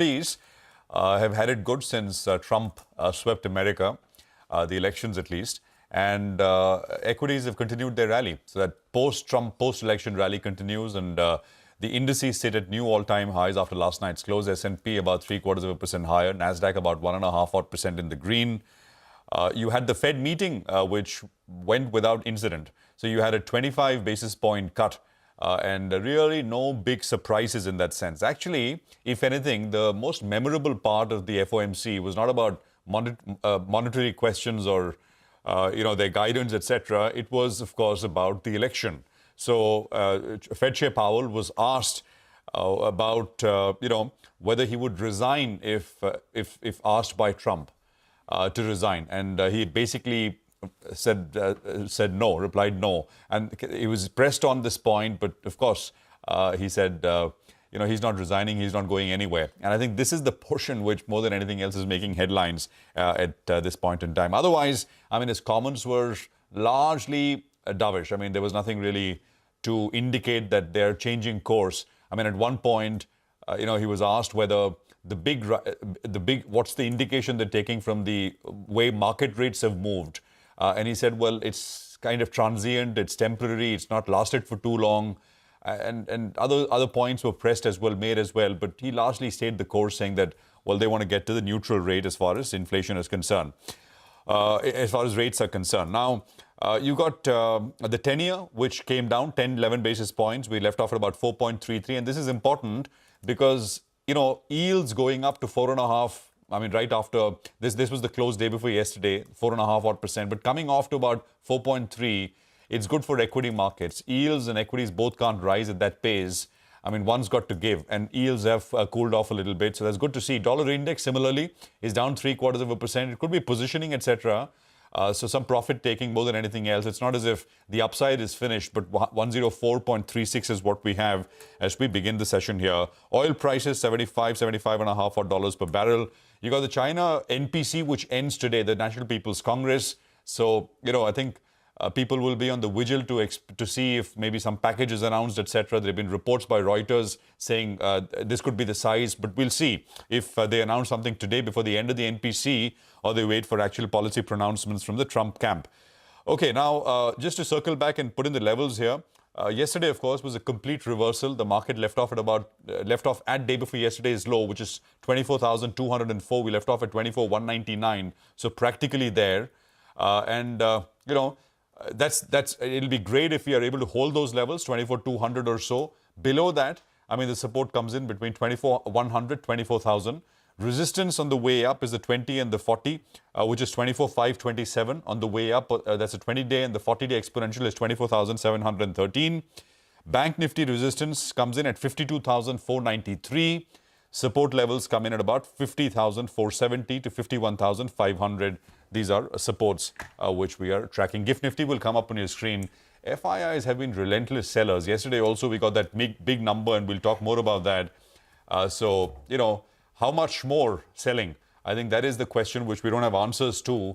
Nifties have had it good since Trump swept America, the elections at least. And equities have continued their rally. So that post-Trump, post-election rally continues, and the indices sit at new all-time highs after last night's close. S&P about 0.75% higher, Nasdaq about 1.5% in the green. You had the Fed meeting, which went without incident. So you had a 25 basis point cut, and really no big surprises in that sense. Actually, if anything, the most memorable part of the FOMC was not about monetary questions or their guidance, etc. It was, of course, about the election. So Fed Chair Powell was asked about whether he would resign if asked by Trump to resign, and he basically said no, replied no, and he was pressed on this point. But of course, he said he's not resigning, he's not going anywhere. And I think this is the portion which, more than anything else, is making headlines at this point in time. Otherwise, I mean, his comments were largely dovish. I mean, there was nothing really to indicate that they're changing course. I mean, at one point, he was asked whether what's the indication they're taking from the way market rates have moved. And he said, well, it's kind of transient, it's temporary, it's not lasted for too long. And other points were pressed as well, made as well. But he largely stayed the course, saying that, well, they want to get to the neutral rate as far as inflation is concerned, as far as rates are concerned. Now, you got the 10-year, which came down 11 basis points. We left off at about 4.33. And this is important because, yields going up to 4.5%. I mean, right after this was the close day before yesterday, 4.5%. But coming off to about 4.3%, it's good for equity markets. Yields and equities both can't rise at that pace. I mean, one's got to give, and yields have cooled off a little bit. So that's good to see. Dollar index, similarly, is down 0.75%. It could be positioning, etc. So some profit taking more than anything else. It's not as if the upside is finished, but 104.36 is what we have as we begin the session here. Oil prices, $75.5 per barrel. You got the China NPC, which ends today, the National People's Congress. So, I think people will be on the vigil to see if maybe some package is announced, etc. There have been reports by Reuters saying this could be the size, but we'll see if they announce something today before the end of the NPC, or they wait for actual policy pronouncements from the Trump camp. Okay, now just to circle back and put in the levels here. Yesterday, of course, was a complete reversal. The market left off at day before yesterday's low, which is 24,204. We left off at 24,199. So practically there, it'll be great if we are able to hold those levels, 24,200 or so. Below that, I mean, the support comes in between 24,100, 24,000. Resistance on the way up is the 20 and the 40, which is 24,527 on the way up. That's a 20-day, and the 40-day exponential is 24,713. Bank Nifty resistance comes in at 52,493. Support levels come in at about 50,470 to 51,500. These are supports which we are tracking. GIFT Nifty will come up on your screen. FIIs have been relentless sellers. Yesterday also we got that big number, and we'll talk more about that. How much more selling? I think that is the question which we don't have answers to.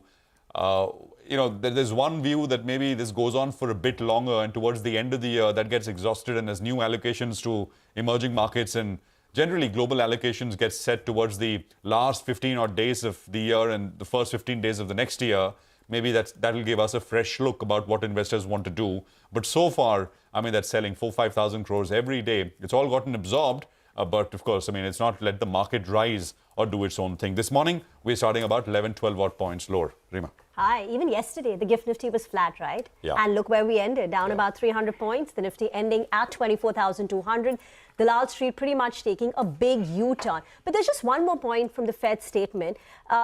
There's one view that maybe this goes on for a bit longer, and towards the end of the year that gets exhausted, and as new allocations to emerging markets and generally global allocations get set towards the last 15 odd days of the year and the first 15 days of the next year, maybe that'll give us a fresh look about what investors want to do. But so far, I mean, that's selling 4,000-5,000 crores every day. It's all gotten absorbed. But of course, I mean, it's not let the market rise or do its own thing. This morning, we're starting about 11-12 odd points lower. Rima. Hi. Even yesterday, the GIFT Nifty was flat, right? Yeah. And look where we ended, down about 300 points. The Nifty ending at 24,200. The Lal Street pretty much taking a big U-turn. But there's just one more point from the Fed statement.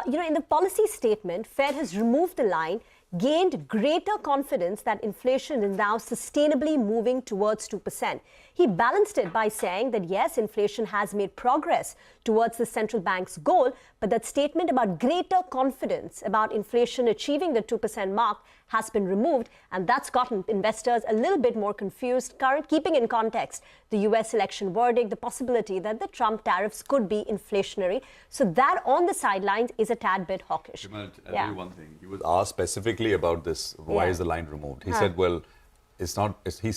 In the policy statement, Fed has removed the line, gained greater confidence that inflation is now sustainably moving towards 2%. He balanced it by saying that, yes, inflation has made progress towards the central bank's goal, but that statement about greater confidence about inflation achieving the 2% mark has been removed, and that's gotten investors a little bit more confused, keeping in context the U.S. election verdict, the possibility that the Trump tariffs could be inflationary. So that on the sidelines is a tad bit hawkish. I'll tell you one thing. He was asked specifically about this. Why is the line removed? He said, well, it's not. He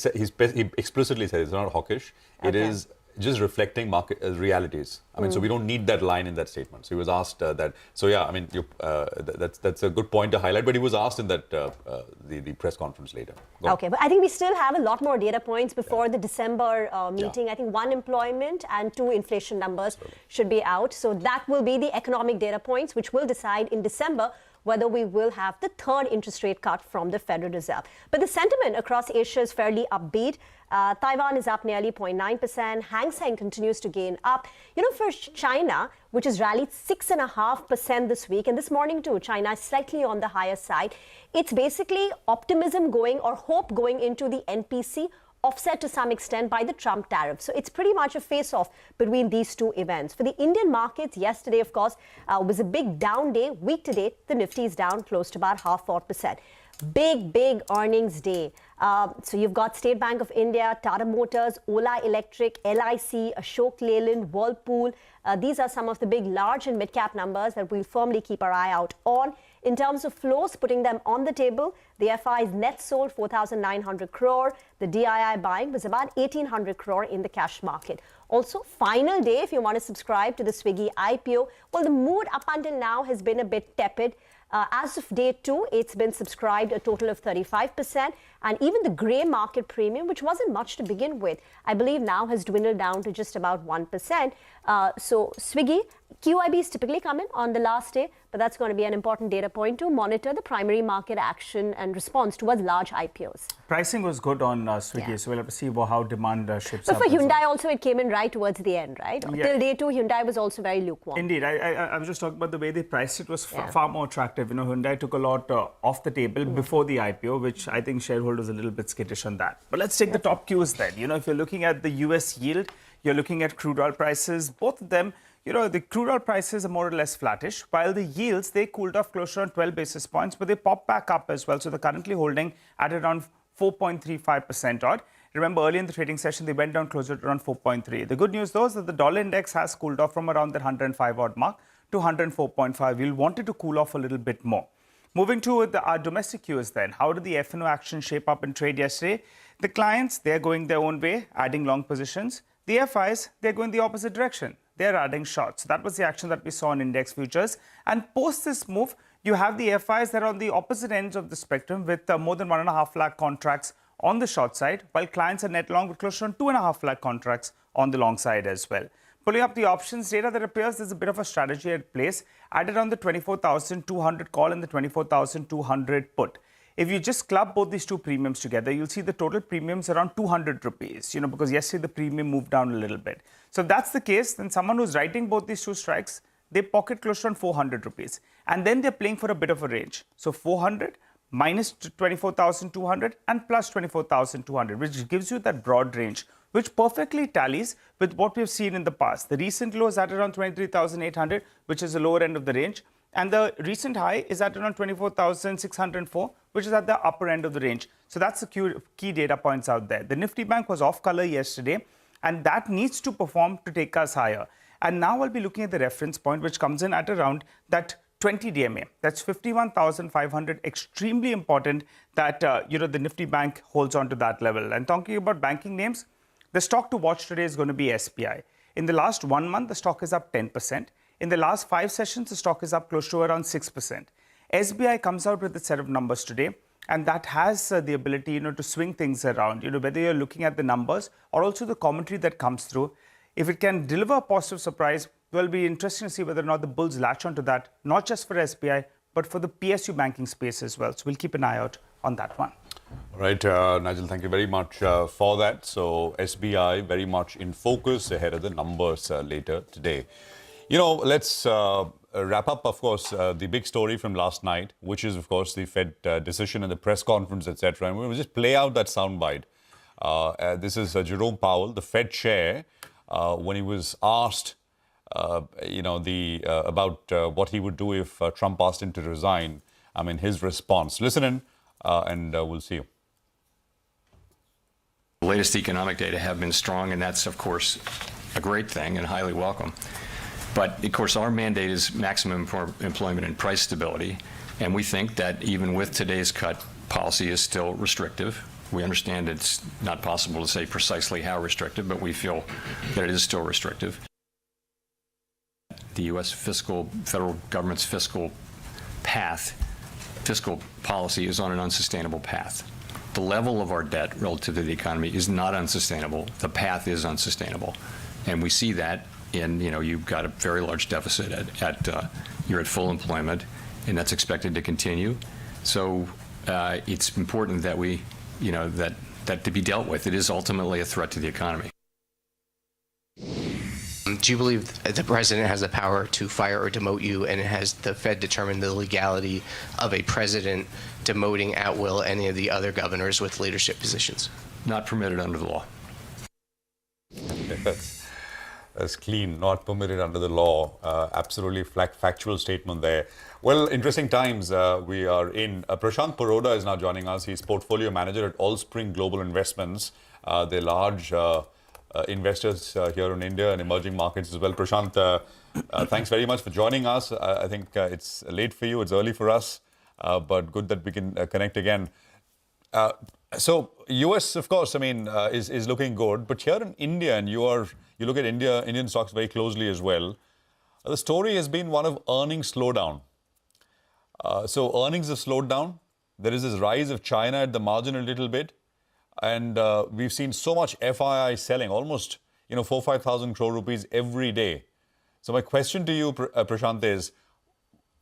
explicitly said it's not hawkish. It is just reflecting market realities. I mean, so we don't need that line in that statement. So he was asked that. So yeah, I mean, that's a good point to highlight. But he was asked in that the press conference later. Okay, but I think we still have a lot more data points before the December meeting. I think 1, employment, and 2, inflation numbers should be out. So that will be the economic data points, which will decide in December whether we will have the 3rd interest rate cut from the Federal Reserve. But the sentiment across Asia is fairly upbeat. Taiwan is up nearly 0.9%. Hang Seng continues to gain up. You know, for China, which has rallied 6.5% this week, and this morning too, China is slightly on the higher side. It's basically optimism going or hope going into the NPC, offset to some extent by the Trump tariff. So it's pretty much a face-off between these two events. For the Indian markets, yesterday, of course, was a big down day. Week to date, the Nifty is down close to about 0.5%. Big earnings day. So you've got State Bank of India, Tata Motors, Ola Electric, LIC, Ashok Leyland, Whirlpool. These are some of the big, large and mid-cap numbers that we'll firmly keep our eye out on. In terms of flows, putting them on the table, the FI's net sold 4,900 crore. The DII buying was about 1,800 crore in the cash market. Also, final day, if you want to subscribe to the Swiggy IPO, well, the mood up until now has been a bit tepid. As of day 2, it's been subscribed a total of 35%. And even the grey market premium, which wasn't much to begin with, I believe now has dwindled down to just about 1%. So Swiggy, QIBs typically come in on the last day, but that's going to be an important data point to monitor the primary market action and response towards large IPOs. Pricing was good on Swiggy, so we'll have to see how demand shapes up. But for Hyundai well. Also, it came in right towards the end, right? Yeah. Till day 2, Hyundai was also very lukewarm. Indeed. I was just talking about the way they priced it was far more attractive. You know, Hyundai took a lot off the table before the IPO, which I think shareholders are a little bit skittish on that. But let's take the top cues then. You know, if you're looking at the US yield, you're looking at crude oil prices, both of them, you know, the crude oil prices are more or less flattish, while the yields, they cooled off closer on 12 basis points, but they popped back up as well. So they're currently holding at around 4.35% odd. Remember, early in the trading session, they went down closer to around 4.3. The good news, though, is that the dollar index has cooled off from around that 105 odd mark to 104.5. We'll want it to cool off a little bit more. Moving to our domestic cues then, how did the F&O action shape up in trade yesterday? The clients, they're going their own way, adding long positions. The FIs, they're going the opposite direction. They're adding shorts. So that was the action that we saw in index futures. And post this move, you have the FIs that are on the opposite ends of the spectrum with more than 1.5 lakh contracts on the short side, while clients are net long with close to 2.5 lakh contracts on the long side as well. Pulling up the options data, that appears there's a bit of a strategy at place, added on the 24,200 call and the 24,200 put. If you just club both these two premiums together, you'll see the total premiums around 200 rupees, you know, because yesterday the premium moved down a little bit. So if that's the case, then someone who's writing both these two strikes, they pocket close to 400 rupees. And then they're playing for a bit of a range. So 400 minus 24,200 and plus 24,200, which gives you that broad range, which perfectly tallies with what we've seen in the past. The recent low is at around 23,800, which is the lower end of the range. And the recent high is at around 24,604, which is at the upper end of the range. So that's the key data points out there. The Nifty Bank was off color yesterday, and that needs to perform to take us higher. And now I'll be looking at the reference point, which comes in at around that 20 DMA. That's 51,500. Extremely important that, the Nifty Bank holds on to that level. And talking about banking names, the stock to watch today is going to be SBI. In the last 1 month, the stock is up 10%. In the last 5 sessions, the stock is up close to around 6%. SBI comes out with a set of numbers today, and that has the ability, to swing things around, whether you're looking at the numbers or also the commentary that comes through. If it can deliver a positive surprise, it will be interesting to see whether or not the bulls latch onto that, not just for SBI, but for the PSU banking space as well. So we'll keep an eye out on that one. All right, Nigel, thank you very much for that. So SBI very much in focus ahead of the numbers later today. Let's wrap up, of course, the big story from last night, which is, of course, the Fed decision and the press conference, etc. And we'll just play out that soundbite. This is Jerome Powell, the Fed chair, when he was asked, about what he would do if Trump asked him to resign. I mean, his response. Listen in, and we'll see you. The latest economic data have been strong, and that's, of course, a great thing and highly welcome. But, of course, our mandate is maximum employment and price stability. And we think that even with today's cut, policy is still restrictive. We understand it's not possible to say precisely how restrictive, but we feel that it is still restrictive. The U.S. federal government's fiscal policy is on an unsustainable path. The level of our debt relative to the economy is not unsustainable. The path is unsustainable. And we see that in, you've got a very large deficit you're at full employment, and that's expected to continue. So it's important that we, that to be dealt with. It is ultimately a threat to the economy. Do you believe the president has the power to fire or demote you, and has the Fed determined the legality of a president demoting at will any of the other governors with leadership positions? Not permitted under the law. That's clean, not permitted under the law. Absolutely factual statement there. Well, interesting times we are in. Prashant Paroda is now joining us. He's portfolio manager at Allspring Global Investments. They're large investors here in India and emerging markets as well. Prashant, thanks very much for joining us. I think it's late for you, it's early for us, but good that we can connect again. So US, of course, is looking good, but here in India, and you look at Indian stocks very closely as well, the story has been one of earnings slowdown. So earnings have slowed down. There is this rise of China at the margin a little bit. And we've seen so much FII selling, almost 4,000-5,000 crore rupees every day. So my question to you, Prashant, is: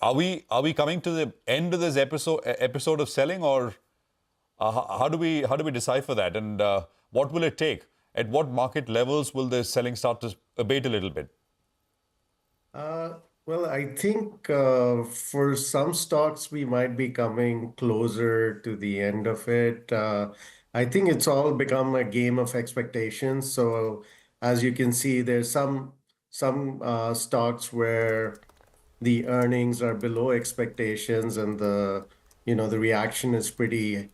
Are we coming to the end of this episode of selling, or how do we decipher that? And what will it take? At what market levels will the selling start to abate a little bit? Well, I think for some stocks we might be coming closer to the end of it. I think it's all become a game of expectations. So as you can see, there's some stocks where the earnings are below expectations and the reaction is pretty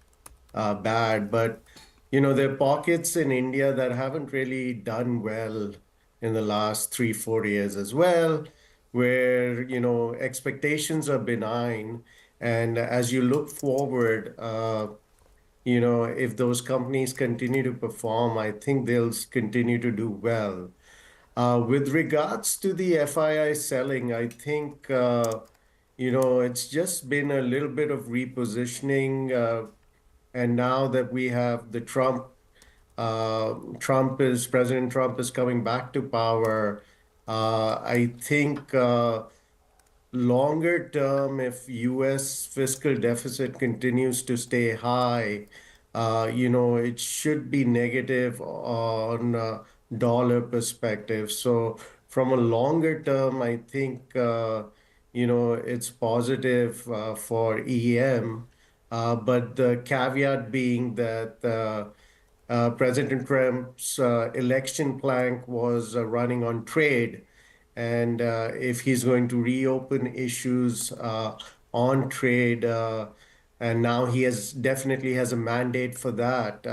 bad. But there are pockets in India that haven't really done well in the last 3-4 years as well, where expectations are benign, and as you look forward, if those companies continue to perform, I think they'll continue to do well. With regards to the FII selling, I think it's just been a little bit of repositioning, and now that we have the President Trump is coming back to power, I think longer term, if U.S. fiscal deficit continues to stay high, it should be negative on a dollar perspective. So from a longer term, I think, it's positive for EM. But the caveat being that President Trump's election plank was running on trade. And if he's going to reopen issues on trade, and now he definitely has a mandate for that,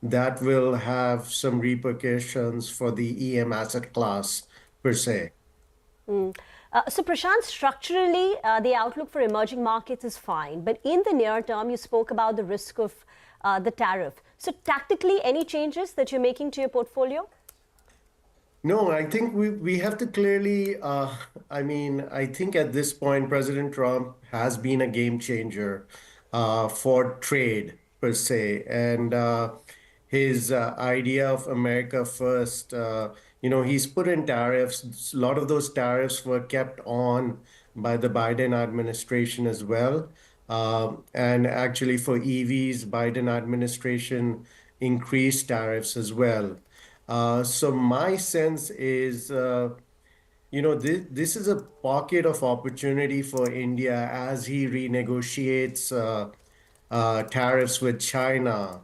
that will have some repercussions for the EM asset class per se. So Prashant, structurally, the outlook for emerging markets is fine. But in the near term, you spoke about the risk of the tariff. So tactically, any changes that you're making to your portfolio? No, I think we have to clearly, I think at this point, President Trump has been a game changer for trade per se. And his idea of America first, he's put in tariffs. A lot of those tariffs were kept on by the Biden administration as well. And actually for EVs, Biden administration increased tariffs as well. So my sense is, this is a pocket of opportunity for India as he renegotiates tariffs with China.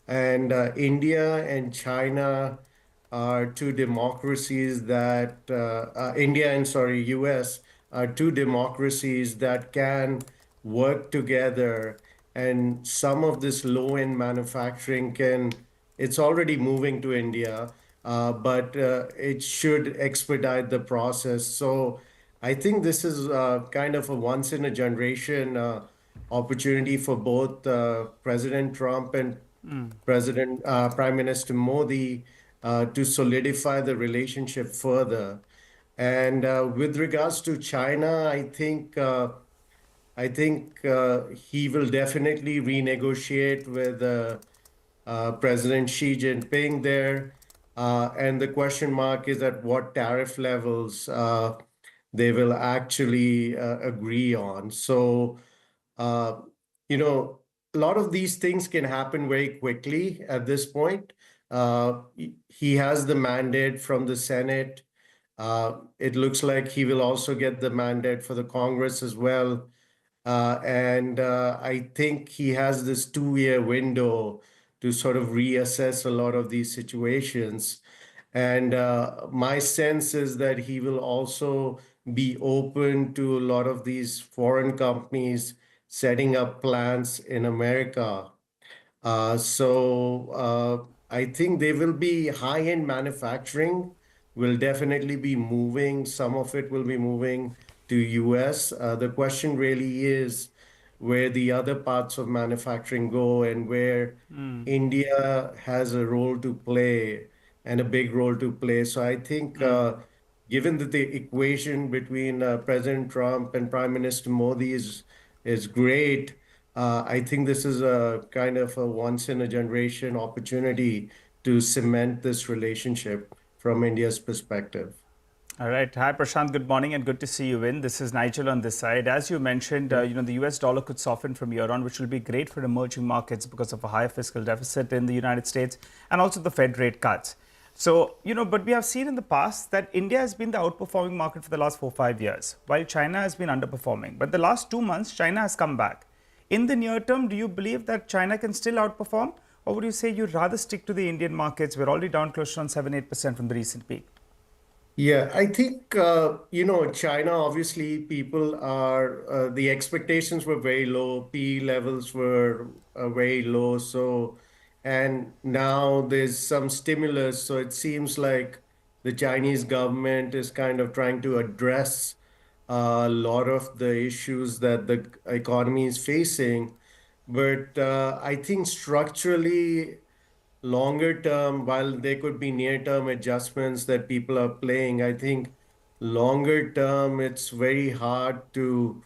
And India and China are two democracies that, US are two democracies that can work together. And some of this low-end manufacturing it's already moving to India, but it should expedite the process. So I think this is kind of a once-in-a-generation opportunity for both President Trump and Prime Minister Modi to solidify the relationship further. And with regards to China, I think he will definitely renegotiate with President Xi Jinping there. And the question mark is at what tariff levels they will actually agree on. So, uh, you know, a lot of these things can happen very quickly at this point. He has the mandate from the Senate. It looks like he will also get the mandate for the Congress as well. And I think he has this 2-year window to sort of reassess a lot of these situations. And my sense is that he will also be open to a lot of these foreign companies setting up plants in America. I think they will be high-end manufacturing, will definitely be moving. Some of it will be moving to US. The question really is where the other parts of manufacturing go and where India has a role to play and a big role to play. So I think given that the equation between President Trump and Prime Minister Modi is great, I think this is a kind of a once in a generation opportunity to cement this relationship from India's perspective. All right. Hi, Prashant. Good morning and good to see you in. This is Nigel on this side. As you mentioned, the US dollar could soften from here on, which will be great for emerging markets because of a higher fiscal deficit in the United States and also the Fed rate cuts. So, but we have seen in the past that India has been the outperforming market for the last 4 or 5 years, while China has been underperforming. But the last 2 months, China has come back. In the near term, do you believe that China can still outperform? Or would you say you'd rather stick to the Indian markets? We're already down close to 7-8% from the recent peak. Yeah, I think, China, obviously, the expectations were very low, P levels were very low. So, and now there's some stimulus. So it seems like the Chinese government is kind of trying to address a lot of the issues that the economy is facing. But I think structurally, longer term, while there could be near-term adjustments that people are playing, I think longer term, it's very hard to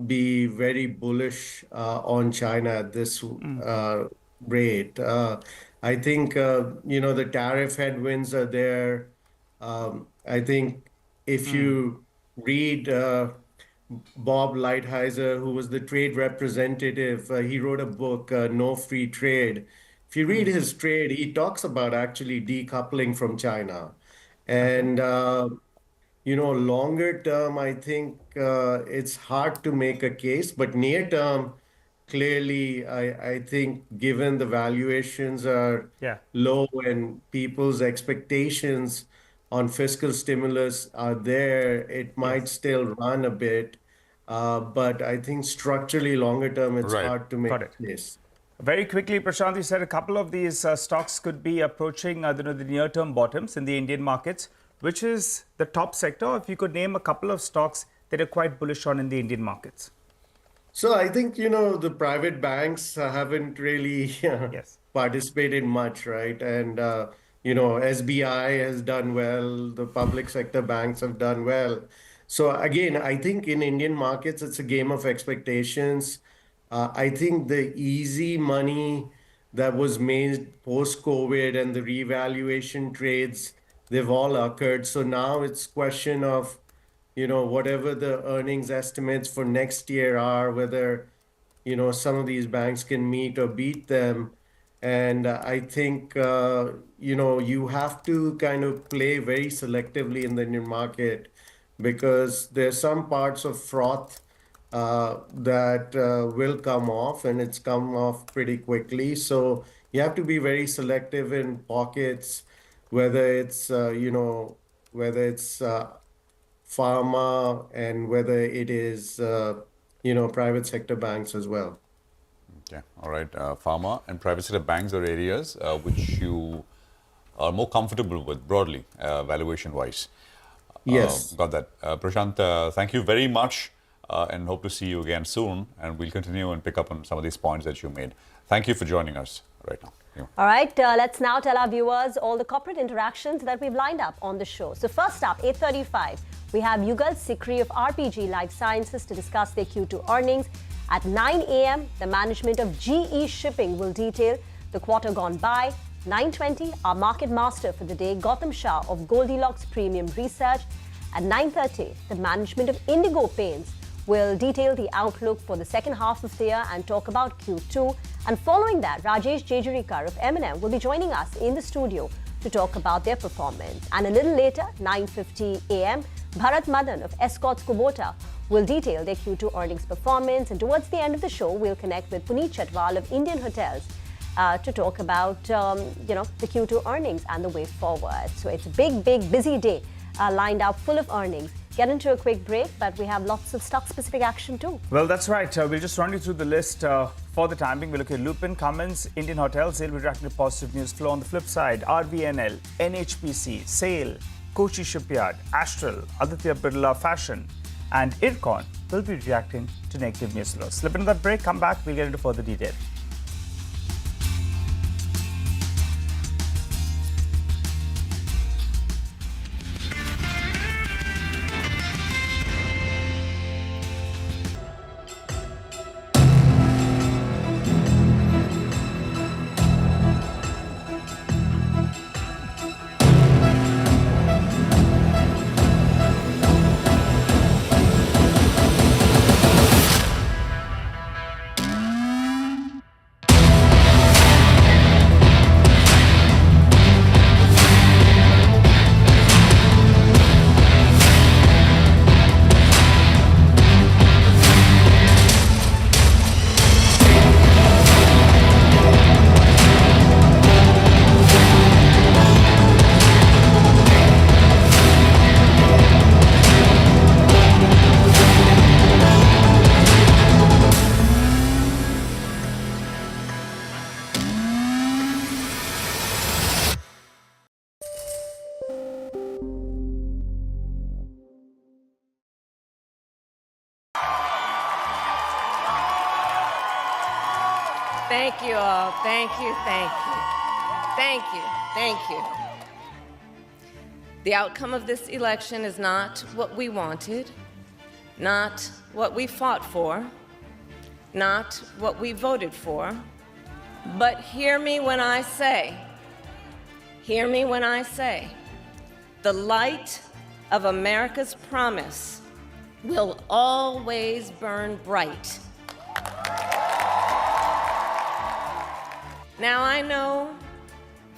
be very bullish on China at this rate. I think, the tariff headwinds are there. I think if you read Bob Lighthizer, who was the trade representative, he wrote a book, No Free Trade. If you read his trade, he talks about actually decoupling from China. And, longer term, I think it's hard to make a case, but near term, clearly, I think given the valuations are low and people's expectations on fiscal stimulus are there, it might still run a bit. But I think structurally, longer term, it's hard to make a case. Very quickly, Prashant, you said a couple of these stocks could be approaching the near-term bottoms in the Indian markets. Which is the top sector? If you could name a couple of stocks that are quite bullish on in the Indian markets. So I think, the private banks haven't really participated much, right? And, SBI has done well. The public sector banks have done well. So again, I think in Indian markets, it's a game of expectations. I think the easy money that was made post-COVID and the revaluation trades, they've all occurred. So now it's question of, whatever the earnings estimates for next year are, whether, some of these banks can meet or beat them. And I think, you have to kind of play very selectively in the Indian market because there's some parts of froth that will come off, and it's come off pretty quickly. So you have to be very selective in pockets, whether it's pharma and whether it is, private sector banks as well. Okay, all right. Pharma and private sector banks are areas which you are more comfortable with broadly, valuation-wise. Yes. Got that. Prashant, thank you very much and hope to see you again soon. And we'll continue and pick up on some of these points that you made. Thank you for joining us right now. All right, let's now tell our viewers all the corporate interactions that we've lined up on the show. So first up, 8:35, we have Yugal Sikri of RPG Life Sciences to discuss their Q2 earnings. At 9 a.m., the management of GE Shipping will detail the quarter gone by. 9:20, our market master for the day, Gautam Shah of Goldilocks Premium Research. At 9:30, the management of Indigo Paints will detail the outlook for the second half of the year and talk about Q2. And following that, Rajesh Jejurikar of M&M will be joining us in the studio to talk about their performance. And a little later, 9:50 a.m., Bharat Madan of Escorts Kubota will detail their Q2 earnings performance. And towards the end of the show, we'll connect with Puneet Chatwal of Indian Hotels to talk about, the Q2 earnings and the way forward. So it's a big, busy day lined up full of earnings. Get into a quick break, but we have lots of stock-specific action too. Well, that's right. We'll just run you through the list for the time being. We'll look at Lupin, Cummins, Indian Hotels. They'll be reacting to positive news flow. On the flip side, RVNL, NHPC, SAIL, Kochi Shipyard, Astral, Aditya Birla Fashion, and Ircon will be reacting to negative news flow. Slip into that break, come back, we'll get into further detail. Thank you all. Thank you, thank you. Thank you, thank you. The outcome of this election is not what we wanted, not what we fought for, not what we voted for, but hear me when I say, the light of America's promise will always burn bright. Now, I know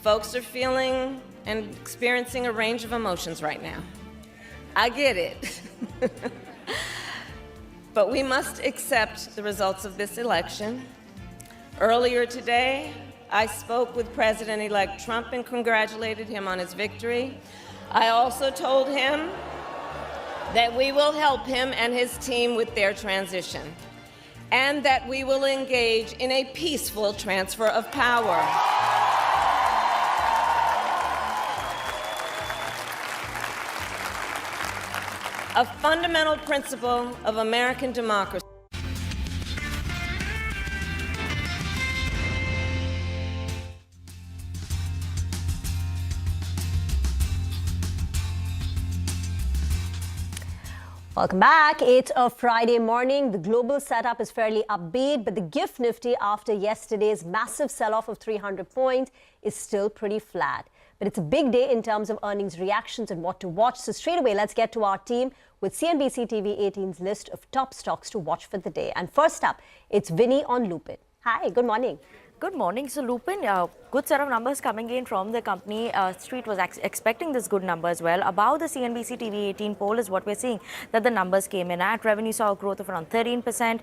folks are feeling and experiencing a range of emotions right now. I get it. But we must accept the results of this election. Earlier today, I spoke with President-elect Trump and congratulated him on his victory. I also told him that we will help him and his team with their transition, and that we will engage in a peaceful transfer of power. A fundamental principle of American democracy. Welcome back. It's a Friday morning. The global setup is fairly upbeat, but the GIFT Nifty, after yesterday's massive sell-off of 300 points, is still pretty flat. But it's a big day in terms of earnings reactions and what to watch. So straight away, let's get to our team with CNBC-TV18's list of top stocks to watch for the day. And first up, it's Vinny on Lupin. Hi, good morning. Good morning. So Lupin, good set of numbers coming in from the company. Street was expecting this good number as well. Above the CNBC-TV18 poll is what we're seeing that the numbers came in at. Revenue saw a growth of around 13%.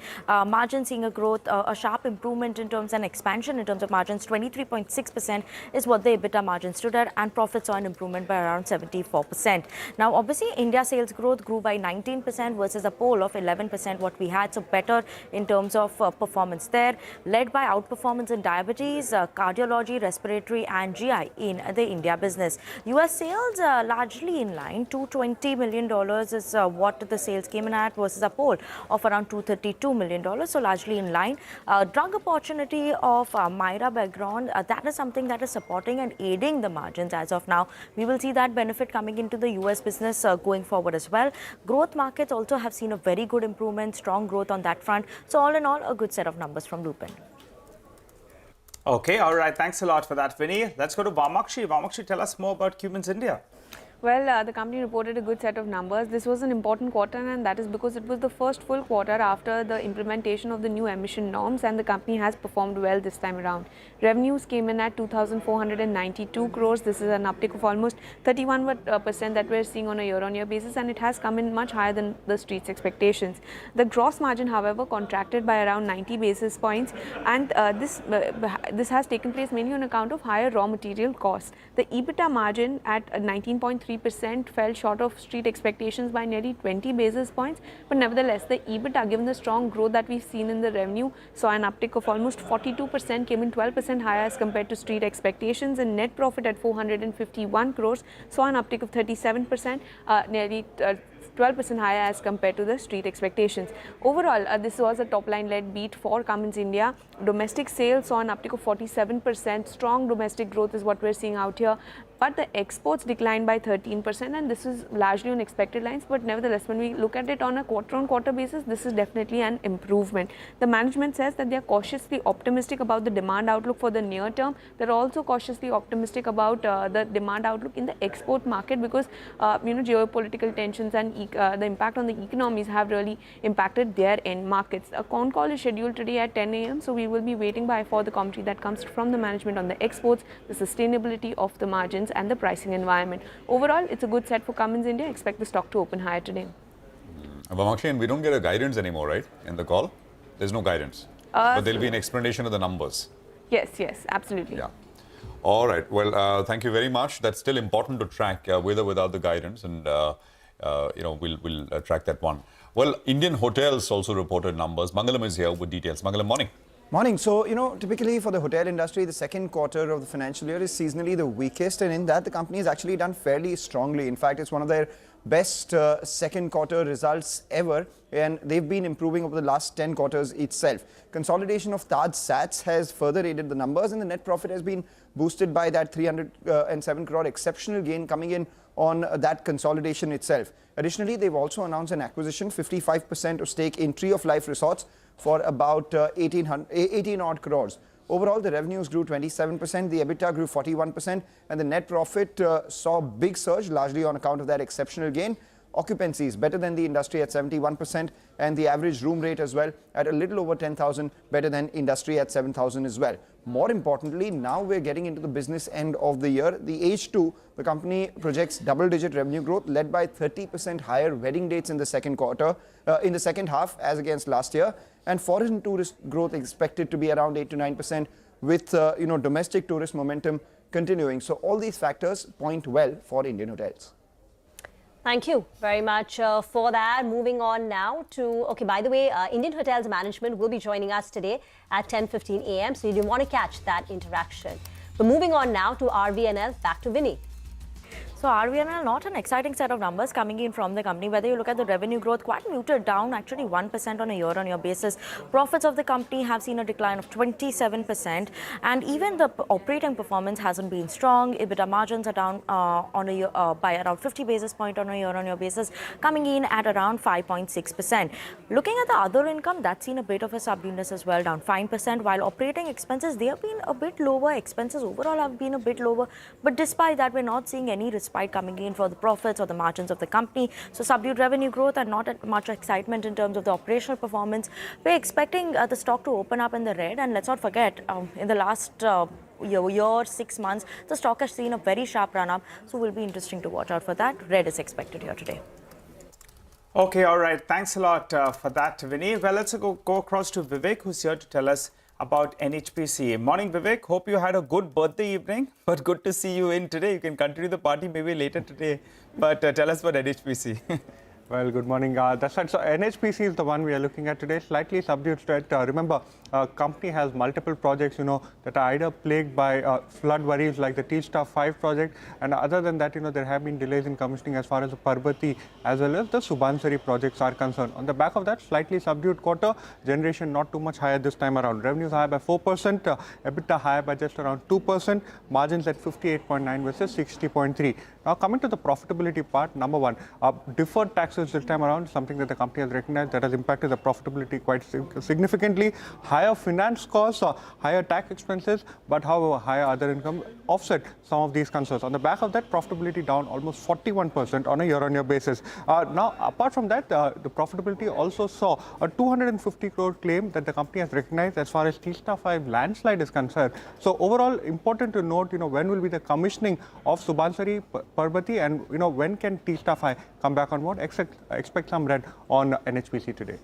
Margin seeing a growth, a sharp improvement in terms and expansion in terms of margins. 23.6% is what the EBITDA margin stood at, and profit saw an improvement by around 74%. Now, obviously, India sales growth grew by 19% versus a poll of 11% what we had. So better in terms of performance there, led by outperformance in diabetes, cardiology, respiratory and GI in the India business. US sales largely in line. $220 million is what the sales came in at versus a poll of around $232 million. So largely in line. Drug opportunity of Myra background, that is something that is supporting and aiding the margins as of now. We will see that benefit coming into the US business going forward as well. Growth markets also have seen a very good improvement, strong growth on that front. So all in all, a good set of numbers from Lupin. Okay, all right. Thanks a lot for that, Vinny. Let's go to Vamakshi. Vamakshi, tell us more about Cummins India. Well, the company reported a good set of numbers. This was an important quarter, and that is because it was the first full quarter after the implementation of the new emission norms, and the company has performed well this time around. Revenues came in at 2,492 crores. This is an uptick of almost 31% that we're seeing on a year-on-year basis, and it has come in much higher than the street's expectations. The gross margin, however, contracted by around 90 basis points, and this has taken place mainly on account of higher raw material costs. The EBITDA margin at 19.3% fell short of street expectations by nearly 20 basis points, but nevertheless the EBITDA, given the strong growth that we've seen in the revenue, saw an uptick of almost 42%, came in 12% higher as compared to street expectations, and net profit at 451 crores saw an uptick of 37%, nearly 12% higher as compared to the street expectations. Overall, this was a top-line led beat for Cummins India. Domestic sales saw an uptick of 47%. Strong domestic growth is what we're seeing out here. But the exports declined by 13%, and this is largely on expected lines. But nevertheless, when we look at it on a quarter-on-quarter basis, this is definitely an improvement. The management says that they are cautiously optimistic about the demand outlook for the near term. They're also cautiously optimistic about the demand outlook in the export market because geopolitical tensions and the impact on the economies have really impacted their end markets. A con call is scheduled today at 10 a.m. So we will be waiting for the commentary that comes from the management on the exports, the sustainability of the margins and the pricing environment. Overall, it's a good set for Cummins India. Expect the stock to open higher today. Vamakshi, and we don't get a guidance anymore, right? In the call, there's no guidance, but there'll be an explanation of the numbers. Yes, absolutely. Yeah. All right. Well, thank you very much. That's still important to track with or without the guidance, and we'll track that one. Well, Indian hotels also reported numbers. Mangalam is here with details. Mangalam, morning. Morning. So, typically for the hotel industry, the second quarter of the financial year is seasonally the weakest, and in that the company has actually done fairly strongly. In fact, it's one of their best second quarter results ever, and they've been improving over the last 10 quarters itself. Consolidation of Taj Sats has further aided the numbers, and the net profit has been boosted by that 307 crore exceptional gain coming in on that consolidation itself. Additionally, they've also announced an acquisition, 55% of stake in Tree of Life Resorts for about 18 odd crores. Overall, the revenues grew 27%, the EBITDA grew 41%, and the net profit saw a big surge, largely on account of that exceptional gain. Occupancy is better than the industry at 71%, and the average room rate as well at a little over 10,000, better than industry at 7,000 as well. More importantly, now we're getting into the business end of the year. The H2, the company projects double-digit revenue growth led by 30% higher wedding dates in the second half as against last year, and foreign tourist growth expected to be around 8 to 9% with domestic tourist momentum continuing. So all these factors point well for Indian hotels. Thank you very much for that. Moving on now to, by the way, Indian Hotels Management will be joining us today at 10:15 a.m. So you want to catch that interaction. But moving on now to RVNL, back to Vinny. So RVNL, not an exciting set of numbers coming in from the company. Whether you look at the revenue growth, quite muted, down actually 1% on a year-on-year basis. Profits of the company have seen a decline of 27%, and even the operating performance hasn't been strong. EBITDA margins are down by around 50 basis points on a year-on-year basis, coming in at around 5.6%. Looking at the other income, that's seen a bit of a subduedness as well, down 5%, while operating expenses, they have been a bit lower. Expenses overall have been a bit lower, but despite that, we're not seeing any respite coming in for the profits or the margins of the company. So subdued revenue growth and not much excitement in terms of the operational performance. We're expecting the stock to open up in the red, and let's not forget, in the last year, 6 months, the stock has seen a very sharp run up, so will be interesting to watch out for that. Red is expected here today. Okay, all right. Thanks a lot for that, Vinny. Well, let's go across to Vivek, who's here to tell us about NHPC. Morning, Vivek. Hope you had a good birthday evening, but good to see you in today. You can continue the party maybe later today, but tell us about NHPC. Well, good morning. That's right. So NHPC is the one we are looking at today. Slightly subdued strength. Remember, company has multiple projects, that are either plagued by flood worries like the Teesta 5 project. And other than that, there have been delays in commissioning as far as the Parbati as well as the Subansari projects are concerned. On the back of that, slightly subdued quarter. Generation not too much higher this time around. Revenues higher by 4%. EBITDA higher by just around 2%. Margins at 58.9 versus 60.3. Now, coming to the profitability part, number one, deferred taxes this time around, something that the company has recognized that has impacted the profitability quite significantly. Higher finance costs, higher tax expenses, but however, higher other income offset some of these concerns. On the back of that, profitability down almost 41% on a year-on-year basis. Now, apart from that, the profitability also saw a 250 crore claim that the company has recognized as far as Teesta 5 landslide is concerned. So overall, important to note, when will be the commissioning of Subansari, Parbati, and when can Teesta 5 come back on board? Expect some red on NHPC today.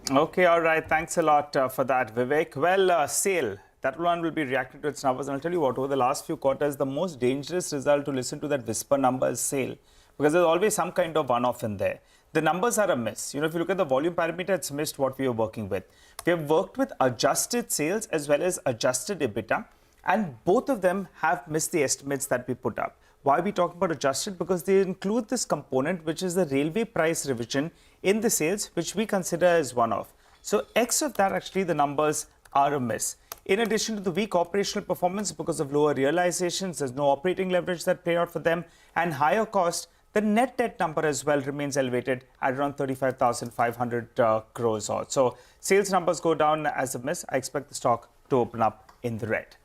Okay, all right. Thanks a lot for that, Vivek. Well, SAIL, that one will be reacting to its numbers. And I'll tell you what, over the last few quarters, the most dangerous result to listen to that whisper number is SAIL, because there's always some kind of one-off in there. The numbers are a miss. If you look at the volume parameter, it's missed what we are working with. We have worked with adjusted sales as well as adjusted EBITDA, and both of them have missed the estimates that we put up. Why are we talking about adjusted? Because they include this component, which is the railway price revision in the sales, which we consider as one-off. So X of that, actually, the numbers are a miss. In addition to the weak operational performance because of lower realizations, there's no operating leverage that played out for them, and higher cost, the net debt number as well remains elevated at around 35,500 crores odd. So sales numbers go down as a miss. I expect the stock to open up in the red.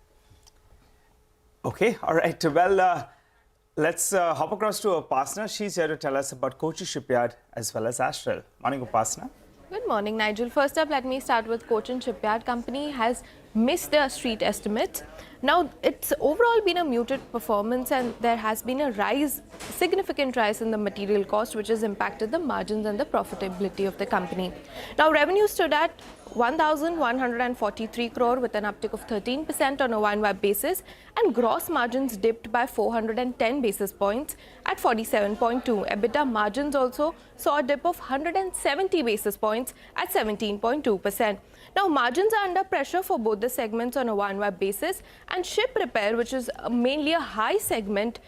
Okay, all right. Well, let's hop across to Upasana. She's here to tell us about Kochi Shipyard as well as Astral. Morning, Upasana. Good morning, Nigel. First up, let me start with Cochin Shipyard. Company has missed their street estimates. Now, it's overall been a muted performance, and there has been a significant rise in the material cost, which has impacted the margins and the profitability of the company. Now, revenue stood at 1,143 crore with an uptick of 13% on a YoY basis, and gross margins dipped by 410 basis points at 47.2. EBITDA margins also saw a dip of 170 basis points at 17.2%. Now, margins are under pressure for both the segments on a YoY basis, and ship repair, which is mainly a high segment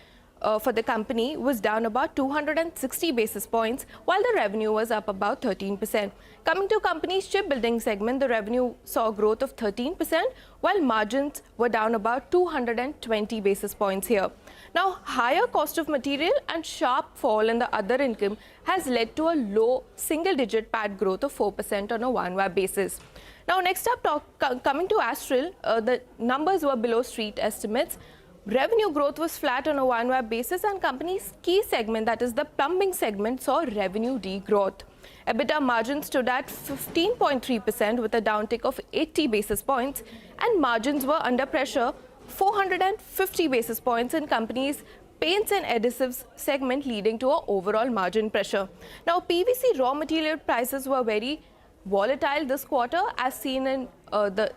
for the company, was down about 260 basis points, while the revenue was up about 13%. Coming to company's shipbuilding segment, the revenue saw a growth of 13%, while margins were down about 220 basis points here. Now, higher cost of material and sharp fall in the other income has led to a low single-digit PAT growth of 4% on a YoY basis. Now, next up, coming to Astral, the numbers were below street estimates. Revenue growth was flat on a YoY basis, and company's key segment, that is the plumbing segment, saw revenue degrowth. EBITDA margin stood at 15.3% with a downtick of 80 basis points, and margins were under pressure, 450 basis points in company's paints and adhesives segment, leading to an overall margin pressure. Now, PVC raw material prices were very volatile this quarter, as seen in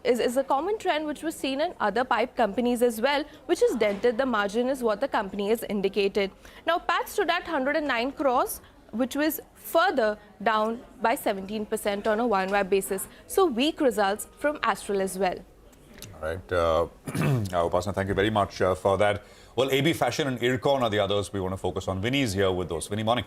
is a common trend which was seen in other pipe companies as well, which has dented the margin, is what the company has indicated. Now, PAT stood at 109 crores, which was further down by 17% on a YoY basis. So weak results from Astral as well. All right, Upasana, thank you very much for that. Well, AB Fashion and Ircon are the others we want to focus on. Vinny's here with those. Vinny, morning.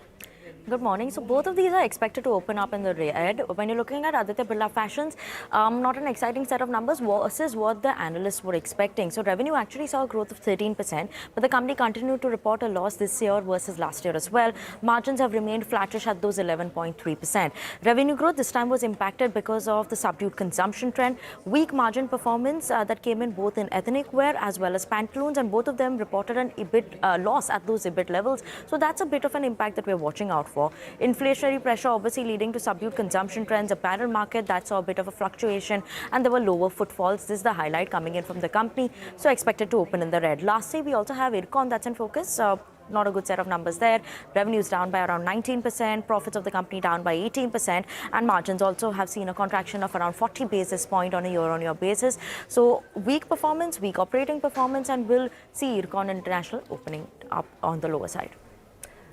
Good morning. So both of these are expected to open up in the red. When you're looking at Aditya Birla Fashions, not an exciting set of numbers versus what the analysts were expecting. So revenue actually saw a growth of 13%, but the company continued to report a loss this year versus last year as well. Margins have remained flattish at those 11.3%. Revenue growth this time was impacted because of the subdued consumption trend, weak margin performance that came in both in ethnic wear as well as pantaloons, and both of them reported an EBIT loss at those EBIT levels. So that's a bit of an impact that we're watching out for. Inflationary pressure obviously leading to subdued consumption trends, apparel market that saw a bit of a fluctuation, and there were lower footfalls. This is the highlight coming in from the company, so expected to open in the red. Lastly, we also have Ircon that's in focus. Not a good set of numbers there. Revenues down by around 19%, profits of the company down by 18%, and margins also have seen a contraction of around 40 basis points on a year-on-year basis. So weak performance, weak operating performance, and we'll see Ircon International opening up on the lower side.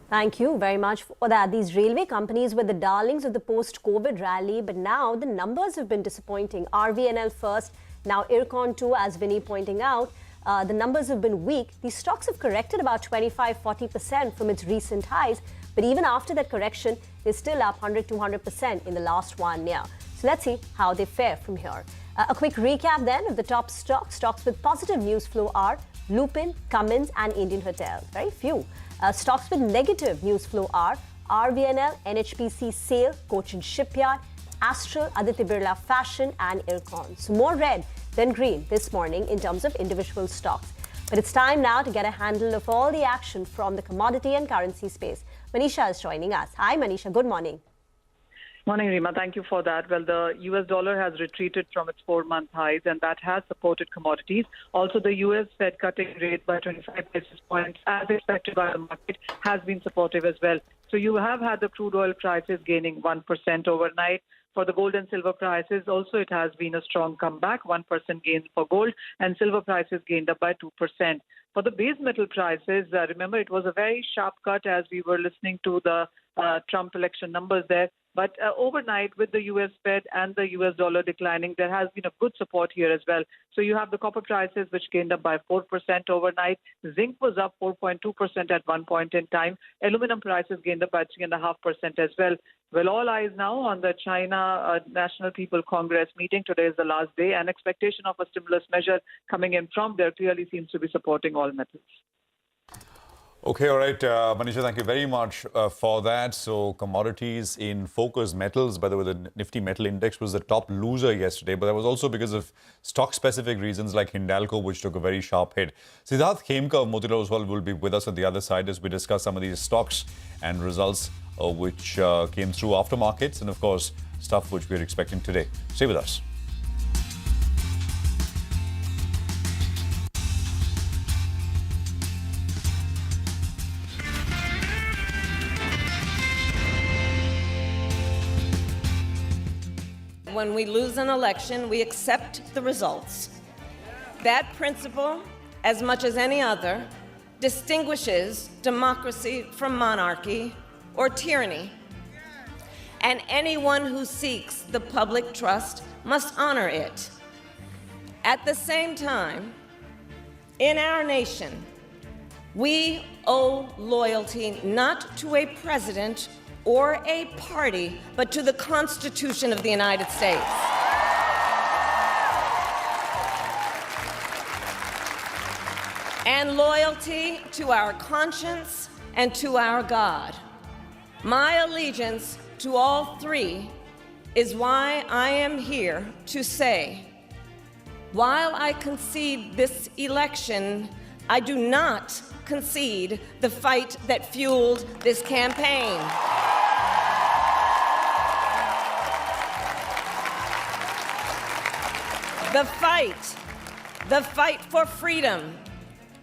Thank you very much for that. These railway companies were the darlings of the post-COVID rally, but now the numbers have been disappointing. RVNL first, now IRCON too, as Vinny pointing out. The numbers have been weak. These stocks have corrected about 25-40% from its recent highs, but even after that correction, they're still up 100-200% in the last 1 year. So let's see how they fare from here. A quick recap then of the top stocks. Stocks with positive news flow are Lupin, Cummins and Indian Hotels. Very few. Stocks with negative news flow are RVNL, NHPC, SAIL, Cochin Shipyard, Astral, Aditya Birla Fashion and IRCON. So more red than green this morning in terms of individual stocks. But it's time now to get a handle of all the action from the commodity and currency space. Manisha is joining us. Hi Manisha, good morning. Morning, Rima. Thank you for that. Well, the US dollar has retreated from its 4-month highs, and that has supported commodities. Also, the US Fed cutting rate by 25 basis points, as expected by the market, has been supportive as well. So you have had the crude oil prices gaining 1% overnight. For the gold and silver prices, also it has been a strong comeback, 1% gain for gold, and silver prices gained up by 2%. For the base metal prices, remember it was a very sharp cut as we were listening to the Trump election numbers there. But overnight, with the US Fed and the US dollar declining, there has been a good support here as well. So you have the copper prices, which gained up by 4% overnight. Zinc was up 4.2% at one point in time. Aluminum prices gained up by 3.5% as well. Well, all eyes now on the China National People Congress meeting. Today is the last day, and expectation of a stimulus measure coming in from there clearly seems to be supporting all metals. Okay, all right, Manisha, thank you very much for that. So commodities in focus, metals, by the way, the Nifty Metal Index was the top loser yesterday, but that was also because of stock-specific reasons like Hindalco, which took a very sharp hit. Siddharth Khemka of Motilal Oswal will be with us on the other side as we discuss some of these stocks and results which came through after markets and, of course, stuff which we're expecting today. Stay with us. When we lose an election, we accept the results. That principle, as much as any other, distinguishes democracy from monarchy or tyranny. And anyone who seeks the public trust must honor it. At the same time, in our nation, we owe loyalty not to a president or a party, but to the Constitution of the United States. And loyalty to our conscience and to our God. My allegiance to all three is why I am here to say, while I concede this election, I do not concede the fight that fueled this campaign. The fight for freedom,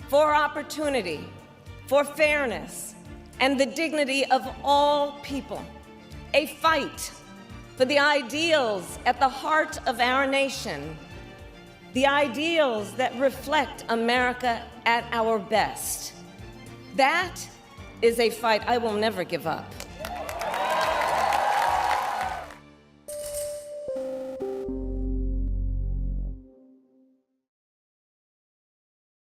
for opportunity, for fairness, and the dignity of all people. A fight for the ideals at the heart of our nation, the ideals that reflect America at our best. That is a fight I will never give up.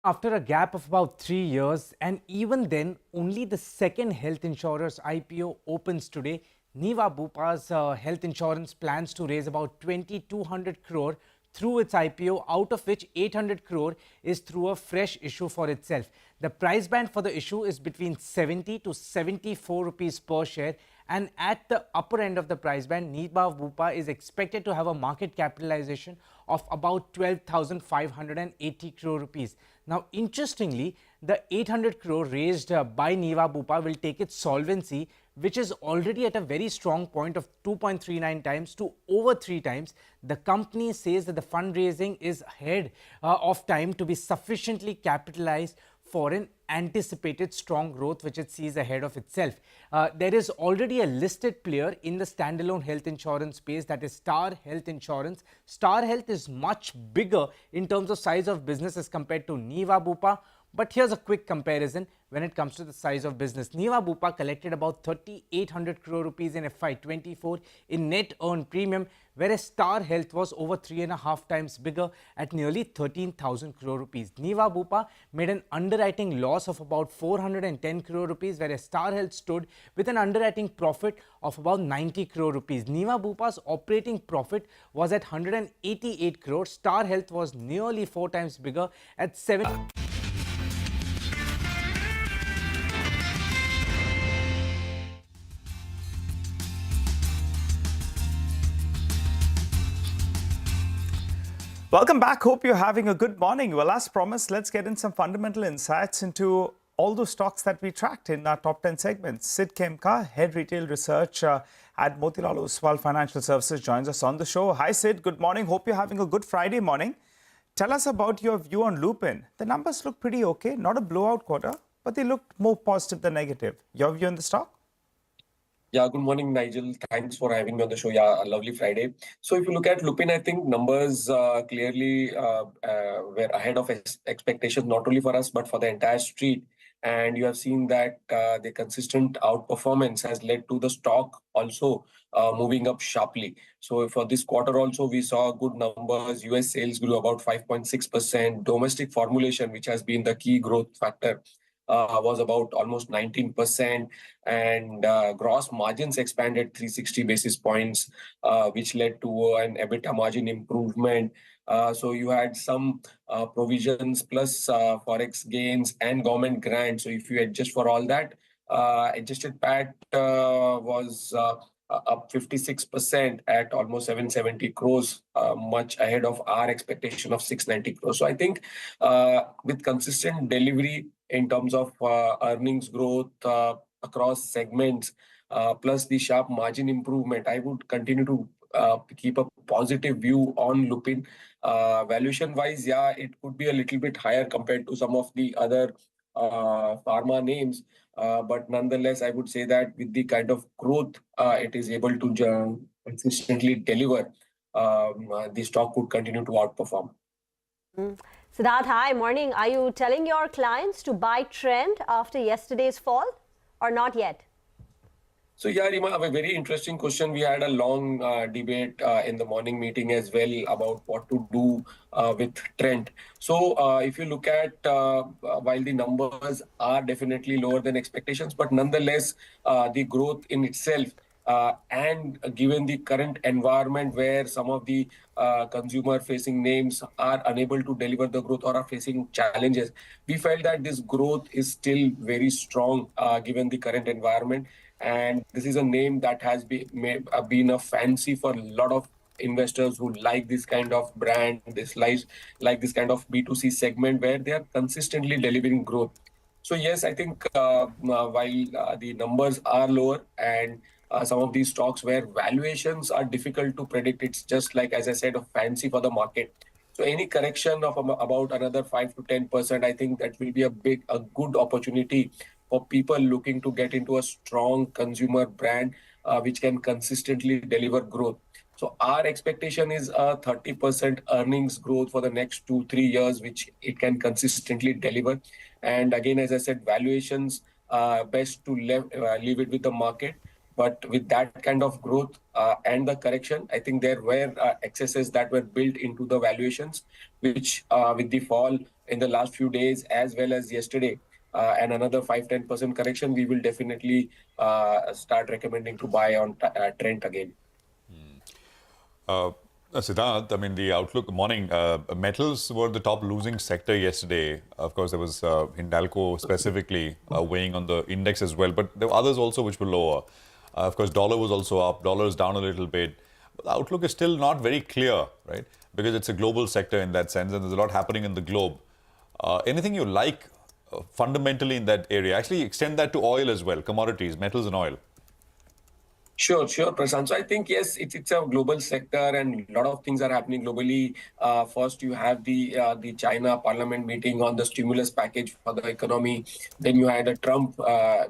After a gap of about 3 years, and even then, only the second health insurer's IPO opens today. Niva Bupa's health insurance plans to raise about 2,200 crore through its IPO, out of which 800 crore is through a fresh issue for itself. The price band for the issue is between 70 to 74 rupees per share, and at the upper end of the price band, Niva Bupa is expected to have a market capitalization of about 12,580 crore rupees. Now, interestingly, the 800 crore raised by Niva Bupa will take its solvency, which is already at a very strong point of 2.39 times to over 3 times. The company says that the fundraising is ahead of time to be sufficiently capitalized for an anticipated strong growth which it sees ahead of itself. There is already a listed player in the standalone health insurance space, that is Star Health Insurance. Star Health is much bigger in terms of size of business as compared to Niva Bupa. But here's a quick comparison when it comes to the size of business. Niva Bupa collected about 3,800 crore rupees in FY24 in net earned premium, whereas Star Health was over 3.5 times bigger at nearly 13,000 crore rupees. Niva Bupa made an underwriting loss of about 410 crore rupees, whereas Star Health stood with an underwriting profit of about 90 crore rupees. Niva Bupa's operating profit was at 188 crore. Star Health was nearly 4 times bigger at 7. Welcome back. Hope you're having a good morning. Well, as promised, let's get in some fundamental insights into all those stocks that we tracked in our top 10 segments. Sid Khemka, Head Retail Research at Motilal Oswal Financial Services, joins us on the show. Hi, Sid. Good morning. Hope you're having a good Friday morning. Tell us about your view on Lupin. The numbers look pretty okay. Not a blowout quarter, but they looked more positive than negative. Your view on the stock? Yeah, good morning, Nigel. Thanks for having me on the show. Yeah, a lovely Friday. So if you look at Lupin, I think numbers clearly were ahead of expectations, not only for us, but for the entire street. And you have seen that the consistent outperformance has led to the stock also moving up sharply. So for this quarter also, we saw good numbers. US sales grew about 5.6%. Domestic formulation, which has been the key growth factor, was about almost 19%, and gross margins expanded 360 basis points, which led to an EBITDA margin improvement. So you had some provisions plus forex gains and government grants. So if you adjust for all that, adjusted PAT was up 56% at almost 770 crores, much ahead of our expectation of 690 crores. So I think with consistent delivery in terms of earnings growth across segments, plus the sharp margin improvement, I would continue to keep a positive view on Lupin. Valuation-wise, yeah, it could be a little bit higher compared to some of the other pharma names. But nonetheless, I would say that with the kind of growth it is able to consistently deliver, the stock could continue to outperform. Siddharth, hi, morning. Are you telling your clients to buy Trent after yesterday's fall or not yet? So yeah, Rima, a very interesting question. We had a long debate in the morning meeting as well about what to do with Trent. So if you look at, while the numbers are definitely lower than expectations, but nonetheless, the growth in itself, and given the current environment where some of the consumer-facing names are unable to deliver the growth or are facing challenges, we felt that this growth is still very strong given the current environment. And this is a name that has been a fancy for a lot of investors who like this kind of brand, like this kind of B2C segment where they are consistently delivering growth. So yes, I think while the numbers are lower and some of these stocks where valuations are difficult to predict, it's just like, as I said, a fancy for the market. So any correction of about another 5 to 10%, I think that will be a good opportunity for people looking to get into a strong consumer brand which can consistently deliver growth. So our expectation is a 30% earnings growth for the next 2-3 years, which it can consistently deliver. And again, as I said, valuations best to leave it with the market. But with that kind of growth and the correction, I think there were excesses that were built into the valuations, which with the fall in the last few days as well as yesterday, and another 5-10% correction, we will definitely start recommending to buy on Trent again. Siddharth, I mean, the outlook, morning, metals were the top losing sector yesterday. Of course, there was Hindalco specifically weighing on the index as well, but there were others also which were lower. Of course, dollar was also up, dollar is down a little bit. But the outlook is still not very clear, right? Because it's a global sector in that sense, and there's a lot happening in the globe. Anything you like fundamentally in that area? Actually, extend that to oil as well, commodities, metals and oil. Sure, Prashant. So I think, yes, it's a global sector and a lot of things are happening globally. First, you have the China parliament meeting on the stimulus package for the economy. Then you had Trump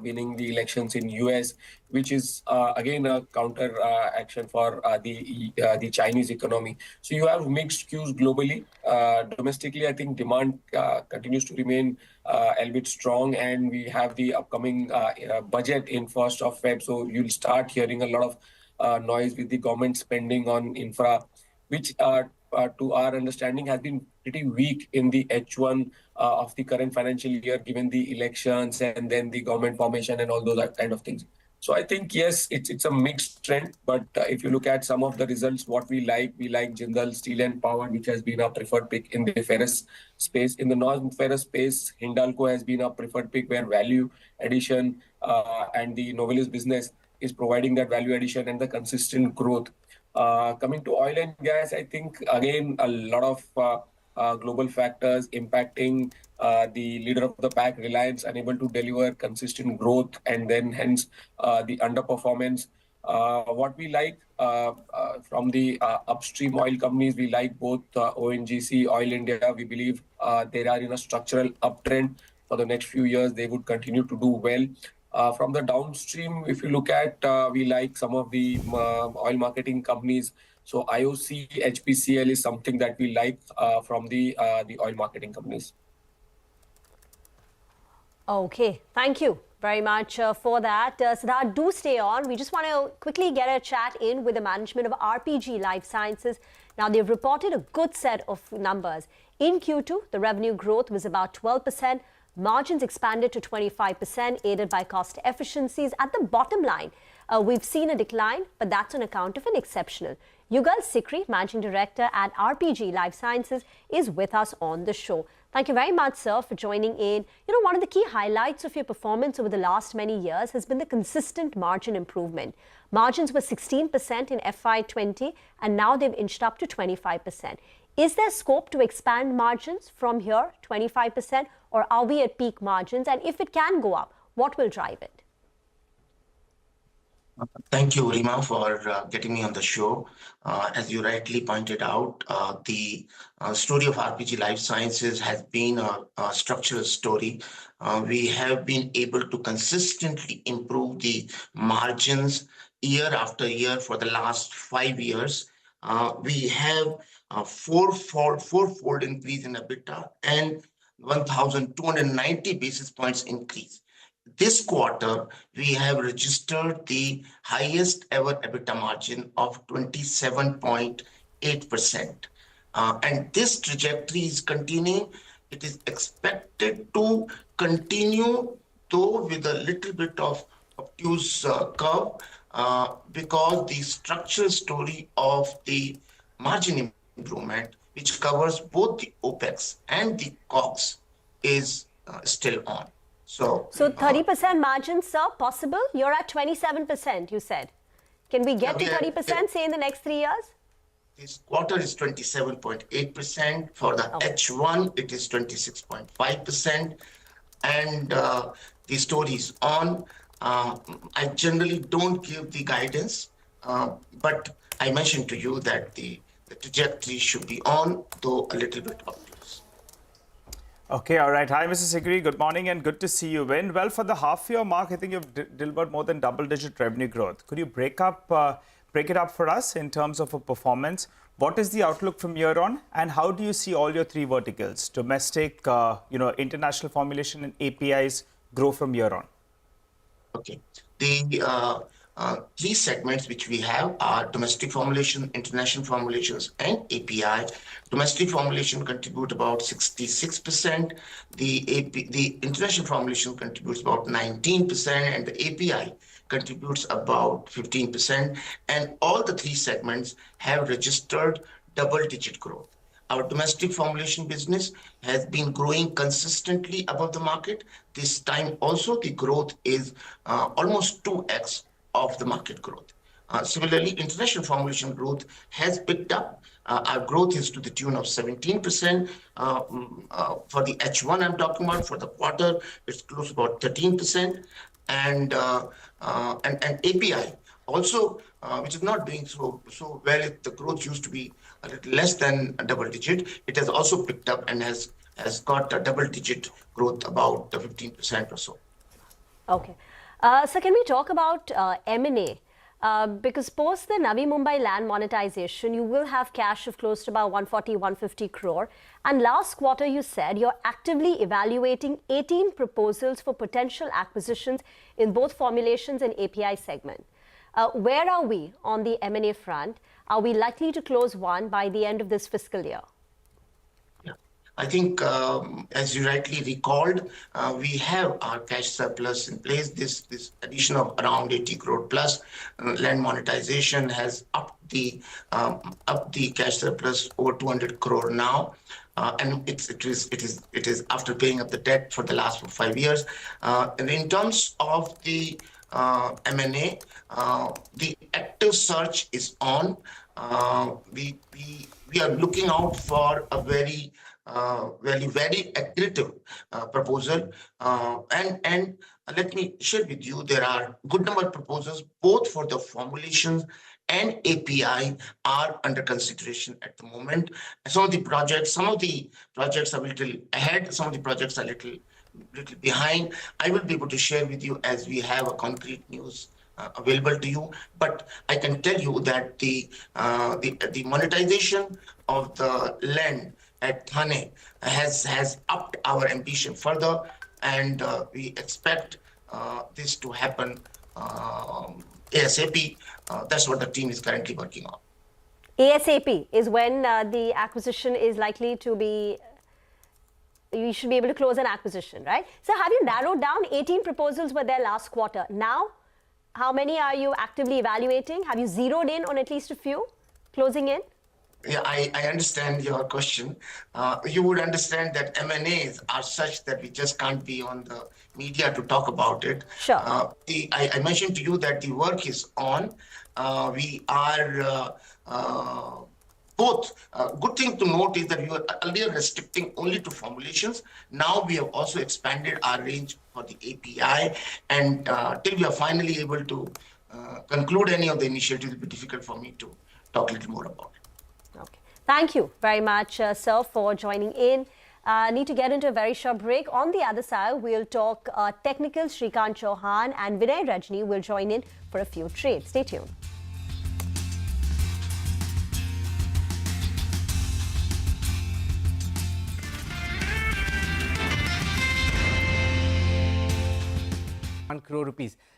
winning the elections in US. which is again a counter action for the Chinese economy. So you have mixed cues globally. Domestically, I think demand continues to remain a bit strong, and we have the upcoming budget in 1st of Feb. So you'll start hearing a lot of noise with the government spending on infra, which to our understanding has been pretty weak in the H1 of the current financial year, given the elections and then the government formation and all those kind of things. So I think, yes, it's a mixed trend. But if you look at some of the results, what we like Jindal Steel and Power, which has been our preferred pick in the ferrous space. In the non-ferrous space, Hindalco has been our preferred pick, where value addition and the Novelis business is providing that value addition and the consistent growth. Coming to oil and gas, I think, again, a lot of global factors impacting the leader of the pack, Reliance, unable to deliver consistent growth, and then hence the underperformance. What we like from the upstream oil companies, we like both ONGC, Oil India. We believe they are in a structural uptrend for the next few years. They would continue to do well. From the downstream, if you look at, we like some of the oil marketing companies. So IOC, HPCL is something that we like from the oil marketing companies. Okay, thank you very much for that. Siddharth, do stay on. We just want to quickly get a chat in with the management of RPG Life Sciences. Now, they've reported a good set of numbers. In Q2, the revenue growth was about 12%. Margins expanded to 25%, aided by cost efficiencies. At the bottom line, we've seen a decline, but that's on account of an exceptional. Yugal Sikri, Managing Director at RPG Life Sciences, is with us on the show. Thank you very much, sir, for joining in. You know, one of the key highlights of your performance over the last many years has been the consistent margin improvement. Margins were 16% in FY20, and now they've inched up to 25%. Is there scope to expand margins from here, 25%, or are we at peak margins? And if it can go up, what will drive it? Thank you, Rima, for getting me on the show. As you rightly pointed out, the story of RPG Life Sciences has been a structural story. We have been able to consistently improve the margins year after year for the last 5 years. We have a fourfold increase in EBITDA and 1,290 basis points increase. This quarter, we have registered the highest ever EBITDA margin of 27.8%. And this trajectory is continuing. It is expected to continue, though with a little bit of obtuse curve, because the structural story of the margin improvement, which covers both the OPEX and the COGS, is still on. So 30% margins, sir, possible? You're at 27%, you said. Can we get to 30%, say, in the next 3 years? This quarter is 27.8%. For the H1, it is 26.5%. And the story is on. I generally don't give the guidance, but I mentioned to you that the trajectory should be on, though a little bit obtuse. Okay, all right. Hi, Mr. Sikri. Good morning and good to see you in. Well, for the half-year mark, I think you've delivered more than double-digit revenue growth. Could you break it up for us in terms of a performance? What is the outlook from here on, and how do you see all your three verticals, domestic, international formulation and APIs, grow from here on? Okay. The three segments which we have are domestic formulation, international formulations, and API. Domestic formulation contribute about 66%. The international formulation contributes about 19%, and the API contributes about 15%. And all the three segments have registered double-digit growth. Our domestic formulation business has been growing consistently above the market. This time also, the growth is almost 2x of the market growth. Similarly, international formulation growth has picked up. Our growth is to the tune of 17%. For the H1 I'm talking about, for the quarter, it's close to about 13%. And API also, which is not doing so well, the growth used to be a little less than a double digit. It has also picked up and has got a double digit growth, about 15% or so. Okay. So can we talk about M&A? Because post the Navi Mumbai land monetization, you will have cash of close to about 140, 150 crore. And last quarter, you said you're actively evaluating 18 proposals for potential acquisitions in both formulations and API segment. Where are we on the M&A front? Are we likely to close one by the end of this fiscal year? I think, as you rightly recalled, we have our cash surplus in place. This addition of around 80 crore plus land monetization has upped the cash surplus over 200 crore now, and it is after paying up the debt for the last 5 years. And in terms of the M&A, the active search is on. We are looking out for a very accretive proposal, and let me share with you, there are good number of proposals both for the formulations and API are under consideration at the moment. Some of the projects are a little ahead, some of the projects are a little behind. I will be able to share with you as we have a concrete news available to you, but I can tell you that the monetization of the land at Thane has upped our ambition further, and we expect this to happen ASAP. That's what the team is currently working on. ASAP is when the acquisition is likely to be, you should be able to close an acquisition, right? So have you narrowed down? 18 proposals were there last quarter. Now, how many are you actively evaluating? Have you zeroed in on at least a few closing in? Yeah, I understand your question. You would understand that M&As are such that we just can't be on the media to talk about it. Sure. I mentioned to you that the work is on. We are both. Good thing to note is that we were earlier restricting only to formulations. Now we have also expanded our range for the API, and till we are finally able to conclude any of the initiatives, it will be difficult for me to talk a little more about it. Thank you very much, sir, for joining in. Need to get into a very short break. On the other side, we'll talk technical. Shrikant Chauhan and Vinay Rajni will join in for a few trades. Stay tuned. ₹1 crore.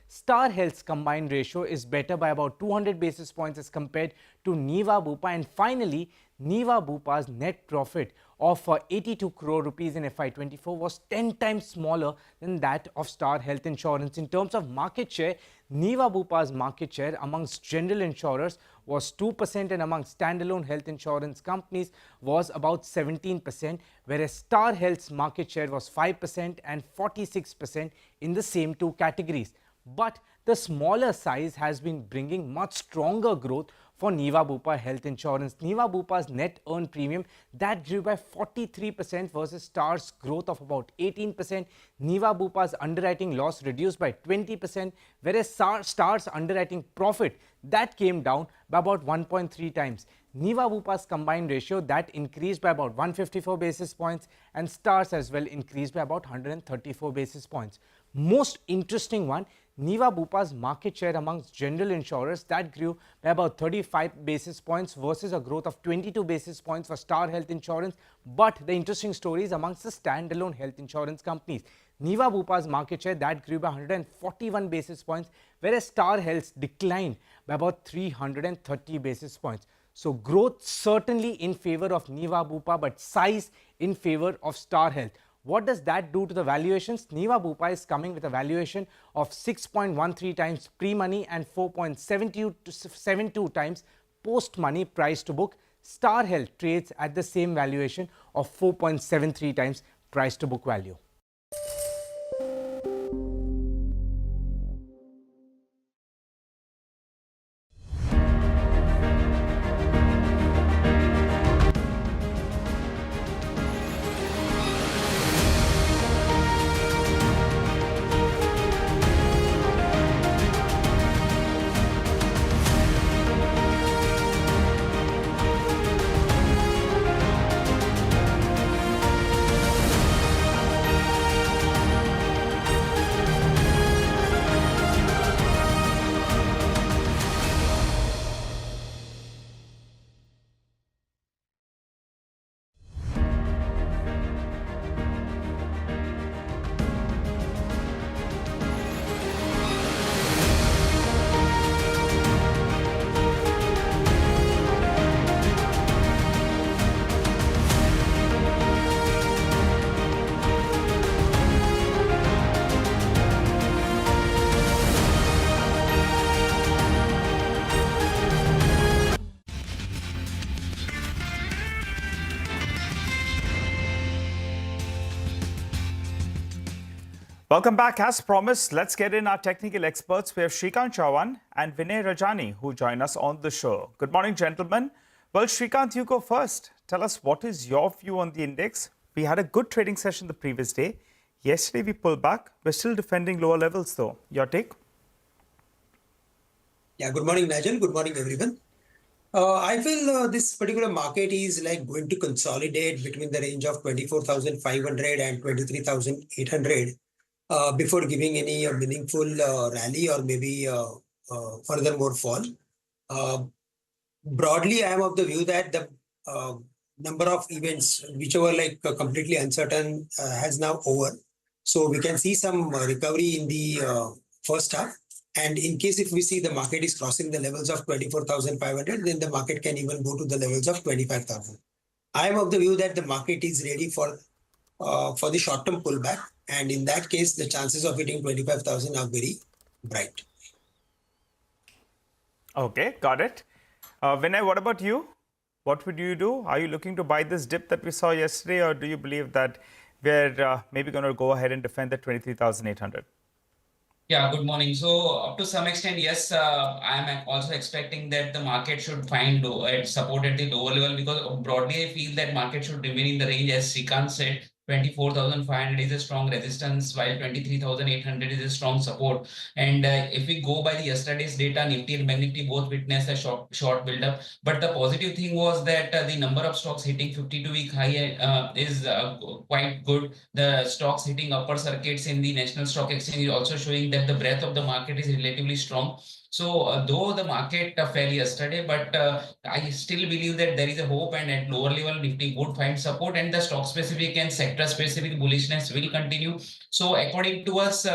Star Health's combined ratio is better by about 200 basis points as compared to Niva Bupa. And finally, Niva Bupa's net profit of 82 crore rupees in FY24 was 10 times smaller than that of Star Health Insurance. In terms of market share, Niva Bupa's market share amongst general insurers was 2% and amongst standalone health insurance companies was about 17%, whereas Star Health's market share was 5% and 46% in the same two categories. But the smaller size has been bringing much stronger growth for Niva Bupa Health Insurance. Niva Bupa's net earned premium that grew by 43% versus Star's growth of about 18%. Niva Bupa's underwriting loss reduced by 20%, whereas Star's underwriting profit that came down by about 1.3 times. Niva Bupa's combined ratio that increased by about 154 basis points, and Star's as well increased by about 134 basis points. Most interesting one, Niva Bupa's market share amongst general insurers that grew by about 35 basis points versus a growth of 22 basis points for Star Health Insurance. But the interesting story is amongst the standalone health insurance companies. Niva Bupa's market share that grew by 141 basis points, whereas Star Health's declined by about 330 basis points. So growth certainly in favor of Niva Bupa, but size in favor of Star Health. What does that do to the valuations? Niva Bupa is coming with a valuation of 6.13 times pre-money and 4.72 times post-money price to book. Star Health trades at the same valuation of 4.73 times price to book value. Welcome back. As promised, let's get in our technical experts. We have Shrikant Chavan and Vinay Rajani who join us on the show. Good morning, gentlemen. Well, Shrikant, you go first. Tell us, what is your view on the index? We had a good trading session the previous day. Yesterday, we pulled back. We're still defending lower levels, though. Your take? Yeah, good morning, Nigel. Good morning, everyone. I feel this particular market is like going to consolidate between the range of 24,500 and 23,800 before giving any meaningful rally or maybe furthermore fall. Broadly, I am of the view that the number of events, which were like completely uncertain, has now over. So we can see some recovery in the first half. And in case if we see the market is crossing the levels of 24,500, then the market can even go to the levels of 25,000. I am of the view that the market is ready for the short-term pullback. And in that case, the chances of hitting 25,000 are very bright. Okay, got it. Vinay, what about you? What would you do? Are you looking to buy this dip that we saw yesterday, or do you believe that we're maybe going to go ahead and defend the 23,800? Yeah, good morning. So up to some extent, yes, I am also expecting that the market should find support at the lower level, because broadly I feel that market should remain in the range, as Shrikant said. 24,500 is a strong resistance, while 23,800 is a strong support. And if we go by the yesterday's data, Nifty and Bank Nifty both witnessed a short build-up. But the positive thing was that the number of stocks hitting 52-week high is quite good. The stocks hitting upper circuits in the National Stock Exchange is also showing that the breadth of the market is relatively strong. So though the market fell yesterday, but I still believe that there is a hope, and at lower level Nifty would find support, and the stock specific and sector specific bullishness will continue. So according to us,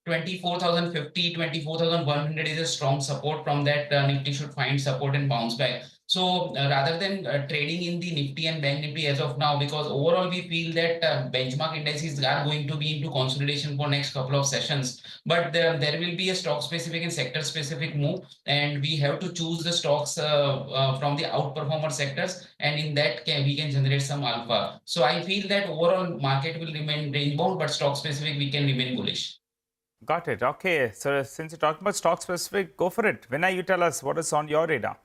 24,050, 24,100 is a strong support. From that, Nifty should find support and bounce back. So rather than trading in the Nifty and Bank Nifty as of now, because overall we feel that benchmark indices are going to be into consolidation for next couple of sessions, but there will be a stock specific and sector specific move, and we have to choose the stocks from the outperformer sectors, and in that we can generate some alpha. So I feel that overall market will remain range bound, but stock specific we can remain bullish. Got it. Okay. So since you're talking about stock specific, go for it. Vinay, you tell us what is on your radar.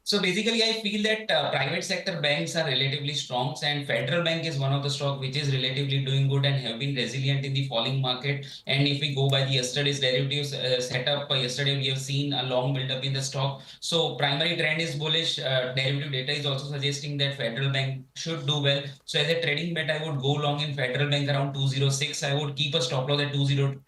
So basically, I feel that private sector banks are relatively strong, and Federal Bank is one of the stock which is relatively doing good and have been resilient in the falling market. And if we go by the yesterday's derivatives setup, yesterday we have seen a long build up in the stock. So primary trend is bullish. Derivative data is also suggesting that Federal Bank should do well. So as a trading bet, I would go long in Federal Bank around 206. I would keep a stop loss at 202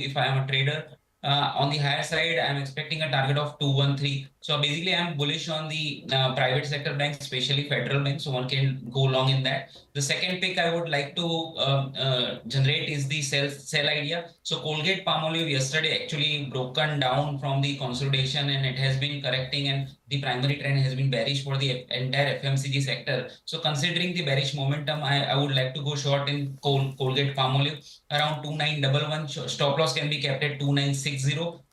if I am a trader. On the higher side, I'm expecting a target of 213. So basically, I'm bullish on the private sector banks, especially Federal Bank. So one can go long in that. The second pick I would like to generate is the sell idea. So Colgate Palmolive yesterday actually broken down from the consolidation, and it has been correcting, and the primary trend has been bearish for the entire FMCG sector. So considering the bearish momentum, I would like to go short in Colgate Palmolive around 2911. Stop loss can be kept at 2960.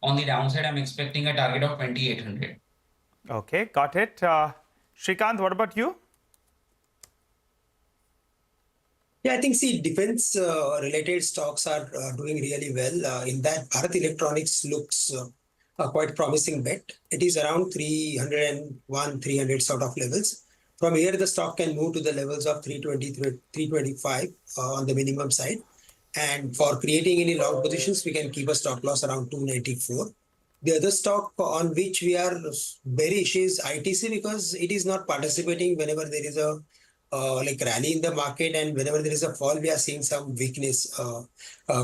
On the downside, I'm expecting a target of 2800. Okay, got it. Shrikant, what about you? Yeah, I think defense related stocks are doing really well. In that, Bharat Electronics looks quite promising bet. It is around 301, 300 sort of levels. From here, the stock can move to the levels of 320, 325 on the minimum side. And for creating any long positions, we can keep a stop loss around 294. The other stock on which we are bearish is ITC, because it is not participating whenever there is a rally in the market, and whenever there is a fall, we are seeing some weakness,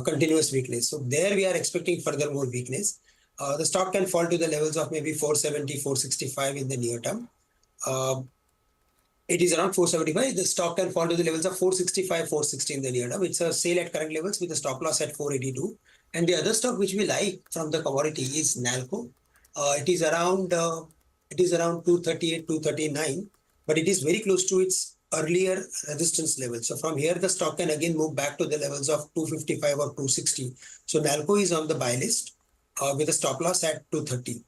continuous weakness. So there we are expecting further more weakness. The stock can fall to the levels of maybe 470, 465 in the near term. It is around 475. The stock can fall to the levels of 465, 460 in the near term. It's a sale at current levels with a stop loss at 482. And the other stock which we like from the commodity is Nalco. It is around 238, 239, but it is very close to its earlier resistance level. So from here, the stock can again move back to the levels of 255 or 260. So Nalco is on the buy list with a stop loss at 230.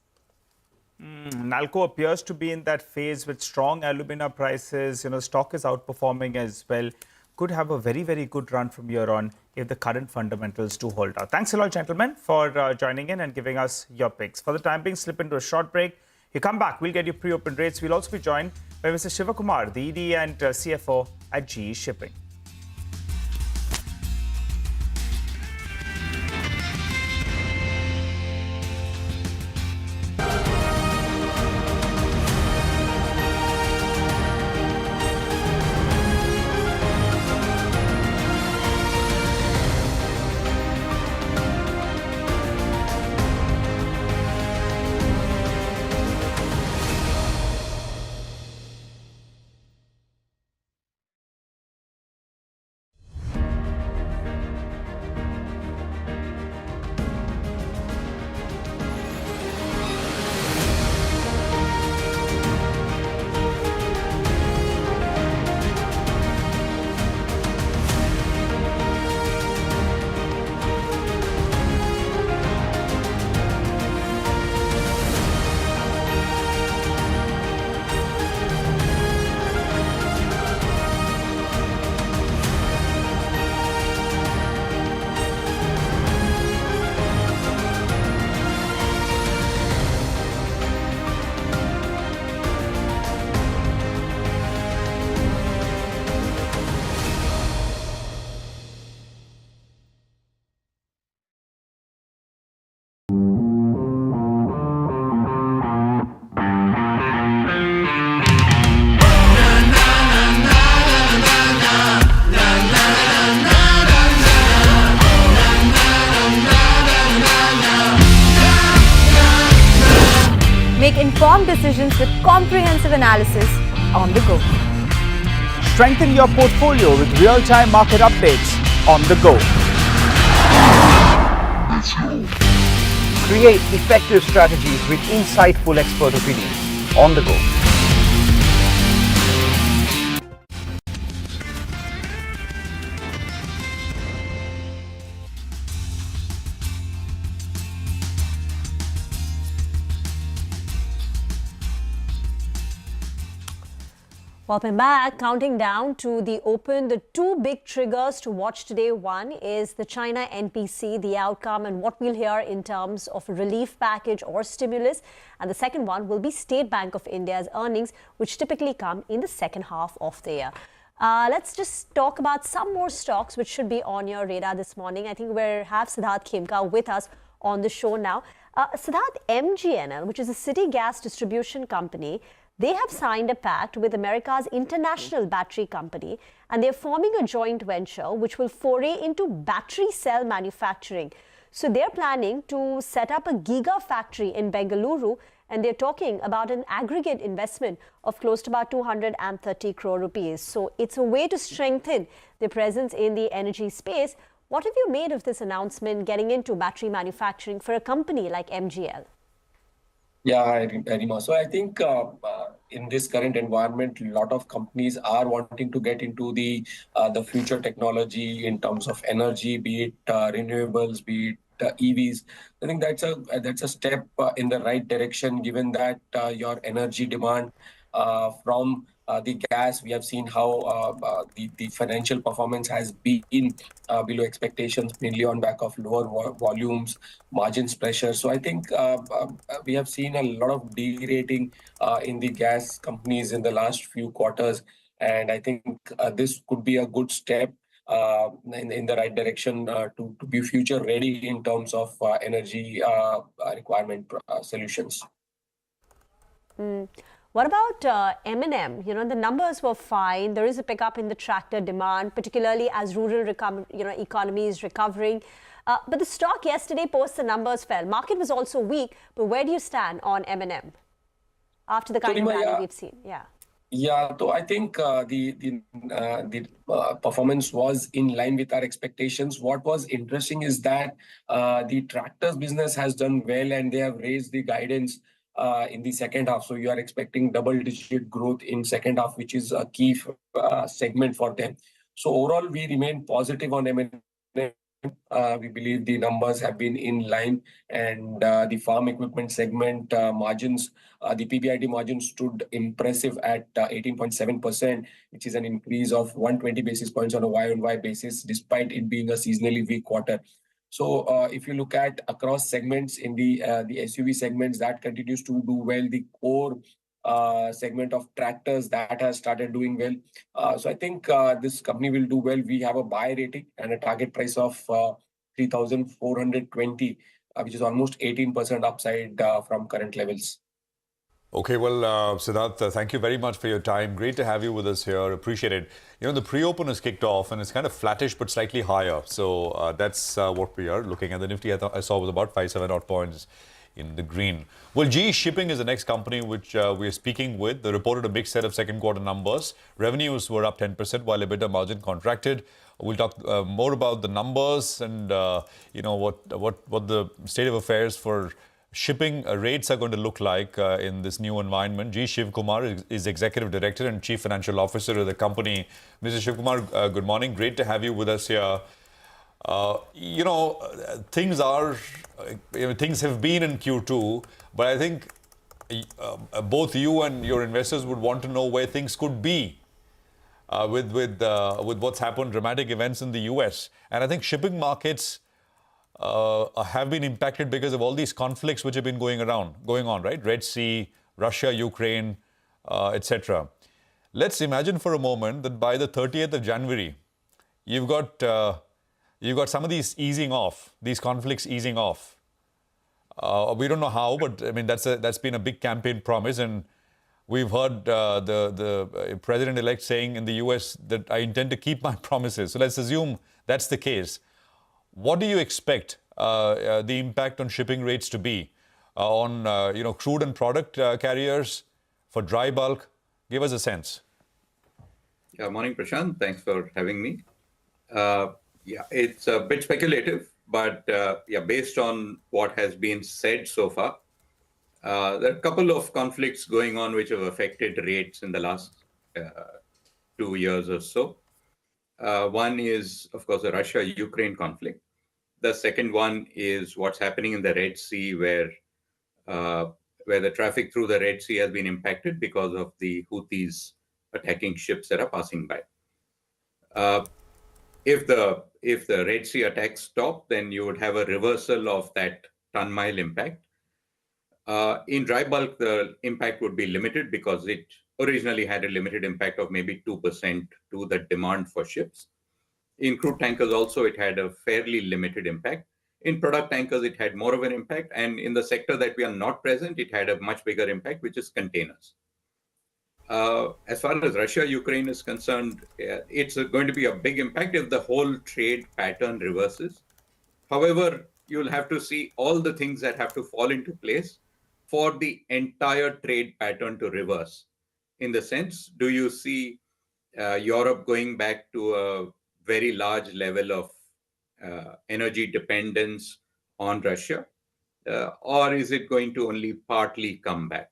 Nalco appears to be in that phase with strong alumina prices. Stock is outperforming as well. could have a very, very good run from here on if the current fundamentals do hold out. Thanks a lot, gentlemen, for joining in and giving us your picks. For the time being, slip into a short break. You come back, we'll get you pre-open rates. We'll also be joined by Mr. Shivakumar, the ED and CFO at GE Shipping. Make informed decisions with comprehensive analysis on the go. Strengthen your portfolio with real-time market updates on the go. Create effective strategies with insightful expert opinions on the go. Welcome back. Counting down to the open, the two big triggers to watch today. One is the China NPC, the outcome and what we'll hear in terms of a relief package or stimulus. And the second one will be State Bank of India's earnings, which typically come in the second half of the year. Let's just talk about some more stocks which should be on your radar this morning. I think we have Siddharth Khemka with us on the show now. Siddharth, MGNL, which is a city gas distribution company, they have signed a pact with America's international battery company, and they're forming a joint venture which will foray into battery cell manufacturing. So they're planning to set up a gigafactory in Bengaluru, and they're talking about an aggregate investment of close to about 230 crore rupees. So it's a way to strengthen their presence in the energy space. What have you made of this announcement getting into battery manufacturing for a company like MGL? Yeah, Rima. So I think in this current environment, a lot of companies are wanting to get into the future technology in terms of energy, be it renewables, be it EVs. I think that's a step in the right direction, given that your energy demand from the gas, we have seen how the financial performance has been below expectations, mainly on back of lower volumes, margins pressure. So I think we have seen a lot of derating in the gas companies in the last few quarters. And I think this could be a good step in the right direction to be future ready in terms of energy requirement solutions. What about M&M? You know, the numbers were fine. There is a pickup in the tractor demand, particularly as rural economy is recovering. But the stock yesterday post the numbers fell. Market was also weak, but where do you stand on M&M after the kind of rally we've seen? Yeah, so I think the performance was in line with our expectations. What was interesting is that the tractors business has done well, and they have raised the guidance in the second half. So you are expecting double-digit growth in second half, which is a key segment for them. So overall, we remain positive on M&M. We believe the numbers have been in line, and the farm equipment segment margins, the PBIT margin stood impressive at 18.7%, which is an increase of 120 basis points on a Y-on-Y basis, despite it being a seasonally weak quarter. So if you look at across segments in the SUV segments, that continues to do well. The core segment of tractors that has started doing well. So I think this company will do well. We have a buy rating and a target price of 3,420, which is almost 18% upside from current levels. Okay, well, Siddharth, thank you very much for your time. Great to have you with us here. Appreciate it. You know, the pre-open has kicked off and it's kind of flattish but slightly higher. So that's what we are looking at. The Nifty I saw was about 5-7 odd points in the green. Well, GE Shipping is the next company which we are speaking with. They reported a big set of second quarter numbers. Revenues were up 10% while EBITDA margin contracted. We'll talk more about the numbers and you know what the state of affairs for shipping rates are going to look like in this new environment. G. Shivkumar is Executive Director and Chief Financial Officer of the company. Mr. Shivkumar, good morning. Great to have you with us here. You know, things have been in Q2, but I think both you and your investors would want to know where things could be with what's happened, dramatic events in the US. And I think shipping markets have been impacted because of all these conflicts which have been going on, right? Red Sea, Russia, Ukraine, etc. Let's imagine for a moment that by the 30th of January, you've got some of these easing off, these conflicts easing off. We don't know how, but I mean that's been a big campaign promise, and we've heard the president-elect saying in the US that I intend to keep my promises. So let's assume that's the case. What do you expect the impact on shipping rates to be on crude and product carriers for dry bulk? Give us a sense. Yeah, morning, Prashant. Thanks for having me. Yeah, it's a bit speculative, but yeah, based on what has been said so far, there are a couple of conflicts going on which have affected rates in the last 2 years or so. One is, of course, the Russia-Ukraine conflict. The second one is what's happening in the Red Sea, where the traffic through the Red Sea has been impacted because of the Houthis attacking ships that are passing by. If the Red Sea attacks stop, then you would have a reversal of that ton-mile impact. In dry bulk, the impact would be limited because it originally had a limited impact of maybe 2% to the demand for ships. In crude tankers also, it had a fairly limited impact. In product tankers, it had more of an impact. And in the sector that we are not present, it had a much bigger impact, which is containers. As far as Russia-Ukraine is concerned, it's going to be a big impact if the whole trade pattern reverses. However, you'll have to see all the things that have to fall into place for the entire trade pattern to reverse. In the sense, do you see Europe going back to a very large level of energy dependence on Russia? Or is it going to only partly come back?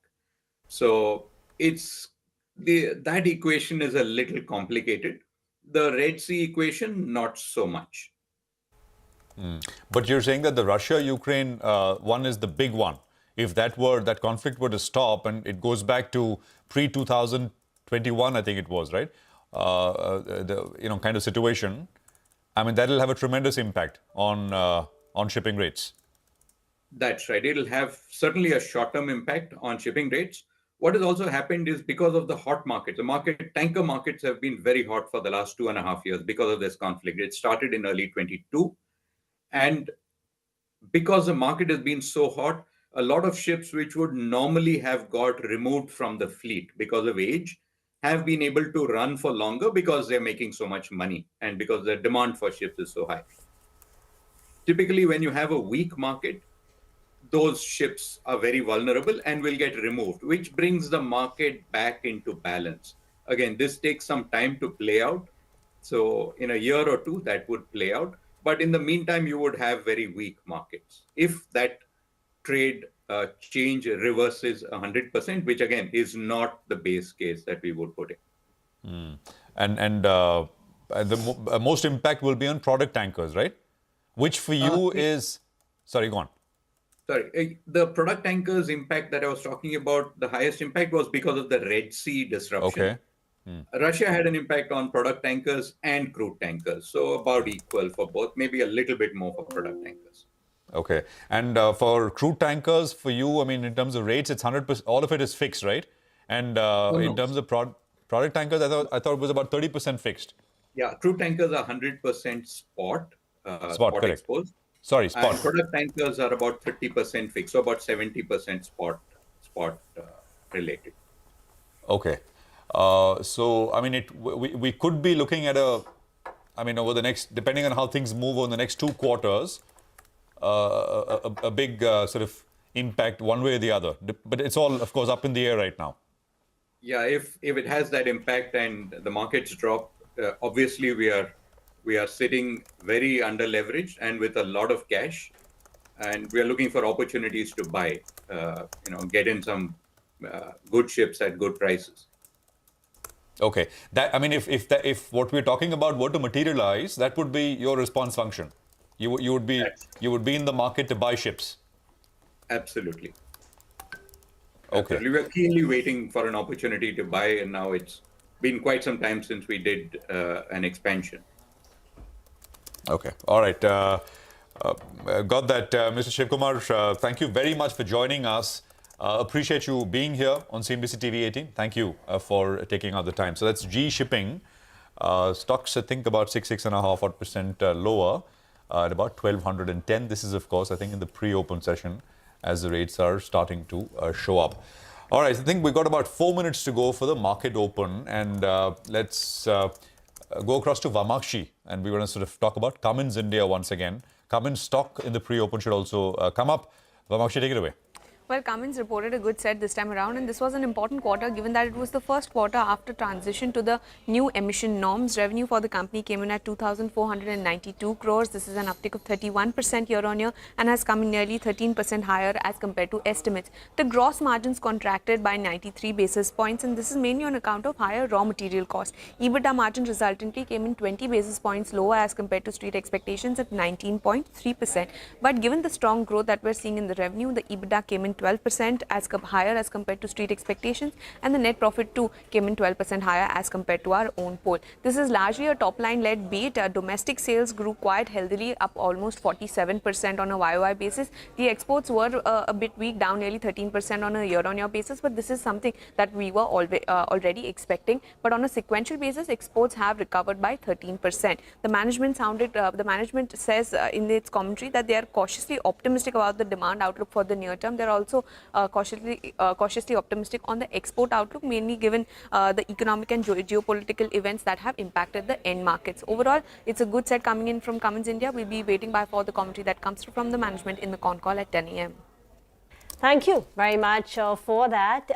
So that equation is a little complicated. The Red Sea equation, not so much. But you're saying that the Russia-Ukraine one is the big one. If that conflict were to stop and it goes back to pre-2021, I think it was, right? Kind of situation. I mean, that'll have a tremendous impact on shipping rates. That's right. It'll have certainly a short-term impact on shipping rates. What has also happened is because of the hot market, tanker markets have been very hot for the last 2.5 years because of this conflict. It started in early 22. And because the market has been so hot, a lot of ships which would normally have got removed from the fleet because of age have been able to run for longer because they're making so much money and because the demand for ships is so high. Typically, when you have a weak market, those ships are very vulnerable and will get removed, which brings the market back into balance. Again, this takes some time to play out. So in a year or two, that would play out. But in the meantime, you would have very weak markets. If that trade change reverses 100%, which again is not the base case that we would put in. And the most impact will be on product tankers, right? which for you is... Sorry, go on. Sorry, the product tankers impact that I was talking about, the highest impact was because of the Red Sea disruption. Okay. Russia had an impact on product tankers and crude tankers, so about equal for both, maybe a little bit more for product tankers. Okay. And for crude tankers, for you, I mean, in terms of rates, it's 100%, all of it is fixed, right? And in terms of product tankers, I thought it was about 30% fixed. Yeah, crude tankers are 100% spot. Spot, correct. Exposed. Sorry, spot. And product tankers are about 30% fixed, so about 70% spot related. Okay. So, I mean, we could be looking at over the next, depending on how things move over the next 2 quarters, a big sort of impact one way or the other. But it's all, of course, up in the air right now. Yeah, if it has that impact and the markets drop, obviously we are sitting very under leveraged and with a lot of cash, and we are looking for opportunities to buy, get in some good ships at good prices. Okay. That, I mean, if what we're talking about were to materialize, that would be your response function. You would be in the market to buy ships. Absolutely. Okay. Absolutely. We are keenly waiting for an opportunity to buy, and now it's been quite some time since we did an expansion. Okay. All right. Got that, Mr. Shivkumar. Thank you very much for joining us. Appreciate you being here on CNBC TV18. Thank you for taking out the time. So that's G Shipping. Stocks, I think, about 6.5% lower at about 1,210. This is, of course, I think in the pre-open session as the rates are starting to show up. All right, I think we've got about 4 minutes to go for the market open. And let's go across to Vamakshi. And we're going to sort of talk about Cummins India once again. Cummins stock in the pre-open should also come up. Vamakshi, take it away. Well, Cummins reported a good set this time around, and this was an important quarter given that it was the first quarter after transition to the new emission norms. Revenue for the company came in at 2,492 crores. This is an uptick of 31% year on year and has come in nearly 13% higher as compared to estimates. The gross margins contracted by 93 basis points, and this is mainly on account of higher raw material costs. EBITDA margin resultantly came in 20 basis points lower as compared to street expectations at 19.3%. But given the strong growth that we're seeing in the revenue, the EBITDA came in 12% higher as compared to street expectations, and the net profit too came in 12% higher as compared to our own poll. This is largely a top-line led beat. Domestic sales grew quite healthily, up almost 47% on a YOY basis. The exports were a bit weak, down nearly 13% on a year-on-year basis, but this is something that we were already expecting. But on a sequential basis, exports have recovered by 13%. The management says in its commentary that they are cautiously optimistic about the demand outlook for the near term. They're also cautiously optimistic on the export outlook, mainly given the economic and geopolitical events that have impacted the end markets. Overall, it's a good set coming in from Cummins India. We'll be waiting for the commentary that comes through from the management in the con call at 10 a.m. Thank you very much for that.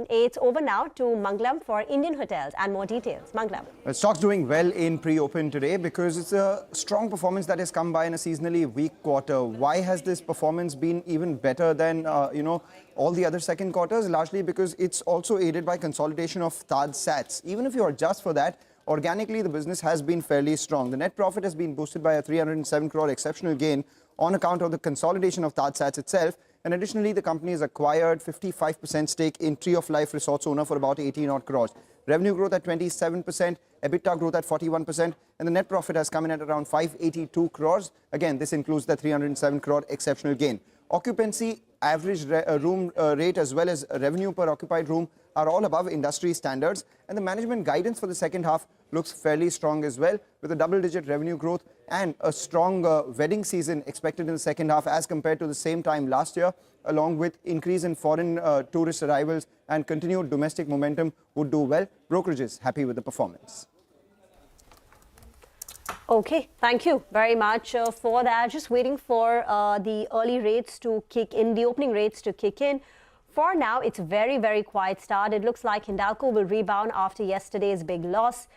It's over now to Mangalam for Indian Hotels and more details. Mangalam. Well, stocks doing well in pre-open today because it's a strong performance that has come by in a seasonally weak quarter. Why has this performance been even better than all the other second quarters? Largely because it's also aided by consolidation of Tata Sats. Even if you adjust for that, organically the business has been fairly strong. The net profit has been boosted by a 307 crore exceptional gain on account of the consolidation of Tata Sats itself. And additionally, the company has acquired 55% stake in Tree of Life Resorts owner for about 18 odd crores. Revenue growth at 27%, EBITDA growth at 41%, and the net profit has come in at around 582 crores. Again, this includes the 307 crore exceptional gain. Occupancy, average room rate as well as revenue per occupied room are all above industry standards, and the management guidance for the second half looks fairly strong as well, with a double-digit revenue growth and a strong wedding season expected in the second half as compared to the same time last year, along with increase in foreign tourist arrivals and continued domestic momentum would do well. Brokerage is happy with the performance. Okay, thank you very much for that. Just waiting for the early rates to kick in, the opening rates to kick in. For now, it's a very, very quiet start. It looks like Hindalco will rebound after yesterday's big loss.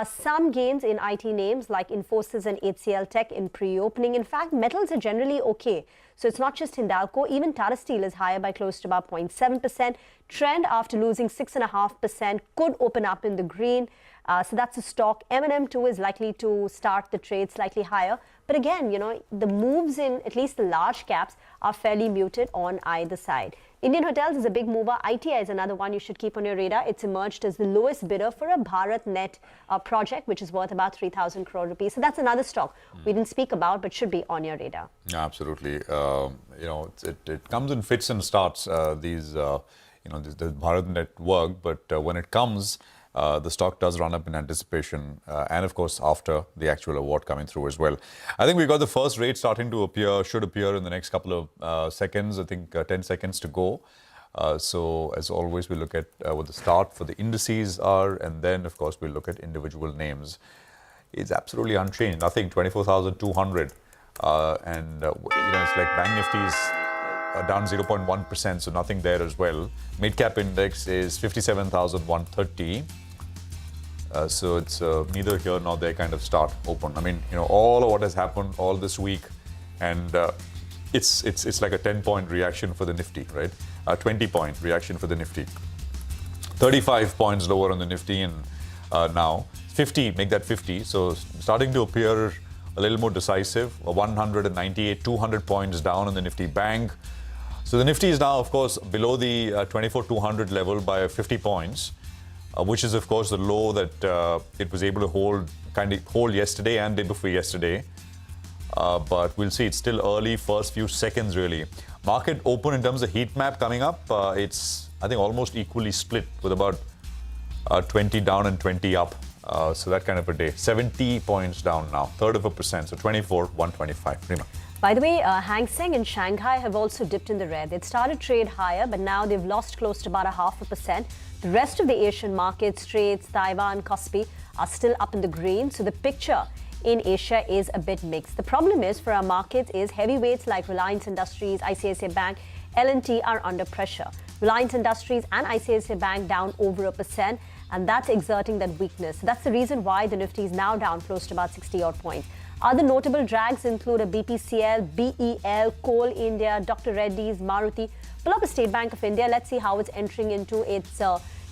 Some gains in IT names like Infosys and HCL Tech in pre-opening. In fact, metals are generally okay. So it's not just Hindalco. Even Tata Steel is higher by close to about 0.7%. Trent, after losing 6.5%, could open up in the green. So that's a stock. M&M too is likely to start the trade slightly higher But again, the moves in at least the large caps are fairly muted on either side. Indian Hotels is a big mover. ITI is another one you should keep on your radar. It's emerged as the lowest bidder for a BharatNet project, which is worth about 3,000 crore rupees. So that's another stock we didn't speak about, but should be on your radar. Absolutely. It comes in fits and starts, the BharatNet work, but when it comes, the stock does run up in anticipation and of course after the actual award coming through as well. I think we got the first rate starting to appear, should appear in the next couple of seconds. I think 10 seconds to go. So as always, we look at what the start for the indices are, and then of course we'll look at individual names. It's absolutely unchanged, nothing, 24,200 and it's like Bank Nifty's down 0.1%, so nothing there as well. Midcap index is 57,130. So it's neither here nor there kind of start open. I mean, all of what has happened all this week, and it's like a 10-point reaction for the Nifty, right? A 20-point reaction for the Nifty. 35 points lower on the Nifty, and now 50, make that 50. So starting to appear a little more decisive. 198, 200 points down on the Nifty Bank. So the Nifty is now, of course, below the 24,200 level by 50 points. Which is, of course, the low that it was able to hold yesterday and day before yesterday. But we'll see. It's still early, first few seconds, really. Market open in terms of heat map coming up. It's, I think, almost equally split with about 20 down and 20 up. So that kind of a day. 70 points down now, 1/3%. So 24, 125. Rima. By the way, Hang Seng and Shanghai have also dipped in the red. They'd started trade higher, but now they've lost close to about 0.5%. The rest of the Asian markets, Straits, Taiwan, Kospi, are still up in the green. So the picture in Asia is a bit mixed. The problem is for our markets is heavyweights like Reliance Industries, ICICI Bank, L&T are under pressure. Reliance Industries and ICICI Bank down over 1%, and that's exerting that weakness. That's the reason why the Nifty is now down close to about 60-odd points. Other notable drags include a BPCL, BEL, Coal India, Dr. Reddy's, Maruti. Pull up a State Bank of India. Let's see how it's entering into its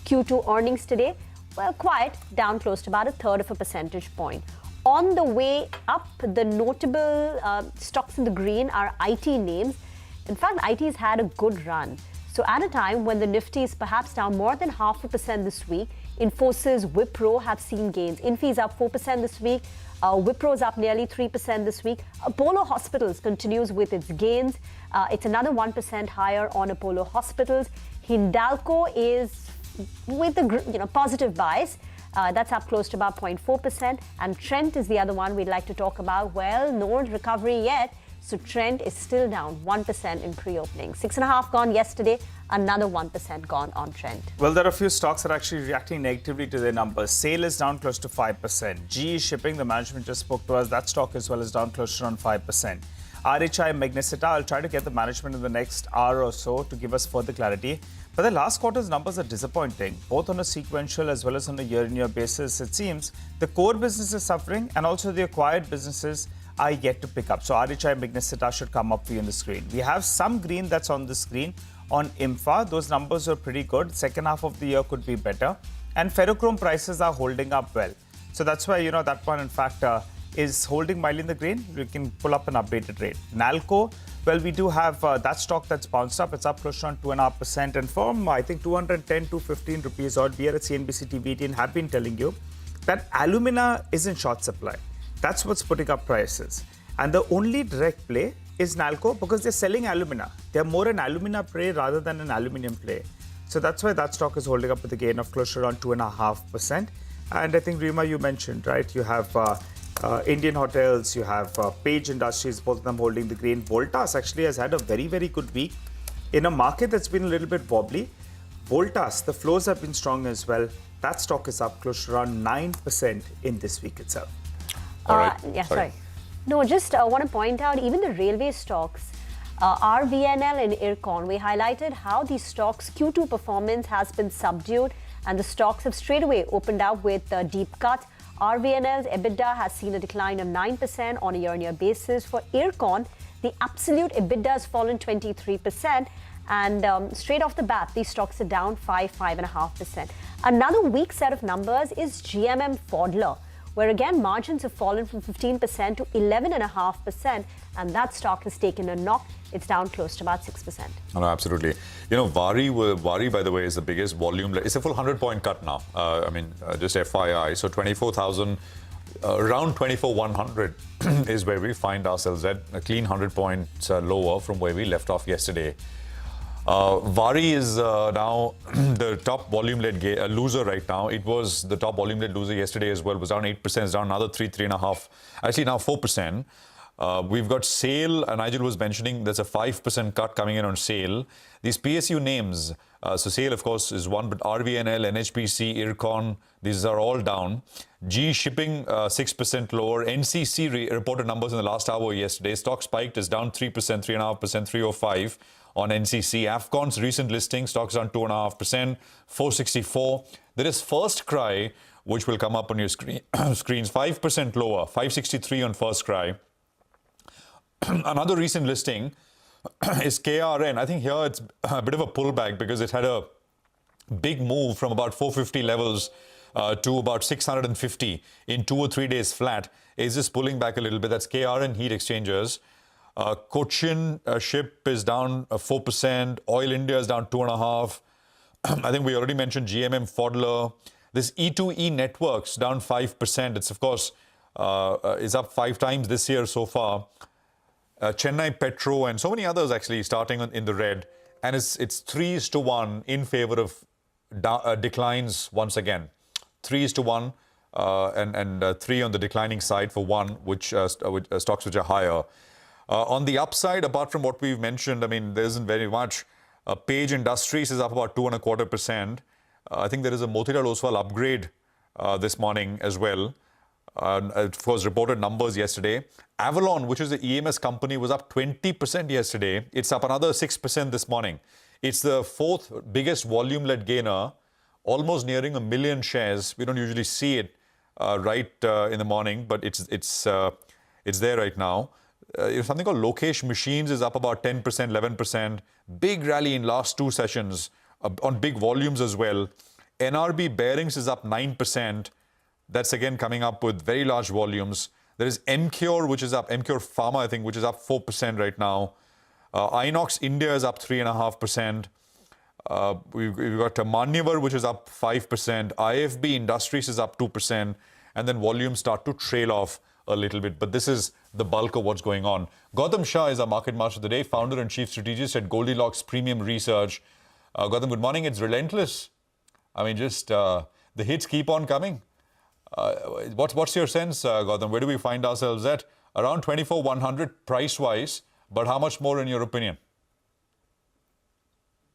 Q2 earnings today. Well, quiet, down close to about 1/3 percentage point. On the way up, the notable stocks in the green are IT names. In fact, IT has had a good run. So at a time when the Nifty is perhaps down more than 0.5% this week, Infosys, Wipro have seen gains. Infy is up 4% this week. Wipro is up nearly 3% this week. Apollo Hospitals continues with its gains. It's another 1% higher on Apollo Hospitals. Hindalco is with a positive bias. That's up close to about 0.4%. And Trent is the other one we'd like to talk about. Well, no recovery yet. So Trent is still down 1% in pre-opening. 6.5 gone yesterday, another 1% gone on Trent. Well, there are a few stocks that are actually reacting negatively to their numbers. SAIL is down close to 5%. GE Shipping, the management just spoke to us, that stock as well is down close to around 5%. RHI Magnesita, I'll try to get the management in the next hour or so to give us further clarity. But the last quarter's numbers are disappointing, both on a sequential as well as on a year-on-year basis. It seems the core business is suffering and also the acquired businesses are yet to pick up. So RHI Magnesita should come up for you on the screen. We have some green that's on the screen on Infra. Those numbers are pretty good. Second half of the year could be better. And ferrochrome prices are holding up well. So that's why, that one, in fact, is holding mildly in the green. We can pull up an updated rate. Nalco, well, we do have that stock that's bounced up. It's up close to around 2.5%. And from, I think, 210 to 15 rupees odd, we are at CNBC-TV18 have been telling you that alumina is in short supply. That's what's putting up prices. And the only direct play is Nalco because they're selling alumina. They're more an alumina play rather than an aluminium play. So that's why that stock is holding up with a gain of close to around 2.5%. And I think, Rima, you mentioned, right? You have Indian Hotels, you have Page Industries, both of them holding the green. Voltas actually has had a very, very good week in a market that's been a little bit wobbly. Voltas, the flows have been strong as well. That stock is up close to around 9% in this week itself. All right. Yeah, sorry. No, just want to point out even the railway stocks, RVNL and IRCON. We highlighted how these stocks' Q2 performance has been subdued and the stocks have straight away opened up with deep cuts. RVNL's EBITDA has seen a decline of 9% on a year-on-year basis. For IRCON, the absolute EBITDA has fallen 23%. And straight off the bat, these stocks are down 5.5%. Another weak set of numbers is GMM Pfaudler, where again margins have fallen from 15% to 11.5%, and that stock has taken a knock. It's down close to about 6%. Oh, no, absolutely. You know, Vari, by the way, is the biggest volume. It's a full 100-point cut now. Just FYI. So 24,000, around 24,100 is where we find ourselves at, a clean 100 points lower from where we left off yesterday. Vari is now the top volume-led loser right now. It was the top volume-led loser yesterday as well. It was down 8%. It's down another 3.5%. Actually, now 4%. We've got SAIL, and Nigel was mentioning there's a 5% cut coming in on SAIL. These PSU names, so SAIL, of course, is one, but RVNL, NHPC, IRCON, these are all down. G Shipping, 6% lower. NCC reported numbers in the last hour yesterday. Stock spiked, is down 3%, 3.5%, 305 on NCC. Afcon's recent listing, stocks down 2.5%, 464. There is First Cry, which will come up on your screens, 5% lower, 563 on First Cry. Another recent listing is KRN. I think here it's a bit of a pullback because it had a big move from about 450 levels to about 650 in 2 or 3 days flat. It's just pulling back a little bit. That's KRN Heat Exchangers. Cochin Ship is down 4%. Oil India is down 2.5%. I think we already mentioned GMM Fodler. This E2E Networks down 5%. It's, of course, is up 5 times this year so far. Chennai Petro and so many others actually starting in the red, and it's 3:1 in favor of declines once again. 3:1 and 3 on the declining side for 1, which stocks which are higher. On the upside, apart from what we've mentioned, I mean, there isn't very much. Page Industries is up about 2.25%. I think there is a Motilal Oswal upgrade this morning as well. Of course, reported numbers yesterday. Avalon, which is the EMS company, was up 20% yesterday. It's up another 6% this morning. It's the 4th biggest volume-led gainer, almost nearing 1 million shares. We don't usually see it right in the morning, but it's there right now. Something called Lokesh Machines is up about 10%, 11%. Big rally in last 2 sessions on big volumes as well. NRB Bearings is up 9%. That's again coming up with very large volumes. There is Emcure, which is up, Emcure Pharma, I think, which is up 4% right now. Inox India is up 3.5%. We've got Manyavar, which is up 5%. IFB Industries is up 2%. And then volumes start to trail off a little bit. But this is the bulk of what's going on. Gautam Shah is our market master of the day, founder and chief strategist at Goldilocks Premium Research. Gautam, good morning. It's relentless. I mean, just the hits keep on coming. What's your sense, Gautam? Where do we find ourselves at? Around 24,100 price-wise, but how much more in your opinion?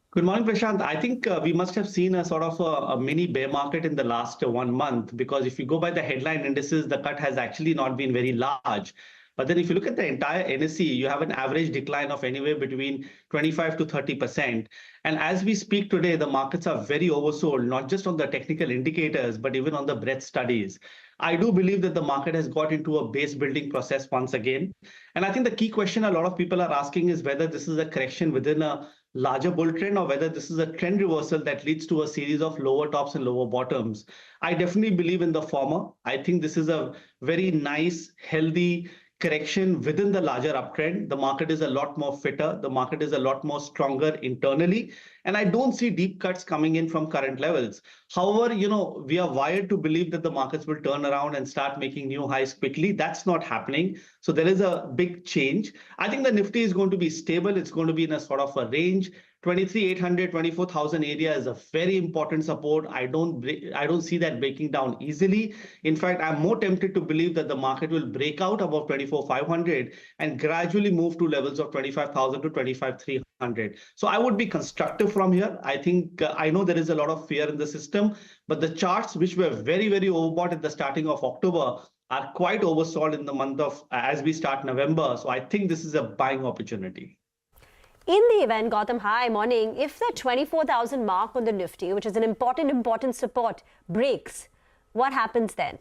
Good morning, Prashant. I think we must have seen a sort of a mini bear market in the last 1 month, because if you go by the headline indices, the cut has actually not been very large. But then if you look at the entire NSE, you have an average decline of anywhere between 25 to 30%. And as we speak today, the markets are very oversold, not just on the technical indicators, but even on the breadth studies. I do believe that the market has got into a base building process once again. And I think the key question a lot of people are asking is whether this is a correction within a larger bull trend or whether this is a trend reversal that leads to a series of lower tops and lower bottoms. I definitely believe in the former. I think this is a very nice, healthy correction within the larger uptrend. The market is a lot more fitter. The market is a lot more stronger internally. And I don't see deep cuts coming in from current levels. However, we are wired to believe that the markets will turn around and start making new highs quickly. That's not happening. So there is a big change. I think the Nifty is going to be stable. It's going to be in a sort of a range. 23,800, 24,000 area is a very important support. I don't see that breaking down easily. In fact, I'm more tempted to believe that the market will break out above 24,500 and gradually move to levels of 25,000 to 25,300. So I would be constructive from here. I think I know there is a lot of fear in the system, but the charts which were very, very overbought at the starting of October are quite oversold in the month of as we start November. So I think this is a buying opportunity. In the event, Gautam, hi, morning, if the 24,000 mark on the Nifty, which is an important support, breaks, what happens then?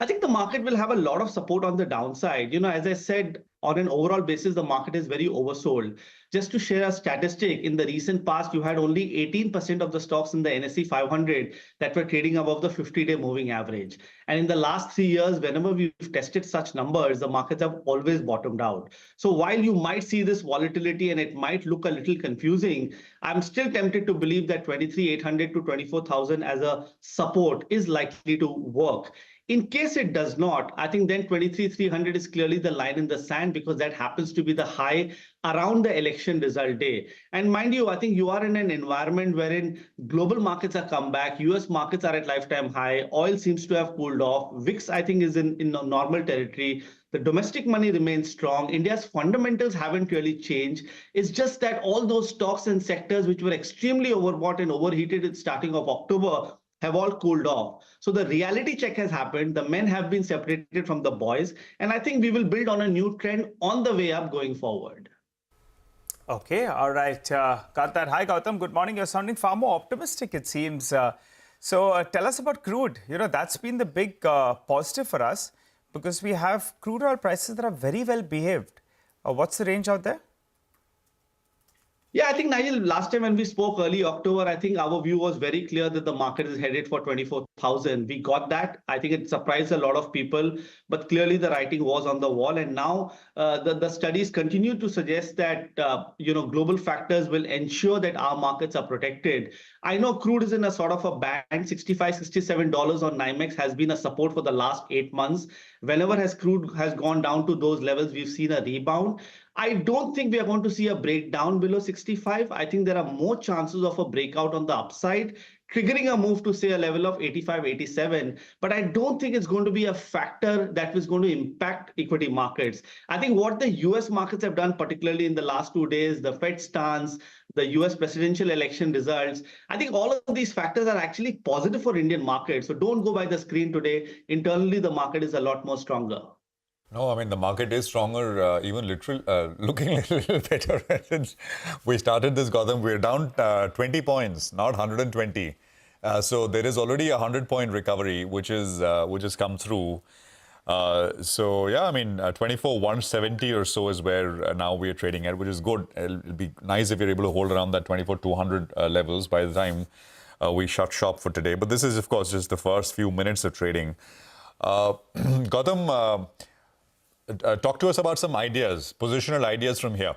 I think the market will have a lot of support on the downside. As I said, on an overall basis, the market is very oversold. Just to share a statistic, in the recent past, you had only 18% of the stocks in the NSE 500 that were trading above the 50-day moving average. And in the last 3 years, whenever we've tested such numbers, the markets have always bottomed out. So while you might see this volatility and it might look a little confusing, I'm still tempted to believe that 23,800 to 24,000 as a support is likely to work. In case it does not, I think then 23,300 is clearly the line in the sand, because that happens to be the high around the election result day. And mind you, I think you are in an environment wherein global markets are come back, US markets are at lifetime high, oil seems to have cooled off, VIX I think is in normal territory. The domestic money remains strong. India's fundamentals haven't really changed. It's just that all those stocks and sectors which were extremely overbought and overheated at starting of October have all cooled off. So the reality check has happened. The men have been separated from the boys. And I think we will build on a new trend on the way up going forward. Okay, all right. Got that. Hi, Gautam. Good morning. You're sounding far more optimistic, it seems. So tell us about crude. That's been the big positive for us, because we have crude oil prices that are very well behaved. What's the range out there? Yeah, I think, Nigel, last time when we spoke early October, I think our view was very clear that the market is headed for 24,000. We got that. I think it surprised a lot of people, but clearly the writing was on the wall. And now the studies continue to suggest that, global factors will ensure that our markets are protected. I know crude is in a sort of a band. $65, $67 on NYMEX has been a support for the last 8 months. Whenever crude has gone down to those levels, we've seen a rebound. I don't think we are going to see a breakdown below 65. I think there are more chances of a breakout on the upside, triggering a move to, say, a level of 85, 87. But I don't think it's going to be a factor that is going to impact equity markets. I think what the US markets have done, particularly in the last 2 days, the Fed stance, the US presidential election results, I think all of these factors are actually positive for Indian markets. So don't go by the screen today. Internally, the market is a lot more stronger. No, I mean, the market is stronger, even looking a little better. Since we started this, Gautam, we're down 20 points, not 120. So there is already a 100-point recovery, which has come through. So, yeah, I mean, 24,170 or so is where now we are trading at, which is good. It'll be nice if you're able to hold around that 24,200 levels by the time we shut shop for today. But this is, of course, just the first few minutes of trading. Gautam, talk to us about some ideas, positional ideas from here.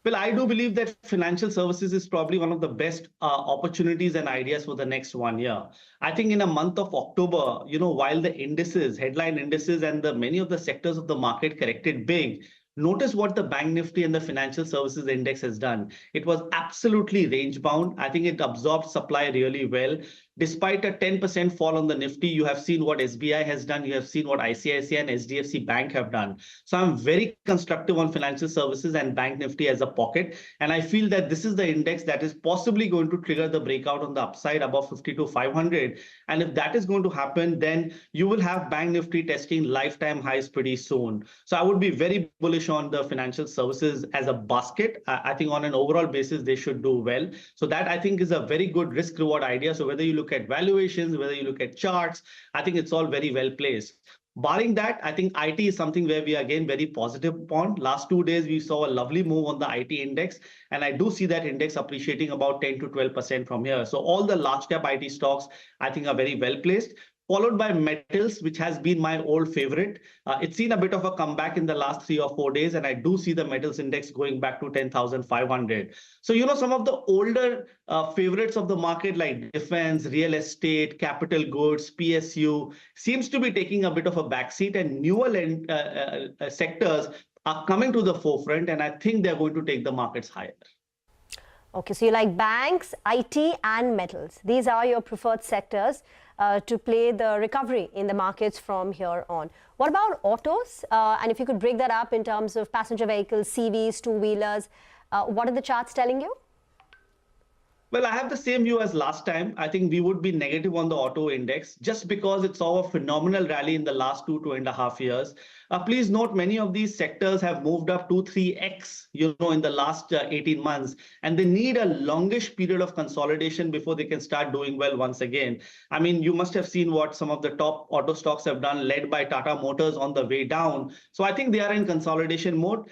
Well, I do believe that financial services is probably one of the best opportunities and ideas for the next 1 year. I think in a month of October, while the indices, headline indices and many of the sectors of the market corrected big, notice what the Bank Nifty and the Financial Services Index has done. It was absolutely range bound. I think it absorbed supply really well. Despite a 10% fall on the Nifty, you have seen what SBI has done. You have seen what ICICI and SDFC Bank have done. So I'm very constructive on financial services and Bank Nifty as a pocket. And I feel that this is the index that is possibly going to trigger the breakout on the upside above 52,500. And if that is going to happen, then you will have Bank Nifty testing lifetime highs pretty soon. So I would be very bullish on the financial services as a basket. I think on an overall basis, they should do well. So that I think is a very good risk reward idea. So whether you look at valuations, whether you look at charts, I think it's all very well placed. Barring that, I think IT is something where we are again very positive upon. Last 2 days, we saw a lovely move on the IT index, and I do see that index appreciating about 10 to 12% from here. So all the large cap IT stocks, I think, are very well placed. Followed by metals, which has been my old favorite. It's seen a bit of a comeback in the last 3 or 4 days, and I do see the metals index going back to 10,500. So, some of the older favorites of the market like defense, real estate, capital goods, PSU seems to be taking a bit of a backseat, and newer sectors are coming to the forefront, and I think they're going to take the markets higher. Okay, so you like banks, IT and metals. These are your preferred sectors to play the recovery in the markets from here on. What about autos? And if you could break that up in terms of passenger vehicles, CVs, two-wheelers, what are the charts telling you? Well, I have the same view as last time. I think we would be negative on the auto index just because it saw a phenomenal rally in the last 2.5 years. Please note, many of these sectors have moved up 2-3x, in the last 18 months, and they need a longish period of consolidation before they can start doing well once again. I mean, you must have seen what some of the top auto stocks have done, led by Tata Motors on the way down. So I think they are in consolidation mode,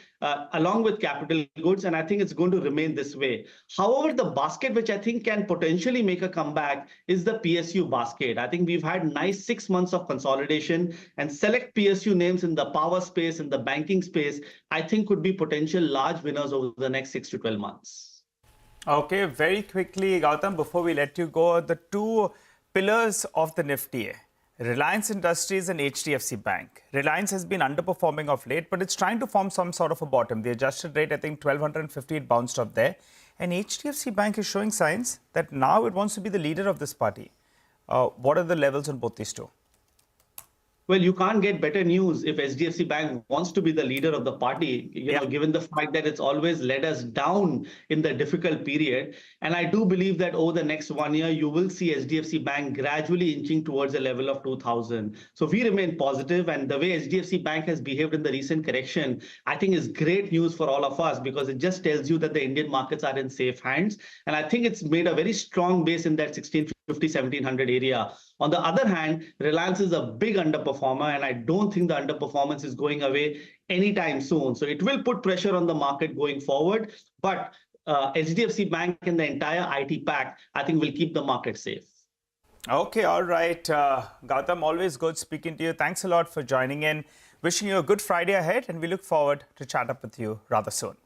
along with capital goods, and I think it's going to remain this way. However, the basket which I think can potentially make a comeback is the PSU basket. I think we've had nice 6 months of consolidation, and select PSU names in the power space and the banking space, I think could be potential large winners over the next 6 to 12 months. Okay, very quickly, Gautam, before we let you go, the two pillars of the Nifty, Reliance Industries and HDFC Bank. Reliance has been underperforming of late, but it's trying to form some sort of a bottom. The adjusted rate, I think 1250, it bounced up there. And HDFC Bank is showing signs that now it wants to be the leader of this party. What are the levels on both these two? Well, you can't get better news if HDFC Bank wants to be the leader of the party, given the fact that it's always led us down in the difficult period. And I do believe that over the next 1 year, you will see HDFC Bank gradually inching towards a level of 2000. So we remain positive, and the way HDFC Bank has behaved in the recent correction, I think is great news for all of us, because it just tells you that the Indian markets are in safe hands. And I think it's made a very strong base in that 1650-1700 area. On the other hand, Reliance is a big underperformer, and I don't think the underperformance is going away anytime soon. So it will put pressure on the market going forward. But HDFC Bank and the entire IT pack, I think, will keep the market safe. Okay, all right. Gautam, always good speaking to you. Thanks a lot for joining in. Wishing you a good Friday ahead, and we look forward to chat up with you rather soon.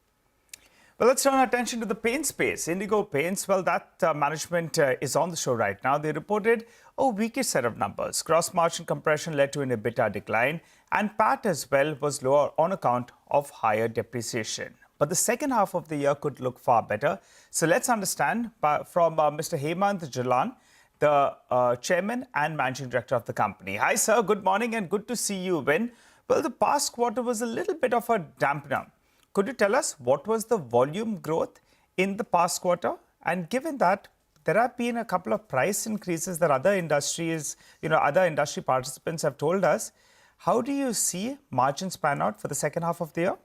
Well, let's turn our attention to the paint space. Indigo Paints, well, that management is on the show right now. They reported a weaker set of numbers. Gross margin compression led to an EBITDA decline, and PAT as well was lower on account of higher depreciation. But the second half of the year could look far better. So let's understand from Mr. Hemant Jalan, the chairman and managing director of the company. Hi, sir. Good morning and good to see you. Well, the past quarter was a little bit of a dampener. Could you tell us what was the volume growth in the past quarter? And given that there have been a couple of price increases that other industries, other industry participants have told us, how do you see margins pan out for the second half of the year?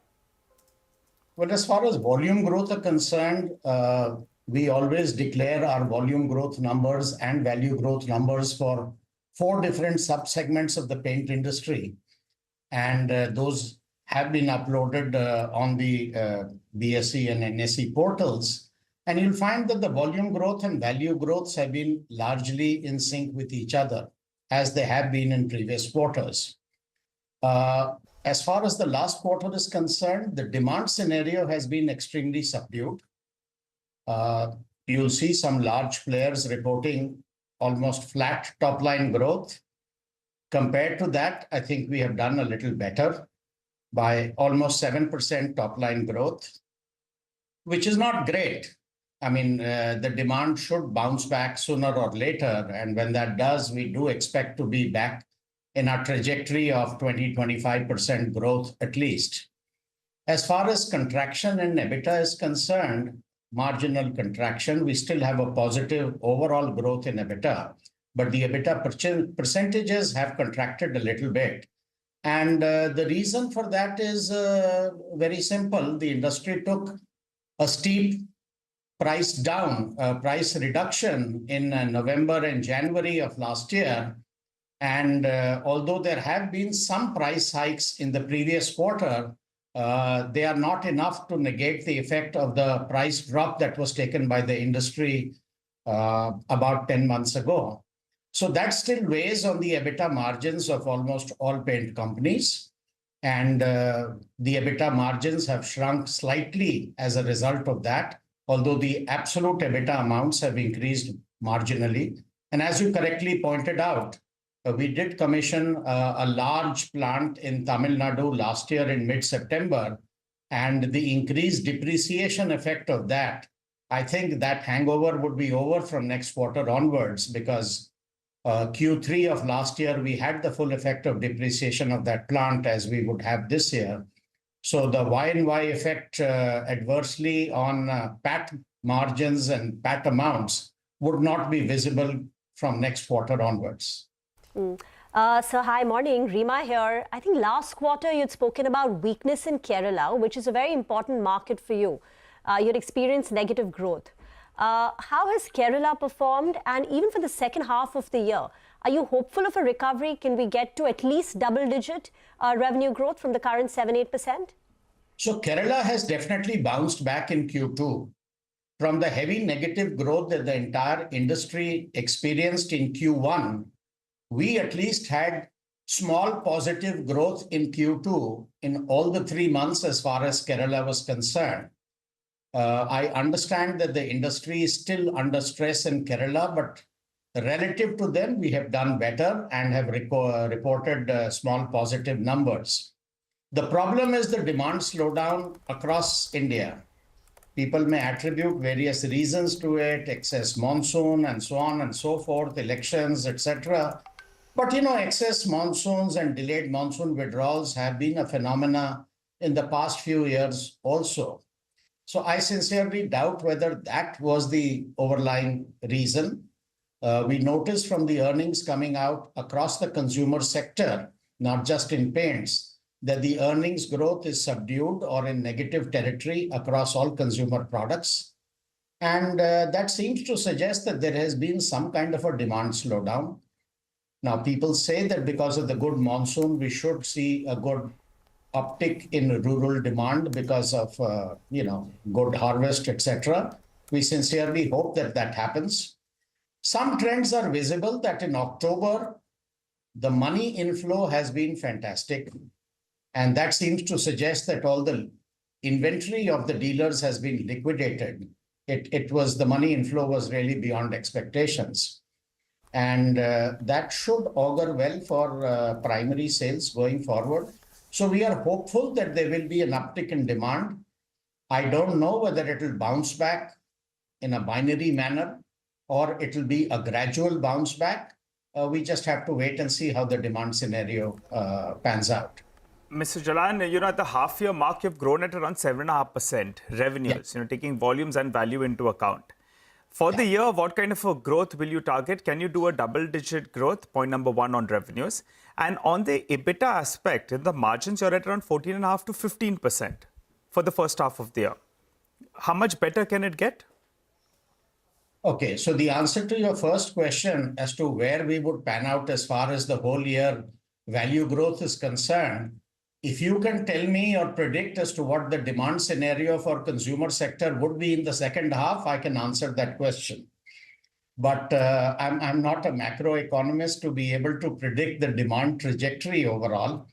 Well, as far as volume growth are concerned, we always declare our volume growth numbers and value growth numbers for 4 different sub-segments of the paint industry. And those have been uploaded on the BSE and NSE portals. And you'll find that the volume growth and value growths have been largely in sync with each other, as they have been in previous quarters. As far as the last quarter is concerned, the demand scenario has been extremely subdued. You'll see some large players reporting almost flat top-line growth. Compared to that, I think we have done a little better by almost 7% top-line growth, which is not great. I mean, the demand should bounce back sooner or later. And when that does, we do expect to be back in our trajectory of 20-25% growth at least. As far as contraction in EBITDA is concerned, marginal contraction, we still have a positive overall growth in EBITDA, but the EBITDA percentages have contracted a little bit. And the reason for that is very simple. The industry took a steep price reduction in November and January of last year. And although there have been some price hikes in the previous quarter, they are not enough to negate the effect of the price drop that was taken by the industry about 10 months ago. So that still weighs on the EBITDA margins of almost all paint companies. And the EBITDA margins have shrunk slightly as a result of that, although the absolute EBITDA amounts have increased marginally. And as you correctly pointed out, we did commission a large plant in Tamil Nadu last year in mid-September. And the increased depreciation effect of that, I think that hangover would be over from next quarter onwards, because Q3 of last year, we had the full effect of depreciation of that plant as we would have this year. So the Y&Y effect adversely on PAT margins and PAT amounts would not be visible from next quarter onwards. So hi, morning. Rima here. I think last quarter you'd spoken about weakness in Kerala, which is a very important market for you. You'd experienced negative growth. How has Kerala performed? And even for the second half of the year, are you hopeful of a recovery? Can we get to at least double-digit revenue growth from the current 7-8%? So Kerala has definitely bounced back in Q2 from the heavy negative growth that the entire industry experienced in Q1. We at least had small positive growth in Q2 in all the 3 months as far as Kerala was concerned. I understand that the industry is still under stress in Kerala, but relative to them, we have done better and have reported small positive numbers. The problem is the demand slowdown across India. People may attribute various reasons to it, excess monsoon and so on and so forth, elections, etc. But excess monsoons and delayed monsoon withdrawals have been a phenomena in the past few years also. So I sincerely doubt whether that was the overlying reason. We noticed from the earnings coming out across the consumer sector, not just in paints, that the earnings growth is subdued or in negative territory across all consumer products. And that seems to suggest that there has been some kind of a demand slowdown. Now, people say that because of the good monsoon, we should see a good uptick in rural demand because of, good harvest, etc. We sincerely hope that that happens. Some trends are visible that in October, the money inflow has been fantastic. And that seems to suggest that all the inventory of the dealers has been liquidated. The money inflow was really beyond expectations. And that should augur well for primary sales going forward. So we are hopeful that there will be an uptick in demand. I don't know whether it will bounce back in a binary manner or it will be a gradual bounce back. We just have to wait and see how the demand scenario pans out. Mr. Jalan, at the half-year mark, you've grown at around 7.5% revenues, taking volumes and value into account. For the year, what kind of a growth will you target? Can you do a double-digit growth? Point number one on revenues. And on the EBITDA aspect, in the margins, you're at around 14.5% to 15% for the first half of the year. How much better can it get? Okay, so the answer to your first question as to where we would pan out as far as the whole year value growth is concerned, if you can tell me or predict as to what the demand scenario for consumer sector would be in the second half, I can answer that question. But I'm not a macroeconomist to be able to predict the demand trajectory overall.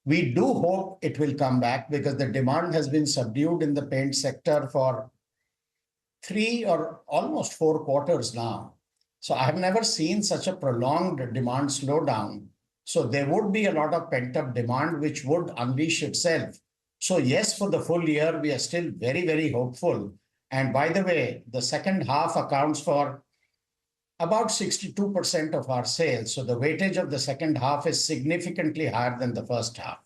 We do hope it will come back because the demand has been subdued in the paint sector for 3 or almost 4 quarters now. So I have never seen such a prolonged demand slowdown. So there would be a lot of pent-up demand which would unleash itself. So yes, for the full year, we are still very, very hopeful. And by the way, the second half accounts for about 62% of our sales. So the weightage of the second half is significantly higher than the first half.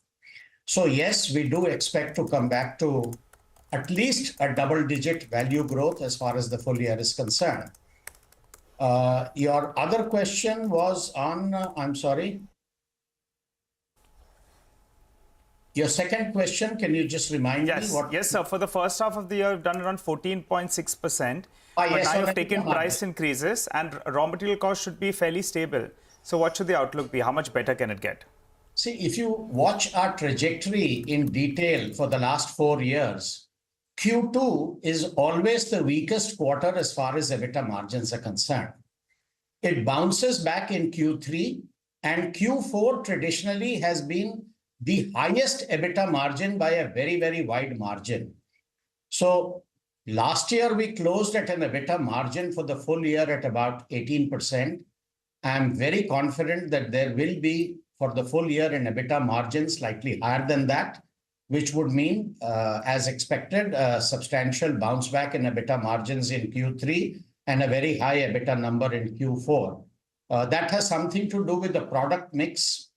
So yes, we do expect to come back to at least a double-digit value growth as far as the full year is concerned. Your other question was on, I'm sorry. Your second question, can you just remind me? Yes, sir. For the first half of the year, you've done around 14.6%. But now you've taken price increases and raw material costs should be fairly stable. So what should the outlook be? How much better can it get? See, if you watch our trajectory in detail for the last 4 years, Q2 is always the weakest quarter as far as EBITDA margins are concerned. It bounces back in Q3 and Q4 traditionally has been the highest EBITDA margin by a very, very wide margin. So last year we closed at an EBITDA margin for the full year at about 18%. I'm very confident that there will be for the full year an EBITDA margin slightly higher than that, which would mean, as expected, a substantial bounce back in EBITDA margins in Q3 and a very high EBITDA number in Q4. That has something to do with the product mix.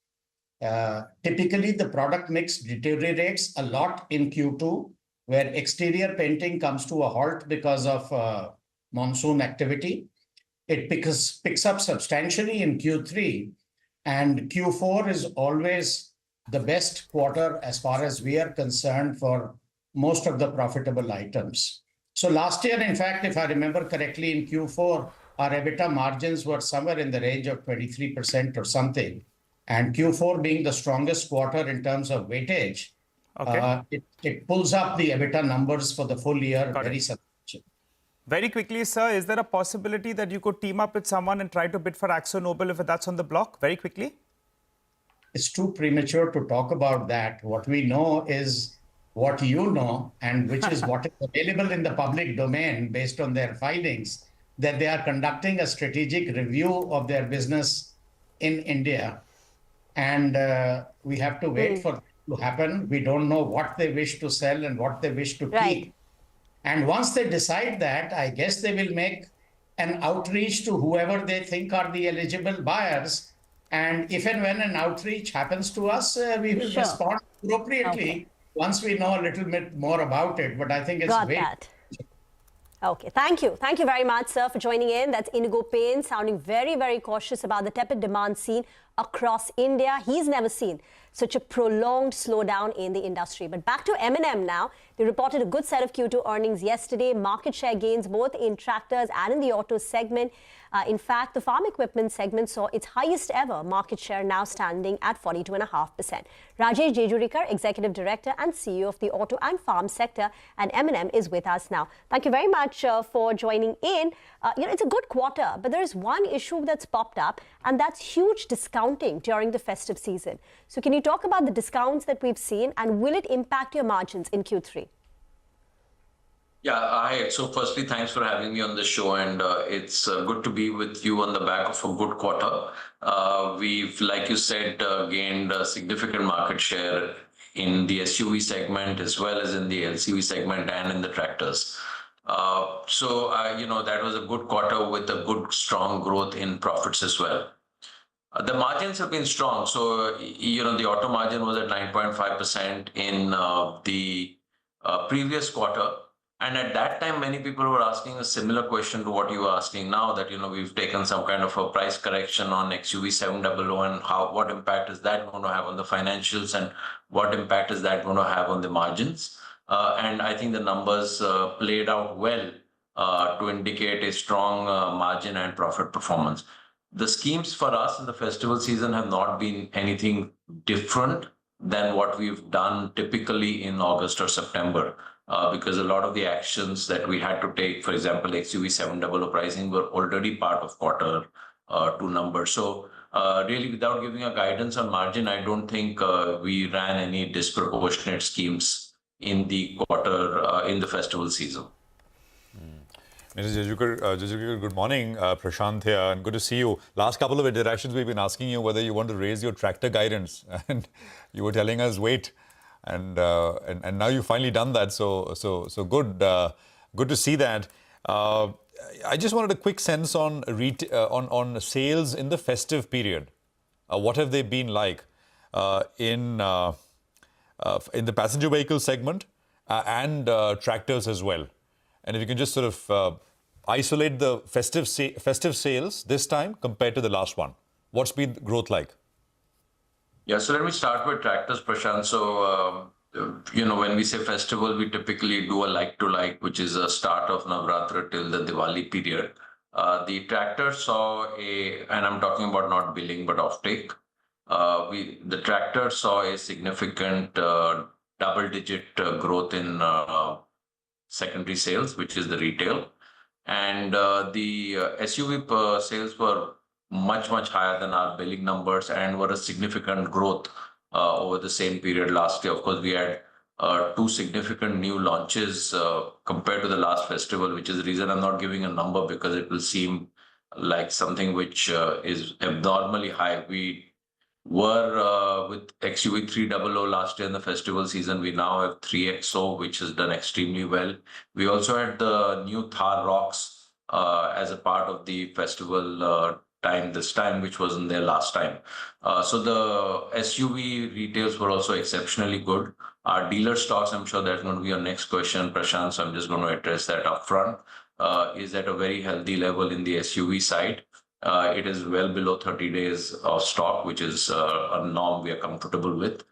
Typically, the product mix deteriorates a lot in Q2 where exterior painting comes to a halt because of monsoon activity. It picks up substantially in Q3, and Q4 is always the best quarter as far as we are concerned for most of the profitable items. So last year, in fact, if I remember correctly, in Q4, our EBITDA margins were somewhere in the range of 23% or something. And Q4 being the strongest quarter in terms of weightage, it pulls up the EBITDA numbers for the full year very substantially. Very quickly, sir, is there a possibility that you could team up with someone and try to bid for AkzoNobel if that's on the block? Very quickly. It's too premature to talk about that. What we know is what you know, and which is what is available in the public domain based on their filings, that they are conducting a strategic review of their business in India. And we have to wait for it to happen. We don't know what they wish to sell and what they wish to keep. And once they decide that, I guess they will make an outreach to whoever they think are the eligible buyers. And if and when an outreach happens to us, we will respond appropriately once we know a little bit more about it. But I think it's Okay, thank you. Thank you very much, sir, for joining in. That's Indigo Paints, sounding very, very cautious about the tepid demand seen across India. He's never seen such a prolonged slowdown in the industry. But back to M&M now. They reported a good set of Q2 earnings yesterday. Market share gains both in tractors and in the auto segment. In fact, the farm equipment segment saw its highest ever market share, now standing at 42.5%. Rajesh Jejurikar, Executive Director and CEO of the auto and farm sector at M&M, is with us now. Thank you very much for joining in. It's a good quarter, but there is one issue that's popped up, and that's huge discounting during the festive season. So can you talk about the discounts that we've seen, and will it impact your margins in Q3? Yeah, hi. So firstly, thanks for having me on the show, and it's good to be with you on the back of a good quarter. We've, like you said, gained a significant market share in the SUV segment as well as in the LCV segment and in the tractors. That was a good quarter with a good, strong growth in profits as well. The margins have been strong. So, the auto margin was at 9.5% in the previous quarter. And at that time, many people were asking a similar question to what you are asking now, that, we've taken some kind of a price correction on XUV 700 and what impact is that going to have on the financials and what impact is that going to have on the margins? And I think the numbers played out well to indicate a strong margin and profit performance. The schemes for us in the festival season have not been anything different than what we've done typically in August or September. Because a lot of the actions that we had to take, for example, XUV 700 pricing, were already part of quarter two numbers. So really, without giving a guidance on margin, I don't think we ran any disproportionate schemes in the quarter in the festival season. Mr. Jejurikar, good morning. Prashant here, and good to see you. Last couple of interactions, we've been asking you whether you want to raise your tractor guidance, and you were telling us wait. And now you've finally done that, so good. Good to see that. I just wanted a quick sense on sales in the festive period. What have they been like in the passenger vehicle segment and tractors as well? And if you can just sort of isolate the festive sales this time compared to the last one. What's been the growth like? Yeah, so let me start with tractors, Prashant. So, when we say festival, we typically do a like-to-like, which is a start of Navratra till the Diwali period. The tractor saw and I'm talking about not billing, but offtake. The tractor saw a significant double-digit growth in secondary sales, which is the retail. And the SUV sales were much higher than our billing numbers and were a significant growth over the same period last year. Of course, we had two significant new launches compared to the last festival, which is the reason I'm not giving a number, because it will seem like something which is abnormally high. We were with XUV 300 last year in the festival season. We now have 3XO, which has done extremely well. We also had the new Thar Rocks as a part of the festival time this time, which wasn't there last time. So the SUV retails were also exceptionally good. Our dealer stocks, I'm sure that's going to be your next question, Prashant, so I'm just going to address that upfront, is at a very healthy level in the SUV side. It is well below 30 days of stock, which is a norm we are comfortable with.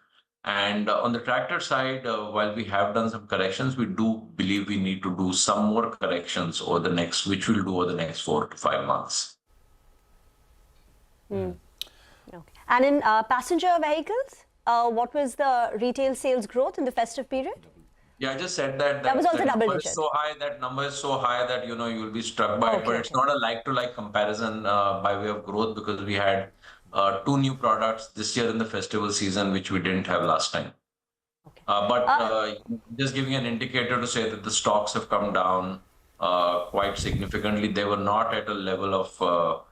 And on the tractor side, while we have done some corrections, we do believe we need to do some more corrections over the next, which we'll do over the next 4 to 5 months. Okay. And in passenger vehicles, what was the retail sales growth in the festive period? Yeah, I just said that. That was also double digit. So high, that number is so high that you'll be struck by it. But it's not a like-to-like comparison by way of growth, because we had 2 new products this year in the festival season, which we didn't have last time. But just giving an indicator to say that the stocks have come down quite significantly. They were not at a level of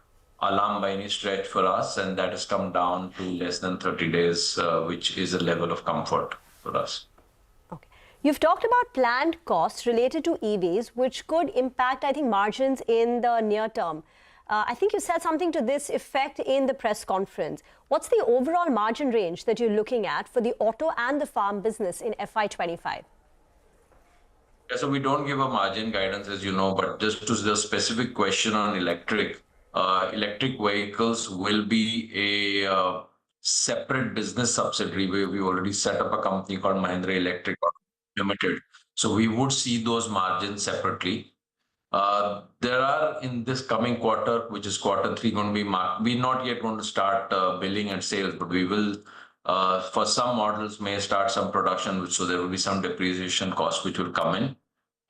alarm by any stretch for us, and that has come down to less than 30 days, which is a level of comfort for us. You've talked about planned costs related to EVs, which could impact, I think, margins in the near term. I think you said something to this effect in the press conference. What's the overall margin range that you're looking at for the auto and the farm business in FY25? Yeah, so we don't give a margin guidance, as you know, but just to the specific question on electric vehicles will be a separate business subsidiary where we already set up a company called Mahindra Electric Limited. So we would see those margins separately. There are in this coming quarter, which is quarter 3, going to be we're not yet going to start billing and sales, but we will, for some models, may start some production, so there will be some depreciation costs which will come in.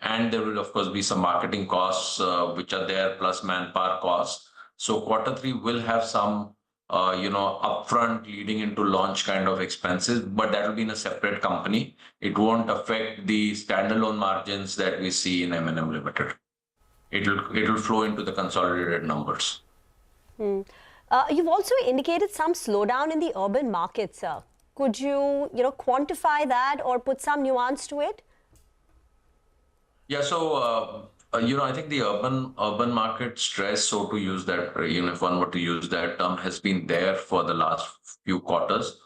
And there will, of course, be some marketing costs which are there, plus manpower costs. So quarter 3 will have some upfront leading into launch kind of expenses, but that will be in a separate company. It won't affect the standalone margins that we see in M&M Limited. It'll flow into the consolidated numbers. You've also indicated some slowdown in the urban markets. Could you, quantify that or put some nuance to it? Yeah, so I think the urban market stress, so to use that, if one were to use that term, has been there for the last few quarters.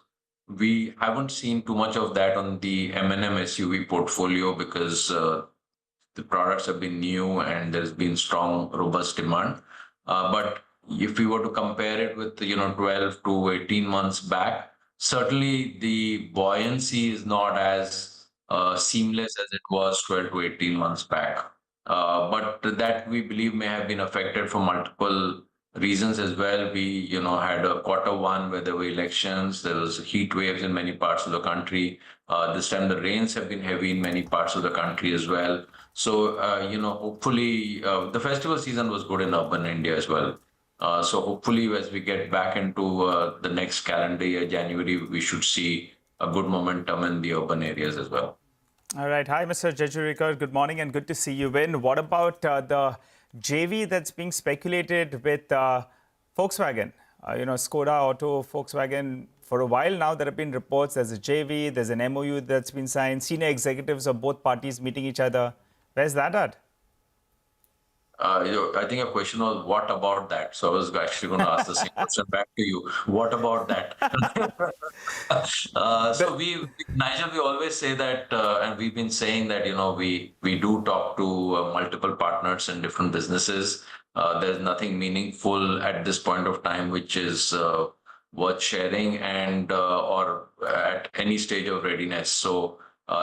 We haven't seen too much of that on the M&M SUV portfolio because the products have been new and there's been strong, robust demand. But if we were to compare it with 12 to 18 months back, certainly the buoyancy is not as seamless as it was 12 to 18 months back. But that we believe may have been affected for multiple reasons as well. We, had a quarter 1 where there were elections, there was heat waves in many parts of the country. This time the rains have been heavy in many parts of the country as well. So, hopefully the festival season was good in urban India as well. So hopefully as we get back into the next calendar year, January, we should see a good momentum in the urban areas as well. All right. Hi, Mr. Jejurikar. Good morning and good to see you in. What about the JV that's being speculated with Volkswagen? Skoda, Auto, Volkswagen. For a while now, there have been reports there's a JV, there's an MOU that's been signed, senior executives of both parties meeting each other. Where's that at? I think a question was, what about that? So I was actually going to ask the same question back to you. What about that? So Nigel, we always say that, and we've been saying that, we do talk to multiple partners in different businesses. There's nothing meaningful at this point of time, which is worth sharing and or at any stage of readiness. So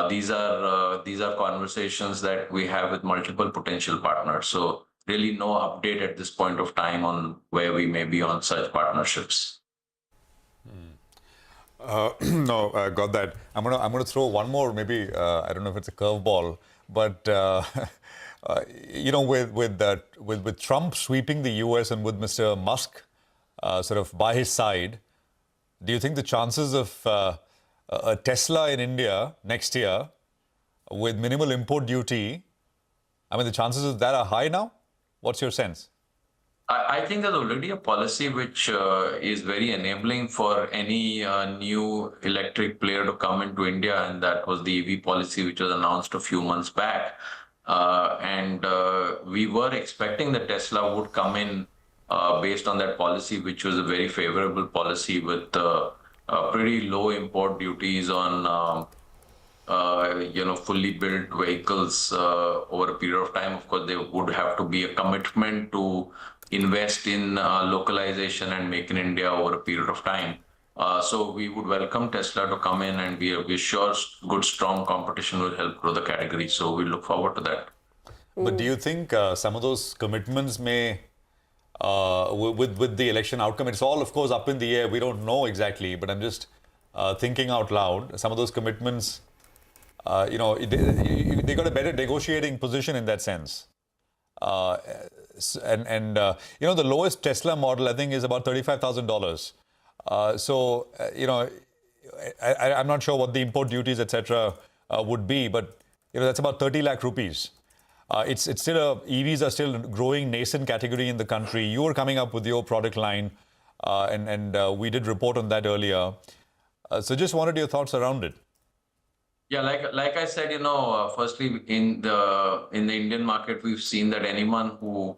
these are conversations that we have with multiple potential partners. So really no update at this point of time on where we may be on such partnerships. No, got that. I'm gonna throw one more. Maybe I don't know if it's a curveball, but with Trump sweeping the U.S. and with Mr. Musk sort of by his side, do you think the chances of a Tesla in India next year with minimal import duty, the chances of that are high now? What's your sense? I think there's already a policy which is very enabling for any new electric player to come into India, and that was the EV policy which was announced a few months back. And we were expecting that Tesla would come in based on that policy, which was a very favorable policy with pretty low import duties on fully built vehicles over a period of time. Of course, there would have to be a commitment to invest in localization and make in India over a period of time. So we would welcome Tesla to come in, and we're sure good, strong competition will help grow the category. So we look forward to that. But do you think some of those commitments may, with the election outcome, it's all, of course, up in the air. We don't know exactly, but I'm just thinking out loud. Some of those commitments, they got a better negotiating position in that sense. The lowest Tesla model, I think, is about $35,000. I'm not sure what the import duties, etc., would be, but that's about 30 lakh rupees. It's still EVs are still growing nascent category in the country. You were coming up with your product line, and we did report on that earlier. So just wanted your thoughts around it. Yeah, like I said, firstly, in the Indian market, we've seen that anyone who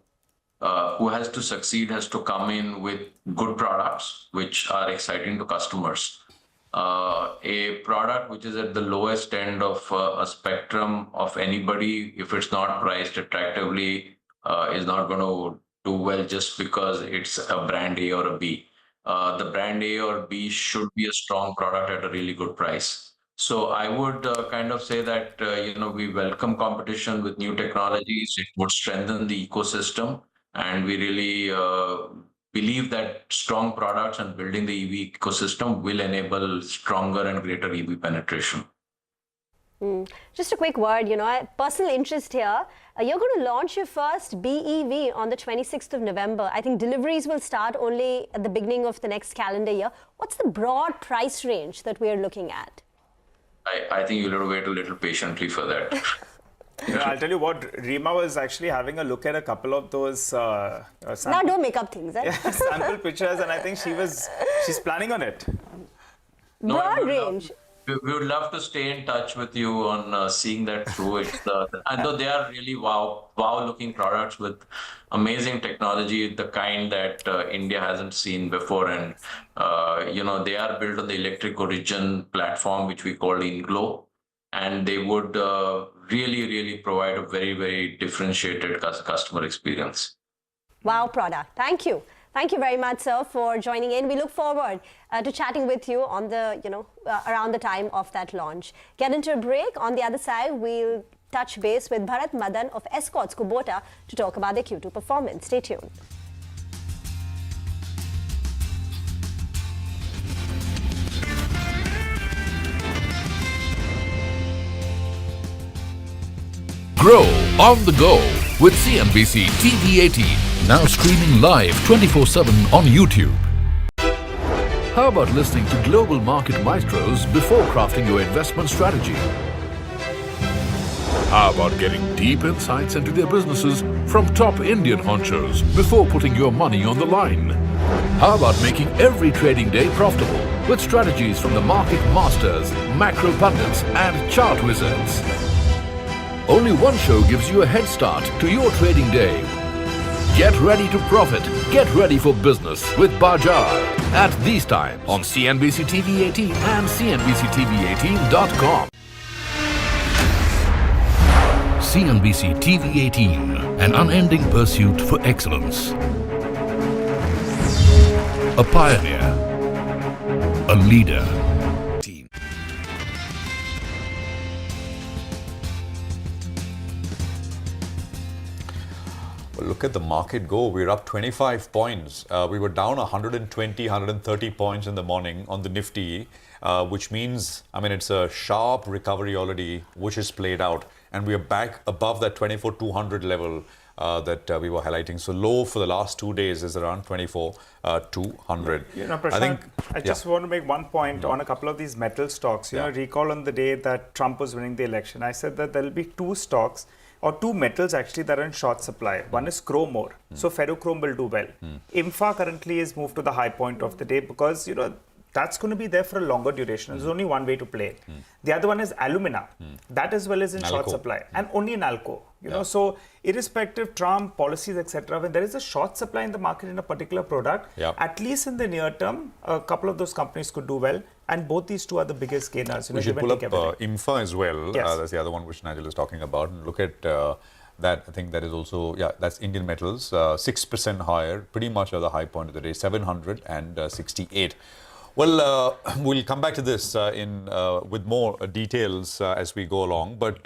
has to succeed has to come in with good products which are exciting to customers. A product which is at the lowest end of a spectrum of anybody, if it's not priced attractively, is not going to do well just because it's a brand A or a B. The brand A or B should be a strong product at a really good price. So I would kind of say that, we welcome competition with new technologies. It would strengthen the ecosystem. And we really believe that strong products and building the EV ecosystem will enable stronger and greater EV penetration. Just a quick word, personal interest here. You're going to launch your first BEV on the 26th of November. I think deliveries will start only at the beginning of the next calendar year. What's the broad price range that we are looking at? I think you'll have to wait a little patiently for that. I'll tell you what, Rima was actually having a look at a couple of those now don't make up things, eh? sample pictures, and I think she's planning on it. Broad range. We would love to stay in touch with you on seeing that through. I know they are really wow looking products with amazing technology, the kind that India hasn't seen before. And, they are built on the Electric Origin platform, which we call InGlow. And they would really, really provide a very, very differentiated customer experience. Wow product. Thank you. Thank you very much, sir, for joining in. We look forward to chatting with you on the, around the time of that launch. Get into a break. On the other side, we'll touch base with Bharat Madan of Escorts Kubota to talk about their Q2 performance. Stay tuned. Grow on the go with CNBC-TV18. Now streaming live 24/7 on YouTube. How about listening to global market maestros before crafting your investment strategy? How about getting deep insights into their businesses from top Indian honchos before putting your money on the line? How about making every trading day profitable with strategies from the market masters, macro pundits and chart wizards? Only one show gives you a head start to your trading day. Get ready to profit. Get ready for business with Bajar at these times on CNBC-TV18 and CNBC-TV18.com. CNBC-TV18, an unending pursuit for excellence. A pioneer. A leader. Look at the market go. We're up 25 points. We were down 120, 130 points in the morning on the Nifty, which means, it's a sharp recovery already, which is played out. And we are back above that 24,200 level that we were highlighting. So low for the last 2 days is around 24,200. Prashant, I just want to make one point on a couple of these metal stocks. Recall on the day that Trump was winning the election, I said that there will be two stocks or two metals actually that are in short supply. One is chrome ore. So ferrochrome will do well. Infra currently is moved to the high point of the day because, that's going to be there for a longer duration. There's only one way to play it. The other one is alumina. That as well is in short supply and only in alco. You know, so irrespective Trump policies, etc., when there is a short supply in the market in a particular product, at least in the near term, a couple of those companies could do well. And both these two are the biggest gainers. We should pull up IMFA as well. That's the other one which Nigel is talking about. And look at that. I think that is also, that's Indian Metals, 6% higher, pretty much at the high point of the day, 768. Well, we'll come back to this with more details as we go along. But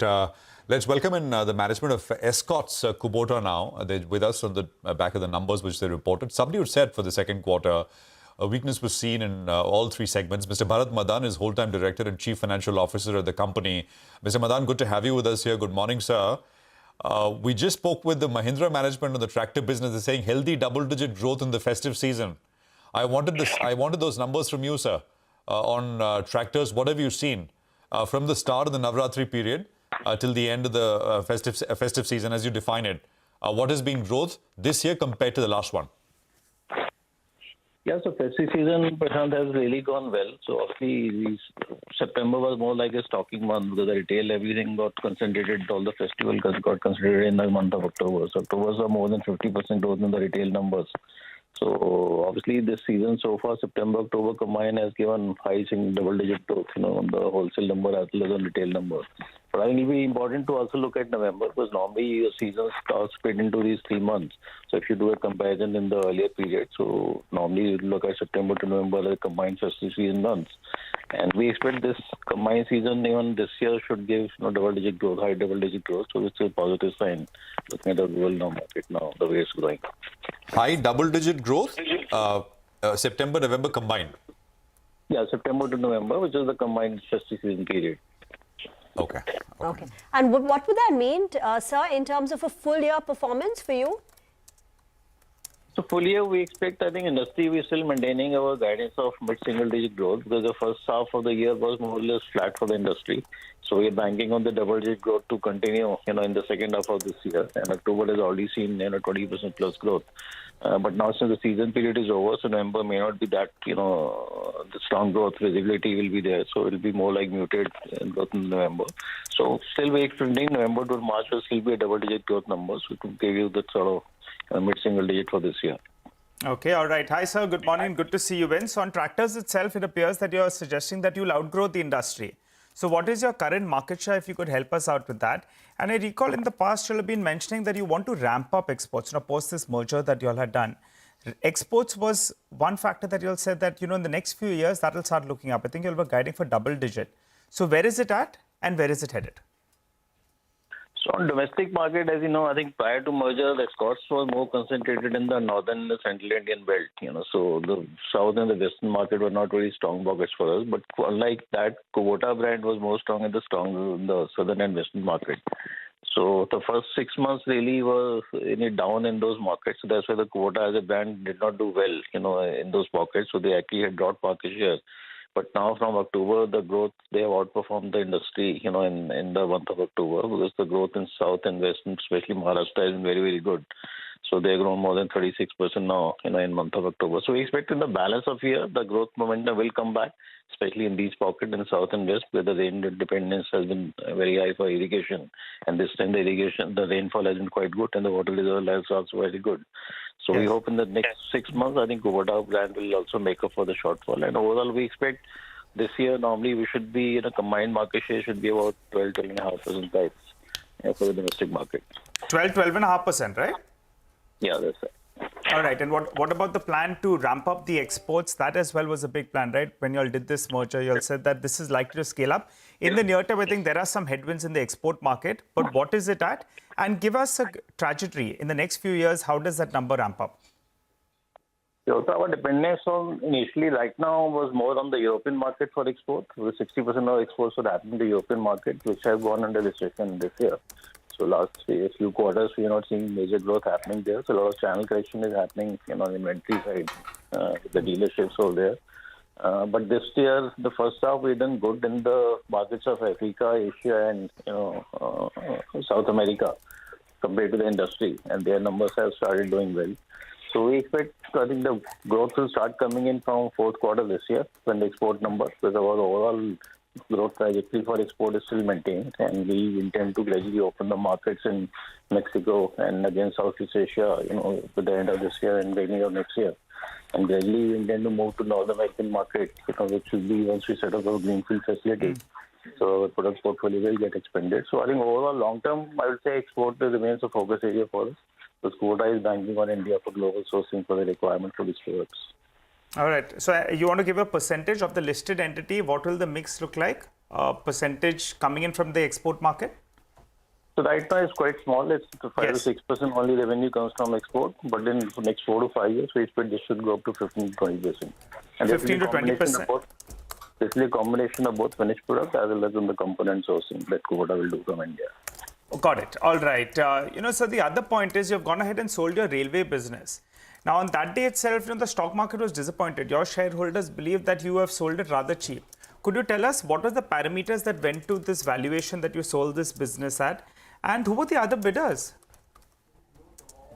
let's welcome in the management of Escorts Kubota now. They're with us on the back of the numbers which they reported. Subdued set for the second quarter. A weakness was seen in all three segments. Mr. Bharat Madan is whole-time director and chief financial officer at the company. Mr. Madan, good to have you with us here. Good morning, sir. We just spoke with the Mahindra management on the tractor business. They're saying healthy double-digit growth in the festive season. I wanted those numbers from you, sir, on tractors. What have you seen from the start of the Navratri period till the end of the festive season, as you define it? What has been growth this year compared to the last one? Yeah, so festive season, Prashant, has really gone well. So obviously, September was more like a stocking month because the retail, everything got concentrated, all the festivals got concentrated in the month of October. So October saw more than 50% growth in the retail numbers. So obviously, this season so far, September, October combined has given high double-digit growth, on the wholesale number as well as on retail number. But I think it will be important to also look at November because normally a season starts split into these 3 months. So if you do a comparison in the earlier period, so normally you look at September to November, the combined festive season months. And we expect this combined season even this year should give double-digit growth, high double-digit growth. So it's a positive sign looking at the rural market now, the way it's growing. High double-digit growth, September, November combined? Yeah, September to November, which is the combined festive season period. Okay. And what would that mean, sir, in terms of a full year performance for you? So full year, we expect, I think, industry, we're still maintaining our guidance of mid-single digit growth because the first half of the year was more or less flat for the industry. So we're banking on the double-digit growth to continue, in the second half of this year. And October has already seen, 20% plus growth. But now since the season period is over, so November may not be that, the strong growth visibility will be there. So it will be more like muted growth in November. So still we're expecting November to March will still be a double-digit growth number. So it will give you that sort of mid-single digit for this year. Okay, all right. Hi, sir. Good morning. Good to see you in. So on tractors itself, it appears that you're suggesting that you'll outgrow the industry. So what is your current market share, if you could help us out with that? And I recall in the past, you'll have been mentioning that you want to ramp up exports, post this merger that you all had done. Exports was one factor that you all said that, in the next few years, that will start looking up. I think you'll be guiding for double digit. So where is it at and where is it headed? So on domestic market, as you know, I think prior to merger, the Escorts was more concentrated in the northern and the central Indian belt. So the south and the western market were not really strong pockets for us. But unlike that, Kubota brand was more strong in the southern and western market. So the first 6 months really was down in those markets. So that's why the Kubota as a brand did not do well, in those pockets. So they actually had dropped market share. But now from October, the growth, they have outperformed the industry, in the month of October because the growth in South and West, especially Maharashtra, is very, very good. So they've grown more than 36% now, in month of October. So we expect in the balance of year, the growth momentum will come back, especially in these pockets in South and West, where the rain dependence has been very high for irrigation. And this time the rainfall has been quite good and the water reserve is also very good. So we hope in the next 6 months, I think Kubota brand will also make up for the shortfall. And overall, we expect this year, normally we should be in a combined market share should be about 12.5% types for the domestic market. 12.5%, right? Yeah, that's right. All right. And what about the plan to ramp up the exports? That as well was a big plan, right? When you all did this merger, you all said that this is likely to scale up. In the near term, I think there are some headwinds in the export market. But what is it at? And give us a trajectory. In the next few years, how does that number ramp up? So our dependence on initially right now was more on the European market for export. 60% of exports were happening in the European market, which have gone under restriction this year. So last few quarters, we are not seeing major growth happening there. So a lot of channel correction is happening, on the inventory side. The dealerships over there. But this year, the first half, we've done good in the markets of Africa, Asia, and South America compared to the industry. And their numbers have started doing well. So we expect, I think the growth will start coming in from fourth quarter this year when the export numbers, because our overall growth trajectory for export is still maintained, and we intend to gradually open the markets in Mexico and again Southeast Asia, at the end of this year and beginning of next year. And gradually we intend to move to North American market, which will be once we set up our greenfield facility. So our product portfolio will get expanded. So I think overall long term, I would say export remains a focus area for us. The Kubota is banking on India for global sourcing for the requirement for these products. All right. So you want to give a percentage of the listed entity. What will the mix look like? Percentage coming in from the export market? So right now it's quite small. It's 5 to 6% only revenue comes from export. But in the next 4 to 5 years, we expect this should go up to 15 to 20%. And 15 to 20%. This is a combination of both finished product as well as on the component sourcing that Kubota will do from India. Got it. All right. So the other point is you've gone ahead and sold your railway business. Now, on that day itself, the stock market was disappointed. Your shareholders believe that you have sold it rather cheap. Could you tell us what were the parameters that went to this valuation that you sold this business at? And who were the other bidders?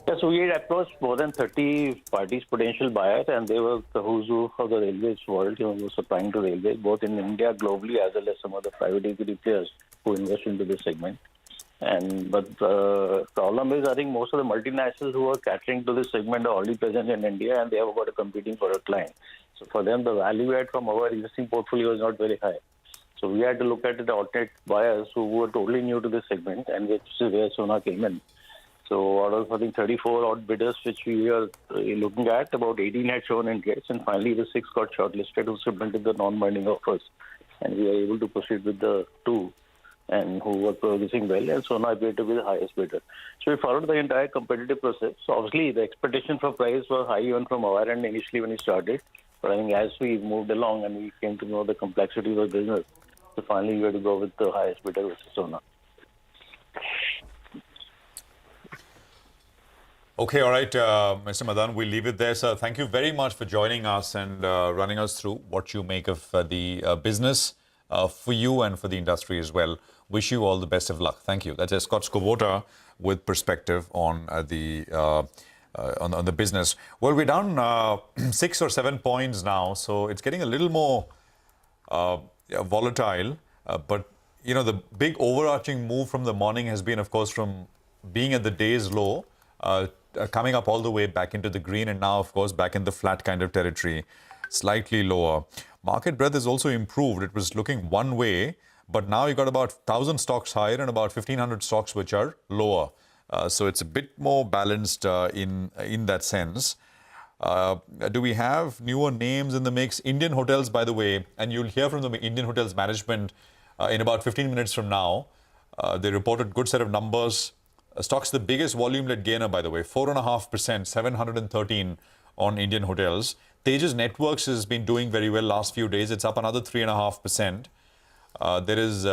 Yes, we had approached more than 30 parties, potential buyers, and they were the who's who of the railways world, who were supplying to railways, both in India, globally, as well as some of the private equity players who invest into this segment. But the problem is, I think most of the multinationals who are catering to this segment are already present in India, and they have got a competing for a client. So for them, the value add from our existing portfolio is not very high. So we had to look at the alternate buyers who were totally new to this segment, and which is where Sona came in. So out of, I think, 34 odd bidders which we are looking at, about 18 had shown interest, and finally the 6 got shortlisted who submitted the non-binding offers. And we were able to proceed with the 2 and who were progressing well, and Sona appeared to be the highest bidder. So we followed the entire competitive process. So obviously the expectation for price was high even from our end initially when we started. But I think as we moved along and we came to know the complexity of the business, so finally we had to go with the highest bidder, which is Sona. Okay, all right, Mr. Madan, we'll leave it there, sir. Thank you very much for joining us and running us through what you make of the business for you and for the industry as well. Wish you all the best of luck. Thank you. That's Escorts Kubota with perspective on the business. Well, we're down 6 or 7 points now, so it's getting a little more volatile. But the big overarching move from the morning has been, of course, from being at the day's low, coming up all the way back into the green, and now, of course, back in the flat kind of territory, slightly lower. Market breadth has also improved. It was looking one way, but now you got about 1,000 stocks higher and about 1,500 stocks which are lower. So it's a bit more balanced in that sense. Do we have newer names in the mix? Indian Hotels, by the way, and you'll hear from the Indian Hotels management in about 15 minutes from now. They reported good set of numbers. Stock's the biggest volume-led gainer, by the way, 4.5%, 713 on Indian Hotels. Tejas Networks has been doing very well last few days. It's up another 3.5%. There is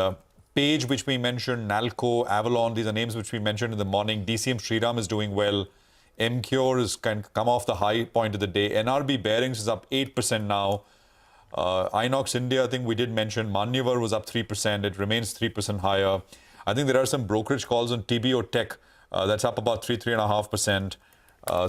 Page, which we mentioned, Nalco, Avalon. These are names which we mentioned in the morning. DCM Shriram is doing well. MCure has come off the high point of the day. NRB Bearings is up 8% now. Inox India, I think we did mention. Manyavar was up 3%. It remains 3% higher. I think there are some brokerage calls on TBO Tech. That's up about 3.5%.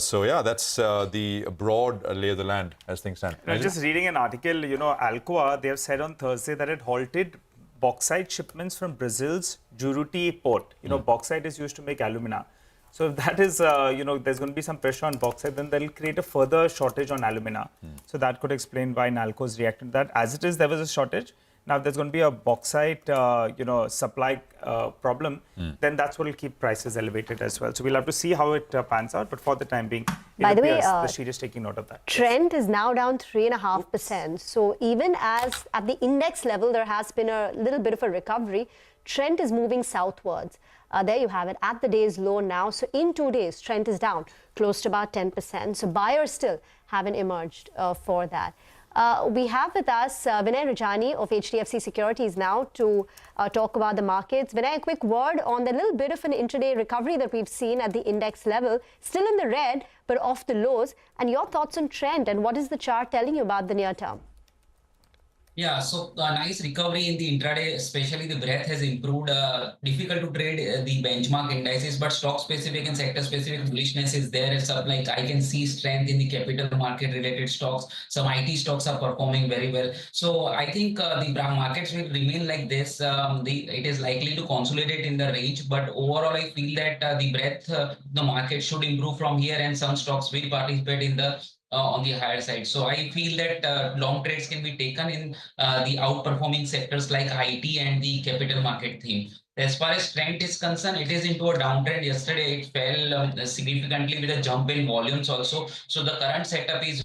So yeah, that's the broad lay of the land as things stand. Just reading an article, Alcoa, they have said on Thursday that it halted bauxite shipments from Brazil's Juruti port. Bauxite is used to make alumina. So if that is, there's going to be some pressure on bauxite, then that'll create a further shortage on alumina. So that could explain why Nalco's reacted to that. As it is, there was a shortage. Now, if there's going to be a bauxite, supply problem, then that's what will keep prices elevated as well. So we'll have to see how it pans out. But for the time being, by the way, the sheet is taking note of that. Trent is now down 3.5%. So even as at the index level, there has been a little bit of a recovery, Trent is moving southwards. There you have it at the day's low now. So in 2 days, Trent is down close to about 10%. So buyers still haven't emerged for that. We have with us Vinay Rajani of HDFC Securities now to talk about the markets. Vinay, a quick word on the little bit of an intraday recovery that we've seen at the index level, still in the red, but off the lows. And your thoughts on Trent and what is the chart telling you about the near term? Yeah, so nice recovery in the intraday, especially the breadth has improved. Difficult to trade the benchmark indices, but stock specific and sector specific bullishness is there. It's up, like I can see strength in the capital market related stocks. Some IT stocks are performing very well. So I think the markets will remain like this. It is likely to consolidate in the range, but overall I feel that the breadth, the market should improve from here, and some stocks will participate in the on the higher side. So I feel that long trades can be taken in the outperforming sectors like IT and the capital market theme. As far as Trent is concerned, it is into a downtrend. Yesterday, it fell significantly with a jump in volumes also. So the current setup is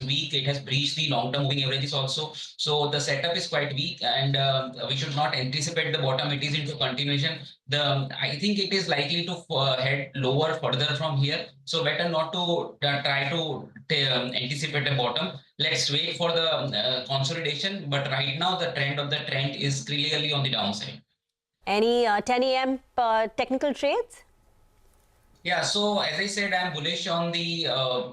weak. It has breached the long-term moving averages also. So the setup is quite weak, and we should not anticipate the bottom. It is into continuation. I think it is likely to head lower further from here. So better not to try to anticipate a bottom. Let's wait for the consolidation. But right now, the trend of the trend is clearly on the downside. Any 10 a.m. Technical trades? Yeah, so as I said, I'm bullish on the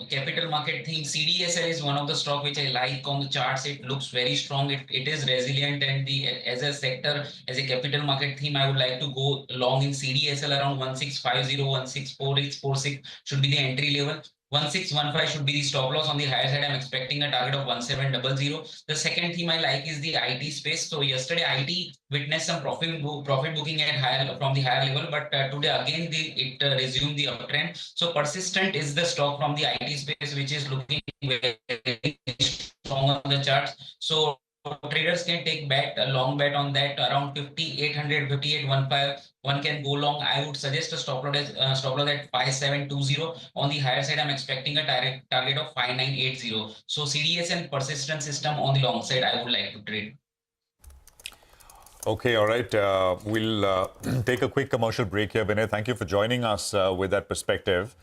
capital market theme. CDSL is one of the stock which I like on the charts. It looks very strong. It is resilient, and as a sector, as a capital market theme, I would like to go long in CDSL around 1650, 164846 should be the entry level. 1615 should be the stop loss. On the higher side, I'm expecting a target of 1700. The second theme I like is the IT space. So yesterday, IT witnessed some profit booking at from the higher level, but today again it resumed the uptrend. So persistent is the stock from the IT space, which is looking very strong on the charts. So traders can take a long bet on that around 5800, 5815. One can go long. I would suggest a stop loss at 5720. On the higher side, I'm expecting a target of 5980. So CDS and persistent system on the long side, I would like to trade. Okay, all right. We'll take a quick commercial break here, Vinay. Thank you for joining us with that perspective.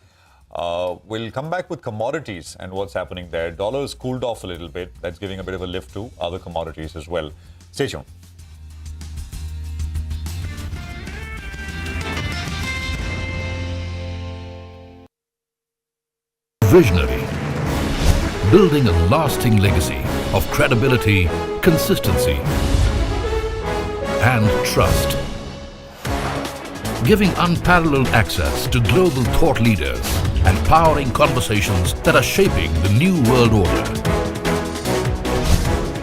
We'll come back with commodities and what's happening there. Dollar's cooled off a little bit. That's giving a bit of a lift to other commodities as well. Stay tuned. Visionary, building a lasting legacy of credibility, consistency, and trust. Giving unparalleled access to global thought leaders and powering conversations that are shaping the new world order.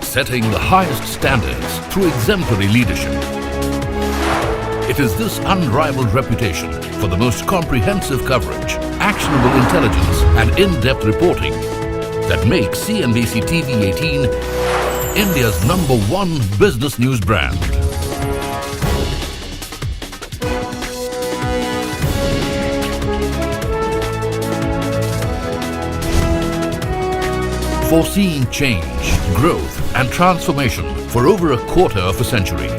Setting the highest standards through exemplary leadership. It is this unrivaled reputation for the most comprehensive coverage, actionable intelligence, and in-depth reporting that makes CNBC-TV18 India's #1 business news brand. Foreseeing change, growth, and transformation for over a quarter of a century.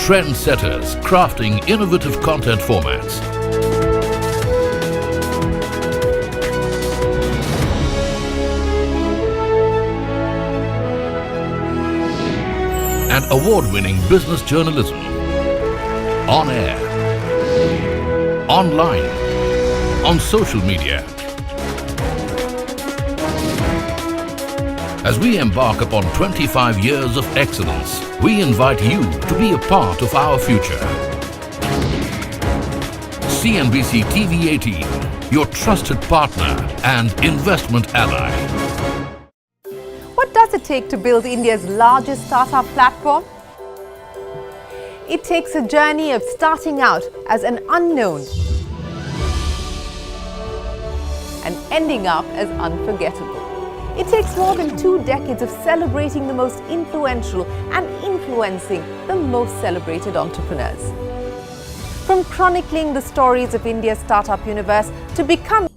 Trendsetters crafting innovative content formats. And award-winning business journalism. On air, online, on social media. As we embark upon 25 years of excellence, we invite you to be a part of our future. CNBC TV18, your trusted partner and investment ally. What does it take to build India's largest startup platform? It takes a journey of starting out as an unknown and ending up as unforgettable. It takes more than 2 decades of celebrating the most influential and influencing the most celebrated entrepreneurs. From chronicling the stories of India's startup universe to become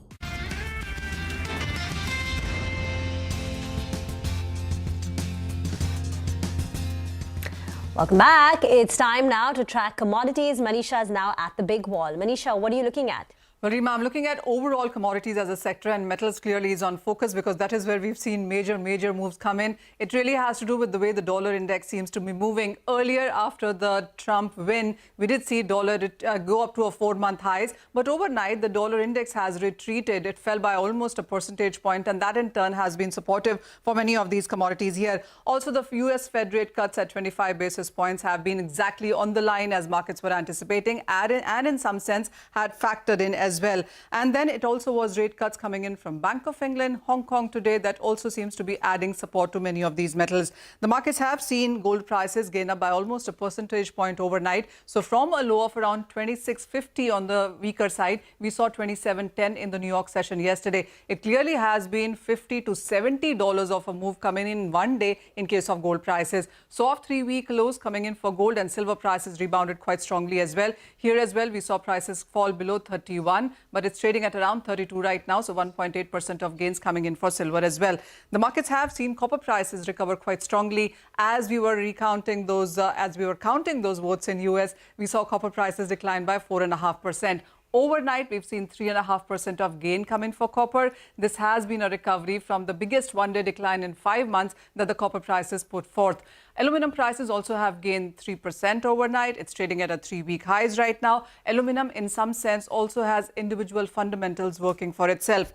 Welcome back. It's time now to track commodities. Manisha is now at the big wall. Manisha, what are you looking at? Well, Rima, I'm looking at overall commodities as a sector, and metals clearly is on focus because that is where we've seen major moves come in. It really has to do with the way the dollar index seems to be moving. Earlier, after the Trump win, we did see dollar go up to a 4-month highs, but overnight the dollar index has retreated. It fell by almost a percentage point, and that in turn has been supportive for many of these commodities here. Also, the US Fed rate cuts at 25 basis points have been exactly on the line as markets were anticipating, and in some sense had factored in as well. And then it also was rate cuts coming in from Bank of England, Hong Kong today, that also seems to be adding support to many of these metals. The markets have seen gold prices gain up by almost a percentage point overnight. So from a low of around 26.50 on the weaker side, we saw 27.10 in the New York session yesterday. It clearly has been $50 to $70 of a move coming in one day in case of gold prices. Soft 3-week lows coming in for gold, and silver prices rebounded quite strongly as well. Here as well, we saw prices fall below 31, but it's trading at around 32 right now, so 1.8% of gains coming in for silver as well. The markets have seen copper prices recover quite strongly as we were counting those votes in US. We saw copper prices decline by 4.5%. Overnight, we've seen 3.5% of gain come in for copper. This has been a recovery from the biggest one-day decline in 5 months that the copper prices put forth. Aluminum prices also have gained 3% overnight. It's trading at a 3-week highs right now. Aluminum, in some sense, also has individual fundamentals working for itself.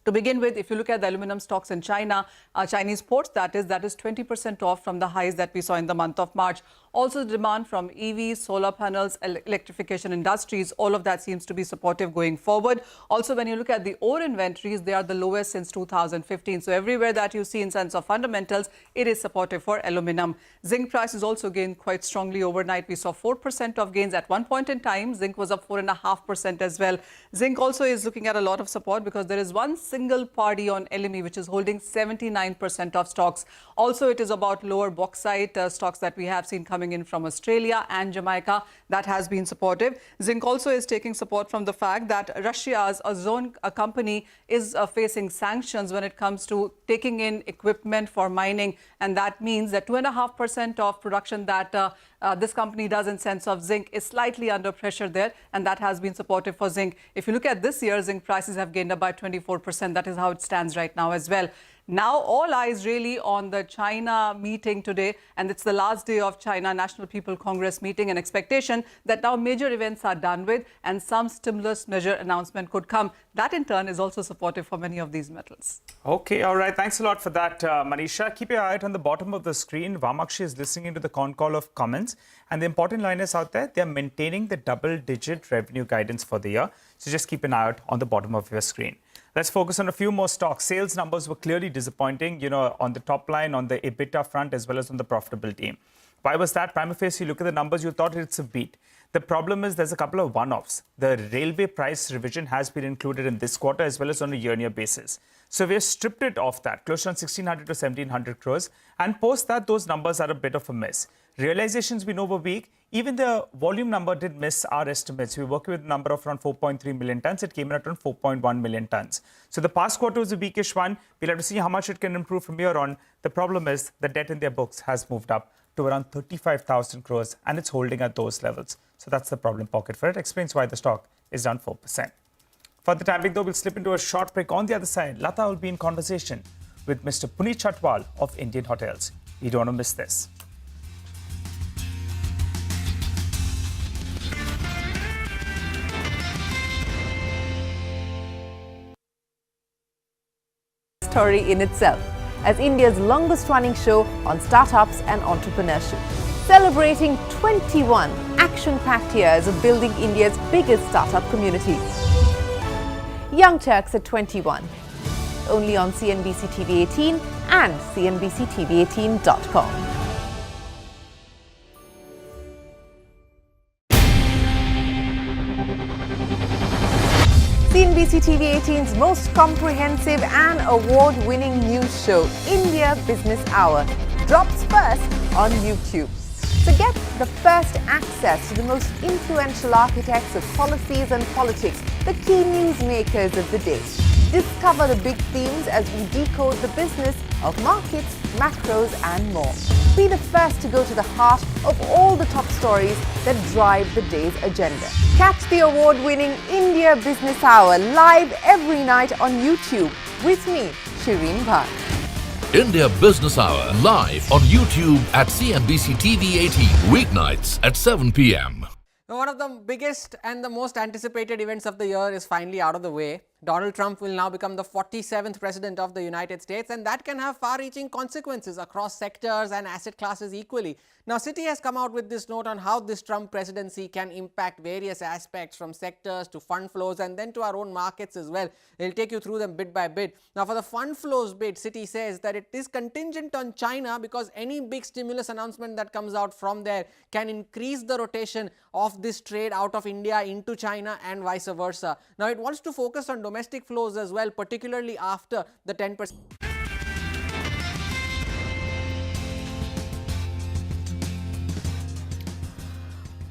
To begin with, if you look at the aluminum stocks in China, Chinese ports, that is 20% off from the highs that we saw in the month of March. Also, the demand from EVs, solar panels, electrification industries, all of that seems to be supportive going forward. Also, when you look at the ore inventories, they are the lowest since 2015. So everywhere that you see in sense of fundamentals, it is supportive for aluminum. Zinc prices also gained quite strongly overnight. We saw 4% of gains at one point in time. Zinc was up 4.5% as well. Zinc also is looking at a lot of support because there is one single party on LME which is holding 79% of stocks. Also, it is about lower bauxite stocks that we have seen coming in from Australia and Jamaica. That has been supportive. Zinc also is taking support from the fact that Russia's a company is facing sanctions when it comes to taking in equipment for mining, and that means that 2.5% of production that this company does in sense of zinc is slightly under pressure there, and that has been supportive for zinc. If you look at this year, zinc prices have gained up by 24%. That is how it stands right now as well. Now, all eyes really on the China meeting today, and it's the last day of China National People Congress meeting, and expectation that now major events are done with and some stimulus measure announcement could come. That in turn is also supportive for many of these metals. Okay, all right. Thanks a lot for that, Manisha. Keep your eye out on the bottom of the screen. Vamakshi is listening into the con call of comments, and the important line is out there. They're maintaining the double-digit revenue guidance for the year. So just keep an eye out on the bottom of your screen. Let's focus on a few more stocks. Sales numbers were clearly disappointing, on the top line, on the EBITDA front, as well as on the profitability. Why was that? Prima facie, you look at the numbers, you thought it's a beat. The problem is there's a couple of one-offs. The railway price revision has been included in this quarter as well as on a year-on-year basis. So we've stripped it off that, close to 1,600 to 1,700 crores. And post that, those numbers are a bit of a miss. Realizations we know were weak. Even the volume number did miss our estimates. We were working with a number of around 4.3 million tons. It came in at around 4.1 million tons. So the past quarter was a weakish one. We'll have to see how much it can improve from here on. The problem is the debt in their books has moved up to around 35,000 crores, and it's holding at those levels. So that's the problem pocket for it. Explains why the stock is down 4%. For the time being, though, we'll slip into a short break. On the other side, Lata will be in conversation with Mr. Puneet Chatwal of Indian Hotels. You don't want to miss this. Story in itself as India's longest running show on startups and entrepreneurship, celebrating 21 action-packed years of building India's biggest startup community. Young Turks at 21, only on CNBC-TV18 and CNBC-TV18.com. CNBC-TV18's most comprehensive and award-winning news show, India Business Hour, drops first on YouTube. So get the first access to the most influential architects of policies and politics, the key newsmakers of the day. Discover the big themes as we decode the business of markets, macros, and more. Be the first to go to the heart of all the top stories that drive the day's agenda. Catch Watch the award-winning India Business Hour live every night on YouTube with me, Shireen Bhat. India Business Hour live on YouTube at CNBC-TV18 weeknights at 7 p.m. One of the biggest and the most anticipated events of the year is finally out of the way. Donald Trump will now become the 47th president of the United States, and that can have far-reaching consequences across sectors and asset classes equally. Now, Citi has come out with this note on how this Trump presidency can impact various aspects from sectors to fund flows and then to our own markets as well. They'll take you through them bit by bit. Now, for the fund flows bit, Citi says that it is contingent on China because any big stimulus announcement that comes out from there can increase the rotation of this trade out of India into China and vice versa. Now, it wants to focus on domestic flows as well, particularly after the 10%.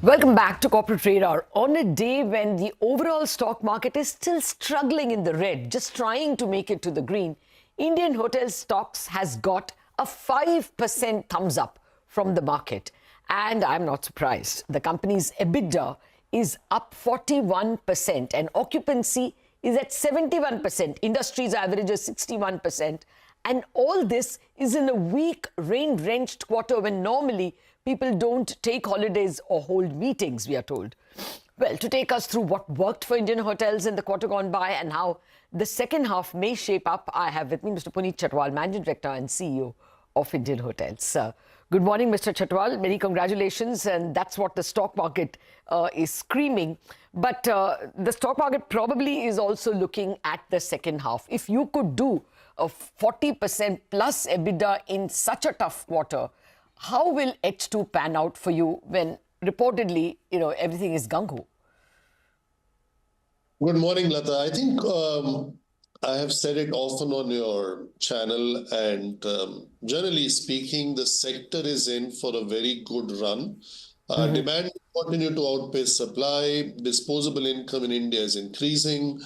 Welcome back to Corporate Radar. On a day when the overall stock market is still struggling in the red, just trying to make it to the green, Indian hotel stocks has got a 5% thumbs up from the market. And I'm not surprised. The company's EBITDA is up 41% and occupancy is at 71%. Industry's average is 61%. And all this is in a weak, rain-drenched quarter when normally people don't take holidays or hold meetings, we are told. Well, to take us through what worked for Indian hotels in the quarter gone by and how the second half may shape up, I have with me Mr. Puneet Chhatwal, Managing Director and CEO of Indian Hotels. Good morning, Mr. Chhatwal. Many congratulations. And that's what the stock market is screaming. But the stock market probably is also looking at the second half. If you could do a 40% plus EBITDA in such a tough quarter, how will H2 pan out for you when reportedly, everything is gung-ho? Good morning, Lata. I think I have said it often on your channel, and generally speaking, the sector is in for a very good run. Demand will continue to outpace supply. Disposable income in India is increasing.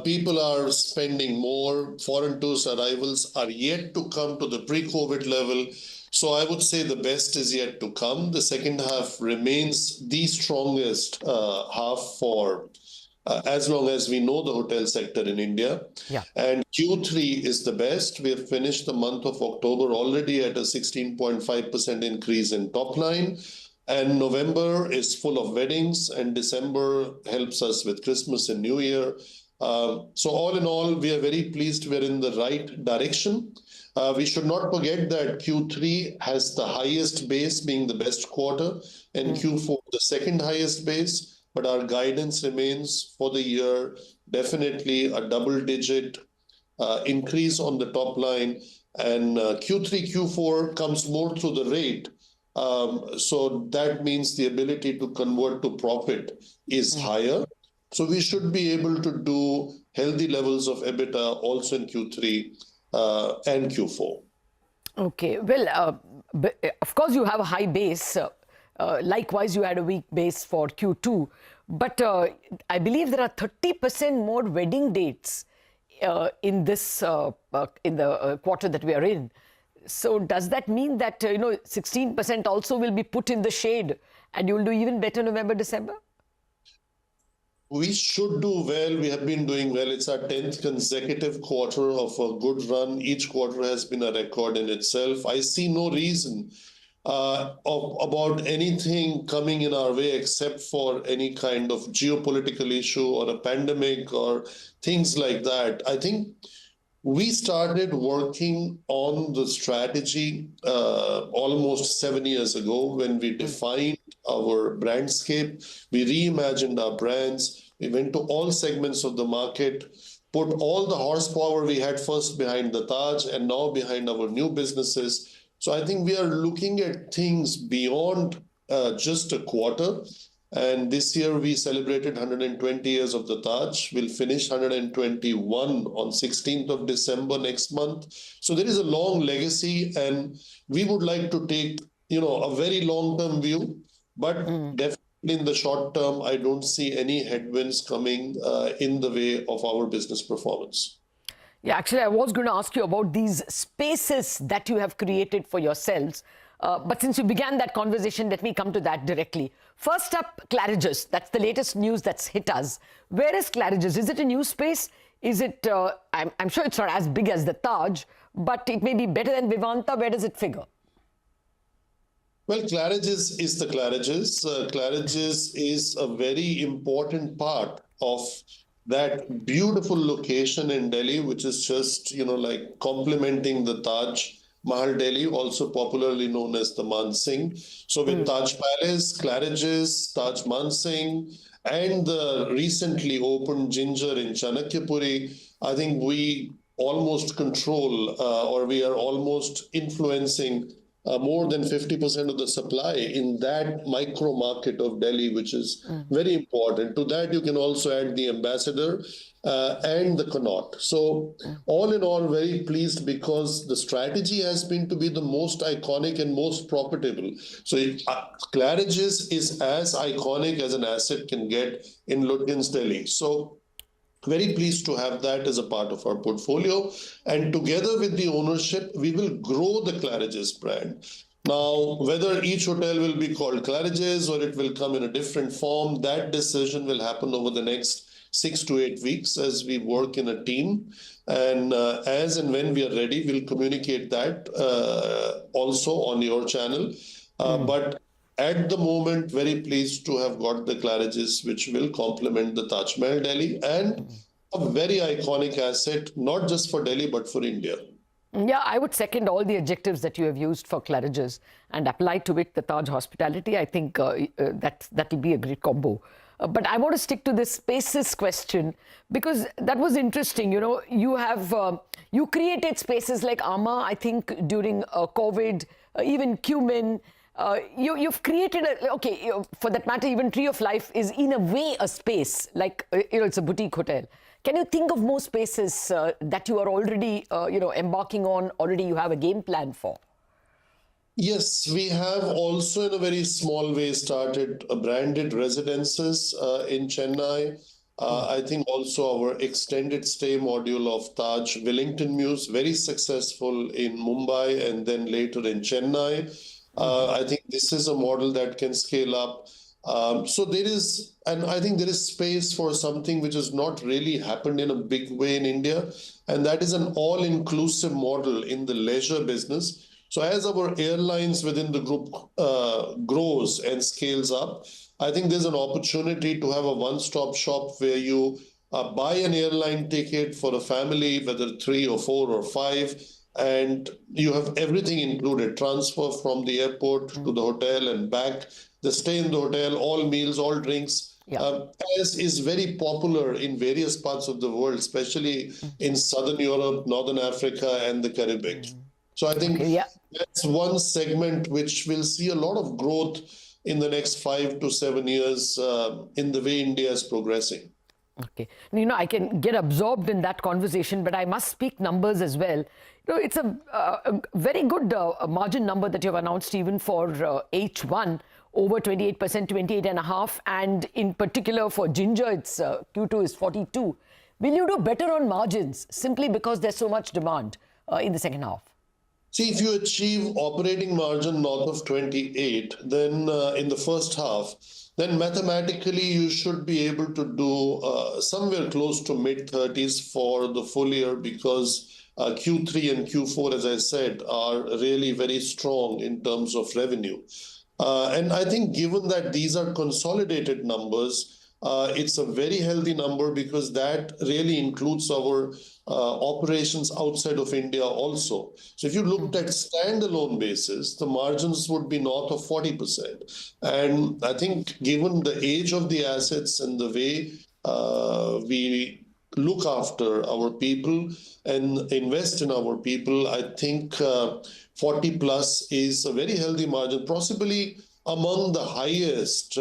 People are spending more. Foreign tourist arrivals are yet to come to the pre-COVID level. So I would say the best is yet to come. The second half remains the strongest half for as long as we know the hotel sector in India. Yeah. And Q3 is the best. We have finished the month of October already at a 16.5% increase in top line. And November is full of weddings, and December helps us with Christmas and New Year. So all in all, we are very pleased we're in the right direction. We should not forget that Q3 has the highest base, being the best quarter, and Q4 the second highest base. But our guidance remains for the year definitely a double-digit increase on the top line. And Q3, Q4 comes more through the rate. So that means the ability to convert to profit is higher. So we should be able to do healthy levels of EBITDA also in Q3 and Q4. Okay. Well, of course, you have a high base. Likewise, you had a weak base for Q2. But I believe there are 30% more wedding dates in this in the quarter that we are in. So does that mean that 16% also will be put in the shade and you will do even better November, December? We should do well. We have been doing well. It's our 10th consecutive quarter of a good run. Each quarter has been a record in itself. I see no reason about anything coming in our way except for any kind of geopolitical issue or a pandemic or things like that. I think we started working on the strategy almost 7 years ago when we defined our brandscape. We reimagined our brands. We went to all segments of the market, put all the horsepower we had first behind the Taj and now behind our new businesses. So I think we are looking at things beyond just a quarter. And this year we celebrated 120 years of the Taj. We'll finish 121 on 16th of December next month. So there is a long legacy, and we would like to take, a very long-term view, but definitely in the short term, I don't see any headwinds coming in the way of our business performance. Yeah, actually, I was going to ask you about these spaces that you have created for yourselves. But since you began that conversation, let me come to that directly. First up, Claridges. That's the latest news that's hit us. Where is Claridges? Is it a new space? Is it, I'm sure it's not as big as the Taj, but it may be better than Vivanta. Where does it figure? Well, Claridges is the Claridges. Claridges is a very important part of that beautiful location in Delhi, which is just, like complementing the Taj Mahal Delhi, also popularly known as the Mansingh. So with Taj Palace, Claridges, Taj Mansingh, and the recently opened Ginger in Chanakyapuri, I think we almost control or we are almost influencing more than 50% of the supply in that micro market of Delhi, which is very important. To that, you can also add the Ambassador and the Connaught. So all in all, very pleased because the strategy has been to be the most iconic and most profitable. So Claridges is as iconic as an asset can get in Lutyens, Delhi. So very pleased to have that as a part of our portfolio. And together with the ownership, we will grow the Claridges brand. Now, whether each hotel will be called Claridges or it will come in a different form, that decision will happen over the next 6 to 8 weeks as we work in a team. And as and when we are ready, we'll communicate that also on your channel. But at the moment, very pleased to have got the Claridges, which will complement the Taj Mahal Delhi and a very iconic asset, not just for Delhi, but for India. Yeah, I would second all the adjectives that you have used for Claridges and apply to it the Taj hospitality. I think that will be a great combo. But I want to stick to this spaces question because that was interesting. You created spaces like Ama, I think, during COVID, even Cumin. You've created for that matter, even Tree of Life is in a way a space, like, it's a boutique hotel. Can you think of more spaces that you are already, embarking on, already you have a game plan for? Yes, we have also in a very small way started branded residences in Chennai. I think also our extended stay module of Taj Wellington Mews, very successful in Mumbai and then later in Chennai. I think this is a model that can scale up. So there is, and I think there is space for something which has not really happened in a big way in India, and that is an all-inclusive model in the leisure business. So as our airlines within the group grows and scales up, I think there's an opportunity to have a one-stop shop where you buy an airline ticket for a family, whether 3 or 4 or 5, and you have everything included, transfer from the airport to the hotel and back, the stay in the hotel, all meals, all drinks, as is very popular in various parts of the world, especially in Southern Europe, Northern Africa, and the Caribbean. So I think that's one segment which will see a lot of growth in the next 5 to 7 years in the way India is progressing. Okay. I can get absorbed in that conversation, but I must speak numbers as well. It's a very good margin number that you've announced even for H1, over 28%, 28.5%, and in particular for Ginger, it's Q2 is 42%. Will you do better on margins simply because there's so much demand in the second half? See, if you achieve operating margin north of 28, then in the first half, then mathematically you should be able to do somewhere close to mid-30s for the full year because Q3 and Q4, as I said, are really very strong in terms of revenue. And I think given that these are consolidated numbers, it's a very healthy number because that really includes our operations outside of India also. So if you looked at standalone basis, the margins would be north of 40%. And I think given the age of the assets and the way we look after our people and invest in our people, I think 40 plus is a very healthy margin, possibly among the highest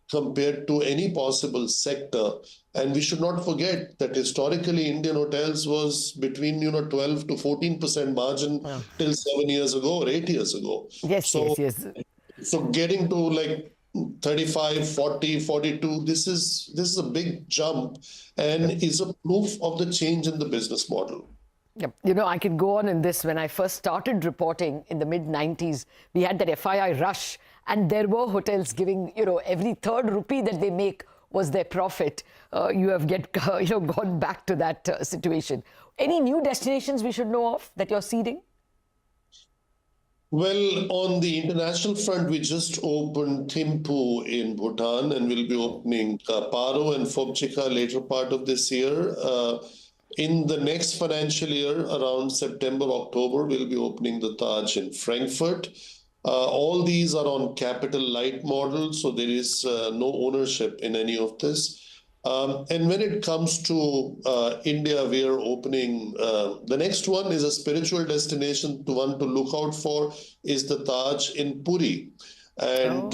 compared to any possible sector. And we should not forget that historically Indian hotels was between 12 to 14% margin till 7 years ago or 8 years ago. Yes. So getting to like 35, 40, 42, this is a big jump and is a proof of the change in the business model. Yep. You know, I could go on in this. When I first started reporting in the mid-90s, we had that FII rush, and there were hotels giving, you know, every third rupee that they make was their profit. You have gone back to that situation. Any new destinations we should know of that you're seeding? Well, on the international front, we just opened Thimphu in Bhutan, and we'll be opening Paro and Phobjikha later part of this year. In the next financial year, around September, October, we'll be opening the Taj in Frankfurt. All these are on capital light model, so there is no ownership in any of this. And when it comes to India, we are opening, the next one is a spiritual destination. The one to look out for is the Taj in Puri. And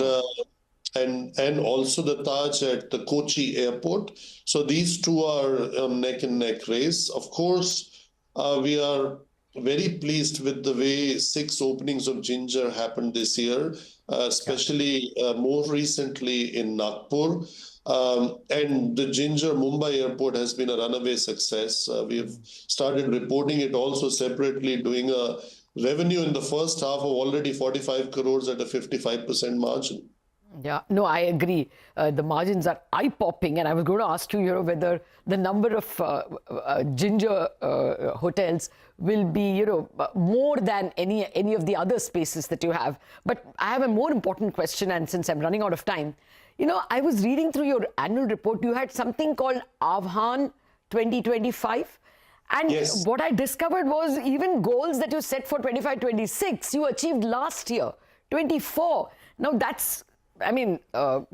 and also the Taj at the Kochi airport. So these two are neck and neck race. Of course, we are very pleased with the way 6 openings of Ginger happened this year, especially more recently in Nagpur. And the Ginger Mumbai airport has been a runaway success. We have started reporting it also separately, doing a revenue in the first half of already 45 crores at a 55% margin. Yeah, no, I agree. The margins are eye-popping, and I was going to ask you, whether the number of Ginger hotels will be, more than any of the other spaces that you have. But I have a more important question, and since I'm running out of time, I was reading through your annual report. You had something called Avhan 2025. And yes, what I discovered was even goals that you set for 25-26, you achieved last year, 24. Now that's,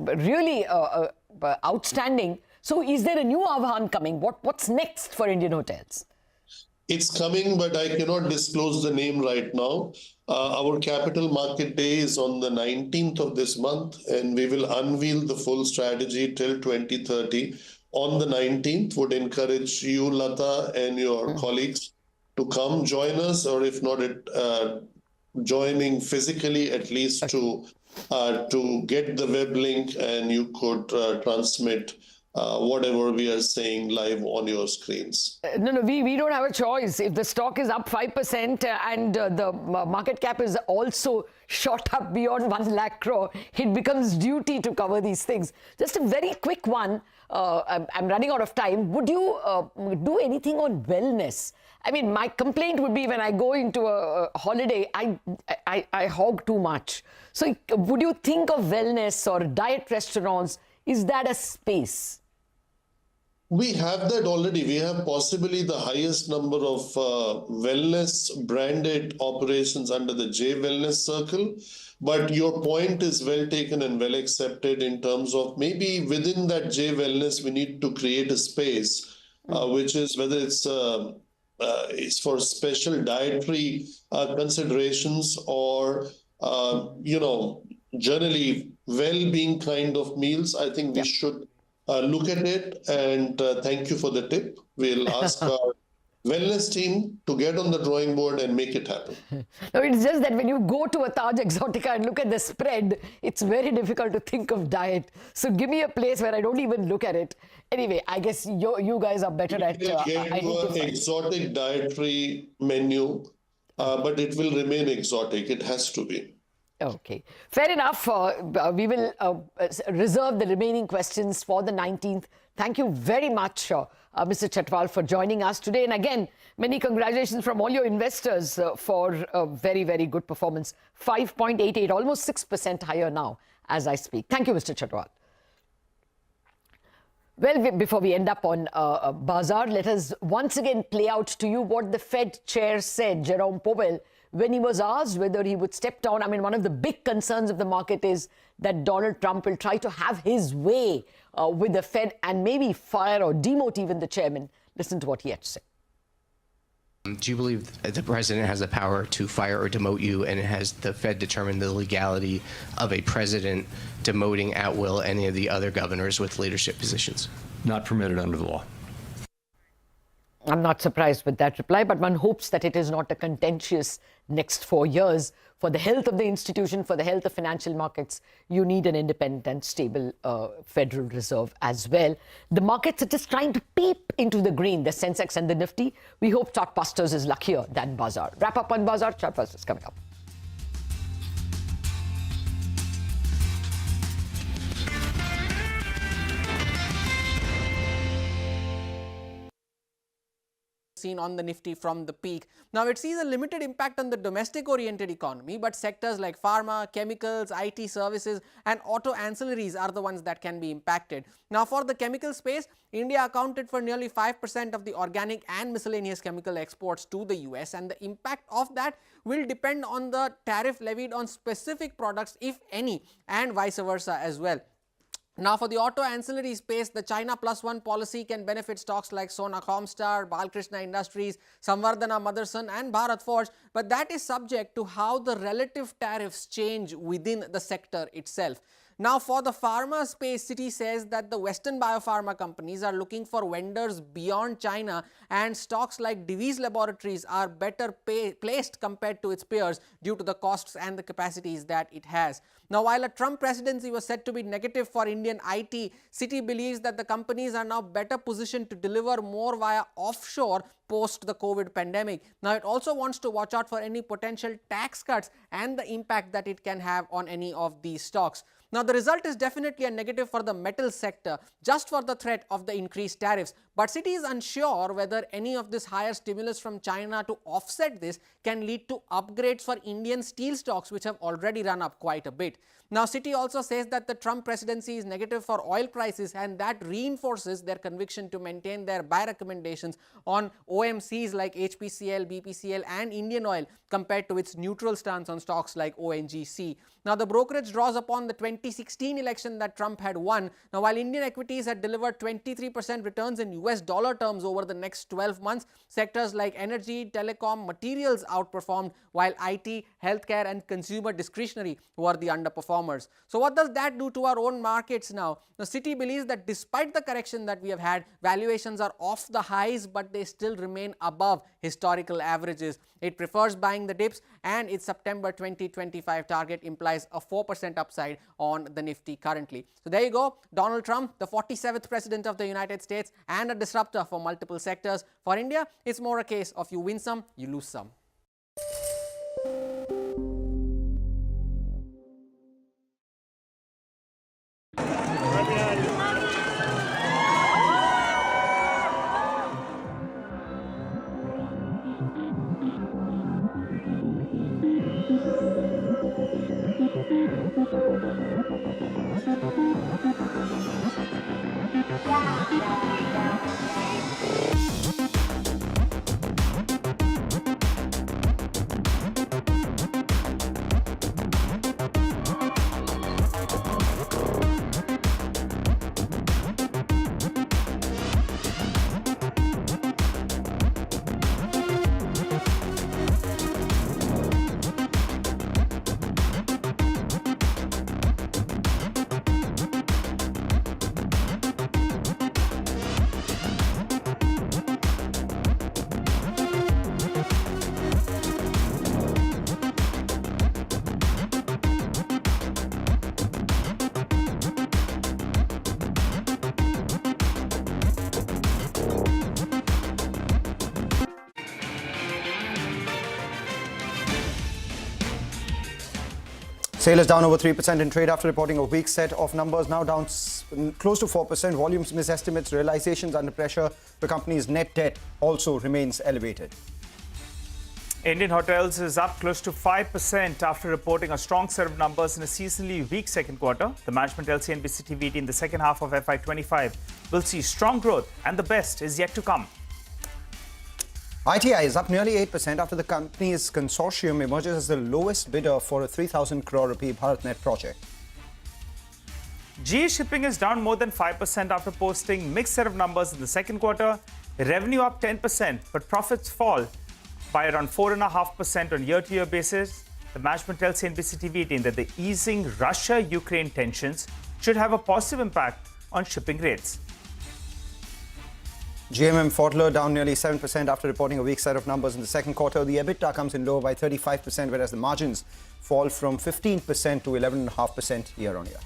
really outstanding. So is there a new Avhan coming? What's next for Indian hotels? it's coming, but I cannot disclose the name right now. Our capital market day is on the 19th of this month, and we will unveil the full strategy till 2030. On the 19th, would encourage you, Lata, and your colleagues to come join us, or if not joining physically, at least to get the web link, and you could transmit whatever we are saying live on your screens. No, we don't have a choice. If the stock is up 5% and the market cap is also shot up beyond 1 lakh crore, it becomes duty to cover these things. Just a very quick one. I'm running out of time. Would you do anything on wellness? My complaint would be when I go into a holiday, I hog too much. So would you think of wellness or diet restaurants? Is that a space? We have that already. We have possibly the highest number of wellness branded operations under the J Wellness Circle. But your point is well taken and well accepted in terms of maybe within that J Wellness, we need to create a space, which is whether it's for special dietary considerations or, generally well-being kind of meals. I think we should look at it, and thank you for the tip. We'll ask our wellness team to get on the drawing board and make it happen. No, it's just that when you go to a Taj Exotica and look at the spread, it's very difficult to think of diet. So give me a place where I don't even look at it. Anyway, I guess you guys are better at an exotic dietary menu, but it will remain exotic. It has to be. Okay, fair enough. We will reserve the remaining questions for the 19th. Thank you very much, Mr. Chatwal, for joining us today. And again, many congratulations from all your investors for a very, very good performance. 5.88, almost 6% higher now as I speak. Thank you, Mr. Chatwal. Well, before we end up on Bazaar, let us once again play out to you what the Fed chair said, Jerome Powell, when he was asked whether he would step down. One of the big concerns of the market is that Donald Trump will try to have his way with the Fed and maybe fire or demote even the chairman. Listen to what he had to say. Do you believe the president has the power to fire or demote you, and has the Fed determined the legality of a president demoting at will any of the other governors with leadership positions? Not permitted under the law. I'm not surprised with that reply, but one hopes that it is not a contentious next 4 years. For the health of the institution, for the health of financial markets, you need an independent and stable Federal Reserve as well. The markets are just trying to peep into the green, the Sensex and the Nifty. We hope Chartbusters is luckier than Bazaar. Wrap up on Bazaar, Chartbusters coming up. Seen on the Nifty from the peak. Now, it sees a limited impact on the domestic-oriented economy, but sectors like pharma, chemicals, IT services and auto ancillaries are the ones that can be impacted. Now, for the chemical space, India accounted for nearly 5% of the organic and miscellaneous chemical exports to the US, and the impact of that will depend on the tariff levied on specific products, if any, and vice versa as well. Now, for the auto ancillary space, the China +1 policy can benefit stocks like Sona Comstar, Balkrishna Industries, Samvardhana Motherson and Bharat Forge, but that is subject to how the relative tariffs change within the sector itself. Now, for the pharma space, Citi says that the Western biopharma companies are looking for vendors beyond China, and stocks like Divi's Laboratories are better placed compared to its peers due to the costs and the capacities that it has. Now, while a Trump presidency was said to be negative for Indian IT, Citi believes that the companies are now better positioned to deliver more via offshore post the COVID pandemic. Now, it also wants to watch out for any potential tax cuts and the impact that it can have on any of these stocks. Now, the result is definitely a negative for the metal sector, just for the threat of the increased tariffs. But Citi is unsure whether any of this higher stimulus from China to offset this can lead to upgrades for Indian steel stocks, which have already run up quite a bit. Now, Citi also says that the Trump presidency is negative for oil prices, and that reinforces their conviction to maintain their buy recommendations on OMCs like HPCL, BPCL and Indian Oil compared to its neutral stance on stocks like ONGC. Now, the brokerage draws upon the 2016 election that Trump had won. Now, while Indian equities had delivered 23% returns in US dollar terms over the next 12 months, sectors like energy, telecom, materials outperformed, while IT, healthcare and consumer discretionary were the underperformers. So what does that do to our own markets now? The Citi believes that despite the correction that we have had, valuations are off the highs, but they still remain above historical averages. It prefers buying the dips, and its September 2025 target implies a 4% upside on the Nifty currently. So there you go. Donald Trump, the 47th president of the United States and a disruptor for multiple sectors. For India, it's more a case of you win some, you lose some. Sale is down over 3% in trade after reporting a weak set of numbers, now down close to 4%. Volumes miss estimates, realizations under pressure. The company's net debt also remains elevated. Indian Hotels is up close to 5% after reporting a strong set of numbers in a seasonally weak second quarter. The management tells CNBC-TV18 in the second half of FY25 will see strong growth, and the best is yet to come. ITI is up nearly 8% after the company's consortium emerges as the lowest bidder for a 3,000 crore rupee BharatNet project. GE Shipping is down more than 5% after posting mixed set of numbers in the second quarter. Revenue up 10%, but profits fall by around 4.5% on year-to-year basis. The management tells CNBC-TV18 that the easing Russia-Ukraine tensions should have a positive impact on shipping rates. GMM Pfaudler down nearly 7% after reporting a weak set of numbers in the second quarter. The EBITDA comes in lower by 35%, whereas the margins fall from 15% to 11.5% year-on-year.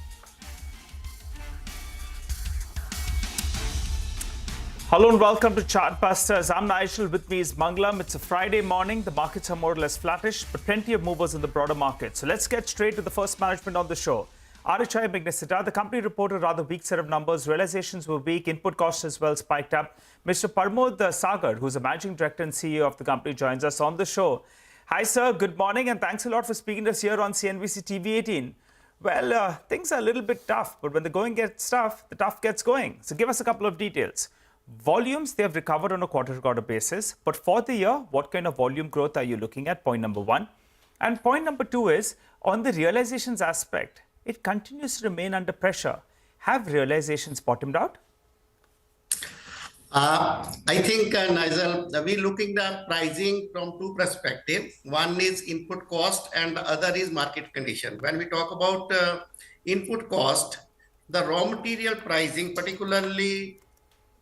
Hello and welcome to Chartbusters. I'm Nigel. With me is Mangalam. It's a Friday morning. The markets are more or less flattish, but plenty of movers in the broader market. So let's get straight to the first management on the show. RHI Magnesita, the company reported a rather weak set of numbers. Realizations were weak. Input costs as well spiked up. Mr. Parmod Sagar, who's the Managing Director and CEO of the company, joins us on the show. Hi, sir. Good morning, and thanks a lot for speaking to us here on CNBC-TV18. Well, things are a little bit tough, but when the going gets tough, the tough gets going. So give us a couple of details. Volumes, they have recovered on a quarter-to-quarter basis. But for the year, what kind of volume growth are you looking at? Point number one. And point number two is, on the realizations aspect, it continues to remain under pressure. Have realizations bottomed out? I think, Nigel, we're looking at pricing from two perspectives. One is input cost and the other is market condition. When we talk about input cost, the raw material pricing, particularly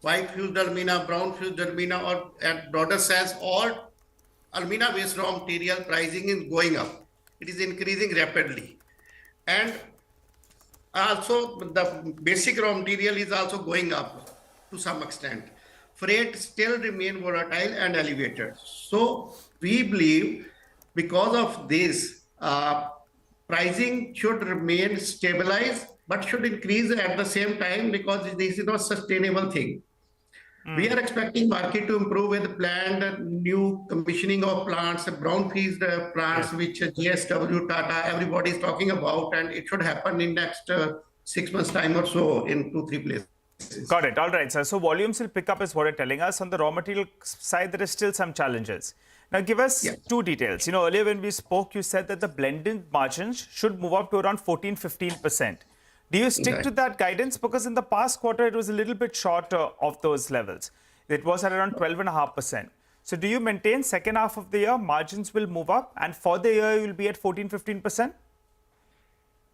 white fused alumina, brown fused alumina, or at broader sense, all alumina-based raw material pricing is going up. It is increasing rapidly. And also, the basic raw material is also going up to some extent. Freight still remain volatile and elevated. So we believe because of this, pricing should remain stabilized, but should increase at the same time because this is not a sustainable thing. We are expecting market to improve with planned new commissioning of plants, brownfield plants, which GSW, Tata, everybody is talking about, and it should happen in next 6 months' time or so in 2-3 places. Got it. All right, sir. So volumes will pick up is what you're telling us. On the raw material side, there is still some challenges. Now, give us two details. You know, earlier when we spoke, you said that the blended margins should move up to around 14-15%. Do you stick to that guidance? Because in the past quarter, it was a little bit short of those levels. It was at around 12.5%. So do you maintain second half of the year, margins will move up, and for the year, you will be at 14-15%?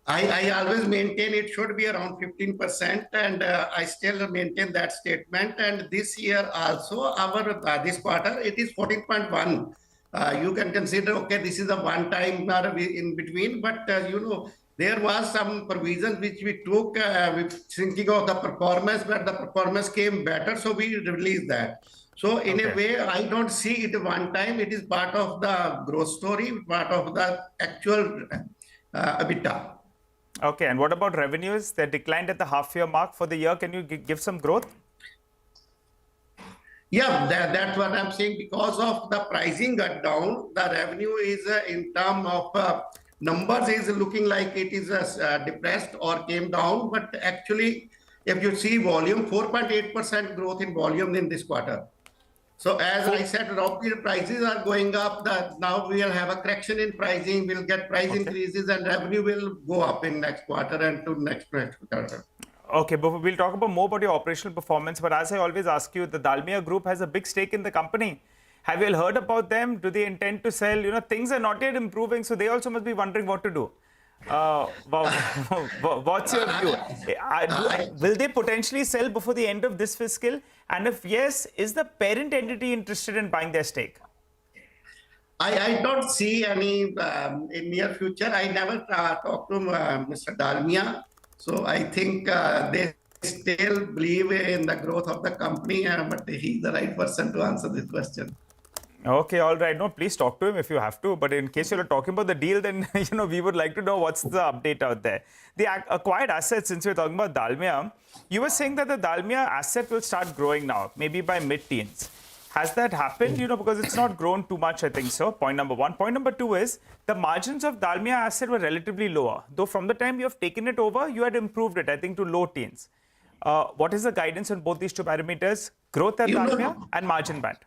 I always maintain it should be around 15%, and I still maintain that statement. And this year also, our this quarter, it is 14.1. You can consider, okay, this is a one-time in between, but you know, there was some provision which we took thinking of the performance, but the performance came better, so we released that. So in a way, I don't see it one time. It is part of the growth story, part of the actual EBITDA. Okay, and what about revenues? They declined at the half-year mark for the year. Can you give some growth? Yeah, that's what I'm saying. Because of the pricing got down, the revenue is in terms of numbers is looking like it is depressed or came down. But actually, if you see volume, 4.8% growth in volume in this quarter. So as I said, raw material prices are going up. Now we will have a correction in pricing. We'll get price increases and revenue will go up in next quarter and to next quarter. Okay, but we'll talk about more about your operational performance. But as I always ask you, the Dalmia Group has a big stake in the company. Have you all heard about them? Do they intend to sell? You know, things are not yet improving, so they also must be wondering what to do. What's your view? Will they potentially sell before the end of this fiscal? And if yes, is the parent entity interested in buying their stake? I don't see any in near future. I never talked to Mr. Dalmia. So I think they still believe in the growth of the company, but he's the right person to answer this question. Okay, all right. No, please talk to him if you have to. But in case you're talking about the deal, then we would like to know what's the update out there. The acquired assets, since we're talking about Dalmia, you were saying that the Dalmia asset will start growing now, maybe by mid-teens. Has that happened? Because it's not grown too much, I think so. Point number one. Point number two is the margins of Dalmia asset were relatively lower. Though from the time you have taken it over, you had improved it, I think, to low teens. What is the guidance on both these two parameters, growth at Dalmia and margin band?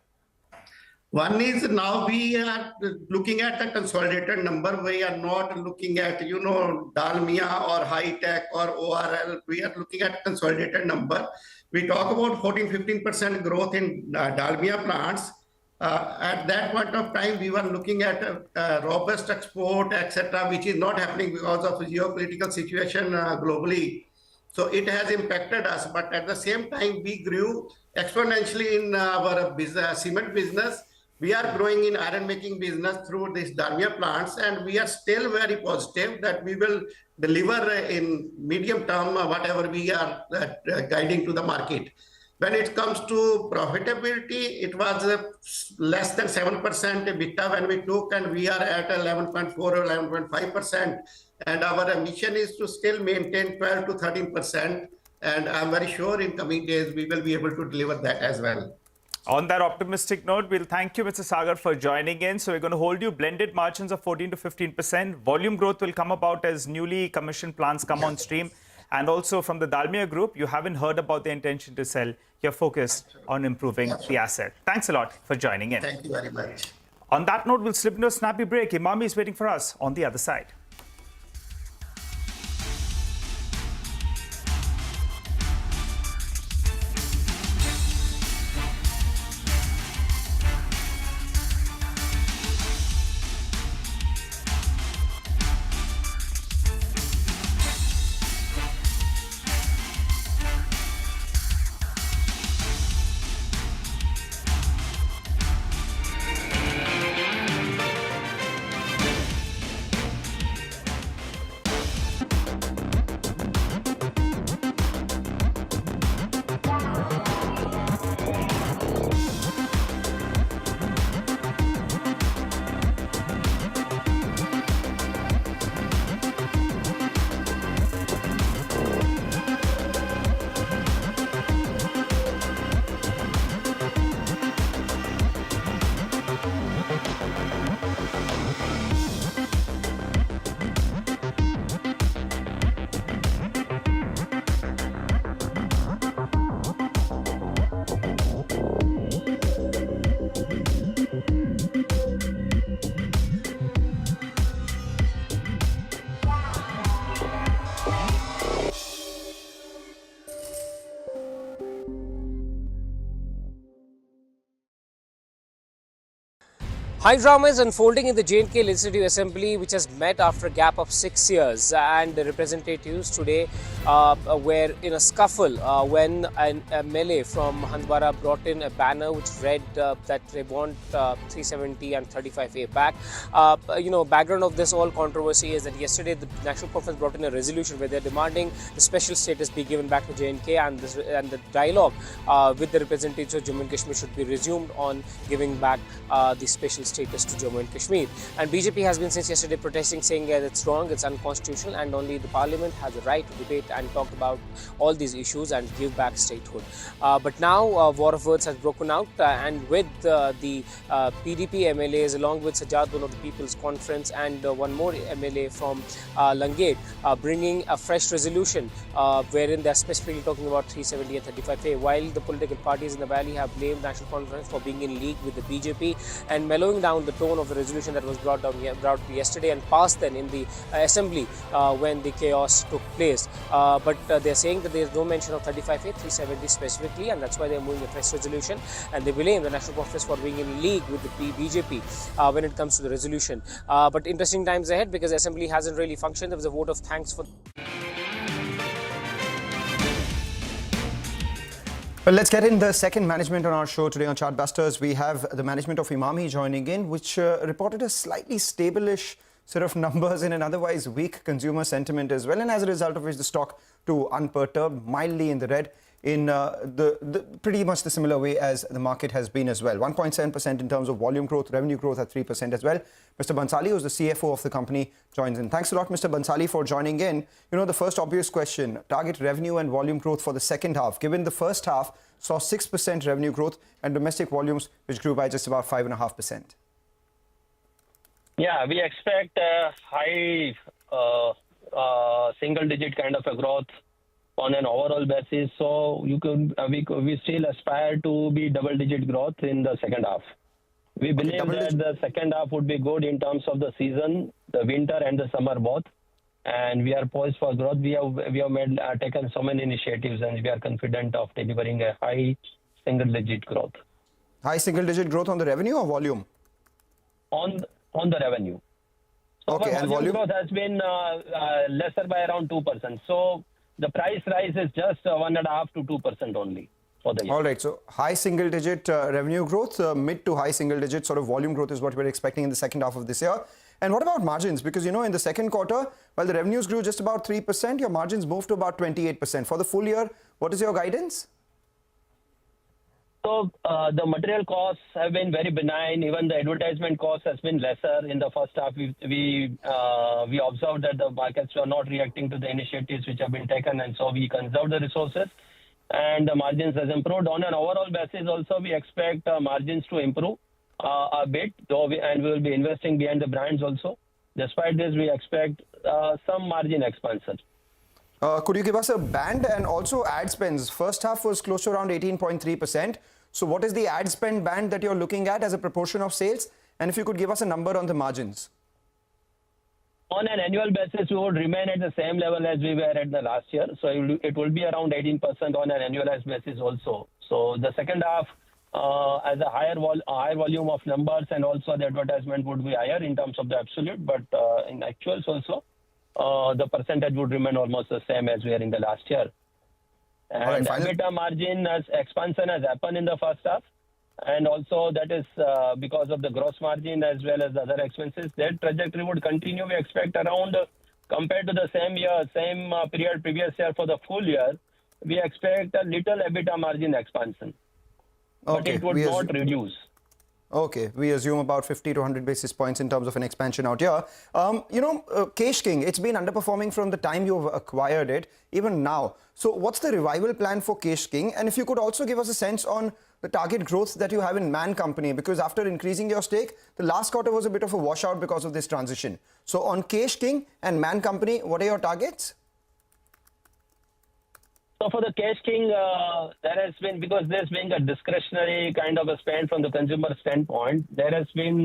One is now we are looking at the consolidated number. We are not looking at, Dalmia or High Tech or ORL. We are looking at consolidated number. We talk about 14-15% growth in Dalmia plants. At that point of time, we were looking at robust export, etc., which is not happening because of the geopolitical situation globally. So it has impacted us. But at the same time, we grew exponentially in our business, cement business. We are growing in iron making business through these Dalmia plants, and we are still very positive that we will deliver in medium term whatever we are guiding to the market. When it comes to profitability, it was less than 7% EBITDA when we took, and we are at 11.4 or 11.5%. And our ambition is to still maintain 12 to 13%. And I'm very sure in coming days, we will be able to deliver that as well. On that optimistic note, we'll thank you, Mr. Sagar, for joining in. So we're going to hold you blended margins of 14 to 15%. Volume growth will come about as newly commissioned plants come on stream. And also from the Dalmia Group, you haven't heard about the intention to sell. You're focused on improving the asset. Thanks a lot for joining in. Thank you very much. On that note, we'll slip into a snappy break. Emami is waiting for us on the other side. High drama is unfolding in the J&K Legislative Assembly, which has met after a gap of 6 years, and the representatives today were in a scuffle when an MLA from Handwara brought in a banner which read that they want 370 and 35A back. Background of this whole controversy is that yesterday the National Conference brought in a resolution where they're demanding the special status be given back to J&K, and the dialogue with the representatives of Jammu and Kashmir should be resumed on giving back the special status to Jammu and Kashmir. And BJP has been since yesterday protesting, saying that it's wrong, it's unconstitutional, and only the parliament has the right to debate and talk about all these issues and give back statehood. But now war of words has broken out, and with the PDP MLAs along with Sajjad, of the People's Conference, and one more MLA from Langate bringing a fresh resolution wherein they're specifically talking about 370 and 35A, while the political parties in the valley have blamed National Conference for being in league with the BJP and mellowing down the tone of the resolution that was brought yesterday and passed then in the assembly when the chaos took place. But they're saying that there is no mention of 35A, 370 specifically, and that's why they're moving a fresh resolution, and they blame the National Conference for being in league with the BJP when it comes to the resolution. But interesting times ahead, because the assembly hasn't really functioned. There was a vote of thanks for... Well, let's get in the second management on our show today on Chartbusters. We have the management of Emami joining in, which reported a slightly stable-ish sort of numbers in an otherwise weak consumer sentiment as well, and as a result of which the stock too unperturbed, mildly in the red, in pretty much the similar way as the market has been as well. 1.7% in terms of volume growth, revenue growth at 3% as well. Mr. Bansali, who's the CFO of the company, joins in. Thanks a lot, Mr. Bansali, for joining in. The first obvious question, target revenue and volume growth for the second half, given the first half saw 6% revenue growth and domestic volumes which grew by just about 5.5%. Yeah, we expect a high single-digit kind of a growth on an overall basis. So we still aspire to be double-digit growth in the second half. We believe that the second half would be good in terms of the season, the winter and the summer both. And we are poised for growth. We have taken so many initiatives, and we are confident of delivering a high single-digit growth. High single-digit growth on the revenue or volume? On the revenue. So okay, and volume growth has been lesser by around 2%. So the price rise is just 1.5 to 2% only. for the year. All right, so high single-digit revenue growth, mid to high single-digit sort of volume growth is what we're expecting in the second half of this year. And what about margins? Because, you know, in the second quarter, while the revenues grew just about 3%, your margins moved to about 28%. For the full year, what is your guidance? So the material costs have been very benign. Even the advertisement cost has been lesser in the first half. We observed that the markets were not reacting to the initiatives which have been taken, and so we conserved the resources, and the margins has improved. On an overall basis also, we expect margins to improve a bit, and we will be investing behind the brands also. Despite this, we expect some margin expansion. Could you give us a band and also ad spends? First half was close to around 18.3%. So what is the ad spend band that you're looking at as a proportion of sales? And if you could give us a number on the margins. On an annual basis, we would remain at the same level as we were at the last year. So it will be around 18% on an annualized basis also. So the second half, as a higher volume of numbers, and also the advertisement would be higher in terms of the absolute, but in actuals also, the percentage would remain almost the same as we are in the last year. And EBITDA margin expansion has happened in the first half, and also that is because of the gross margin as well as the other expenses. That trajectory would continue. We expect around, compared to the same period previous year for the full year, we expect a little EBITDA margin expansion. But it would not reduce. Okay, we assume about 50 to 100 basis points in terms of an expansion out here. You know, Kesh King, it's been underperforming from the time you've acquired it, even now. So what's the revival plan for Kesh King? And if you could also give us a sense on the target growth that you have in Man Company, because after increasing your stake, the last quarter was a bit of a washout because of this transition. So on Kesh King and Man Company, what are your targets? So for the Kesh King, there has been, because there's been a discretionary kind of a spend from the consumer standpoint, there has been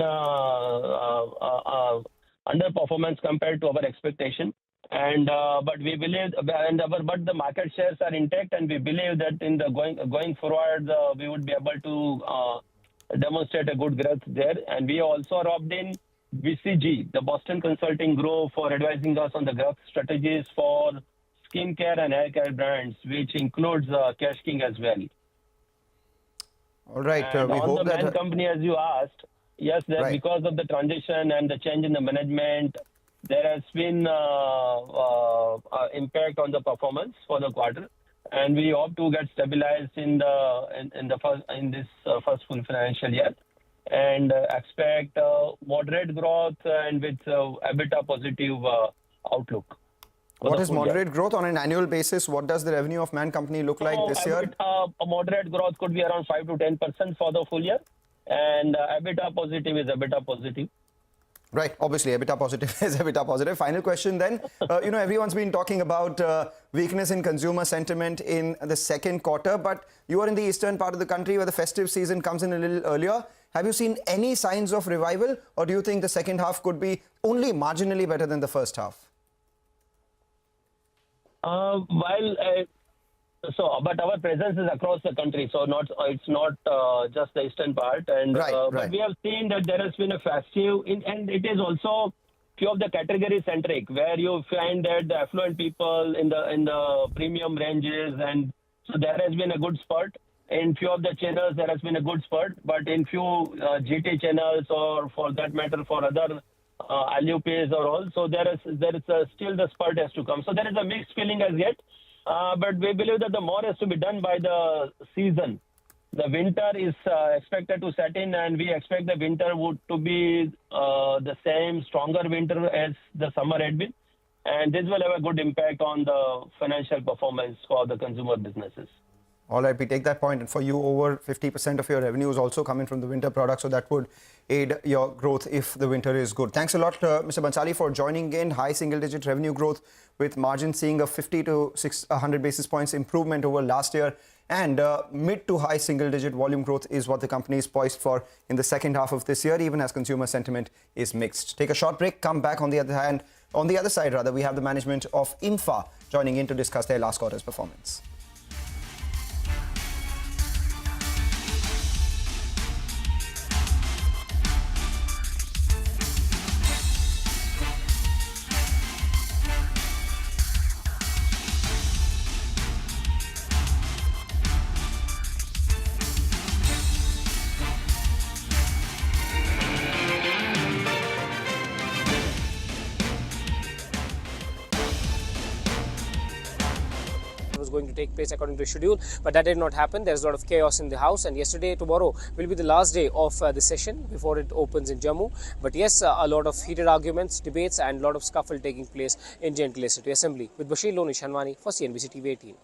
underperformance compared to our expectation. And but we believe, but the market shares are intact, and we believe that in the going forward, we would be able to demonstrate a good growth there. And we also robbed in BCG, the Boston Consulting Group, for advising us on the growth strategies for skincare and hair care brands, which includes Kesh King as well. All right. And we on hope the that Man Company, as you asked, yes, that because of the transition and the change in the management, there has been impact on the performance for the quarter, and we hope to get stabilized in this first full financial year, and expect moderate growth and with EBITDA positive outlook. What is moderate growth on an annual basis? What does the revenue of Man Company look like this year? A moderate growth could be around 5 to 10% for the full year, and EBITDA positive is EBITDA positive. Right, obviously EBITDA positive is EBITDA positive. Final question then. You know, everyone's been talking about weakness in consumer sentiment in the second quarter, but you are in the eastern part of the country where the festive season comes in a little earlier. Have you seen any signs of revival, or do you think the second half could be only marginally better than the first half? But our presence is across the country, so it's not just the eastern part. And but we have seen that there has been a festive, and it is also few of the category centric, where you find that the affluent people in the premium ranges, and so there has been a good spurt. In few of the channels, there has been a good spurt, but in few GT channels, or for that matter, for other LUPs or all, so there is still the spurt has to come. So there is a mixed feeling as yet. But we believe that the more has to be done by the season. The winter is expected to set in, and we expect the winter to be the same, stronger winter as the summer had been. And this will have a good impact on the financial performance for the consumer businesses. All right, we take that point. And for you, over 50% of your revenue is also coming from the winter product. So that would aid your growth if the winter is good. Thanks a lot, Mr. Bansali, for joining in. High single-digit revenue growth with margin seeing a 50 to 100 basis points improvement over last year. And mid to high single-digit volume growth is what the company is poised for in the second half of this year, even as consumer sentiment is mixed. Take a short break, come back on the other hand. On the other side, rather, we have the management of Infa joining in to discuss their last quarter's performance. take place according to schedule, but that did not happen. There's a lot of chaos in the House, and tomorrow will be the last day of the session before it opens in Jammu. But yes, a lot of heated arguments, debates, and a lot of scuffle taking place in JNK Legislative Assembly. With Bashir Lonish Hanwani for CNBC-TV18.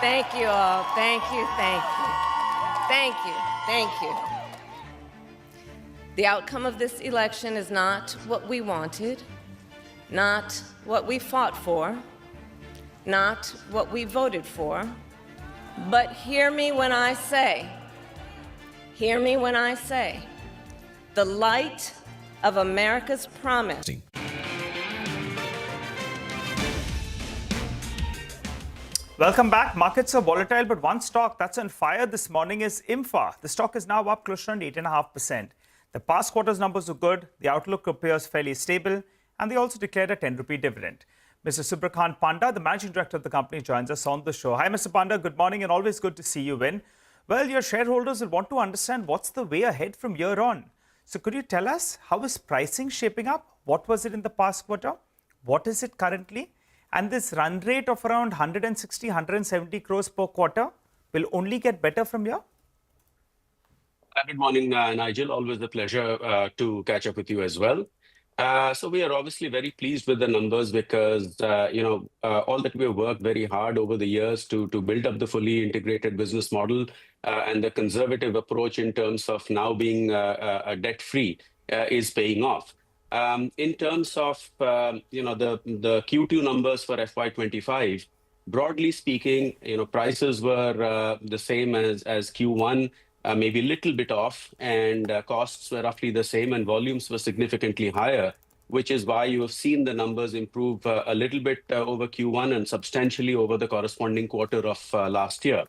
Thank you all. Thank you, thank you. Thank you, thank you. The outcome of this election is not what we wanted, not what we fought for, not what we voted for, but hear me when I say, the light of America's promise. Welcome back. Markets are volatile, but one stock that's on fire this morning is Infra. The stock is now up close to around 8.5%. The past quarter's numbers are good. The outlook appears fairly stable, and they also declared a 10 rupee dividend. Mr. Subrakant Panda, the managing director of the company, joins us on the show. Hi, Mr. Panda. Good morning, and always good to see you in. Well, your shareholders will want to understand what's the way ahead from here on. So could you tell us how is pricing shaping up? What was it in the past quarter? What is it currently? And this run rate of around 160, 170 crores per quarter will only get better from here? Good morning, Nigel. Always a pleasure to catch up with you as well. So we are obviously very pleased with the numbers because, all that we have worked very hard over the years to build up the fully integrated business model and the conservative approach in terms of now being debt-free is paying off. In terms of, the Q2 numbers for FY25, broadly speaking, prices were the same as Q1. Maybe a little bit off, and costs were roughly the same, and volumes were significantly higher, which is why you have seen the numbers improve a little bit over Q1 and substantially over the corresponding quarter of last year.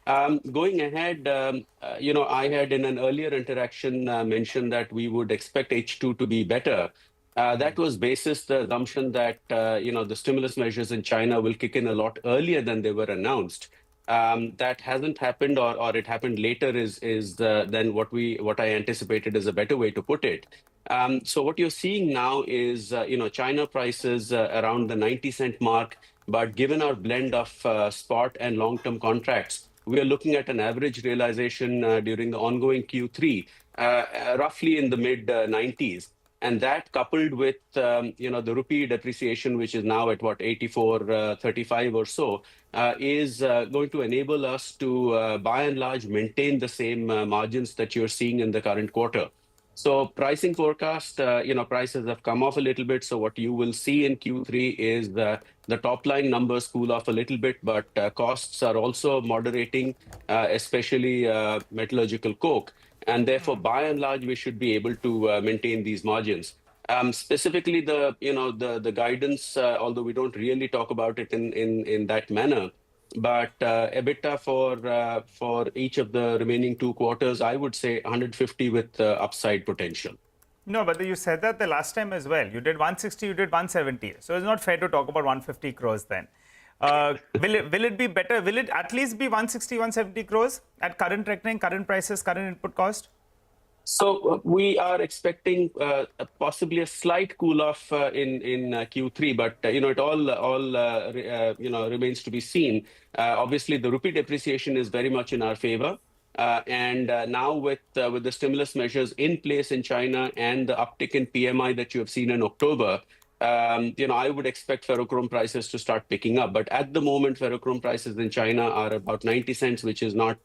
Going ahead, I had in an earlier interaction mentioned that we would expect H2 to be better. That was basis the assumption that, the stimulus measures in China will kick in a lot earlier than they were announced. That hasn't happened, or it happened later than what I anticipated is a better way to put it. So what you're seeing now is, China prices around the 90-cent mark, but given our blend of spot and long-term contracts, we are looking at an average realization during the ongoing Q3, roughly in the mid-90s. And that coupled with, the rupee depreciation, which is now at what, 84.35 or so, is going to enable us to, by and large, maintain the same margins that you're seeing in the current quarter. So pricing forecast, prices have come off a little bit. So what you will see in Q3 is the top line numbers cool off a little bit, but costs are also moderating, especially metallurgical coke. And therefore, by and large, we should be able to maintain these margins. Specifically, the guidance, although we don't really talk about it in that manner, but EBITDA for each of the remaining 2 quarters, I would say 150 with upside potential. No, but you said that the last time as well. You did 160, you did 170. So it's not fair to talk about 150 crores then. Will it be better? Will it at least be 160, 170 crores at current reckoning, current prices, current input cost? So we are expecting possibly a slight cool off in Q3, but it all remains to be seen. Obviously, the rupee depreciation is very much in our favor. And now with the stimulus measures in place in China and the uptick in PMI that you have seen in October, I would expect ferrochrome prices to start picking up. But at the moment, ferrochrome prices in China are about 90 cents, which is not,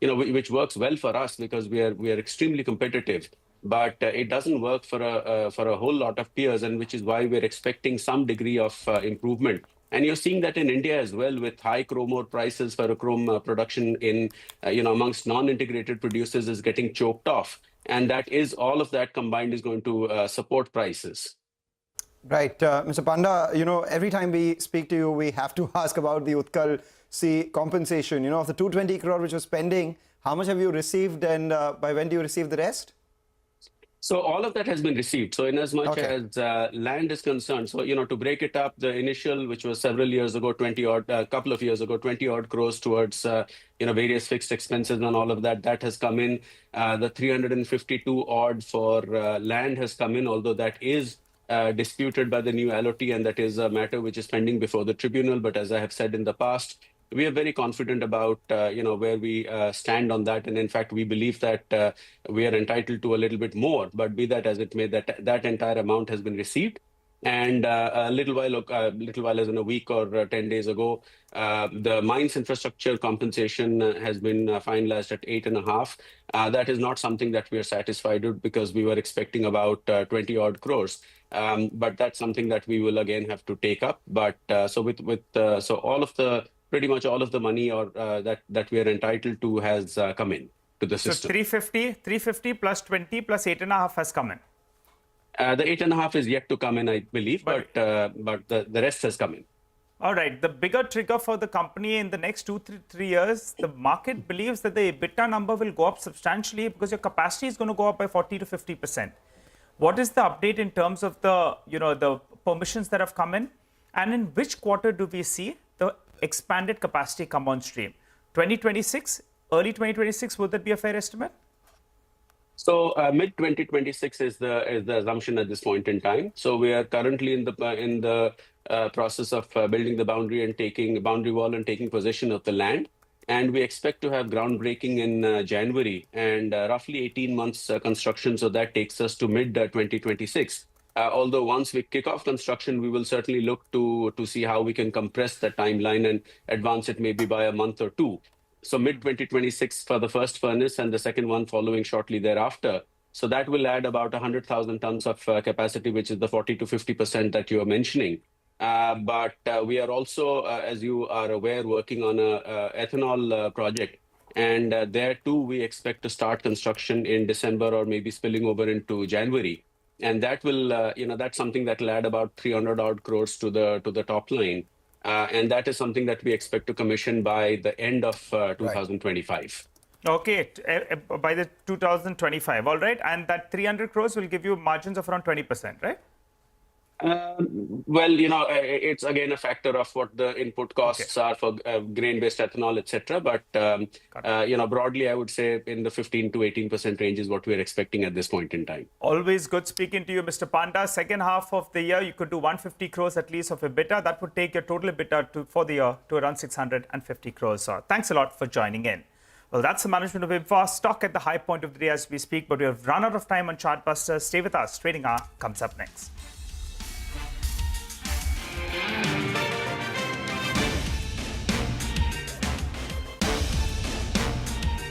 which works well for us because we are extremely competitive. But it doesn't work for a whole lot of peers, and which is why we're expecting some degree of improvement. And you're seeing that in India as well, with high chrome ore prices. Ferrochrome production in, amongst non-integrated producers is getting choked off. And all of that combined is going to support prices. Right. Mr. Panda, every time we speak to you, we have to ask about the Utkal C compensation. Of the 220 crore which was pending, how much have you received, and by when do you receive the rest? So all of that has been received. So in as much as land is concerned, so, to break it up, the initial, which was several years ago, couple of years ago, 20 odd crores towards, various fixed expenses and all of that, that has come in. The 352 odd for land has come in, although that is disputed by the new LOT, and that is a matter which is pending before the tribunal. But as I have said in the past, we are very confident about where we stand on that, and in fact we believe that we are entitled to a little bit more. But be that as it may, that entire amount has been received. And a little while as in a week or 10 days ago, the mines infrastructure compensation has been finalized at 8.5. That is not something that we are satisfied with, because we were expecting about 20 odd crores. But that's something that we will again have to take up. But so pretty much all of the money that we are entitled to has come in to the system. So 350 plus 20 plus 8.5 has come in. The 8.5 is yet to come in, I believe, but the rest has come in. All right. The bigger trigger for the company in the next 2-3 years, the market believes that the EBITDA number will go up substantially because your capacity is going to go up by 40 to 50%. What is the update in terms of the permissions that have come in, and in which quarter do we see the expanded capacity come on stream? 2026, early 2026, would that be a fair estimate? So mid 2026 is the assumption at this point in time. So we are currently in the process of building the boundary wall and taking possession of the land. And we expect to have groundbreaking in January, and roughly 18 months construction. So that takes us to mid 2026. Although once we kick off construction, we will certainly look to see how we can compress the timeline and advance it maybe by a month or two. So mid 2026 for the first furnace, and the second one following shortly thereafter. So that will add about 100,000 tons of capacity, which is the 40 to 50% that you are mentioning. But we are also, as you are aware, working on a ethanol project. And there too, we expect to start construction in December or maybe spilling over into January. And that will, that's something that will add about 300 odd crores to the top line. And that is something that we expect to commission by the end of 2025. Okay, by the 2025, all right. And that 300 crores will give you margins of around 20%, right? Well, it's again a factor of what the input costs are for grain-based ethanol, etc. But, broadly, I would say in the 15 to 18% range is what we're expecting at this point in time. Always good speaking to you, Mr. Panda. Second half of the year, you could do 150 crores at least of EBITDA. That would take your total EBITDA for the year to around 650 crores. Thanks a lot for joining in. Well, that's the management of Infosys stock at the high point of the day as we speak, but we have run out of time on Chartbusters. Stay with us. Trading Hour comes up next.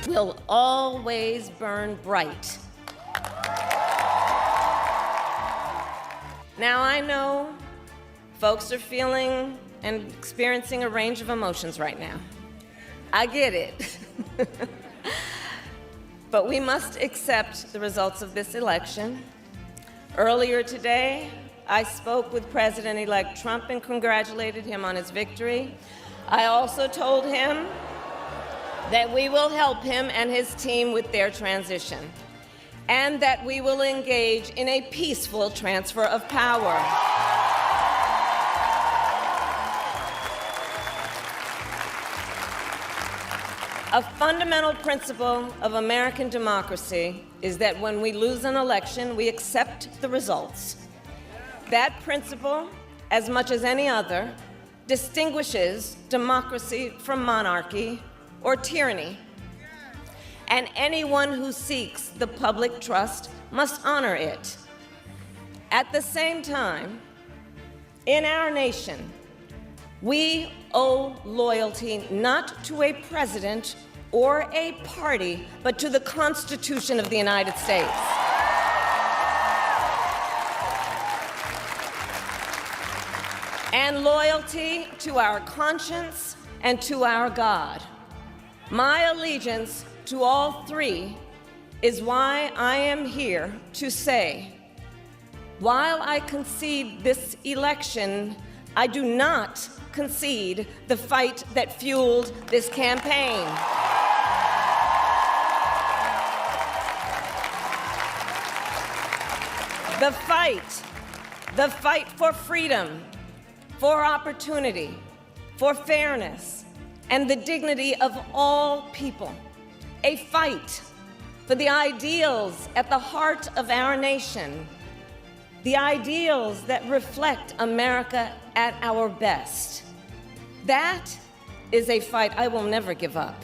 Will always burn bright. Now I know folks are feeling and experiencing a range of emotions right now. I get it. But we must accept the results of this election. Earlier today, I spoke with President-elect Trump and congratulated him on his victory. I also told him that we will help him and his team with their transition, and that we will engage in a peaceful transfer of power. A fundamental principle of American democracy is that when we lose an election, we accept the results. That principle, as much as any other, distinguishes democracy from monarchy or tyranny. And anyone who seeks the public trust must honor it. At the same time, in our nation, we owe loyalty not to a president or a party, but to the Constitution of the United States. And loyalty to our conscience and to our God. My allegiance to all three is why I am here to say, while I concede this election, I do not concede the fight that fueled this campaign. The fight for freedom, for opportunity, for fairness, and the dignity of all people. A fight for the ideals at the heart of our nation, the ideals that reflect America at our best. That is a fight I will never give up.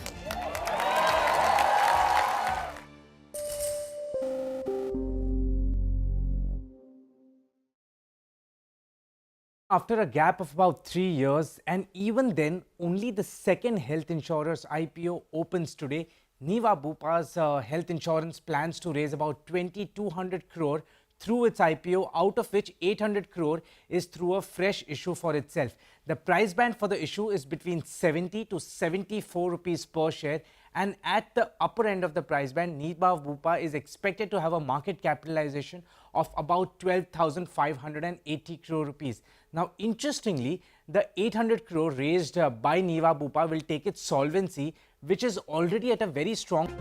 After a gap of about 3 years, and even then, only the second health insurer's IPO opens today. Niva Bupa's health insurance plans to raise about 2,200 crore through its IPO, out of which 800 crore is through a fresh issue for itself. The price band for the issue is between 70 to 74 rupees per share, and at the upper end of the price band, Niva Bupa is expected to have a market capitalization of about 12,580 crore rupees. Now, interestingly, the 800 crore raised by Niva Bupa will take its solvency, which is already at a very strong.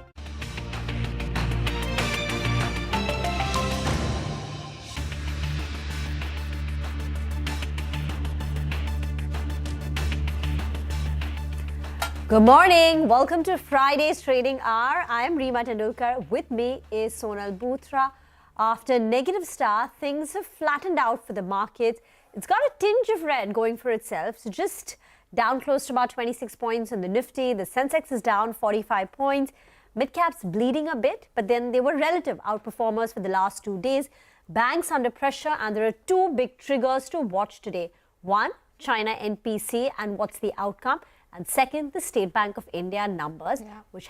Good morning. Welcome to Friday's Trading Hour. I am Reema Tendulkar. With me is Sonal Bhutra. After negative start, things have flattened out for the market. It's got a tinge of red going for itself. So just down close to about 26 points in the Nifty. The Sensex is down 45 points. Midcap's bleeding a bit, but then they were relative outperformers for the last 2 days. Banks under pressure, and there are two big triggers to watch today. One, China NPC and what's the outcome. And second, the State Bank of India numbers, which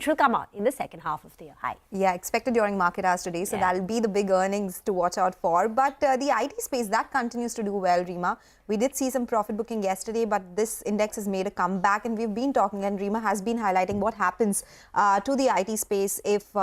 will come out in the second half of the year. Hi. Yeah, expected during market hours today. So that'll be the big earnings to watch out for. But the IT space, that continues to do well, Reema. We did see some profit booking yesterday, but this index has made a comeback, and we've been talking, and Reema has been highlighting what happens to the IT space if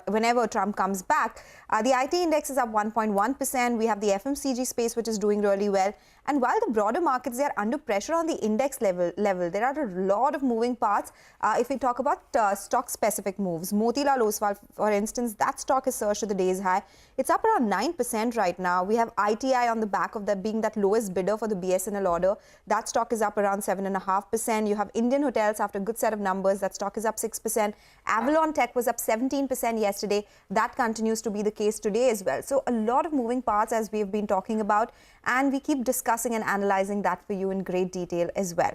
whenever Trump comes back. The IT index is up 1.1%. We have the FMCG space, which is doing really well. And while the broader markets, they are under pressure on the index level, there are a lot of moving parts. If we talk about stock-specific moves, Motilal Oswal, for instance, that stock has surged to the day's high. It's up around 9% right now. We have ITI on the back of that being that lowest bidder for the BSNL order. That stock is up around 7.5%. You have Indian Hotels after a good set of numbers. That stock is up 6%. Avalon Tech was up 17% yesterday. That continues to be the case today as well. So a lot of moving parts as we have been talking about, and we keep discussing and analyzing that for you in great detail as well.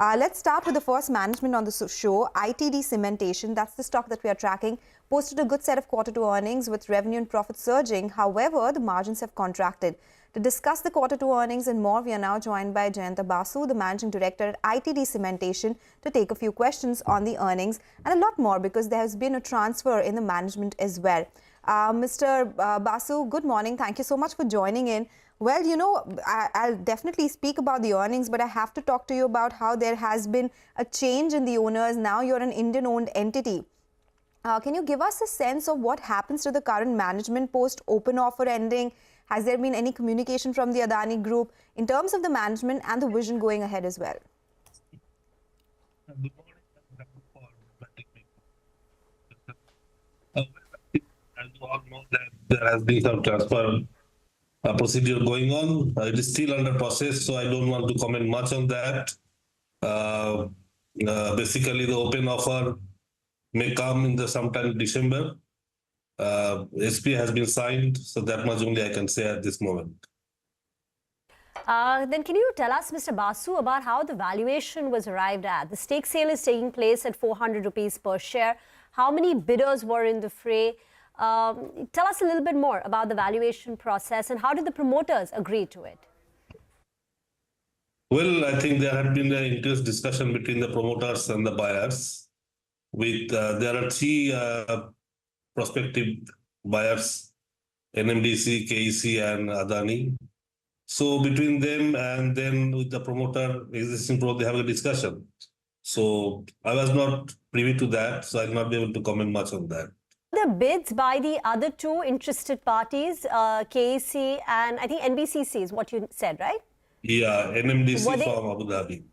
Let's start with the first management on the show, ITD Cementation. That's the stock that we are tracking. Posted a good set of Q2 earnings with revenue and profit surging. However, the margins have contracted. To discuss the Q2 earnings and more, we are now joined by Jayanta Basu, the Managing Director at ITD Cementation, to take a few questions on the earnings and a lot more because there has been a transfer in the management as well. Mr. Basu, good morning. Thank you so much for joining in. Well, you know, I'll definitely speak about the earnings, but I have to talk to you about how there has been a change in the owners. Now you're an Indian-owned entity. Can you give us a sense of what happens to the current management post open offer ending? Has there been any communication from the Adani Group in terms of the management and the vision going ahead as well? As you all know that there has been some transfer procedure going on. It is still under process, so I don't want to comment much on that. Basically, the open offer may come in sometime in December. SP has been signed, so that much only I can say at this moment. Then can you tell us, Mr. Basu, about how the valuation was arrived at? The stake sale is taking place at 400 rupees per share. How many bidders were in the fray? Tell us a little bit more about the valuation process and how did the promoters agree to it? Well, I think there had been an intense discussion between the promoters and the buyers. There are three prospective buyers, NMDC, KEC and Adani. So between them and then with the promoter, existing promoter, they have a discussion. So I was not privy to that, so I'll not be able to comment much on that. The bids by the other two interested parties, KEC and I think NBCC is what you said, right? Yeah, NMDC from Abu Dhabi.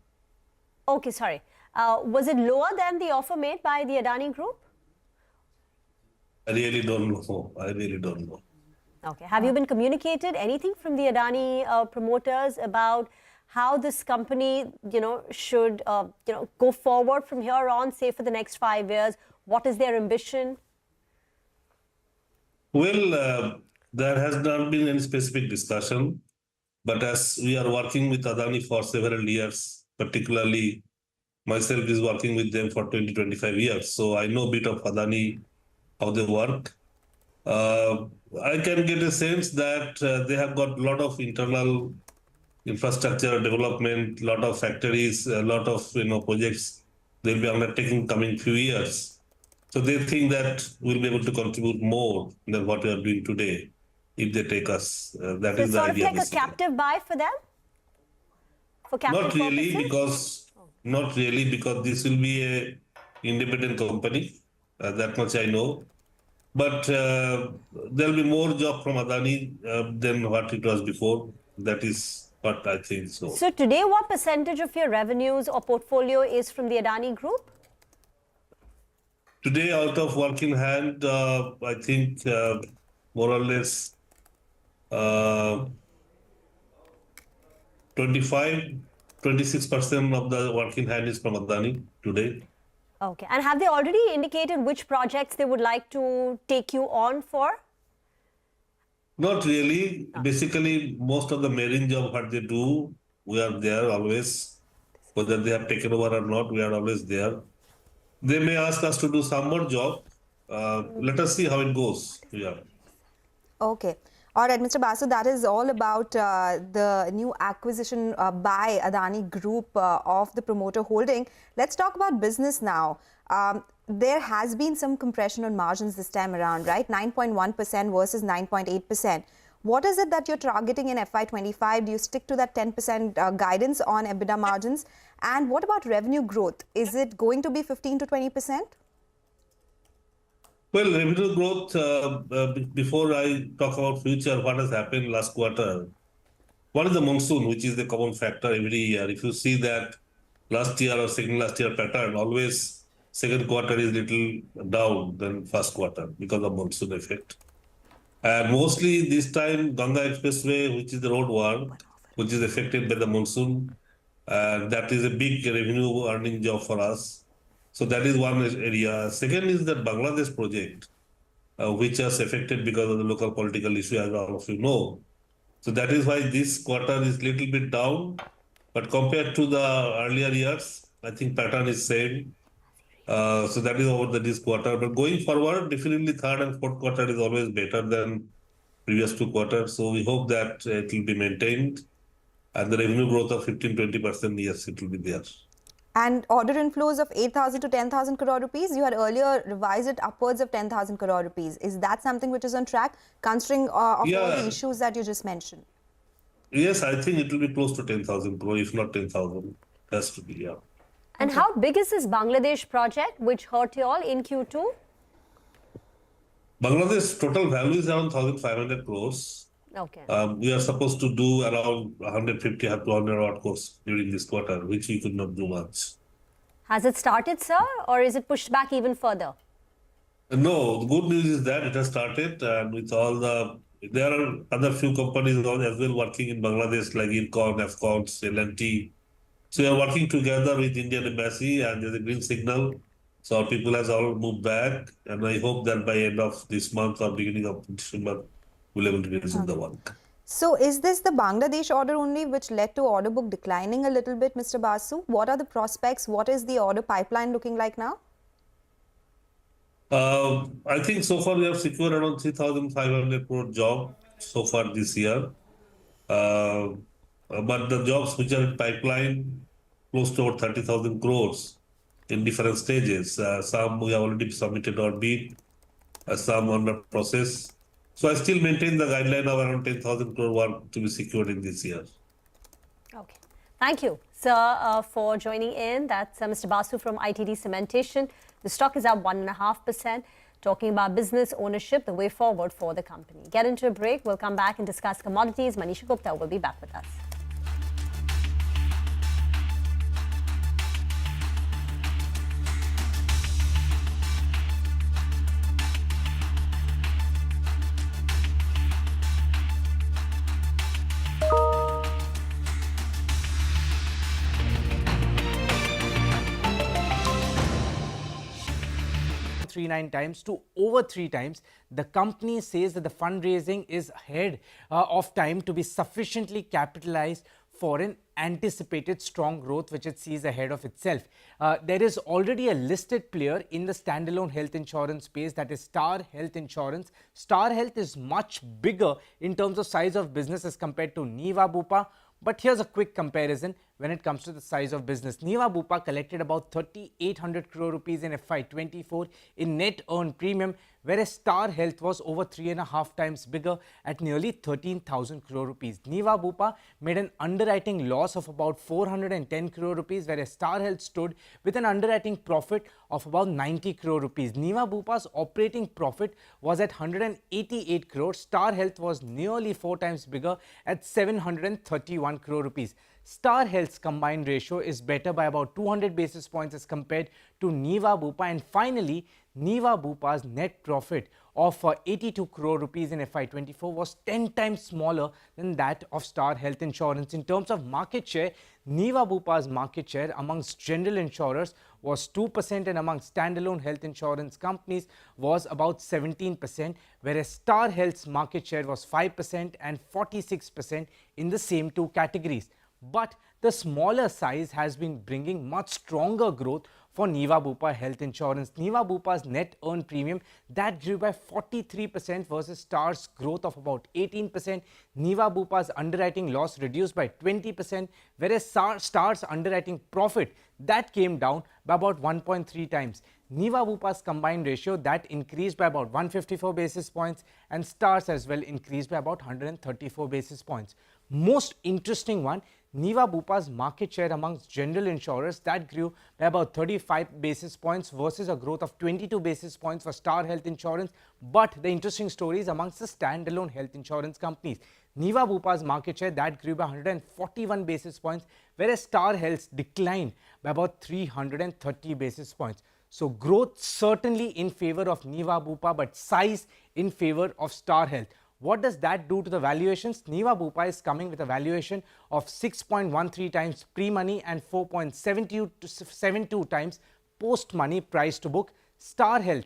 Okay, sorry. Was it lower than the offer made by the Adani Group? I really don't know. Okay. Have you been communicated anything from the Adani promoters about how this company, should, go forward from here on, say for the next 5 years? What is their ambition? Well, there has not been any specific discussion, but as we are working with Adani for several years, particularly myself is working with them for 20-25 years, so I know a bit of Adani, how they work. I can get a sense that they have got a lot of internal infrastructure development, a lot of factories, a lot of projects they'll be undertaking coming few years. So they think that we'll be able to contribute more than what we are doing today if they take us. That is the idea. Sort of like a captive buy for them? For captive Not really, because this will be a independent company. That much I know. But there'll be more job from Adani than what it was before. That is what I think so. So today, what percentage of your revenues or portfolio is from the Adani Group? Today, out of work in hand, I think more or less 26% of the work in hand is from Adani today. Okay. And have they already indicated which projects they would like to take you on for? Not really. Basically, most of the marine job what they do, we are there always. Whether they have taken over or not, we are always there. They may ask us to do some more job. Let us see how it goes. Yeah. Okay. All right, Mr. Basu, that is all about the new acquisition by Adani Group of the promoter holding. Let's talk about business now. There has been some compression on margins this time around, right? 9.1% versus 9.8%. What is it that you're targeting in FY25? Do you stick to that 10% guidance on EBITDA margins? And what about revenue growth? Is it going to be 15 to 20%? Well, revenue growth, before I talk about future, what has happened last quarter? One is the monsoon, which is the common factor every year. If you see that last year or second last year pattern, always second quarter is little down than first quarter because of monsoon effect. And mostly this time, Ganga Expressway, which is the road work, which is affected by the monsoon, that is a big revenue earning job for us. So that is one area. Second is the Bangladesh project, which is affected because of the local political issue, as all of you know. So that is why this quarter is little bit down. But compared to the earlier years, I think pattern is same. So that is over this quarter. But going forward, definitely third and fourth quarter is always better than previous 2 quarters. So we hope that it will be maintained. And the revenue growth of 15-20%, yes, it will be there. And order inflows of 8,000 to 10,000 crore rupees, you had earlier revised it upwards of 10,000 crore rupees. Is that something which is on track, considering of all the issues that you just mentioned? Yes, I think it will be close to 10,000 crore, if not 10,000. Has to be, yeah. And how big is this Bangladesh project which hurt you all in Q2? Bangladesh total value is around 1,500 crores. Okay. We are supposed to do around 150 to 200 odd crores during this quarter, which we could not do much. Has it started, sir, or is it pushed back even further? No, the good news is that it has started, and with all there are other few companies as well working in Bangladesh, like Incon, Escorts, L&T. So we are working together with Indian Embassy, and there's a green signal. So our people has all moved back, and I hope that by end of this month or beginning of December, we'll be able to resume the work. So is this the Bangladesh order only which led to order book declining a little bit, Mr. Basu? What are the prospects? What is the order pipeline looking like now? I think so far we have secured around 3,500 crore job so far this year. But the jobs which are in pipeline, close to about 30,000 crores in different stages. Some we have already submitted or bid, some under process. So I still maintain the guideline of around 10,000 crore work to be secured in this year. Okay. Thank you, sir, for joining in. That's Mr. Basu from ITD Cementation. The stock is up 1.5%. Talking about business ownership, the way forward for the company. Get into a break. We'll come back and discuss commodities. Manisha Gupta will be back with us. times to over 3 times. The company says that the fundraising is ahead of time to be sufficiently capitalized for an anticipated strong growth which it sees ahead of itself. There is already a listed player in the standalone health insurance space, that is Star Health Insurance. Star Health is much bigger in terms of size of business as compared to Niva Bupa. But here's a quick comparison when it comes to the size of business. Niva Bupa collected about 3,800 crore rupees in FY24 in net earned premium, whereas Star Health was over 3.5 times bigger at nearly 13,000 crore rupees. Niva Bupa made an underwriting loss of about 410 crore rupees, whereas Star Health stood with an underwriting profit of about 90 crore rupees. Niva Bupa's operating profit was at 188 crore. Star Health was nearly 4 times bigger at 731 crore rupees. Star Health's combined ratio is better by about 200 basis points as compared to Niva Bupa. And finally, Niva Bupa's net profit of 82 crore rupees in FY24 was 10 times smaller than that of Star Health Insurance. In terms of market share, Niva Bupa's market share amongst general insurers was 2% and among standalone health insurance companies was about 17%, whereas Star Health's market share was 5% and 46% in the same two categories. But the smaller size has been bringing much stronger growth for Niva Bupa Health Insurance. Niva Bupa's net earned premium that grew by 43% versus Star's growth of about 18%. Niva Bupa's underwriting loss reduced by 20%, whereas Star's underwriting profit that came down by about 1.3 times. Niva Bupa's combined ratio that increased by about 154 basis points, and Star's as well increased by about 134 basis points. Most interesting one, Niva Bupa's market share amongst general insurers that grew by about 35 basis points versus a growth of 22 basis points for Star Health Insurance. But the interesting story is amongst the standalone health insurance companies. Niva Bupa's market share that grew by 141 basis points, whereas Star Health's declined by about 330 basis points. So growth certainly in favor of Niva Bupa, but size in favor of Star Health. What does that do to the valuations? Niva Bupa is coming with a valuation of 6.13 times pre-money and 4.72 times post-money price to book. Star Health.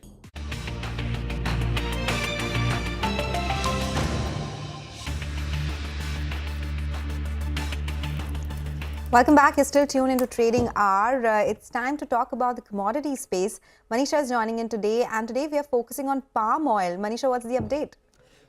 Welcome back. You're still tuned into Trading Hour. It's time to talk about the commodity space. Manisha is joining in today, and today we are focusing on palm oil. Manisha, what's the update?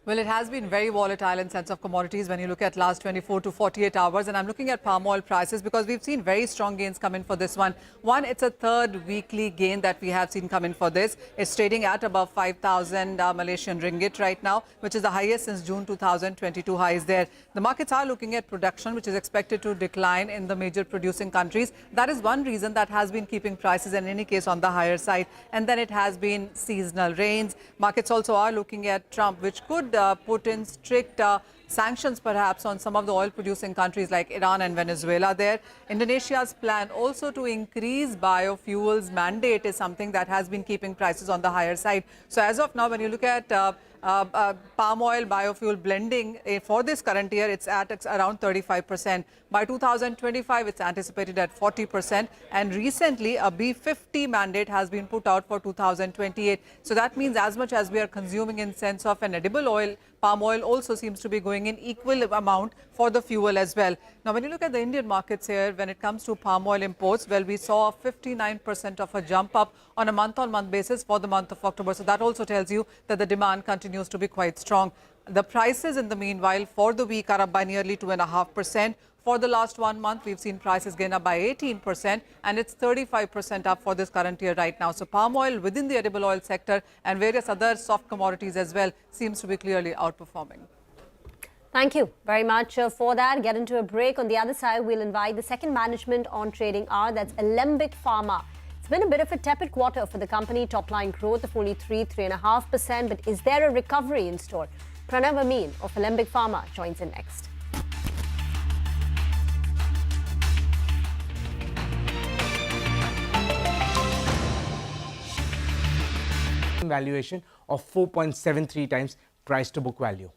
Well, it has been very volatile in sense of commodities when you look at last 24 to 48 hours. And I'm looking at palm oil prices because we've seen very strong gains come in for this one. It's a third weekly gain that we have seen come in for this. It's trading at above 5,000 Malaysian ringgit right now, which is the highest since June 2022 highs there. The markets are looking at production, which is expected to decline in the major producing countries. That is one reason that has been keeping prices in any case on the higher side. And then it has been seasonal rains. Markets also are looking at Trump, which could put in strict sanctions perhaps on some of the oil producing countries like Iran and Venezuela there. Indonesia's plan also to increase biofuels mandate is something that has been keeping prices on the higher side. So as of now, when you look at palm oil biofuel blending for this current year, it's at around 35%. By 2025, it's anticipated at 40%. And recently, a B50 mandate has been put out for 2028. So that means as much as we are consuming in sense of an edible oil, palm oil also seems to be going in equal amount for the fuel as well. Now, when you look at the Indian markets here, when it comes to palm oil imports, well, we saw 59% of a jump up on a month-on-month basis for the month of October. So that also tells you that the demand continues to be quite strong. The prices in the meanwhile for the week are up by nearly 2.5%. For the last 1 month, we've seen prices gain up by 18%, and it's 35% up for this current year right now. So palm oil within the edible oil sector and various other soft commodities as well seems to be clearly outperforming. Thank you very much for that. Get into a break. On the other side, we'll invite the second management on Trading Hour. That's Alembic Pharma. It's been a bit of a tepid quarter for the company. Top line growth of only 3.5%. But is there a recovery in store? Pranav Amin of Alembic Pharma joins in next. Valuation of 4.73 times price to book value.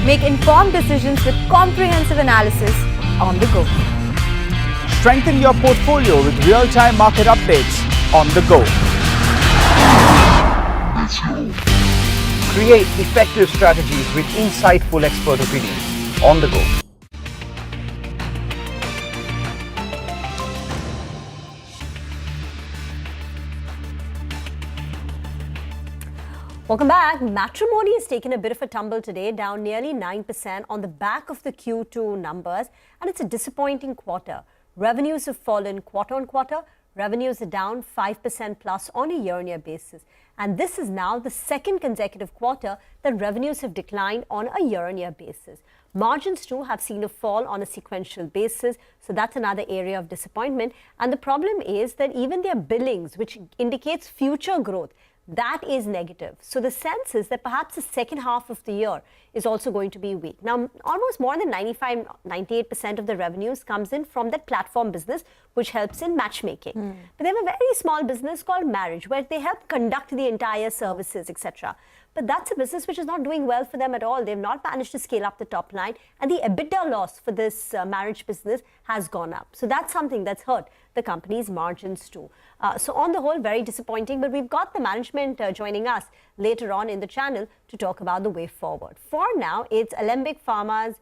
Make informed decisions with comprehensive analysis on the go. Strengthen your portfolio with real-time market updates on the go. Create effective strategies with insightful expert opinions on the go. Welcome back. Matrimony has taken a bit of a tumble today, down nearly 9% on the back of the Q2 numbers, and it's a disappointing quarter. Revenues have fallen quarter on quarter. Revenues are down 5% plus on a year-on-year basis. And this is now the second consecutive quarter that revenues have declined on a year-on-year basis. Margins too have seen a fall on a sequential basis, so that's another area of disappointment. And the problem is that even their billings, which indicates future growth, that is negative. So the sense is that perhaps the second half of the year is also going to be weak. Now, almost more than 98% of the revenues comes in from that platform business, which helps in matchmaking. But they have a very small business called marriage, where they help conduct the entire services, etc. But that's a business which is not doing well for them at all. They've not managed to scale up the top line, and the EBITDA loss for this marriage business has gone up. So that's something that's hurt the company's margins too. So on the whole, very disappointing, but we've got the management joining us later on in the channel to talk about the way forward. For now, it's Alembic Pharma's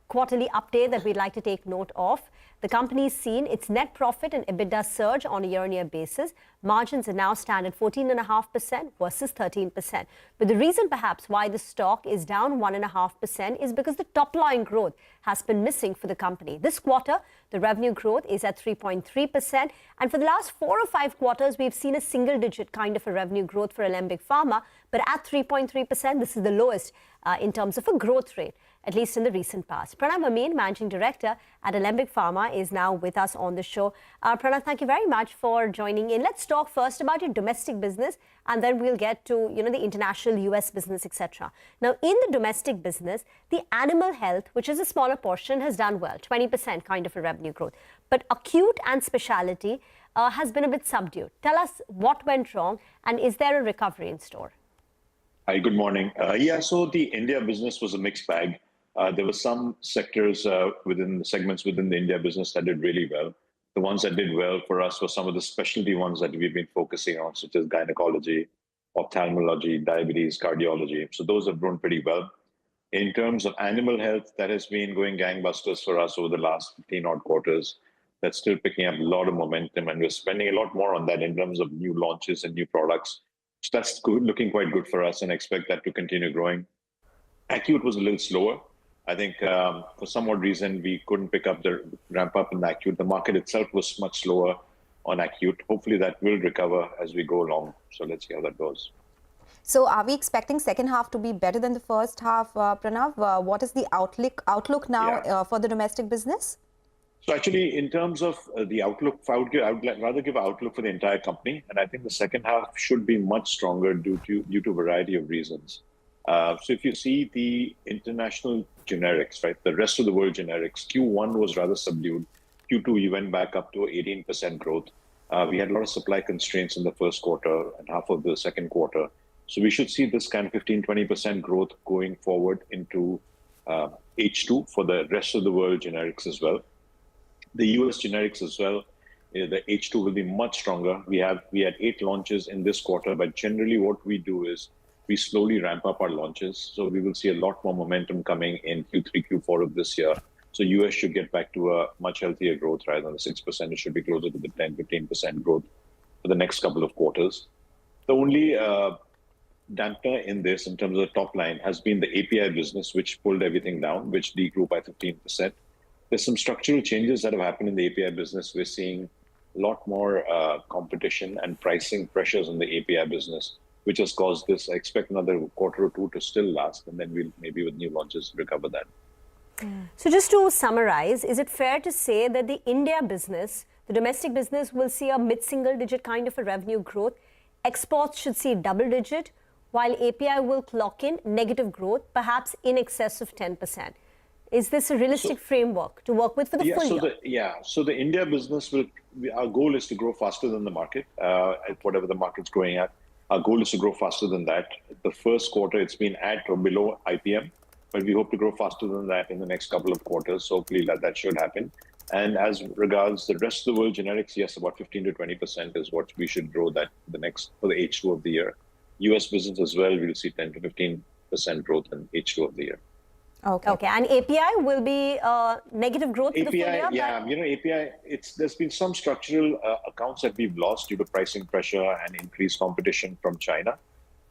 quarterly update that we'd like to take note of. The company's seen its net profit and EBITDA surge on a year-on-year basis. Margins are now stand at 14.5% versus 13%. But the reason perhaps why the stock is down 1.5% is because the top line growth has been missing for the company. This quarter, the revenue growth is at 3.3%. And for the last 4 or 5 quarters, we've seen a single-digit kind of a revenue growth for Alembic Pharma. But at 3.3%, this is the lowest in terms of a growth rate, at least in the recent past. Pranav Amin, Managing Director at Alembic Pharma, is now with us on the show. Pranav, thank you very much for joining in. Let's talk first about your domestic business, and then we'll get to the international US business, etc. Now, in the domestic business, the animal health, which is a smaller portion, has done well, 20% kind of a revenue growth. But acute and specialty has been a bit subdued. Tell us what went wrong, and is there a recovery in store? Hi, good morning. So the India business was a mixed bag. There were some sectors within the segments within the India business that did really well. The ones that did well for us were some of the specialty ones that we've been focusing on, such as gynecology, ophthalmology, diabetes, cardiology. So those have grown pretty well. In terms of animal health, that has been going gangbusters for us over the last 15 odd quarters. That's still picking up a lot of momentum, and we're spending a lot more on that in terms of new launches and new products. So that's looking quite good for us, and I expect that to continue growing. Acute was a little slower. I think for some odd reason, we couldn't pick up the ramp up in the acute. The market itself was much slower on acute. Hopefully that will recover as we go along. So let's see how that goes. So are we expecting second half to be better than the first half, Pranav? What is the outlook now for the domestic business? So actually, in terms of the outlook, I would rather give an outlook for the entire company. And I think the second half should be much stronger due to a variety of reasons. So if you see the international generics, right, the rest of the world generics, Q1 was rather subdued. Q2, we went back up to 18% growth. We had a lot of supply constraints in the first quarter and half of the second quarter. So we should see this kind of 15-20% growth going forward into H2 for the rest of the world generics as well. The US generics as well, the H2 will be much stronger. We had 8 launches in this quarter, but generally what we do is we slowly ramp up our launches. So we will see a lot more momentum coming in Q3, Q4 of this year. So US should get back to a much healthier growth rather than the 6%. It should be closer to the 10-15% growth for the next couple of quarters. The only dampener in this in terms of the top line has been the API business, which pulled everything down, which degrew by 15%. There's some structural changes that have happened in the API business. We're seeing a lot more competition and pricing pressures on the API business, which has caused this. I expect another quarter or two to still last, and then we'll maybe with new launches recover that. So just to summarize, is it fair to say that the India business, the domestic business, will see a mid-single digit kind of a revenue growth? Exports should see double digit, while API will clock in negative growth, perhaps in excess of 10%. Is this a realistic framework to work with for the full year? So the India business our goal is to grow faster than the market, at whatever the market's growing at. Our goal is to grow faster than that. The first quarter, it's been at or below IPM, but we hope to grow faster than that in the next couple of quarters. So hopefully that should happen. And as regards the rest of the world generics, yes, about 15 to 20% is what we should grow that for the H2 of the year. US business as well, we'll see 10 to 15% growth in H2 of the year. Okay. And API will be negative growth for the full year? Yeah, API, there's been some structural accounts that we've lost due to pricing pressure and increased competition from China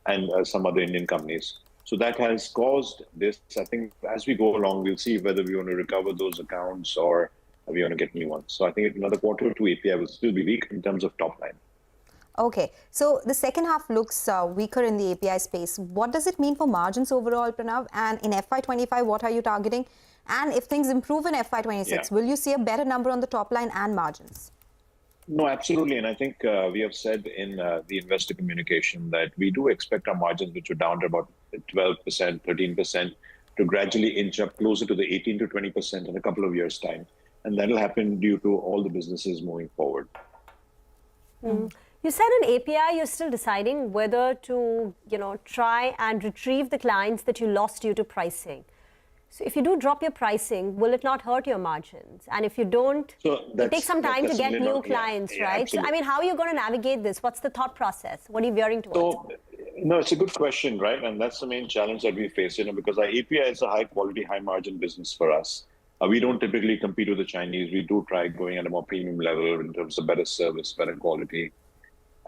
and some other Indian companies. So that has caused this. I think as we go along, we'll see whether we want to recover those accounts or we want to get new ones. So I think another quarter or two API will still be weak in terms of top line. Okay, so the second half looks weaker in the API space. What does it mean for margins overall, Pranav? And in FY25, what are you targeting? And if things improve in FY26, will you see a better number on the top line and margins? No, absolutely. And I think we have said in the investor communication that we do expect our margins, which are down to about 12%, 13%, to gradually inch up closer to the 18 to 20% in a couple of years' time. And that will happen due to all the businesses moving forward. You said on API, you're still deciding whether to, try and retrieve the clients that you lost due to pricing. So if you do drop your pricing, will it not hurt your margins? And if you don't, it takes some time to get new clients, right? So, how are you going to navigate this? What's the thought process? What are you veering towards? No, it's a good question, right? And that's the main challenge that we face, because our API is a high quality, high margin business for us. We don't typically compete with the Chinese. We do try going at a more premium level in terms of better service, better quality.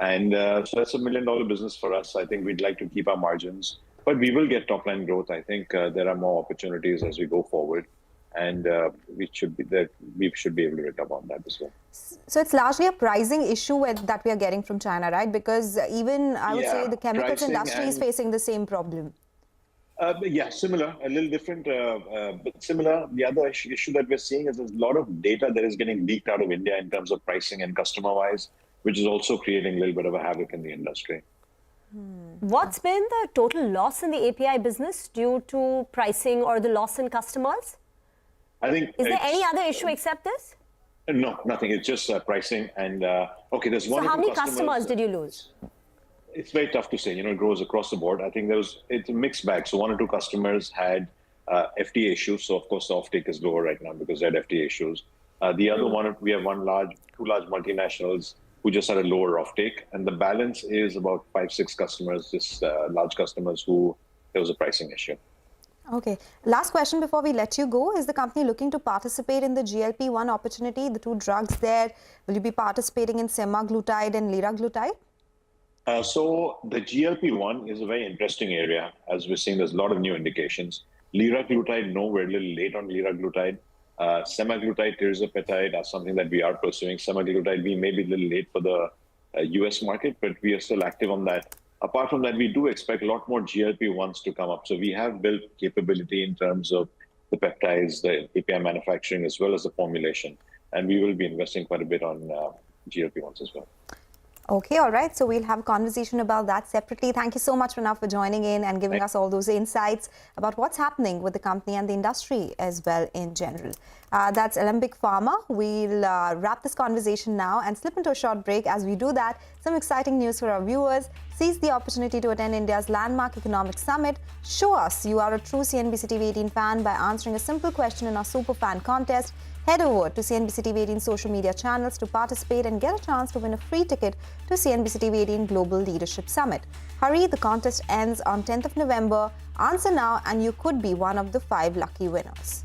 And so that's $1 million business for us. I think we'd like to keep our margins, but we will get top line growth. I think there are more opportunities as we go forward, and we should be able to recover on that as well. So it's largely a pricing issue that we are getting from China, right? Because even I would say the chemicals industry is facing the same problem. Yeah, similar, a little different, but similar. The other issue that we're seeing is there's a lot of data that is getting leaked out of India in terms of pricing and customer-wise, which is also creating a little bit of a havoc in the industry. What's been the total loss in the API business due to pricing or the loss in customers? I think. Is there any other issue except this? No, nothing. It's just pricing and there's one. So how many customers did you lose? It's very tough to say. It grows across the board. I think it's a mixed bag. So one or two customers had FTA issues. So of course the offtake is lower right now because they had FTA issues. The other one, we have two large multinationals who just had a lower offtake, and the balance is about 5-6 customers, just large customers who there was a pricing issue. Okay. Last question before we let you go. Is the company looking to participate in the GLP-1 opportunity, the two drugs there? Will you be participating in semaglutide and liraglutide? So the GLP-1 is a very interesting area. As we're seeing, there's a lot of new indications. Liraglutide, no, we're a little late on liraglutide. Semaglutide, tirzepatide are something that we are pursuing. Semaglutide, we may be a little late for the US market, but we are still active on that. Apart from that, we do expect a lot more GLP-1s to come up. So we have built capability in terms of the peptides, the API manufacturing, as well as the formulation. And we will be investing quite a bit on GLP-1s as well. Okay, all right. So we'll have a conversation about that separately. Thank you so much, Pranav, for joining in and giving us all those insights about what's happening with the company and the industry as well in general. That's Alembic Pharma. We'll wrap this conversation now and slip into a short break. As we do that, some exciting news for our viewers. Seize the opportunity to attend India's landmark economic summit. Show us you are a true CNBC-TV18 fan by answering a simple question in our Super Fan contest. Head over to CNBC-TV18 social media channels to participate and get a chance to win a free ticket to CNBC-TV18 Global Leadership Summit. Hurry, the contest ends on 10th of November. Answer now and you could be one of the 5 lucky winners.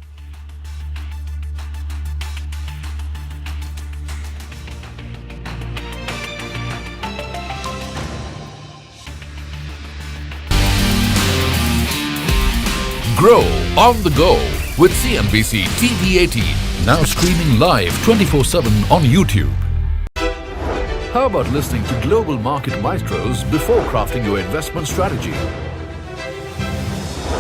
Grow on the go with CNBC TV18. Now streaming live 24/7 on YouTube. How about listening to global market maestros before crafting your investment strategy?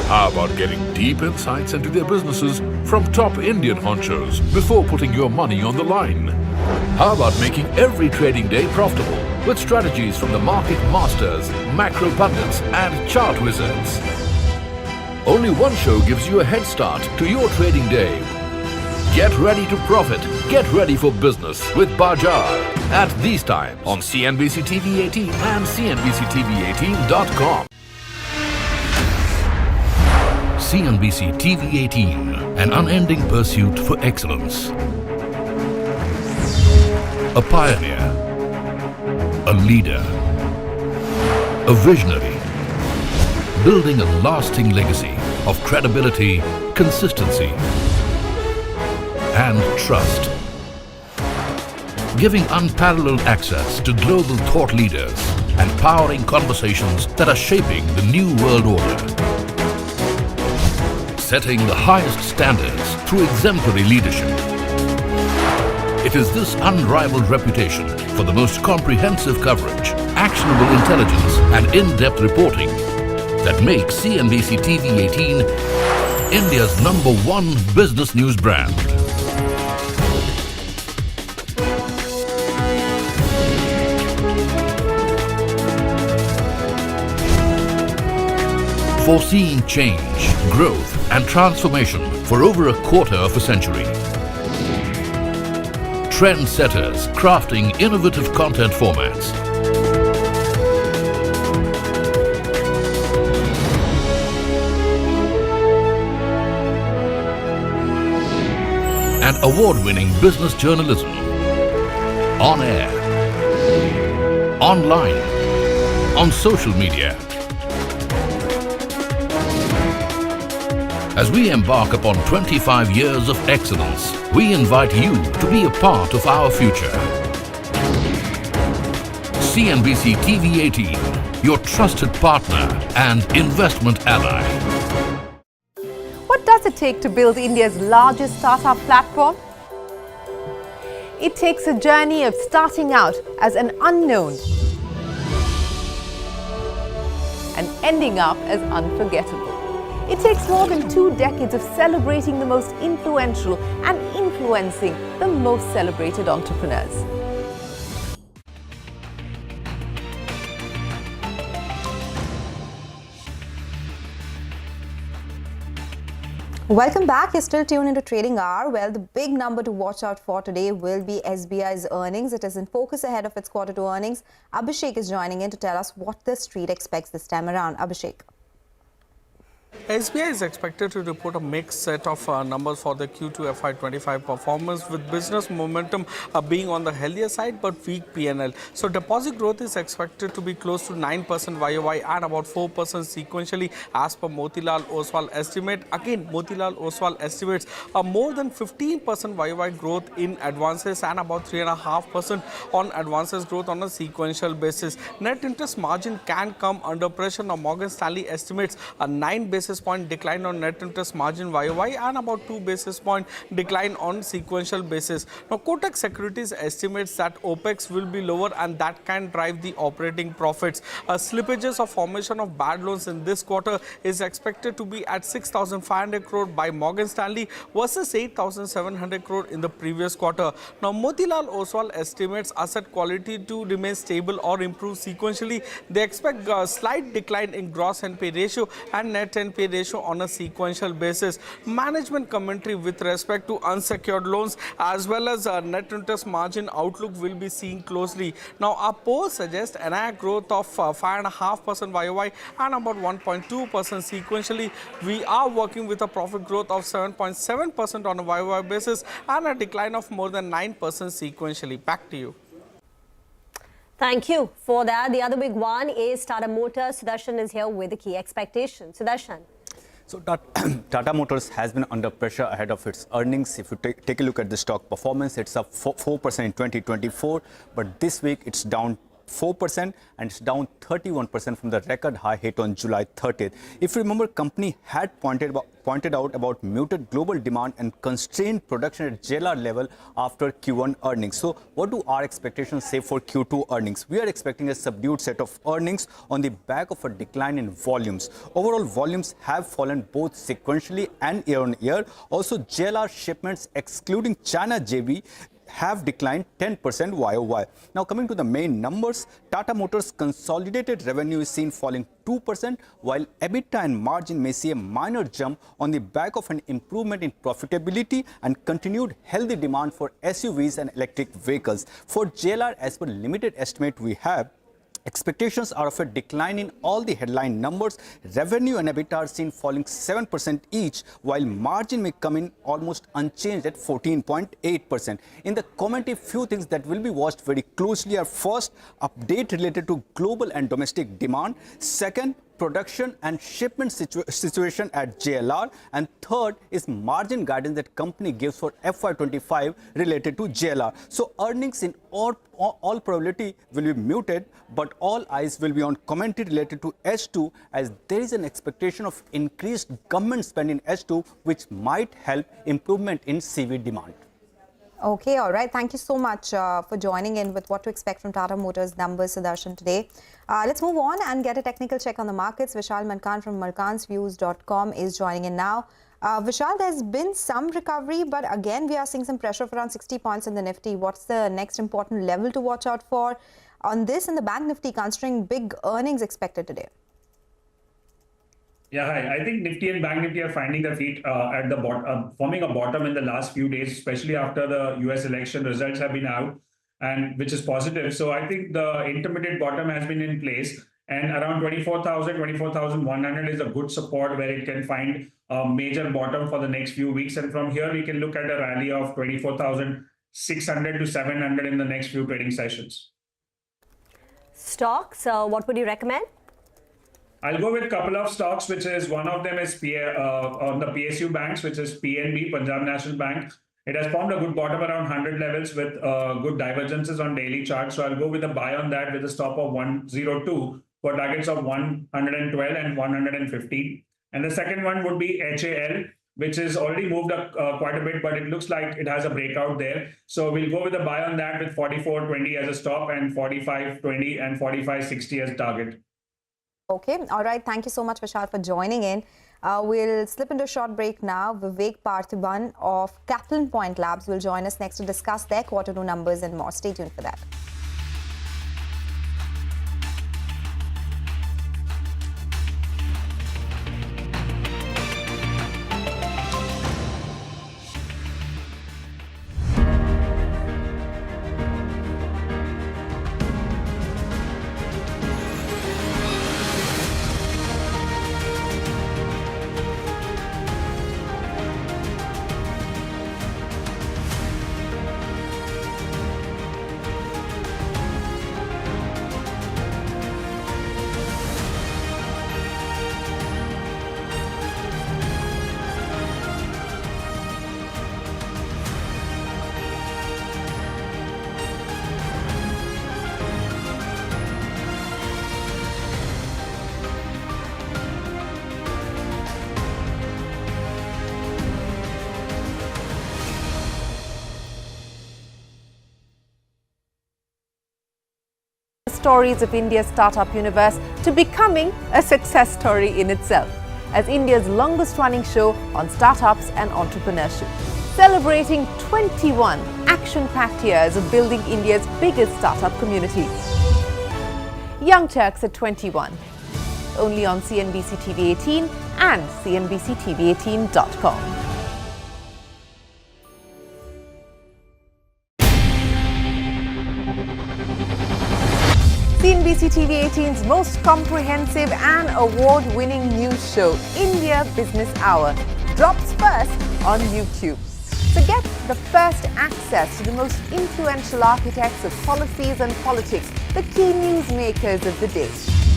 How about getting deep insights into their businesses from top Indian honchos before putting your money on the line? How about making every trading day profitable with strategies from the market masters, macro pundits and chart wizards? Only one show gives you a head start to your trading day. Get ready to profit. Get ready for business with Bajar at these times on CNBC TV18 and CNBC-TV18.com. CNBC TV18, an unending pursuit for excellence. A pioneer, a leader, a visionary, building a lasting legacy of credibility, consistency, and trust, giving unparalleled access to global thought leaders and powering conversations that are shaping the new world order, setting the highest standards through exemplary leadership. It is this unrivaled reputation for the most comprehensive coverage, actionable intelligence, and in-depth reporting that makes CNBC-TV18 India's #1 business news brand. Foreseeing change, growth, and transformation for over a quarter of a century. Trendsetters crafting innovative content formats. And award-winning business journalism. On air, online, on social media. As we embark upon 25 years of excellence, we invite you to be a part of our future. CNBC TV18, your trusted partner and investment ally. What does it take to build India's largest startup platform? It takes a journey of starting out as an unknown and ending up as unforgettable. It takes more than 2 decades of celebrating the most influential and influencing the most celebrated entrepreneurs. Welcome back. You're still tuned into Trading Hour. Well, the big number to watch out for today will be SBI's earnings. It is in focus ahead of its quarter 2 earnings. Abhishek is joining in to tell us what the street expects this time around. Abhishek. SBI is expected to report a mixed set of numbers for the Q2 FY25 performance, with business momentum being on the healthier side but weak P&L. So deposit growth is expected to be close to 9% YOY and about 4% sequentially as per Motilal Oswal estimate. Again, Motilal Oswal estimates more than 15% YOY growth in advances and about 3.5% on advances growth on a sequential basis. Net interest margin can come under pressure. Now, Morgan Stanley estimates a 9 basis point decline on net interest margin YOY and about 2 basis point decline on sequential basis. Now, Kotak Securities estimates that OPEX will be lower and that can drive the operating profits. Slippages of formation of bad loans in this quarter is expected to be at 6,500 crore by Morgan Stanley versus 8,700 crore in the previous quarter. Now, Motilal Oswal estimates asset quality to remain stable or improve sequentially. They expect a slight decline in gross NPA ratio and net NPA ratio on a sequential basis. Management commentary with respect to unsecured loans as well as net interest margin outlook will be seen closely. Now, our poll suggests NII growth of 5.5% YOY and about 1.2% sequentially. We are working with a profit growth of 7.7% on a YOY basis and a decline of more than 9% sequentially. Back to you. Thank you for that. The other big one is Tata Motors. Sudarshan is here with the key expectations. Sudarshan. So Tata Motors has been under pressure ahead of its earnings. If you take a look at the stock performance, it's up 4% in 2024, but this week it's down 4% and it's down 31% from the record high hit on July 30th. If you remember, company had pointed out about muted global demand and constrained production at JLR level after Q1 earnings. So what do our expectations say for Q2 earnings? We are expecting a subdued set of earnings on the back of a decline in volumes. Overall volumes have fallen both sequentially and year on year. Also, JLR shipments excluding China JV have declined 10% YOY. Now, coming to the main numbers, Tata Motors consolidated revenue is seen falling 2%, while EBITDA and margin may see a minor jump on the back of an improvement in profitability and continued healthy demand for SUVs and electric vehicles. For JLR, as per limited estimate we have, expectations are of a decline in all the headline numbers. Revenue and EBITDA are seen falling 7% each, while margin may come in almost unchanged at 14.8%. In the commentary, few things that will be watched very closely are: first, update related to global and domestic demand; second, production and shipment situation at JLR; and third is margin guidance that company gives for FY25 related to JLR. So earnings in all probability will be muted, but all eyes will be on commentary related to H2, as there is an expectation of increased government spend in H2, which might help improvement in CV demand. Okay, all right. Thank you so much for joining in with what to expect from Tata Motors numbers, Sudarshan, today. Let's move on and get a technical check on the markets. Vishal Mankan from malkansviews.com is joining in now. Vishal, there's been some recovery, but again, we are seeing some pressure of around 60 points in the Nifty. What's the next important level to watch out for on this in the Bank Nifty, considering big earnings expected today? Yeah, hi. I think Nifty and Bank Nifty are finding their feet at the bottom, forming a bottom in the last few days, especially after the US election results have been out, and which is positive. So I think the intermediate bottom has been in place, and around 24,000, 24,100 is a good support where it can find a major bottom for the next few weeks. And from here, we can look at a rally of 24,600 to 700 in the next few trading sessions. Stocks, what would you recommend? I'll go with a couple of stocks, which is one of them is on the PSU banks, which is PNB, Punjab National Bank. It has formed a good bottom around 100 levels with good divergences on daily charts. So I'll go with a buy on that with a stop of 102 for targets of 112 and 115. And the second one would be HAL, which has already moved up quite a bit, but it looks like it has a breakout there. So we'll go with a buy on that with 44.20 as a stop and 45.20 and 45.60 as target. Okay, all right. Thank you so much, Vishal, for joining in. We'll slip into a short break now. Vivek Parthiban of Kaplan Point Labs will join us next to discuss their Q2 numbers and more. Stay tuned for that. Stories of India's startup universe to becoming a success story in itself, as India's longest running show on startups and entrepreneurship, celebrating 21 action-packed years of building India's biggest startup community. Young Turks at 21, only on CNBC-TV18 and CNBC-TV18.com. CNBC-TV18's most comprehensive and award-winning news show, India Business Hour, drops first on YouTube. So get the first access to the most influential architects of policies and politics, the key newsmakers of the day.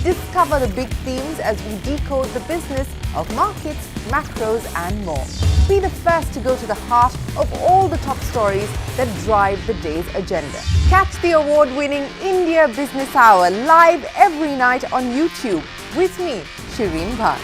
Discover the big themes as we decode the business of markets, macros and more. Be the first to go to the heart of all the top stories that drive the day's agenda. Catch the award-winning India Business Hour live every night on YouTube with me, Shireen Bhat.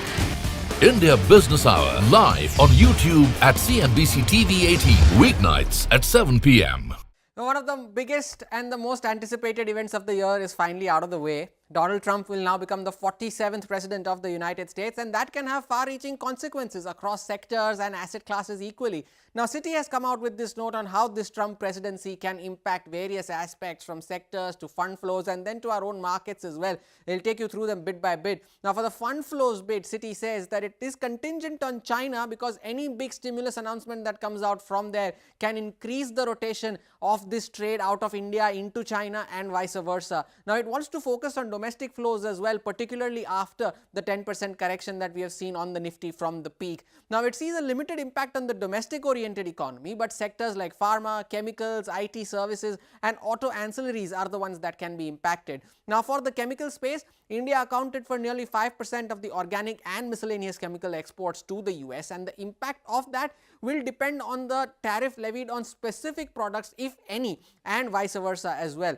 India Business Hour live on YouTube at CNBC TV18 weeknights at 7 p.m. Now, one of the biggest and the most anticipated events of the year is finally out of the way. Donald Trump will now become the 47th president of the United States, and that can have far-reaching consequences across sectors and asset classes equally. Now, Citi has come out with this note on how this Trump presidency can impact various aspects from sectors to fund flows and then to our own markets as well. They'll take you through them bit by bit. Now, for the fund flows bit, Citi says that it is contingent on China because any big stimulus announcement that comes out from there can increase the rotation of this trade out of India into China and vice versa. Now, it wants to focus on domestic flows as well, particularly after the 10% correction that we have seen on the Nifty from the peak. Now, it sees a limited impact on the domestic-oriented economy, but sectors like pharma, chemicals, IT services and auto ancillaries are the ones that can be impacted. Now, for the chemical space, India accounted for nearly 5% of the organic and miscellaneous chemical exports to the US, and the impact of that will depend on the tariff levied on specific products, if any, and vice versa as well.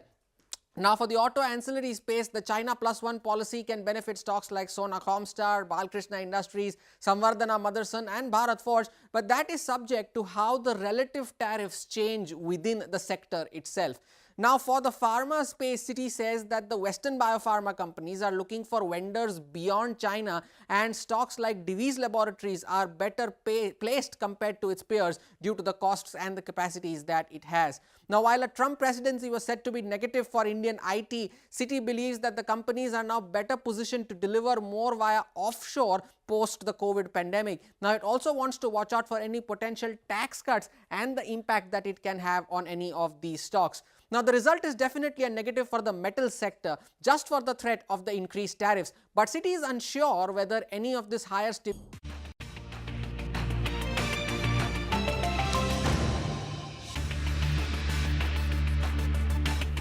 Now, for the auto ancillary space, the China Plus One policy can benefit stocks like Sona Comstar, Balkrishna Industries, Samvardhana Motherson and Bharat Forge, but that is subject to how the relative tariffs change within the sector itself. Now, for the pharma space, Citi says that the Western biopharma companies are looking for vendors beyond China, and stocks like Divi's Laboratories are better placed compared to its peers due to the costs and the capacities that it has. Now, while a Trump presidency was said to be negative for Indian IT, Citi believes that the companies are now better positioned to deliver more via offshore post the COVID pandemic. Now, it also wants to watch out for any potential tax cuts and the impact that it can have on any of these stocks. Now, the result is definitely a negative for the metal sector, just for the threat of the increased tariffs. But Citi is unsure whether any of this higher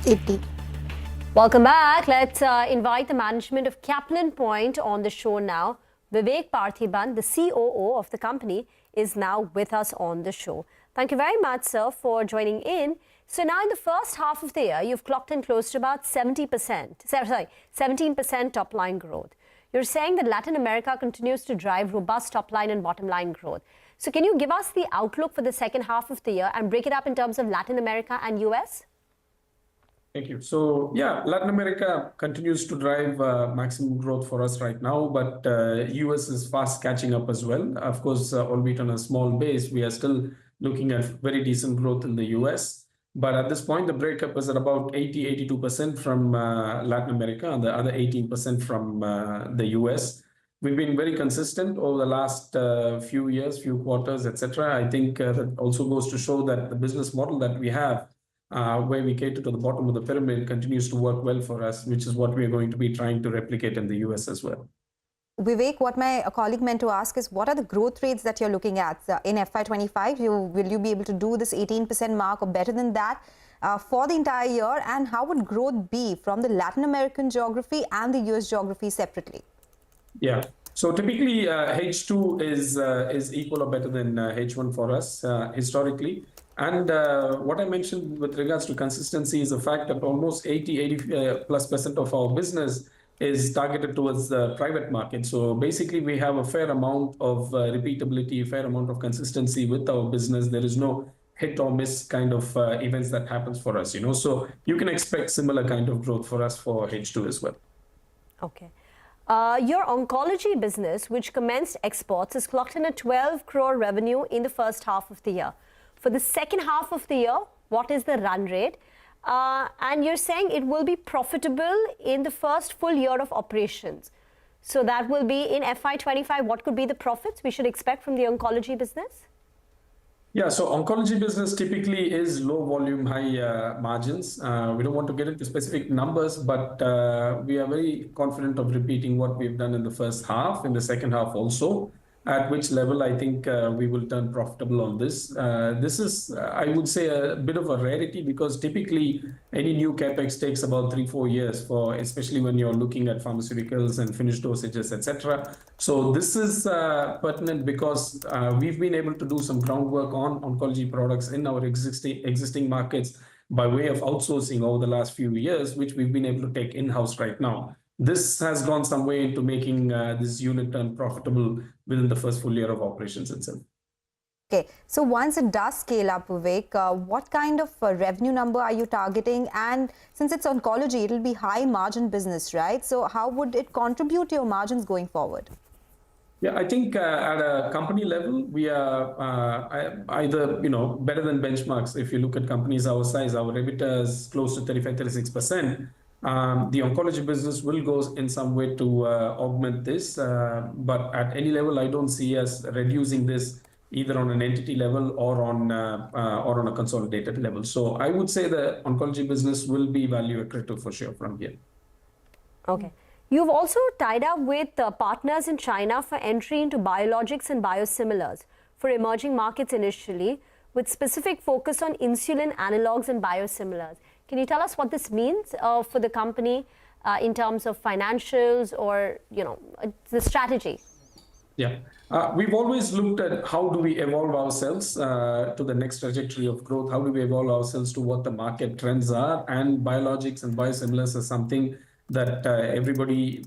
80. Welcome back. Let's invite the management of Kaplan Point on the show now. Vivek Parthiban, the COO of the company, is now with us on the show. Thank you very much, sir, for joining in. So now in the first half of the year, you've clocked in close to about 17% top line growth. You're saying that Latin America continues to drive robust top line and bottom line growth. So can you give us the outlook for the second half of the year and break it up in terms of Latin America and US? Thank you. So yeah, Latin America continues to drive maximum growth for us right now, but US is fast catching up as well. Of course, albeit on a small base, we are still looking at very decent growth in the US. But at this point, the breakup is at about 82% from Latin America and the other 18% from the US. We've been very consistent over the last few years, few quarters, etc. I think that also goes to show that the business model that we have, where we cater to the bottom of the pyramid, continues to work well for us, which is what we are going to be trying to replicate in the US as well. Vivek, what my colleague meant to ask is, what are the growth rates that you're looking at in FY25? Will you be able to do this 18% mark or better than that for the entire year? And how would growth be from the Latin American geography and the US geography separately? Yeah. So typically, H2 is equal or better than H1 for us historically. And what I mentioned with regards to consistency is the fact that almost 80+ % of our business is targeted towards the private market. So basically, we have a fair amount of repeatability, a fair amount of consistency with our business. There is no hit or miss kind of events that happens for us, So you can expect similar kind of growth for us for H2 as well. Okay. Your oncology business, which commenced exports, has clocked in a 12 crore revenue in the first half of the year. For the second half of the year, what is the run rate? And you're saying it will be profitable in the first full year of operations. So that will be in FY25. What could be the profits we should expect from the oncology business? Yeah, so oncology business typically is low volume, high margins. We don't want to get into specific numbers, but we are very confident of repeating what we've done in the first half, in the second half also. At which level I think we will turn profitable on this. This is, I would say, a bit of a rarity because typically any new capex takes about 3-4 years for, especially when you're looking at pharmaceuticals and finished dosages, etc. So this is pertinent because we've been able to do some groundwork on oncology products in our existing markets by way of outsourcing over the last few years, which we've been able to take in-house right now. This has gone some way into making this unit turn profitable within the first full year of operations itself. Okay, so once it does scale up, Vivek, what kind of revenue number are you targeting? And since it's oncology, it'll be high margin business, right? So how would it contribute to your margins going forward? Yeah, I think at a company level, we are either, better than benchmarks. If you look at companies our size, our EBITDA is close to 35-36%. The oncology business will go in some way to augment this. But at any level, I don't see us reducing this either on an entity level or on a consolidated level. So I would say the oncology business will be value accretive for sure from here. Okay. You've also tied up with partners in China for entry into biologics and biosimilars for emerging markets initially, with specific focus on insulin analogs and biosimilars. Can you tell us what this means for the company in terms of financials or, the strategy? Yeah, we've always looked at how do we evolve ourselves to the next trajectory of growth? How do we evolve ourselves to what the market trends are? And biologics and biosimilars is something that everybody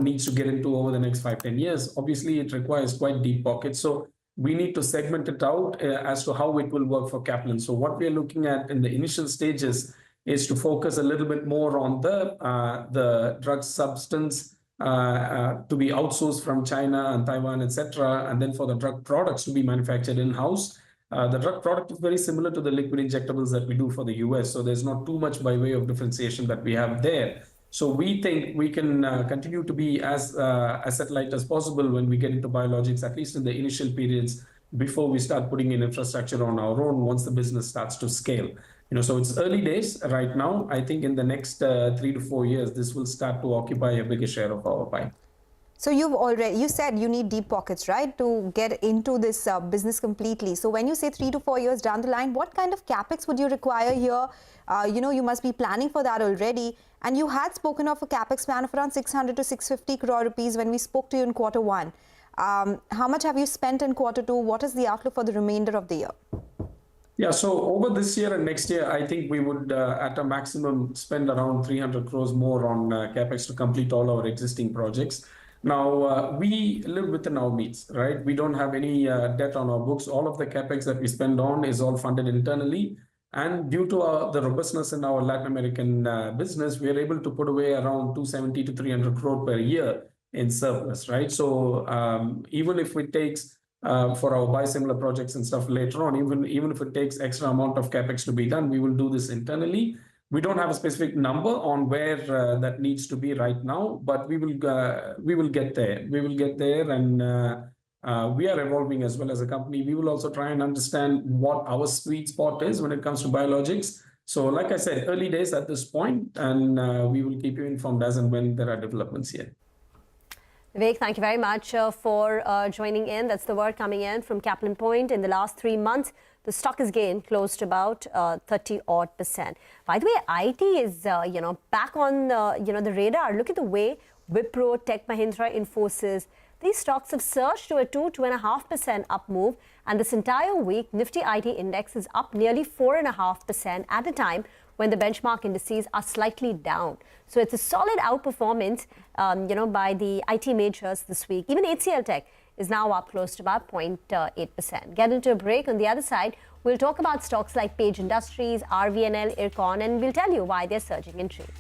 needs to get into over the next 5-10 years. Obviously, it requires quite deep pockets. So we need to segment it out as to how it will work for Kaplan. So what we are looking at in the initial stages is to focus a little bit more on the drug substance to be outsourced from China and Taiwan, etc., and then for the drug products to be manufactured in-house. The drug product is very similar to the liquid injectables that we do for the US, so there's not too much by way of differentiation that we have there. So we think we can continue to be as asset light as possible when we get into biologics, at least in the initial periods before we start putting in infrastructure on our own once the business starts to scale. So it's early days right now. I think in the next 3 to 4 years, this will start to occupy a bigger share of our pie. So you said you need deep pockets, right, to get into this business completely. So when you say 3 to 4 years down the line, what kind of capex would you require here? You must be planning for that already. And you had spoken of a capex plan of around 600 to 650 crore rupees when we spoke to you in Q1. How much have you spent in Q2? What is the outlook for the remainder of the year? Yeah, so over this year and next year, I think we would, at a maximum, spend around 300 crores more on capex to complete all our existing projects. Now, we live within our means, right? We don't have any debt on our books. All of the capex that we spend on is all funded internally. And due to the robustness in our Latin American business, we are able to put away around 270 to 300 crore per year in surplus, right? So even if it takes for our biosimilar projects and stuff later on, even if it takes extra amount of capex to be done, we will do this internally. We don't have a specific number on where that needs to be right now, but we will get there. We will get there, and we are evolving as well as a company. We will also try and understand what our sweet spot is when it comes to biologics. So, like I said, early days at this point, and we will keep you informed as and when there are developments here. Vivek, thank you very much for joining in. That's the word coming in from Kaplan Point. In the last 3 months, the stock has gained close to about 30-odd%. By the way, IT is back on the radar. Look at the way Wipro, Tech Mahindra, Infosys, these stocks have surged to a 2.5% up move, and this entire week, Nifty IT index is up nearly 4.5% at a time when the benchmark indices are slightly down. So it's a solid outperformance, by the IT majors this week. Even HCL Tech is now up close to about 0.8%. Get into a break. On the other side, we'll talk about stocks like Page Industries, RVNL, Ircon, and we'll tell you why they're surging in trade.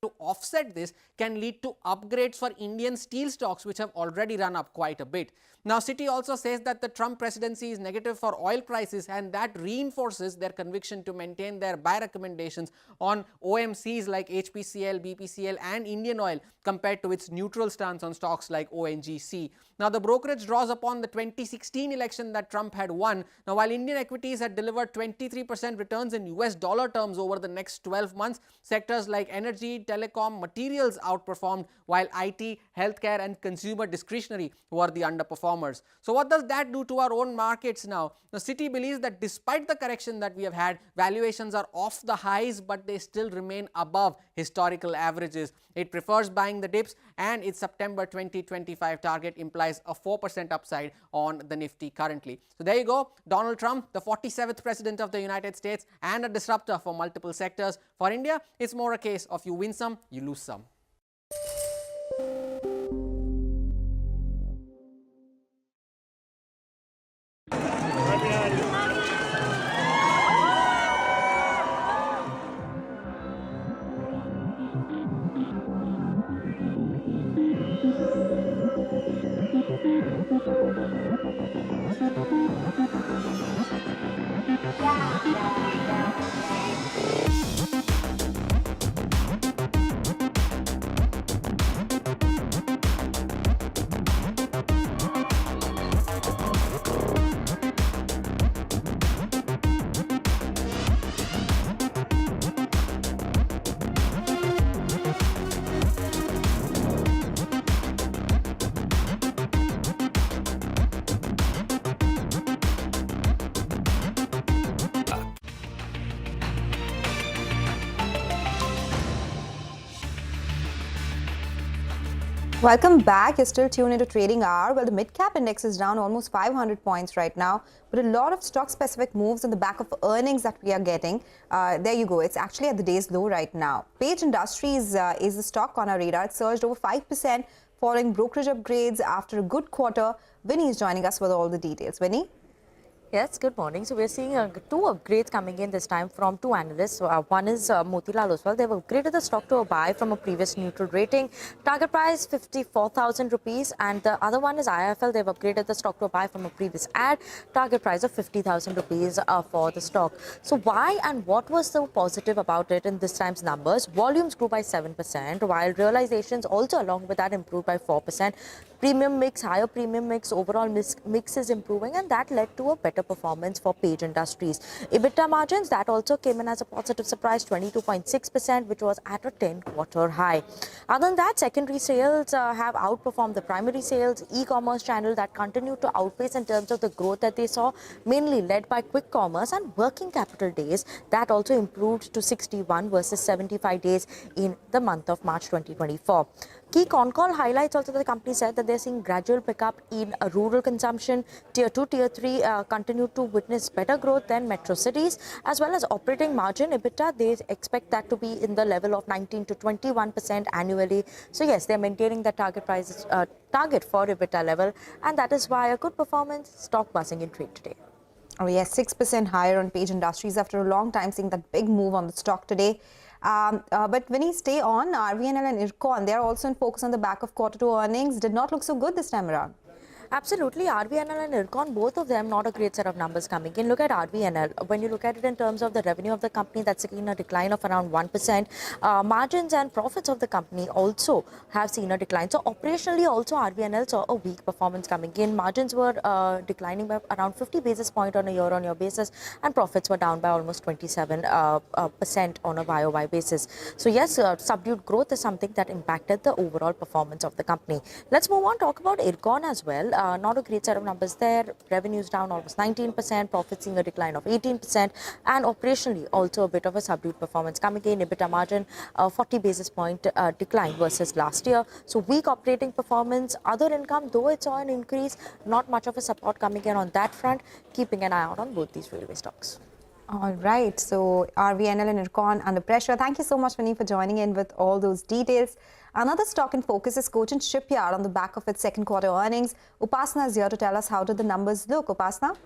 to offset this can lead to upgrades for Indian steel stocks, which have already run up quite a bit. Now, Citi also says that the Trump presidency is negative for oil prices, and that reinforces their conviction to maintain their buy recommendations on OMCs like HPCL, BPCL and Indian Oil compared to its neutral stance on stocks like ONGC. Now, the brokerage draws upon the 2016 election that Trump had won. Now, while Indian equities had delivered 23% returns in US dollar terms over the next 12 months, sectors like energy, telecom, materials outperformed, while IT, healthcare and consumer discretionary were the underperformers. So what does that do to our own markets now? The Citi believes that despite the correction that we have had, valuations are off the highs, but they still remain above historical averages. It prefers buying the dips, and its September 2025 target implies a 4% upside on the Nifty currently. So there you go. Donald Trump, the 47th president of the United States and a disruptor for multiple sectors. For India, it's more a case of you win some, you lose some. Welcome back. You're still tuned into Trading Hour. Well, the Midcap index is down almost 500 points right now, but a lot of stock-specific moves on the back of earnings that we are getting. There you go. It's actually at the day's low right now. Page Industries is the stock on our radar. It surged over 5% following brokerage upgrades after a good quarter. Vinny is joining us with all the details. Vinny? Yes, good morning. So we're seeing two upgrades coming in this time from two analysts. So, one is Motilal Oswal. They've upgraded the stock to a buy from a previous neutral rating. Target price 54,000 rupees. And the other one is IIFL. They've upgraded the stock to a buy from a previous ad. Target price of 50,000 rupees for the stock. So why and what was so positive about it in this time's numbers? Volumes grew by 7%, while realizations also along with that improved by 4%. Premium mix, higher premium mix, overall mix is improving, and that led to a better performance for Page Industries. EBITDA margins, that also came in as a positive surprise, 22.6%, which was at a 10-quarter high. Other than that, secondary sales have outperformed the primary sales. E-commerce channel that continued to outpace in terms of the growth that they saw, mainly led by quick commerce, and working capital days that also improved to 61 versus 75 days in the month of March 2024. Key con-call highlights also, the company said that they're seeing gradual pickup in rural consumption. Tier 2, Tier 3 continue to witness better growth than metro cities, as well as operating margin, EBITDA. They expect that to be in the level of 19 to 21% annually. So yes, they're maintaining the target prices, target for EBITDA level, and that is why a good performance, stock buzzing in trade today. Oh yes, 6% higher on Page Industries after a long time, seeing that big move on the stock today. But when you stay on, RVNL and IRCON, they are also in focus on the back of Q2 earnings. Did not look so good this time around. Absolutely. RVNL and IRCON, both of them, not a great set of numbers coming in. Look at RVNL. When you look at it in terms of the revenue of the company, that's seen a decline of around 1%. Margins and profits of the company also have seen a decline. So operationally also, RVNL saw a weak performance coming in. Margins were declining by around 50 basis points on a year-on-year basis, and profits were down by almost 27% on a YOY basis. So yes, subdued growth is something that impacted the overall performance of the company. Let's move on, talk about IRCON as well. Not a great set of numbers there. Revenues down almost 19%, profits seeing a decline of 18%, and operationally also a bit of a subdued performance coming in. EBITDA margin 40 basis point decline versus last year. So weak operating performance. Other income, though it saw an increase, not much of a support coming in on that front. Keeping an eye out on both these railway stocks. All right, so RVNL and IRCON under pressure. Thank you so much, Vinny, for joining in with all those details. Another stock in focus is Cochin Shipyard on the back of its second quarter earnings. Upasana is here to tell us how did the numbers look. Upasana?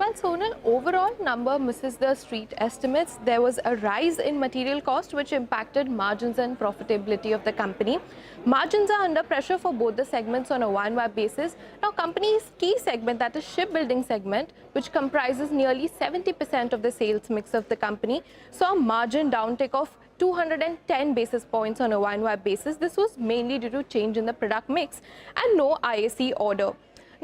Well, Sonal, overall number misses the street estimates. There was a rise in material cost which impacted margins and profitability of the company. Margins are under pressure for both the segments on a YoY basis. Now, company's key segment, that is shipbuilding segment, which comprises nearly 70% of the sales mix of the company, saw a margin downtick of 210 basis points on a YoY basis. This was mainly due to change in the product mix and no IAC order.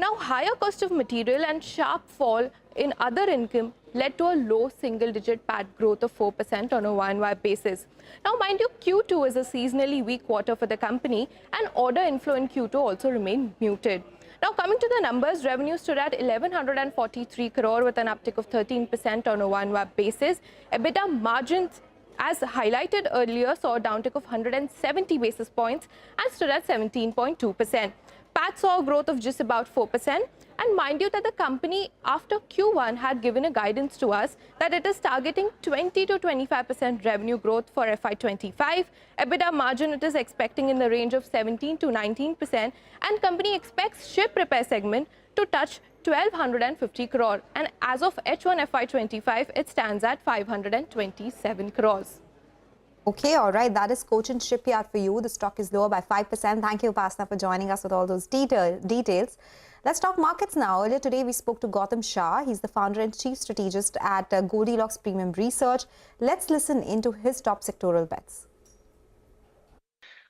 Now, higher cost of material and sharp fall in other income led to a low single-digit PAT growth of 4% on a YoY basis. Now, mind you, Q2 is a seasonally weak quarter for the company, and order inflow in Q2 also remained muted. Now, coming to the numbers, revenue stood at 1,143 crore with an uptick of 13% on a YoY basis. EBITDA margins, as highlighted earlier, saw a downtick of 170 basis points and stood at 17.2%. PAT saw a growth of just about 4%. And mind you that the company after Q1 had given a guidance to us that it is targeting 20 to 25% revenue growth for FY25. EBITDA margin it is expecting in the range of 17 to 19%. And company expects ship repair segment to touch 1,250 crore. And as of H1 FY25, it stands at 527 crores. Okay, all right. That is Cochin Shipyard for you. The stock is lower by 5%. Thank you, Upasana, for joining us with all those details. Let's talk markets now. Earlier today, we spoke to Gautam Shah. He's the founder and chief strategist at Goldilocks Premium Research. Let's listen into his top sectoral bets.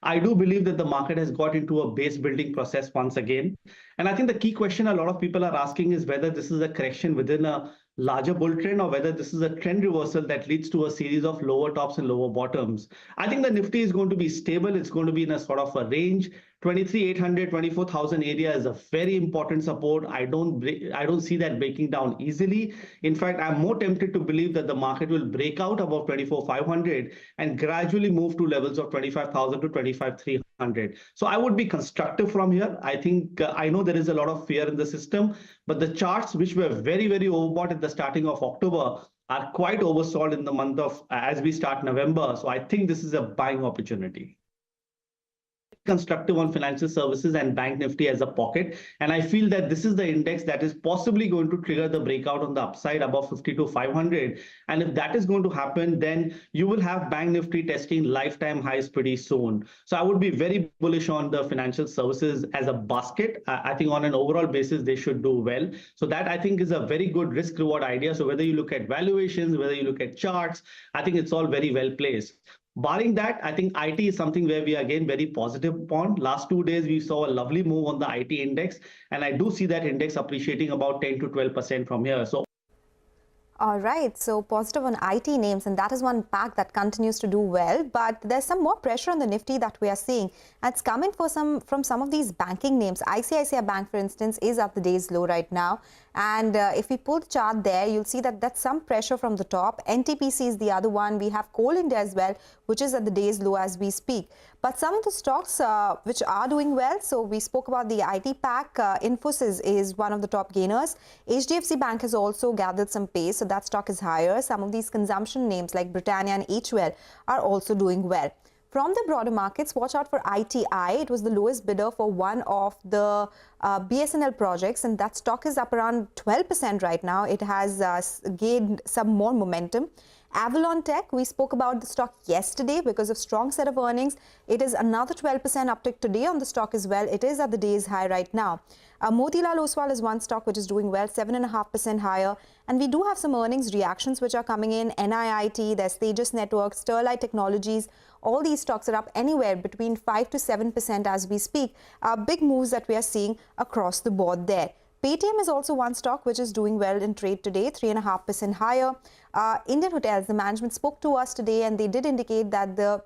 I do believe that the market has got into a base building process once again. And I think the key question a lot of people are asking is whether this is a correction within a larger bull trend or whether this is a trend reversal that leads to a series of lower tops and lower bottoms. I think the Nifty is going to be stable. It's going to be in a sort of a range. 23,800, 24,000 area is a very important support. I don't see that breaking down easily. In fact, I'm more tempted to believe that the market will break out above 24,500 and gradually move to levels of 25,000 to 25,300. So I would be constructive from here. I think I know there is a lot of fear in the system, but the charts which were very, very overbought at the starting of October are quite oversold in the month of as we start November. So I think this is a buying opportunity. Constructive on financial services and bank Nifty as a pocket, and I feel that this is the index that is possibly going to trigger the breakout on the upside above 52,500, and if that is going to happen, then you will have bank Nifty testing lifetime highs pretty soon. So I would be very bullish on the financial services as a basket. I think on an overall basis they should do well. So that I think is a very good risk reward idea. So whether you look at valuations, whether you look at charts, I think it's all very well placed. Barring that, I think IT is something where we are again very positive upon. Last 2 days, we saw a lovely move on the IT index, and I do see that index appreciating about 10 to 12% from here. So. All right, so positive on IT names, and that is one pack that continues to do well. But there's some more pressure on the Nifty that we are seeing. And it's coming from some of these banking names. ICICI Bank, for instance, is at the day's low right now. And if we pull the chart there, you'll see that that's some pressure from the top. NTPC is the other one. We have Coal India as well, which is at the day's low as we speak. But some of the stocks which are doing well, so we spoke about the IT pack. Infosys is one of the top gainers. HDFC Bank has also gathered some pace, so that stock is higher. Some of these consumption names like Britannia and HUL are also doing well. From the broader markets, watch out for ITI. It was the lowest bidder for one of the BSNL projects, and that stock is up around 12% right now. It has gained some more momentum. Avalon Tech, we spoke about the stock yesterday because of strong set of earnings. It is another 12% uptick today on the stock as well. It is at the day's high right now. Motilal Oswal is one stock which is doing well, 7.5% higher. And we do have some earnings reactions which are coming in. NIIT, there's Tejas Networks, Sterlite Technologies. All these stocks are up anywhere between 5 to 7% as we speak. Big moves that we are seeing across the board there. Paytm is also one stock which is doing well in trade today, 3.5% higher. Indian Hotels, the management spoke to us today and they did indicate that the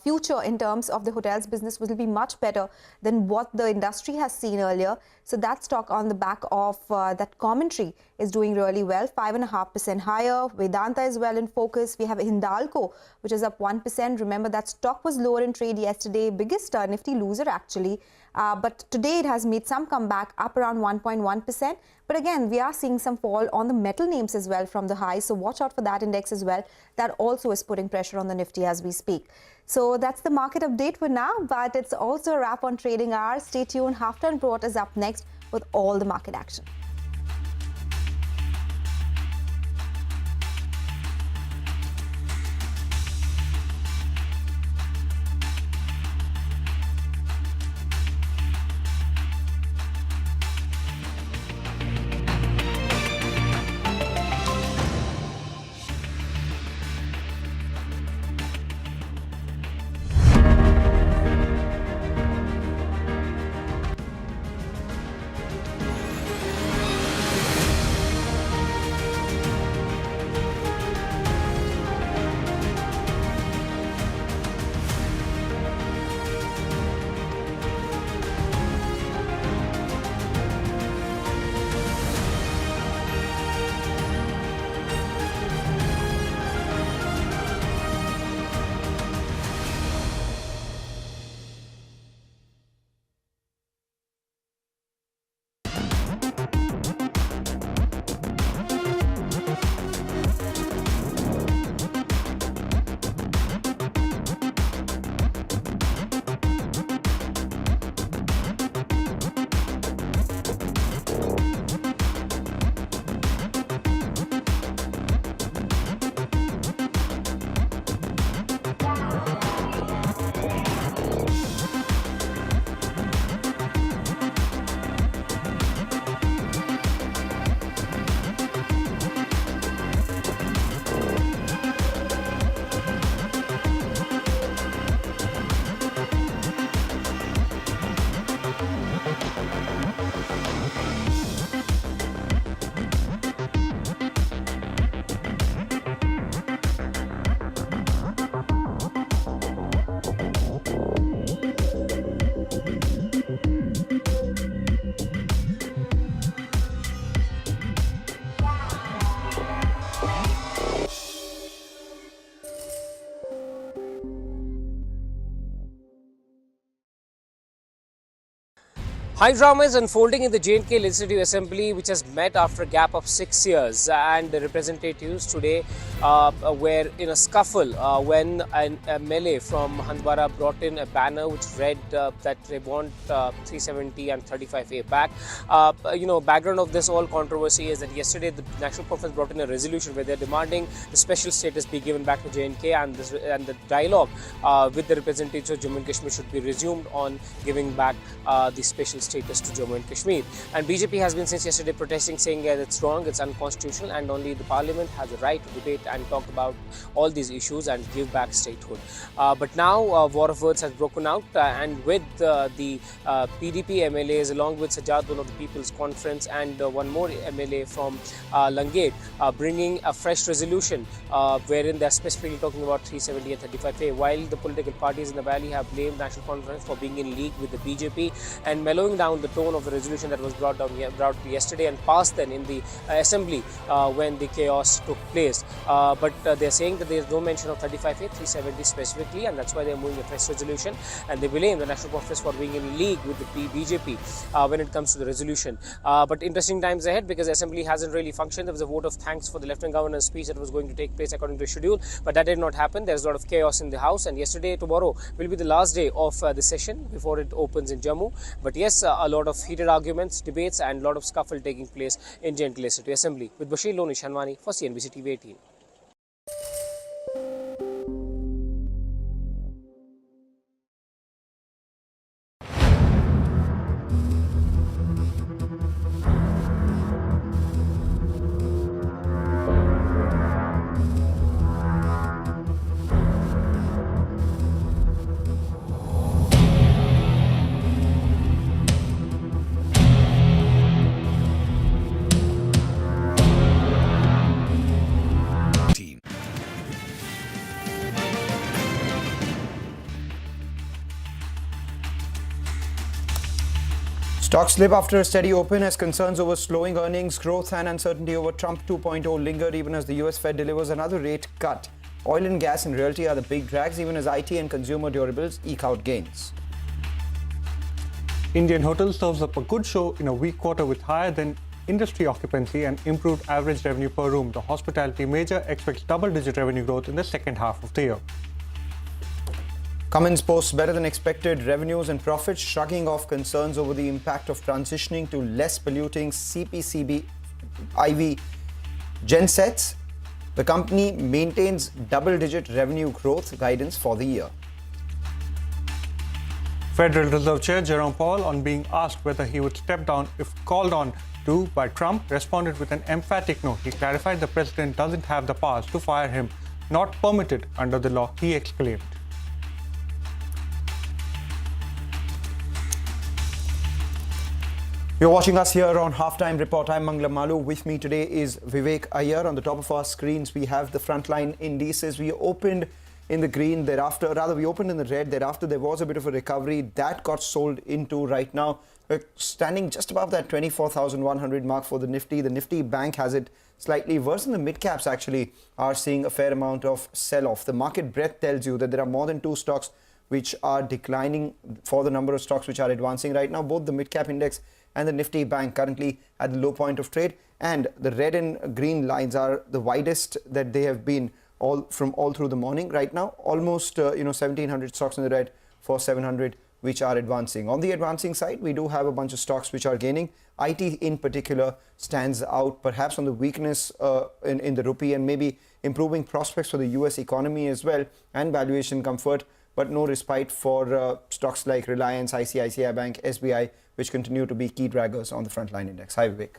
future in terms of the hotels business will be much better than what the industry has seen earlier. So that stock on the back of that commentary is doing really well, 5.5% higher. Vedanta is well in focus. We have Hindalco, which is up 1%. Remember that stock was lower in trade yesterday, biggest Nifty loser actually. But today it has made some comeback up around 1.1%. But again, we are seeing some fall on the metal names as well from the high. So watch out for that index as well. That also is putting pressure on the Nifty as we speak. So that's the market update for now, but it's also a wrap on trading hours. Stay tuned. Halftime Report is up next with all the market action. High drama is unfolding in the J&K Legislative Assembly, which has met after a gap of 6 years, and the representatives today were in a scuffle when an MLA from Handwara brought in a banner which read that they want 370 and 35A back. Background of this whole controversy is that yesterday the National Conference brought in a resolution where they're demanding the special status be given back to J&K, and the dialogue with the representatives of Jammu and Kashmir should be resumed on giving back the special status to Jammu and Kashmir. And BJP has been since yesterday protesting, saying that it's wrong, it's unconstitutional, and only the parliament has the right to debate and talk about all these issues and give back statehood. But now war of words has broken out, and with the PDP MLAs along with Sajjad, one of the People's Conference, and one more MLA from Langate bringing a fresh resolution wherein they're specifically talking about 370 and 35A, while the political parties in the valley have blamed National Conference for being in league with the BJP and mellowing down the tone of the resolution that was brought yesterday and passed then in the assembly when the chaos took place. But they're saying that there is no mention of 35A, 370 specifically, and that's why they're moving a fresh resolution, and they blame the National Conference for being in league with the BJP when it comes to the resolution. But interesting times ahead, because the assembly hasn't really functioned. There was a vote of thanks for the Lieutenant Governor's speech that was going to take place according to the schedule, but that did not happen. There's a lot of chaos in the House, and tomorrow will be the last day of the session before it opens in Jammu. But yes, a lot of heated arguments, debates, and a lot of scuffle taking place in J&K Legislative Assembly. With Bashir Loni Shanwani for CNBC-TV18. Stocks slip after a steady open as concerns over slowing earnings growth and uncertainty over Trump 2.0 linger even as the US Fed delivers another rate cut. Oil and gas and realty are the big drags even as IT and consumer durables eke out gains. Indian Hotels serves up a good show in a weak quarter with higher than industry occupancy and improved average revenue per room. The hospitality major expects double-digit revenue growth in the second half of the year. Cummins posts better than expected revenues and profits, shrugging off concerns over the impact of transitioning to less polluting CPCB IV gensets. The company maintains double-digit revenue growth guidance for the year. Federal Reserve Chair Jerome Powell, on being asked whether he would step down if called on to by Trump, responded with an emphatic no. He clarified the president doesn't have the powers to fire him. Not permitted under the law, he exclaimed. You're watching us here on Halftime Report. I'm Mangla Malu. With me today is Vivek Iyer. On the top of our screens, we have the frontline indices. We opened in the green, we opened in the red. Thereafter, there was a bit of a recovery that got sold into right now. We're standing just above that 24,100 mark for the Nifty. The Nifty bank has it slightly worse, and the mid-caps actually are seeing a fair amount of sell-off. The market breadth tells you that there are more than two stocks which are declining for the number of stocks which are advancing right now. Both the mid-cap index and the Nifty bank currently at the low point of trade, and the red and green lines are the widest that they have been all through the morning right now. Almost 1,700 stocks in the red for 700 which are advancing. On the advancing side, we do have a bunch of stocks which are gaining. IT in particular stands out, perhaps on the weakness in the rupee and maybe improving prospects for the US economy as well and valuation comfort, but no respite for stocks like Reliance, ICICI Bank, SBI, which continue to be key draggers on the frontline index. Hi, Vivek.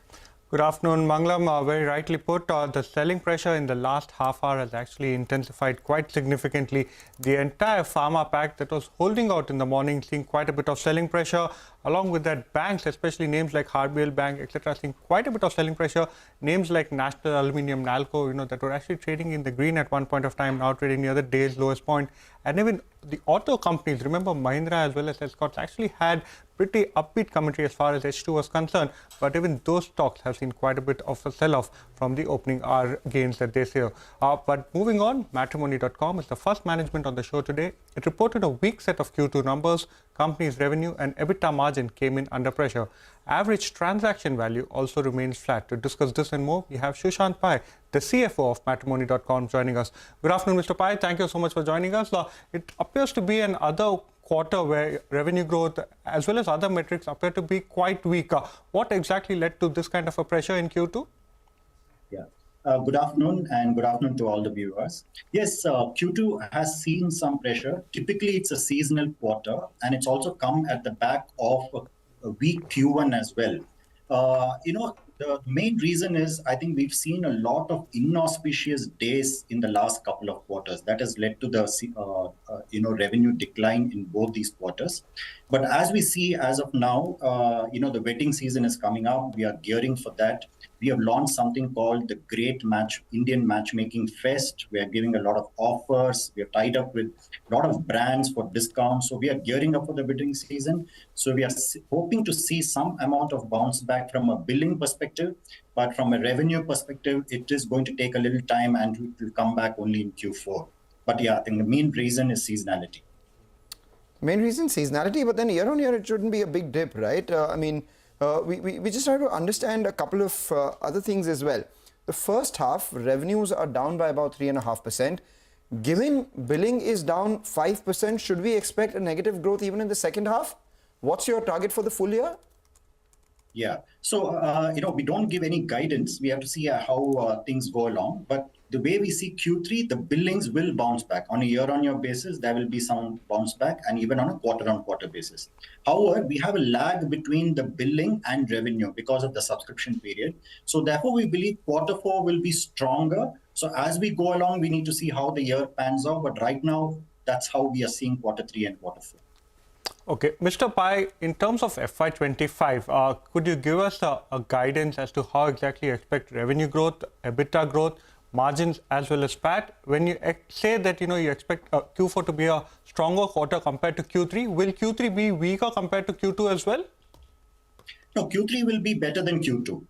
Good afternoon, Manglam. Very rightly put, the selling pressure in the last half hour has actually intensified quite significantly. The entire pharma pack that was holding out in the morning, seeing quite a bit of selling pressure. Along with that, banks, especially names like RBL Bank, etc., seeing quite a bit of selling pressure. Names like National Aluminium, Nalco, that were actually trading in the green at one point of time, now trading near the day's lowest point. And even the auto companies, remember Mahindra as well as Escorts, actually had pretty upbeat commentary as far as H2 was concerned, but even those stocks have seen quite a bit of a sell-off from the opening hour gains that they see. But moving on, Matrimony.com is the first management on the show today. It reported a weak set of Q2 numbers. company's revenue and EBITDA margin came in under pressure. Average transaction value also remains flat. To discuss this and more, we have Sushant Pai, the CFO of Matrimony.com, joining us. Good afternoon, Mr. Pai. Thank you so much for joining us. It appears to be another quarter where revenue growth as well as other metrics appear to be quite weak. What exactly led to this kind of a pressure in Q2? Yeah. Good afternoon, and good afternoon to all the viewers. Yes, Q2 has seen some pressure. Typically, it's a seasonal quarter, and it's also come at the back of a weak Q1 as well. The main reason is I think we've seen a lot of inauspicious days in the last couple of quarters. That has led to the revenue decline in both these quarters. But as we see as of now, the wedding season is coming up. We are gearing for that. We have launched something called the Great Indian Matchmaking Fest. We are giving a lot of offers. We are tied up with a lot of brands for discounts. So we are gearing up for the wedding season. So we are hoping to see some amount of bounce back from a billing perspective. But from a revenue perspective, it is going to take a little time and it will come back only in Q4. But yeah, I think the main reason is seasonality. Main reason seasonality, but then year on year it shouldn't be a big dip, right? We just have to understand a couple of other things as well. The first half revenues are down by about 3.5%. Given billing is down 5%, should we expect a negative growth even in the second half? What's your target for the full year? Yeah, so we don't give any guidance. We have to see how things go along. But the way we see Q3, the billings will bounce back. On a year-on-year basis, there will be some bounce back, and even on a quarter-on-quarter basis. However, we have a lag between the billing and revenue because of the subscription period. So therefore, we believe Q4 will be stronger. So as we go along, we need to see how the year pans out. But right now, that's how we are seeing Q3 and Q4. Okay, Mr. Pai, in terms of FY25, could you give us a guidance as to how exactly you expect revenue growth, EBITDA growth, margins as well as PAT? When you say that you expect Q4 to be a stronger quarter compared to Q3, will Q3 be weaker compared to Q2 as well? No, Q3 will be better than Q2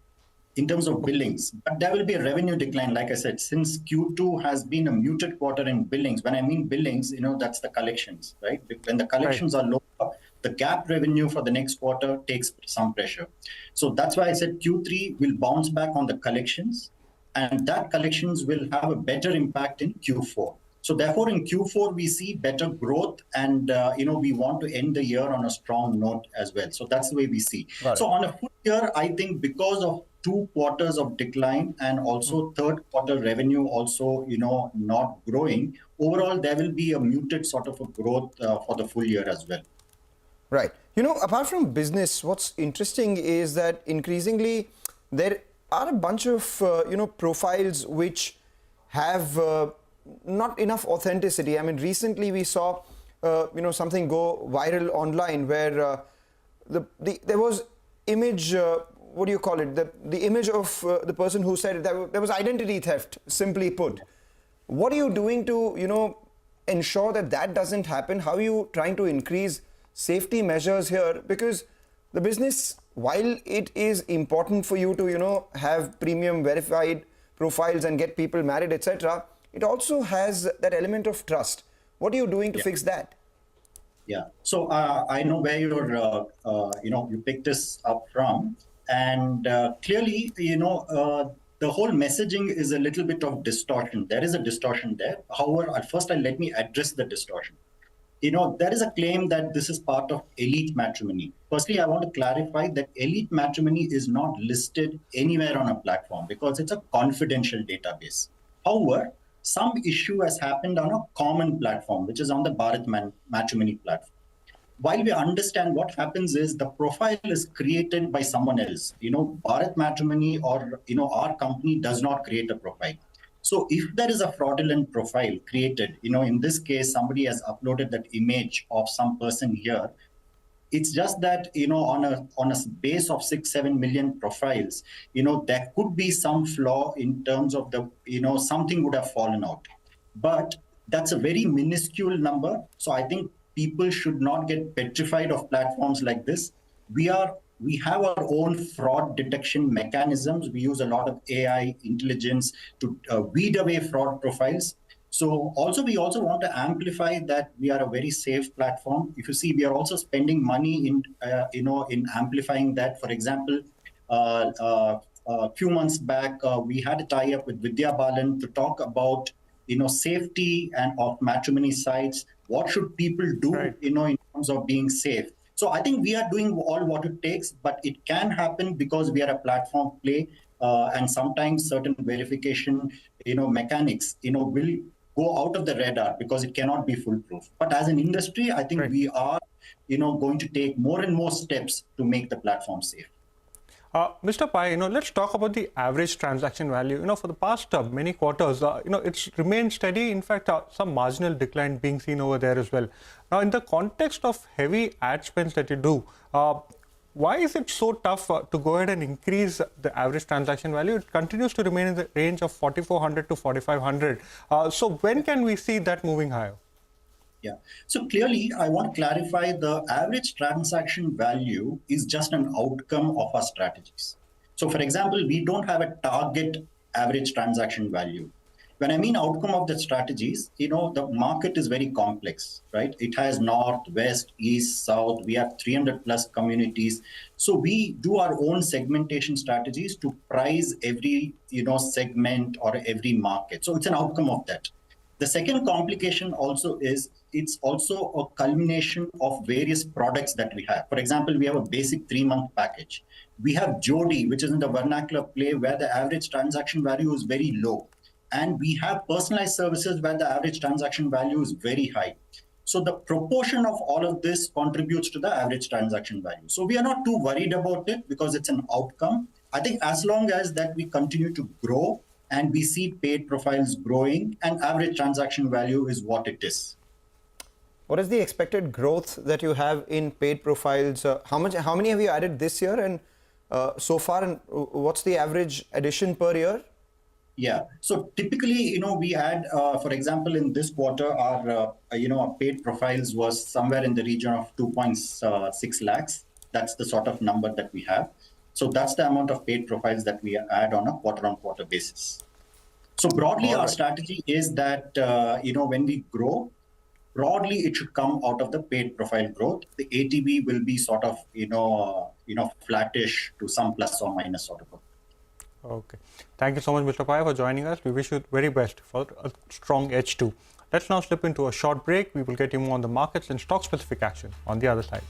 in terms of billings, but there will be a revenue decline. Like I said, since Q2 has been a muted quarter in billings. When I mean billings, that's the collections, right? When the collections are low, the gap revenue for the next quarter takes some pressure. So that's why I said Q3 will bounce back on the collections, and that collections will have a better impact in Q4. So therefore, in Q4, we see better growth, and we want to end the year on a strong note as well. So that's the way we see. So on a full year, I think because of 2 quarters of decline and also third quarter revenue also, not growing, overall, there will be a muted sort of a growth for the full year as well. Right. Apart from business, what's interesting is that increasingly there are a bunch of, profiles which have not enough authenticity. I mean, recently we saw, something go viral online where there was image, what do you call it? The image of the person who said it, there was identity theft, simply put. What are you doing to, ensure that that doesn't happen? How are you trying to increase safety measures here? Because the business, while it is important for you to, have premium verified profiles and get people married, etc., it also has that element of trust. What are you doing to fix that? Yeah, so I know where you picked this up from. And clearly, the whole messaging is a little bit of distortion. There is a distortion there. However, at first, let me address the distortion. There is a claim that this is part of elite matrimony. Firstly, I want to clarify that elite matrimony is not listed anywhere on a platform because it's a confidential database. However, some issue has happened on a common platform, which is on the Bharat Matrimony platform. While we understand what happens is the profile is created by someone else. Bharat Matrimony or, our company does not create a profile. So if there is a fraudulent profile created, in this case, somebody has uploaded that image of some person here. It's just that, on a base of 6-7 million profiles, there could be some flaw in terms of something would have fallen out. But that's a very minuscule number. So I think people should not get petrified of platforms like this. We have our own fraud detection mechanisms. We use a lot of AI intelligence to weed away fraud profiles. So we also want to amplify that we are a very safe platform. If you see, we are also spending money in in amplifying that. For example, a few months back, we had a tie-up with Vidya Balan to talk about safety and of matrimony sites. What should people do in terms of being safe? So I think we are doing all what it takes, but it can happen because we are a platform play, and sometimes certain verification mechanics will go out of the radar because it cannot be foolproof. But as an industry, I think we are going to take more and more steps to make the platform safe. Mr. Pai, let's talk about the average transaction value. For the past many quarters, it's remained steady. In fact, some marginal decline being seen over there as well. Now, in the context of heavy ad spends that you do, why is it so tough to go ahead and increase the average transaction value? It continues to remain in the range of 4,400 to 4,500. So when can we see that moving higher? Yeah. So clearly, I want to clarify the average transaction value is just an outcome of our strategies. So for example, we don't have a target average transaction value. When I mean outcome of the strategies, the market is very complex, right? It has north, west, east, south. We have 300 plus communities. So we do our own segmentation strategies to price every, segment or every market. So it's an outcome of that. The second complication also is it's also a culmination of various products that we have. For example, we have a basic 3-month package. We have Jodi, which is in the vernacular play where the average transaction value is very low. And we have personalized services where the average transaction value is very high. So the proportion of all of this contributes to the average transaction value. So we are not too worried about it because it's an outcome. I think as long as that we continue to grow and we see paid profiles growing and average transaction value is what it is. What is the expected growth that you have in paid profiles? How many have you added this year and so far? And what's the average addition per year? Yeah. So typically, we add, for example, in this quarter, our paid profiles was somewhere in the region of 2.6 lakhs. That's the sort of number that we have. So that's the amount of paid profiles that we add on a quarter-on-quarter basis. So broadly, our strategy is that, when we grow, broadly, it should come out of the paid profile growth. The ATV will be sort of, flattish to some plus or minus sort of. Okay. Thank you so much, Mr. Pai, for joining us. We wish you the very best for a strong H2. Let's now slip into a short break. We will get you more on the markets and stock-specific action on the other side.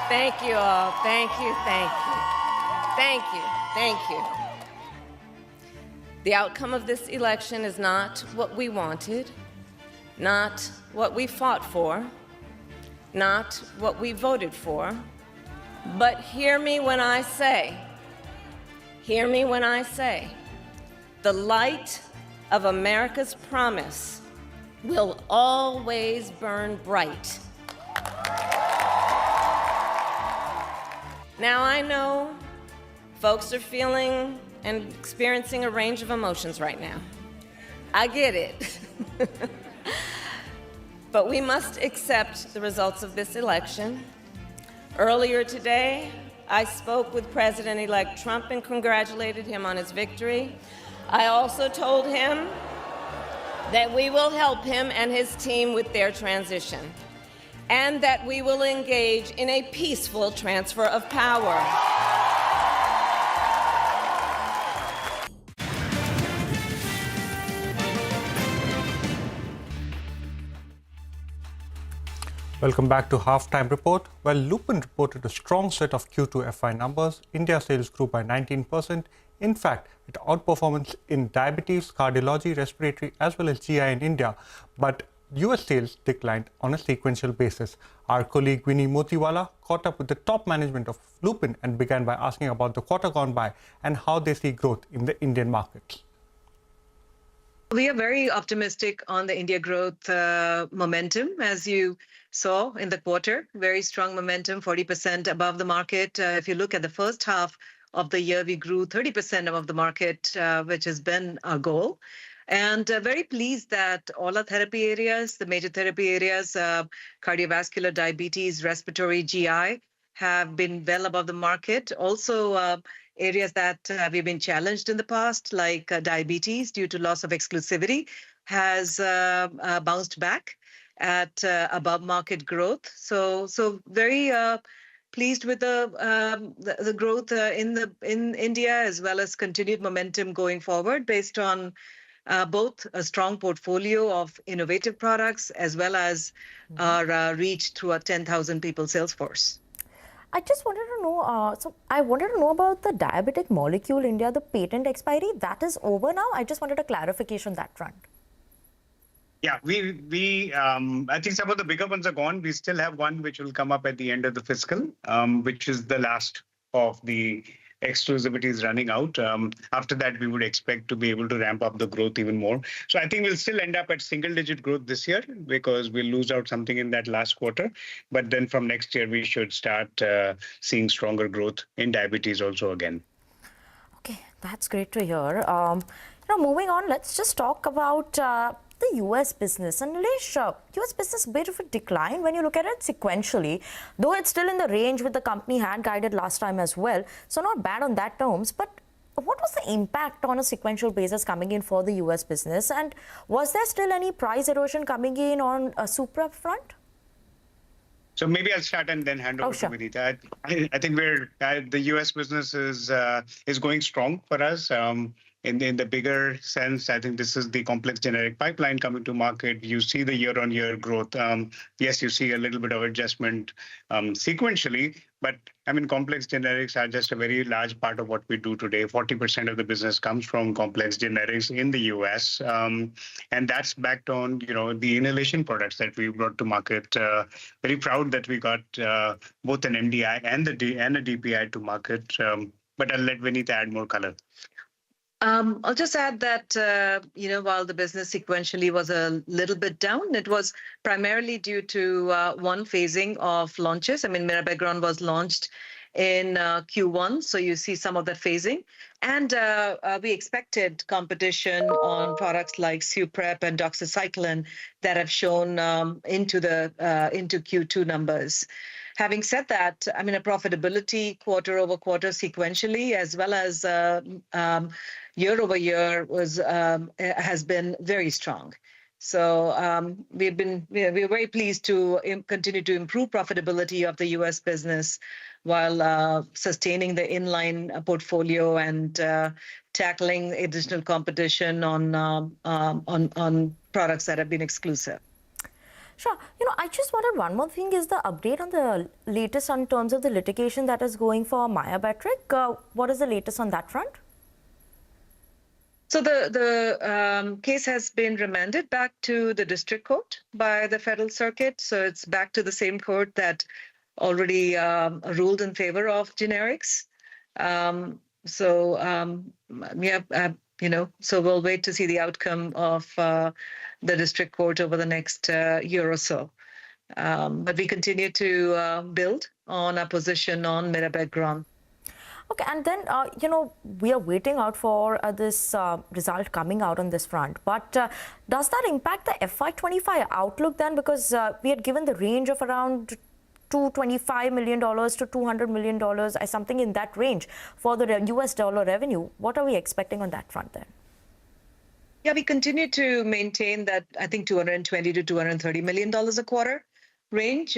Thank you all. Thank you, thank you. Thank you, thank you. The outcome of this election is not what we wanted, not what we fought for, not what we voted for, but hear me when I say, the light of America's promise will always burn bright. Now, I know folks are feeling and experiencing a range of emotions right now. I get it. But we must accept the results of this election. Earlier today, I spoke with President-elect Trump and congratulated him on his victory. I also told him that we will help him and his team with their transition, and that we will engage in a peaceful transfer of power. Welcome back to Halftime Report. Well, Lupin reported a strong set of Q2 FY numbers. India sales grew by 19%. In fact, it outperformance in diabetes, cardiology, respiratory, as well as GI in India. But US sales declined on a sequential basis. Our colleague Vinny Motiwala caught up with the top management of Lupin and began by asking about the quarter gone by and how they see growth in the Indian markets. We are very optimistic on the India growth momentum, as you saw in the quarter. Very strong momentum, 40% above the market. If you look at the first half of the year, we grew 30% above the market, which has been our goal. And very pleased that all our therapy areas, the major therapy areas, cardiovascular, diabetes, respiratory, GI, have been well above the market. Also, areas that we've been challenged in the past, like diabetes due to loss of exclusivity, has bounced back at above market growth. So very pleased with the growth in India, as well as continued momentum going forward based on both a strong portfolio of innovative products as well as our reach through a 10,000 people sales force. I just wanted to know, I wanted to know about the diabetic molecule India, the patent expiry, that is over now. I just wanted a clarification on that front. Yeah, I think some of the bigger ones are gone. We still have one which will come up at the end of the fiscal, which is the last of the exclusivities running out. After that, we would expect to be able to ramp up the growth even more. So I think we'll still end up at single-digit growth this year because we'll lose out something in that last quarter. But then from next year, we should start seeing stronger growth in diabetes also again. Okay, that's great to hear. Now, moving on, let's just talk about the US business. And Nilesh, US business, bit of a decline when you look at it sequentially, though it's still in the range with the company had guided last time as well. So not bad on that terms, but what was the impact on a sequential basis coming in for the US business? And was there still any price erosion coming in on a Supra front? So maybe I'll start and then hand over to Vinita. I think the US business is going strong for us. In the bigger sense, I think this is the complex generic pipeline coming to market. You see the year-on-year growth. Yes, you see a little bit of adjustment sequentially, but I mean, complex generics are just a very large part of what we do today. 40% of the business comes from complex generics in the US, and that's backed on the inhalation products that we brought to market. Very proud that we got both an MDI and a DPI to market. But I'll let Vinita add more color. I'll just add that, while the business sequentially was a little bit down, it was primarily due to one phasing of launches. I mean, Mirabegron was launched in Q1, so you see some of the phasing. And we expected competition on products like Suprep and doxycycline that have shown into Q2 numbers. Having said that, I mean, a profitability quarter over quarter sequentially, as well as year over year, has been very strong. So we're very pleased to continue to improve profitability of the US business while sustaining the inline portfolio and tackling additional competition on products that have been exclusive. Sure. I just wanted one more thing, is the update on the latest in terms of the litigation that is going for Maya Batrick. What is the latest on that front? So the case has been remanded back to the district court by the Federal Circuit. So it's back to the same court that already ruled in favor of generics. So we'll wait to see the outcome of the district court over the next year or so. But we continue to build on our position on mirabegron. Okay, and then, we are waiting out for this result coming out on this front. But does that impact the FY25 outlook then? Because we had given the range of around $225 million to $200 million, something in that range for the US dollar revenue. What are we expecting on that front then? Yeah, we continue to maintain that, I think, $220 to $230 million a quarter range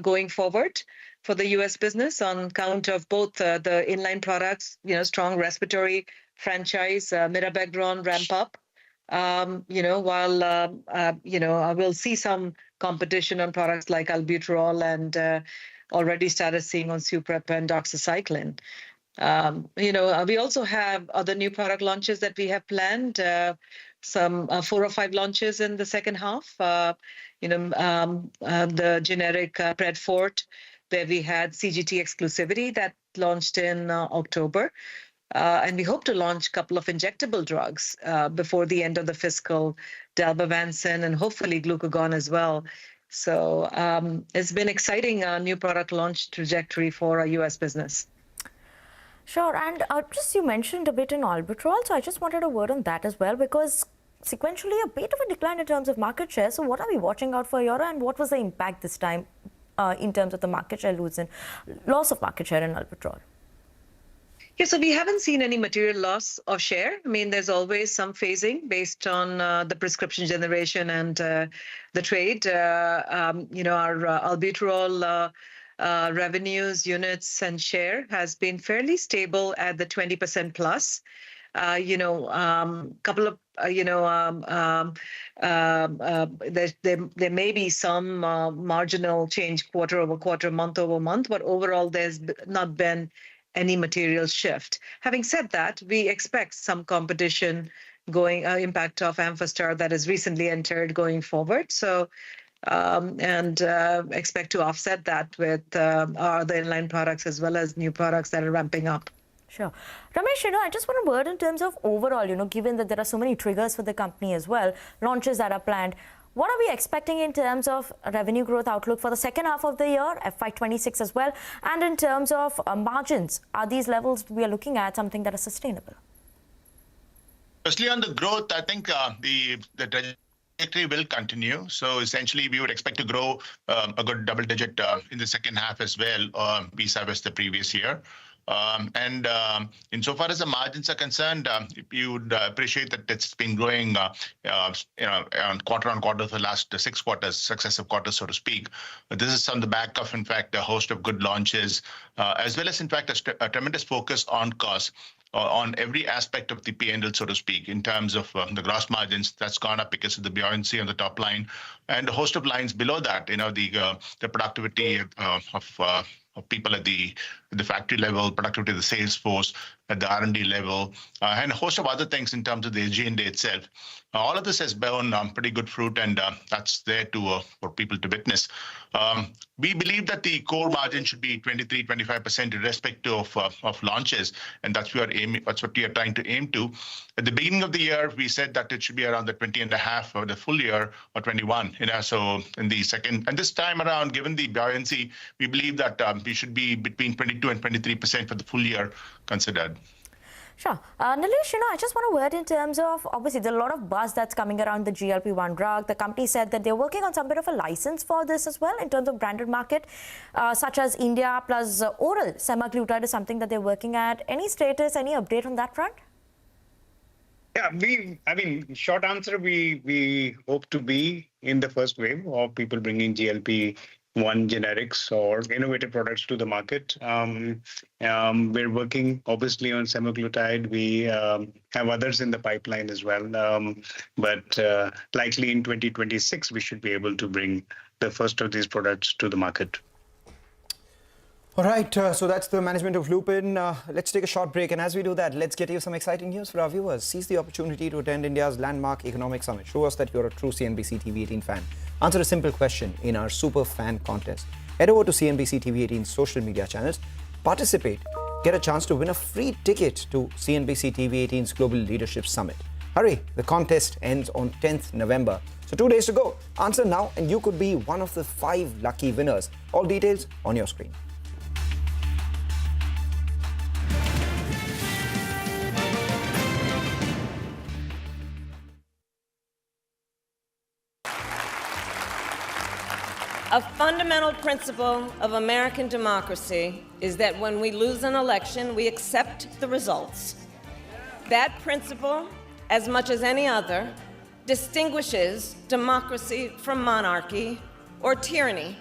going forward for the U.S. business on count of both the inline products, strong respiratory franchise, mirabegron ramp up, while we'll see some competition on products like albuterol and already started seeing on Suprep and doxycycline. We also have other new product launches that we have planned, some 4 or 5 launches in the second half. The generic Predfort, where we had CGT exclusivity that launched in October. And we hope to launch a couple of injectable drugs before the end of the fiscal, dalbavancin and hopefully glucagon as well. So it's been exciting new product launch trajectory for our U.S. business. Sure, and just you mentioned a bit in albuterol, so I just wanted a word on that as well, because sequentially a bit of a decline in terms of market share. So what are we watching out for here, and what was the impact this time in terms of the market share loss of market share in albuterol? Yeah, so we haven't seen any material loss of share. I mean, there's always some phasing based on the prescription generation and the trade. Our albuterol revenues, units, and share has been fairly stable at the 20% plus. Couple of there may be some marginal change quarter over quarter, month over month, but overall there's not been any material shift. Having said that, we expect some competition impact of Amphastar that has recently entered going forward. So expect to offset that with our other inline products as well as new products that are ramping up. Sure. Ramesh, I just want a word in terms of overall, given that there are so many triggers for the company as well, launches that are planned. What are we expecting in terms of revenue growth outlook for the second half of the year, FY26 as well? And in terms of margins, are these levels we are looking at something that is sustainable? Firstly, on the growth, I think the trajectory will continue. So essentially, we would expect to grow a good double digit in the second half as well, vis-a-vis the previous year. And insofar as the margins are concerned, you would appreciate that it's been growing, quarter on quarter for the last 6 quarters, successive quarters, so to speak. But this is on the back of, in fact, a host of good launches, as well as, in fact, a tremendous focus on cost. On every aspect of the P&L, so to speak, in terms of the gross margins, that's gone up because of the buoyancy on the top line, and a host of lines below that. The productivity of people at the factory level, productivity of the sales force, at the R&D level, and a host of other things in terms of the G&A itself. All of this has borne pretty good fruit, and that's there for people to witness. We believe that the core margin should be 23-25% irrespective of launches, and that's what we are trying to aim to. At the beginning of the year, we said that it should be around the 20.5 for the full year, or 21. So in the second, and this time around, given the buoyancy, we believe that we should be between 22 and 23% for the full year considered. Sure. Nilesh, I just want a word in terms of, obviously, there's a lot of buzz that's coming around the GLP-1 drug. The company said that they're working on some bit of a license for this as well in terms of branded market, such as India plus oral semaglutide is something that they're working at. Any status, any update on that front? Yeah, short answer, we hope to be in the first wave of people bringing GLP-1 generics or innovative products to the market. We're working obviously on semaglutide. We have others in the pipeline as well. But likely in 2026, we should be able to bring the first of these products to the market. All right, so that's the management of Lupin. Let's take a short break, and as we do that, let's get you some exciting news for our viewers. Seize the opportunity to attend India's landmark economic summit. Show us that you're a true CNBC TV18 fan. Answer a simple question in our super fan contest. Head over to CNBC TV18's social media channels, participate, get a chance to win a free ticket to CNBC TV18's Global Leadership Summit. Hurry, the contest ends on 10th November. So 2 days to go. Answer now and you could be one of the 5 lucky winners. All details on your screen. A fundamental principle of American democracy is that when we lose an election, we accept the results. That principle, as much as any other, distinguishes democracy from monarchy or tyranny.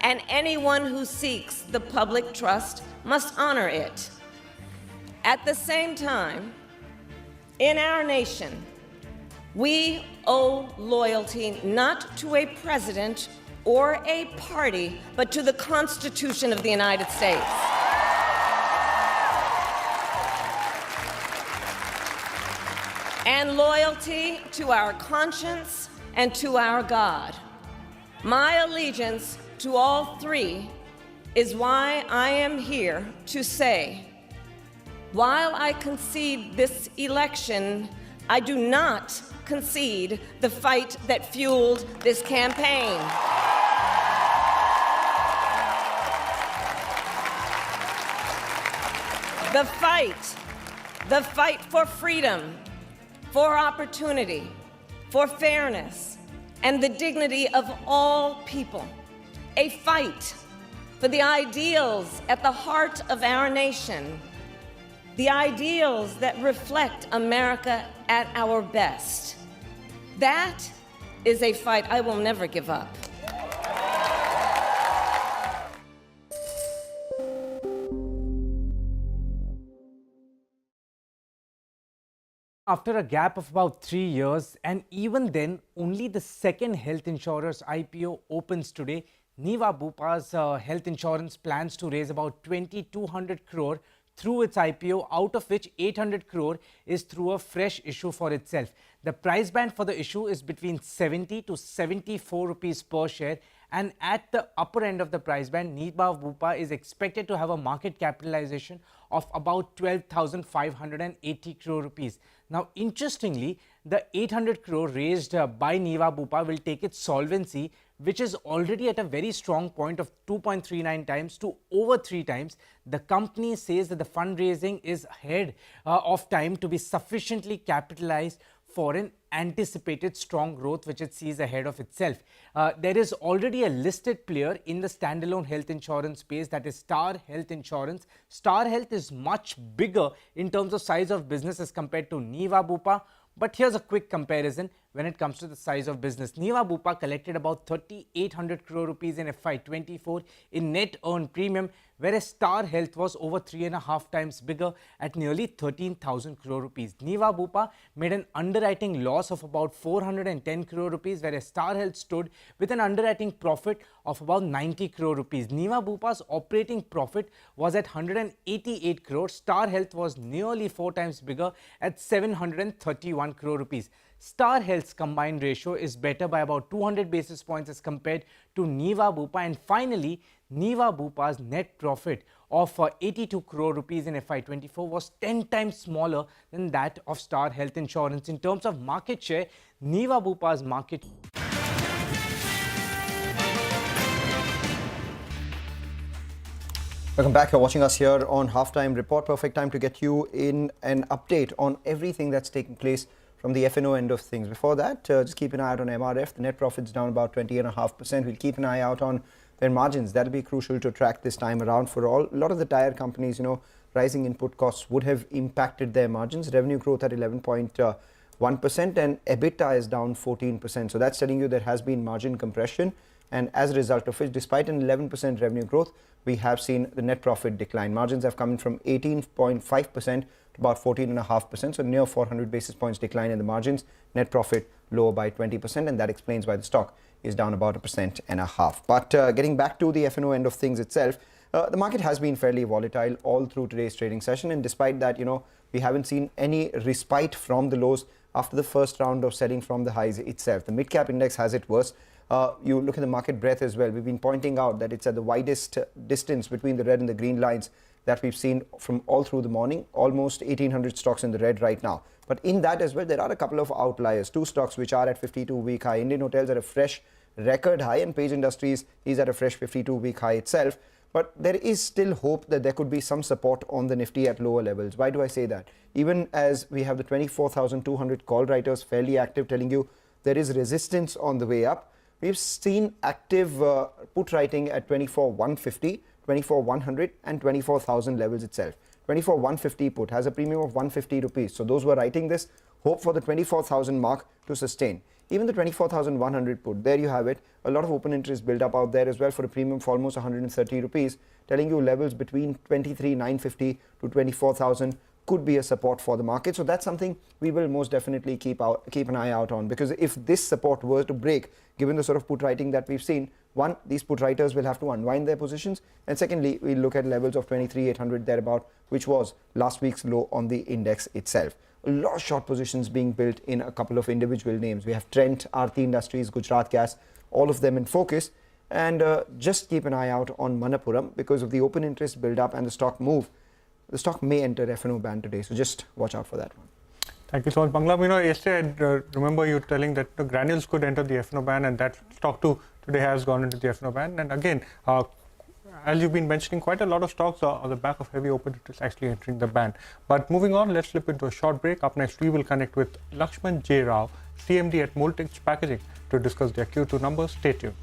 And anyone who seeks the public trust must honor it. At the same time, in our nation, we owe loyalty not to a president or a party, but to the Constitution of the United States. And loyalty to our conscience and to our God. My allegiance to all three is why I am here to say, while I concede this election, I do not concede the fight that fueled this campaign. The fight for freedom, for opportunity, for fairness, and the dignity of all people. A fight for the ideals at the heart of our nation, the ideals that reflect America at our best. That is a fight I will never give up. After a gap of about 3 years, and even then, only the second health insurer's IPO opens today, Niva Bupa's health insurance plans to raise about 2,200 crore through its IPO, out of which 800 crore is through a fresh issue for itself. The price band for the issue is between 70 to 74 rupees per share, and at the upper end of the price band, Niva Bupa is expected to have a market capitalization of about 12,580 crore rupees. Now, interestingly, the 800 crore raised by Niva Bupa will take its solvency, which is already at a very strong point of 2.39 times to over 3 times. The company says that the fundraising is ahead of time to be sufficiently capitalized for an anticipated strong growth which it sees ahead of itself. There is already a listed player in the standalone health insurance space, that is Star Health Insurance. Star Health is much bigger in terms of size of business as compared to Niva Bupa. But here's a quick comparison when it comes to the size of business. Niva Bupa collected about 3,800 crore rupees in FY24 in net earned premium, whereas Star Health was over 3.5 times bigger at nearly 13,000 crore rupees. Niva Bupa made an underwriting loss of about 410 crore rupees, whereas Star Health stood with an underwriting profit of about 90 crore rupees. Niva Bupa's operating profit was at 188 crore. Star Health was nearly 4 times bigger at 731 crore rupees. Star Health's combined ratio is better by about 200 basis points as compared to Niva Bupa. And finally, Niva Bupa's net profit of 82 crore rupees in FY24 was 10 times smaller than that of Star Health Insurance. In terms of market share, Niva Bupa's market... Welcome back. You're watching us here on Halftime Report. Perfect time to get you in an update on everything that's taking place from the F&O end of things. Before that, just keep an eye out on MRF. The net profit's down about 20.5%. We'll keep an eye out on their margins. That'll be crucial to track this time around for all. A lot of the tire companies, rising input costs would have impacted their margins. Revenue growth at 11.1% and EBITDA is down 14%. So that's telling you there has been margin compression. And as a result of it, despite an 11% revenue growth, we have seen the net profit decline. Margins have come in from 18.5% to about 14.5%, so near 400 basis points decline in the margins. Net profit lower by 20%, and that explains why the stock is down about 1.5%. But getting back to the F&O end of things itself, The market has been fairly volatile all through today's trading session, and despite that, we haven't seen any respite from the lows after the first round of selling from the highs itself. The mid-cap index has it worse. You look at the market breadth as well. We've been pointing out that it's at the widest distance between the red and the green lines that we've seen from all through the morning, almost 1,800 stocks in the red right now. But in that as well, there are a couple of outliers. Two stocks which are at 52-week high. Indian Hotels at a fresh record high, and Page Industries is at a fresh 52-week high itself. But there is still hope that there could be some support on the Nifty at lower levels. Why do I say that? Even as we have the 24,200 call writers fairly active telling you there is resistance on the way up, we've seen active put writing at 24,150, 24,100 and 24,000 levels itself. 24,150 put has a premium of 150 rupees. So those who are writing this hope for the 24,000 mark to sustain. Even the 24,100 put, there you have it. A lot of open interest built up out there as well for a premium for almost 130 rupees, telling you levels between 23,950 to 24,000 could be a support for the market. So that's something we will most definitely keep an eye out on, because if this support were to break, given the sort of put writing that we've seen, one, these put writers will have to unwind their positions, and secondly, we'll look at levels of 23,800 thereabout, which was last week's low on the index itself. A lot of short positions being built in a couple of individual names. We have Trent, Aarti Industries, Gujarat Gas, all of them in focus. And just keep an eye out on Manappuram because of the open interest build up and the stock move. The stock may enter F&O ban today, so just watch out for that one. Thank you so much, Bangla. Yesterday I remember you telling that the granules could enter the F&O ban, and that stock too today has gone into the F&O ban. And again, as you've been mentioning, quite a lot of stocks are on the back of heavy open interest actually entering the ban. But moving on, let's slip into a short break. Up next, we will connect with Lakshman J. Rao, CMD at Multich Packaging, to discuss their Q2 numbers. Stay tuned.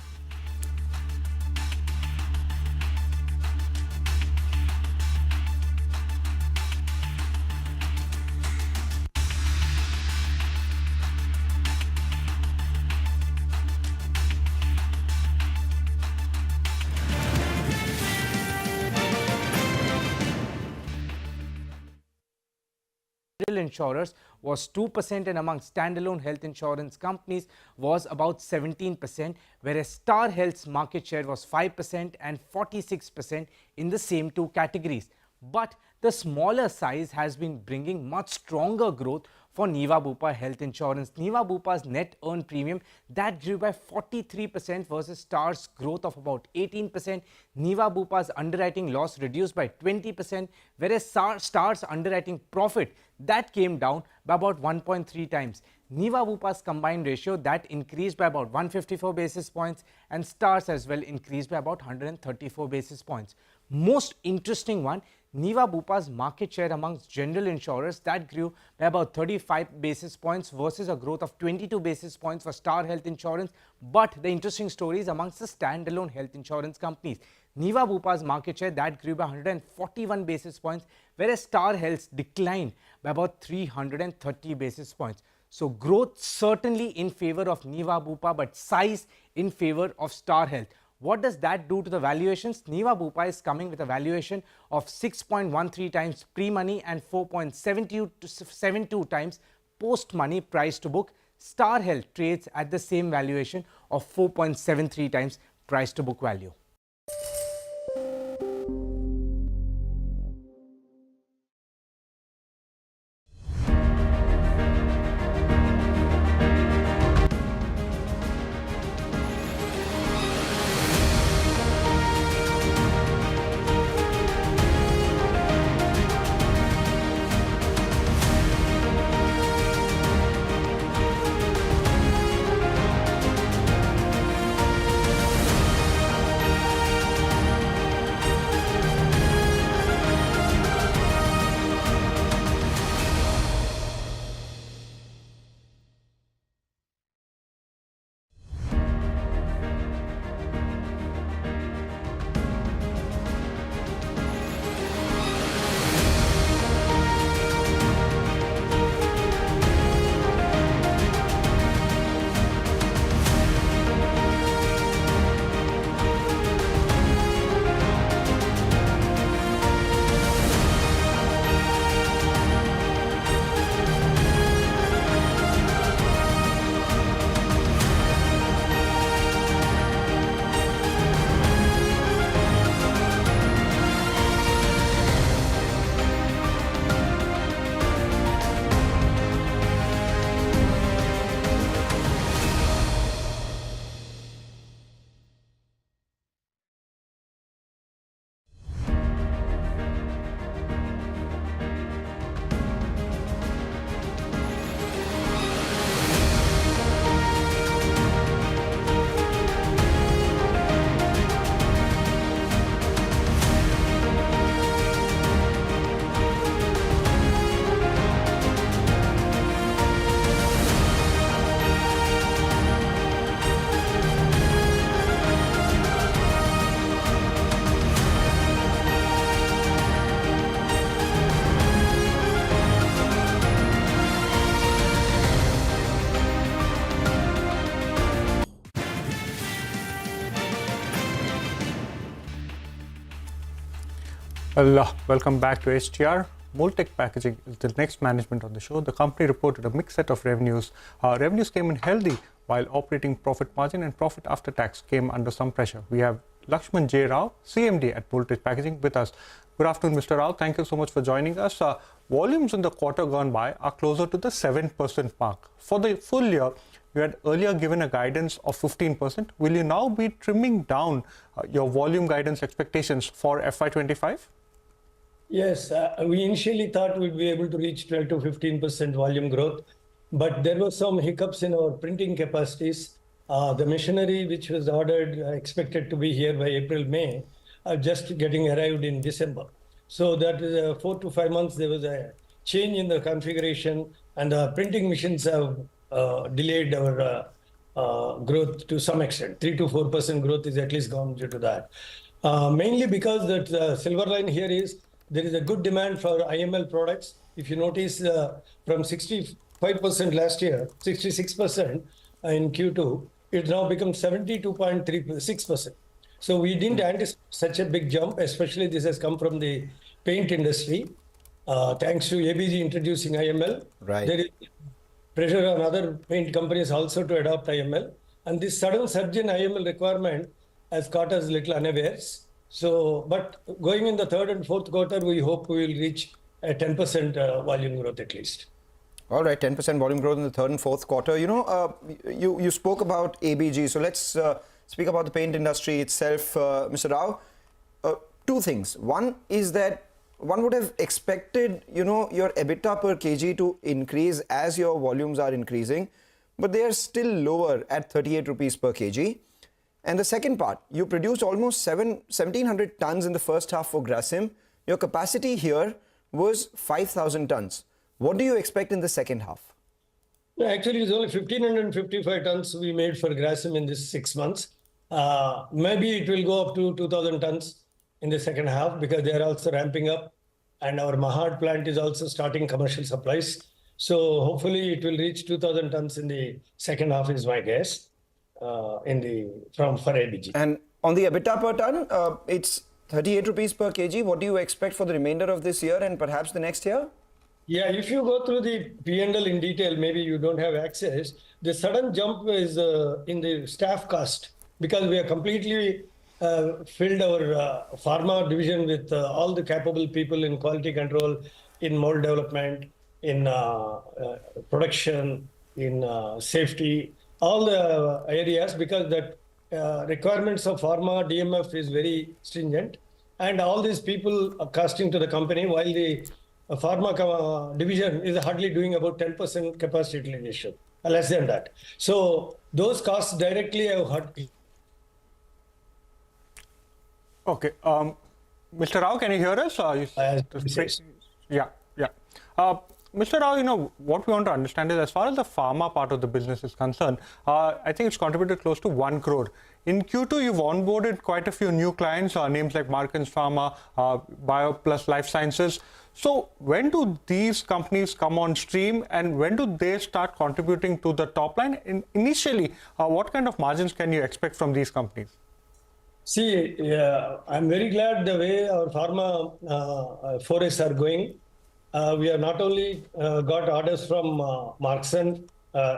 Insurers was 2%, and among standalone health insurance companies was about 17%, whereas Star Health's market share was 5% and 46% in the same two categories. But the smaller size has been bringing much stronger growth for Niva Bupa Health Insurance. Niva Bupa's net earned premium that grew by 43% versus Star's growth of about 18%. Niva Bupa's underwriting loss reduced by 20%, whereas Star's underwriting profit that came down by about 1.3 times. Niva Bupa's combined ratio that increased by about 154 basis points, and Star's as well increased by about 134 basis points. Most interesting one, Niva Bupa's market share amongst general insurers that grew by about 35 basis points versus a growth of 22 basis points for Star Health Insurance. But the interesting story is amongst the standalone health insurance companies. Niva Bupa's market share that grew by 141 basis points, whereas Star Health's declined by about 330 basis points. So growth certainly in favor of Niva Bupa, but size in favor of Star Health. What does that do to the valuations? Niva Bupa is coming with a valuation of 6.13 times pre-money and 4.72 times post-money price to book. Star Health trades at the same valuation of 4.73 times price to book value. Well, welcome back to HTR. Moltech Packaging is the next management on the show. The company reported a mixed set of revenues. Revenues came in healthy, while operating profit margin and profit after tax came under some pressure. We have Lakshman J. Rao, CMD at Moltech Packaging, with us. Good afternoon, Mr. Rao. Thank you so much for joining us. Volumes in the quarter gone by are closer to the 7% mark. For the full year, you had earlier given a guidance of 15%. Will you now be trimming down your volume guidance expectations for FY25? Yes, we initially thought we'd be able to reach 12 to 15% volume growth, but there were some hiccups in our printing capacities. The machinery which was ordered, expected to be here by April, May, just getting arrived in December. So that is 4 to 5 months, there was a change in the configuration, and the printing machines have delayed our growth to some extent. 3 to 4% growth is at least gone due to that. Mainly because that silver line here is there is a good demand for IML products. If you notice, from 65% last year, 66% in Q2, it now becomes 72.36%. So we didn't anticipate such a big jump, especially this has come from the paint industry. Thanks to ABG introducing IML. Right. There is pressure on other paint companies also to adopt IML. And this sudden surge in IML requirement has caught us a little unawares. So, but going in the third and fourth quarter, we hope we will reach a 10% volume growth at least. All right, 10% volume growth in the third and fourth quarter. You know, you spoke about ABG. So let's speak about the paint industry itself, Mr. Rao. Two things. One is that one would have expected, you know, your EBITDA per kg to increase as your volumes are increasing, but they are still lower at 38 rupees per kg. And the second part, you produced almost 1,700 tons in the first half for Grasim. Your capacity here was 5,000 tons. What do you expect in the second half? Actually, it's only 1,555 tons we made for Grasim in this 6 months. Maybe it will go up to 2,000 tons in the second half because they are also ramping up. And our Mahad plant is also starting commercial supplies. So hopefully it will reach 2,000 tons in the second half is my guess. For ABG. And on the EBITDA per ton, it's 38 rupees per kg. What do you expect for the remainder of this year and perhaps the next year? Yeah, if you go through the P&L in detail, maybe you don't have access. The sudden jump is in the staff cost because we have completely filled our pharma division with all the capable people in quality control, in mold development, in production, in safety, all the areas, because that requirements of pharma DMF is very stringent, and all these people are casting to the company while the pharma division is hardly doing about 10% capacity utilization, less than that. So those costs directly have hurt. Okay, Mr. Rao, can you hear us? Yeah. Mr. Rao, you know, what we want to understand is as far as the pharma part of the business is concerned, I think it's contributed close to 1 crore. In Q2, you've onboarded quite a few new clients, names like Markins Pharma, BioPlus Life Sciences. So when do these companies come on stream and when do they start contributing to the top line? Initially, what kind of margins can you expect from these companies? See, I'm very glad the way our pharma forests are going. We have not only got orders from Markson,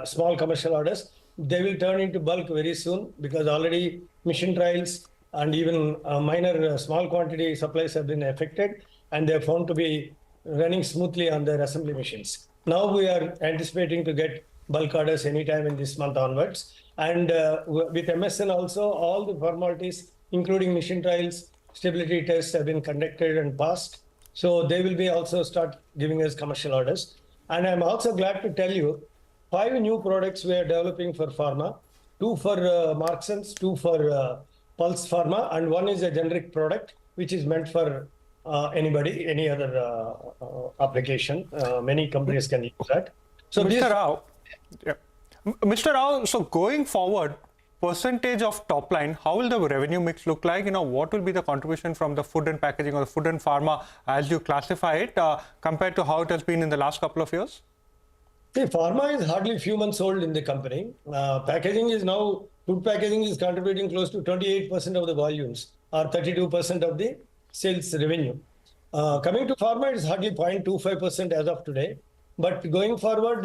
small commercial orders. They will turn into bulk very soon because already mission trials and even minor small quantity supplies have been affected and they are found to be running smoothly on their assembly machines. Now we are anticipating to get bulk orders anytime in this month onwards. And with MSN also, all the formalities, including mission trials, stability tests have been conducted and passed. So they will be also start giving us commercial orders. And I'm also glad to tell you, 5 new products we are developing for pharma, 2 for Marksons, 2 for Pulse Pharma, and 1 is a generic product, which is meant for anybody, any other application. Many companies can use that. So Mr. Rao, Mr. Rao, so going forward, percentage of top line, how will the revenue mix look like? You know, what will be the contribution from the food and packaging or the food and pharma as you classify it compared to how it has been in the last couple of years? See, pharma is hardly a few months old in the company. Packaging is now, food packaging is contributing close to 28% of the volumes or 32% of the sales revenue. Coming to pharma, it's hardly 0.25% as of today. But going forward,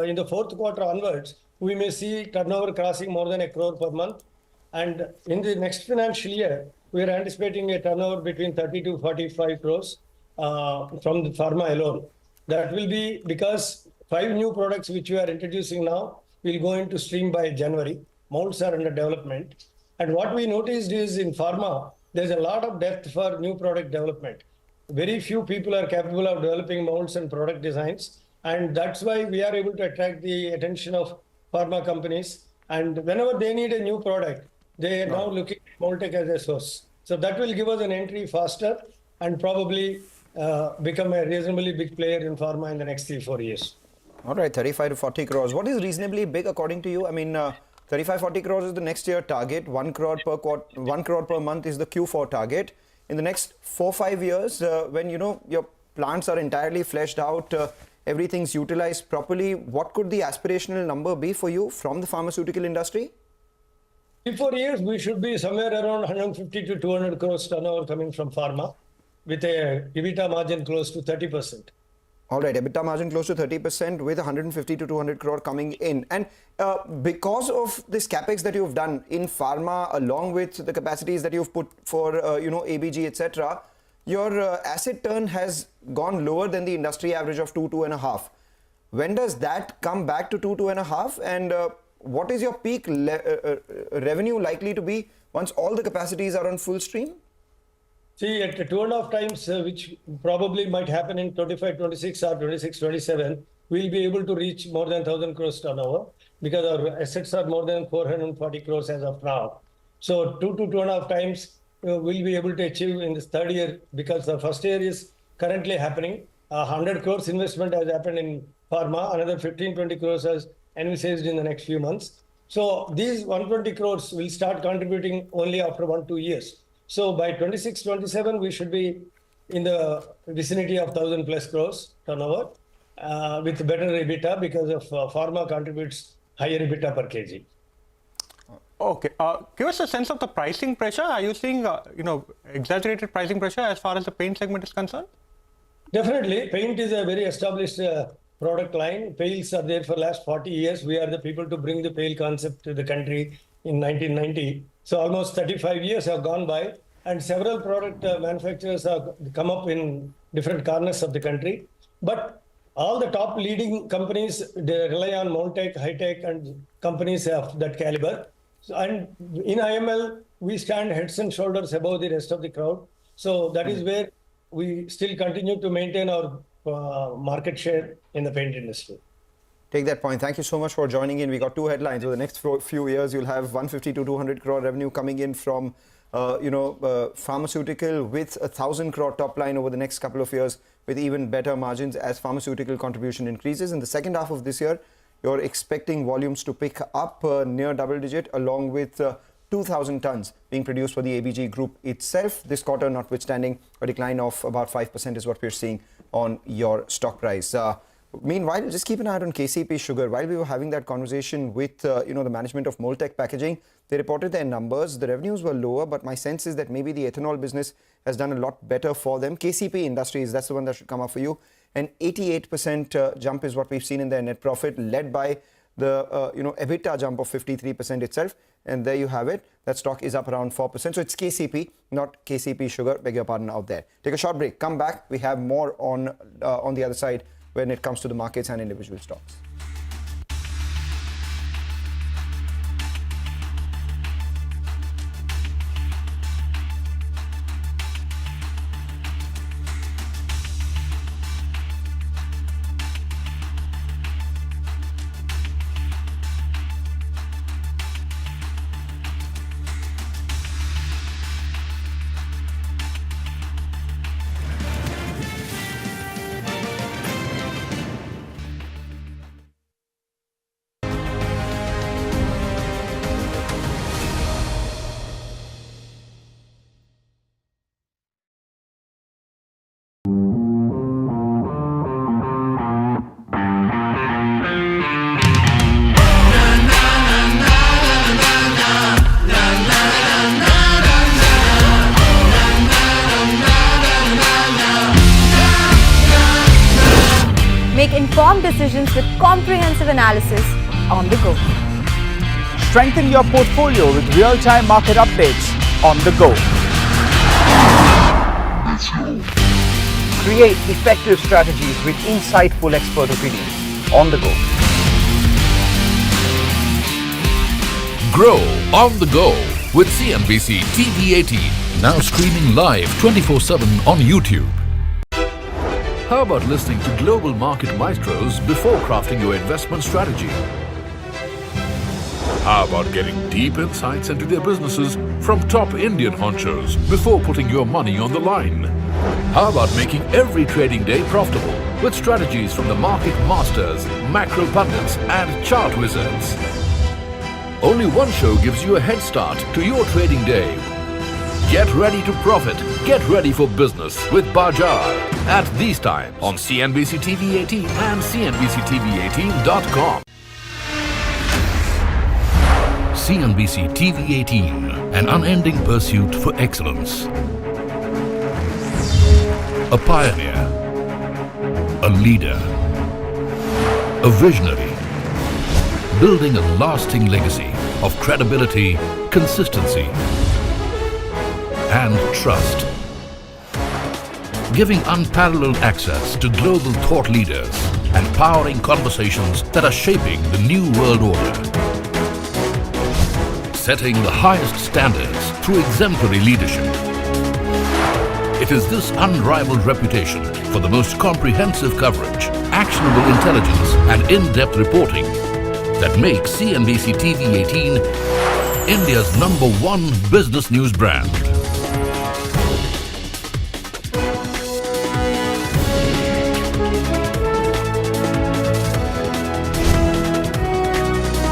in the fourth quarter onwards, we may see turnover crossing more than 1 crore per month. And in the next financial year, we are anticipating a turnover between 30 to 45 crores from the pharma alone. That will be because 5 new products which we are introducing now will go into stream by January. Molds are under development. And what we noticed is in pharma, there's a lot of depth for new product development. Very few people are capable of developing molds and product designs. And that's why we are able to attract the attention of pharma companies. And whenever they need a new product, they are now looking at Moltech as a source. So that will give us an entry faster and probably become a reasonably big player in pharma in the next 3-4 years. All right, 35 to 40 crores. What is reasonably big according to you? I mean, 35-40 crores is the next year target. 1 crore per quarter, 1 crore per month is the Q4 target. In the next 4-5 years, when your plants are entirely fleshed out, everything's utilized properly, what could the aspirational number be for you from the pharmaceutical industry? 3-4 years, we should be somewhere around 150 to 200 crores turnover coming from pharma with a EBITDA margin close to 30%. All right, EBITDA margin close to 30% with 150 to 200 crore coming in. And because of this capex that you've done in pharma, along with the capacities that you've put for, ABG, etc., your asset turn has gone lower than the industry average of 2.5. When does that come back to 2.5? And what is your peak revenue likely to be once all the capacities are on full stream? See, at 2.5 times, which probably might happen in 25-26 or 26-27, we'll be able to reach more than 1,000 crores turnover because our assets are more than 440 crores as of now. So 2 to 2.5 times we'll be able to achieve in this third year because the first year is currently happening. 100 crores investment has happened in pharma, another 15-20 crores has envisaged in the next few months. So these 120 crores will start contributing only after 1-2 years. So by 26-27, we should be in the vicinity of 1,000 plus crores turnover with better EBITDA because of pharma contributes higher EBITDA per kg. Okay, give us a sense of the pricing pressure. Are you seeing, exaggerated pricing pressure as far as the paint segment is concerned? Definitely, paint is a very established product line. Pails are there for the last 40 years. We are the people to bring the pail concept to the country in 1990. So almost 35 years have gone by and several product manufacturers have come up in different corners of the country. But all the top leading companies, they rely on Moltech, High-Tech and companies of that caliber. So, and in IML, we stand heads and shoulders above the rest of the crowd. So that is where we still continue to maintain our market share in the paint industry. Take that point. Thank you so much for joining in. We got 2 headlines. Over the next few years, you'll have 150 to 200 crore revenue coming in from, pharmaceutical with 1,000 crore top line over the next couple of years with even better margins as pharmaceutical contribution increases. In the second half of this year, you're expecting volumes to pick up near double digit along with 2,000 tons being produced for the ABG group itself. This quarter, notwithstanding a decline of about 5% is what we're seeing on your stock price. Meanwhile, just keep an eye on KCP Sugar. While we were having that conversation with the management of Moltech Packaging, they reported their numbers. The revenues were lower, but my sense is that maybe the ethanol business has done a lot better for them. KCP Industries, that's the one that should come up for you. An 88% jump is what we've seen in their net profit, led by the EBITDA jump of 53% itself. And there you have it. That stock is up around 4%. So it's KCP, not KCP Sugar. Beg your pardon out there. Take a short break. Come back. We have more on the other side when it comes to the markets and individual stocks. Make informed decisions with comprehensive analysis on the go. Strengthen your portfolio with real-time market updates on the go. Create effective strategies with insightful expert opinions on the go. Grow on the go with CNBC-TV18, now streaming live 24/7 on YouTube. How about listening to global market maestros before crafting your investment strategy? How about getting deep insights into their businesses from top Indian honchos before putting your money on the line? How about making every trading day profitable with strategies from the market masters, macro pundits and chart wizards? Only one show gives you a head start to your trading day. Get ready to profit. Get ready for business with Bajar at these times on CNBC-TV18 and CNBC-TV18.com. CNBC-TV18, an unending pursuit for excellence. A pioneer, a leader, a visionary, building a lasting legacy of credibility, consistency, and trust. Giving unparalleled access to global thought leaders and powering conversations that are shaping the new world order. Setting the highest standards through exemplary leadership. It is this unrivaled reputation for the most comprehensive coverage, actionable intelligence, and in-depth reporting that makes CNBC-TV18 India's #1 business news brand.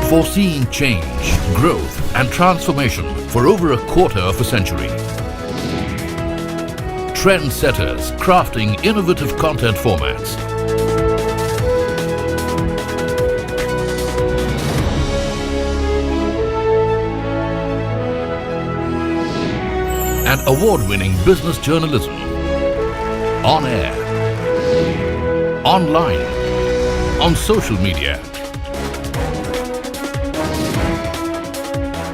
Foreseeing change, growth, and transformation for over a quarter of a century. Trendsetters crafting innovative content formats. And award-winning business journalism. On air, online, on social media.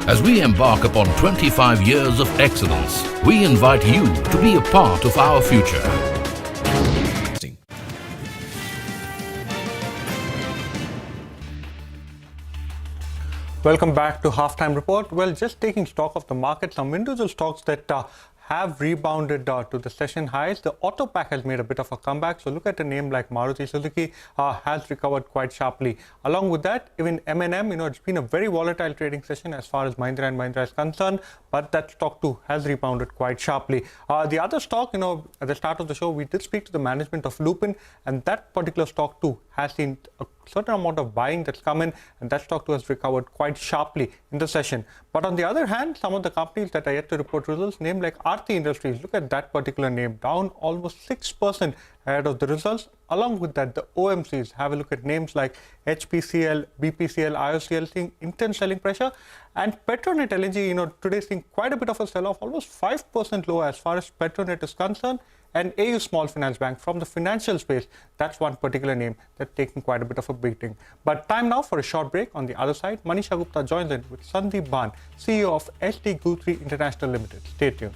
As we embark upon 25 years of excellence, we invite you to be a part of our future. Welcome back to Halftime Report. Well, just taking stock of the market, some individual stocks that have rebounded to the session highs. The auto pack has made a bit of a comeback. So look at a name like Maruti Suzuki has recovered quite sharply. Along with that, even M&M, it's been a very volatile trading session as far as Mahindra and Mahindra is concerned, but that stock too has rebounded quite sharply. The other stock, at the start of the show, we did speak to the management of Lupin, and that particular stock too has seen a certain amount of buying that's come in, and that stock too has recovered quite sharply in the session. But on the other hand, some of the companies that are yet to report results, name like Aarti Industries, look at that particular name, down almost 6% ahead of the results. Along with that, the OMCs, have a look at names like HPCL, BPCL, IOCL, seeing intense selling pressure. And Petronet LNG, today seeing quite a bit of a sell-off, almost 5% lower as far as Petronet is concerned. And AU Small Finance Bank from the financial space, that's one particular name that's taking quite a bit of a beating. But time now for a short break. On the other side, Manisha Gupta joins in with Sandeep Ban, CEO of ST Guthrie International Limited. Stay tuned.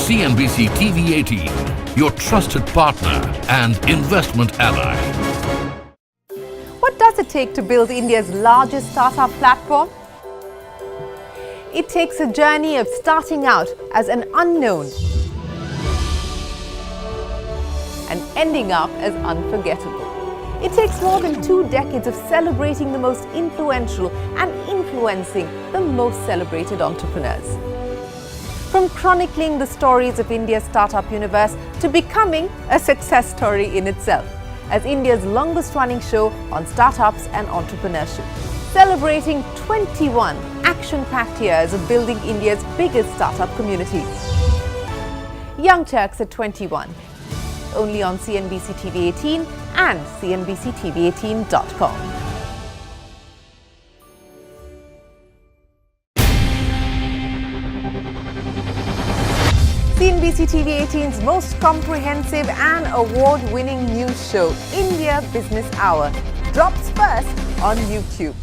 CNBC-TV18, your trusted partner and investment ally. take to build India's largest startup platform? It takes a journey of starting out as an unknown and ending up as unforgettable. It takes more than 2 decades of celebrating the most influential and influencing the most celebrated entrepreneurs. From chronicling the stories of India's startup universe to becoming a success story in itself as India's longest running show on startups and entrepreneurship. Celebrating 21 action-packed years of building India's biggest startup community. Young Turks at 21. Only on CNBC-TV18 and CNBC-TV18.com. CNBC-TV18's most comprehensive and award-winning news show, India Business Hour, drops first on YouTube.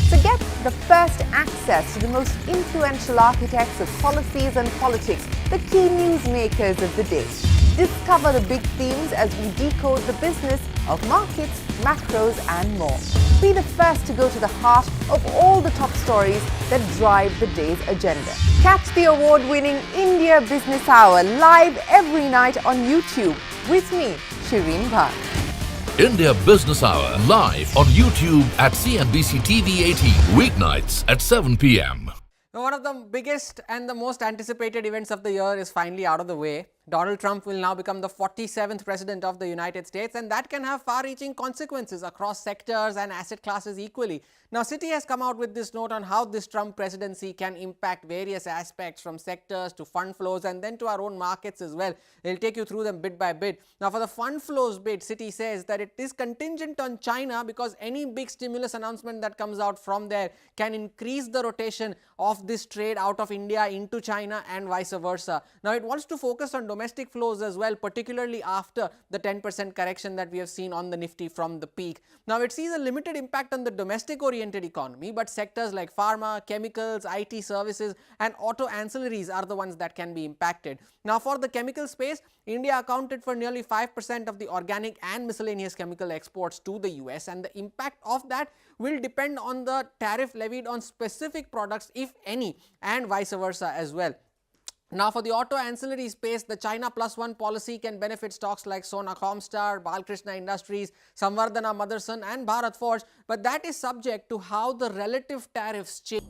So get the first access to the most influential architects of policies and politics, the key newsmakers of the day. Discover the big themes as we decode the business of markets, macros and more. Be the first to go to the heart of all the top stories that drive the day's agenda. Catch the award-winning India Business Hour live every night on YouTube with me, Shireen Bhan. India Business Hour live on YouTube at CNBC TV18 weeknights at 7 p.m. Now, one of the biggest and the most anticipated events of the year is finally out of the way. Donald Trump will now become the 47th president of the United States, and that can have far-reaching consequences across sectors and asset classes equally. Now, Citi has come out with this note on how this Trump presidency can impact various aspects from sectors to fund flows and then to our own markets as well. They'll take you through them bit by bit. Now, for the fund flows bit, Citi says that it is contingent on China because any big stimulus announcement that comes out from there can increase the rotation of this trade out of India into China and vice versa. Now, it wants to focus on domestic flows as well, particularly after the 10% correction that we have seen on the Nifty from the peak. Now, it sees a limited impact on the domestic-oriented economy, but sectors like pharma, chemicals, IT services and auto ancillaries are the ones that can be impacted. Now, for the chemical space, India accounted for nearly 5% of the organic and miscellaneous chemical exports to the US, and the impact of that will depend on the tariff levied on specific products, if any, and vice versa as well. Now, for the auto ancillary space, the China +1 policy can benefit stocks like Sona Comstar, Balkrishna Industries, Samvardhana Motherson and Bharat Forge, but that is subject to how the relative tariffs change.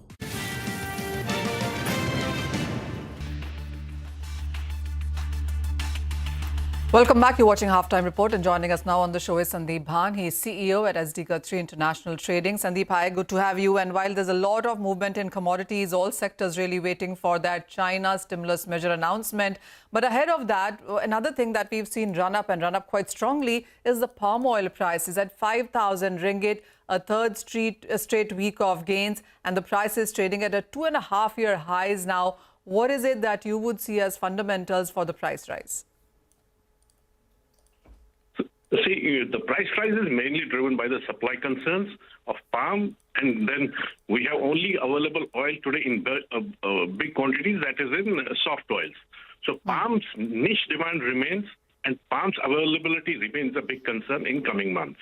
Welcome back. You're watching Halftime Report, and joining us now on the show is Sandeep Bhan. He is CEO at SD Guthrie International Trading. Sandeep, hi, good to have you. And while there's a lot of movement in commodities, all sectors really waiting for that China stimulus measure announcement. But ahead of that, another thing that we've seen run up quite strongly is the palm oil price is at 5,000 ringgit, a third straight week of gains, and the price is trading at a 2.5-year highs now. What is it that you would see as fundamentals for the price rise? See, the price rise is mainly driven by the supply concerns of palm, and then we have only available oil today in big quantities, that is in soft oils. So palm's niche demand remains, and palm's availability remains a big concern in coming months.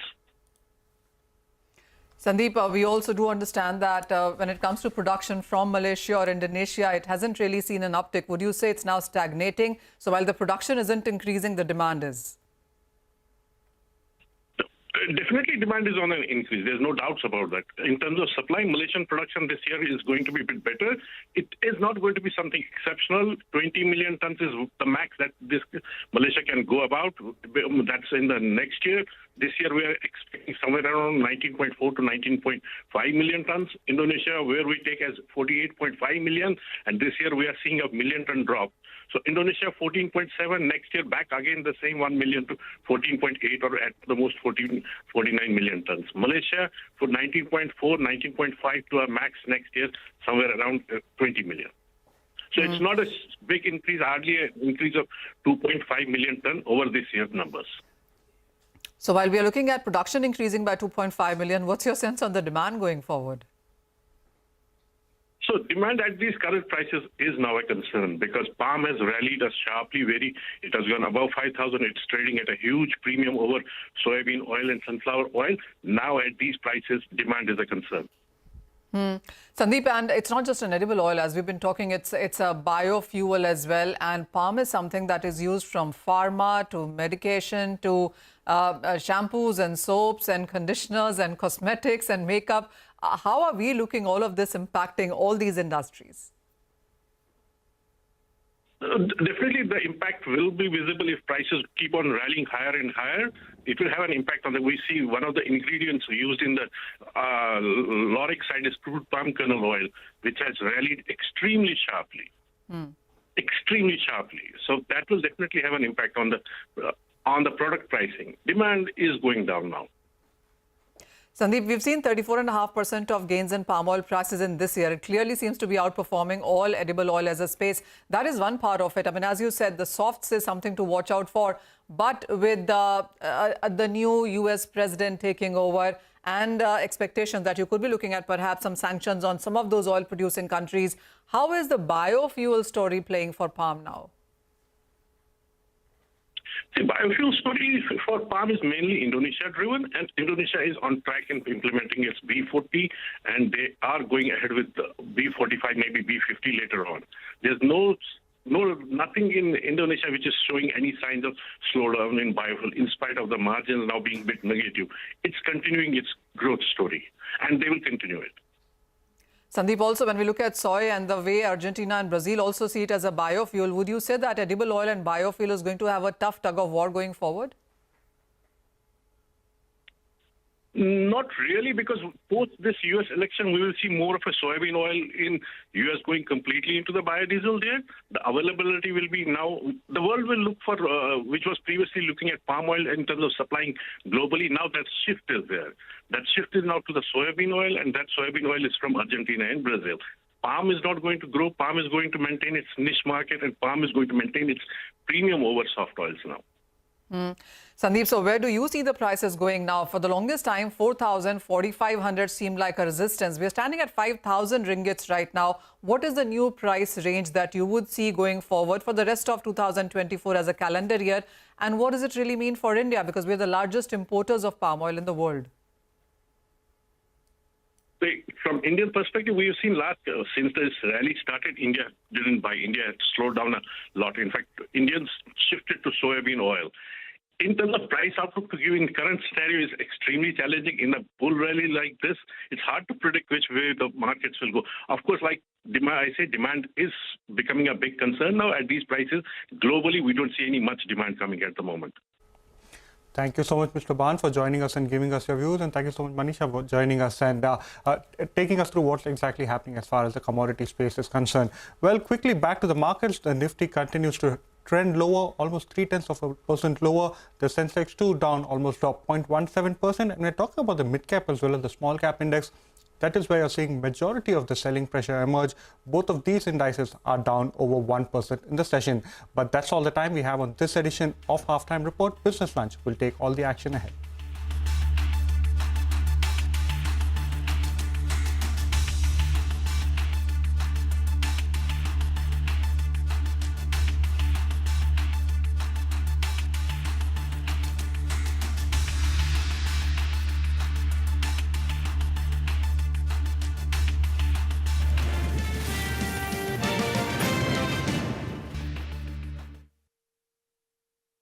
Sandeep, we also do understand that when it comes to production from Malaysia or Indonesia, it hasn't really seen an uptick. Would you say it's now stagnating? So while the production isn't increasing, the demand is? Definitely demand is on an increase. There's no doubts about that. In terms of supply, Malaysian production this year is going to be a bit better. It is not going to be something exceptional. 20 million tons is the max that this Malaysia can go about. That's in the next year. This year we are expecting somewhere around 19.4 to 19.5 million tons. Indonesia, where we take as 48.5 million, and this year we are seeing a million-ton drop. So Indonesia 14.7, next year back again the same 1 million to 14.8, or at the most 49 million tons. Malaysia for 19.4, 19.5 to a max next year, somewhere around 20 million. So it's not a big increase, hardly an increase of 2.5 million ton over this year's numbers. So while we are looking at production increasing by 2.5 million, what's your sense on the demand going forward? So demand at these current prices is now a concern because palm has rallied us sharply. It has gone above 5,000. It's trading at a huge premium over soybean oil and sunflower oil. Now at these prices, demand is a concern. Sandeep, and it's not just an edible oil, as we've been talking, it's a biofuel as well. And palm is something that is used from pharma to medication to shampoos and soaps and conditioners and cosmetics and makeup. How are we looking all of this impacting all these industries? Definitely the impact will be visible if prices keep on rallying higher and higher. It will have an impact on we see one of the ingredients used in the lauric side is crude palm kernel oil, which has rallied extremely sharply. Extremely sharply. So that will definitely have an impact on the product pricing. Demand is going down now. Sandeep, we've seen 34.5% of gains in palm oil prices in this year. It clearly seems to be outperforming all edible oil as a space. That is one part of it. I mean, as you said, the softs is something to watch out for. But with the new US president taking over and expectations that you could be looking at perhaps some sanctions on some of those oil-producing countries, how is the biofuel story playing for palm now? The biofuel story for palm is mainly Indonesia-driven, and Indonesia is on track in implementing its B40, and they are going ahead with the B45, maybe B50 later on. There's nothing in Indonesia which is showing any signs of slowdown in biofuel, in spite of the margins now being a bit negative. It's continuing its growth story, and they will continue it. Sandeep, also when we look at soy and the way Argentina and Brazil also see it as a biofuel, would you say that edible oil and biofuel is going to have a tough tug of war going forward? Not really, because post this U.S. election, we will see more of a soybean oil in U.S. going completely into the biodiesel there. The availability will be now, the world will look for, which was previously looking at palm oil in terms of supplying globally. Now that shift is there. That shift is now to the soybean oil, and that soybean oil is from Argentina and Brazil. Palm is not going to grow. Palm is going to maintain its niche market, and palm is going to maintain its premium over soft oils now. Sandeep, so where do you see the prices going now? For the longest time, 4,000, 4,500 seemed like a resistance. We're standing at 5,000 ringgits right now. What is the new price range that you would see going forward for the rest of 2024 as a calendar year? And what does it really mean for India? Because we're the largest importers of palm oil in the world. From Indian perspective, we have seen since this rally started, India didn't buy. India had slowed down a lot. In fact, Indians shifted to soybean oil. In terms of price outlook to give in current scenario is extremely challenging. In a bull rally like this, it's hard to predict which way the markets will go. Of course, like demand is becoming a big concern now at these prices. Globally, we don't see any much demand coming at the moment. Thank you so much, Mr. Ban, for joining us and giving us your views. And thank you so much, Manisha, for joining us and taking us through what's exactly happening as far as the commodity space is concerned. Well, quickly back to the markets. The Nifty continues to trend lower, almost 0.3% lower. The Sensex 2 down almost 0.17%. And we're talking about the mid-cap as well as the small-cap index. That is where you're seeing majority of the selling pressure emerge. Both of these indices are down over 1% in the session. But that's all the time we have on this edition of Halftime Report. Business Lunch will take all the action ahead.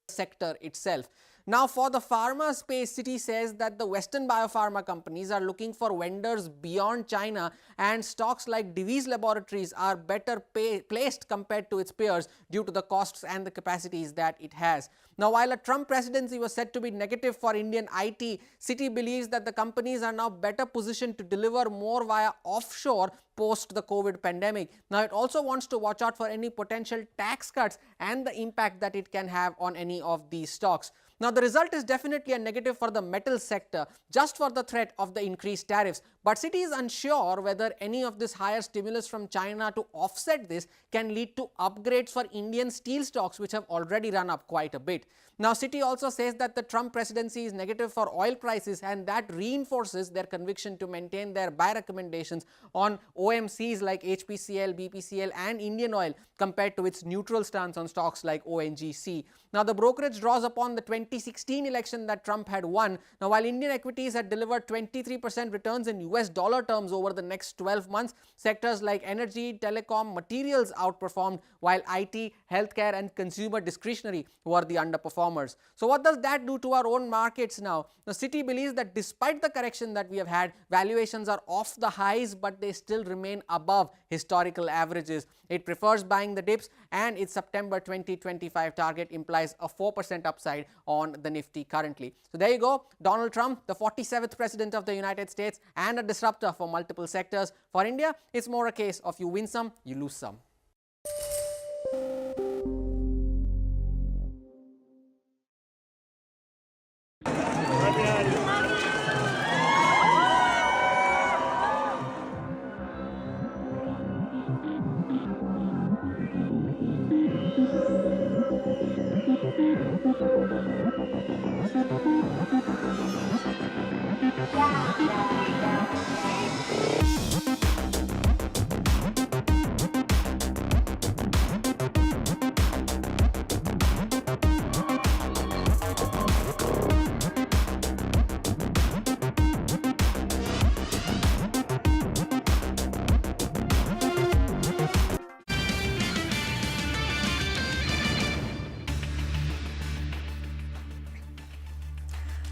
Sector itself. Now, for the pharma space, Citi says that the Western biopharma companies are looking for vendors beyond China, and stocks like Divi's Laboratories are better placed compared to its peers due to the costs and the capacities that it has. Now, while a Trump presidency was said to be negative for Indian IT, Citi believes that the companies are now better positioned to deliver more via offshore post the COVID pandemic. Now, it also wants to watch out for any potential tax cuts and the impact that it can have on any of these stocks. Now, the result is definitely a negative for the metal sector, just for the threat of the increased tariffs. But Citi is unsure whether any of this higher stimulus from China to offset this can lead to upgrades for Indian steel stocks, which have already run up quite a bit. Now, Citi also says that the Trump presidency is negative for oil prices, and that reinforces their conviction to maintain their buy recommendations on OMCs like HPCL, BPCL and Indian Oil compared to its neutral stance on stocks like ONGC. Now, the brokerage draws upon the 2016 election that Trump had won. Now, while Indian equities had delivered 23% returns in US dollar terms over the next 12 months, sectors like energy, telecom, materials outperformed, while IT, healthcare and consumer discretionary were the underperformers. So what does that do to our own markets now? The Citi believes that despite the correction that we have had, valuations are off the highs, but they still remain above historical averages. It prefers buying the dips, and its September 2025 target implies a 4% upside on the Nifty currently. So there you go. Donald Trump, the 47th president of the United States and a disruptor for multiple sectors. For India, it's more a case of you win some, you lose some.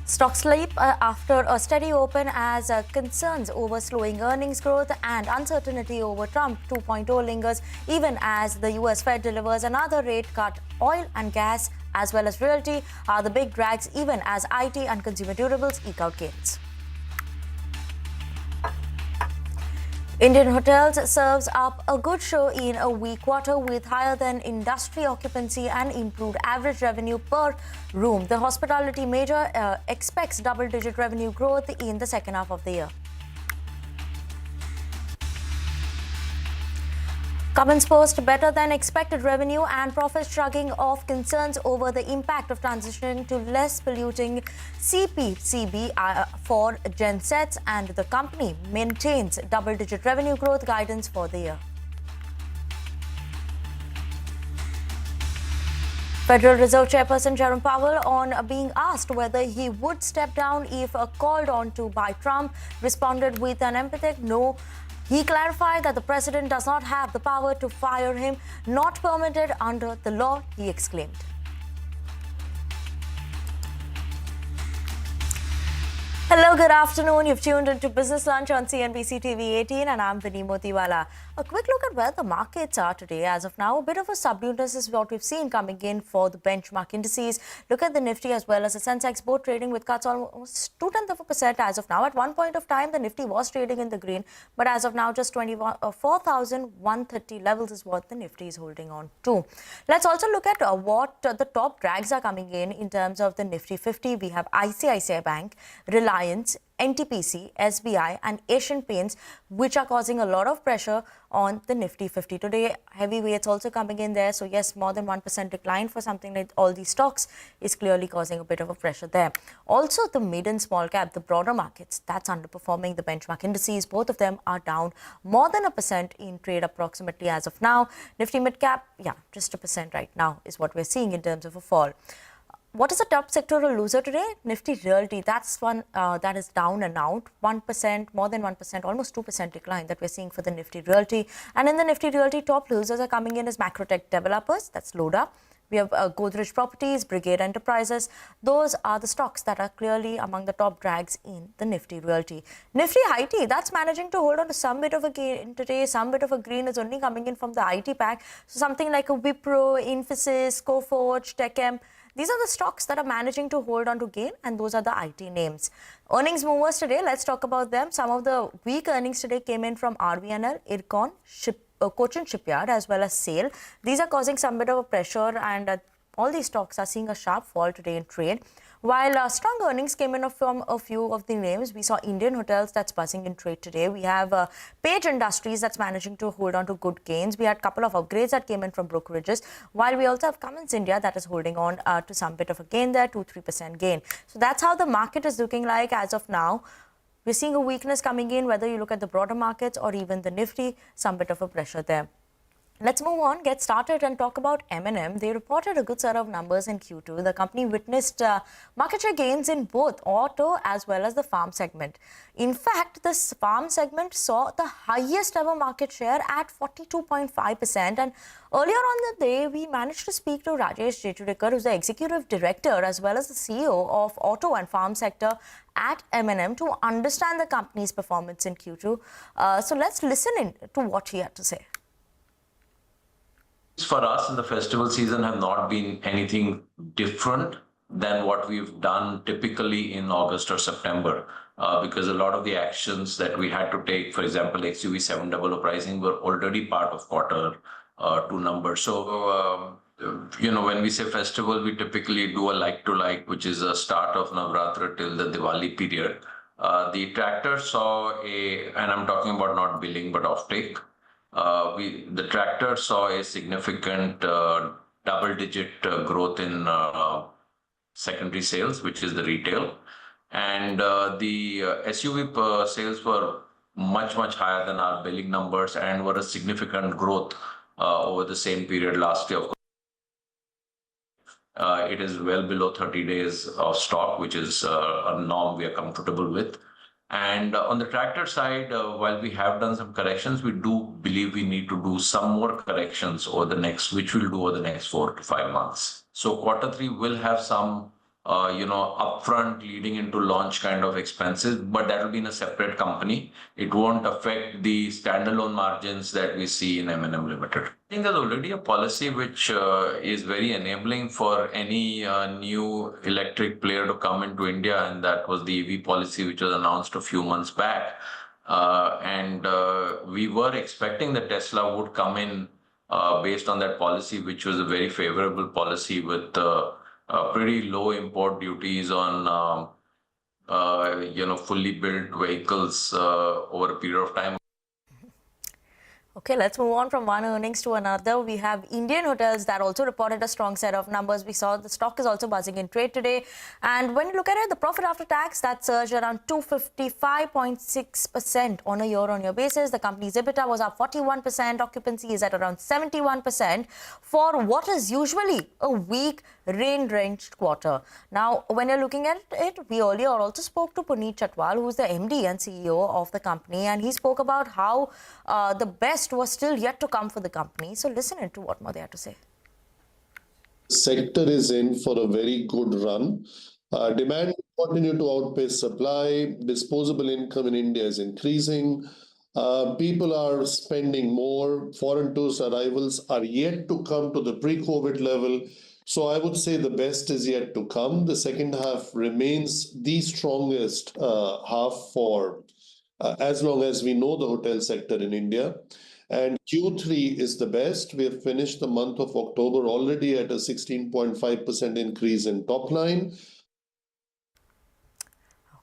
Stocks leap after a steady open as concerns over slowing earnings growth and uncertainty over Trump 2.0 lingers, even as the US Fed delivers another rate cut. Oil and gas, as well as realty, are the big drags, even as IT and consumer durables eke out gains. Indian Hotels serves up a good show in a weak quarter with higher than industry occupancy and improved average revenue per room. The hospitality major expects double-digit revenue growth in the second half of the year. Cummins post better than expected revenue and profits, shrugging off concerns over the impact of transitioning to less polluting CPCB for gensets, and the company maintains double-digit revenue growth guidance for the year. Federal Reserve Chairperson Jerome Powell, on being asked whether he would step down if called on to by Trump, responded with an emphatic no. He clarified that the president does not have the power to fire him, not permitted under the law, he exclaimed. Hello, good afternoon. You've tuned into Business Lunch on CNBC-TV18 and I'm Vinny Motiwala. A quick look at where the markets are today. As of now, a bit of a subduedness is what we've seen coming in for the benchmark indices. Look at the Nifty as well as the Sensex, both trading with cuts almost 0.2% as of now. At one point of time, the Nifty was trading in the green, but as of now, just 4,130 levels is what the Nifty is holding on to. Let's also look at what the top drags are coming in terms of the Nifty 50. We have ICICI Bank, Reliance, NTPC, SBI and Asian Paints, which are causing a lot of pressure on the Nifty 50 today. Heavyweights also coming in there. So yes, more than 1% decline for something like all these stocks is clearly causing a bit of a pressure there. Also, the mid and small cap, the broader markets, that's underperforming the benchmark indices. Both of them are down more than 1% in trade approximately as of now. Nifty mid cap, yeah, just 1% right now is what we're seeing in terms of a fall. What is the top sectoral loser today? Nifty Realty, that's one that is down and out. 1%, more than 1%, almost 2% decline that we're seeing for the Nifty Realty. And in the Nifty Realty, top losers are coming in as Macrotech Developers, that's Loda. We have Godrej Properties, Brigade Enterprises. Those are the stocks that are clearly among the top drags in the Nifty Realty. Nifty IT, that's managing to hold on to some bit of a gain today. Some bit of a green is only coming in from the IT pack. So something like a Wipro, Infosys, Coforge, Techem. These are the stocks that are managing to hold on to gain, and those are the IT names. Earnings movers today, let's talk about them. Some of the weak earnings today came in from RVNL, Ircon, Cochin Shipyard as well as SAIL. These are causing some bit of a pressure, and all these stocks are seeing a sharp fall today in trade. While strong earnings came in from a few of the names, we saw Indian Hotels that's buzzing in trade today. We have Page Industries that's managing to hold on to good gains. We had a couple of upgrades that came in from brokerages, while we also have Cummins India that is holding on to some bit of a gain there, 2-3% gain. So that's how the market is looking like as of now. We're seeing a weakness coming in, whether you look at the broader markets or even the Nifty, some bit of a pressure there. Let's move on, get started and talk about M&M. They reported a good set of numbers in Q2. The company witnessed market share gains in both auto as well as the farm segment. In fact, this farm segment saw the highest ever market share at 42.5%. And earlier on the day, we managed to speak to Rajesh Jejurikar, who's the Executive Director as well as the CEO of Auto and Farm Sector at M&M, to understand the company's performance in Q2. So let's listen in to what he had to say. For us in the festival season have not been anything different than what we've done typically in August or September, because a lot of the actions that we had to take, for example, XUV 700 pricing, were already part of Q2 numbers. So, when we say festival, we typically do a like-to-like, which is a start of Navratra till the Diwali period. The tractor saw and I'm talking about not billing, but offtake. The tractor saw a significant double-digit growth in secondary sales, which is the retail. And the SUV sales were much higher than our billing numbers and were a significant growth over the same period last year. It is well below 30 days of stock, which is a norm we are comfortable with. And on the tractor side, while we have done some corrections, we do believe we need to do some more corrections which we'll do over the next 4 to 5 months. So Q3 will have some, upfront leading into launch kind of expenses, but that will be in a separate company. It won't affect the standalone margins that we see in M&M Limited. I think there's already a policy which is very enabling for any new electric player to come into India, and that was the EV policy which was announced a few months back. And we were expecting that Tesla would come in based on that policy, which was a very favorable policy with pretty low import duties on fully built vehicles over a period of time. Okay, let's move on from one earnings to another. We have Indian Hotels that also reported a strong set of numbers. We saw the stock is also buzzing in trade today. And when you look at it, the profit after tax, that surged around 255.6% on a year-on-year basis. The company's EBITDA was up 41%. Occupancy is at around 71% for what is usually a weak rain-drenched quarter. Now, when you're looking at it, we earlier also spoke to Puneet Chhatwal, who's the MD and CEO of the company, and he spoke about how the best was still yet to come for the company. So listen to what more they had to say. Sector is in for a very good run. Demand will continue to outpace supply. Disposable income in India is increasing. People are spending more. Foreign tourist arrivals are yet to come to the pre-COVID level. So I would say the best is yet to come. The second half remains the strongest half for as long as we know the hotel sector in India. And Q3 is the best. We have finished the month of October already at a 16.5% increase in top line.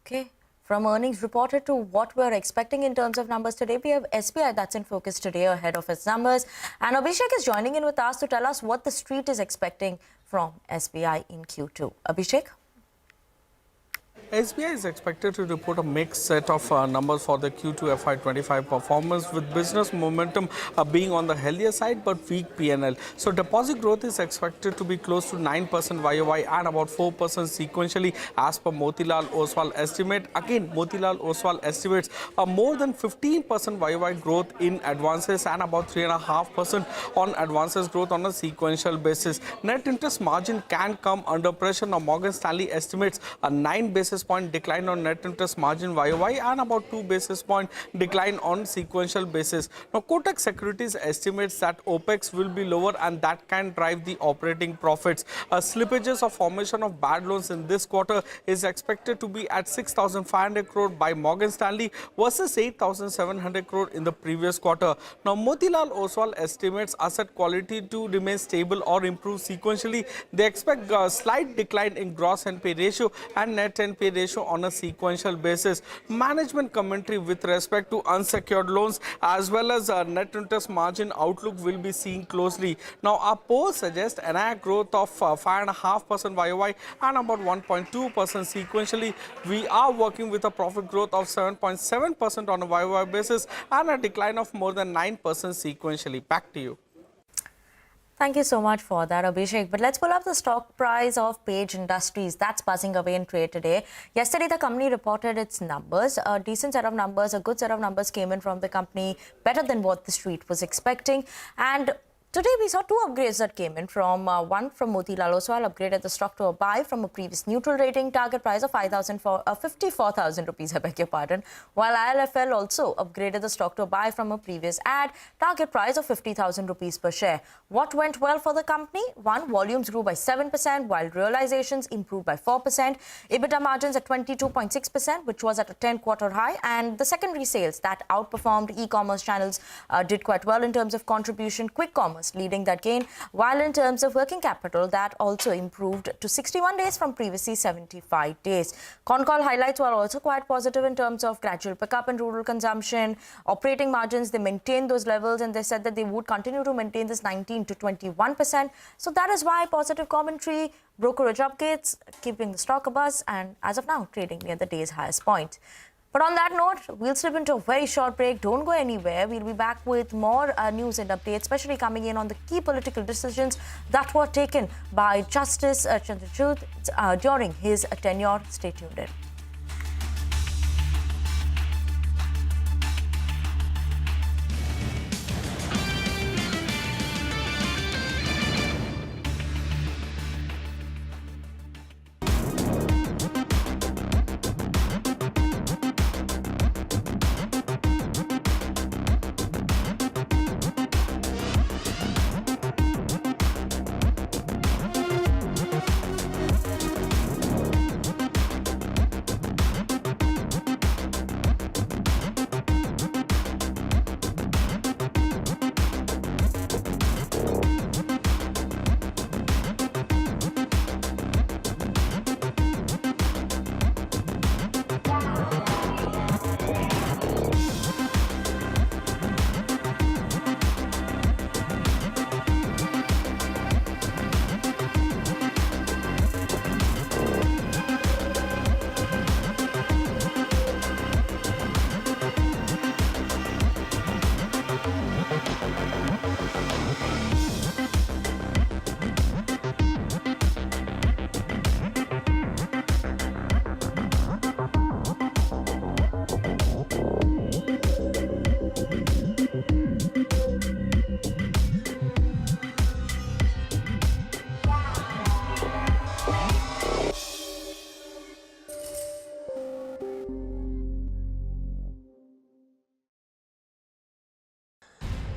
Okay. From earnings reported to what we're expecting in terms of numbers today, we have SBI that's in focus today ahead of its numbers. And Abhishek is joining in with us to tell us what the street is expecting from SBI in Q2. Abhishek? SBI is expected to report a mixed set of numbers for the Q2 FY25 performance, with business momentum being on the healthier side but weak PNL. So deposit growth is expected to be close to 9% YOY and about 4% sequentially as per Motilal Oswal estimate. Again, Motilal Oswal estimates more than 15% YOY growth in advances and about 3.5% on advances growth on a sequential basis. Net interest margin can come under pressure. Now, Morgan Stanley estimates a 9 basis point decline on net interest margin YOY and about 2 basis point decline on sequential basis. Now, Kotak Securities estimates that OPEX will be lower and that can drive the operating profits. Slippages of formation of bad loans in this quarter is expected to be at 6,500 crore by Morgan Stanley versus 8,700 crore in the previous quarter. Now, Motilal Oswal estimates asset quality to remain stable or improve sequentially. They expect a slight decline in gross NPA ratio and net NPA ratio on a sequential basis. Management commentary with respect to unsecured loans as well as net interest margin outlook will be seen closely. Now, our poll suggests NII growth of 5.5% YOY and about 1.2% sequentially. We are working with a profit growth of 7.7% on a YOY basis and a decline of more than 9% sequentially. Back to you. Thank you so much for that, Abhishek. But let's pull up the stock price of Page Industries. That's buzzing away in trade today. Yesterday, the company reported its numbers. A decent set of numbers, a good set of numbers came in from the company, better than what the street was expecting. And today, we saw two upgrades that came in from one from Motilal Oswal, upgraded the stock to a buy from a previous neutral rating, target price of 54,000 rupees, I beg your pardon, while ILFL also upgraded the stock to a buy from a previous add, target price of 50,000 rupees per share. What went well for the company? One, volumes grew by 7%, while realizations improved by 4%, EBITDA margins at 22.6%, which was at a 10-quarter high, and the secondary sales that outperformed e-commerce channels did quite well in terms of contribution, quick commerce leading that gain, while in terms of working capital, that also improved to 61 days from previously 75 days. Con-call highlights were also quite positive in terms of gradual pickup in rural consumption, operating margins, they maintained those levels and they said that they would continue to maintain this 19 to 21%. So that is why positive commentary, brokerage updates, keeping the stock abuzz and as of now trading near the day's highest point. But on that note, we'll slip into a very short break. Don't go anywhere. We'll be back with more news and updates, especially coming in on the key political decisions that were taken by Justice Chandra during his tenure. Stay tuned in.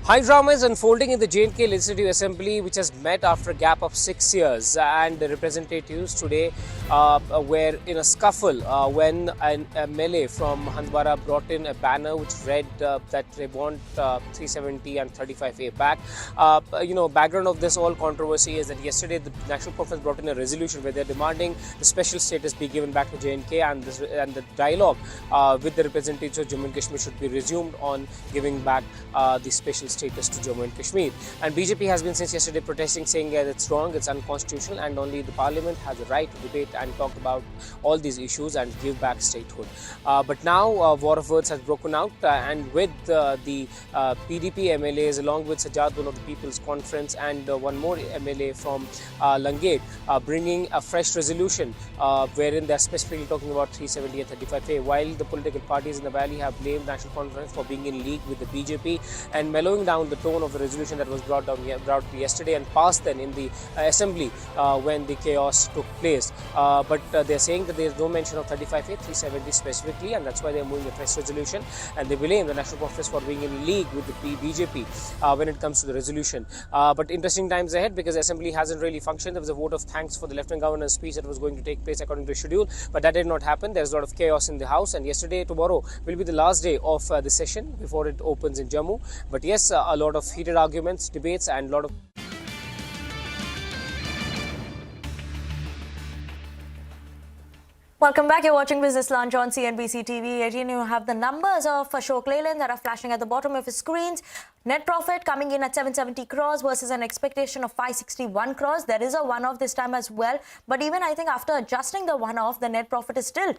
High drama is unfolding in the J&K Legislative Assembly, which has met after a gap of 6 years, and the representatives today were in a scuffle when an MLA from Handwara brought in a banner which read that they want 370 and 35A back. Background of this whole controversy is that yesterday the National Conference brought in a resolution where they're demanding the special status be given back to J&K, and the dialogue with the representatives of Jammu and Kashmir should be resumed on giving back the special status to Jammu and Kashmir. And BJP has been since yesterday protesting, saying that it's wrong, it's unconstitutional, and only the parliament has a right to debate and talk about all these issues and give back statehood. But now war of words has broken out, and with the PDP MLAs along with Sajjad, one of the People's Conference, and one more MLA from Langate bringing a fresh resolution wherein they're specifically talking about 370 and 35A, while the political parties in the valley have blamed National Conference for being in league with the BJP and mellowing down the tone of the resolution that was brought yesterday and passed then in the assembly when the chaos took place. but they're saying that there's no mention of 35A370 specifically, and that's why they're moving the press resolution, and they blame the National Congress for being in league with the BJP when it comes to the resolution. But interesting times ahead, because Assembly hasn't really functioned. There was a vote of thanks for the Lieutenant Governor's speech that was going to take place according to schedule, but that did not happen. There's a lot of chaos in the House, and tomorrow will be the last day of the session before it opens in Jammu. But yes, a lot of heated arguments, debates, and a lot of... Welcome back. You're watching Business Lunch on CNBC-TV18. You have the numbers of Ashok Leyland that are flashing at the bottom of your screens. Net profit coming in at 770 crores versus an expectation of 561 crores. There is a one-off this time as well. But even I think after adjusting the one-off, the net profit is still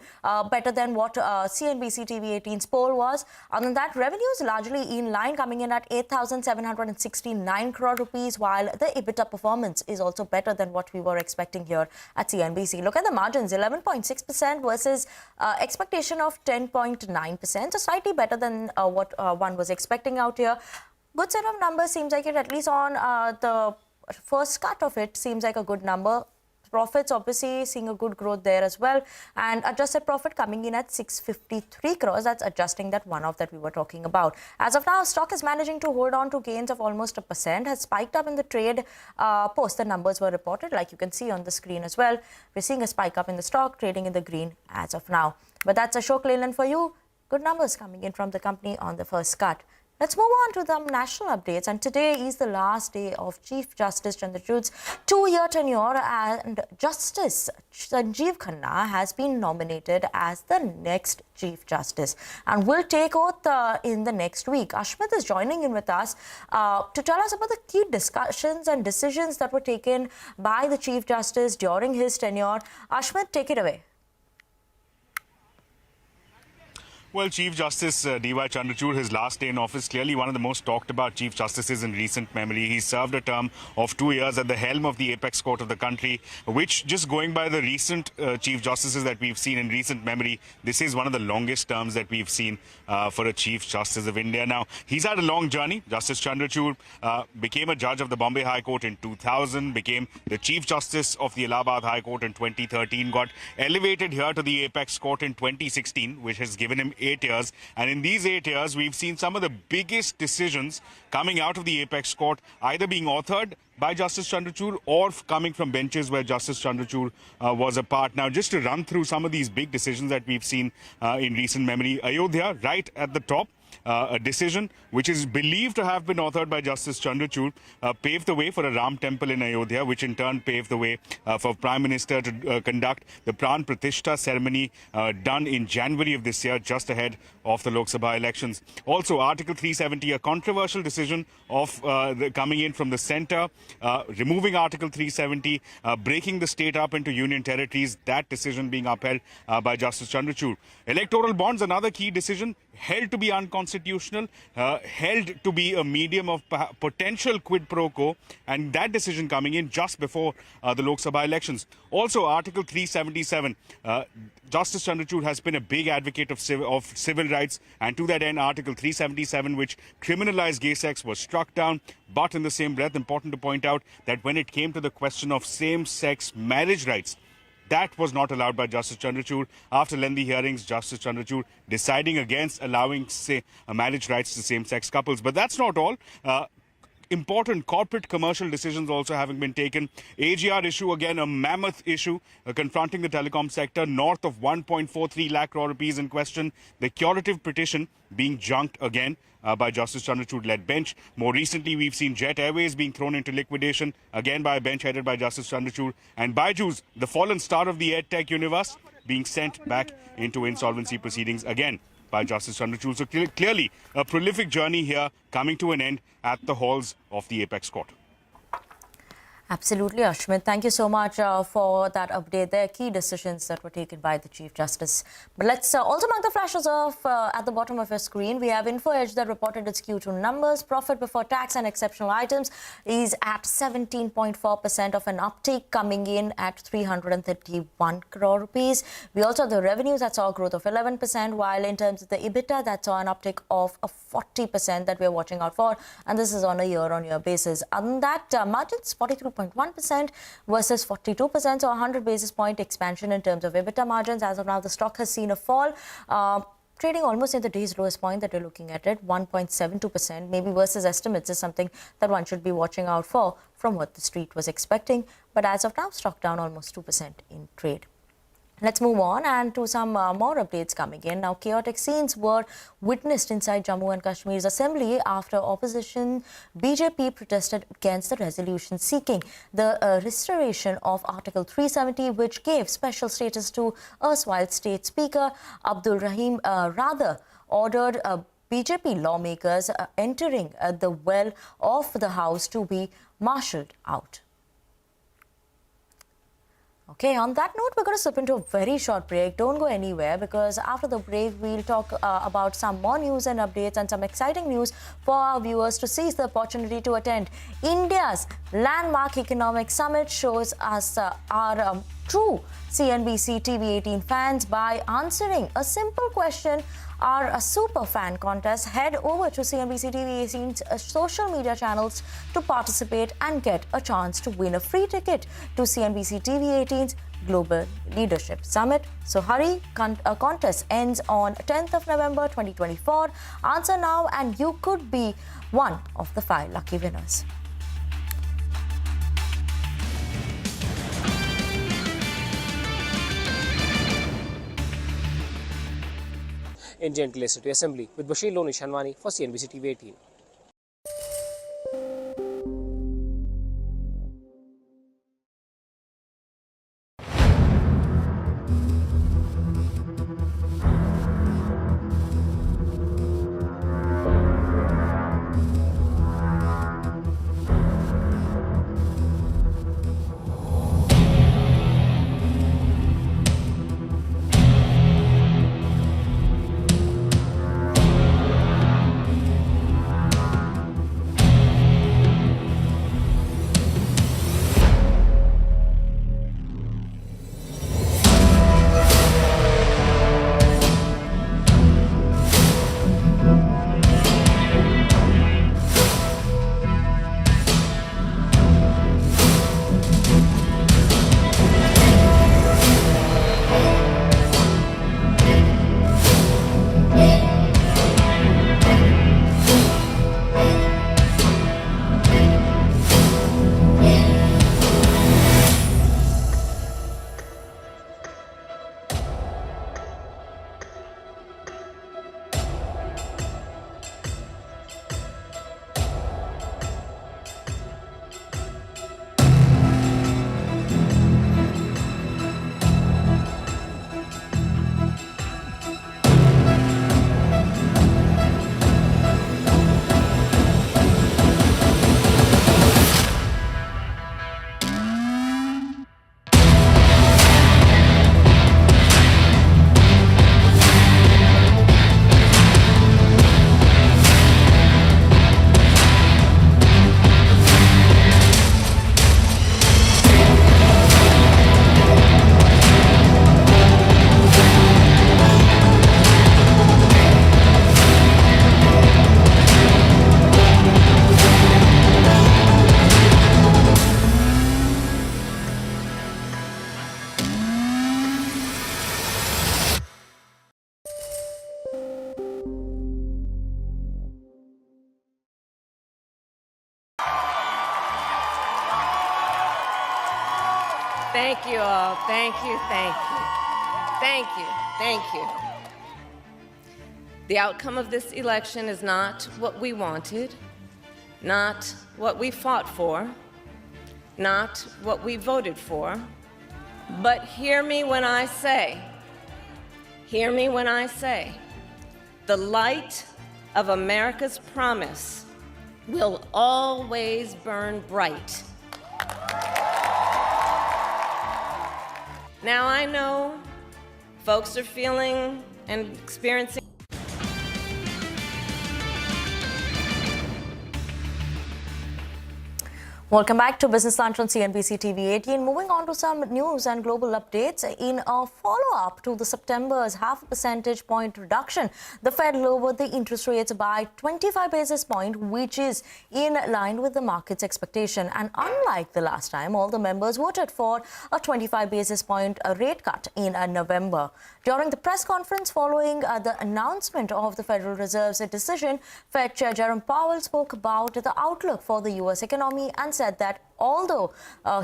better than what CNBC-TV18's poll was. Other than that, revenue is largely in line, coming in at 8,769 crore rupees, while the EBITDA performance is also better than what we were expecting here at CNBC. Look at the margins, 11.6% versus expectation of 10.9%. So slightly better than what one was expecting out here. Good set of numbers, seems like it, at least on the first cut of it, seems like a good number. Profits obviously seeing a good growth there as well, and adjusted profit coming in at 653 crores. That's adjusting that one-off that we were talking about. As of now, stock is managing to hold on to gains of almost 1%, has spiked up in the trade post the numbers were reported, like you can see on the screen as well. We're seeing a spike up in the stock, trading in the green as of now. But that's Ashok Leyland for you. Good numbers coming in from the company on the first cut. Let's move on to the national updates, and today is the last day of Chief Justice Chandrachud's 2-year tenure, and Justice Sanjeev Khanna has been nominated as the next Chief Justice and will take oath in the next week. Ashmit is joining in with us to tell us about the key discussions and decisions that were taken by the Chief Justice during his tenure. Ashmit, take it away. Well, Chief Justice D.Y. Chandrachud, his last day in office, clearly one of the most talked about Chief Justices in recent memory. He served a term of 2 years at the helm of the apex court of the country, which, just going by the recent Chief Justices that we've seen in recent memory, this is one of the longest terms that we've seen for a Chief Justice of India. Now, he's had a long journey. Justice Chandrachud became a judge of the Bombay High Court in 2000, became the Chief Justice of the Allahabad High Court in 2013, got elevated here to the apex court in 2016, which has given him 8 years, and in these 8 years we've seen some of the biggest decisions coming out of the apex court either being authored by Justice Chandrachud or coming from benches where Justice Chandrachud was a part. Now, just to run through some of these big decisions that we've seen in recent memory, Ayodhya right at the top. A decision which is believed to have been authored by Justice Chandrachud paved the way for a Ram temple in Ayodhya, which in turn paved the way for Prime Minister to conduct the Pran Pratishtha ceremony done in January of this year, just ahead of the Lok Sabha elections. Also, Article 370, a controversial decision of coming in from the centre, removing Article 370, breaking the state up into union territories, that decision being upheld by Justice Chandrachud. Electoral bonds, another key decision, held to be unconstitutional, held to be a medium of potential quid pro quo, and that decision coming in just before the Lok Sabha elections. Also, Article 377, Justice Chandrachud has been a big advocate of civil rights, and to that end, Article 377, which criminalized gay sex, was struck down. But in the same breath, important to point out that when it came to the question of same-sex marriage rights, that was not allowed by Justice Chandrachud. After lengthy hearings, Justice Chandrachud deciding against allowing marriage rights to same-sex couples. But that's not all. Important corporate commercial decisions also having been taken. AGR issue, again, a mammoth issue confronting the telecom sector, north of 1.43 lakh crore rupees in question. The curative petition being junked again by Justice Chandrachud-led bench. More recently, we've seen Jet Airways being thrown into liquidation, again by a bench headed by Justice Chandrachud. And Byju's, the fallen star of the EdTech universe, being sent back into insolvency proceedings again by Justice Chandrachud. So clearly, a prolific journey here coming to an end at the halls of the apex court. Absolutely, Ashmit. Thank you so much for that update. There are key decisions that were taken by the Chief Justice. But let's also mark the flashes off at the bottom of your screen. We have Info Edge that reported its Q2 numbers. Profit before tax and exceptional items is at 17.4% of an uptake, coming in at 331 crore rupees. We also have the revenues that saw a growth of 11%, while in terms of the EBITDA, that saw an uptake of 40% that we're watching out for. And this is on a year-on-year basis. Other than that, margins 43.9%. 48.1% versus 42%, so 100 basis point expansion in terms of EBITDA margins. As of now, the stock has seen a fall, trading almost at the day's lowest point that you're looking at it, 1.72%, maybe versus estimates is something that one should be watching out for from what the street was expecting. But as of now, stock down almost 2% in trade. Let's move on and to some more updates coming in. Now, chaotic scenes were witnessed inside Jammu and Kashmir's assembly after opposition BJP protested against the resolution seeking the restoration of Article 370, which gave special status to erstwhile State Speaker Abdul Rahim Rather ordered BJP lawmakers entering the well of the House to be marshalled out. Okay, on that note, we're going to slip into a very short break. Don't go anywhere, because after the break, we'll talk about some more news and updates and some exciting news for our viewers to seize the opportunity to attend India's landmark economic summit. Shows us our true CNBC-TV18 fans by answering a simple question. Our super fan contest. Head over to CNBC-TV18's social media channels to participate and get a chance to win a free ticket to CNBC-TV18's Global Leadership Summit. So hurry, contest ends on 10th of November 2024. Answer now and you could be one of the 5 lucky winners. In gentle legislative assembly with Bashir Loni Shanwani for CNBC TV 18. Thank you all. Thank you, thank you. Thank you, thank you. The outcome of this election is not what we wanted, not what we fought for, not what we voted for, but hear me when I say, the light of America's promise will always burn bright. Now, I know folks are feeling and experiencing. Welcome back to Business Lunch on CNBC-TV18. Moving on to some news and global updates. In a follow-up to the September's 0.5 percentage point reduction, the Fed lowered the interest rates by 25 basis points, which is in line with the market's expectation. And unlike the last time, all the members voted for a 25 basis point rate cut in November. During the press conference following the announcement of the Federal Reserve's decision, Fed Chair Jerome Powell spoke about the outlook for the U.S. economy and said that although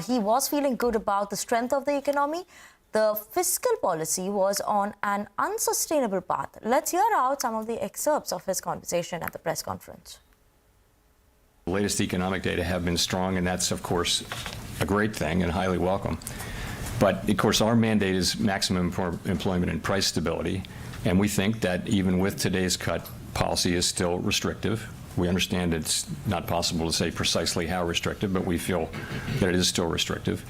he was feeling good about the strength of the economy, the fiscal policy was on an unsustainable path. Let's hear out some of the excerpts of his conversation at the press conference. The latest economic data have been strong, and that's, of course, a great thing and highly welcome. But, of course, our mandate is maximum employment and price stability, and we think that even with today's cut, policy is still restrictive. We understand it's not possible to say precisely how restrictive, but we feel that it is still restrictive.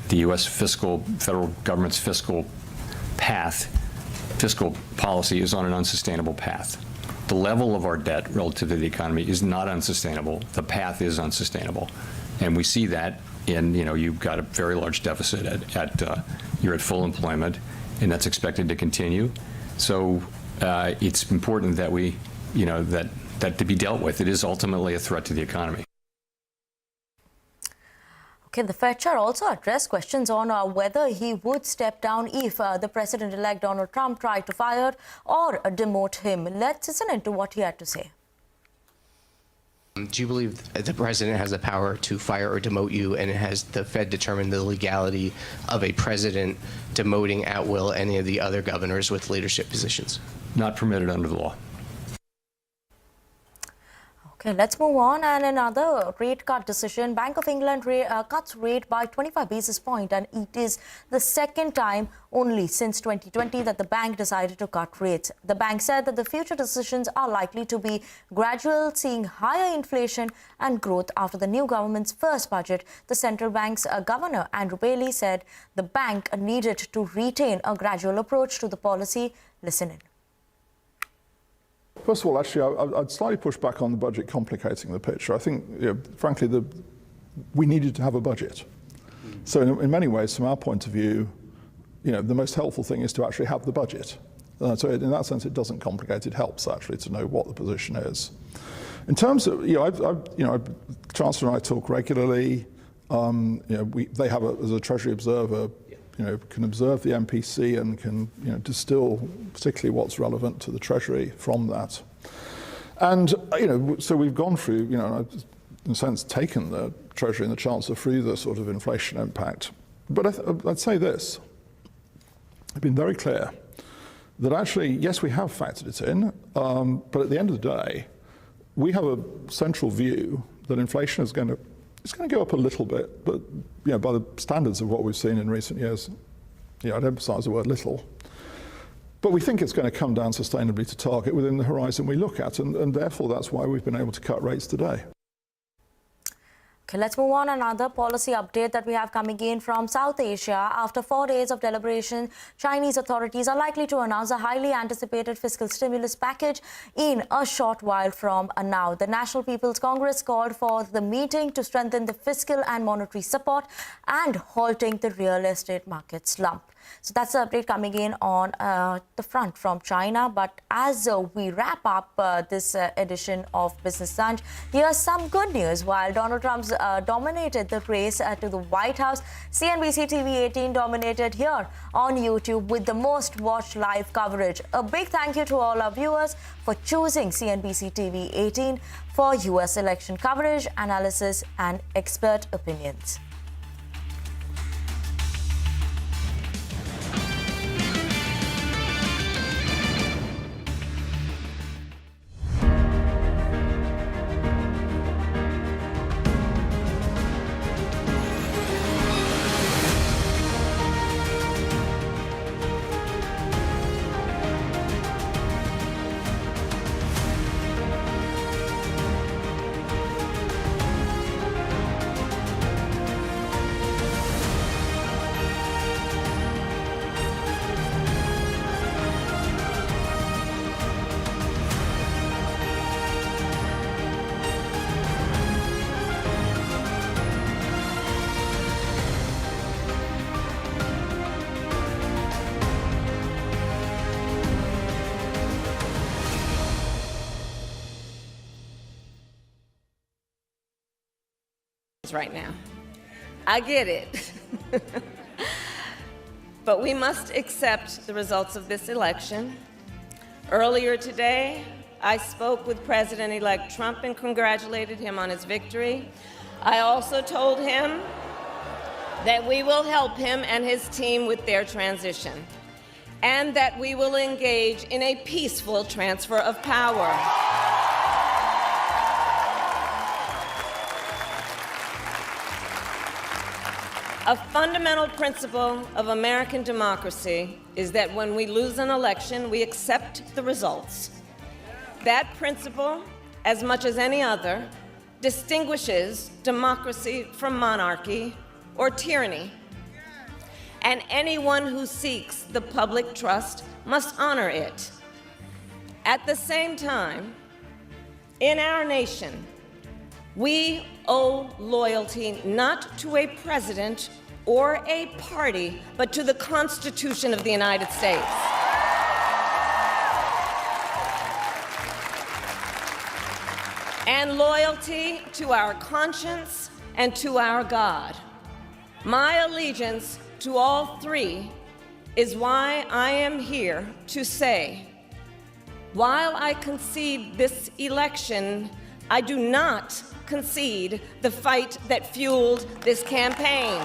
The U.S. federal government's fiscal policy is on an unsustainable path. The level of our debt relative to the economy is not unsustainable. The path is unsustainable. And we see that in, you've got a very large deficit you're at full employment, and that's expected to continue. So it's important that we that to be dealt with. It is ultimately a threat to the economy. Okay, the Fed chair also addressed questions on whether he would step down if the President-elect Donald Trump tried to fire or demote him. Let's listen into what he had to say. Do you believe the president has the power to fire or demote you, and has the Fed determined the legality of a president demoting at will any of the other governors with leadership positions? Not permitted under the law. Okay, let's move on. And another rate cut decision. Bank of England cuts rate by 25 basis points, and it is the second time only since 2020 that the bank decided to cut rates. The bank said that the future decisions are likely to be gradual, seeing higher inflation and growth after the new government's first budget. The central bank's governor, Andrew Bailey, said the bank needed to retain a gradual approach to the policy. Listen in. First of all, actually, I'd slightly push back on the budget complicating the picture. I think, frankly, we needed to have a budget. So in many ways, from our point of view, the most helpful thing is to actually have the budget. So in that sense, it doesn't complicate. It helps, actually, to know what the position is. In terms of, Chancellor and I talk regularly. They have, as a Treasury observer, can observe the MPC and can distill particularly what's relevant to the Treasury from that. And so we've gone through, in a sense, taken the Treasury and the Chancellor through the sort of inflation impact. But I'd say this: I've been very clear that actually, yes, we have factored it in, but at the end of the day, we have a central view that inflation is going to go up a little bit, but by the standards of what we've seen in recent years, I'd emphasize the word little. But we think it's going to come down sustainably to target within the horizon we look at, and therefore that's why we've been able to cut rates today. Okay, let's move on. Another policy update that we have coming in from South Asia. After 4 days of deliberation, Chinese authorities are likely to announce a highly anticipated fiscal stimulus package in a short while from now. The National People's Congress called for the meeting to strengthen the fiscal and monetary support and halting the real estate market slump. So that's the update coming in on the front from China. But as we wrap up this edition of Business Lunch, here's some good news. While Donald Trump's dominated the race to the White House, CNBC-TV18 dominated here on YouTube with the most watched live coverage. A big thank you to all our viewers for choosing CNBC-TV18 for US election coverage, analysis, and expert opinions. right now. I get it. But we must accept the results of this election. Earlier today, I spoke with President-elect Trump and congratulated him on his victory. I also told him that we will help him and his team with their transition, and that we will engage in a peaceful transfer of power. A fundamental principle of American democracy is that when we lose an election, we accept the results. That principle, as much as any other, distinguishes democracy from monarchy or tyranny. And anyone who seeks the public trust must honor it. At the same time, in our nation, we owe loyalty not to a president or a party, but to the Constitution of the United States. And loyalty to our conscience and to our God. My allegiance to all three is why I am here to say, while I concede this election, I do not concede the fight that fueled this campaign.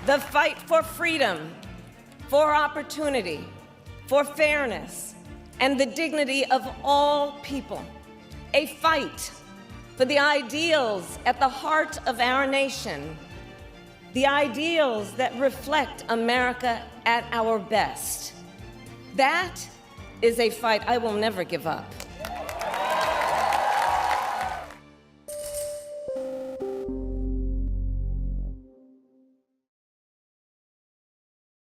The fight for freedom, for opportunity, for fairness, and the dignity of all people. A fight for the ideals at the heart of our nation, the ideals that reflect America at our best. That is a fight I will never give up.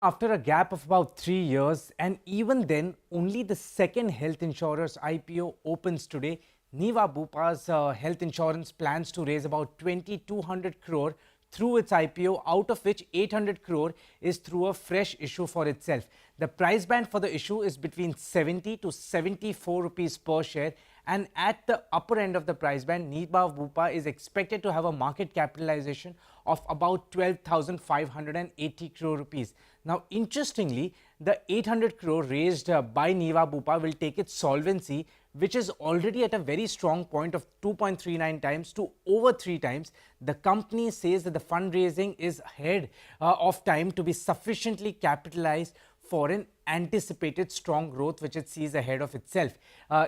After a gap of about 3 years, and even then, only the second health insurer's IPO opens today, Niva Bupa's health insurance plans to raise about 2,200 crore through its IPO, out of which 800 crore is through a fresh issue for itself. The price band for the issue is between 70 to 74 rupees per share, and at the upper end of the price band, Niva Bupa is expected to have a market capitalization of about 12,580 crore rupees. Now, interestingly, the 800 crore raised by Niva Bupa will take its solvency, which is already at a very strong point of 2.39 times to over 3 times. The company says that the fundraising is ahead of time to be sufficiently capitalized for an anticipated strong growth which it sees ahead of itself.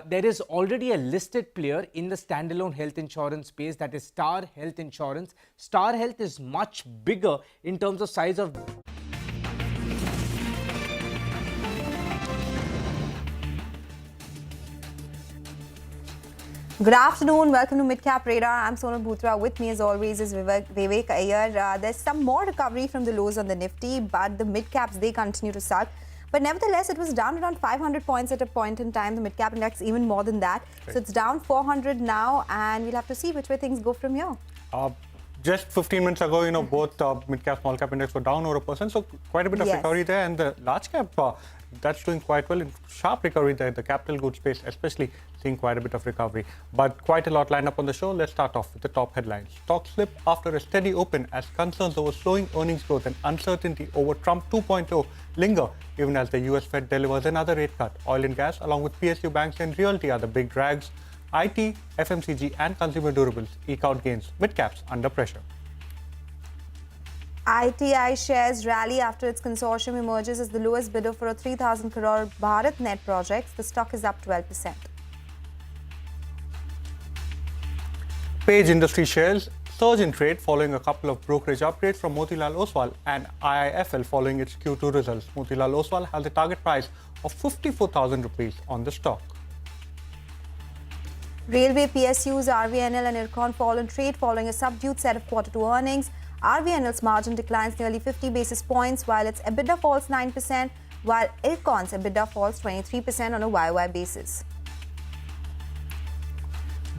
There is already a listed player in the standalone health insurance space, that is Star Health Insurance. Star Health is much bigger in terms of size of... Good afternoon. Welcome to Midcap Radar. I'm Sonal Bhutra. With me, as always, is Vivek Iyer. There's some more recovery from the lows on the Nifty, but the midcaps, they continue to suck. But nevertheless, it was down around 500 points at a point in time. The midcap index even more than that. Right. So it's down 400 now, and we'll have to see which way things go from here. Just 15 minutes ago, both mid-cap, small-cap index were down over 1%, so quite a bit of recovery there. And the large-cap, that's doing quite well. In sharp recovery there, the capital goods space especially seeing quite a bit of recovery. But quite a lot lined up on the show. Let's start off with the top headlines. Stocks slip after a steady open as concerns over slowing earnings growth and uncertainty over Trump 2.0 linger, even as the US Fed delivers another rate cut. Oil and gas, along with PSU banks and realty, are the big drags. IT, FMCG and consumer durables eke out gains. Mid-caps under pressure. ITI shares rally after its consortium emerges as the lowest bidder for a 3,000 crore Bharat Net project. The stock is up 12%. Page Industry shares surge in trade following a couple of brokerage upgrades from Motilal Oswal and IIFL following its Q2 results. Motilal Oswal has a target price of 54,000 rupees on the stock. Railway PSUs, RVNL and IRCON fall in trade following a subdued set of Q2 earnings. RVNL's margin declines nearly 50 basis points, while its EBITDA falls 9%, while IRCON's EBITDA falls 23% on a YOY basis.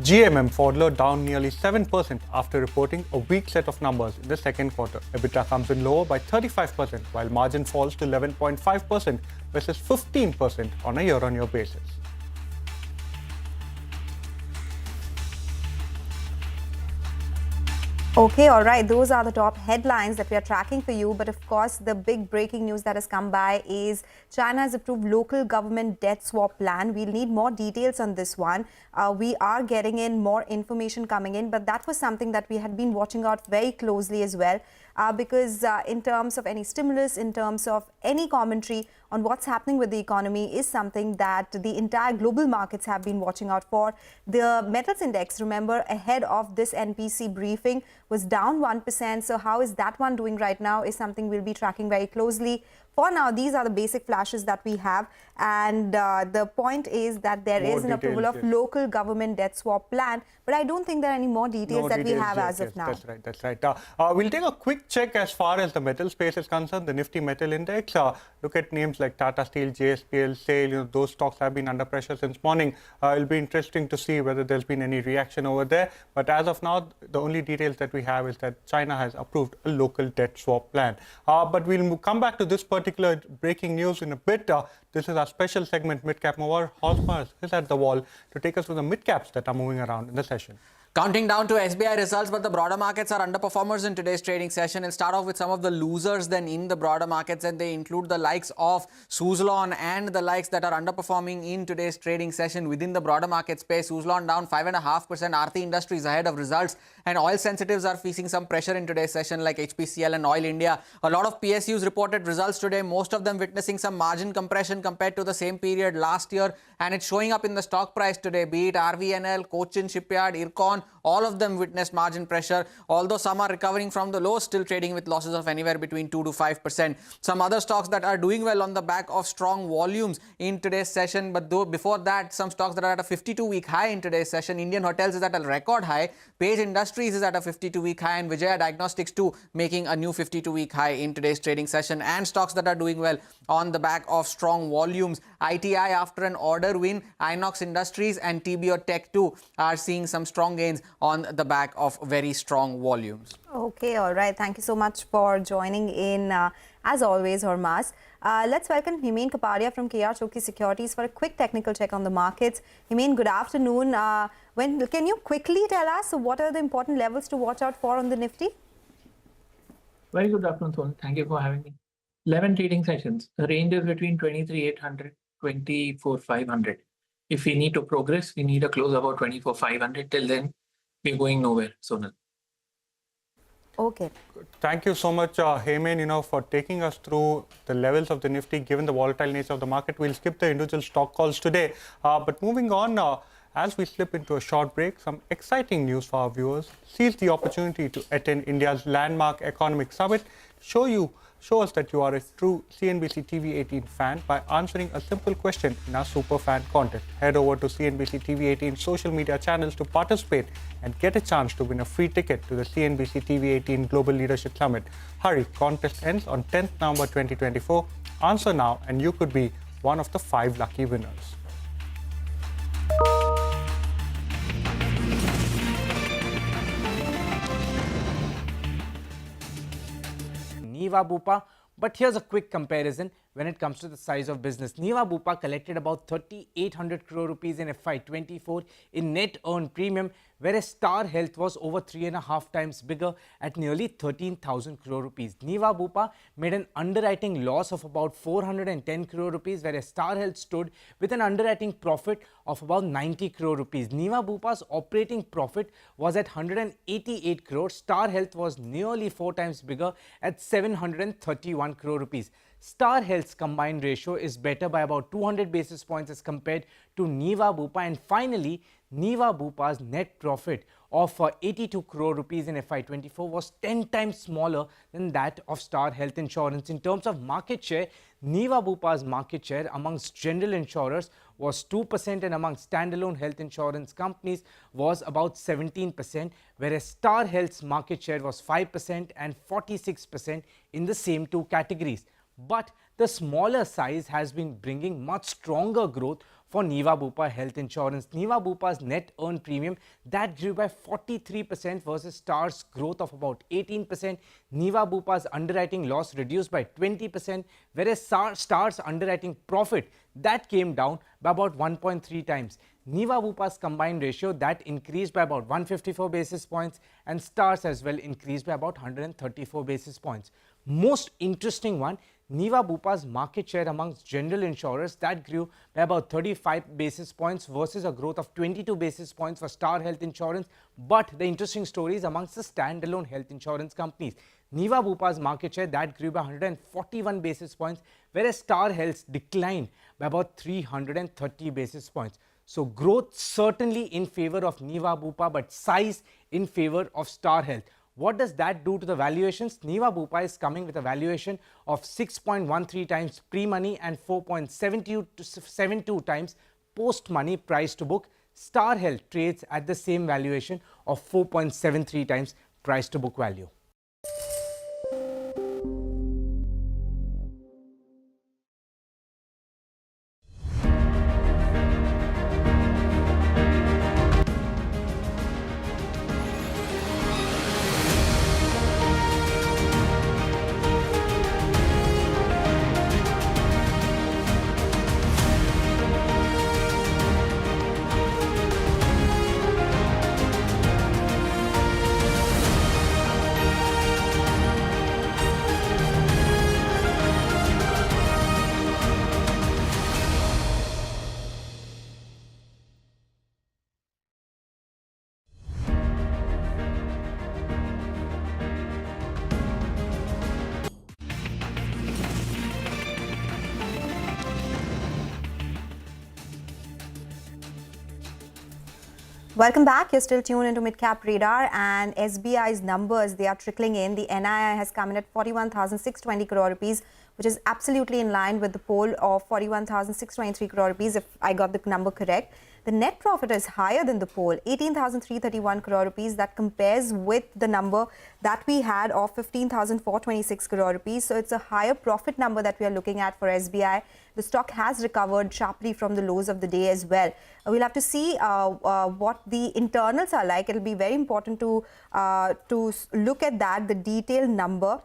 GMM followed down nearly 7% after reporting a weak set of numbers in the second quarter. EBITDA comes in lower by 35%, while margin falls to 11.5% versus 15% on a year-on-year basis. Okay, all right. Those are the top headlines that we are tracking for you. But of course, the big breaking news that has come by is China has approved local government debt swap plan. We'll need more details on this one. We are getting in more information coming in, but that was something that we had been watching out very closely as well. Because in terms of any stimulus, in terms of any commentary on what's happening with the economy is something that the entire global markets have been watching out for. The metals index, remember, ahead of this NPC briefing was down 1%. So how is that one doing right now is something we'll be tracking very closely. For now, these are the basic flashes that we have. And the point is that there is an approval of local government debt swap plan. But I don't think there are any more details that we have as of now. That's right. That's right. We'll take a quick check as far as the metal space is concerned. The Nifty Metal Index. Look at names like Tata Steel, JSPL, SAIL. Those stocks have been under pressure since morning. It'll be interesting to see whether there's been any reaction over there. But as of now, the only details that we have is that China has approved a local debt swap plan. But we'll come back to this particular breaking news in a bit. This is our special segment, Midcap Mover. Horsepower is at the wall to take us through the midcaps that are moving around in the session. Counting down to SBI results, but the broader markets are underperformers in today's trading session. And start off with some of the losers then in the broader markets, and they include the likes of Suzlon and the likes that are underperforming in today's trading session within the broader market space. Suzlon down 5.5%, Aarti Industries ahead of results, and oil sensitives are facing some pressure in today's session like HPCL and Oil India. A lot of PSUs reported results today, most of them witnessing some margin compression compared to the same period last year, and it's showing up in the stock price today, be it RVNL, Cochin Shipyard, Ircon. All of them witnessed margin pressure, although some are recovering from the lows, still trading with losses of anywhere between 2 to 5%. Some other stocks that are doing well on the back of strong volumes in today's session, but though before that, some stocks that are at a 52-week high in today's session. Indian Hotels is at a record high, Page Industries is at a 52-week high, and Vijaya Diagnostics too making a new 52-week high in today's trading session. And stocks that are doing well on the back of strong volumes. ITI after an order win, Inox Industries and TBO Tech 2 are seeing some strong gains on the back of very strong volumes. Okay, all right. Thank you so much for joining in, as always, Hormas. Let's welcome Himain Kapadia from KR Choki Securities for a quick technical check on the markets. Himain, good afternoon. Can you quickly tell us what are the important levels to watch out for on the Nifty? Very good afternoon, Sonia. Thank you for having me. 11 trading sessions. The range is between 23,800, 24,500. If we need to progress, we need a close about 24,500. Till then, we're going nowhere, Sonal. Okay. Thank you so much, Heyman, for taking us through the levels of the Nifty, given the volatile nature of the market. We'll skip the individual stock calls today. But moving on, as we slip into a short break, some exciting news for our viewers. Seize the opportunity to attend India's landmark economic summit. Show us that you are a true CNBC-TV18 fan by answering a simple question in our Super Fan contest. Head over to CNBC-TV18 social media channels to participate and get a chance to win a free ticket to the CNBC-TV18 Global Leadership Summit. Hurry, contest ends on 10th November 2024. Answer now and you could be one of the 5 lucky winners. Niva Bupa, but here's a quick comparison when it comes to the size of business. Niva Bupa collected about 3,800 crore rupees in FY24 in net earned premium, whereas Star Health was over 3.5 times bigger at nearly 13,000 crore rupees. Niva Bupa made an underwriting loss of about 410 crore rupees, whereas Star Health stood with an underwriting profit of about 90 crore rupees. Niva Bupa's operating profit was at 188 crore. Star Health was nearly 4 times bigger at 731 crore rupees. Star Health's combined ratio is better by about 200 basis points as compared to Niva Bupa. And finally, Niva Bupa's net profit of 82 crore rupees in FY24 was 10 times smaller than that of Star Health Insurance. In terms of market share, Niva Bupa's market share amongst general insurers was 2% and among standalone health insurance companies was about 17%, whereas Star Health's market share was 5% and 46% in the same two categories. But the smaller size has been bringing much stronger growth for Niva Bupa Health Insurance. Niva Bupa's net earned premium that grew by 43% versus Star's growth of about 18%. Niva Bupa's underwriting loss reduced by 20%, whereas Star's underwriting profit that came down by about 1.3 times. Niva Bupa's combined ratio that increased by about 154 basis points, and Star's as well increased by about 134 basis points. Most interesting one, Niva Bupa's market share amongst general insurers that grew by about 35 basis points versus a growth of 22 basis points for Star Health Insurance. But the interesting story is amongst the standalone health insurance companies. Niva Bupa's market share that grew by 141 basis points, whereas Star Health's declined by about 330 basis points. So growth certainly in favor of Niva Bupa, but size in favor of Star Health. What does that do to the valuations? Niva Bupa is coming with a valuation of 6.13 times pre-money and 4.72 times post-money price to book. Star Health trades at the same valuation of 4.73 times price to book value. Welcome back. You're still tuned into Midcap Radar, and SBI's numbers, they are trickling in. The NII has come in at 41,620 crore rupees, which is absolutely in line with the poll of 41,623 crore rupees, if I got the number correct. The net profit is higher than the poll, 18,331 crore rupees. That compares with the number that we had of 15,426 crore rupees. So it's a higher profit number that we are looking at for SBI. The stock has recovered sharply from the lows of the day as well. We'll have to see what the internals are like. It'll be very important to look at that, the detailed number.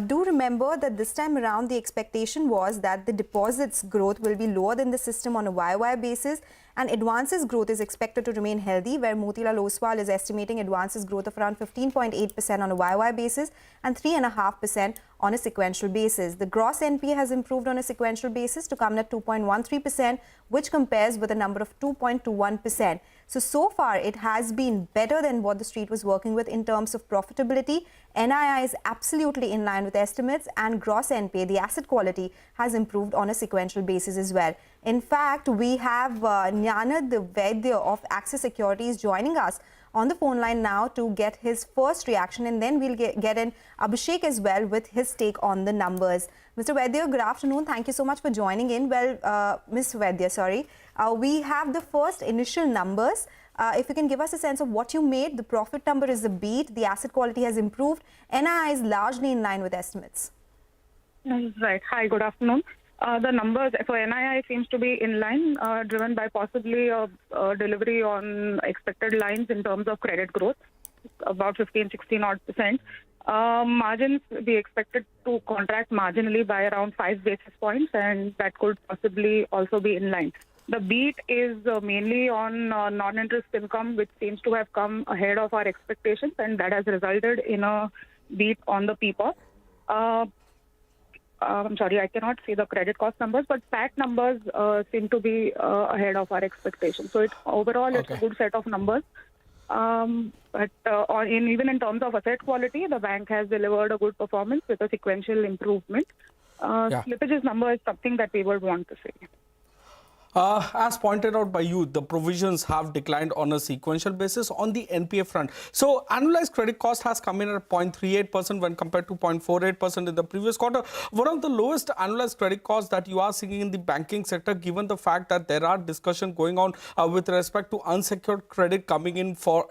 Do remember that this time around the expectation was that the deposits growth will be lower than the system on a YOY basis, and advances growth is expected to remain healthy, where Motilal Oswal is estimating advances growth of around 15.8% on a YOY basis and 3.5% on a sequential basis. The gross NPA has improved on a sequential basis to come in at 2.13%, which compares with a number of 2.21%. So far, it has been better than what the street was working with in terms of profitability. NII is absolutely in line with estimates, and gross NPA, the asset quality, has improved on a sequential basis as well. In fact, we have Nyanad Vaidya of Axis Securities joining us on the phone line now to get his first reaction, and then we'll get in Abhishek as well with his take on the numbers. Mr. Vaidya, good afternoon. Thank you so much for joining in. Well, Ms. Vaidya, sorry. We have the first initial numbers. If you can give us a sense of what you made, the profit number is a beat, the asset quality has improved, NII is largely in line with estimates. Right. Hi, good afternoon. The numbers for NII seems to be in line, driven by possibly a delivery on expected lines in terms of credit growth, about 15-16 odd %. Margins we expected to contract marginally by around 5 basis points, and that could possibly also be in line. The beat is mainly on non-interest income, which seems to have come ahead of our expectations, and that has resulted in a beat on the PPOP. I'm sorry, I cannot see the credit cost numbers, but PAT numbers seem to be ahead of our expectations. So overall, it's a good set of numbers. But even in terms of asset quality, the bank has delivered a good performance with a sequential improvement. Slippages number is something that we would want to see. As pointed out by you, the provisions have declined on a sequential basis on the NPA front. So annualized credit cost has come in at 0.38% when compared to 0.48% in the previous quarter. One of the lowest annualized credit costs that you are seeing in the banking sector, given the fact that there are discussions going on with respect to unsecured credit coming in for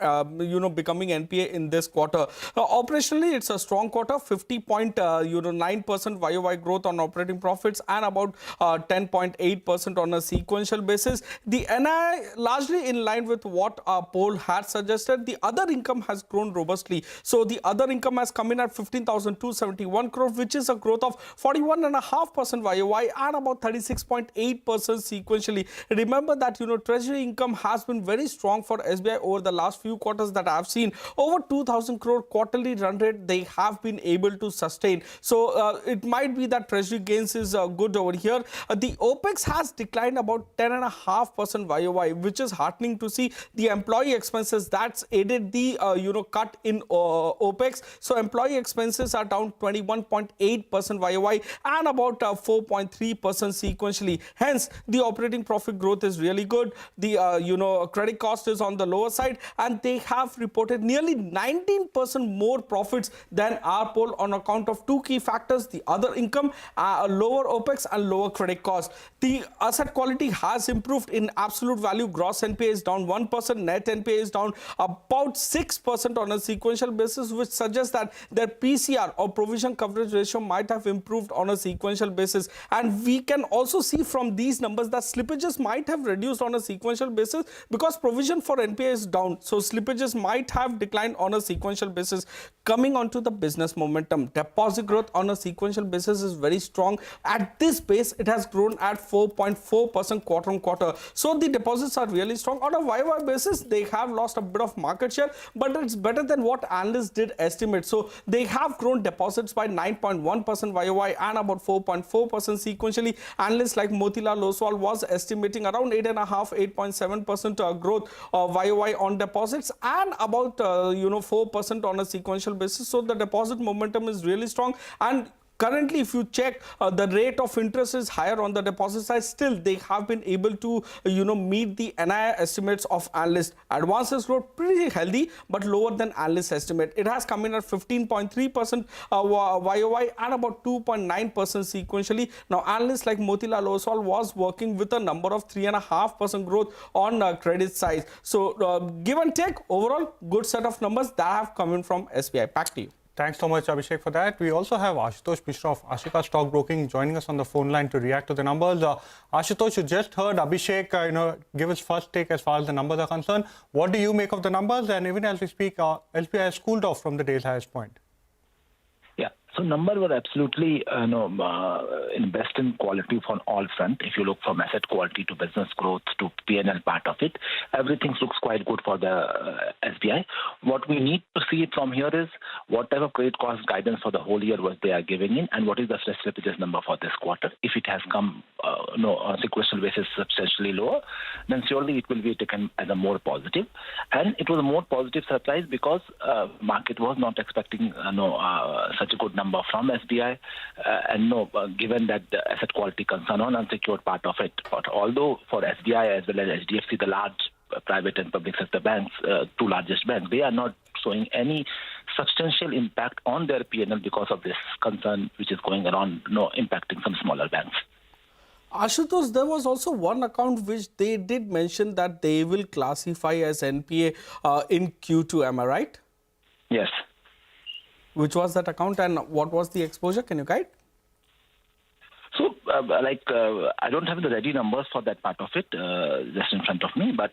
becoming NPA in this quarter. Operationally, it's a strong quarter, 50.9% YOY growth on operating profits and about 10.8% on a sequential sequential basis. The NII largely in line with what our poll had suggested. The other income has grown robustly. So the other income has come in at 15,271 crore, which is a growth of 41.5% YOY and about 36.8% sequentially. Remember that, treasury income has been very strong for SBI over the last few quarters that I have seen. Over 2,000 crore quarterly run rate they have been able to sustain. So it might be that treasury gains is good over here. The OPEX has declined about 10.5% YOY, which is heartening to see. The employee expenses, that's aided the cut in OPEX. So employee expenses are down 21.8% YOY and about 4.3% sequentially. Hence, the operating profit growth is really good. The credit cost is on the lower side, and they have reported nearly 19% more profits than our poll on account of two key factors: the other income, lower OPEX and lower credit cost. The asset quality has improved in absolute value. Gross NPA is down 1%, net NPA is down about 6% on a sequential basis, which suggests that their PCR or provision coverage ratio might have improved on a sequential basis. And we can also see from these numbers that slippages might have reduced on a sequential basis because provision for NPA is down. So slippages might have declined on a sequential basis. Coming on to the business momentum, deposit growth on a sequential basis is very strong. At this pace, it has grown at 4.4% quarter on quarter. So the deposits are really strong. On a YY basis, they have lost a bit of market share, but it's better than what analysts did estimate. So they have grown deposits by 9.1% YOY and about 4.4% sequentially. Analysts like Motilal Oswal was estimating around 8.7% growth YOY on deposits and about 4% on a sequential basis. So the deposit momentum is really strong. And currently, if you check, the rate of interest is higher on the deposit side. Still, they have been able to, meet the NII estimates of analysts. Advances growth pretty healthy, but lower than analyst estimate. It has come in at 15.3% YOY and about 2.9% sequentially. Now, analysts like Motilal Oswal was working with a number of 3.5% growth on credit side. So, give and take, overall, good set of numbers that have come in from SBI. Back to you. Thanks so much, Abhishek, for that. We also have Ashutosh Mishra of Ashika Stockbroking joining us on the phone line to react to the numbers. Ashutosh, you just heard Abhishek, give his first take as far as the numbers are concerned. What do you make of the numbers? And even as we speak, SBI has cooled off from the day's highest point. Yeah, so numbers were absolutely in best in quality from all front. If you look from asset quality to business growth to P&L part of it, everything looks quite good for the SBI. What we need to see from here is what type of credit cost guidance for the whole year was they are giving in, and what is the fresh slippages number for this quarter. If it has come on a sequential basis substantially lower, then surely it will be taken as a more positive. And it was a more positive surprise because market was not expecting such a good number from SBI, given that the asset quality concern on unsecured part of it. But although for SBI as well as HDFC, the large private and public sector banks, two largest banks, they are not showing any substantial impact on their P&L because of this concern which is going around, impacting some smaller banks. Ashutosh, there was also one account which they did mention that they will classify as NPA in Q2, am I right? Yes. Which was that account and what was the exposure? Can you guide? So, I don't have the ready numbers for that part of it just in front of me, but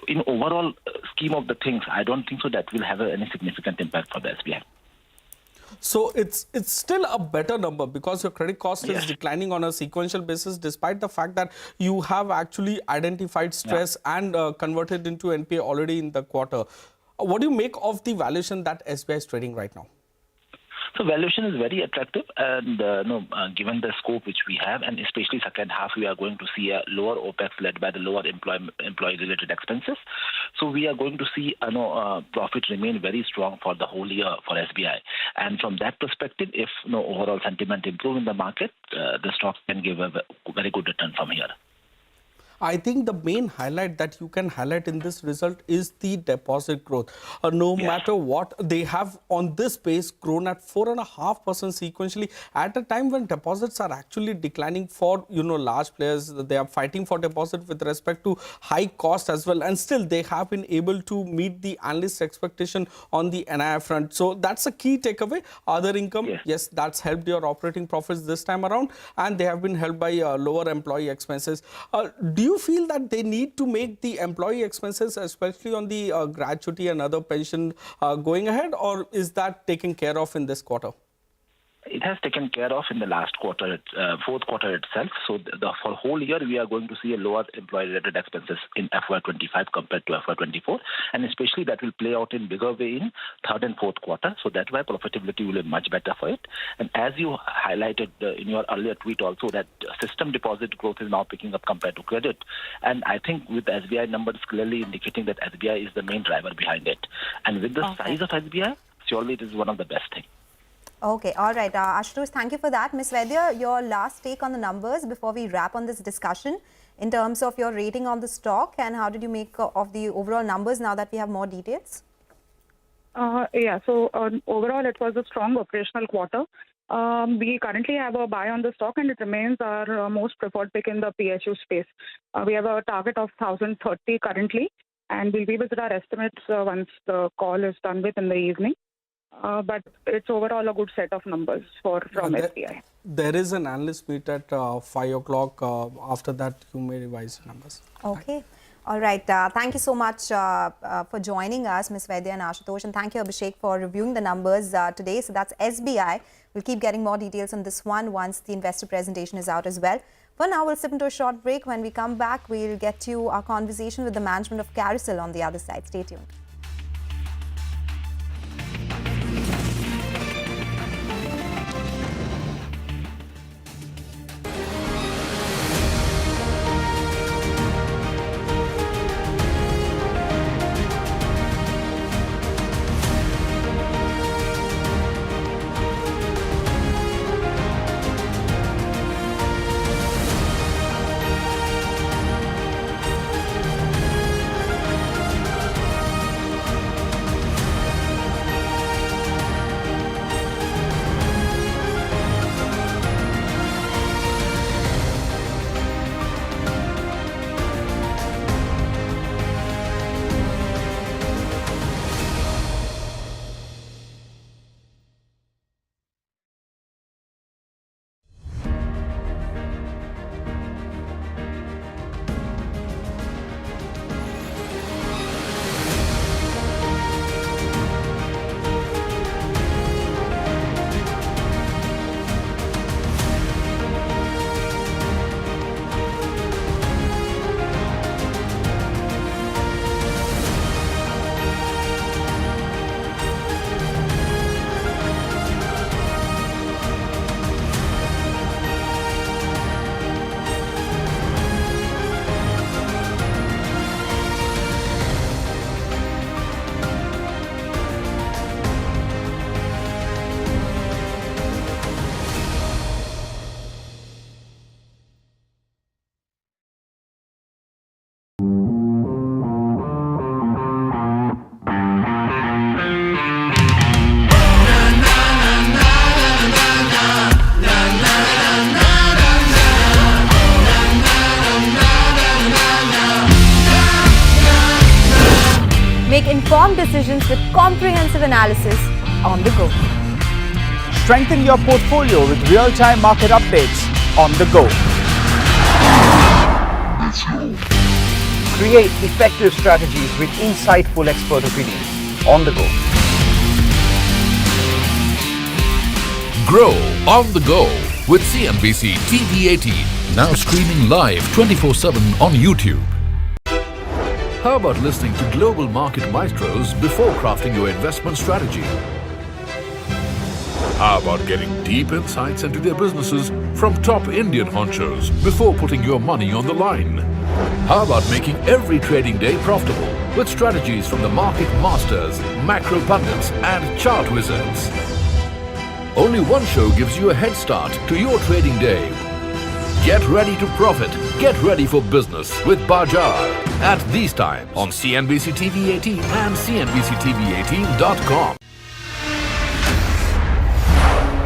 in overall scheme of the things, I don't think so that will have any significant impact for the SBI. So it's still a better number because your credit cost is declining on a sequential basis, despite the fact that you have actually identified stress and converted into NPA already in the quarter. What do you make of the valuation that SBI is trading right now? So valuation is very attractive, and given the scope which we have, and especially second half, we are going to see a lower OPEX led by the lower employee-related expenses. So we are going to see profit remain very strong for the whole year for SBI. And from that perspective, if overall sentiment improve in the market, the stock can give a very good return from here. I think the main highlight that you can highlight in this result is the deposit growth. No matter what, they have on this base grown at 4.5% sequentially at a time when deposits are actually declining for large players. They are fighting for deposit with respect to high cost as well, and still they have been able to meet the analyst expectation on the NII front. So that's a key takeaway. Other income, yes, that's helped your operating profits this time around, and they have been helped by lower employee expenses. Do you feel that they need to make the employee expenses, especially on the gratuity and other pension, going ahead, or is that taken care of in this quarter? It has taken care of in the last quarter, fourth quarter itself. So for whole year, we are going to see a lower employee-related expenses in FY25 compared to FY24, and especially that will play out in bigger way in third and fourth quarter. So that's why profitability will be much better for it. And as you highlighted in your earlier tweet also, that system deposit growth is now picking up compared to credit. And I think with SBI numbers clearly indicating that SBI is the main driver behind it. And with the size of SBI, surely it is one of the best things. Okay, all right. Ashutosh, thank you for that. Ms. Vaidya, your last take on the numbers before we wrap on this discussion in terms of your rating on the stock, and how did you make of the overall numbers now that we have more details? So overall it was a strong operational quarter. We currently have a buy on the stock, and it remains our most preferred pick in the PSU space. We have a target of 1,030 currently, and we'll revisit our estimates once the call is done with in the evening. But it's overall a good set of numbers from SBI. There is an analyst meet at 5 o'clock. After that, you may revise numbers. Okay. All right. Thank you so much for joining us, Ms. Vaidya and Ashutosh. And thank you, Abhishek, for reviewing the numbers today. So that's SBI. We'll keep getting more details on this one once the investor presentation is out as well. For now, we'll slip into a short break. When we come back, we'll get to our conversation with the management of Carousel on the other side. Stay tuned. Make informed decisions with comprehensive analysis on the go. Strengthen your portfolio with real-time market updates on the go. Create effective strategies with insightful expert opinions on the go. Grow on the go with CNBC-TV18, now streaming live 24/7 on YouTube. How about listening to global market maestros before crafting your investment strategy? How about getting deep insights into their businesses from top Indian honchos before putting your money on the line? How about making every trading day profitable with strategies from the market masters, macro pundits and chart wizards? Only one show gives you a head start to your trading day. Get ready to profit Get ready for business with Bajar at these times on CNBC-TV18 and CNBC-TV18.com.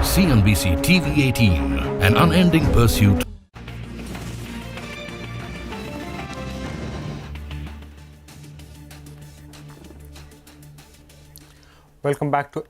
CNBC-TV18, an unending pursuit. Welcome back to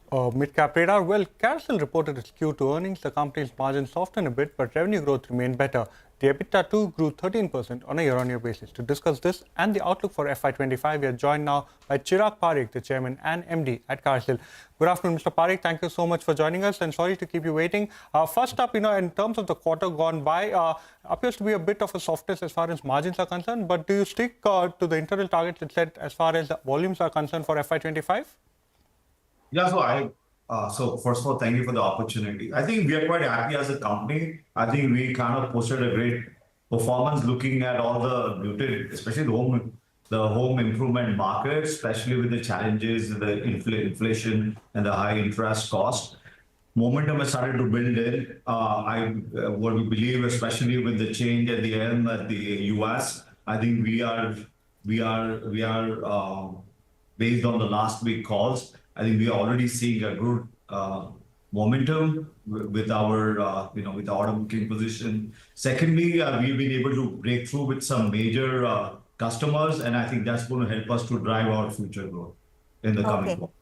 Midcap Radar. Well, Carousel reported its Q2 earnings. The company's margins softened a bit, but revenue growth remained better. The EBITDA too grew 13% on a year-on-year basis. To discuss this and the outlook for FY25, we are joined now by Chirag Parekh, the chairman and MD at Carousel. Good afternoon, Mr. Parekh. Thank you so much for joining us, and sorry to keep you waiting. First up, in terms of the quarter gone by, appears to be a bit of a softness as far as margins are concerned. But do you stick to the internal targets it set as far as volumes are concerned for FY25? Yeah, so first of all, thank you for the opportunity. I think we are quite happy as a company. I think we kind of posted a great performance looking at all the muted, especially the home improvement market, especially with the challenges, the inflation and the high interest cost. Momentum has started to build in. What we believe, especially with the change at the end at the US, I think we are based on the last week calls. I think we are already seeing a good momentum with our, with the order booking position. Secondly, we've been able to break through with some major customers, and I think that's going to help us to drive our future growth in the coming quarter.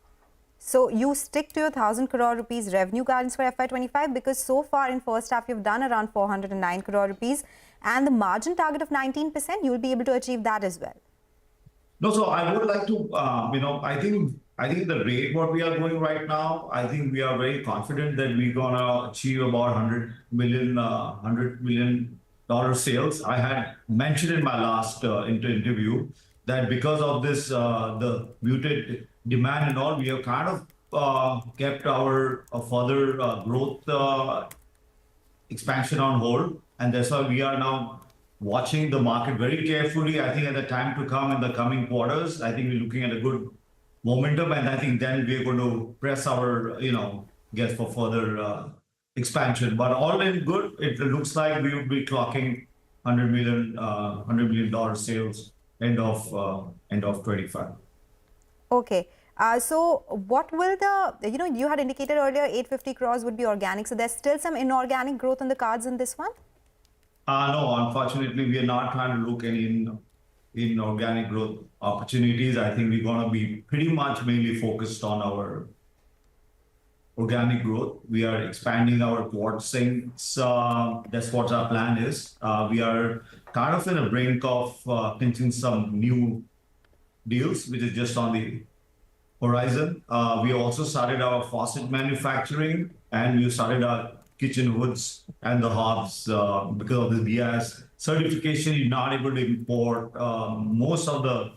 So you stick to your 1,000 crore rupees revenue guidance for FY25, because so far in first half you've done around 409 crore rupees, and the margin target of 19%, you'll be able to achieve that as well. No, so I would like to, I think the rate what we are going right now, I think we are very confident that we're gonna achieve about $100 million sales. I had mentioned in my last interview that because of this, the muted demand and all, we have kind of kept our further growth expansion on hold, and that's why we are now watching the market very carefully. I think at the time to come in the coming quarters, I think we're looking at a good momentum, and I think then we're going to press our, guess for further expansion. But all in good, it looks like we will be clocking $100 million sales end of 25. Okay. So what will you had indicated earlier 850 crores would be organic. So there's still some inorganic growth on the cards in this one? No, unfortunately, we are not trying to look any inorganic growth opportunities. I think we're going to be pretty much mainly focused on our organic growth. We are expanding our quartz sinks. That's what our plan is. We are kind of in a brink of pinching some new deals, which is just on the horizon. We also started our faucet manufacturing, and we started our kitchen hoods and the hobs because of the BIS certification. You're not able to import most of the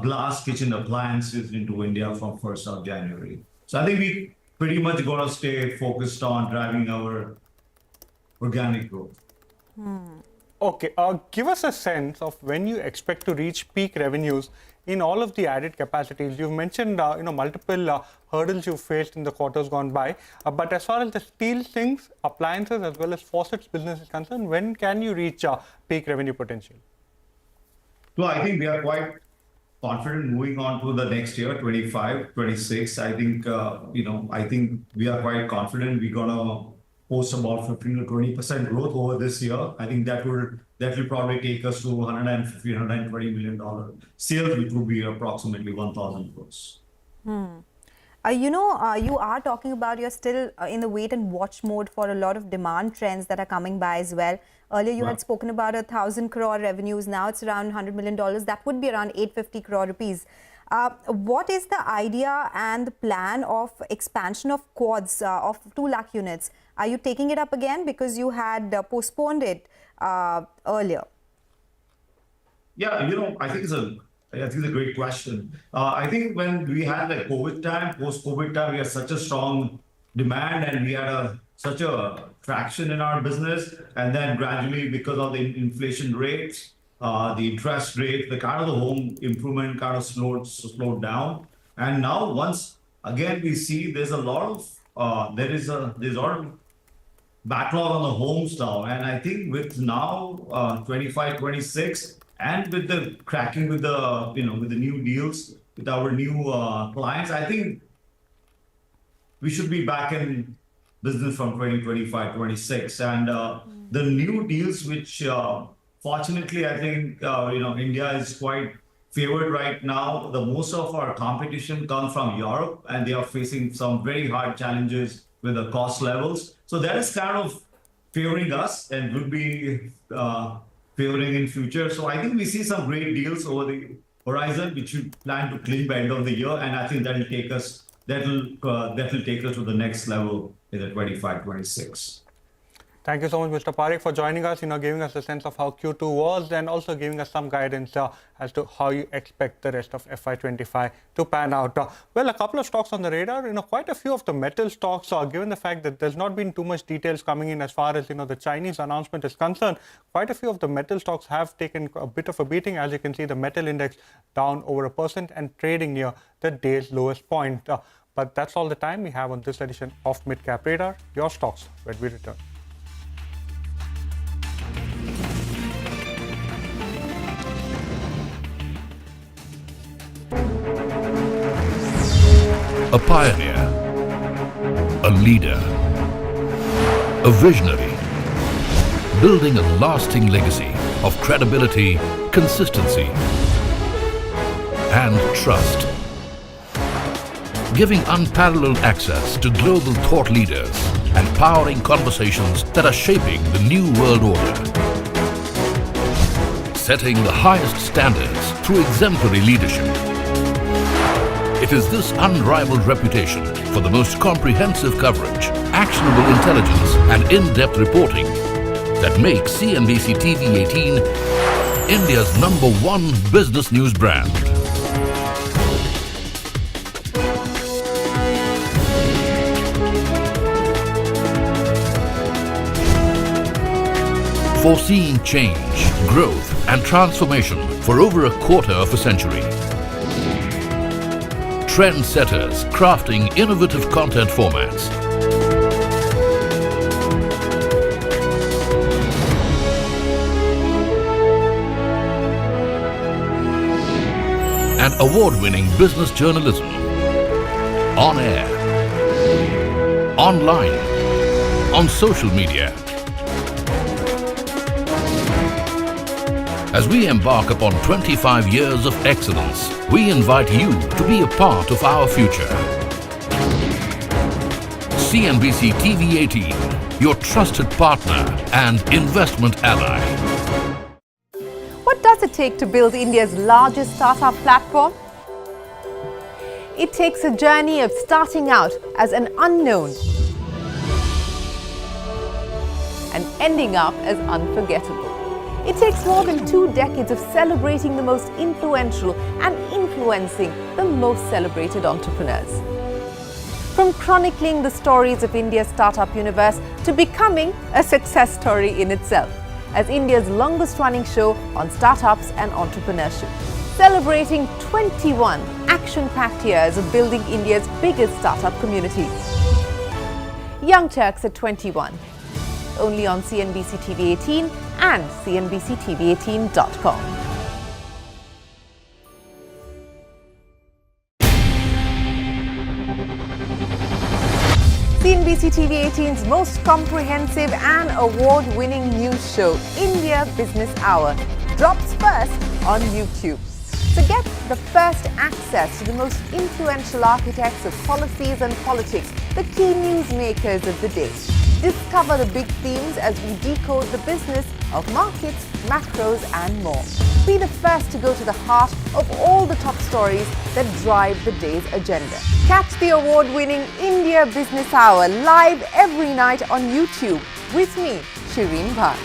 glass kitchen appliances into India from 1st of January. So I think we pretty much going to stay focused on driving our organic growth. Okay, give us a sense of when you expect to reach peak revenues in all of the added capacities. You've mentioned, multiple hurdles you faced in the quarters gone by. But as far as the steel sinks, appliances, as well as faucets business is concerned, when can you reach peak revenue potential? Well, I think we are quite confident moving on to the next year, 25, 26. I think, I think we are quite confident we're going to post about 15 to 20% growth over this year. I think that will probably take us to $150, $120 million sales, which would be approximately 1,000 crores. You are talking about you're still in the wait and watch mode for a lot of demand trends that are coming by as well. Earlier, you had spoken about 1,000 crore revenues. Now it's around $100 million. That would be around 850 crore rupees. What is the idea and the plan of expansion of quads of 2 lakh units? Are you taking it up again because you had postponed it earlier? Yeah, I think it's a great question. I think when we had the COVID time, post-COVID time, we had such a strong demand, and we had such a traction in our business. And then gradually, because of the inflation rates, the interest rate, the kind of the home improvement kind of slowed down. And now once again, we see there's a lot of, there's a lot of backlog on the homes now. And I think with now 25, 26, and with the cracking with the, with the new deals with our new clients, I think we should be back in business from 2025, 26. And the new deals, which fortunately, I think, India is quite favored right now. The most of our competition comes from Europe, and they are facing some very hard challenges with the cost levels. So that is kind of favoring us and would be favoring in future. So I think we see some great deals over the horizon, which we plan to clean by end of the year, and I think that will take us to the next level in the 25, 26. Thank you so much, Mr. Parekh, for joining us, giving us a sense of how Q2 was and also giving us some guidance as to how you expect the rest of FY25 to pan out. Well, a couple of stocks on the radar, quite a few of the metal stocks, given the fact that there's not been too much details coming in as far as, the Chinese announcement is concerned, quite a few of the metal stocks have taken a bit of a beating. As you can see, the metal index down over 1% and trading near the day's lowest point. But that's all the time we have on this edition of Midcap Radar. Your stocks when we return. A pioneer, a leader, a visionary, building a lasting legacy of credibility, consistency, and trust. Giving unparalleled access to global thought leaders and powering conversations that are shaping the new world order. Setting the highest standards through exemplary leadership. It is this unrivaled reputation for the most comprehensive coverage, actionable intelligence, and in-depth reporting that makes CNBC-TV18 India's #1 business news brand. Foreseeing change, growth, and transformation for over a quarter of a century. Trendsetters crafting innovative content formats. And award-winning business journalism. On air, online, on social media. As we embark upon 25 years of excellence, we invite you to be a part of our future. CNBC-TV18, your trusted partner and investment ally. What does it take to build India's largest startup platform? It takes a journey of starting out as an unknown and ending up as unforgettable. It takes more than 2 decades of celebrating the most influential and influencing the most celebrated entrepreneurs. From chronicling the stories of India's startup universe to becoming a success story in itself, as India's longest running show on startups and entrepreneurship. Celebrating 21 action-packed years of building India's biggest startup community. Young Turks at 21. Only on CNBC-TV18 and CNBC-TV18.com. CNBC-TV18's most comprehensive and award-winning news show, India Business Hour, drops first on YouTube. So get the first access to the most influential architects of policies and politics, the key newsmakers of the day. Discover the big themes as we decode the business of markets, macros, and more. Be the first to go to the heart of all the top stories that drive the day's agenda. Catch the award-winning India Business Hour live every night on YouTube with me, Shireen Bhan.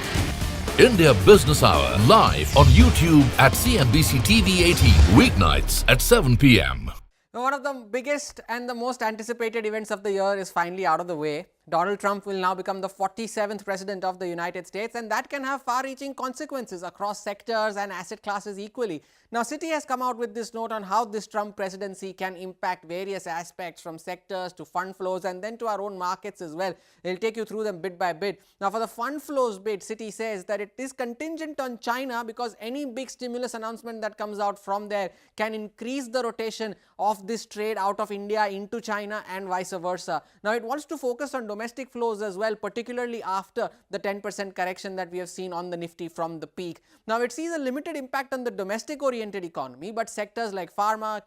India Business Hour live on YouTube at CNBC-TV18 weeknights at 7 p.m. Now, one of the biggest and the most anticipated events of the year is finally out of the way. Donald Trump will now become the 47th president of the United States, and that can have far-reaching consequences across sectors and asset classes equally. Now, Citi has come out with this note on how this Trump presidency can impact various aspects from sectors to fund flows and then to our own markets as well. They'll take you through them bit by bit. Now, for the fund flows bit, Citi says that it is contingent on China because any big stimulus announcement that comes out from there can increase the rotation of this trade out of India into China and vice versa. Now, it wants to focus on domestic flows as well, particularly after the 10% correction that we have seen on the Nifty from the peak. Now, it sees a limited impact on the domestic-oriented economy, but sectors like pharma.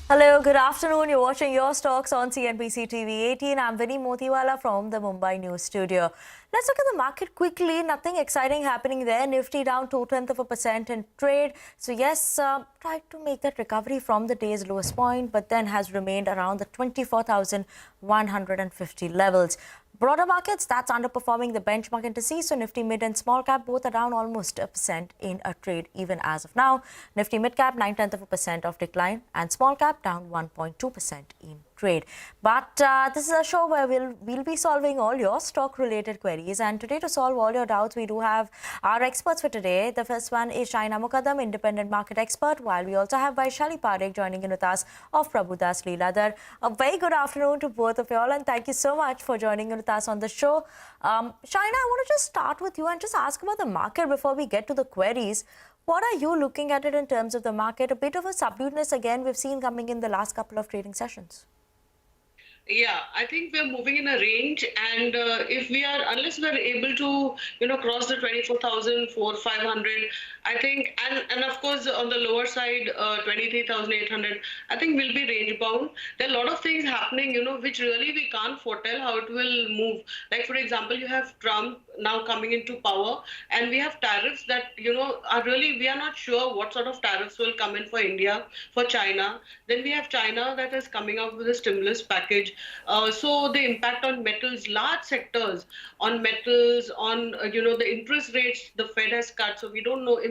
Hello, good afternoon. You're watching Your Stocks on CNBC-TV18. I'm Vinny Motiwala from the Mumbai News Studio. Let's look at the market quickly. Nothing exciting happening there. Nifty down 0.2% in trade. So yes, tried to make that recovery from the day's lowest point, but then has remained around the 24,150 levels. Broader markets, that's underperforming the benchmark indices. So Nifty mid and small cap both are down almost 1% in a trade even as of now. Nifty mid cap 0.9% of decline and small cap down 1.2% in trade. But this is a show where we'll be solving all your stock related queries, and today to solve all your doubts we do have our experts for today. The first one is Shaina Mukaddam, independent market expert, while we also have Vaishali Parekh joining in with us of Prabhudas Leeladhar. A very good afternoon to both of you all, and thank you so much for joining in with us on the show. Shaina, I want to just start with you and just ask about the market before we get to the queries. What are you looking at it in terms of the market? A bit of a subduedness again we've seen coming in the last couple of trading sessions. Yeah, I think we're moving in a range, and unless we're able to, cross the 24,500, I think, and of course on the lower side, 23,800, I think we'll be range bound. There are a lot of things happening, which really we can't foretell how it will move. Like for example, you have Trump now coming into power, and we have tariffs that, we are not sure what sort of tariffs will come in for India, for China. Then we have China that is coming out with a stimulus package. So the impact on metals, large sectors on metals, on, the interest rates the Fed has cut. So we don't know,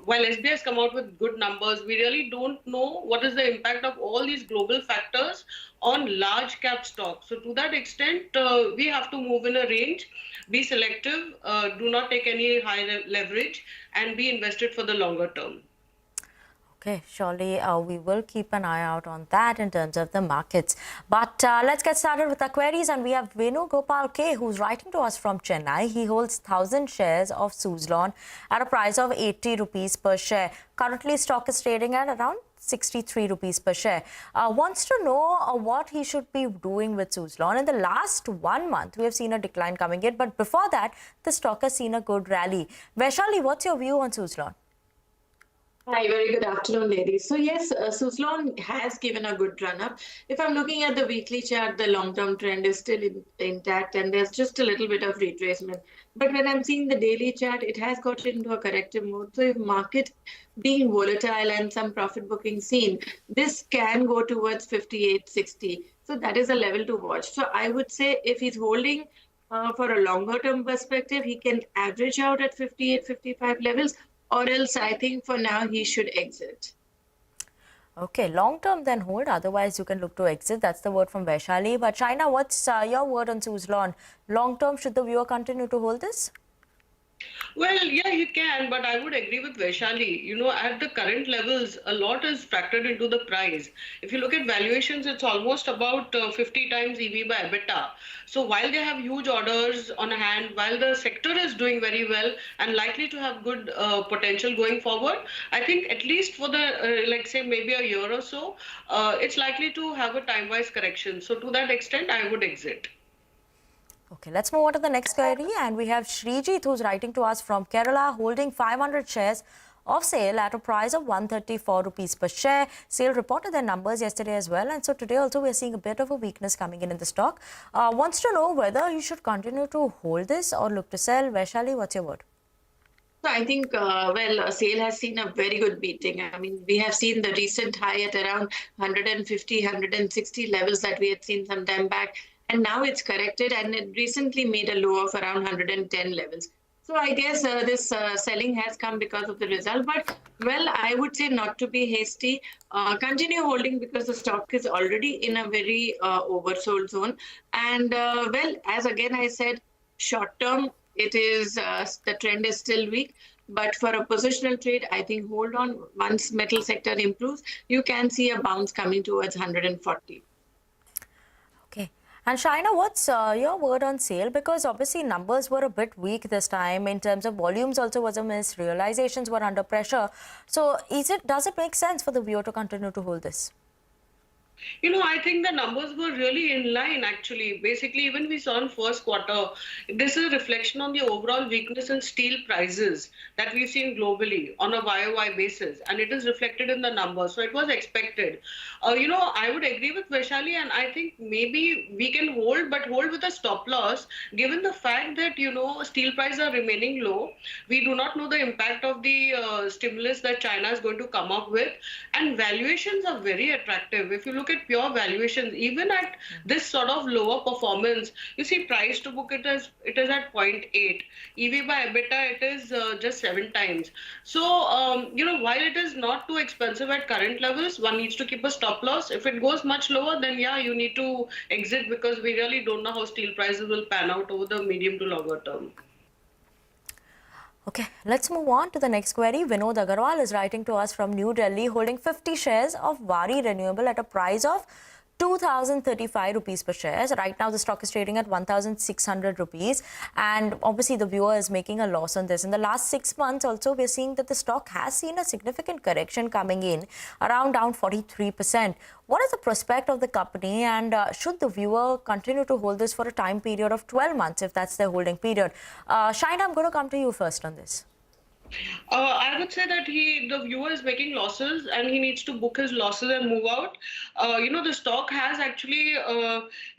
while SBI has come out with good numbers, we really don't know what is the impact of all these global factors on large cap stocks. So to that extent, we have to move in a range, be selective, do not take any high leverage, and be invested for the longer term. Okay, surely we will keep an eye out on that in terms of the markets. But let's get started with our queries, and we have Venu Gopal K, who's writing to us from Chennai. He holds 1,000 shares of Suzlon at a price of 80 rupees per share. Currently, stock is trading at around 63 rupees per share. Wants to know what he should be doing with Suzlon. In the last 1 month, we have seen a decline coming in, but before that, the stock has seen a good rally. Vaishali, what's your view on Suzlon? Hi, very good afternoon, ladies. So yes, Suzlon has given a good run up. If I'm looking at the weekly chart, the long-term trend is still intact, and there's just a little bit of retracement. But when I'm seeing the daily chart, it has got into a corrective mode. So if market being volatile and some profit booking seen, this can go towards 58.60. So that is a level to watch. So I would say if he's holding for a longer term perspective, he can average out at 58, 55 levels. Or else I think for now he should exit. Okay, long term then hold, otherwise you can look to exit. That's the word from Vaishali. But Shaina, what's your word on Suzlon? Long term, should the viewer continue to hold this? Well, yeah, you can, but I would agree with Vaishali. At the current levels, a lot is factored into the price. If you look at valuations, it's almost about 50 times EV by EBITDA. So while they have huge orders on hand, while the sector is doing very well and likely to have good potential going forward, I think at least for the, say maybe a year or so, it's likely to have a time-wise correction. So to that extent, I would exit. Okay, let's move on to the next query, and we have Srijit, who's writing to us from Kerala, holding 500 shares of SAIL at a price of 134 rupees per share. SAIL reported their numbers yesterday as well, and so today also we're seeing a bit of a weakness coming in the stock. Wants to know whether you should continue to hold this or look to sell. Vaishali, what's your word? So I think, SAIL has seen a very good beating. I mean, we have seen the recent high at around 150, 160 levels that we had seen some time back. And now it's corrected, and it recently made a low of around 110 levels. So I guess this selling has come because of the result. But, well, I would say not to be hasty. Continue holding because the stock is already in a very oversold zone. And, well, as again I said, short term, it is the trend is still weak. But for a positional trade, I think hold on. Once metal sector improves, you can see a bounce coming towards 140. Okay. And Shaina, what's your word on sale? Because obviously numbers were a bit weak this time in terms of volumes also was a miss, realizations were under pressure. So does it make sense for the viewer to continue to hold this? You know, I think the numbers were really in line actually. Basically, even we saw in first quarter, this is a reflection on the overall weakness in steel prices that we've seen globally on a YOY basis. And it is reflected in the numbers. So it was expected. You know, I would agree with Vaishali, and I think maybe we can hold, but hold with a stop loss, given the fact that, you know, steel prices are remaining low. We do not know the impact of the stimulus that China is going to come up with. And valuations are very attractive. If you look at pure valuations, even at this sort of lower performance, you see price to book it is at 0.8. EV by EBITDA, it is just 7 times. So, you know, while it is not too expensive at current levels, one needs to keep a stop loss. If it goes much lower, then yeah, you need to exit because we really don't know how steel prices will pan out over the medium to longer term. Okay, let's move on to the next query. Vinod Agarwal is writing to us from New Delhi, holding 50 shares of Wari Renewable at a price of 2,035 rupees per share. So right now the stock is trading at 1,600 rupees, and obviously the viewer is making a loss on this. In the last 6 months also, we're seeing that the stock has seen a significant correction coming in, around down 43%. What is the prospect of the company, and should the viewer continue to hold this for a time period of 12 months if that's their holding period? Shaina, I'm going to come to you first on this. I would say that the viewer is making losses and he needs to book his losses and move out. You know, the stock has actually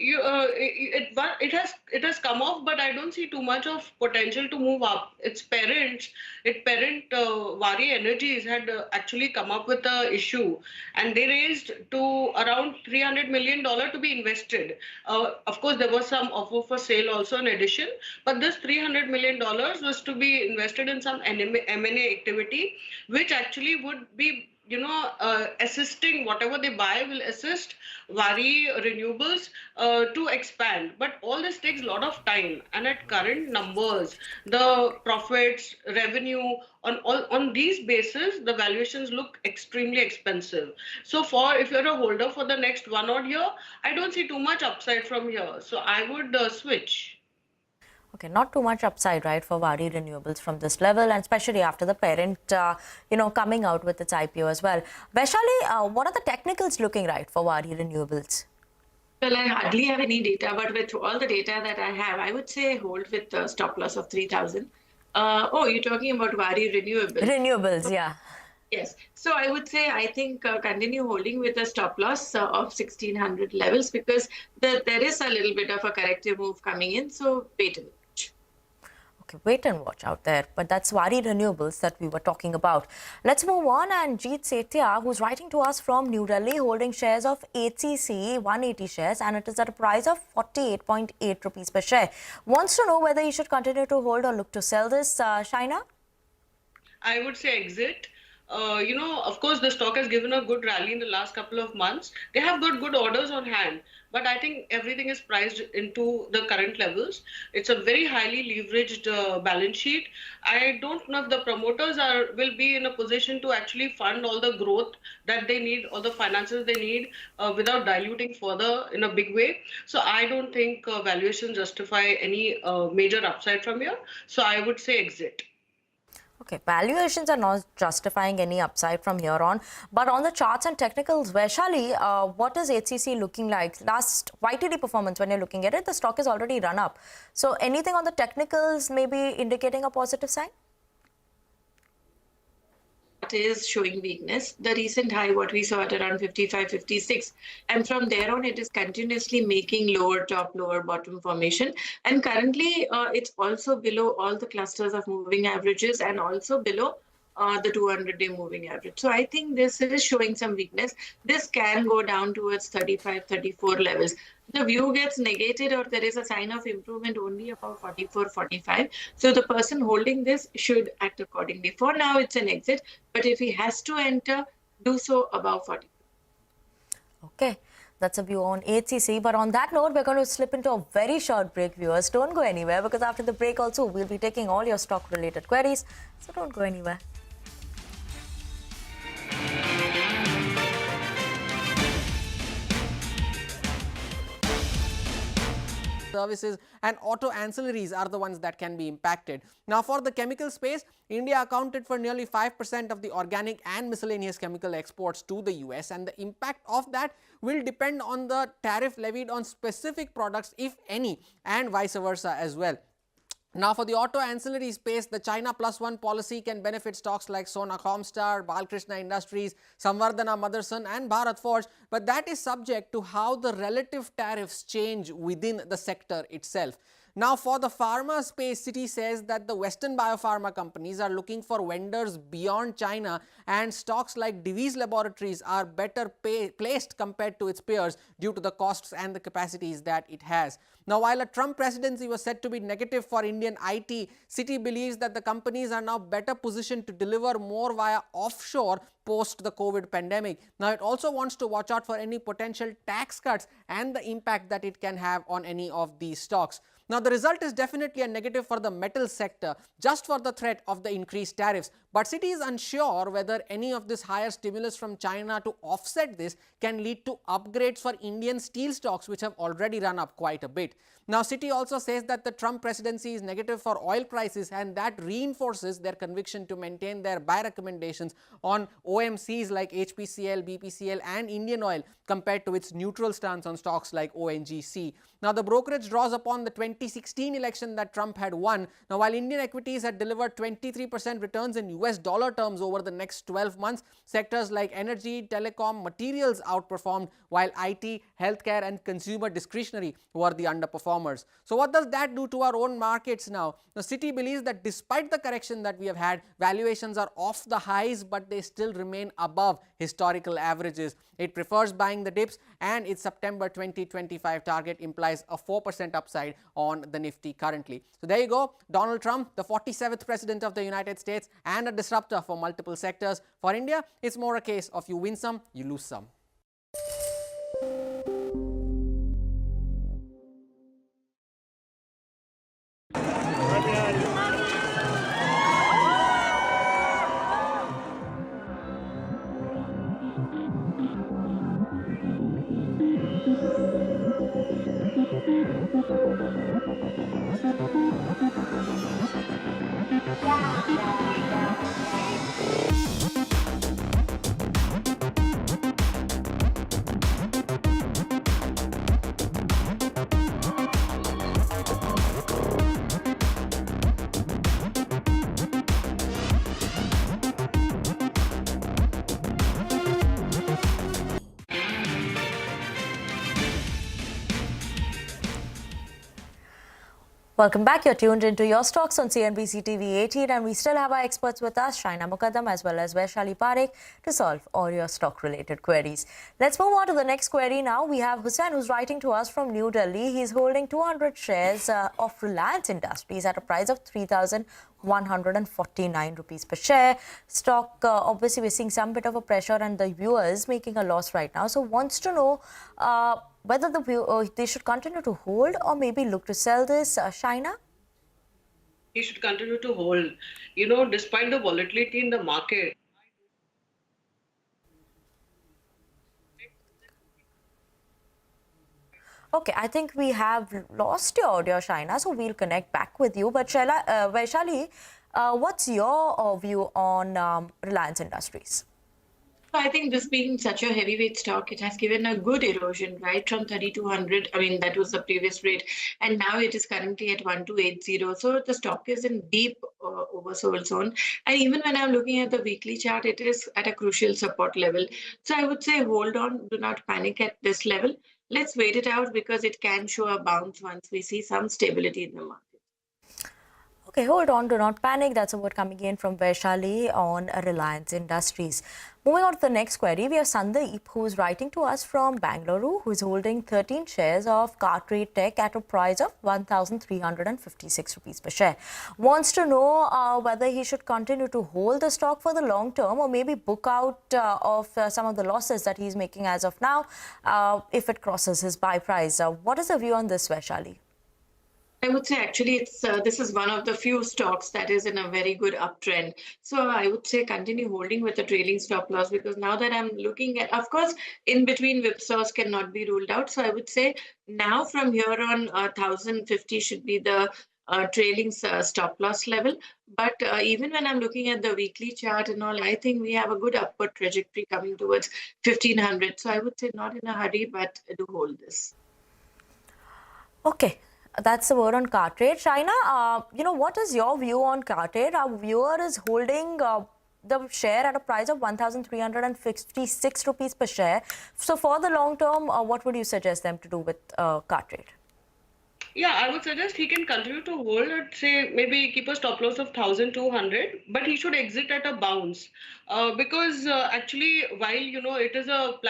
it has come off, but I don't see too much of potential to move up. Its parent Wari Energies had actually come up with a issue, and they raised to around $300 million to be invested. Of course, there was some offer for sale also in addition, but this $300 million was to be invested in some M&A activity, which actually would be, you know, assisting whatever they buy will assist Wari Renewables to expand. But all this takes a lot of time, and at current numbers, the profits, revenue, on these bases, the valuations look extremely expensive. So if you're a holder for the next 1 odd year, I don't see too much upside from here. So I would switch. Okay, not too much upside, right, for Wari Renewables from this level, and especially after the parent, you know, coming out with its IPO as well. Vaishali, what are the technicals looking like for Wari Renewables? Well, I hardly have any data, but with all the data that I have, I would say hold with a stop loss of 3,000. Oh, you're talking about Wari Renewables? Renewables, yeah. Yes. So I would say I think continue holding with a stop loss of 1,600 levels because there is a little bit of a corrective move coming in. So wait and watch. Okay, wait and watch out there. But that's Wari Renewables that we were talking about. Let's move on. And Jeet Sethia, who's writing to us from New Delhi, holding shares of HCC, 180 shares, and it is at a price of 48.8 rupees per share. Wants to know whether he should continue to hold or look to sell this. Shaina? I would say exit. You know, of course, the stock has given a good rally in the last couple of months. They have got good orders on hand, but I think everything is priced into the current levels. It's a very highly leveraged balance sheet. I don't know if the promoters will be in a position to actually fund all the growth that they need, all the finances they need without diluting further in a big way. So I don't think valuations justify any major upside from here. So I would say exit. Okay, valuations are not justifying any upside from here on. But on the charts and technicals, Vaishali, what is HCC looking like? Last YTD performance, when you're looking at it, the stock is already run up. So anything on the technicals maybe indicating a positive sign? Is showing weakness. The recent high, what we saw at around 55, 56, and from there on, it is continuously making lower top, lower bottom formation. And currently, it's also below all the clusters of moving averages and also below the 200-day moving average. So I think this is showing some weakness. This can go down towards 35, 34 levels. the view gets negated or there is a sign of improvement only above 44, 45. So the person holding this should act accordingly. For now, it's an exit, but if he has to enter, do so above 40. Okay, that's a view on HCC. But on that note, we're going to slip into a very short break, viewers. Don't go anywhere, because after the break also, we'll be taking all your stock-related queries. So don't go anywhere. Services and auto ancillaries are the ones that can be impacted. Now, for the chemical space, India accounted for nearly 5% of the organic and miscellaneous chemical exports to the US, and the impact of that will depend on the tariff levied on specific products, if any, and vice versa as well. Now, for the auto ancillary space, the China +1 policy can benefit stocks like Sona Comstar, Balkrishna Industries, Samvardhana Motherson and Bharat Forge, but that is subject to how the relative tariffs change within the sector itself. Now, for the pharma space, Citi says that the Western biopharma companies are looking for vendors beyond China, and stocks like Divi's Laboratories are better placed compared to its peers due to the costs and the capacities that it has. Now, while a Trump presidency was said to be negative for Indian IT, Citi believes that the companies are now better positioned to deliver more via offshore post the COVID pandemic. Now, it also wants to watch out for any potential tax cuts and the impact that it can have on any of these stocks. Now, the result is definitely a negative for the metal sector, just for the threat of the increased tariffs. But Citi is unsure whether any of this higher stimulus from China to offset this can lead to upgrades for Indian steel stocks, which have already run up quite a bit. Now, Citi also says that the Trump presidency is negative for oil prices, and that reinforces their conviction to maintain their buy recommendations on OMCs like HPCL, BPCL and Indian Oil compared to its neutral stance on stocks like ONGC. Now, the brokerage draws upon the 2016 election that Trump had won. Now, while Indian equities had delivered 23% returns in US dollar terms over the next 12 months, sectors like energy, telecom, materials outperformed, while IT, healthcare and consumer discretionary were the underperformers. So what does that do to our own markets now? Now, Citi believes that despite the correction that we have had, valuations are off the highs, but they still remain above historical averages. It prefers buying the dips, and its September 2025 target implies a 4% upside on the Nifty currently. So there you go, Donald Trump, the 47th president of the United States and a disruptor for multiple sectors. For India, it's more a case of you win some, you lose some. Welcome back. You're tuned into Your Stocks on CNBC-TV18, and we still have our experts with us, Shaina Mukaddam as well as Vaishali Parekh, to solve all your stock-related queries. Let's move on to the next query now. We have Hussain, who's writing to us from New Delhi. He's holding 200 shares of Reliance Industries at a price of 3,149 rupees per share. Stock, obviously, we're seeing some bit of a pressure, and the viewers making a loss right now. So wants to know whether they should continue to hold or maybe look to sell this. Shaina? He should continue to hold. You know, despite the volatility in the market, Okay, I think we have lost your audio, Shaina, so we'll connect back with you. But Vaishali, what's your view on Reliance Industries? I think this being such a heavyweight stock, it has given a good erosion, right, from 3,200. I mean, that was the previous rate, and now it is currently at 1,280. So the stock is in deep oversold zone. And even when I'm looking at the weekly chart, it is at a crucial support level. So I would say hold on, do not panic at this level. Let's wait it out, because it can show a bounce once we see some stability in the market. Okay, hold on, do not panic. That's a word coming in from Vaishali on Reliance Industries. Moving on to the next query, we have Sandeep, who's writing to us from Bangalore, who's holding 13 shares of Cartrade Tech at a price of 1,356 rupees per share. Wants to know whether he should continue to hold the stock for the long term or maybe book out of some of the losses that he's making as of now if it crosses his buy price. What is the view on this, Vaishali? I would say actually this is one of the few stocks that is in a very good uptrend. So I would say continue holding with a trailing stop loss, because now that I'm looking at, of course, in between whipsaws cannot be ruled out. So I would say now from here on 1,050 should be the trailing stop loss level. But even when I'm looking at the weekly chart and all, I think we have a good upward trajectory coming towards 1,500. So I would say not in a hurry, but do hold this. Okay. That's the word on Cartrade. Shaina, what is your view on Cartrade? Our viewer is holding the share at a price of 1,356 rupees per share. So for the long term, what would you suggest them to do with Cartrade? Yeah, I would suggest he can continue to hold at, say, maybe keep a stop loss of 1,200, but he should exit at a bounce. Because actually, while, it is a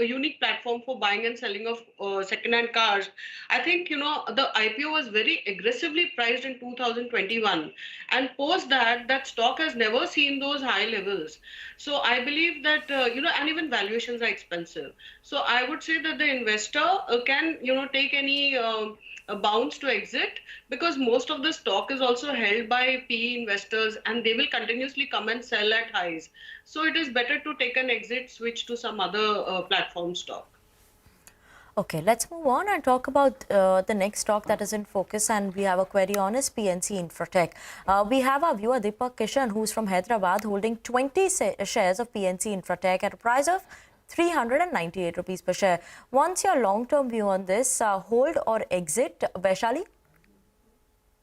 unique platform for buying and selling of second-hand cars, I think, the IPO was very aggressively priced in 2021. And post that stock has never seen those high levels. So I believe that, and even valuations are expensive. So I would say that the investor can, take any a bounce to exit, because most of the stock is also held by PE investors and they will continuously come and sell at highs. So it is better to take an exit, switch to some other platform stock. Okay, let's move on and talk about the next stock that is in focus, and we have a query on is PNC Infratech. We have our viewer Deepak Kishan, who's from Hyderabad, holding 20 shares of PNC Infratech at a price of 398 rupees per share. What's your long-term view on this? Hold or exit, Vaishali?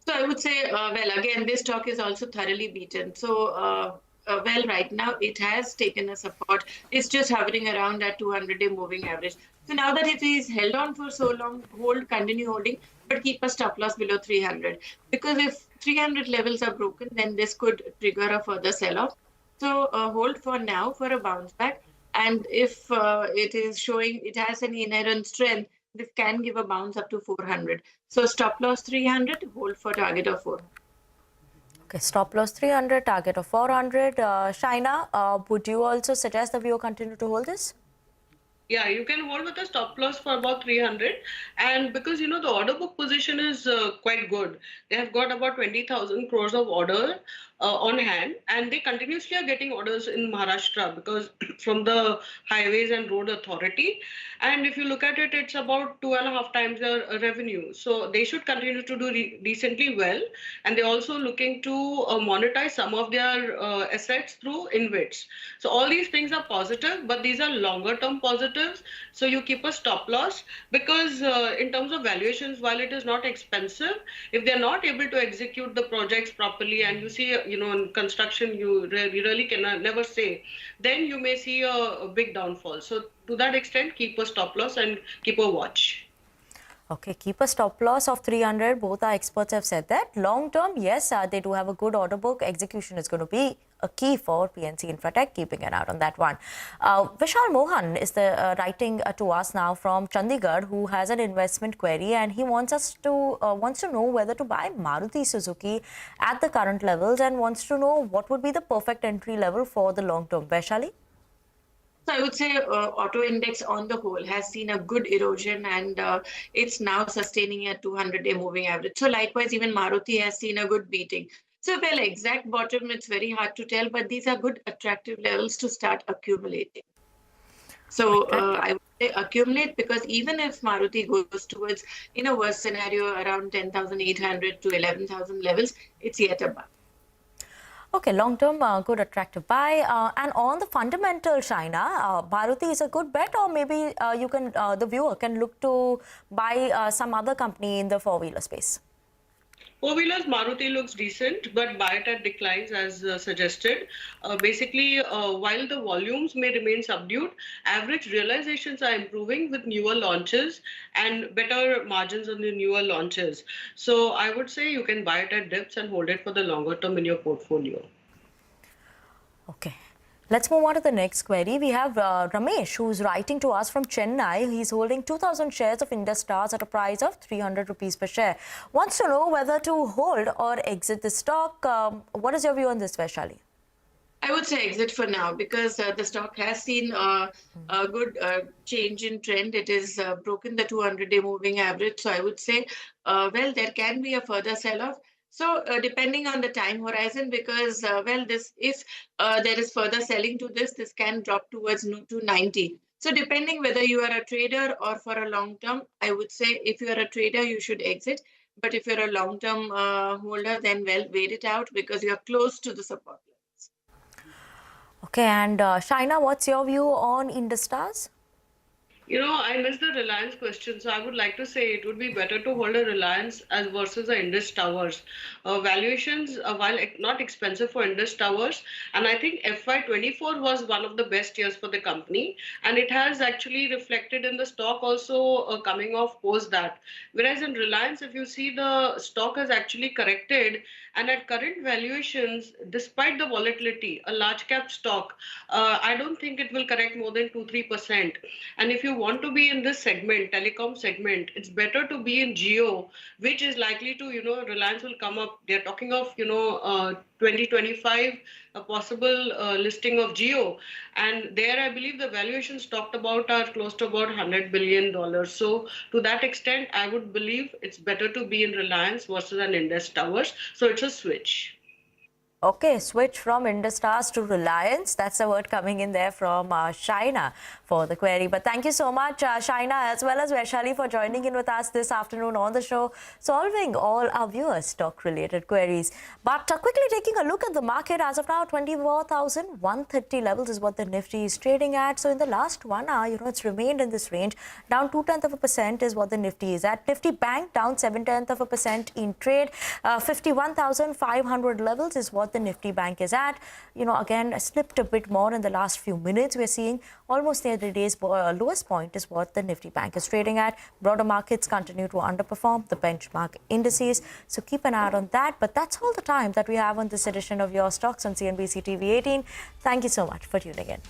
So I would say, again, this stock is also thoroughly beaten. So, right now it has taken a support. It's just hovering around that 200-day moving average. So now that it is held on for so long, continue holding, but keep a stop loss below 300. Because if 300 levels are broken, then this could trigger a further sell-off. So hold for now for a bounce back. And if it is showing it has an inherent strength, this can give a bounce up to 400. So stop loss 300, hold for target of 400. Okay, stop loss 300, target of 400. Shaina, would you also suggest the viewer continue to hold this? Yeah, you can hold with a stop loss for about 300. And because, the order book position is quite good. They have got about 20,000 crores of order on hand, and they continuously are getting orders in Maharashtra because from the Highways and Road Authority. And if you look at it, it's about 2.5 times their revenue. So they should continue to do decently well. And they're also looking to monetize some of their assets through InvITs. So all these things are positive, but these are longer term positives. So you keep a stop loss, because in terms of valuations, while it is not expensive, if they're not able to execute the projects properly, and you see, in construction, you really cannot never say, then you may see a big downfall. So to that extent, keep a stop loss and keep a watch. Okay, keep a stop loss of 300. Both our experts have said that. Long term, yes, they do have a good order book. Execution is going to be a key for PNC Infratech, keeping an eye on that one. Vishal Mohan is writing to us now from Chandigarh, who has an investment query, and he wants to know whether to buy Maruti Suzuki at the current levels, and wants to know what would be the perfect entry level for the long term. Vaishali? So I would say auto index on the whole has seen a good erosion, and it's now sustaining a 200-day moving average. So likewise, even Maruti has seen a good beating. So exact bottom, it's very hard to tell, but these are good attractive levels to start accumulating. So I would say accumulate, because even if Maruti goes towards, in a worst scenario, around 10,800 to 11,000 levels, it's yet above. Okay, long-term, good attractive buy. And on the fundamental, Shaina, Maruti is a good bet, or maybe the viewer can look to buy some other company in the four-wheeler space? Four-wheelers, Maruti looks decent, but buy it at declines as suggested. Basically, while the volumes may remain subdued, average realizations are improving with newer launches and better margins on the newer launches. So I would say you can buy it at dips and hold it for the longer term in your portfolio. Okay. Let's move on to the next query. We have Ramesh, who's writing to us from Chennai. He's holding 2,000 shares of Indus Stars at a price of 300 rupees per share. Wants to know whether to hold or exit the stock. What is your view on this, Vaishali? I would say exit for now because the stock has seen a good change in trend. It is broken the 200-day moving average. So I would say, well, there can be a further sell-off. So depending on the time horizon, because, well, this if there is further selling to this can drop towards to 90. So depending whether you are a trader or for a long term, I would say if you are a trader, you should exit. But if you're a long-term holder, then, well, wait it out because you're close to the support. Okay, and Shaina, what's your view on Indus Stars? You know, I missed the Reliance question, so I would like to say it would be better to hold a Reliance as versus the Indus Towers. Valuations, while not expensive for Indus Towers, and I think FY24 was one of the best years for the company, and it has actually reflected in the stock also coming off post that. Whereas in Reliance, if you see the stock has actually corrected, and at current valuations, despite the volatility, a large cap stock, I don't think it will correct more than 2-3%. And if you want to be in this segment, telecom segment, it's better to be in Jio, which is likely to, Reliance will come up. They're talking of, 2025, a possible listing of Jio. And there, I believe the valuations talked about are close to about $100 billion. So to that extent, I would believe it's better to be in Reliance versus an Indus Towers. So it's a switch. Okay, switch from Indus Stars to Reliance. That's the word coming in there from Shaina for the query. But thank you so much, Shaina, as well as Vaishali, for joining in with us this afternoon on the show, solving all our viewers' stock-related queries. But quickly taking a look at the market, as of now, 24,130 levels is what the Nifty is trading at. So in the last 1 hour, it's remained in this range. Down 0.2% is what the Nifty is at. Nifty Bank down 0.7% in trade. 51,500 levels is what the Nifty Bank is at. Again, slipped a bit more in the last few minutes. We're seeing almost near the day's lowest point is what the Nifty Bank is trading at. Broader markets continue to underperform the benchmark indices. So keep an eye on that. But that's all the time that we have on this edition of Your Stocks on CNBC-TV18. Thank you so much for tuning in.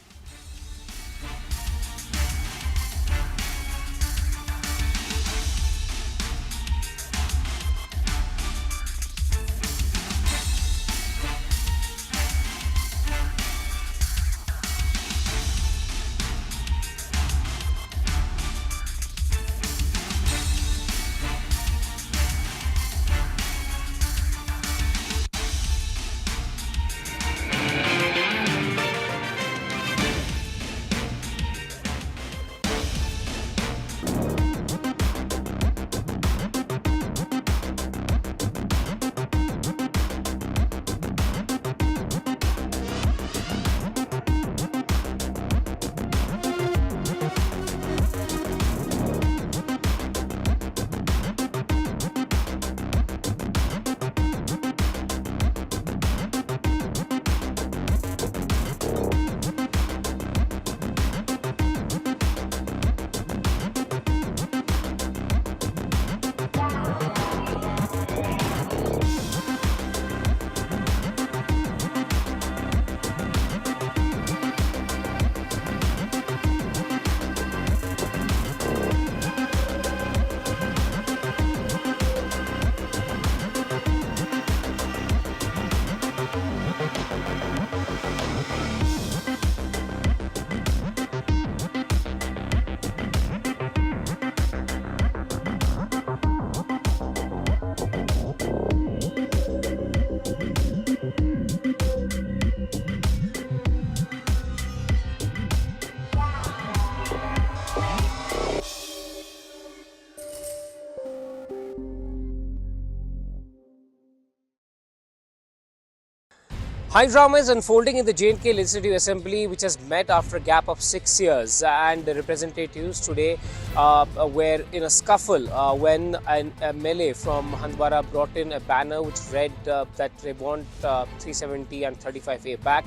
High drama is unfolding in the J&K Legislative Assembly, which has met after a gap of 6 years, and the representatives today were in a scuffle when a melee from Handwara brought in a banner which read that they want 370 and 35A back.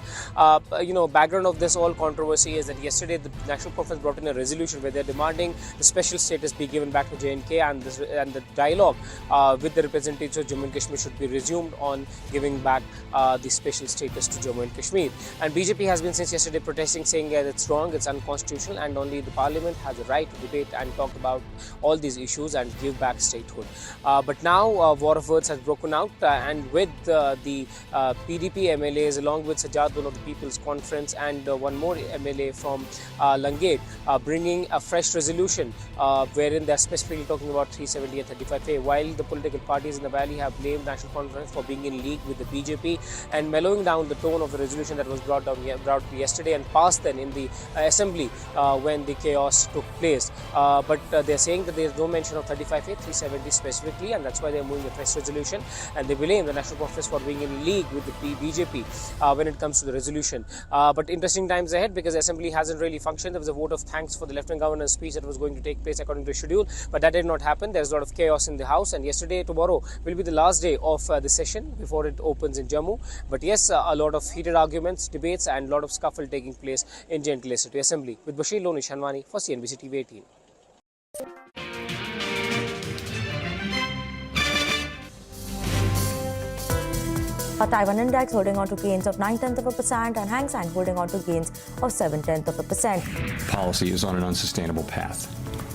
Background of this whole controversy is that yesterday the National Conference brought in a resolution where they're demanding the special status be given back to J&K, and the dialogue with the representatives of Jammu and Kashmir should be resumed on giving back the special status to Jammu and Kashmir. And BJP has been since yesterday protesting, saying that it's wrong, it's unconstitutional, and only the parliament has the right to debate and talk about all these issues and give back statehood. But now war of words has broken out, and with the PDP MLAs along with Sajjad, one of the People's Conference, and one more MLA from Langate bringing a fresh resolution wherein they're specifically talking about 370 and 35A, while the political parties in the valley have blamed National Conference for being in league with the BJP and mellowing down the tone of the resolution that was brought yesterday and passed then in the assembly when the chaos took place. But they're saying that there's no mention of 35A, 370 specifically, and that's why they're moving a fresh resolution, and they blame the National Conference for being in league with the BJP when it comes to the resolution. But interesting times ahead, because the assembly hasn't really functioned. There was a vote of thanks for the Lieutenant Governor's speech that was going to take place according to schedule, but that did not happen. There's a lot of chaos in the House, and tomorrow will be the last day of the session before it opens in Jammu. But yes, a lot of heated arguments, debates, and a lot of scuffle taking place in J&K Legislative Assembly. With Bashir Loni Shanwani for CNBC-TV18. Taiwan Index holding on to gains of 0.9% and Hang Seng holding on to gains of 0.7%. Policy is on an unsustainable path.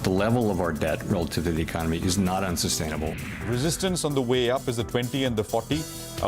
The level of our debt relative to the economy is not unsustainable. Resistance on the way up is the 20 and the 40,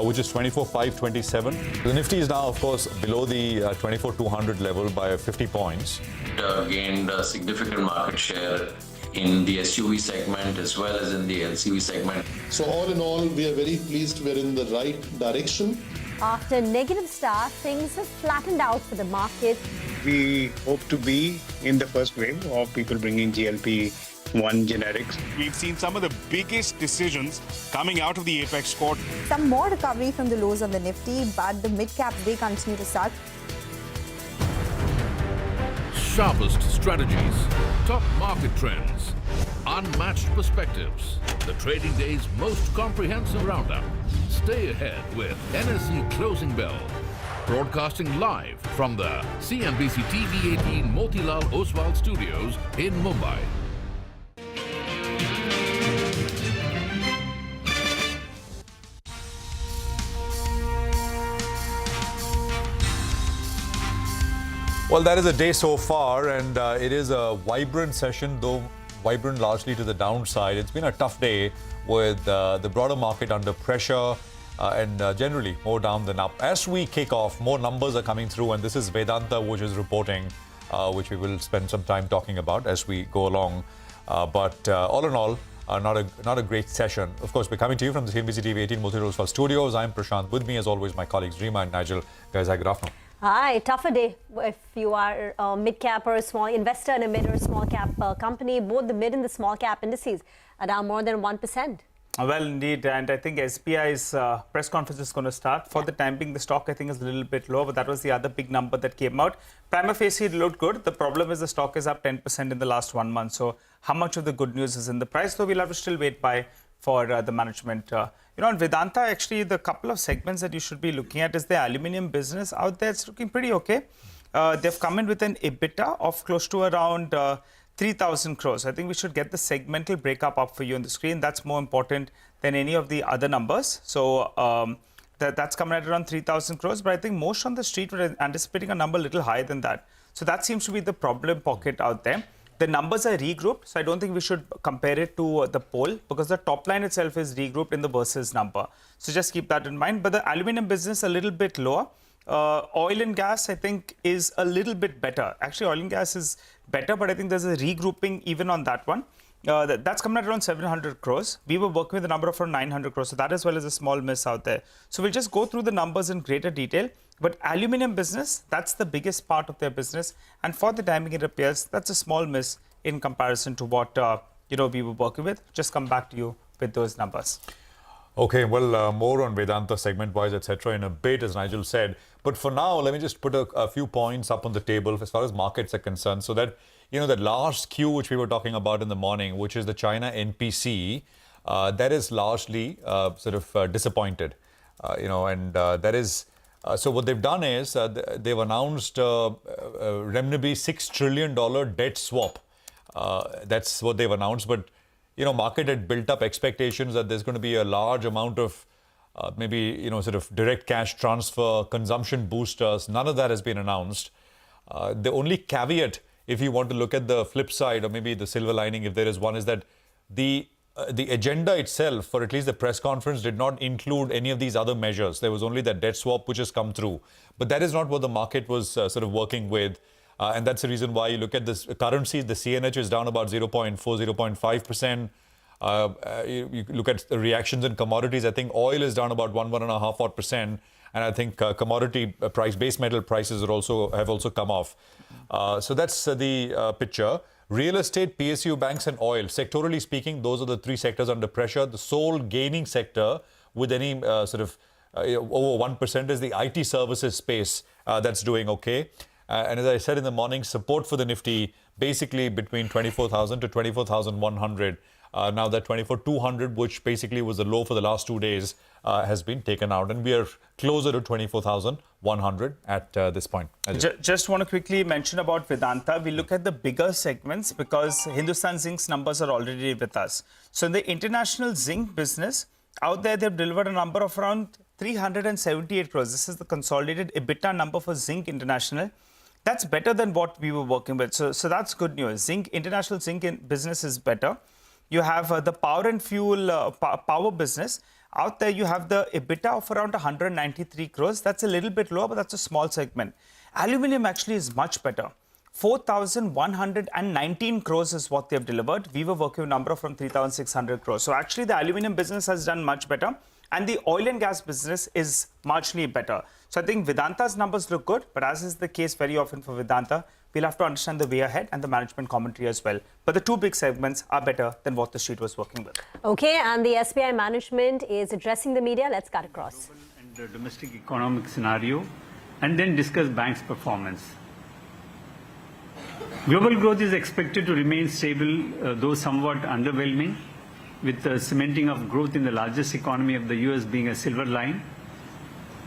which is 24,527. The Nifty is now, of course, below the 24,200 level by 50 points. Gained a significant market share in the SUV segment as well as in the LCV segment. So all in all, we are very pleased we're in the right direction. After a negative start, things have flattened out for the market. We hope to be in the first wave of people bringing GLP-1 generics. We've seen some of the biggest decisions coming out of the Apex Court. Some more recovery from the lows on the Nifty, but the mid-caps, they continue to sell. Sharpest strategies, top market trends, unmatched perspectives, the trading day's most comprehensive roundup. Stay ahead with NSE Closing Bell, broadcasting live from the CNBC-TV18 Motilal Oswal Studios in Mumbai. Well, that is a day so far, and it is a vibrant session, though vibrant largely to the downside. It's been a tough day with the broader market under pressure and generally more down than up. As we kick off, more numbers are coming through, and this is Vedanta which is reporting, which we will spend some time talking about as we go along. But all in all, not a great session. Of course, we're coming to you from the CNBC-TV18 Motilal Oswal Studios. I'm Prashant. With me, as always, my colleagues Rima and Nigel. Guys, hi, good afternoon. Hi, tougher day if you are a mid-cap or a small investor in a mid or small-cap company. Both the mid and the small-cap indices are down more than 1%. Well, indeed, and I think SBI's press conference is going to start. For the time being, the stock, I think, is a little bit low, but that was the other big number that came out. Prima facie, it looked good. The problem is the stock is up 10% in the last 1 month. So how much of the good news is in the price? So we'll have to still wait for the management. On Vedanta, actually, the couple of segments that you should be looking at is the aluminium business out there. It's looking pretty okay. They've come in with an EBITDA of close to around 3,000 crores. I think we should get the segmental breakup up for you on the screen. That's more important than any of the other numbers. So that's coming at around 3,000 crores. But I think most on the street were anticipating a number a little higher than that. So that seems to be the problem pocket out there. The numbers are regrouped, so I don't think we should compare it to the poll because the top line itself is regrouped in the versus number. So just keep that in mind. But the aluminum business a little bit lower. Oil and gas, I think, is a little bit better. Actually, oil and gas is better, but I think there's a regrouping even on that one. That's coming at around 700 crores. We were working with a number of around 900 crores, so that as well as a small miss out there. So we'll just go through the numbers in greater detail. But aluminium business, that's the biggest part of their business. And for the timing, it appears that's a small miss in comparison to what we were working with. Just come back to you with those numbers. Okay, well, more on Vedanta segment-wise, etc. in a bit, as Nigel said. But for now, let me just put a few points up on the table as far as markets are concerned. So that, that last Q which we were talking about in the morning, which is the China NPC, that is largely disappointed. And that is... so what they've done is they've announced renminbi $6 trillion debt swap. That's what they've announced. But, market had built up expectations that there's going to be a large amount of direct cash transfer, consumption boosters. None of that has been announced. The only caveat, if you want to look at the flip side, or maybe the silver lining, if there is one, is that the agenda itself, for at least the press conference, did not include any of these other measures. There was only that debt swap which has come through. But that is not what the market was working with. And that's the reason why you look at this currency, the CNH is down about 0.4, 0.5%. You look at the reactions in commodities, I think oil is down about 1.5%. And I think commodity price, base metal prices have also come off. So that's the picture. Real estate, PSU banks and oil. Sectorally speaking, those are the three sectors under pressure. The sole gaining sector with any over 1% is the IT services space that's doing okay. And as I said in the morning, support for the Nifty basically between 24,000 to 24,100. Now that 24,200, which basically was the low for the last 2 days, has been taken out. And we are closer to 24,100 at this point. Just want to quickly mention about Vedanta. We look at the bigger segments because Hindustan Zinc's numbers are already with us. So in the international zinc business, out there they've delivered a number of around 378 crores. This is the consolidated EBITDA number for Zinc International. That's better than what we were working with. So that's good news. International zinc business is better. You have the power and fuel power business. Out there, you have the EBITDA of around 193 crores. That's a little bit lower, but that's a small segment. Aluminium actually is much better. 4,119 crores is what they've delivered. We were working with a number from 3,600 crores. So actually, the aluminium business has done much better. And the oil and gas business is marginally better. So I think Vedanta's numbers look good, but as is the case very often for Vedanta, we'll have to understand the way ahead and the management commentary as well. But the two big segments are better than what the street was working with. Okay, and the SBI management is addressing the media. Let's cut across. And the domestic economic scenario, and then discuss bank's performance. Global growth is expected to remain stable, though somewhat underwhelming, with the cementing of growth in the largest economy of the US being a silver line.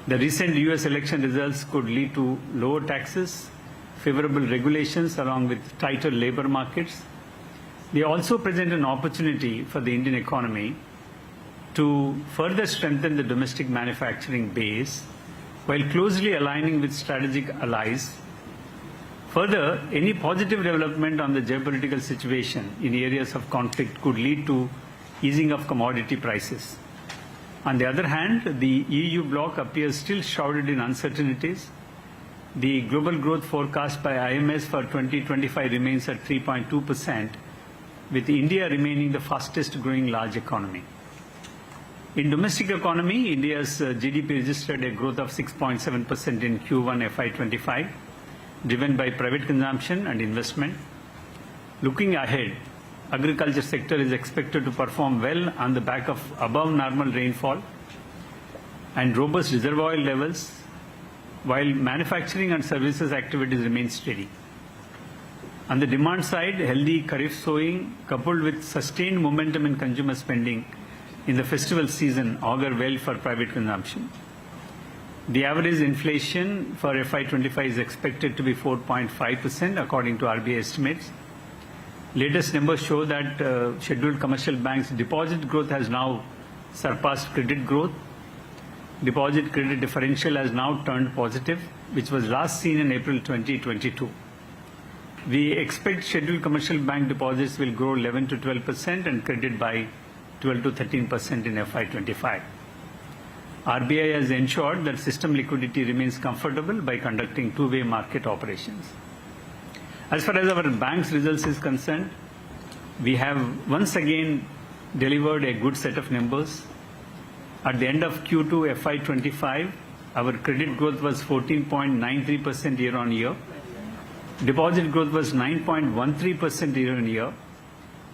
The recent US election results could lead to lower taxes, favorable regulations along with tighter labor markets. They also present an opportunity for the Indian economy to further strengthen the domestic manufacturing base while closely aligning with strategic allies. Further, any positive development on the geopolitical situation in areas of conflict could lead to easing of commodity prices. On the other hand, the EU bloc appears still shrouded in uncertainties. The global growth forecast by IMS for 2025 remains at 3.2%, with India remaining the fastest growing large economy. In domestic economy, India's GDP registered a growth of 6.7% in Q1 FY25, driven by private consumption and investment. Looking ahead, agriculture sector is expected to perform well on the back of above normal rainfall and robust reservoir levels, while manufacturing and services activities remain steady. On the demand side, healthy kharif sowing coupled with sustained momentum in consumer spending in the festival season augur well for private consumption. The average inflation for FY25 is expected to be 4.5% according to RBI estimates. Latest numbers show that scheduled commercial banks' deposit growth has now surpassed credit growth. Deposit credit differential has now turned positive, which was last seen in April 2022. We expect scheduled commercial bank deposits will grow 11 to 12% and credit by 12 to 13% in FY25. RBI has ensured that system liquidity remains comfortable by conducting two-way market operations. As far as our bank's results is concerned, we have once again delivered a good set of numbers. At the end of Q2 FY25, our credit growth was 14.93% year on year. Deposit growth was 9.13% year on year,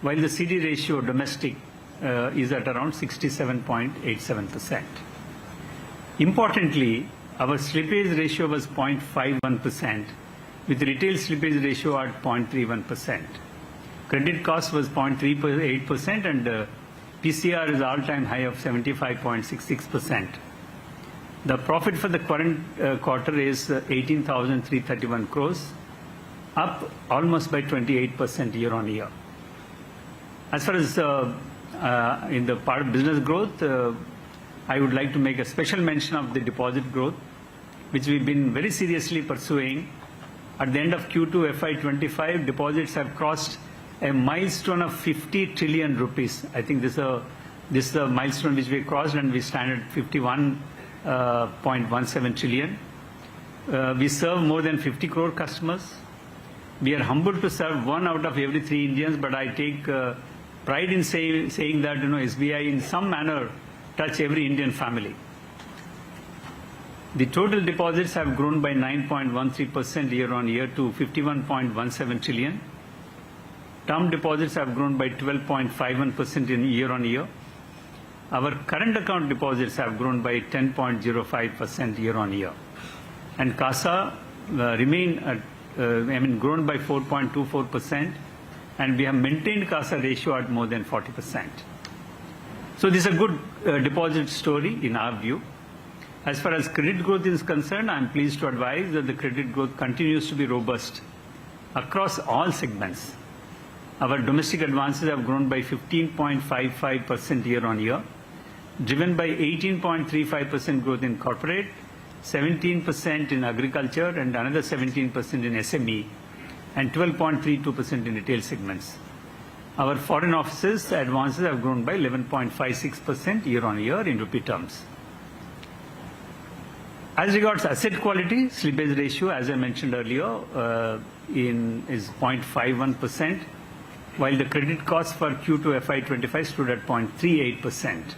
while the CD ratio domestic is at around 67.87%. Importantly, our slippage ratio was 0.51%, with retail slippage ratio at 0.31%. Credit cost was 0.38% and PCR is all-time high of 75.66%. The profit for the current quarter is 18,331 crores, up almost by 28% year-on-year. As far as in the part of business growth, I would like to make a special mention of the deposit growth, which we've been very seriously pursuing. At the end of Q2 FY25, deposits have crossed a milestone of 50 trillion rupees. I think this is a milestone which we crossed, and we stand at 51.17 trillion. We serve more than 50 crore customers. We are humbled to serve 1 out of every 3 Indians, but I take pride in saying that SBI in some manner touch every Indian family. The total deposits have grown by 9.13% year-on-year to 51.17 trillion. Term deposits have grown by 12.51% in year-on-year. Our current account deposits have grown by 10.05% year-on-year. And CASA grown by 4.24%, and we have maintained CASA ratio at more than 40%. So this is a good deposit story in our view. As far as credit growth is concerned, I am pleased to advise that the credit growth continues to be robust across all segments. Our domestic advances have grown by 15.55% year-on-year, driven by 18.35% growth in corporate, 17% in agriculture, and another 17% in SME, and 12.32% in retail segments. Our foreign offices advances have grown by 11.56% year-on-year in rupee terms. As regards asset quality, slippage ratio, as I mentioned earlier, is 0.51%, while the credit cost for Q2 FY25 stood at 0.38%.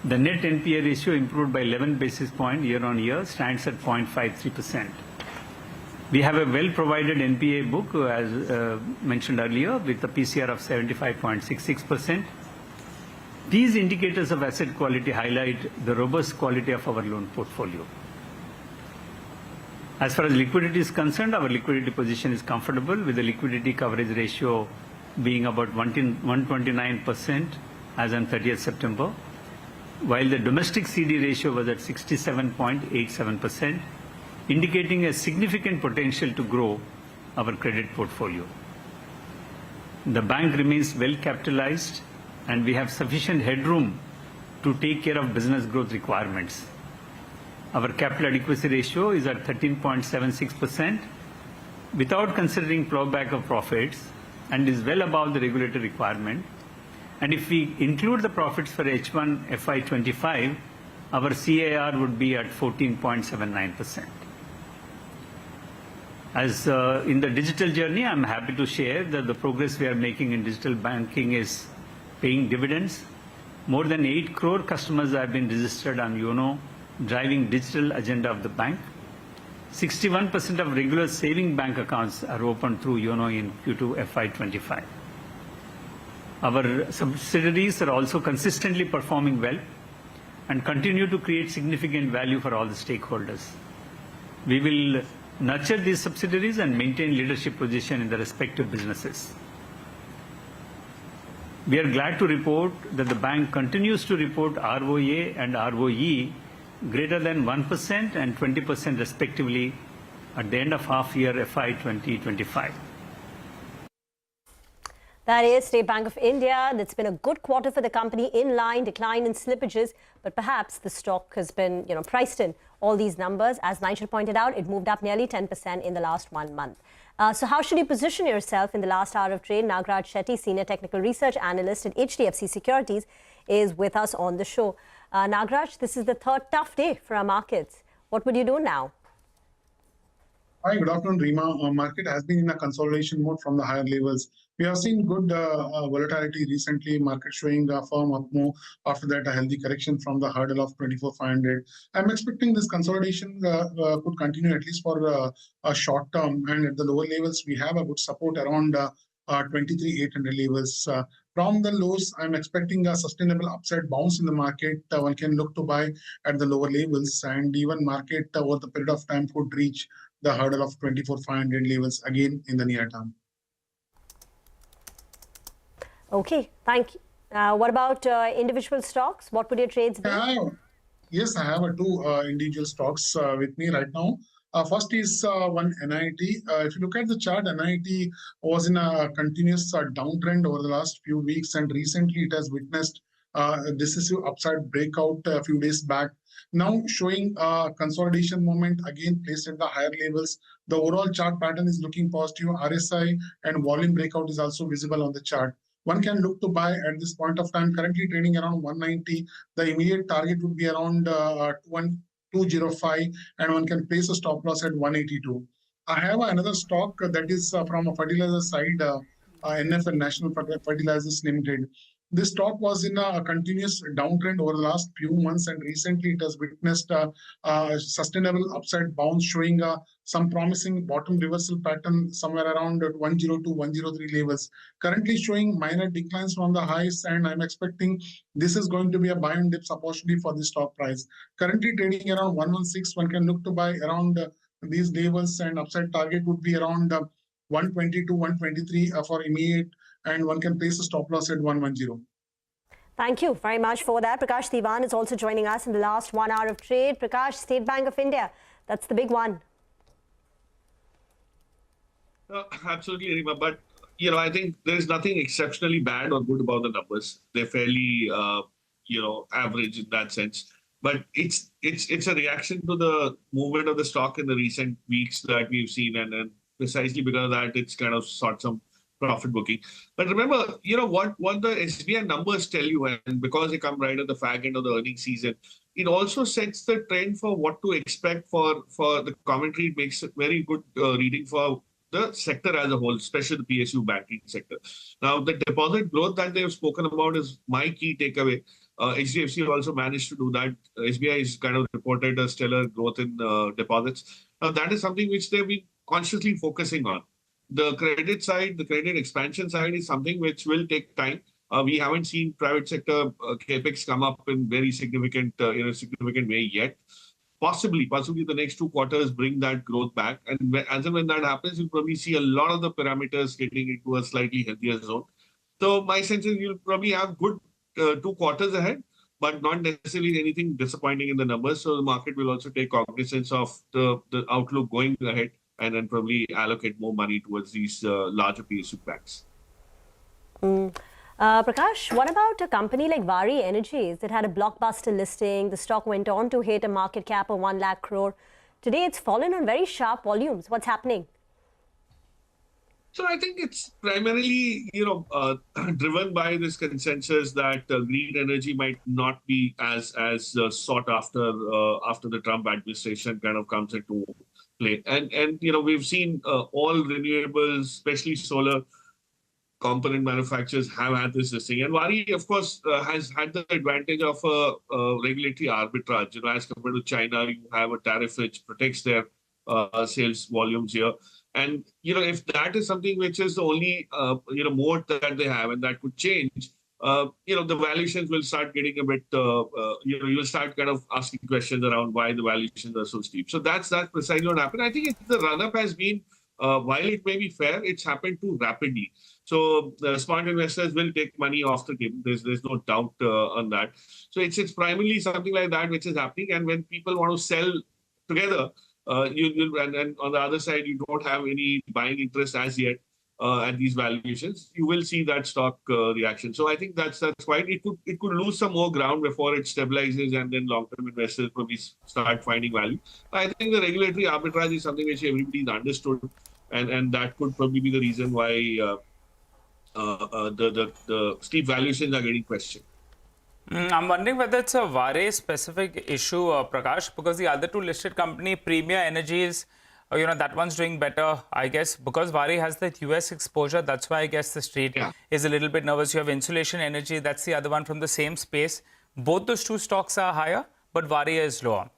The net NPA ratio improved by 11 basis points year-on-year, stands at 0.53%. We have a well-provided NPA book, as mentioned earlier, with a PCR of 75.66%. These indicators of asset quality highlight the robust quality of our loan portfolio. As far as liquidity is concerned, our liquidity position is comfortable, with the liquidity coverage ratio being about 129% as on 30th September, while the domestic CD ratio was at 67.87%, indicating a significant potential to grow our credit portfolio. The bank remains well capitalized, and we have sufficient headroom to take care of business growth requirements. Our capital adequacy ratio is at 13.76% without considering plowback of profits, and is well above the regulatory requirement. And if we include the profits for H1 FY25, our CAR would be at 14.79%. As in the digital journey, I'm happy to share that the progress we are making in digital banking is paying dividends. More than 8 crore customers have been registered on YONO, driving digital agenda of the bank. 61% of regular saving bank accounts are opened through YONO in Q2 FY25. Our subsidiaries are also consistently performing well and continue to create significant value for all the stakeholders. We will nurture these subsidiaries and maintain leadership position in the respective businesses. We are glad to report that the bank continues to report ROA and ROE greater than 1% and 20% respectively at the end of half year FY 2025. That is State Bank of India. That's been a good quarter for the company, in line, decline in slippages, but perhaps the stock has been, priced in all these numbers. As Nigel pointed out, it moved up nearly 10% in the last 1 month. So how should you position yourself in the last hour of trade? Nagraj Shetty, Senior Technical Research Analyst at HDFC Securities, is with us on the show. Nagraj, this is the third tough day for our markets. What would you do now? Hi, good afternoon, Rima. Our market has been in a consolidation mode from the higher levels. We have seen good volatility recently, market showing a firm up more. After that, a healthy correction from the hurdle of 24,500. I'm expecting this consolidation could continue at least for a short term. And at the lower levels, we have a good support around 23,800 levels. From the lows, I'm expecting a sustainable upside bounce in the market. One can look to buy at the lower levels, and even market over the period of time could reach the hurdle of 24,500 levels again in the near term. Okay, thank you. What about individual stocks? What would your trades be? Yes, I have two individual stocks with me right now. First is one NIT. If you look at the chart, NIT was in a continuous downtrend over the last few weeks, and recently it has witnessed a decisive upside breakout a few days back. Now showing consolidation moment again placed at the higher levels. The overall chart pattern is looking positive. RSI and volume breakout is also visible on the chart. One can look to buy at this point of time, currently trading around 190. The immediate target would be around 205, and one can place a stop loss at 182. I have another stock that is from a fertilizer side, NFL, National Fertilizers Limited. This stock was in a continuous downtrend over the last few months, and recently it has witnessed a sustainable upside bounce, showing some promising bottom reversal pattern somewhere around 102, 103 levels. Currently showing minor declines from the highs, and I'm expecting this is going to be a buy and dips opportunity for the stock price. Currently trading around 116, one can look to buy around these levels, and upside target would be around 122, 123 for immediate, and one can place a stop loss at 110. Thank you very much for that. Prakash Diwan is also joining us in the last 1 hour of trade. Prakash, State Bank of India, that's the big one. Absolutely, Rima. But, I think there is nothing exceptionally bad or good about the numbers. They're fairly, average in that sense. But it's a reaction to the movement of the stock in the recent weeks that we've seen, and precisely because of that, it's kind of sought some profit booking. But remember, what the SBI numbers tell you, and because they come right at the fag end of the earnings season, it also sets the trend for what to expect for the commentary. It makes a very good reading for the sector as a whole, especially the PSU banking sector. Now, the deposit growth that they've spoken about is my key takeaway. HDFC also managed to do that. SBI has kind of reported a stellar growth in deposits. Now, that is something which they've been consciously focusing on. The credit side, the credit expansion side is something which will take time. We haven't seen private sector capex come up in very significant, significant way yet. Possibly the next 2 quarters bring that growth back. And as and when that happens, you'll probably see a lot of the parameters getting into a slightly healthier zone. So my sense is you'll probably have good 2 quarters ahead, but not necessarily anything disappointing in the numbers. So the market will also take cognizance of the outlook going ahead, and then probably allocate more money towards these larger PSU banks. Prakash, what about a company like Vari Energies that had a blockbuster listing? The stock went on to hit a market cap of 1 lakh crore. Today, it's fallen on very sharp volumes. What's happening? So I think it's primarily, driven by this consensus that green energy might not be as sought after the Trump administration kind of comes into play. And we've seen all renewables, especially solar component manufacturers, have had this listing. And Vari, of course, has had the advantage of regulatory arbitrage. As compared to China, you have a tariff which protects their sales volumes here. And, if that is something which is the only, moat that they have, and that could change, the valuations will start getting a bit, you'll start kind of asking questions around why the valuations are so steep. So that's precisely what happened. I think the run-up has been, while it may be fair, it's happened too rapidly. So the smart investors will take money off the table. There's no doubt on that. So it's primarily something like that which is happening. And when people want to sell together, and on the other side, you don't have any buying interest as yet at these valuations, you will see that stock reaction. So I think that's why it could lose some more ground before it stabilizes, and then long-term investors probably start finding value. I think the regulatory arbitrage is something which everybody's understood, and that could probably be the reason why the steep valuations are getting questioned. I'm wondering whether it's a Vari-specific issue, Prakash, because the other two listed company, Premier Energies, that one's doing better, I guess, because Vari has the US exposure. That's why I guess the street is a little bit nervous. You have Insulation Energy, that's the other one from the same space. Both those two stocks are higher, but Vari is lower.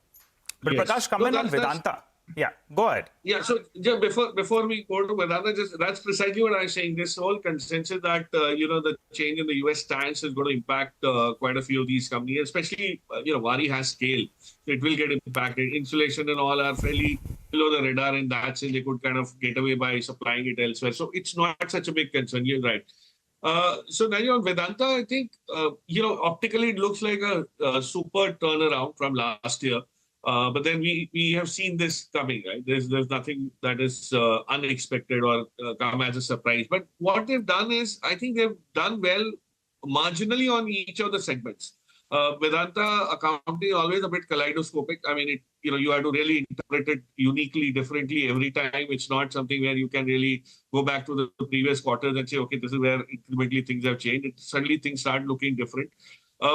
But Prakash, comment on Vedanta. Yeah, go ahead. Yeah, so just before we go to Vedanta, just that's precisely what I was saying. This whole consensus that the change in the US stance is going to impact quite a few of these companies, especially Wari has scale, so it will get impacted. Insulation and all are fairly below the radar in that sense. They could kind of get away by supplying it elsewhere, so it's not such a big concern. You're right. So then on Vedanta, I think optically it looks like a super turnaround from last year. But then we have seen this coming, right? There's nothing that is unexpected or come as a surprise. But what they've done is, I think they've done well marginally on each of the segments. Vedanta accounting is always a bit kaleidoscopic. I mean, you have to really interpret it uniquely, differently every time. It's not something where you can really go back to the previous quarters and say, okay, this is where incrementally things have changed. Suddenly things start looking different.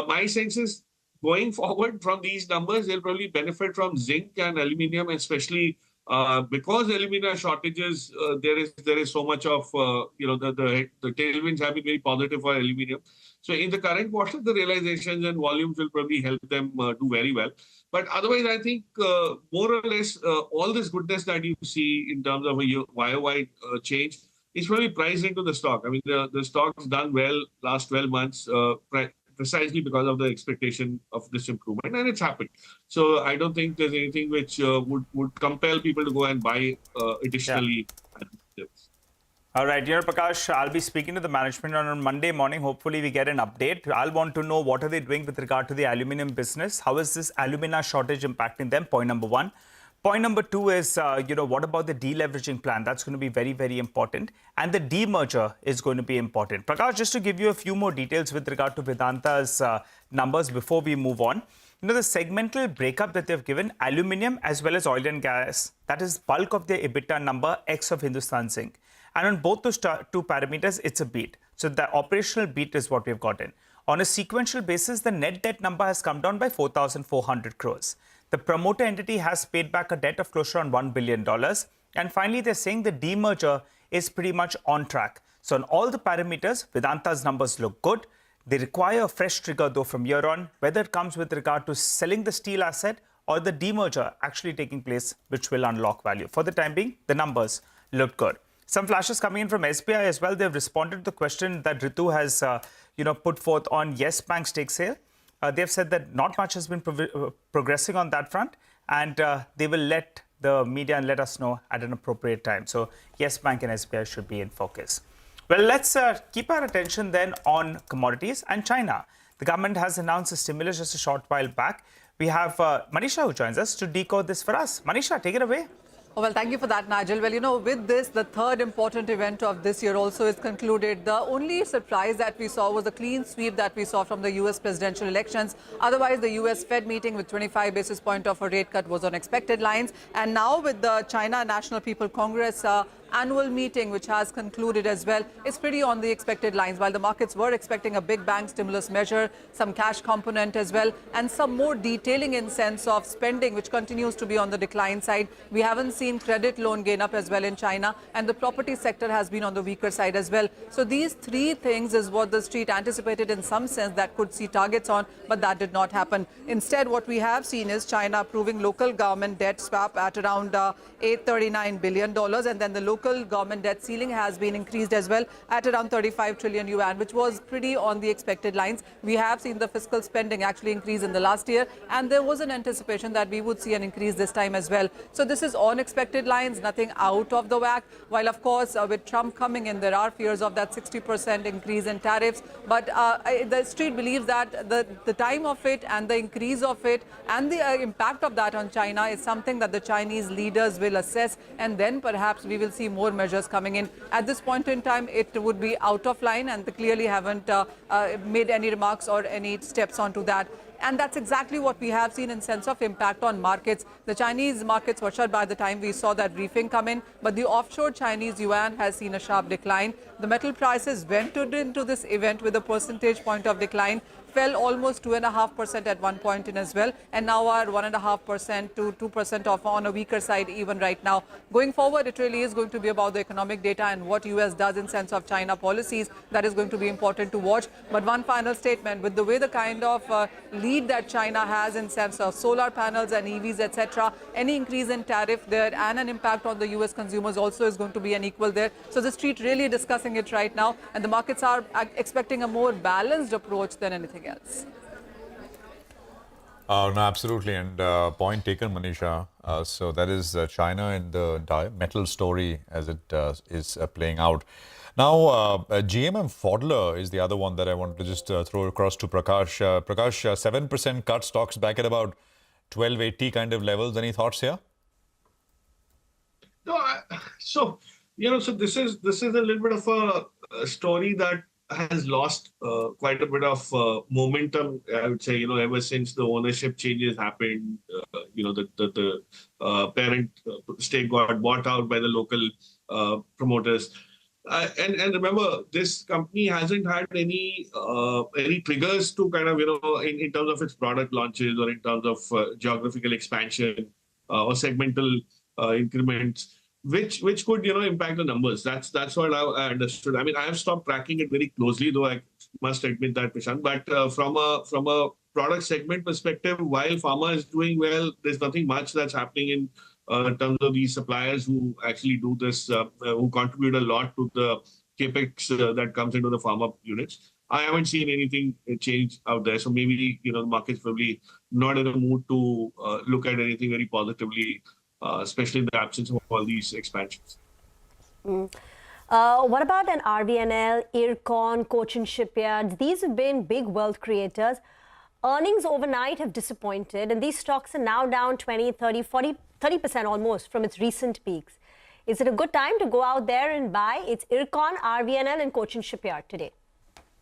My sense is, going forward from these numbers, they'll probably benefit from zinc and aluminium, especially because alumina shortages. There is so much of the tailwinds have been very positive for aluminium. So in the current quarter, the realizations and volumes will probably help them do very well. But otherwise, I think more or less all this goodness that you see in terms of a YOY change is probably priced into the stock. I mean, the stock's done well last 12 months. Precisely because of the expectation of this improvement, and it's happened. So I don't think there's anything which would compel people to go and buy additionally. Yeah. All right, Prakash, I'll be speaking to the management on Monday morning. Hopefully we get an update. I'll want to know what are they doing with regard to the aluminium business. How is this alumina shortage impacting them? Point number one. Point number two is, what about the deleveraging plan? That's going to be very, very important. And the demerger is going to be important. Prakash, just to give you a few more details with regard to Vedanta's numbers before we move on. The segmental breakup that they've given, aluminium as well as oil and gas, that is bulk of their EBITDA number X of Hindustan Zinc. And on both those two parameters, it's a beat. So the operational beat is what we've gotten. On a sequential basis, the net debt number has come down by 4,400 crores. The promoter entity has paid back a debt of close to around $1 billion. And finally, they're saying the demerger is pretty much on track. So on all the parameters, Vedanta's numbers look good. They require a fresh trigger, though, from here on, whether it comes with regard to selling the steel asset or the demerger actually taking place, which will unlock value. For the time being, the numbers look good. Some flashes coming in from SBI as well. They've responded to the question that Ritu has put forth on Yes Bank stake sale. They've said that not much has been progressing on that front, and they will let the media and let us know at an appropriate time. So Yes Bank and SBI should be in focus. Well, let's keep our attention then on commodities and China. The government has announced a stimulus just a short while back. We have Manisha who joins us to decode this for us. Manisha, take it away. Oh, well, thank you for that, Nigel. Well, with this, the third important event of this year also is concluded. The only surprise that we saw was the clean sweep that we saw from the U.S. presidential elections. Otherwise, the U.S. Fed meeting with 25 basis point of a rate cut was on expected lines. And now with the China National People Congress annual meeting, which has concluded as well, is pretty on the expected lines. While the markets were expecting a big bang stimulus measure, some cash component as well, and some more detailing in sense of spending, which continues to be on the decline side. We haven't seen credit loan gain up as well in China, and the property sector has been on the weaker side as well. So these three things is what the street anticipated in some sense that could see targets on, but that did not happen. Instead, what we have seen is China approving local government debt swap at around $839 billion, and then the local government debt ceiling has been increased as well at around 35 trillion yuan, which was pretty on the expected lines. We have seen the fiscal spending actually increase in the last year, and there was an anticipation that we would see an increase this time as well. So this is on expected lines, nothing out of the whack. While of course with Trump coming in, there are fears of that 60% increase in tariffs, but the street believes that the time of it and the increase of it and the impact of that on China is something that the Chinese leaders will assess, and then perhaps we will see more measures coming in. At this point in time, it would be out of line, and they clearly haven't made any remarks or any steps onto that. And that's exactly what we have seen in sense of impact on markets. The Chinese markets were shut by the time we saw that briefing come in, but the offshore Chinese yuan has seen a sharp decline. The metal prices went into this event with a percentage point of decline, fell almost 2.5% at one point in as well, and now are 1.5% to 2% off on a weaker side even right now. Going forward, it really is going to be about the economic data and what US does in sense of China policies. That is going to be important to watch. But one final statement, with the way the kind of lead that China has in sense of solar panels and EVs, etc. Any increase in tariff there and an impact on the US consumers also is going to be an equal there. So the street really discussing it right now, and the markets are expecting a more balanced approach than anything else. No, absolutely. And point taken, Manisha. So that is China and the metal story as it is playing out. Now, GMM Pfaudler is the other one that I wanted to just throw across to Prakash. Prakash, 7% cut, stocks back at about 1280 kind of levels. Any thoughts here? No, so this is a little bit of a story that has lost quite a bit of momentum, I would say, ever since the ownership changes happened. The parent stake got bought out by the local promoters. And remember, this company hasn't had any triggers to kind of, in terms of its product launches or in terms of geographical expansion or segmental increments, which could, impact the numbers. That's what I understood. I mean, I have stopped tracking it very closely, though I must admit that, Prashant. But from a product segment perspective, while pharma is doing well, there's nothing much that's happening in terms of these suppliers who actually do this, who contribute a lot to the capex that comes into the pharma units. I haven't seen anything change out there. So maybe, the market's probably not in a mood to look at anything very positively, especially in the absence of all these expansions. What about an RVNL, Ircon, Cochin Shipyards? These have been big wealth creators. Earnings overnight have disappointed, and these stocks are now down 20, 30, 40% almost from its recent peaks. Is it a good time to go out there and buy? It's Ircon, RVNL, and Cochin Shipyard today.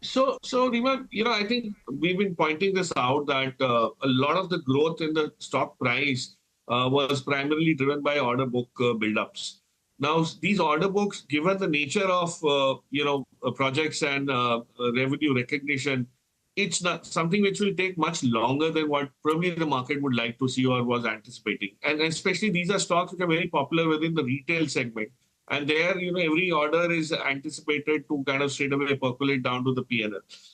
So Rima, I think we've been pointing this out that a lot of the growth in the stock price was primarily driven by order book buildups. Now, these order books, given the nature of projects and revenue recognition, it's not something which will take much longer than what probably the market would like to see or was anticipating. And especially these are stocks which are very popular within the retail segment. And there, every order is anticipated to kind of straight away percolate down to the P&L,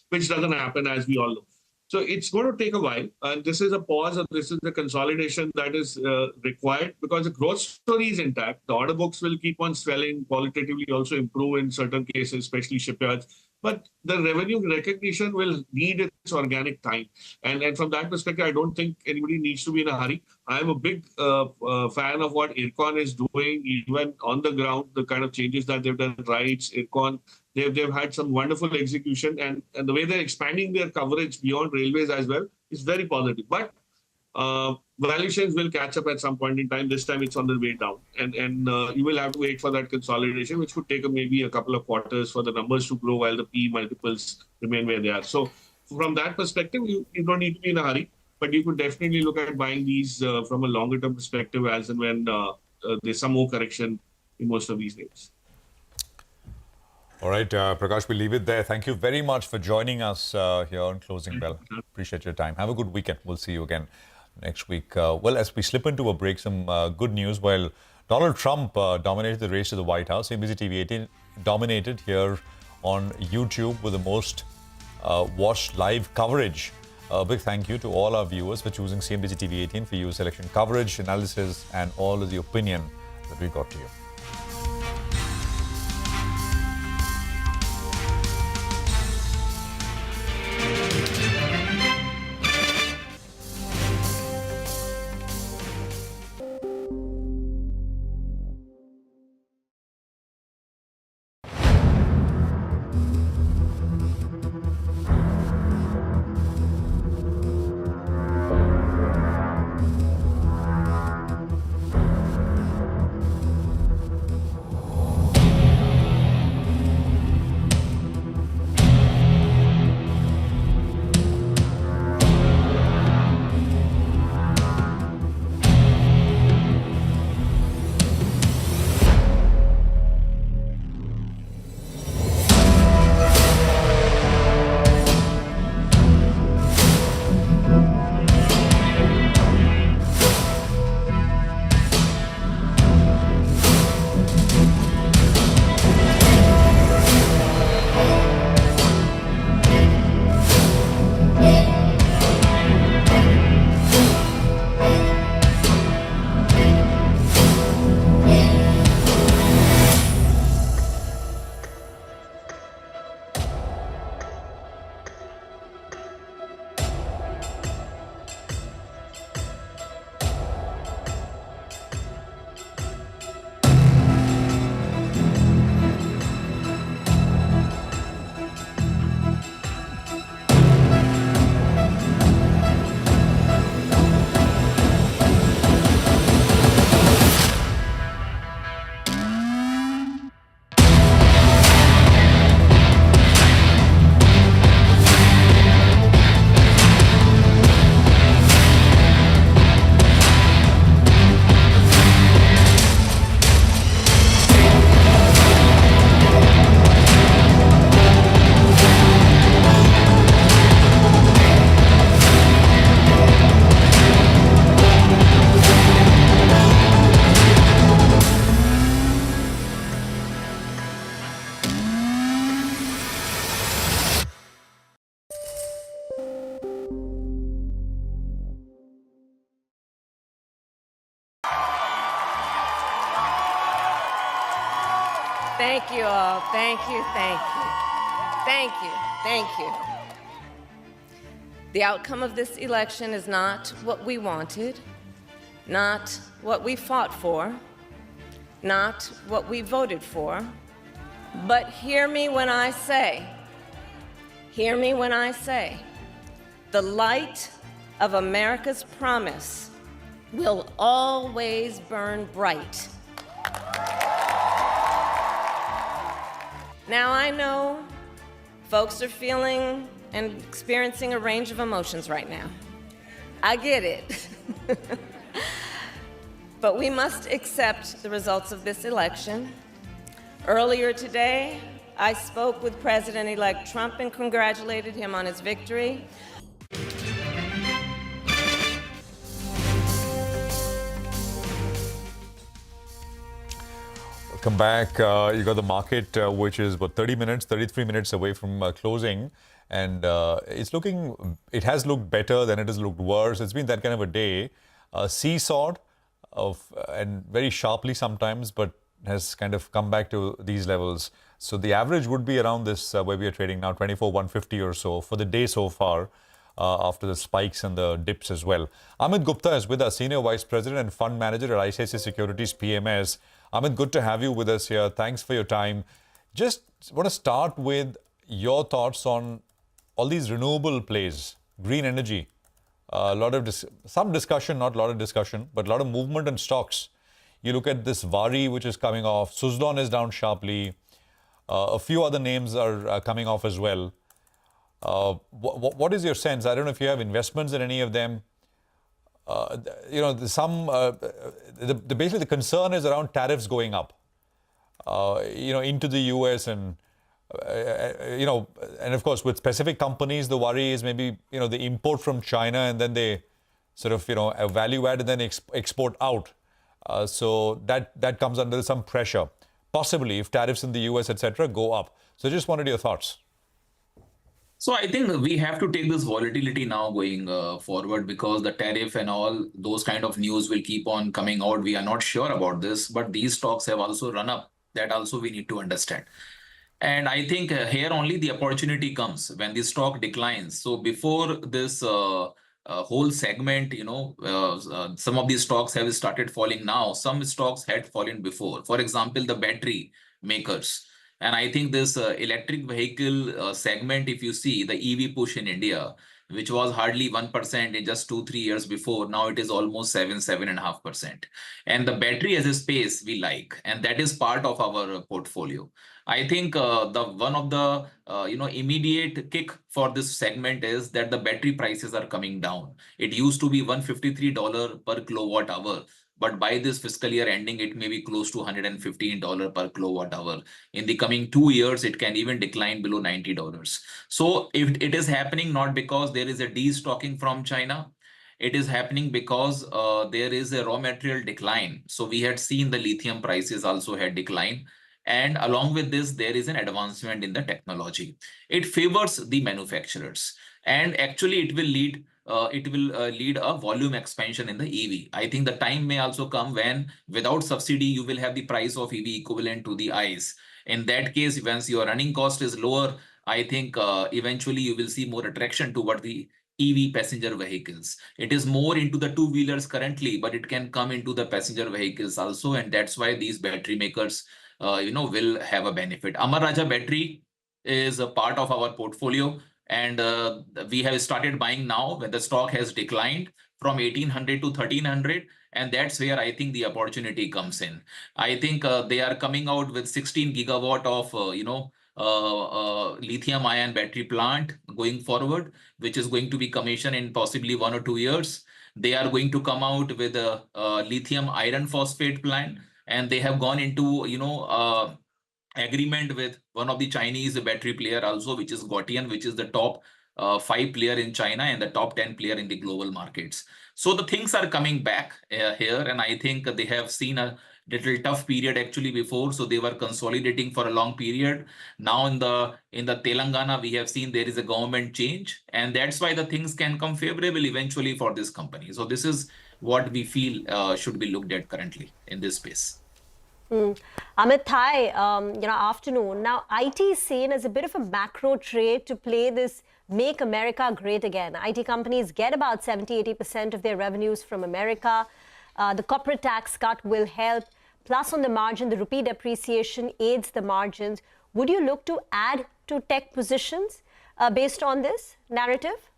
which doesn't happen, as we all know. So it's going to take a while. And this is a pause, or this is the consolidation that is required, because the growth story is intact. The order books will keep on swelling, qualitatively also improve in certain cases, especially shipyards. But the revenue recognition will need its organic time. And from that perspective, I don't think anybody needs to be in a hurry. I'm a big fan of what Ircon is doing, even on the ground, the kind of changes that they've done. Rights, Ircon, they've had some wonderful execution. And the way they're expanding their coverage beyond railways as well is very positive. But valuations will catch up at some point in time. This time it's on the way down. And you will have to wait for that consolidation, which could take maybe a couple of quarters for the numbers to grow while the P multiples remain where they are. So from that perspective, you don't need to be in a hurry, but you could definitely look at buying these from a longer term perspective as and when there's some more correction in most of these names. All right, Prakash, we'll leave it there. Thank you very much for joining us here on Closing Bell. Appreciate your time. Have a good weekend. We'll see you again next week. Well, as we slip into a break, some good news. While Donald Trump dominated the race to the White House, CNBC-TV18 dominated here on YouTube with the most watched live coverage. A big thank you to all our viewers for choosing CNBC-TV18 for your selection, coverage, analysis, and all of the opinion that we got to you. Thank you all. Thank you, thank you. Thank you, thank you. The outcome of this election is not what we wanted, not what we fought for, not what we voted for, but hear me when I say, the light of America's promise will always burn bright. Now, I know folks are feeling and experiencing a range of emotions right now. I get it. But we must accept the results of this election. Earlier today, I spoke with President-elect Trump and congratulated him on his victory. Come back. You got the market, which is 33 minutes away from closing. And it has looked better, then it has looked worse. It's been that kind of a day. Seesawed and very sharply sometimes, but has kind of come back to these levels. So the average would be around this where we are trading now, 24,150 or so for the day so far, after the spikes and the dips as well. Amit Gupta is with us, Senior Vice President and Fund Manager at ICICI Securities PMS. Amit, good to have you with us here. Thanks for your time. Just want to start with your thoughts on all these renewable plays, green energy. A lot of some discussion, not a lot of discussion, but a lot of movement in stocks. You look at this Vari, which is coming off. Suzlon is down sharply. A few other names are coming off as well. What is your sense? I don't know if you have investments in any of them. Basically the concern is around tariffs going up, into the US and, and of course with specific companies, the worry is maybe, they import from China and then they sort of, value add and then export out. So that comes under some pressure, possibly if tariffs in the US, etc., go up. So just wanted your thoughts. So I think we have to take this volatility now going forward, because the tariff and all those kind of news will keep on coming out. We are not sure about this, but these stocks have also run up. That also we need to understand. And I think here only the opportunity comes when the stock declines. So before this whole segment, some of these stocks have started falling now. Some stocks had fallen before. For example, the battery makers. And I think this electric vehicle segment, if you see the EV push in India, which was hardly 1% in just 2-3 years before, now it is almost 7.5%. And the battery as a space we like, and that is part of our portfolio. I think one of the immediate kick for this segment is that the battery prices are coming down. It used to be $153 per kilowatt hour. But by this fiscal year ending, it may be close to $115 per kilowatt hour. In the coming 2 years, it can even decline below $90. So if it is happening not because there is a destocking from China, it is happening because there is a raw material decline. So we had seen the lithium prices also had declined. And along with this, there is an advancement in the technology. It favors the manufacturers. And actually, it will lead a volume expansion in the EV. I think the time may also come when without subsidy, you will have the price of EV equivalent to the ICE. In that case, once your running cost is lower, I think eventually you will see more attraction toward the EV passenger vehicles. It is more into the two-wheelers currently, but it can come into the passenger vehicles also. And that's why these battery makers, will have a benefit. Amar Raja Battery is a part of our portfolio. And we have started buying now when the stock has declined from 1,800 to 1,300. And that's where I think the opportunity comes in. I think they are coming out with 16 gigawatt of, lithium ion battery plant going forward, which is going to be commissioned in possibly 1 or 2 years. They are going to come out with a lithium iron phosphate plant. And they have gone into, agreement with one of the Chinese battery player also, which is Gotian, which is the top 5 player in China and the top 10 player in the global markets. So the things are coming back here, and I think they have seen a little tough period actually before, so they were consolidating for a long period. Now in the Telangana, we have seen there is a government change, and that's why the things can come favorable eventually for this company. So this is what we feel should be looked at currently in this space. Amit, hi. Afternoon. Now, IT is seen as a bit of a macro trade to play this Make America Great Again. IT companies get about 70-80% of their revenues from America. The corporate tax cut will help. Plus, on the margin, the rupee depreciation aids the margins. Would you look to add to tech positions based on this narrative?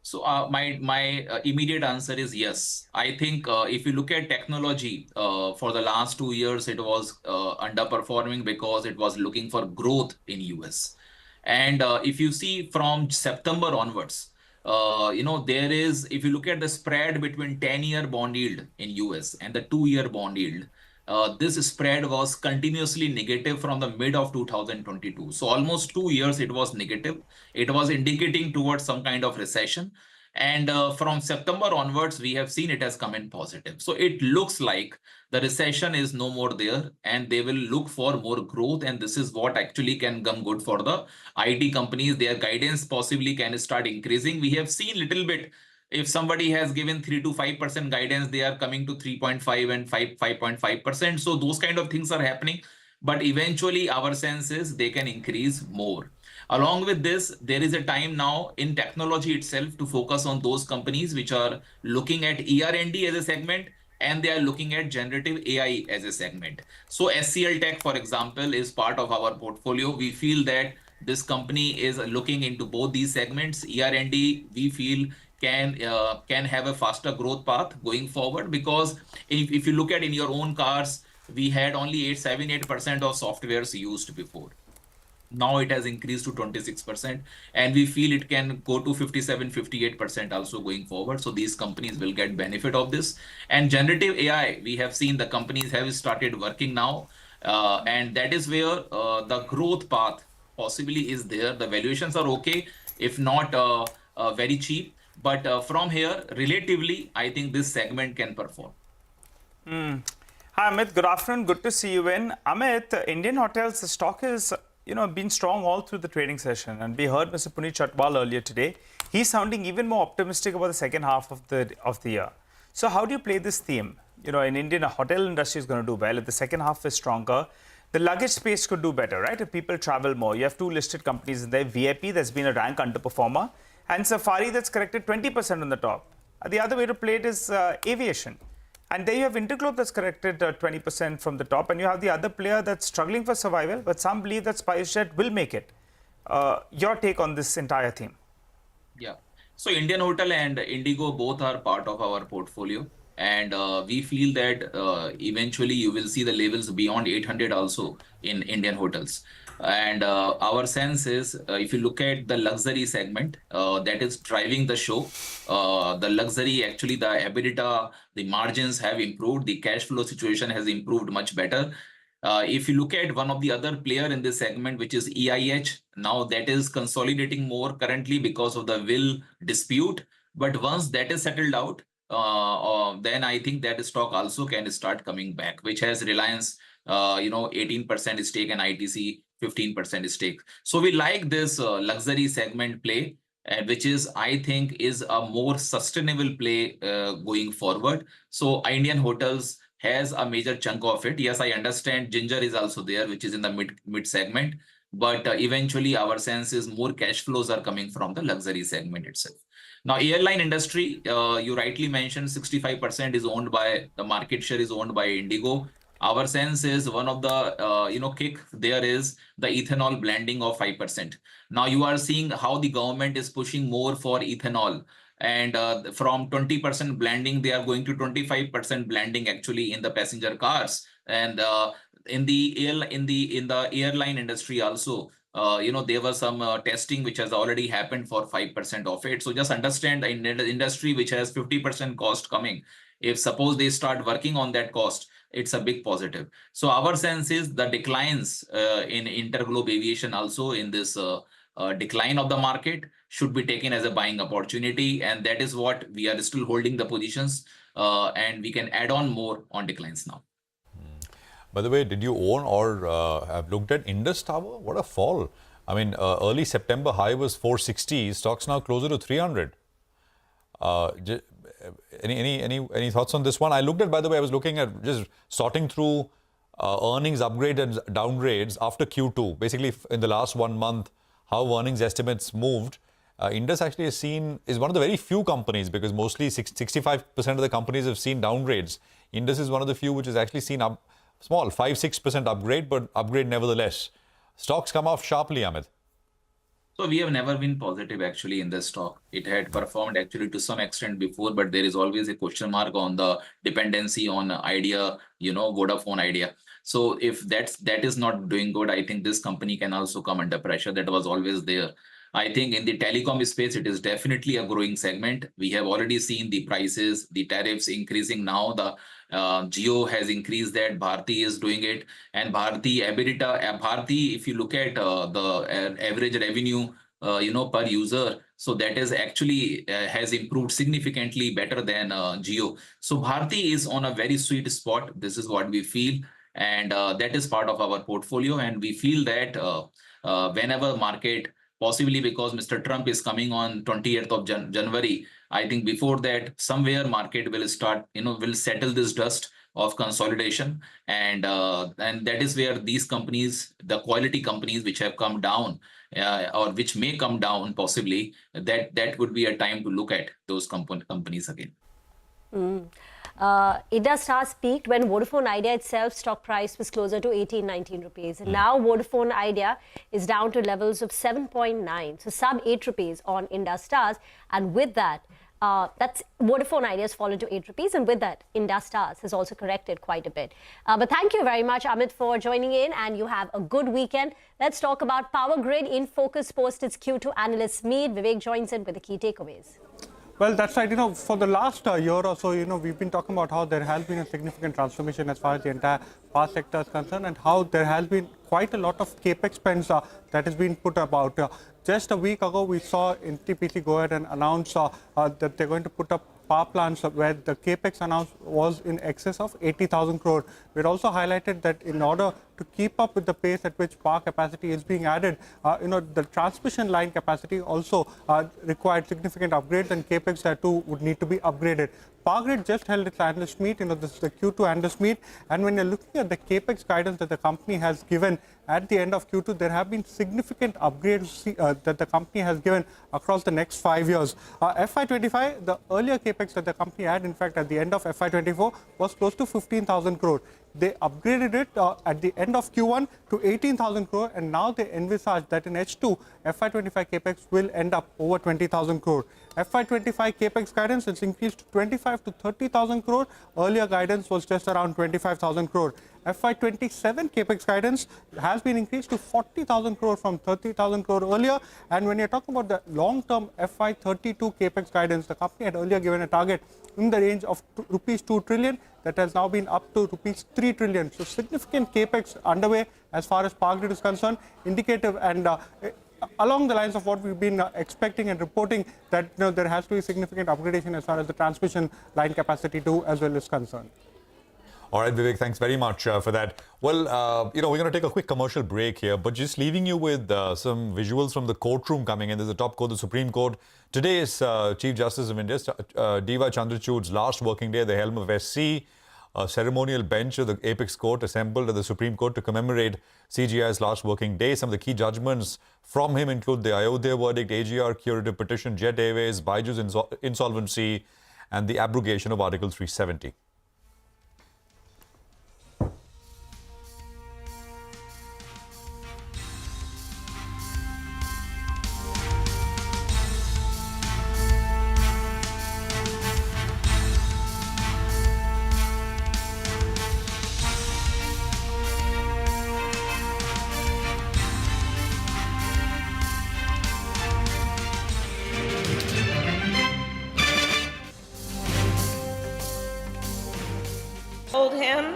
So my immediate answer is yes. I think if you look at technology, for the last 2 years, it was underperforming because it was looking for growth in US. And if you see from September onwards, there is, if you look at the spread between 10-year bond yield in US and the 2-year bond yield, this spread was continuously negative from the mid of 2022. So almost 2 years it was negative. It was indicating towards some kind of recession. And from September onwards, we have seen it has come in positive. So it looks like the recession is no more there and they will look for more growth. And this is what actually can come good for the IT companies. Their guidance possibly can start increasing. We have seen little bit. If somebody has given 3 to 5% guidance, they are coming to 3.5 and 5.5%. So those kind of things are happening. But eventually our sense is they can increase more. Along with this, there is a time now in technology itself to focus on those companies which are looking at ER&D as a segment and they are looking at generative AI as a segment. So SCL Tech, for example, is part of our portfolio. We feel that this company is looking into both these segments. ER&D, we feel, can have a faster growth path going forward, because if you look at in your own cars, we had only 7-8% of softwares used before. Now it has increased to 26%, and we feel it can go to 57-58% also going forward. So these companies will get benefit of this. And generative AI, we have seen the companies have started working now, and that is where the growth path possibly is there. The valuations are okay, if not very cheap. But from here, relatively, I think this segment can perform. Hi, Amit. Good afternoon. Good to see you in. Amit, Indian Hotels, the stock is been strong all through the trading session. And we heard Mr. Puneet Chhatwal earlier today. He's sounding even more optimistic about the second half of the year. So how do you play this theme? In India, the hotel industry is going to do well. If the second half is stronger, the luggage space could do better, right? If people travel more. You have two listed companies in there. VIP, that's been a rank underperformer. And Safari, that's corrected 20% on the top. The other way to play it is aviation. And there you have Interglobe that's corrected 20% from the top. And you have the other player that's struggling for survival. But some believe that SpiceJet will make it. Your take on this entire theme? Yeah. So Indian Hotel and Indigo both are part of our portfolio. And we feel that eventually you will see the levels beyond 800 also in Indian hotels. And our sense is, if you look at the luxury segment, that is driving the show. The luxury, actually, the EBITDA, the margins have improved. The cash flow situation has improved much better. If you look at one of the other player in this segment, which is EIH, now that is consolidating more currently because of the will dispute. But once that is settled out, then I think that stock also can start coming back, which has Reliance, 18% stake, and ITC 15% stake. So we like this luxury segment play, which is, I think, is a more sustainable play going forward. So Indian Hotels has a major chunk of it. Yes, I understand Ginger is also there, which is in the mid segment. But eventually our sense is more cash flows are coming from the luxury segment itself. Now, airline industry, you rightly mentioned 65% is owned by, the market share is owned by Indigo. Our sense is one of the, kick there is the ethanol blending of 5%. Now you are seeing how the government is pushing more for ethanol, and from 20% blending, they are going to 25% blending actually in the passenger cars. And in the airline industry also, there was some testing which has already happened for 5% of it. So just understand, in the industry which has 50% cost coming, if suppose they start working on that cost, it's a big positive. So our sense is the declines in Interglobe Aviation also in this decline of the market should be taken as a buying opportunity. And that is what we are still holding the positions, and we can add on more on declines now. By the way, did you own or have looked at Indus Tower? What a fall. I mean, early September high was 460. Stocks now closer to 300. Any thoughts on this one? I looked at, by the way, I was looking at just sorting through earnings upgrades and downgrades after Q2. Basically, in the last 1 month, how earnings estimates moved. Indus actually is one of the very few companies, because mostly 65% of the companies have seen downgrades. Indus is one of the few which has actually seen small 5-6% upgrade, but upgrade nevertheless. Stocks come off sharply, Amit. So we have never been positive actually in this stock. It had performed actually to some extent before, but there is always a question mark on the dependency on Idea, Vodafone Idea. So if that is not doing good, I think this company can also come under pressure. That was always there. I think in the telecom space, it is definitely a growing segment. We have already seen the prices, the tariffs increasing now. The Jio has increased that. Bharti is doing it. And Bharti, EBITDA, Bharti, if you look at the average revenue, per user, so that is actually has improved significantly better than Jio. So Bharti is on a very sweet spot. This is what we feel. And that is part of our portfolio. And we feel that whenever market, possibly because Mr. Trump is coming on 20th of January, I think before that, somewhere market will start, will settle this dust of consolidation. And that is where these companies, the quality companies which have come down or which may come down possibly, that would be a time to look at those companies again. Indus Stars peaked when Vodafone Idea itself stock price was closer to 18-19 rupees. And now Vodafone Idea is down to levels of 7.9, so sub 8 rupees on Indus Stars. And with that, that's Vodafone Idea has fallen to 8 rupees, and with that, Indus Stars has also corrected quite a bit. But thank you very much, Amit, for joining in, and you have a good weekend. Let's talk about Power Grid. Infosys post its Q2 analysts meet. Vivek joins in with the key takeaways. Well, that's right. For the last year or so, we've been talking about how there has been a significant transformation as far as the entire power sector is concerned, and how there has been quite a lot of capex spends that has been put about. Just a week ago, we saw NTPC go ahead and announce that they're going to put up power plants where the capex announced was in excess of 80,000 crore. We also highlighted that in order to keep up with the pace at which power capacity is being added, the transmission line capacity also required significant upgrades, and capex there too would need to be upgraded. Power Grid just held its analyst meet, this is the Q2 analyst meet, and when you're looking at the capex guidance that the company has given at the end of Q2, there have been significant upgrades that the company has given across the next 5 years. FY25, the earlier capex that the company had, in fact, at the end of FY24 was close to 15,000 crore. They upgraded it at the end of Q1 to 18,000 crore, and now they envisage that in H2, FY25 capex will end up over 20,000 crore. FY25 capex guidance has increased to 25 to 30,000 crore. Earlier guidance was just around 25,000 crore. FY27 capex guidance has been increased to 40,000 crore from 30,000 crore earlier. And when you're talking about the long-term FY32 capex guidance, the company had earlier given a target in the range of rupees 2 trillion. That has now been up to rupees 3 trillion. So significant capex underway as far as Power Grid is concerned, indicative and along the lines of what we've been expecting and reporting, that there has to be significant upgradation as far as the transmission line capacity too as well is concerned. All right, Vivek, thanks very much for that. Well, we're going to take a quick commercial break here, but just leaving you with some visuals from the courtroom coming in. There's the top court, the Supreme Court. Today is Chief Justice of India, Niva Chandrachud's last working day at the helm of SC. A ceremonial bench of the Apex Court assembled at the Supreme Court to commemorate CJI's last working day. Some of the key judgments from him include the Ayodhya verdict, AGR curative petition, Jet Airways, Byju's insolvency, and the abrogation of Article 370. Told him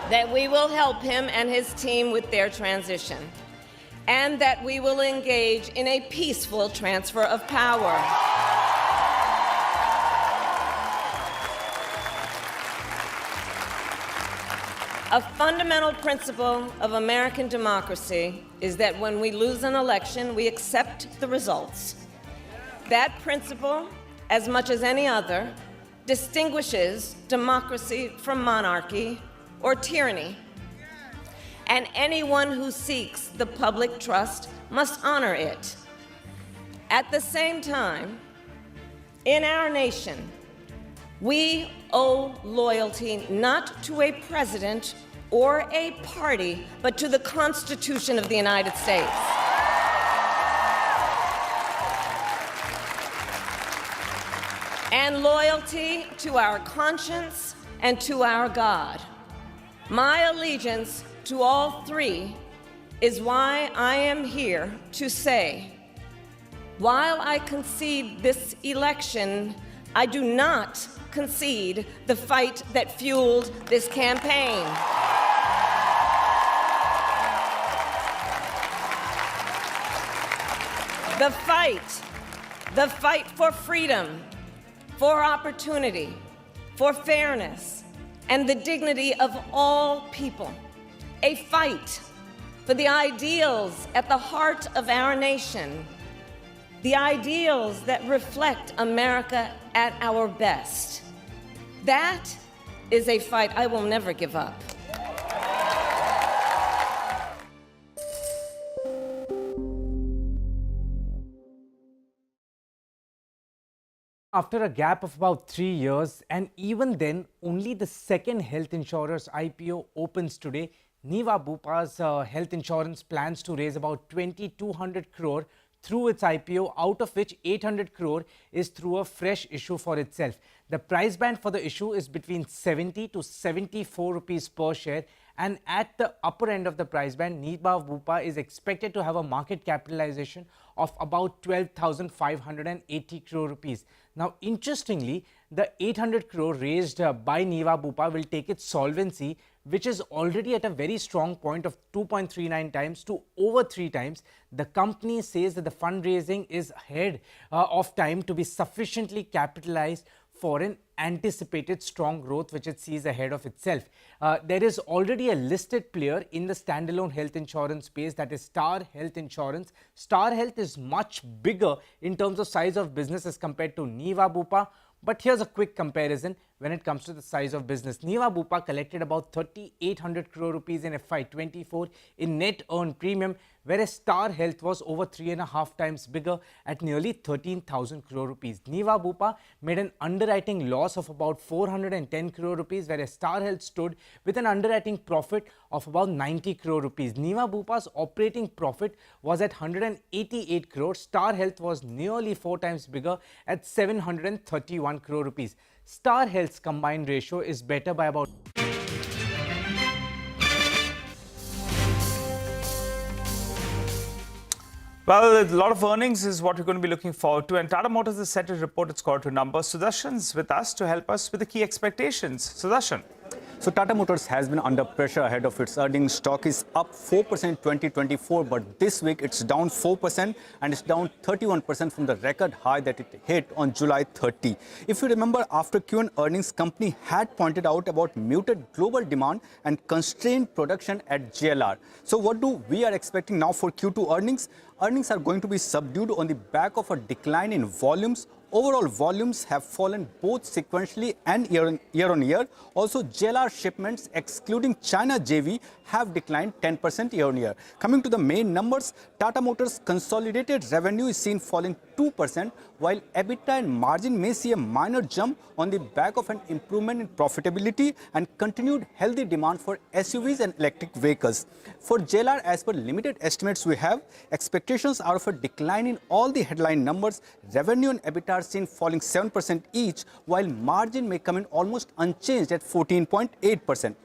that we will help him and his team with their transition, and that we will engage in a peaceful transfer of power. A fundamental principle of American democracy is that when we lose an election, we accept the results. That principle, as much as any other, distinguishes democracy from monarchy or tyranny. And anyone who seeks the public trust must honor it. At the same time, in our nation, we owe loyalty not to a president or a party, but to the Constitution of the United States. And loyalty to our conscience and to our God. My allegiance to all three is why I am here to say, while I concede this election, I do not concede the fight that fueled this campaign. The fight for freedom, for opportunity, for fairness, and the dignity of all people. A fight for the ideals at the heart of our nation, the ideals that reflect America at our best. That is a fight I will never give up. After a gap of about 3 years, and even then, only the second health insurer's IPO opens today, Niva Bupa's health insurance plans to raise about 2,200 crore through its IPO, out of which 800 crore is through a fresh issue for itself. The price band for the issue is between 70 to 74 rupees per share, and at the upper end of the price band, Niva Bupa is expected to have a market capitalization of about 12,580 crore rupees. Now, interestingly, the 800 crore raised by Niva Bupa will take its solvency, which is already at a very strong point of 2.39 times to over 3 times. The company says that the fundraising is ahead of time to be sufficiently capitalized for an anticipated strong growth which it sees ahead of itself. There is already a listed player in the standalone health insurance space, that is Star Health Insurance. Star Health is much bigger in terms of size of business as compared to Niva Bupa. But here's a quick comparison when it comes to the size of business. Niva Bupa collected about 3,800 crore rupees in FY24 in net earned premium, whereas Star Health was over 3.5 times bigger at nearly 13,000 crore rupees. Niva Bupa made an underwriting loss of about 410 crore rupees, whereas Star Health stood with an underwriting profit of about 90 crore rupees. Niva Bupa's operating profit was at 188 crore. Star Health was nearly 4 times bigger at 731 crore rupees. Star Health's combined ratio is better by about Well, a lot of earnings is what we're going to be looking forward to, and Tata Motors is set to report its quarter numbers. Sudarshan's with us to help us with the key expectations. Sudarshan. So Tata Motors has been under pressure ahead of its earnings. Stock is up 4% in 2024, but this week it's down 4% and it's down 31% from the record high that it hit on July 30. If you remember, after Q1 earnings, company had pointed out about muted global demand and constrained production at JLR. So what do we are expecting now for Q2 earnings? Earnings are going to be subdued on the back of a decline in volumes. Overall volumes have fallen both sequentially and year on year. Also, JLR shipments, excluding China JV, have declined 10% year on year. Coming to the main numbers, Tata Motors consolidated revenue is seen falling 2%, while EBITDA and margin may see a minor jump on the back of an improvement in profitability and continued healthy demand for SUVs and electric vehicles. For JLR, as per limited estimates we have, expectations are of a decline in all the headline numbers. Revenue and EBITDA are seen falling 7% each, while margin may come in almost unchanged at 14.8%.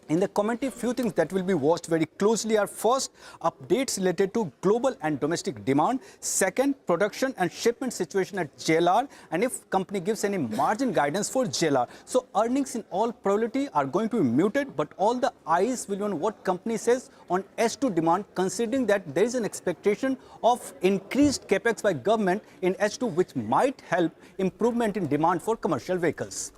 In the commentary, few things that will be watched very closely are: first, updates related to global and domestic demand; second, production and shipment situation at JLR, and if company gives any margin guidance for JLR. So earnings in all probability are going to be muted, but all the eyes will be on what company says on H2 demand, considering that there is an expectation of increased capex by government in H2, which might help improvement in demand for commercial vehicles.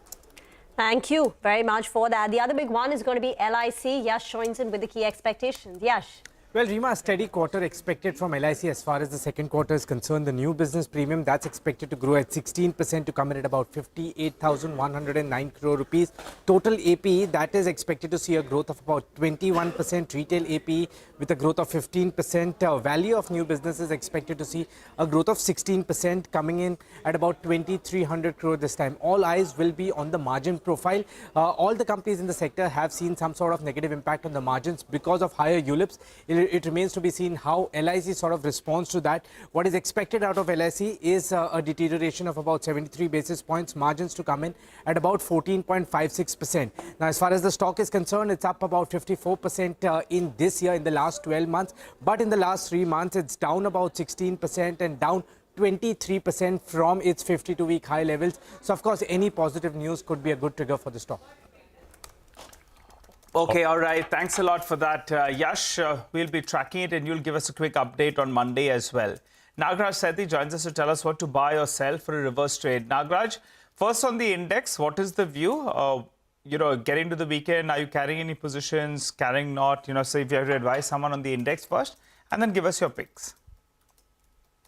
Thank you very much for that. The other big one is going to be LIC. Yash joins in with the key expectations. Yash. Well, Rima, a steady quarter expected from LIC as far as the second quarter is concerned. The new business premium, that's expected to grow at 16% to come in at about 58,109 crore rupees. Total APE, that is expected to see a growth of about 21%. Retail APE with a growth of 15%. Value of new business is expected to see a growth of 16%, coming in at about 2,300 crore this time. All eyes will be on the margin profile. All the companies in the sector have seen some sort of negative impact on the margins because of higher ULIPs. It remains to be seen how LIC sort of responds to that. What is expected out of LIC is a deterioration of about 73 basis points, margins to come in at about 14.56%. Now, as far as the stock is concerned, it's up about 54% in this year, in the last 12 months. But in the last 3 months, it's down about 16% and down 23% from its 52-week high levels. So, of course, any positive news could be a good trigger for the stock. Okay, all right. Thanks a lot for that, Yash. We'll be tracking it and you'll give us a quick update on Monday as well. Nagraj Sethi joins us to tell us what to buy or sell for a reverse trade. Nagraj, first on the index, what is the view? Getting to the weekend, are you carrying any positions, carrying not? So if you have to advise someone on the index first, and then give us your picks.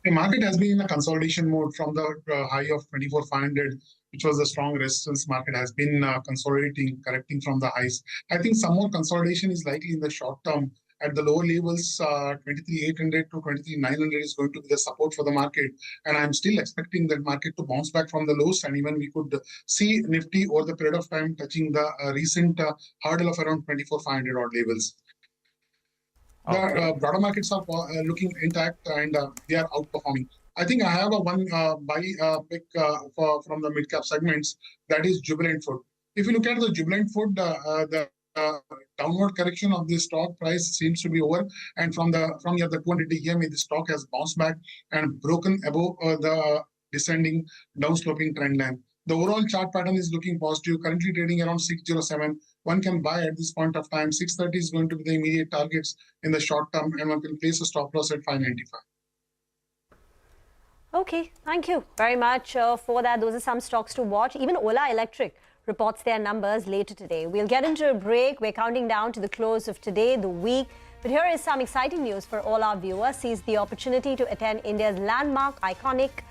The market has been in a consolidation mode from the high of 24,500, which was a strong resistance. Market has been consolidating, correcting from the highs. I think some more consolidation is likely in the short term. At the lower levels, 23,800 to 23,900 is going to be the support for the market. And I'm still expecting that market to bounce back from the lows. And even we could see Nifty over the period of time touching the recent hurdle of around 24,500 odd levels. The broader markets are looking intact and they are outperforming. I think I have a one buy pick from the mid-cap segments, that is Jubilant Food. If you look at the Jubilant Food, the downward correction of the stock price seems to be over. And from the 200 EMA, the stock has bounced back and broken above the descending downsloping trend line. The overall chart pattern is looking positive, currently trading around 607. One can buy at this point of time. 630 is going to be the immediate targets in the short term, and one can place a stop loss at 595. Okay, thank you very much for that. Those are some stocks to watch. Even Ola Electric reports their numbers later today. We'll get into a break. We're counting down to the close of today, the week. But here is some exciting news for all our viewers. Seize the opportunity to attend India's landmark economic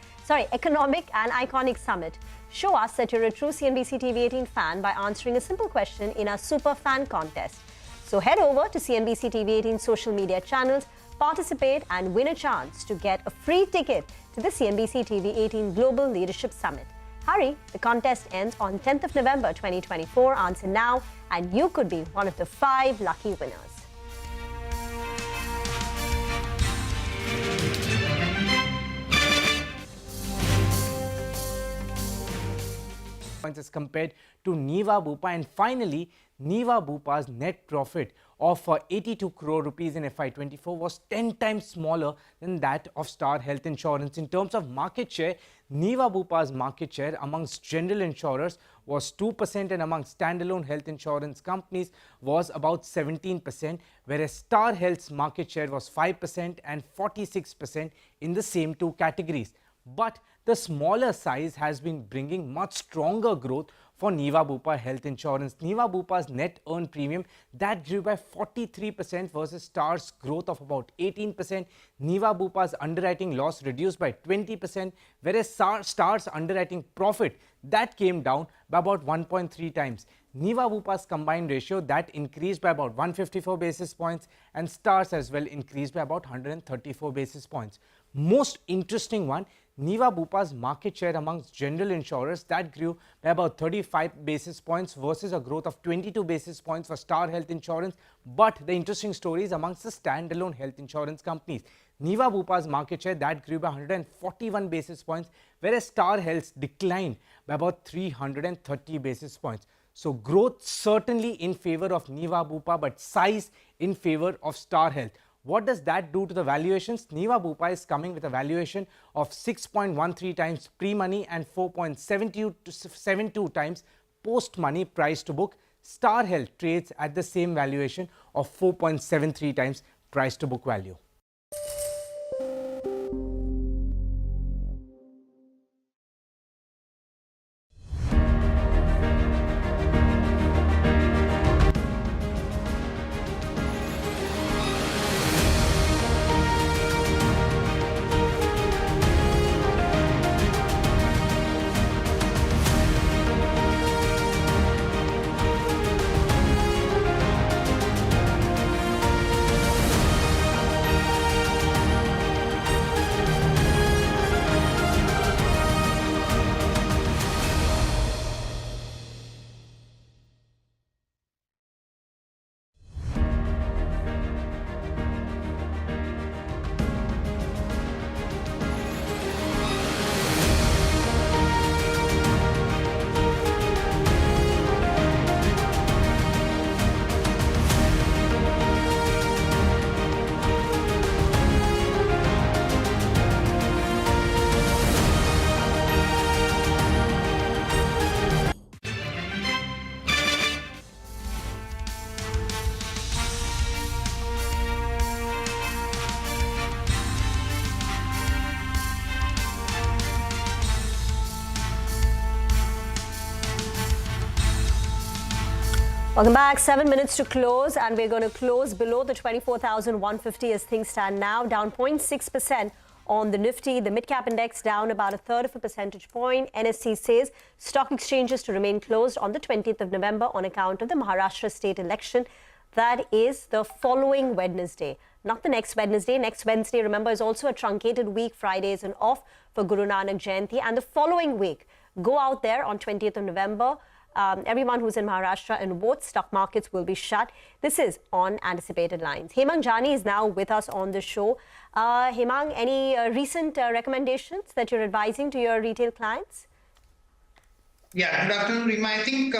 and iconic summit. Show us that you're a true CNBC-TV18 fan by answering a simple question in our Super Fan Contest. So head over to CNBC-TV18 social media channels, participate and win a chance to get a free ticket to the CNBC-TV18 Global Leadership Summit. Hurry, the contest ends on 10th of November 2024. Answer now and you could be one of the 5 lucky winners. As compared to Niva Bupa, and finally Niva Bupa's net profit of 82 crore rupees in FY24 was 10 times smaller than that of Star Health Insurance. In terms of market share, Niva Bupa's market share amongst general insurers was 2% and among standalone health insurance companies was about 17%, whereas Star Health's market share was 5% and 46% in the same two categories. But the smaller size has been bringing much stronger growth for Niva Bupa Health Insurance. Niva Bupa's net earned premium, that grew by 43% versus Star's growth of about 18%. Niva Bupa's underwriting loss reduced by 20%, whereas Star's underwriting profit, that came down by about 1.3 times. Niva Bupa's combined ratio, that increased by about 154 basis points, and Star's as well increased by about 134 basis points. Most interesting one, Niva Bupa's market share amongst general insurers, that grew by about 35 basis points versus a growth of 22 basis points for Star Health Insurance. But the interesting story is amongst the standalone health insurance companies. Niva Bupa's market share, that grew by 141 basis points, whereas Star Health declined by about 330 basis points. So growth certainly in favor of Niva Bupa, but size in favor of Star Health. What does that do to the valuations? Niva Bupa is coming with a valuation of 6.13 times pre-money and 4.72 times post-money price to book. Star Health trades at the same valuation of 4.73 times price to book value. Welcome back. 7 minutes to close, and we're going to close below the 24,150 as things stand now, down 0.6% on the Nifty. The Midcap index down about 1/3 of a percentage point. NSE says stock exchanges to remain closed on the 20th of November on account of the Maharashtra state election. That is the following Wednesday, not the next Wednesday. Next Wednesday, remember, is also a truncated week. Fridays and off for Guru Nanak Jayanti. And the following week, go out there on 20th of November. Everyone who's in Maharashtra and vote, stock markets will be shut. This is on anticipated lines. Hemang Jani is now with us on the show. Hemang, any recent recommendations that you're advising to your retail clients? Yeah, good afternoon, Rima. I think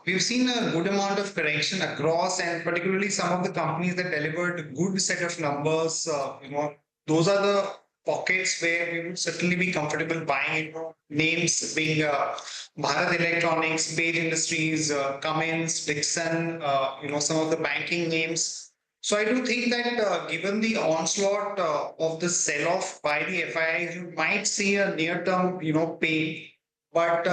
we've seen a good amount of correction across, and particularly some of the companies that delivered a good set of numbers. Those are the pockets where we would certainly be comfortable buying. Names being Bharat Electronics, Page Industries, Cummins, Dixon. Some of the banking names. So I do think that given the onslaught of the sell-off by the FIIs, you might see a near-term, pain. But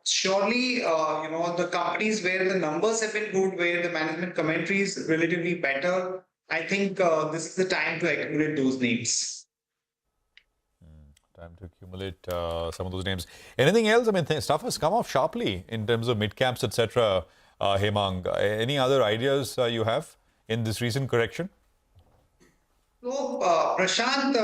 surely, the companies where the numbers have been good, where the management commentary is relatively better, I think this is the time to accumulate those names. Time to accumulate some of those names. Anything else? I mean, stuff has come off sharply in terms of mid-caps, etc. Hemang, any other ideas you have in this recent correction? So, Prashant,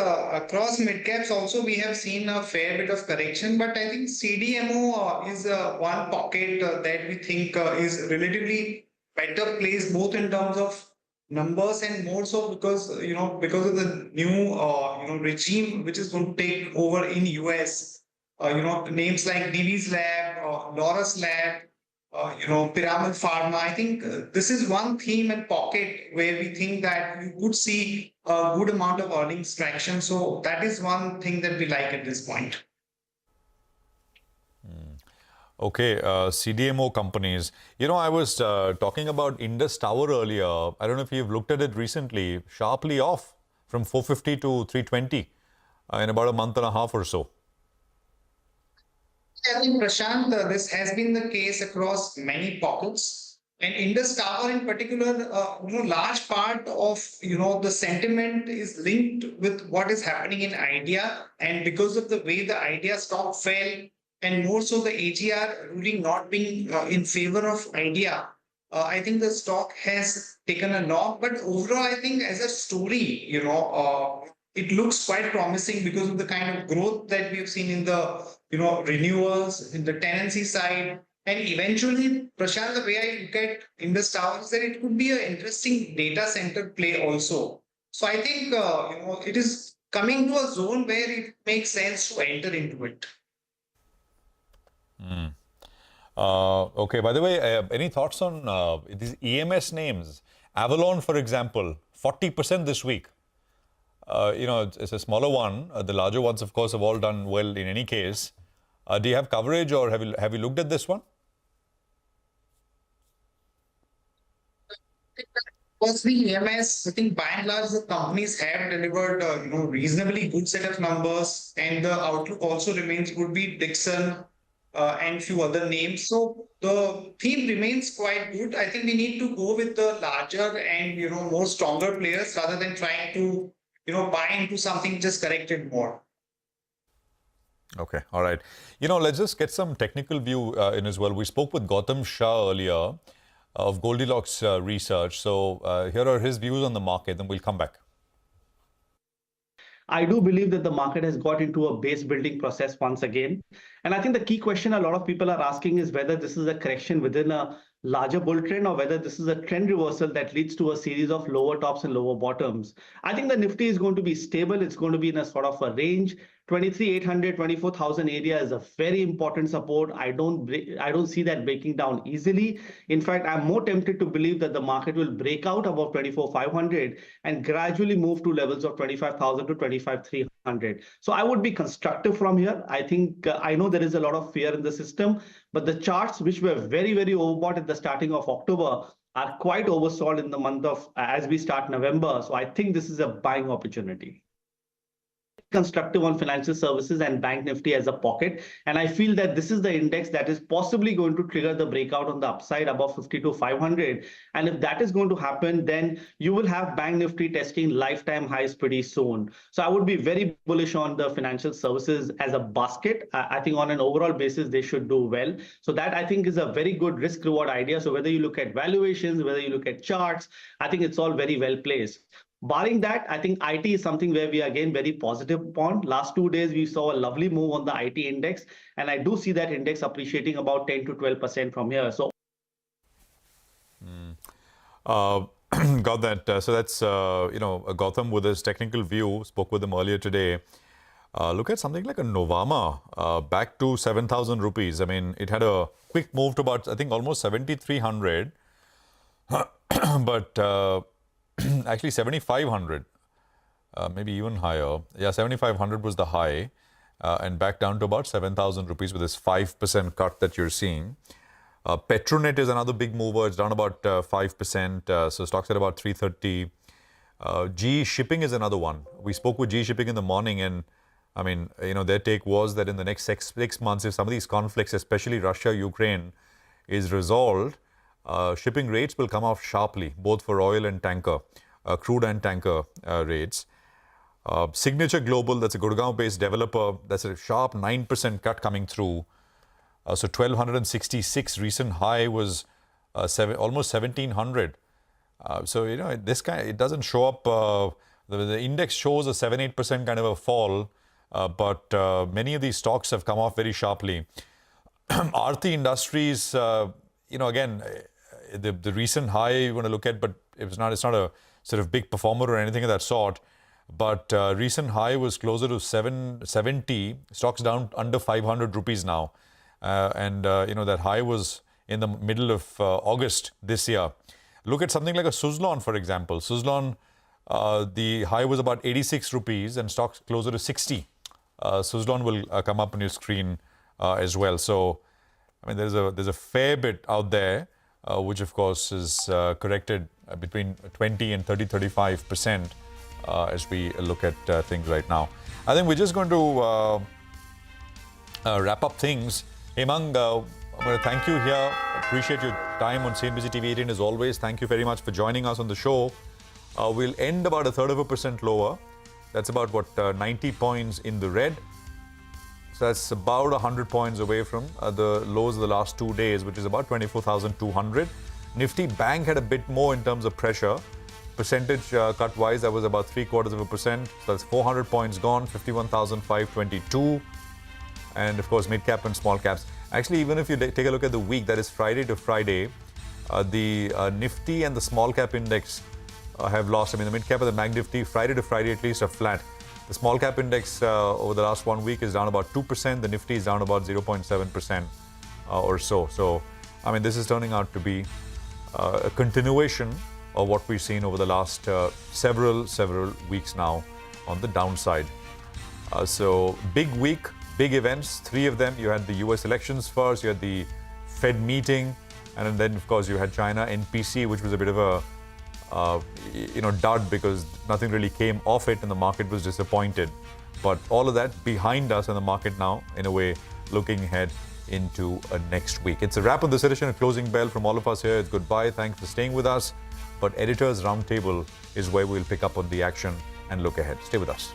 across mid-caps also we have seen a fair bit of correction, but I think CDMO is one pocket that we think is relatively better placed, both in terms of numbers and more so because of the new regime which is going to take over in US. Names like Divi's Lab, Laurus Lab, Pyramid Pharma. I think this is one theme and pocket where we think that you could see a good amount of earnings traction. So that is one thing that we like at this point. Okay, CDMO companies. I was talking about Indus Tower earlier. I don't know if you've looked at it recently. Sharply off from 450 to 320 in about a month and a half or so. I think, Prashant, this has been the case across many pockets. And Indus Tower in particular, large part of, the sentiment is linked with what is happening in Idea. And because of the way the Idea stock fell, and more so the AGR ruling not being in favor of Idea, I think the stock has taken a knock. But overall, I think as a story, it looks quite promising because of the kind of growth that we've seen in the, renewals, in the tenancy side. And eventually, Prashant, the way I look at Indus Tower is that it could be an interesting data center play also. So I think, it is coming to a zone where it makes sense to enter into it. Okay, by the way, any thoughts on these EMS names? Avalon, for example, 40% this week. It's a smaller one. The larger ones, of course, have all done well in any case. Do you have coverage or have you looked at this one? Firstly, EMS, I think by and large, the companies have delivered, reasonably good set of numbers, and the outlook also remains good. Be Dixon and few other names. So the theme remains quite good. I think we need to go with the larger and, more stronger players rather than trying to, buy into something just corrected more. Okay, all right. Let's just get some technical view in as well. We spoke with Gautam Shah earlier of Goldilocks Research. So here are his views on the market, then we'll come back. I do believe that the market has got into a base building process once again. And I think the key question a lot of people are asking is whether this is a correction within a larger bull trend or whether this is a trend reversal that leads to a series of lower tops and lower bottoms. I think the Nifty is going to be stable. It's going to be in a sort of a range. 23,800, 24,000 area is a very important support. I don't see that breaking down easily. In fact, I'm more tempted to believe that the market will break out above 24,500 and gradually move to levels of 25,000 to 25,300. So I would be constructive from here. I think I know there is a lot of fear in the system, but the charts which were very, very overbought at the starting of October are quite oversold in the month of as we start November. So I think this is a buying opportunity. constructive on financial services and Bank Nifty as a pocket. And I feel that this is the index that is possibly going to trigger the breakout on the upside above 52,500. And if that is going to happen, then you will have Bank Nifty testing lifetime highs pretty soon. So I would be very bullish on the financial services as a basket. I think on an overall basis, they should do well. So that I think is a very good risk reward idea. So whether you look at valuations, whether you look at charts, I think it's all very well placed. Barring that, I think IT is something where we are again very positive upon. Last 2 days, we saw a lovely move on the IT index, and I do see that index appreciating about 10 to 12% from here. So, got that. So that's Gautam with his technical view. Spoke with him earlier today. Look at something like a Novama back to 7,000 rupees. I mean, it had a quick move to about, I think, almost 7,300, but. Actually 7,500, maybe even higher. Yeah, 7,500 was the high, and back down to about 7,000 rupees with this 5% cut that you're seeing. Petronet is another big mover. It's down about 5%. So stocks at about 330. GE Shipping is another one. We spoke with GE Shipping in the morning, and I mean, their take was that in the next six months, if some of these conflicts, especially Russia, Ukraine, is resolved, shipping rates will come off sharply, both for oil and tanker, crude and tanker rates. Signature Global, that's a Gurgaon-based developer, that's a sharp 9% cut coming through. So 1,266 recent high was almost 1,700. So, this kind, it doesn't show up. The index shows a 7-8% kind of a fall, but many of these stocks have come off very sharply. Aarti Industries, again, the recent high you want to look at, but it's not a sort of big performer or anything of that sort. But recent high was closer to 770. Stocks down under 500 rupees now, and that high was in the middle of August this year. Look at something like a Suzlon, for example. Suzlon, the high was about 86 rupees, and stocks closer to 60. Suzlon will come up on your screen as well. So, I mean, there's a fair bit out there, which of course is corrected between 20 and 35% as we look at things right now. I think we're just going to wrap up things. Hemang, I'm going to thank you here. Appreciate your time on CNBC-TV18 as always. Thank you very much for joining us on the show. We'll end about 1/3% lower. That's about 90 points in the red. So that's about 100 points away from the lows of the last 2 days, which is about 24,200. Nifty Bank had a bit more in terms of pressure. Percentage cut-wise, that was about 0.75%. So that's 400 points gone, 51,522. And of course, mid-cap and small caps. Actually, even if you take a look at the week, that is Friday to Friday, the Nifty and the small cap index have lost. I mean, the mid-cap and the Mag Nifty, Friday to Friday at least, are flat. The small cap index over the last 1 week is down about 2%. The Nifty is down about 0.7% or so. So, I mean, this is turning out to be a continuation of what we've seen over the last several weeks now on the downside. So, big week, big events, 3 of them. You had the US elections first, you had the Fed meeting, and then, of course, you had China NPC, which was a bit of a dud because nothing really came off it and the market was disappointed. But all of that behind us and the market now, in a way, looking ahead into next week. It's a wrap on this edition. A closing bell from all of us here. It's goodbye. Thanks for staying with us. But Editors Roundtable is where we'll pick up on the action and look ahead. Stay with us.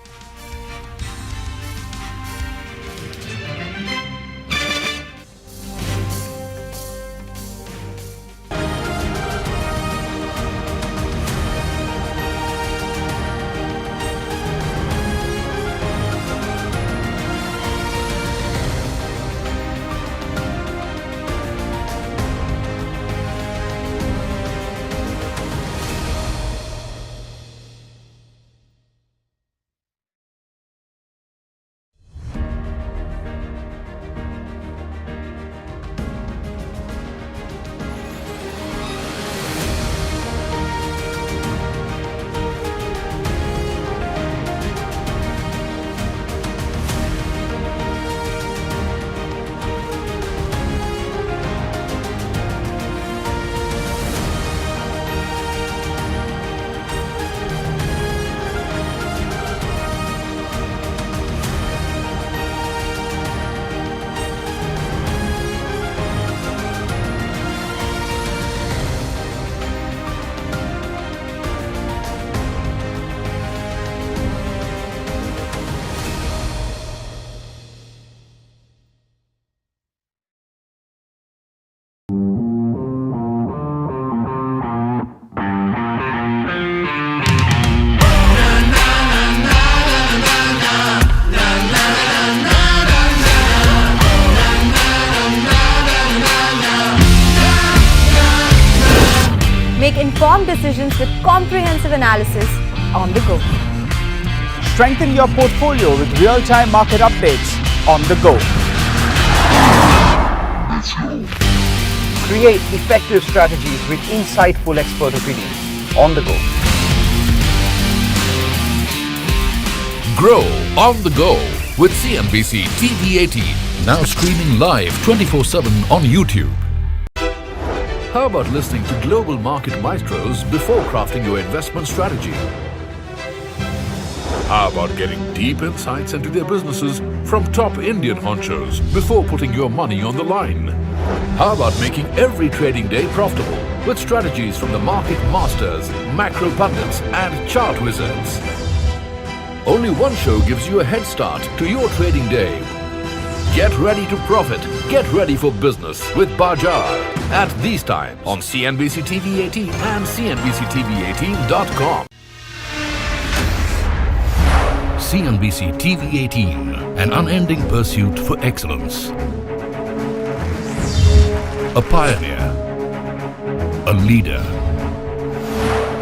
informed decisions with comprehensive analysis on the go. Strengthen your portfolio with real-time market updates on the go. Create effective strategies with insightful expert opinions on the go. Grow on the go with CNBC-TV18, now streaming live 24/7 on YouTube. How about listening to global market maestros before crafting your investment strategy? How about getting deep insights into their businesses from top Indian honchos before putting your money on the line? How about making every trading day profitable with strategies from the market masters, macro pundits and chart wizards? Only one show gives you a head start to your trading day. Get ready to profit. Get ready for business with Bajar at these times on CNBC-TV18 and CNBC-TV18.com. CNBC-TV18, an unending pursuit for excellence. A pioneer, a leader,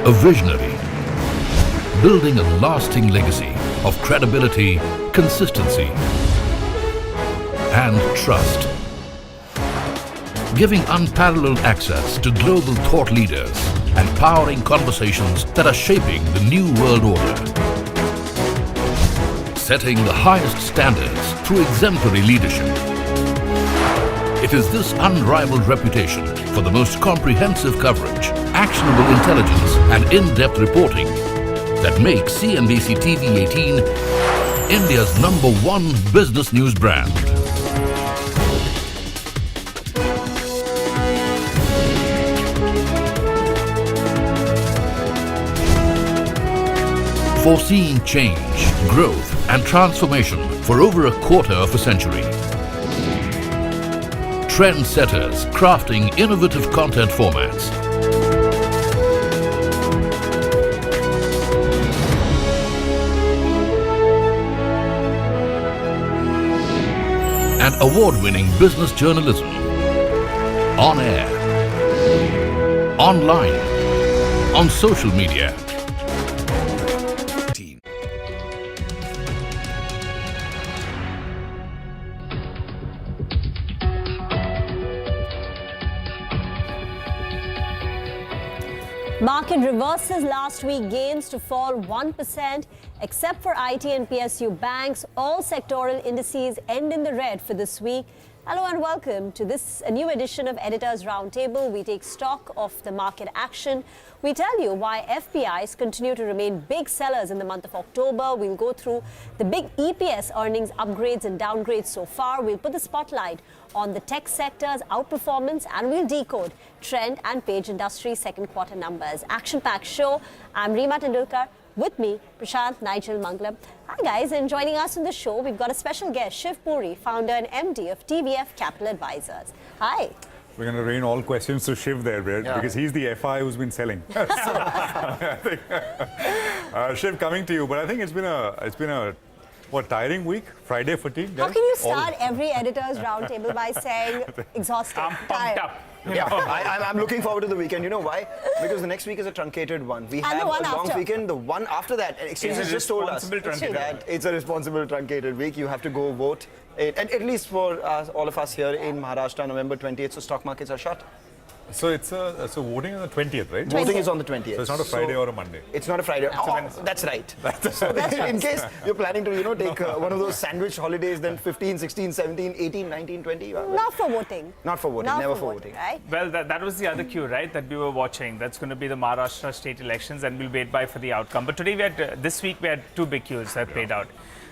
a visionary, building a lasting legacy of credibility, consistency, and trust. Giving unparalleled access to global thought leaders and powering conversations that are shaping the new world order. Setting the highest standards through exemplary leadership. It is this unrivaled reputation for the most comprehensive coverage, actionable intelligence, and in-depth reporting that makes CNBC-TV18 India's #1 business news brand. Foreseeing change, growth, and transformation for over a quarter of a century. Trendsetters crafting innovative content formats. And award-winning business journalism. On air, online, on social media. Market reverses last week, gains to fall 1%, except for IT and PSU banks. All sectoral indices end in the red for this week. Hello and welcome to a new edition of Editors Roundtable. We take stock of the market action. We tell you why FPIs continue to remain big sellers in the month of October. We'll go through the big EPS earnings upgrades and downgrades so far. We'll put the spotlight on the tech sector's outperformance, and we'll decode Trent and Page Industries' second quarter numbers. Action-packed show. I'm Reema Tendulkar. With me, Prashant, Nigel, Mangalam. Hi guys, and joining us on the show, we've got a special guest, Shiv Puri, founder and MD of TVF Capital Advisors. Hi. We're going to rain all questions to Shiv there, because he's the FI who's been selling. Shiv, coming to you, but I think it's been a tiring week? Friday fatigue, guys? How can you start every Editor's Roundtable by saying exhausted, tired? Yeah, I'm looking forward to the weekend. You know why? Because the next week is a truncated one. We have a long weekend. The one after that, Exchanges just told us that it's a responsible truncated week. You have to go vote. And at least for all of us here in Maharashtra, November 20th, so stock markets are shut. So it's so voting on the 20th, right? Voting is on the 20th. So it's not a Friday or a Monday. It's not a Friday. That's right. So in case you're planning to, take one of those sandwich holidays, then 15, 16, 17, 18, 19, 20. Not for voting. Not for voting. Never for voting. Right? Well, that was the other cue, right, that we were watching. That's going to be the Maharashtra state elections, and we'll wait by for the outcome. But today, this week, we had two big cues that played out.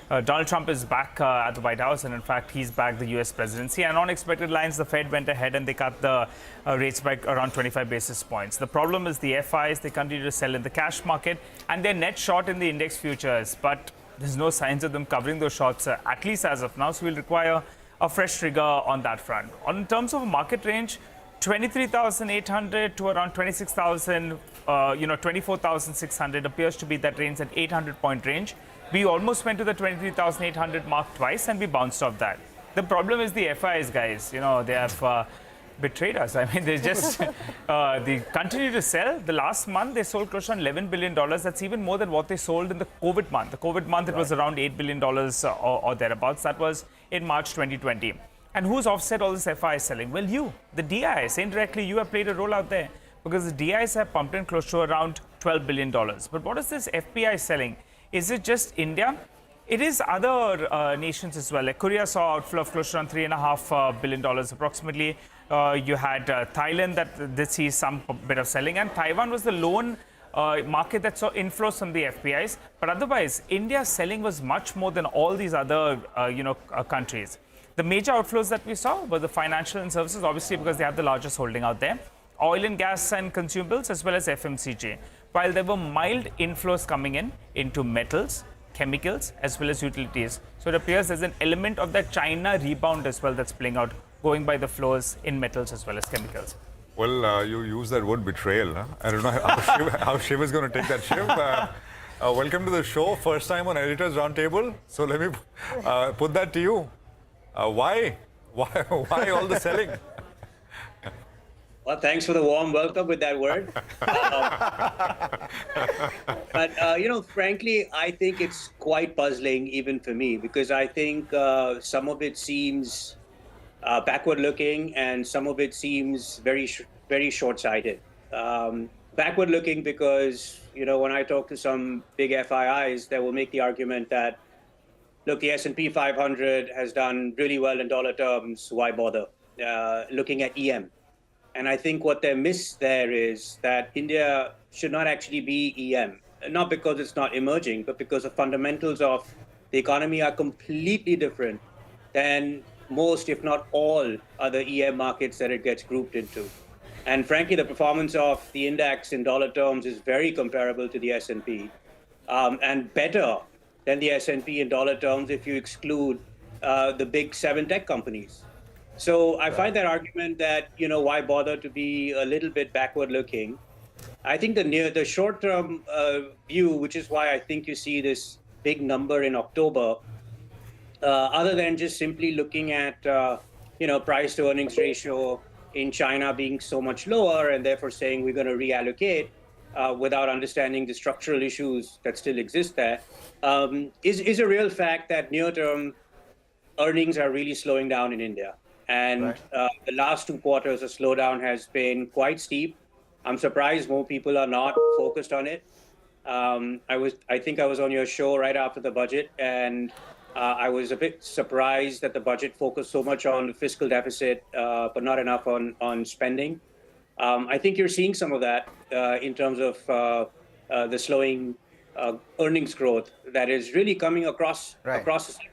Donald Trump is back at the White House, and in fact, he's back the US presidency. And on expected lines, the Fed went ahead and they cut the rates by around 25 basis points. The problem is the FIs, they continue to sell in the cash market, and they're net short in the index futures. But there's no signs of them covering those shorts, at least as of now. So we'll require a fresh trigger on that front. In terms of a market range, 23,800 to around 26,000, 24,600 appears to be that range, at 800-point range. We almost went to the 23,800 mark twice, and we bounced off that. The problem is the FIs, guys. They have betrayed us. I mean, they just they continue to sell. The last month, they sold close to $11 billion. That's even more than what they sold in the COVID month. The COVID month, it was around $8 billion or thereabouts. That was in March 2020. And who's offset all this FI selling? Well, you, the DIs. Indirectly, you have played a role out there because the DIs have pumped in close to around $12 billion. But what is this FPI selling? Is it just India? It is other nations as well. Like Korea saw outflow of close to around $3.5 billion approximately. You had Thailand that did see some bit of selling, and Taiwan was the lone market that saw inflows from the FPIs. But otherwise, India's selling was much more than all these other countries. The major outflows that we saw were the financial and services, obviously because they have the largest holding out there, oil and gas and consumables, as well as FMCG. While there were mild inflows coming in into metals, chemicals, as well as utilities. So it appears there's an element of that China rebound as well that's playing out, going by the flows in metals as well as chemicals. Well, you use that word betrayal. Huh? I don't know how Shiv is going to take that. Shiv, welcome to the show. First time on Editors Roundtable. So let me put that to you. Why all the selling? Well, thanks for the warm welcome with that word. But, frankly, I think it's quite puzzling even for me because I think some of it seems backward looking and some of it seems very short-sighted. Backward looking because, when I talk to some big FIIs, they will make the argument that, look, the S&P 500 has done really well in dollar terms, why bother? Looking at EM. And I think what they miss there is that India should not actually be EM, not because it's not emerging, but because the fundamentals of the economy are completely different than most, if not all, other EM markets that it gets grouped into. And frankly, the performance of the index in dollar terms is very comparable to the S&P and better than the S&P in dollar terms if you exclude the big 7 tech companies. So I find that argument that, why bother to be a little bit backward looking. I think the short-term view, which is why I think you see this big number in October, other than just simply looking at, price to earnings ratio in China being so much lower and therefore saying we're going to reallocate without understanding the structural issues that still exist there, is a real fact that near-term earnings are really slowing down in India. And the last 2 quarters, the slowdown has been quite steep. I'm surprised more people are not focused on it. I think I was on your show right after the budget, and I was a bit surprised that the budget focused so much on the fiscal deficit, but not enough on spending. I think you're seeing some of that in terms of the slowing earnings growth that is really coming across the sector.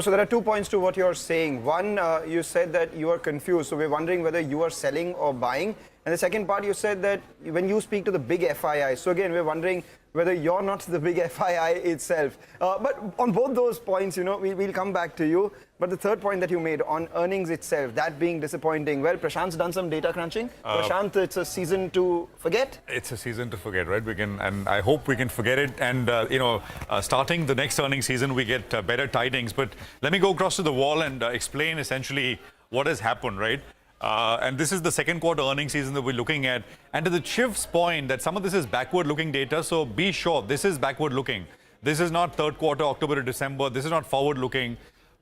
So there are 2 points to what you're saying. One, you said that you are confused, so we're wondering whether you are selling or buying. And the second part, you said that when you speak to the big FII, so again, we're wondering whether you're not the big FII itself. But on both those points, we'll come back to you. But the third point that you made on earnings itself, that being disappointing. Well, Prashant's done some data crunching. Prashant, it's a season to forget. It's a season to forget, right? And I hope we can forget it. And, starting the next earnings season, we get better tidings. But let me go across to the wall and explain essentially what has happened, right? And this is the second quarter earnings season that we're looking at. And to the Chiv's point that some of this is backward-looking data, so be sure this is backward-looking. This is not third quarter, October to December. This is not forward-looking.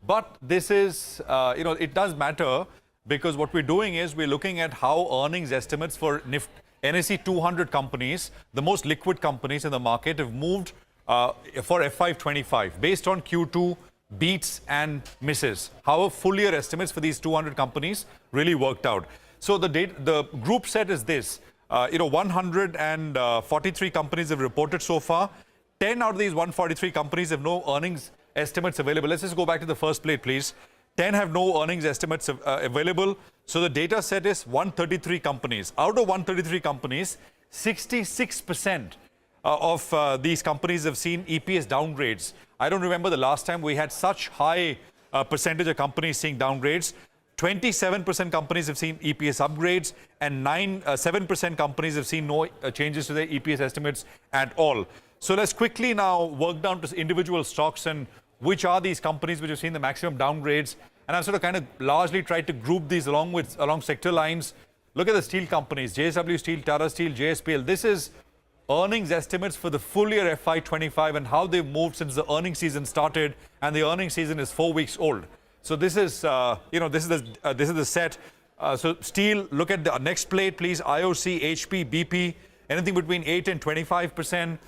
But this is, it does matter because what we're doing is we're looking at how earnings estimates for NSE 200 companies, the most liquid companies in the market, have moved for FY25 based on Q2 beats and misses. How full year estimates for these 200 companies really worked out. So the group set is this. 143 companies have reported so far. 10 out of these 143 companies have no earnings estimates available. Let's just go back to the first plate, please. 10 have no earnings estimates available. So the data set is 133 companies. Out of 133 companies, 66% of these companies have seen EPS downgrades. I don't remember the last time we had such high percentage of companies seeing downgrades. 27% companies have seen EPS upgrades, and 7% companies have seen no changes to their EPS estimates at all. So let's quickly now work down to individual stocks and which are these companies which have seen the maximum downgrades. And I've sort of kind of largely tried to group these along sector lines. Look at the steel companies, JSW Steel, Tata Steel, JSPL. This is earnings estimates for the full year FY25 and how they've moved since the earnings season started, and the earnings season is 4 weeks old. So this is, this is the set. So steel, look at the next plate, please. IOC, HP, BP, anything between 8 and 25%.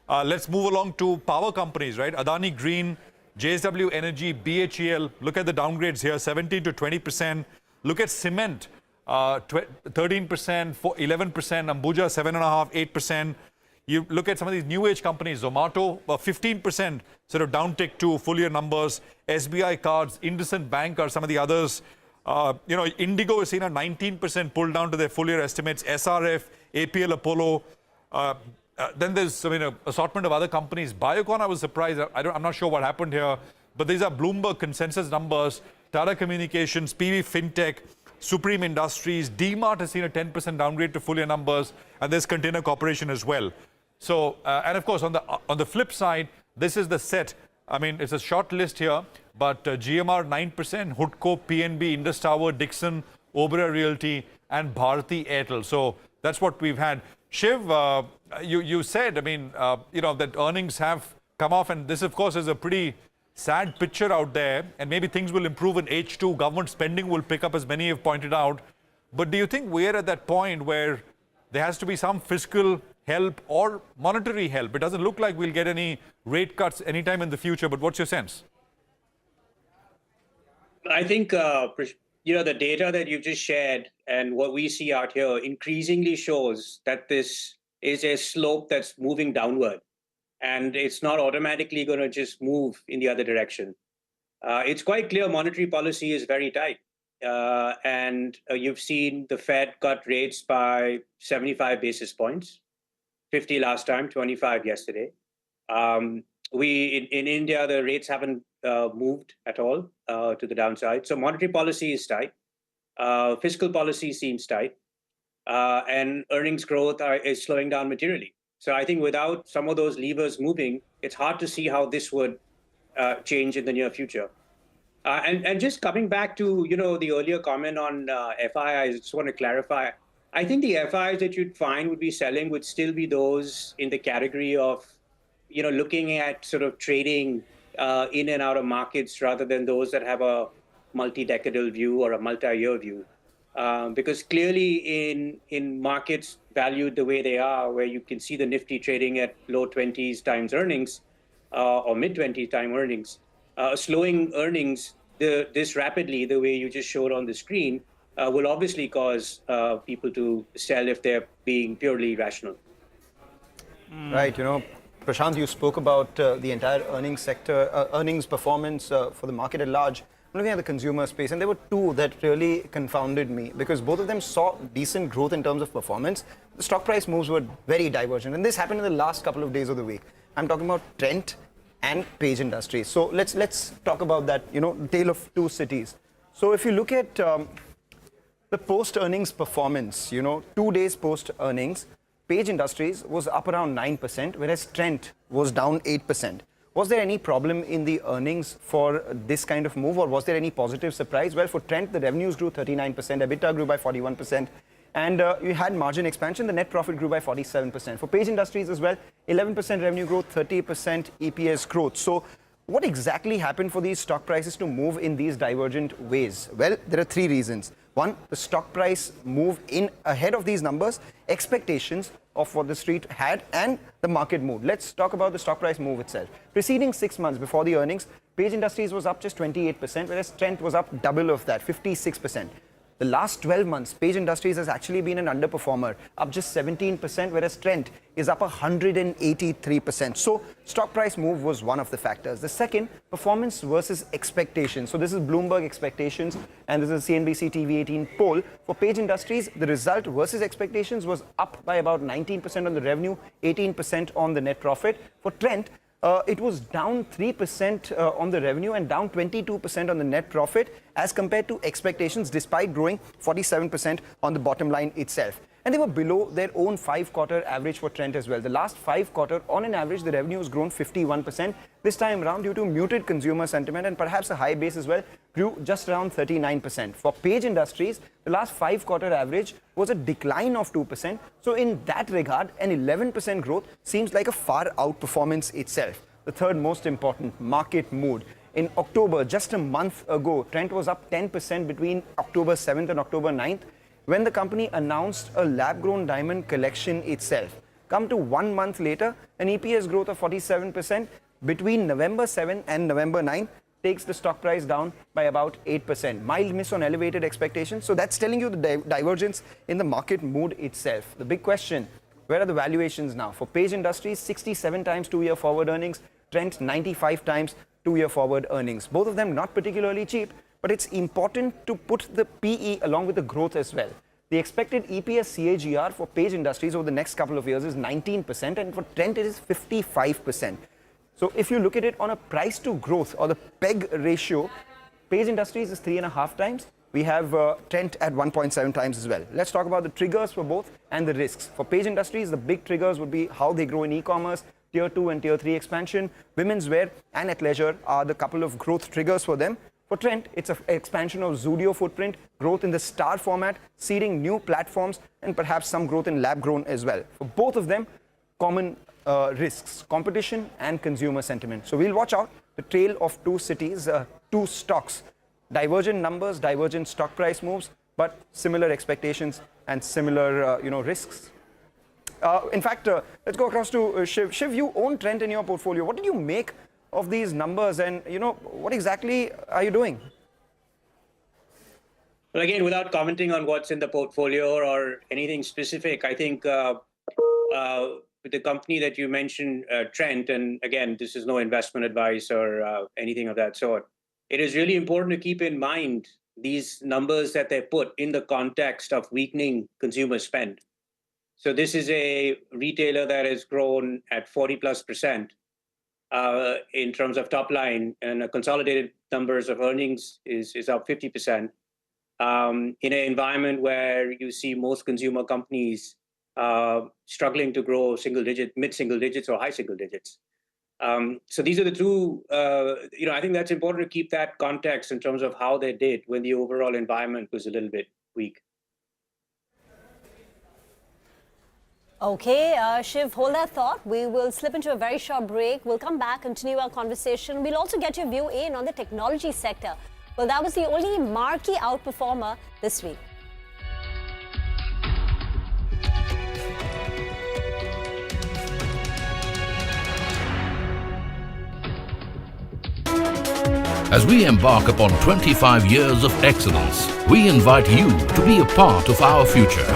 Let's move along to power companies, right? Adani Green, JSW Energy, BHEL. Look at the downgrades here, 17 to 20%. Look at cement, 13%, 11%, Ambuja, 7.5%, 8%. You look at some of these new age companies, Zomato, 15% sort of downtick to full year numbers. SBI Cards, IndusInd Bank are some of the others. Indigo has seen a 19% pull down to their full year estimates. SRF, APL Apollo. Then there's an assortment of other companies. Biocon, I was surprised. I'm not sure what happened here, but these are Bloomberg consensus numbers. Tata Communications, PV Fintech, Supreme Industries, DMart has seen a 10% downgrade to full year numbers, and there's Container Corporation as well. So, and of course, on the flip side, this is the set. I mean, it's a short list here, but GMR 9%, Hoodco, PNB, Indus Tower, Dixon, Oberoi Realty, and Bharti Airtel. So that's what we've had. Shiv, you said, that earnings have come off, and this, of course, is a pretty sad picture out there, and maybe things will improve in H2. Government spending will pick up, as many have pointed out. But do you think we're at that point where there has to be some fiscal help or monetary help? It doesn't look like we'll get any rate cuts anytime in the future, but what's your sense? I think, the data that you've just shared and what we see out here increasingly shows that this is a slope that's moving downward. And it's not automatically going to just move in the other direction. It's quite clear monetary policy is very tight. And you've seen the Fed cut rates by 75 basis points, 50 last time, 25 yesterday. In India, the rates haven't moved at all to the downside. So monetary policy is tight. Fiscal policy seems tight. And earnings growth is slowing down materially. So I think without some of those levers moving, it's hard to see how this would change in the near future. And just coming back to, the earlier comment on FIIs, I just want to clarify. I think the FIIs that you'd find would be selling would still be those in the category of, looking at sort of trading in and out of markets rather than those that have a multi-decadal view or a multi-year view. Because clearly in markets valued the way they are, where you can see the Nifty trading at low 20s times earnings or mid 20s time earnings, slowing earnings this rapidly, the way you just showed on the screen, will obviously cause people to sell if they're being purely rational. Right, Prashant, you spoke about the entire earnings sector, earnings performance for the market at large. I'm looking at the consumer space, and there were two that really confounded me because both of them saw decent growth in terms of performance. The stock price moves were very divergent, and this happened in the last couple of days of the week. I'm talking about Trent and Page Industries. So let's talk about that, tale of two cities. So if you look at the post-earnings performance, 2 days post-earnings, Page Industries was up around 9%, whereas Trent was down 8%. Was there any problem in the earnings for this kind of move, or was there any positive surprise? Well, for Trent, the revenues grew 39%, EBITDA grew by 41%, and you had margin expansion. The net profit grew by 47%. For Page Industries as well, 11% revenue growth, 30% EPS growth. So what exactly happened for these stock prices to move in these divergent ways? Well, there are three reasons. One, the stock price move in ahead of these numbers, expectations of what the street had, and the market mood. Let's talk about the stock price move itself. Preceding 6 months before the earnings, Page Industries was up just 28%, whereas Trent was up double of that, 56%. The last 12 months, Page Industries has actually been an underperformer, up just 17%, whereas Trent is up 183%. So stock price move was one of the factors. The second, performance versus expectations. So this is Bloomberg expectations, and this is CNBC-TV18 poll. For Page Industries, the result versus expectations was up by about 19% on the revenue, 18% on the net profit. For Trent, it was down 3% on the revenue and down 22% on the net profit as compared to expectations, despite growing 47% on the bottom line itself. And they were below their own 5-quarter average for Trent as well. The last 5 quarters, on an average, the revenue has grown 51%. This time around, due to muted consumer sentiment and perhaps a high base as well, grew just around 39%. For Page Industries, the last 5-quarter average was a decline of 2%. So in that regard, an 11% growth seems like a far outperformance itself. The third most important, market mood. In October, just a month ago, Trent was up 10% between October 7th and October 9th when the company announced a lab-grown diamond collection itself. Come to 1 month later, an EPS growth of 47% between November 7 and November 9 takes the stock price down by about 8%. Mild miss on elevated expectations. So that's telling you the divergence in the market mood itself. The big question, where are the valuations now? For Page Industries, 67 times 2-year forward earnings, Trent 95 times 2-year forward earnings. Both of them not particularly cheap, but it's important to put the PE along with the growth as well. The expected EPS CAGR for Page Industries over the next couple of years is 19%, and for Trent it is 55%. So if you look at it on a price to growth or the PEG ratio, Page Industries is 3.5 times. We have Trent at 1.7 times as well. Let's talk about the triggers for both and the risks. For Page Industries, the big triggers would be how they grow in e-commerce, Tier 2 and Tier 3 expansion, women's wear and athleisure are the couple of growth triggers for them. For Trent, it's an expansion of Zudio footprint, growth in the star format, seeding new platforms, and perhaps some growth in lab-grown as well. For both of them, common risks, competition and consumer sentiment. So we'll watch out the trail of two cities, two stocks. Divergent numbers, divergent stock price moves, but similar expectations and similar risks. In fact, let's go across to Shiv. Shiv, you own Trent in your portfolio. What did you make of these numbers, and what exactly are you doing? Well, again, without commenting on what's in the portfolio or anything specific, I think with the company that you mentioned, Trent, and again, this is no investment advice or anything of that sort. It is really important to keep in mind these numbers that they put in the context of weakening consumer spend. So this is a retailer that has grown at 40+% in terms of top line, and a consolidated numbers of earnings is up 50%. In an environment where you see most consumer companies struggling to grow mid-single digits or high single digits. So these are the two, I think that's important to keep that context in terms of how they did when the overall environment was a little bit weak. Okay, Shiv, hold that thought. We will slip into a very short break. We'll come back, continue our conversation. We'll also get your view in on the technology sector. Well, that was the only marquee outperformer this week. As we embark upon 25 years of excellence, we invite you to be a part of our future.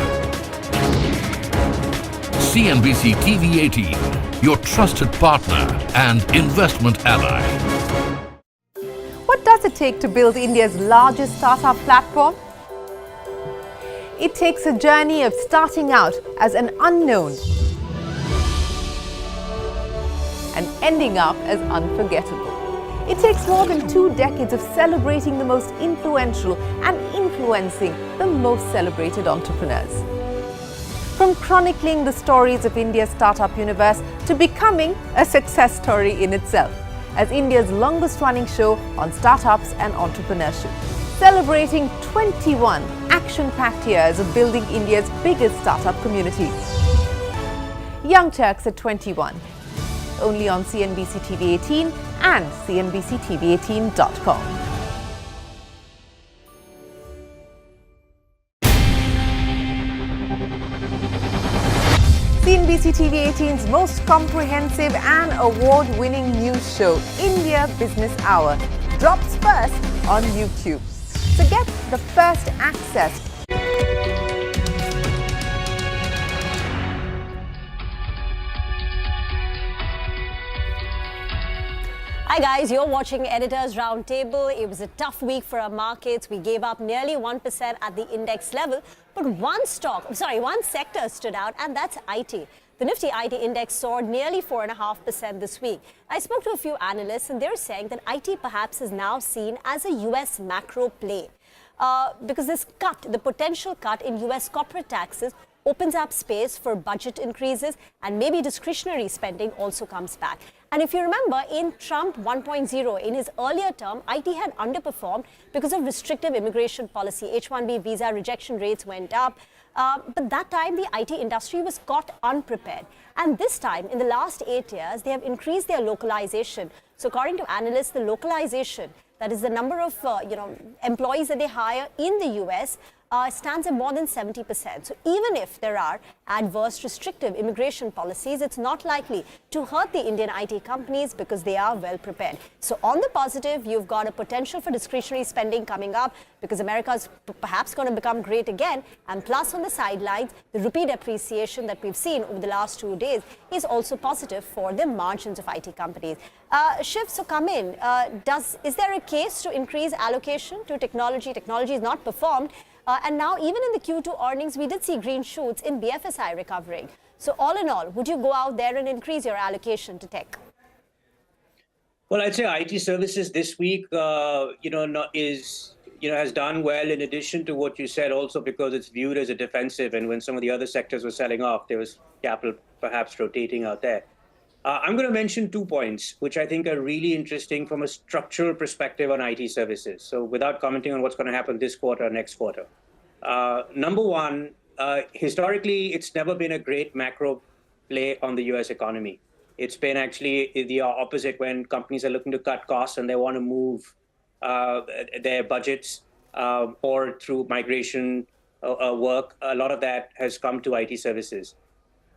CNBC-TV18, your trusted partner and investment ally. What does it take to build India's largest startup platform? It takes a journey of starting out as an unknown and ending up as unforgettable. It takes more than 2 decades of celebrating the most influential and influencing the most celebrated entrepreneurs. From chronicling the stories of India's startup universe to becoming a success story in itself, as India's longest-running show on startups and entrepreneurship, celebrating 21 action-packed years of building India's biggest startup community. Young Turks at 21, only on CNBC-TV18 and CNBC-TV18.com. CNBC-TV18's most comprehensive and award-winning news show, India Business Hour, drops first on YouTube. So get the first access. Hi guys, you're watching Editor's Roundtable. It was a tough week for our markets. We gave up nearly 1% at the index level, but one sector stood out, and that's IT. The Nifty IT index soared nearly 4.5% this week. I spoke to a few analysts, and they're saying that IT perhaps is now seen as a US macro play. Because this cut, the potential cut in US corporate taxes, opens up space for budget increases, and maybe discretionary spending also comes back. And if you remember, in Trump 1.0, in his earlier term, IT had underperformed because of restrictive immigration policy. H-1B visa rejection rates went up. But that time, the IT industry was caught unprepared. And this time, in the last 8 years, they have increased their localization. So according to analysts, the localization, that is the number of employees that they hire in the US, stands at more than 70%. So even if there are adverse restrictive immigration policies, it's not likely to hurt the Indian IT companies because they are well prepared. So on the positive, you've got a potential for discretionary spending coming up because America is perhaps going to become great again. And plus on the sidelines, the rupee depreciation that we've seen over the last 2 days is also positive for the margins of IT companies. Shiv, so come in. Is there a case to increase allocation to technology? Technology is not performed. And now, even in the Q2 earnings, we did see green shoots in BFSI recovering. So all in all, would you go out there and increase your allocation to tech? Well, I'd say IT services this week, has done well in addition to what you said, also because it's viewed as a defensive. And when some of the other sectors were selling off, there was capital perhaps rotating out there. I'm going to mention 2 points, which I think are really interesting from a structural perspective on IT services. So without commenting on what's going to happen this quarter or next quarter. Number one, historically, it's never been a great macro play on the US economy. It's been actually the opposite when companies are looking to cut costs and they want to move their budgets or through migration work. A lot of that has come to IT services.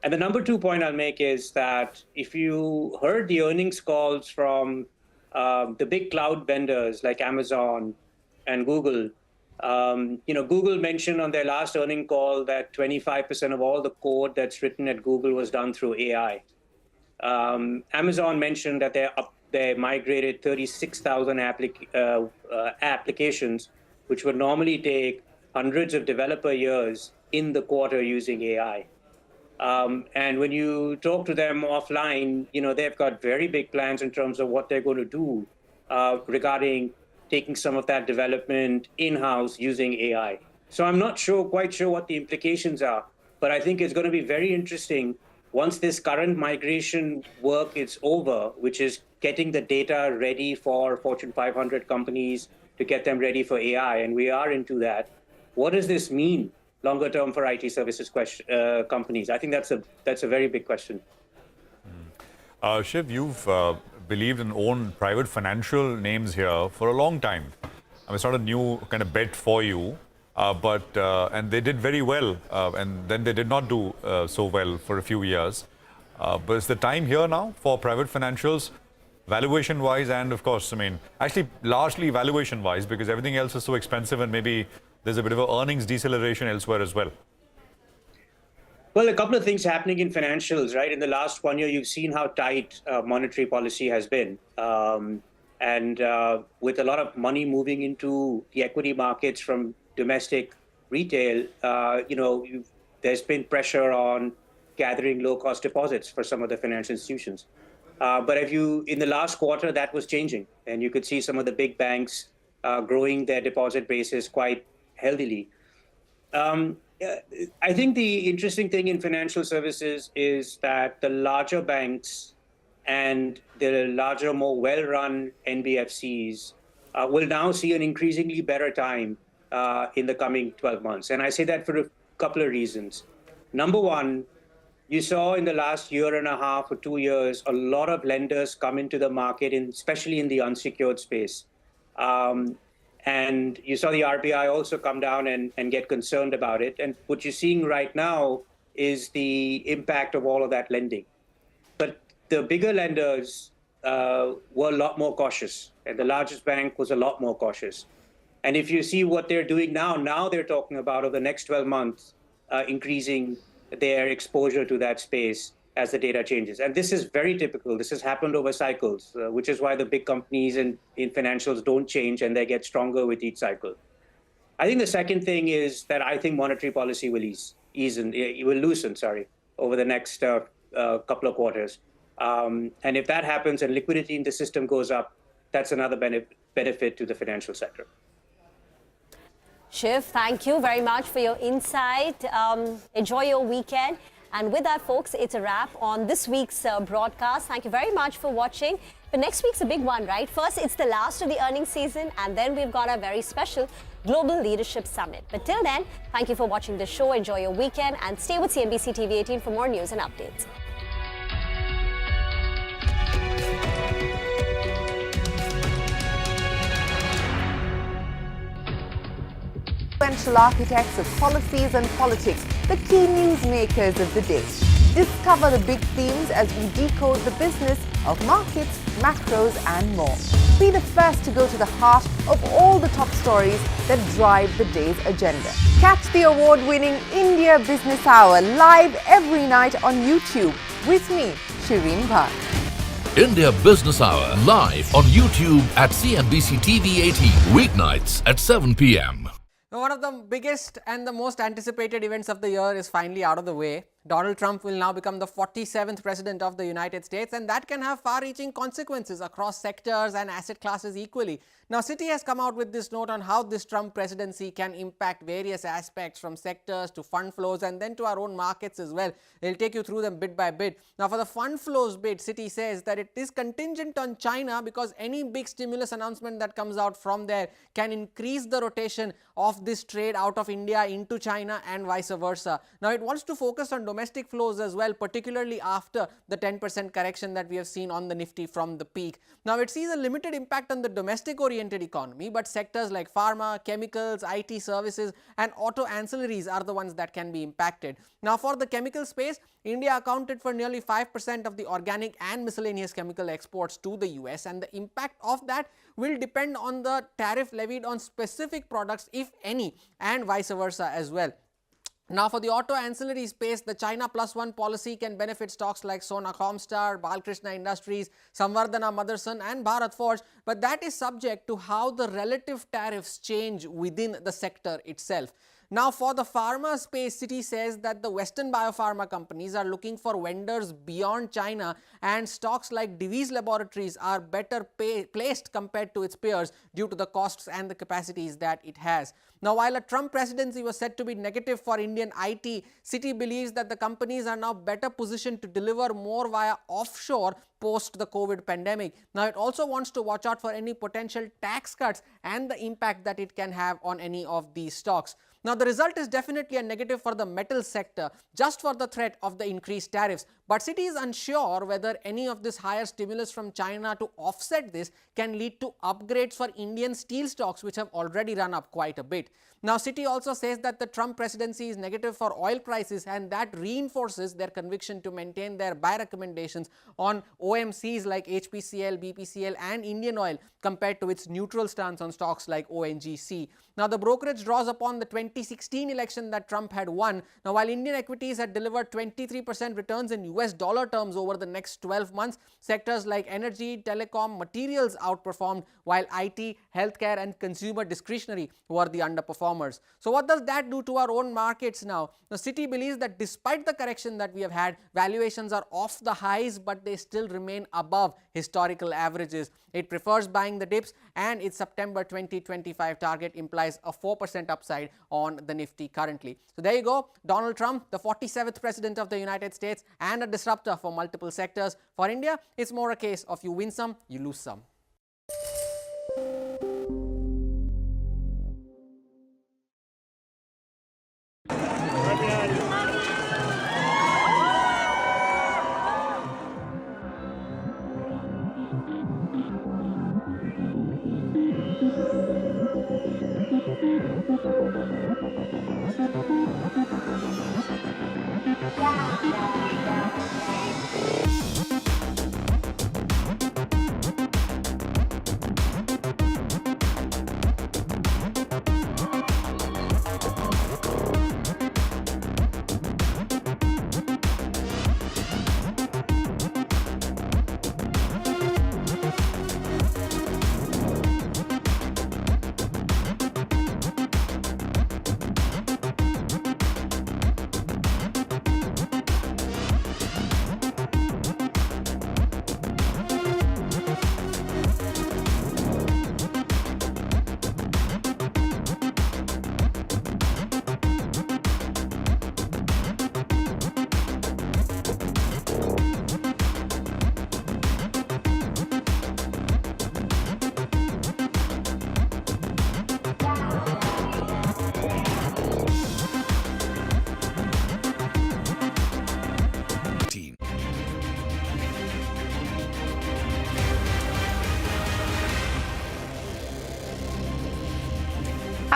And the number 2 point I'll make is that if you heard the earnings calls from the big cloud vendors like Amazon and Google, Google mentioned on their last earnings call that 25% of all the code that's written at Google was done through AI. Amazon mentioned that they migrated 36,000 applications, which would normally take hundreds of developer years in the quarter using AI. And when you talk to them offline, they've got very big plans in terms of what they're going to do regarding taking some of that development in-house using AI. So I'm not quite sure what the implications are, but I think it's going to be very interesting once this current migration work is over, which is getting the data ready for Fortune 500 companies to get them ready for AI, and we are into that. What does this mean longer term for IT services companies? I think that's a very big question. Shiv, you've believed and owned private financial names here for a long time. I mean, it's not a new kind of bet for you, and they did very well, and then they did not do so well for a few years. But it's the time here now for private financials, valuation-wise, and of course, I mean, actually largely valuation-wise, because everything else is so expensive and maybe there's a bit of an earnings deceleration elsewhere as well. Well, a couple of things happening in financials, right? In the last 1 year, you've seen how tight monetary policy has been. And with a lot of money moving into the equity markets from domestic retail, there's been pressure on gathering low-cost deposits for some of the financial institutions. But in the last quarter, that was changing. And you could see some of the big banks growing their deposit bases quite healthily. I think the interesting thing in financial services is that the larger banks and the larger, more well-run NBFCs will now see an increasingly better time in the coming 12 months. And I say that for a couple of reasons. Number one, you saw in the last year and a half or 2 years, a lot of lenders come into the market, especially in the unsecured space. And you saw the RBI also come down and get concerned about it. And what you're seeing right now is the impact of all of that lending. But the bigger lenders were a lot more cautious, and the largest bank was a lot more cautious. And if you see what they're doing now they're talking about over the next 12 months, increasing their exposure to that space as the data changes. And this is very typical. This has happened over cycles, which is why the big companies in financials don't change and they get stronger with each cycle. I think the second thing is that I think monetary policy will loosen over the next couple of quarters. And if that happens and liquidity in the system goes up, that's another benefit to the financial sector. Shiv, thank you very much for your insight. Enjoy your weekend. And with that, folks, it's a wrap on this week's broadcast. Thank you very much for watching. But next week's a big one, right? First, it's the last of the earnings season, and then we've got a very special Global Leadership Summit. But till then, thank you for watching the show. Enjoy your weekend and stay with CNBC TV18 for more news and updates. Influential architects of policies and politics, the key newsmakers of the day. Discover the big themes as we decode the business of markets, macros and more. Be the first to go to the heart of all the top stories that drive the day's agenda. Catch the award-winning India Business Hour live every night on YouTube with me, Shireen Bhan. India Business Hour live on YouTube at CNBC TV18 weeknights at 7 p.m. Now, one of the biggest and the most anticipated events of the year is finally out of the way. Donald Trump will now become the 47th president of the United States, and that can have far-reaching consequences across sectors and asset classes equally. Now, Citi has come out with this note on how this Trump presidency can impact various aspects from sectors to fund flows and then to our own markets as well. They'll take you through them bit by bit. Now, for the fund flows bit, Citi says that it is contingent on China because any big stimulus announcement that comes out from there can increase the rotation of this trade out of India into China and vice versa. Now, it wants to focus on domestic flows as well, particularly after the 10% correction that we have seen on the Nifty from the peak. Now, it sees a limited impact on the domestic-oriented economy, but sectors like pharma, chemicals, IT services and auto ancillaries are the ones that can be impacted. Now, for the chemical space, India accounted for nearly 5% of the organic and miscellaneous chemical exports to the US, and the impact of that will depend on the tariff levied on specific products, if any, and vice versa as well. Now, for the auto ancillary space, the China +1 policy can benefit stocks like Sona Comstar, Balkrishna Industries, Samvardhana Motherson and Bharat Forge, but that is subject to how the relative tariffs change within the sector itself. Now, for the pharma space, Citi says that the Western biopharma companies are looking for vendors beyond China, and stocks like Divi's Laboratories are better placed compared to its peers due to the costs and the capacities that it has. Now, while a Trump presidency was said to be negative for Indian IT, Citi believes that the companies are now better positioned to deliver more via offshore post the COVID pandemic. Now, it also wants to watch out for any potential tax cuts and the impact that it can have on any of these stocks. Now, the result is definitely a negative for the metal sector, just for the threat of the increased tariffs. But Citi is unsure whether any of this higher stimulus from China to offset this can lead to upgrades for Indian steel stocks, which have already run up quite a bit. Now, Citi also says that the Trump presidency is negative for oil prices, and that reinforces their conviction to maintain their buy recommendations on OMCs like HPCL, BPCL and Indian Oil compared to its neutral stance on stocks like ONGC. Now, the brokerage draws upon the 2016 election that Trump had won. Now, while Indian equities had delivered 23% returns in US dollar terms over the next 12 months, sectors like energy, telecom, materials outperformed, while IT, healthcare and consumer discretionary were the underperformers. So what does that do to our own markets now? Now, Citi believes that despite the correction that we have had, valuations are off the highs, but they still remain above historical averages. It prefers buying the dips, and its September 2025 target implies a 4% upside on the Nifty currently. So there you go. Donald Trump, the 47th president of the United States and a disruptor for multiple sectors. For India, it's more a case of you win some, you lose some.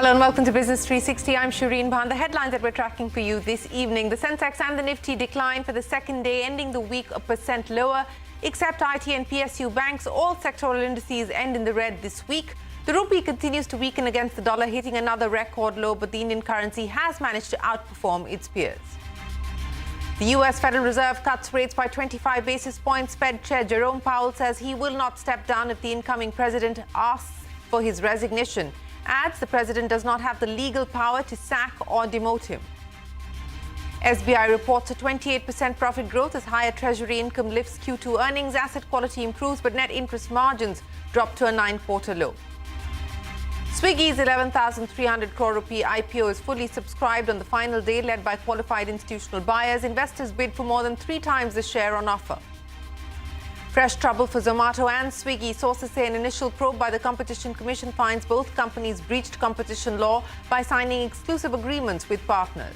Hello and welcome to Business 360. I'm Shireen Bhan. The headlines that we're tracking for you this evening. The Sensex and the Nifty declined for the second day, ending the week 1% lower. Except IT and PSU banks, all sectoral indices end in the red this week. The rupee continues to weaken against the dollar, hitting another record low, but the Indian currency has managed to outperform its peers. The US Federal Reserve cuts rates by 25 basis points. Fed Chair Jerome Powell says he will not step down if the incoming president asks for his resignation. Adds the president does not have the legal power to sack or demote him. SBI reports a 28% profit growth as higher treasury income lifts Q2 earnings. Asset quality improves, but net interest margins drop to a 9-quarter low. Swiggy's 11,300 crore rupee IPO is fully subscribed on the final day, led by qualified institutional buyers. Investors bid for more than 3 times the share on offer. Fresh trouble for Zomato and Swiggy. Sources say an initial probe by the Competition Commission finds both companies breached competition law by signing exclusive agreements with partners.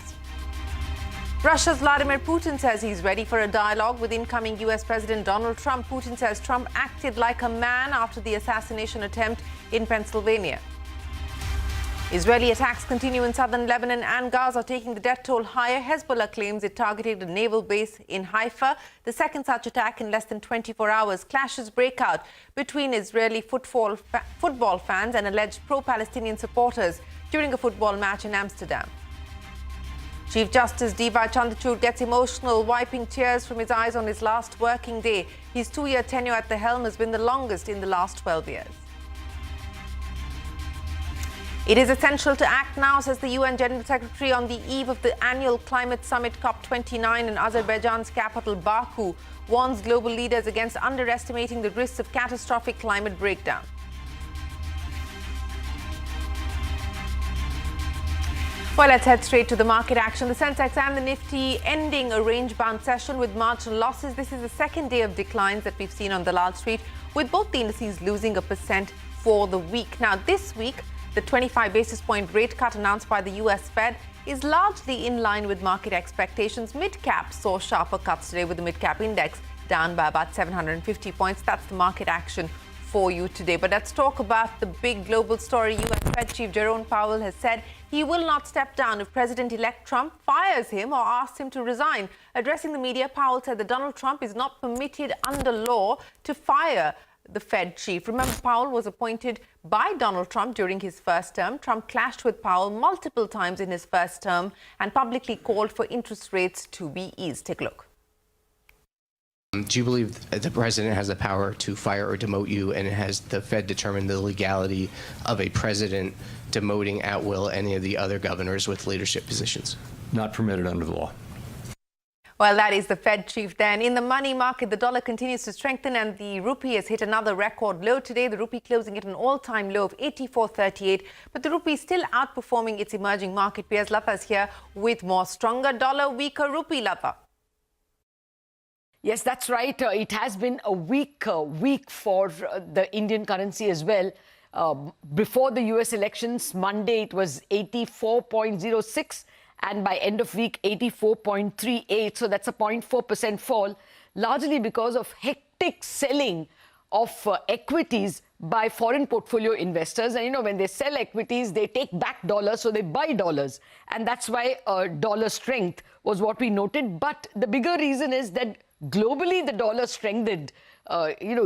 Russia's Vladimir Putin says he's ready for a dialogue with incoming US President Donald Trump. Putin says Trump acted like a man after the assassination attempt in Pennsylvania. Israeli attacks continue in southern Lebanon and Gaza, taking the death toll higher. Hezbollah claims it targeted a naval base in Haifa. The second such attack in less than 24 hours. Clashes break out between Israeli football fans and alleged pro-Palestinian supporters during a football match in Amsterdam. Chief Justice CJI Chandra gets emotional, wiping tears from his eyes on his last working day. His 2-year tenure at the helm has been the longest in the last 12 years. It is essential to act now, says the UN General Secretary on the eve of the annual climate summit COP29 in Azerbaijan's capital Baku, warns global leaders against underestimating the risks of catastrophic climate breakdown. Well, let's head straight to the market action. The Sensex and the Nifty ending a range-bound session with marginal losses. This is the second day of declines that we've seen on the Lal Street, with both the indices losing 1% for the week. Now, this week, the 25 basis point rate cut announced by the US Fed is largely in line with market expectations. Midcap saw sharper cuts today, with the Midcap index down by about 750 points. That's the market action for you today. But let's talk about the big global story. US Fed Chief Jerome Powell has said he will not step down if President-elect Trump fires him or asks him to resign. Addressing the media, Powell said that Donald Trump is not permitted under law to fire the Fed chief. Remember, Powell was appointed by Donald Trump during his first term. Trump clashed with Powell multiple times in his first term and publicly called for interest rates to be eased. Take a look. Do you believe the president has the power to fire or demote you, and has the Fed determined the legality of a president demoting at will any of the other governors with leadership positions? Not permitted under the law. Well, that is the Fed chief then. In the money market, the dollar continues to strengthen and the rupee has hit another record low today. The rupee closing at an all-time low of 84.38. But the rupee is still outperforming its emerging market peers. Lata is here with more. Stronger dollar, weaker rupee, Lata. Yes, that's right. It has been a weak week for the Indian currency as well. Before the US elections, Monday it was 84.06. And by end of week, 84.38. So that's a 0.4% fall, largely because of hectic selling of equities by foreign portfolio investors. And, when they sell equities, they take back dollars, so they buy dollars. And that's why dollar strength was what we noted. But the bigger reason is that globally, the dollar strengthened,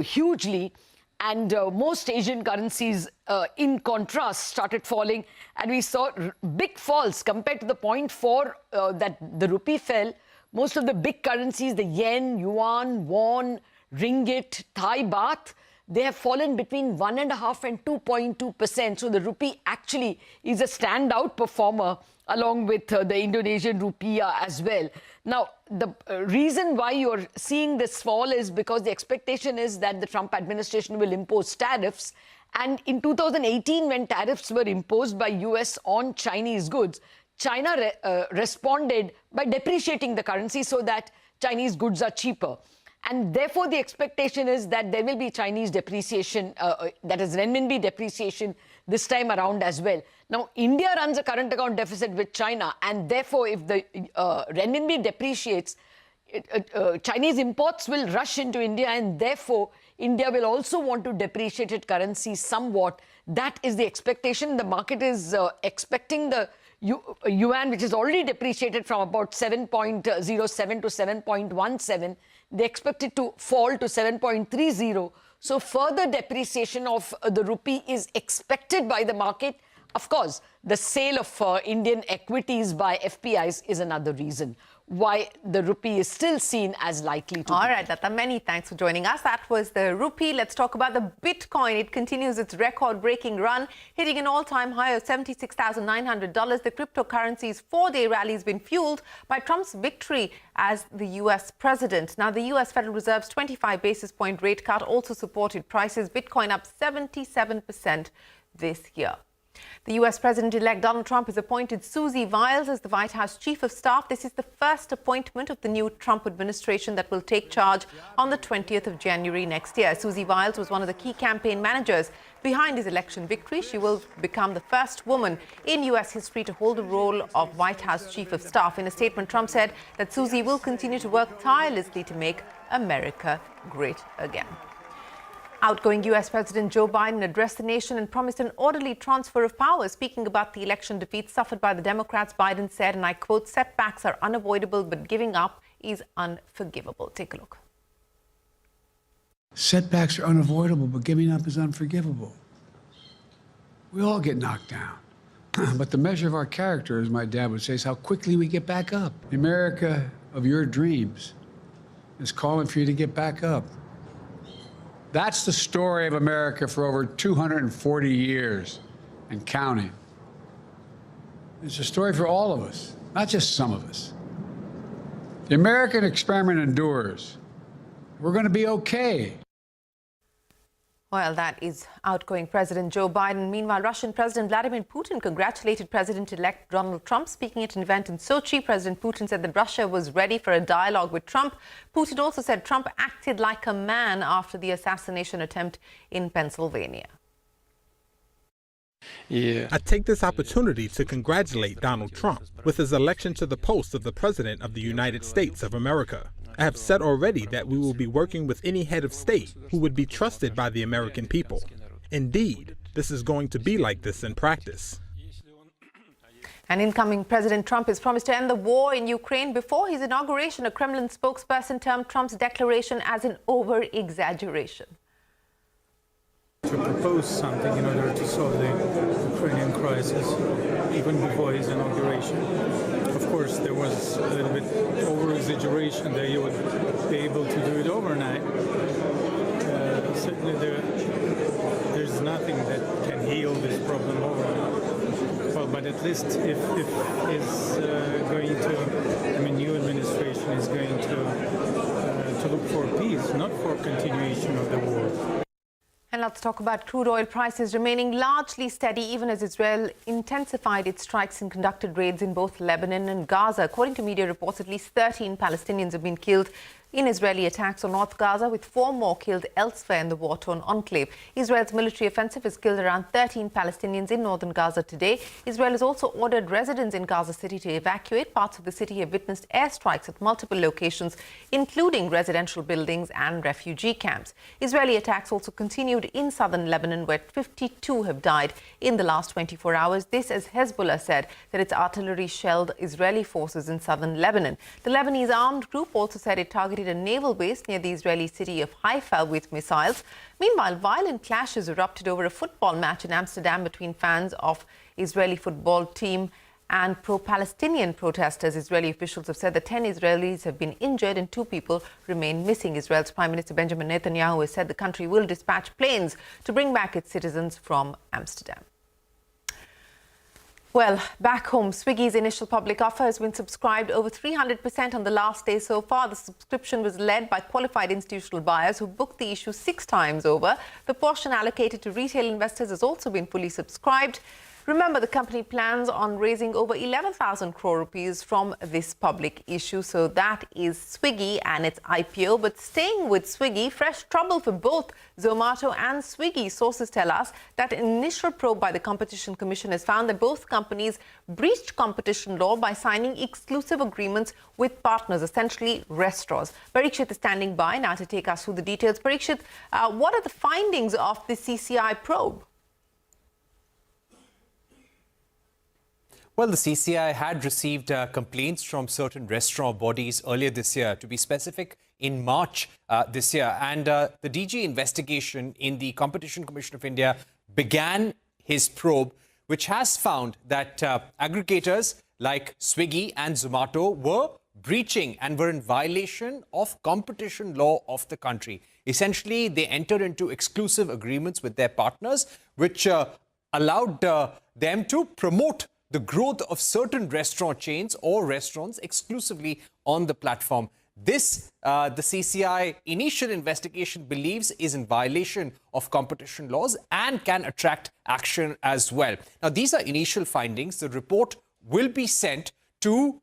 hugely. And most Asian currencies, in contrast, started falling. And we saw big falls compared to the 0.4 that the rupee fell. Most of the big currencies, the yen, yuan, won, ringgit, Thai baht, they have fallen between 1.5% and 2.2%. So the rupee actually is a standout performer, along with the Indonesian rupiah as well. Now, the reason why you're seeing this fall is because the expectation is that the Trump administration will impose tariffs. And in 2018, when tariffs were imposed by US on Chinese goods, China responded by depreciating the currency so that Chinese goods are cheaper. And therefore, the expectation is that there will be Chinese depreciation, that is renminbi depreciation this time around as well. Now, India runs a current account deficit with China, and therefore, if the renminbi depreciates, Chinese imports will rush into India, and therefore India will also want to depreciate its currency somewhat. That is the expectation. The market is expecting the yuan, which is already depreciated from about 7.07 to 7.17. They expect it to fall to 7.30. So further depreciation of the rupee is expected by the market. Of course, the sale of Indian equities by FPIs is another reason why the rupee is still seen as likely to. All right, Lata, many thanks for joining us. That was the rupee. Let's talk about the Bitcoin. It continues its record-breaking run, hitting an all-time high of $76,900. The cryptocurrency's four-day rally has been fueled by Trump's victory as the U.S. president. Now, the U.S. Federal Reserve's 25 basis point rate cut also supported prices. Bitcoin up 77% this year. The U.S. President-elect Donald Trump has appointed Susie Wiles as the White House Chief of Staff. This is the first appointment of the new Trump administration that will take charge on the 20th of January next year. Susie Wiles was one of the key campaign managers behind his election victory. She will become the first woman in U.S. history to hold the role of White House Chief of Staff. In a statement, Trump said that Susie will continue to work tirelessly to make America great again. Outgoing U.S. President Joe Biden addressed the nation and promised an orderly transfer of power. Speaking about the election defeat suffered by the Democrats, Biden said, and I quote, "Setbacks are unavoidable, but giving up is unforgivable." Take a look. Setbacks are unavoidable, but giving up is unforgivable. We all get knocked down. But the measure of our character, as my dad would say, is how quickly we get back up. The America of your dreams is calling for you to get back up. That's the story of America for over 240 years and counting. It's a story for all of us, not just some of us. The American experiment endures. We're going to be okay. Well, that is outgoing President Joe Biden. Meanwhile, Russian President Vladimir Putin congratulated President-elect Donald Trump. Speaking at an event in Sochi, President Putin said that Russia was ready for a dialogue with Trump. Putin also said Trump acted like a man after the assassination attempt in Pennsylvania. I take this opportunity to congratulate Donald Trump with his election to the post of the President of the United States of America. I have said already that we will be working with any head of state who would be trusted by the American people. Indeed, this is going to be like this in practice. And incoming President Trump has promised to end the war in Ukraine. Before his inauguration, a Kremlin spokesperson termed Trump's declaration as an over-exaggeration. To propose something in order to solve the Ukrainian crisis, even before his inauguration. Of course, there was a little bit over-exaggeration that you would be able to do it overnight. Certainly there's nothing that can heal this problem overnight. Well, but at least if is going to, I mean, new administration is going to look for peace, not for continuation of the war. And let's talk about crude oil prices remaining largely steady even as Israel intensified its strikes and conducted raids in both Lebanon and Gaza. According to media reports, at least 13 Palestinians have been killed in Israeli attacks on North Gaza, with 4 more killed elsewhere in the war-torn enclave. Israel's military offensive has killed around 13 Palestinians in northern Gaza today. Israel has also ordered residents in Gaza City to evacuate. Parts of the city have witnessed airstrikes at multiple locations, including residential buildings and refugee camps. Israeli attacks also continued in southern Lebanon, where 52 have died in the last 24 hours. This as Hezbollah said that its artillery shelled Israeli forces in southern Lebanon. The Lebanese armed group also said it targeted a naval base near the Israeli city of Haifa with missiles. Meanwhile, violent clashes erupted over a football match in Amsterdam between fans of Israeli football team and pro-Palestinian protesters. Israeli officials have said that 10 Israelis have been injured and 2 people remain missing. Israel's Prime Minister Benjamin Netanyahu has said the country will dispatch planes to bring back its citizens from Amsterdam. Well, back home, Swiggy's initial public offer has been subscribed over 300% on the last day so far. The subscription was led by qualified institutional buyers who booked the issue 6 times over. The portion allocated to retail investors has also been fully subscribed. Remember, the company plans on raising over 11,000 crore rupees from this public issue. So that is Swiggy and its IPO. But staying with Swiggy, fresh trouble for both Zomato and Swiggy. Sources tell us that an initial probe by the Competition Commission has found that both companies breached competition law by signing exclusive agreements with partners, essentially restaurants. Parikshit is standing by now to take us through the details. Parikshit, what are the findings of the CCI probe? Well, the CCI had received complaints from certain restaurant bodies earlier this year, to be specific, in March this year. And the DG investigation in the Competition Commission of India began his probe, which has found that aggregators like Swiggy and Zomato were breaching and were in violation of competition law of the country. Essentially, they entered into exclusive agreements with their partners, which allowed them to promote the growth of certain restaurant chains or restaurants exclusively on the platform. This, the CCI initial investigation believes, is in violation of competition laws and can attract action as well. Now, these are initial findings. The report will be sent to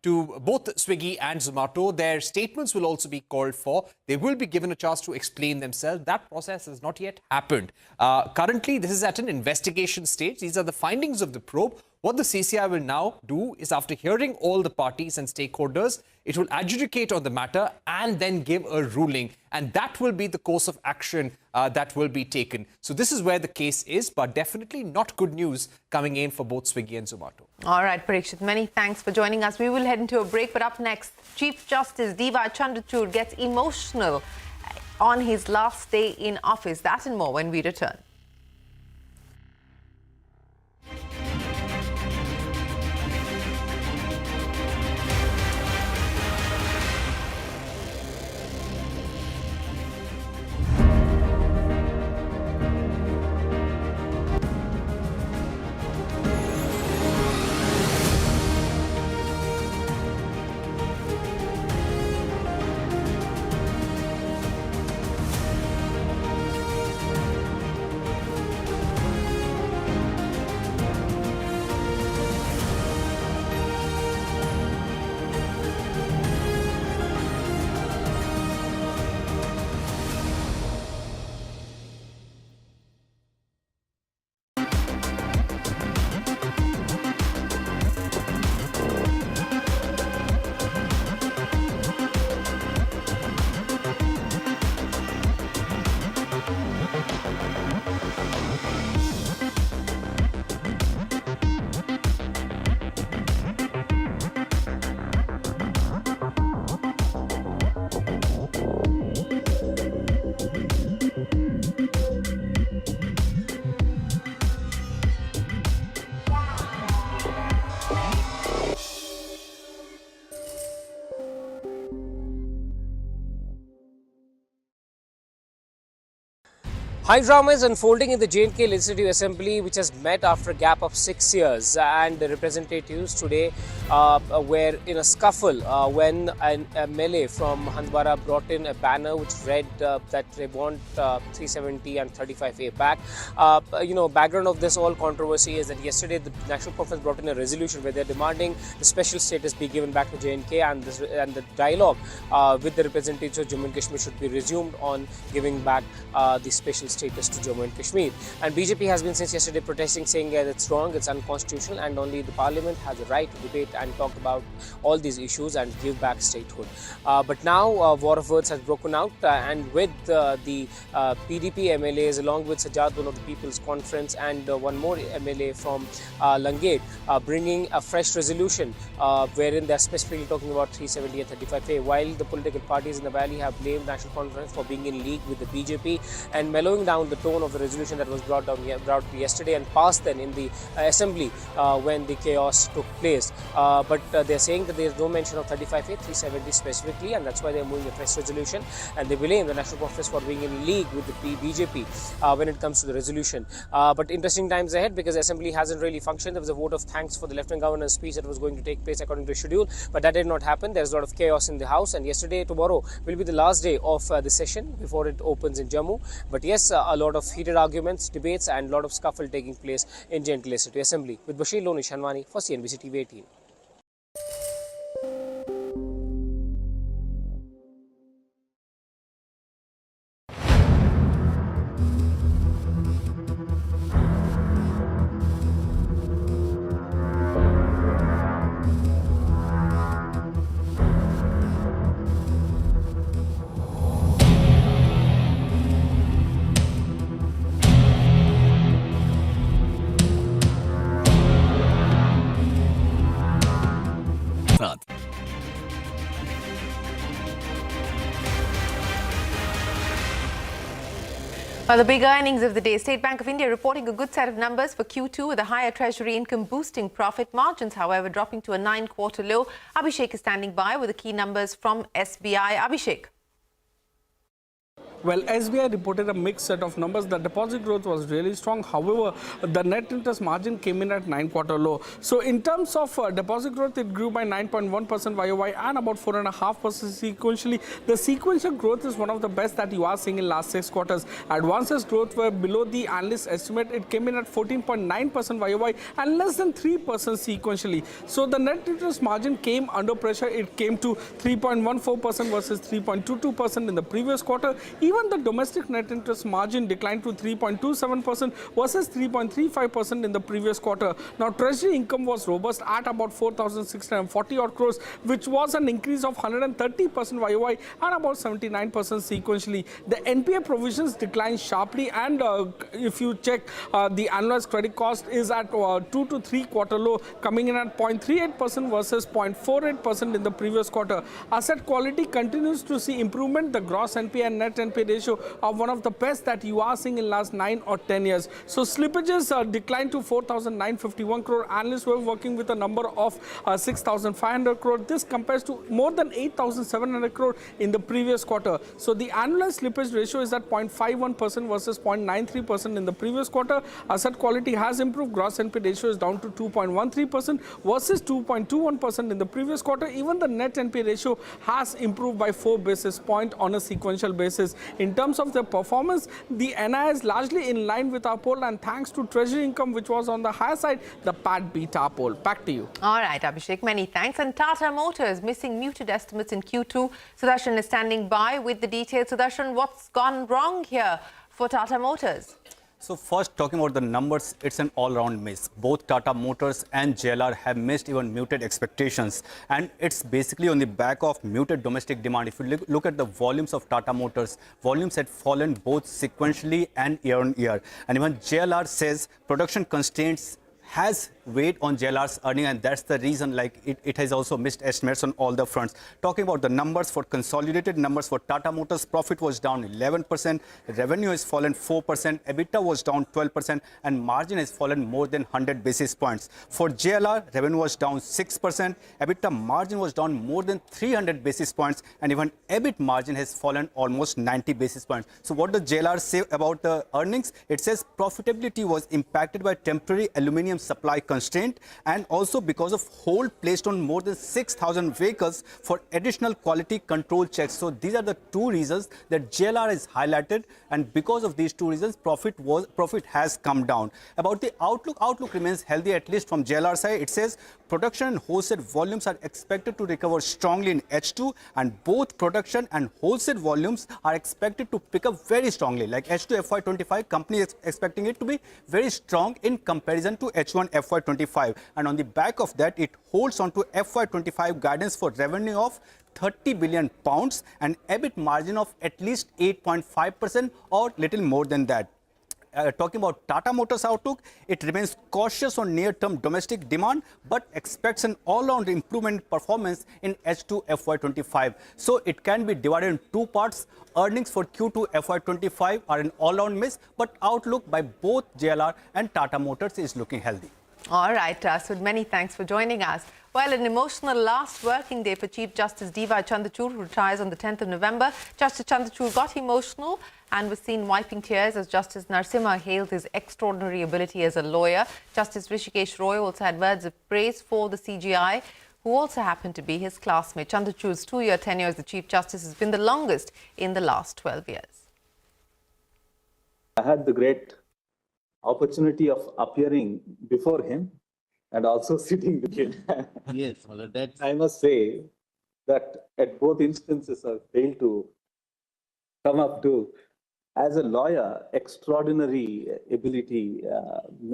to both Swiggy and Zomato. Their statements will also be called for. They will be given a chance to explain themselves. That process has not yet happened. Currently, this is at an investigation stage. These are the findings of the probe. What the CCI will now do is, after hearing all the parties and stakeholders, it will adjudicate on the matter and then give a ruling. And that will be the course of action that will be taken. So this is where the case is, but definitely not good news coming in for both Swiggy and Zomato. All right, Parikshit, many thanks for joining us. We will head into a break, but up next, Chief Justice CJI Chandra gets emotional on his last day in office. That and more when we return. High drama is unfolding in the J&K Legislative Assembly, which has met after a gap of 6 years, and the representatives today were in a scuffle when an MLA from Handwara brought in a banner which read that they want 370 and 35A back. Background of this whole controversy is that yesterday the National Conference brought in a resolution where they're demanding the special status be given back to J&K, and the dialogue with the representatives of Jammu and Kashmir should be resumed on giving back the special status to Jammu and Kashmir. And BJP has been since yesterday protesting, saying that it's wrong, it's unconstitutional, and only the parliament has the right to debate and talk about all these issues and give back statehood. But now war of words has broken out, and with the PDP MLAs along with Sajjad, one of the People's Conference, and one more MLA from Langate bringing a fresh resolution wherein they're specifically talking about 370 and 35A, while the political parties in the valley have blamed National Conference for being in league with the BJP and mellowing down the tone of the resolution that was brought yesterday and passed then in the assembly when the chaos took place. but they're saying that there's no mention of 35A, 370 specifically, and that's why they're moving a press resolution, and they blame the National Congress for being in league with the BJP when it comes to the resolution. But interesting times ahead, because Assembly hasn't really functioned. There was a vote of thanks for the Lieutenant Governor's speech that was going to take place according to schedule, but that did not happen. There's a lot of chaos in the House, and tomorrow will be the last day of the session before it opens in Jammu. But yes, a lot of heated arguments, debates, and a lot of scuffle taking place in J&K Legislative Assembly. With Bashir Loni Shanwani for CNBC-TV18. Well, the big earnings of the day. State Bank of India reporting a good set of numbers for Q2 with a higher treasury income boosting profit margins, however, dropping to a 9-quarter low. Abhishek is standing by with the key numbers from SBI. Abhishek. Well, SBI reported a mixed set of numbers. The deposit growth was really strong. However, the net interest margin came in at 9-quarter low. So in terms of deposit growth, it grew by 9.1% YOY and about 4.5% sequentially. The sequential growth is one of the best that you are seeing in last 6 quarters. Advances growth were below the analyst estimate. It came in at 14.9% YOY and less than 3% sequentially. So the net interest margin came under pressure. It came to 3.14% versus 3.22% in the previous quarter. Even the domestic net interest margin declined to 3.27% versus 3.35% in the previous quarter. Now, treasury income was robust at about 4,640 odd crores, which was an increase of 130% YOY and about 79% sequentially. The NPA provisions declined sharply, and if you check, the annualized credit cost is at 2 to 3 quarter low, coming in at 0.38% versus 0.48% in the previous quarter. Asset quality continues to see improvement. The gross NPA and net NPA ratio are one of the best that you are seeing in last 9 or 10 years. So slippages declined to 4,951 crore. Analysts were working with a number of 6,500 crore. This compares to more than 8,700 crore in the previous quarter. So the annualized slippage ratio is at 0.51% versus 0.93% in the previous quarter. Asset quality has improved. Gross NPA ratio is down to 2.13% versus 2.21% in the previous quarter. Even the net NPA ratio has improved by 4 basis points on a sequential basis. In terms of the performance, the NI is largely in line with our poll, and thanks to treasury income, which was on the higher side, the PAT beat our poll. Back to you. All right, Abhishek, many thanks. And Tata Motors missing muted estimates in Q2. Sudarshan is standing by with the details. Sudarshan, what's gone wrong here for Tata Motors? So first, talking about the numbers, it's an all-round miss. Both Tata Motors and JLR have missed even muted expectations. And it's basically on the back of muted domestic demand. If you look at the volumes of Tata Motors, volumes had fallen both sequentially and year-on-year. And even JLR says production constraints has weighed on JLR's earning, and that's the reason it has also missed estimates on all the fronts. Talking about the numbers, for consolidated numbers for Tata Motors, profit was down 11%, revenue has fallen 4%, EBITDA was down 12%, and margin has fallen more than 100 basis points. For JLR, revenue was down 6%, EBITDA margin was down more than 300 basis points, and even EBIT margin has fallen almost 90 basis points. So what does JLR say about the earnings? It says profitability was impacted by temporary aluminum supply constraint and also because of hold placed on more than 6,000 vehicles for additional quality control checks. So these are the two reasons that JLR is highlighted, and because of these two reasons, profit has come down. About the outlook remains healthy, at least from JLR side. It says production and wholesale volumes are expected to recover strongly in H2, and both production and wholesale volumes are expected to pick up very strongly. Like H2 FY25, company is expecting it to be very strong in comparison to H1 FY25, and on the back of that, it holds on to FY25 guidance for revenue of 30 billion pounds and EBIT margin of at least 8.5% or little more than that. Talking about Tata Motors outlook, it remains cautious on near-term domestic demand, but expects an all-round improvement in performance in H2 FY25. So it can be divided in two parts. Earnings for Q2 FY25 are an all-round miss, but outlook by both JLR and Tata Motors is looking healthy. All right, Sud, many thanks for joining us. Well, an emotional last working day for Chief Justice Niva Bupa, who retires on the 10th of November. Justice Chandra got emotional and was seen wiping tears as Justice Narasimha hailed his extraordinary ability as a lawyer. Justice Rishikesh Roy also had words of praise for the CJI, who also happened to be his classmate. Chandrachud's 2-year tenure as the Chief Justice has been the longest in the last 12 years. I had the great opportunity of appearing before him and also sitting with him. Yes, well, that's... I must say that at both instances I failed to come up to, as a lawyer, extraordinary ability,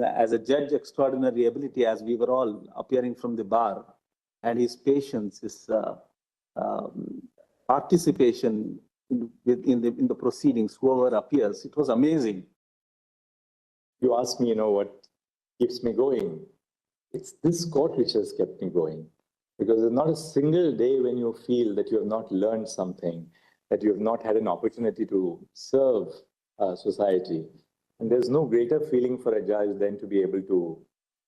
as a judge, extraordinary ability, as we were all appearing from the bar, and his patience, his participation in the proceedings, whoever appears, it was amazing. You ask me, what keeps me going? It's this court which has kept me going. Because there's not a single day when you feel that you have not learned something, that you have not had an opportunity to serve society. And there's no greater feeling for a judge than to be able to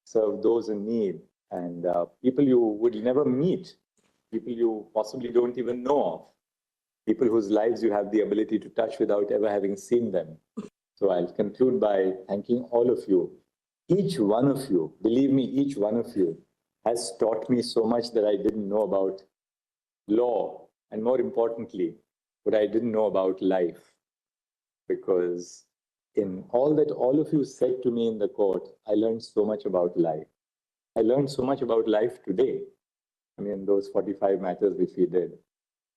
serve those in need and people you would never meet, people you possibly don't even know of, people whose lives you have the ability to touch without ever having seen them. So I'll conclude by thanking all of you. Each one of you, believe me, each one of you has taught me so much that I didn't know about law, and more importantly, what I didn't know about life. Because in all that all of you said to me in the court, I learned so much about life. I learned so much about life today. I mean, those 45 matters which we did.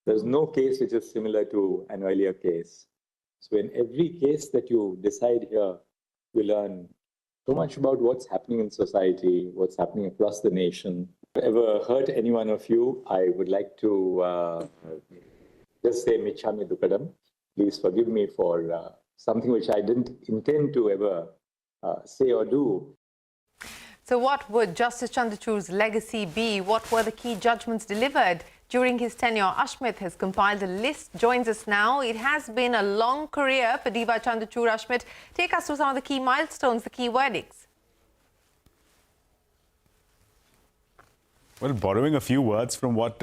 There's no case which is similar to an earlier case. So in every case that you decide here, you learn so much about what's happening in society, what's happening across the nation. If I ever hurt any one of you, I would like to just say Michami Dukadam. Please forgive me for something which I didn't intend to ever say or do. So what would Justice Chandrachud's legacy be? What were the key judgments delivered during his tenure? Ashmit has compiled a list, joins us now. It has been a long career for Niva Chandrachud. Ashmit, take us through some of the key milestones, the key verdicts. Well, borrowing a few words from what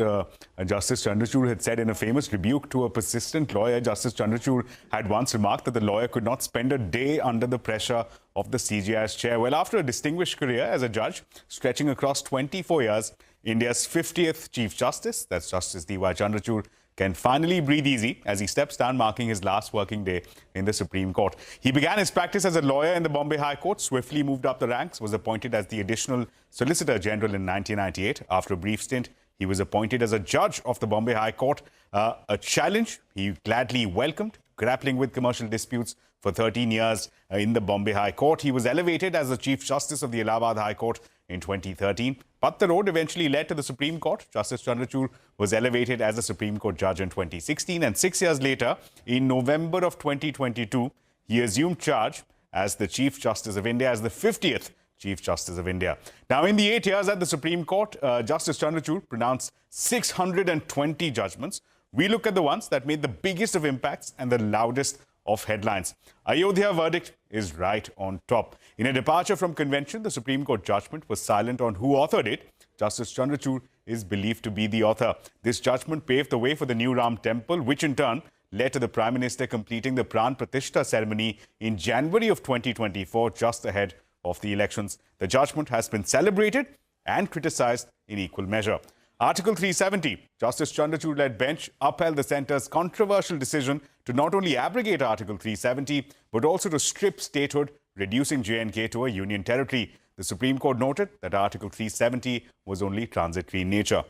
Justice Chandrachud had said in a famous rebuke to a persistent lawyer, Justice Chandrachud had once remarked that the lawyer could not spend a day under the pressure of the CJI's chair. Well, after a distinguished career as a judge, stretching across 24 years, India's 50th Chief Justice, that's Justice Niva Chandrachud, can finally breathe easy as he steps down, marking his last working day in the Supreme Court. He began his practice as a lawyer in the Bombay High Court, swiftly moved up the ranks, was appointed as the Additional Solicitor General in 1998. After a brief stint, he was appointed as a judge of the Bombay High Court, a challenge he gladly welcomed, grappling with commercial disputes for 13 years in the Bombay High Court. He was elevated as the Chief Justice of the Allahabad High Court in 2013. But the road eventually led to the Supreme Court. Justice Chandrachud was elevated as a Supreme Court judge in 2016. And 6 years later, in November of 2022, he assumed charge as the Chief Justice of India, as the 50th Chief Justice of India. Now, in the 8 years at the Supreme Court, Justice Chandrachud pronounced 620 judgments. We look at the ones that made the biggest of impacts and the loudest of headlines. Ayodhya verdict is right on top. In a departure from convention, the Supreme Court judgment was silent on who authored it. Justice Chandrachud is believed to be the author. This judgment paved the way for the new Ram Temple, which in turn led to the Prime Minister completing the Pran Pratishtha ceremony in January of 2024, just ahead of the elections. The judgment has been celebrated and criticized in equal measure. Article 370, Justice Chandrachud-led bench upheld the centre's controversial decision to not only abrogate Article 370, but also to strip statehood, reducing J&K to a union territory. The Supreme Court noted that Article 370 was only transitory in nature.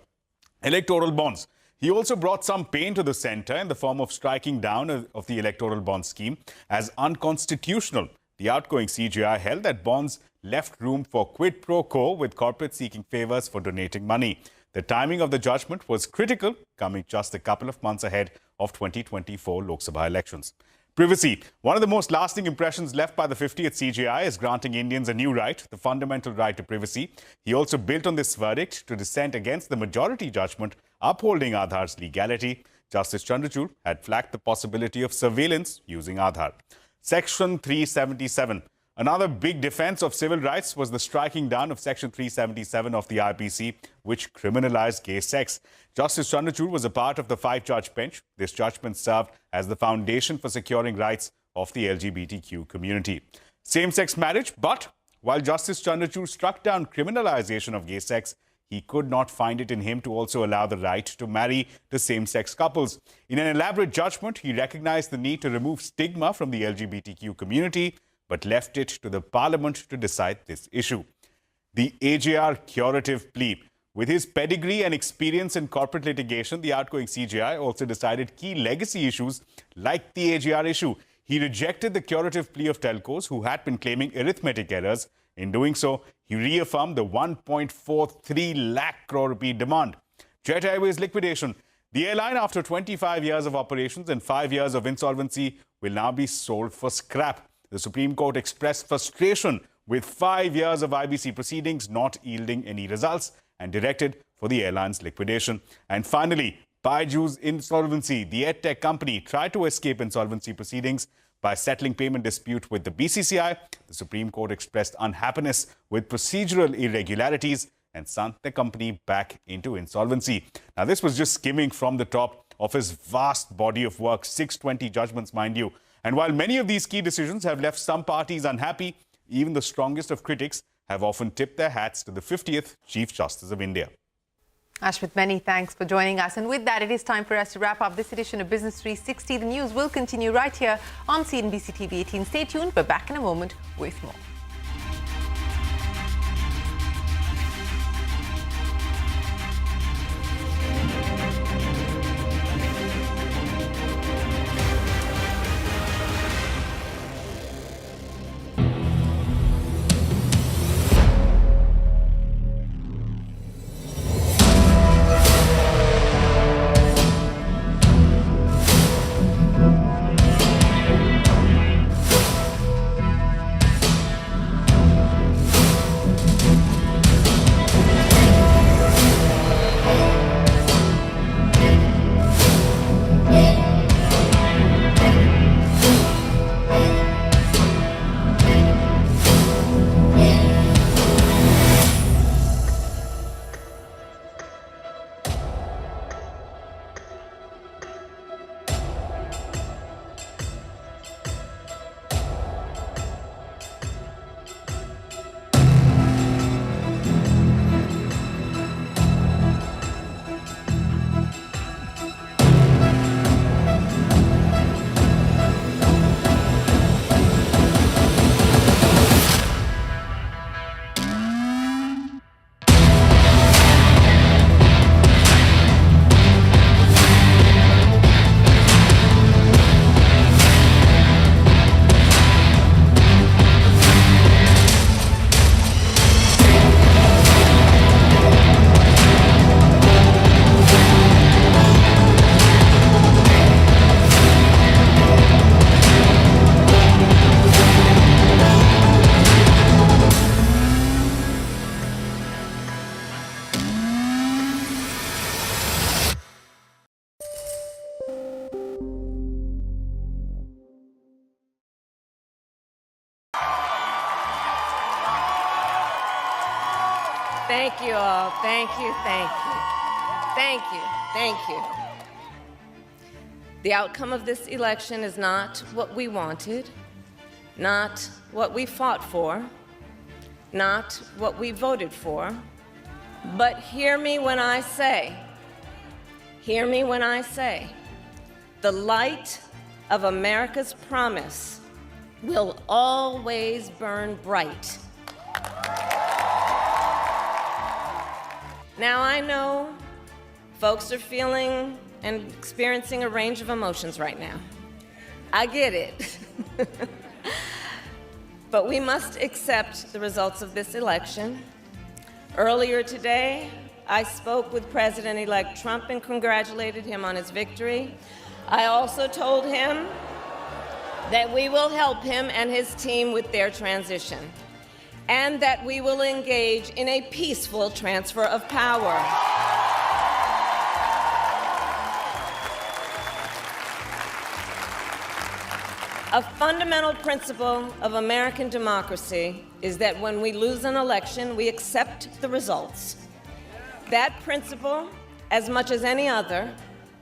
Electoral bonds. He also brought some pain to the centre in the form of striking down of the electoral bond scheme as unconstitutional. The outgoing CJI held that bonds left room for quid pro quo, with corporates seeking favours for donating money. The timing of the judgment was critical, coming just a couple of months ahead of 2024 Lok Sabha elections. Privacy. One of the most lasting impressions left by the 50th CJI is granting Indians a new right, the fundamental right to privacy. He also built on this verdict to dissent against the majority judgment upholding Aadhaar's legality. Justice Chandrachud had flagged the possibility of surveillance using Aadhaar. Section 377. Another big defense of civil rights was the striking down of Section 377 of the IPC, which criminalized gay sex. Justice Chandrachud was a part of the 5-judge bench. This judgment served as the foundation for securing rights of the LGBTQ community. Same-sex marriage, but while Justice Chandrachud struck down criminalization of gay sex, he could not find it in him to also allow the right to marry the same-sex couples. In an elaborate judgment, he recognized the need to remove stigma from the LGBTQ community, but left it to the parliament to decide this issue. The AJR curative plea. With his pedigree and experience in corporate litigation, the outgoing CJI also decided key legacy issues like the AJR issue. He rejected the curative plea of telcos who had been claiming arithmetic errors. In doing so, he reaffirmed the 1.43 lakh crore rupee demand. Jet Airways liquidation. The airline, after 25 years of operations and 5 years of insolvency, will now be sold for scrap. The Supreme Court expressed frustration with 5 years of IBC proceedings not yielding any results and directed for the airline's liquidation. And finally, Baiju's insolvency. The EdTech company tried to escape insolvency proceedings by settling payment dispute with the BCCI. The Supreme Court expressed unhappiness with procedural irregularities and sent the company back into insolvency. Now, this was just skimming from the top of his vast body of work, 620 judgments, mind you. And while many of these key decisions have left some parties unhappy, even the strongest of critics have often tipped their hats to the 50th Chief Justice of India. Ashmit, many thanks for joining us. And with that, it is time for us to wrap up this edition of Business 360. The news will continue right here on CNBC-TV18. Stay tuned. We're back in a moment with more. Thank you all. Thank you, thank you. Thank you, thank you. The outcome of this election is not what we wanted, not what we fought for, not what we voted for, but hear me when I say, the light of America's promise will always burn bright. Now, I know folks are feeling and experiencing a range of emotions right now. I get it. But we must accept the results of this election. Earlier today, I spoke with President-elect Trump and congratulated him on his victory. I also told him that we will help him and his team with their transition, and that we will engage in a peaceful transfer of power. A fundamental principle of American democracy is that when we lose an election, we accept the results. That principle, as much as any other,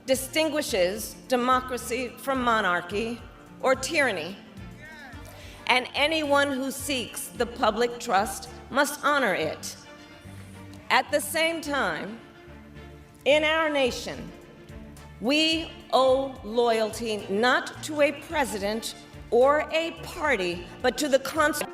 distinguishes democracy from monarchy or tyranny. And anyone who seeks the public trust must honor it. At the same time, in our nation, we owe loyalty not to a president or a party, but to the Constitution.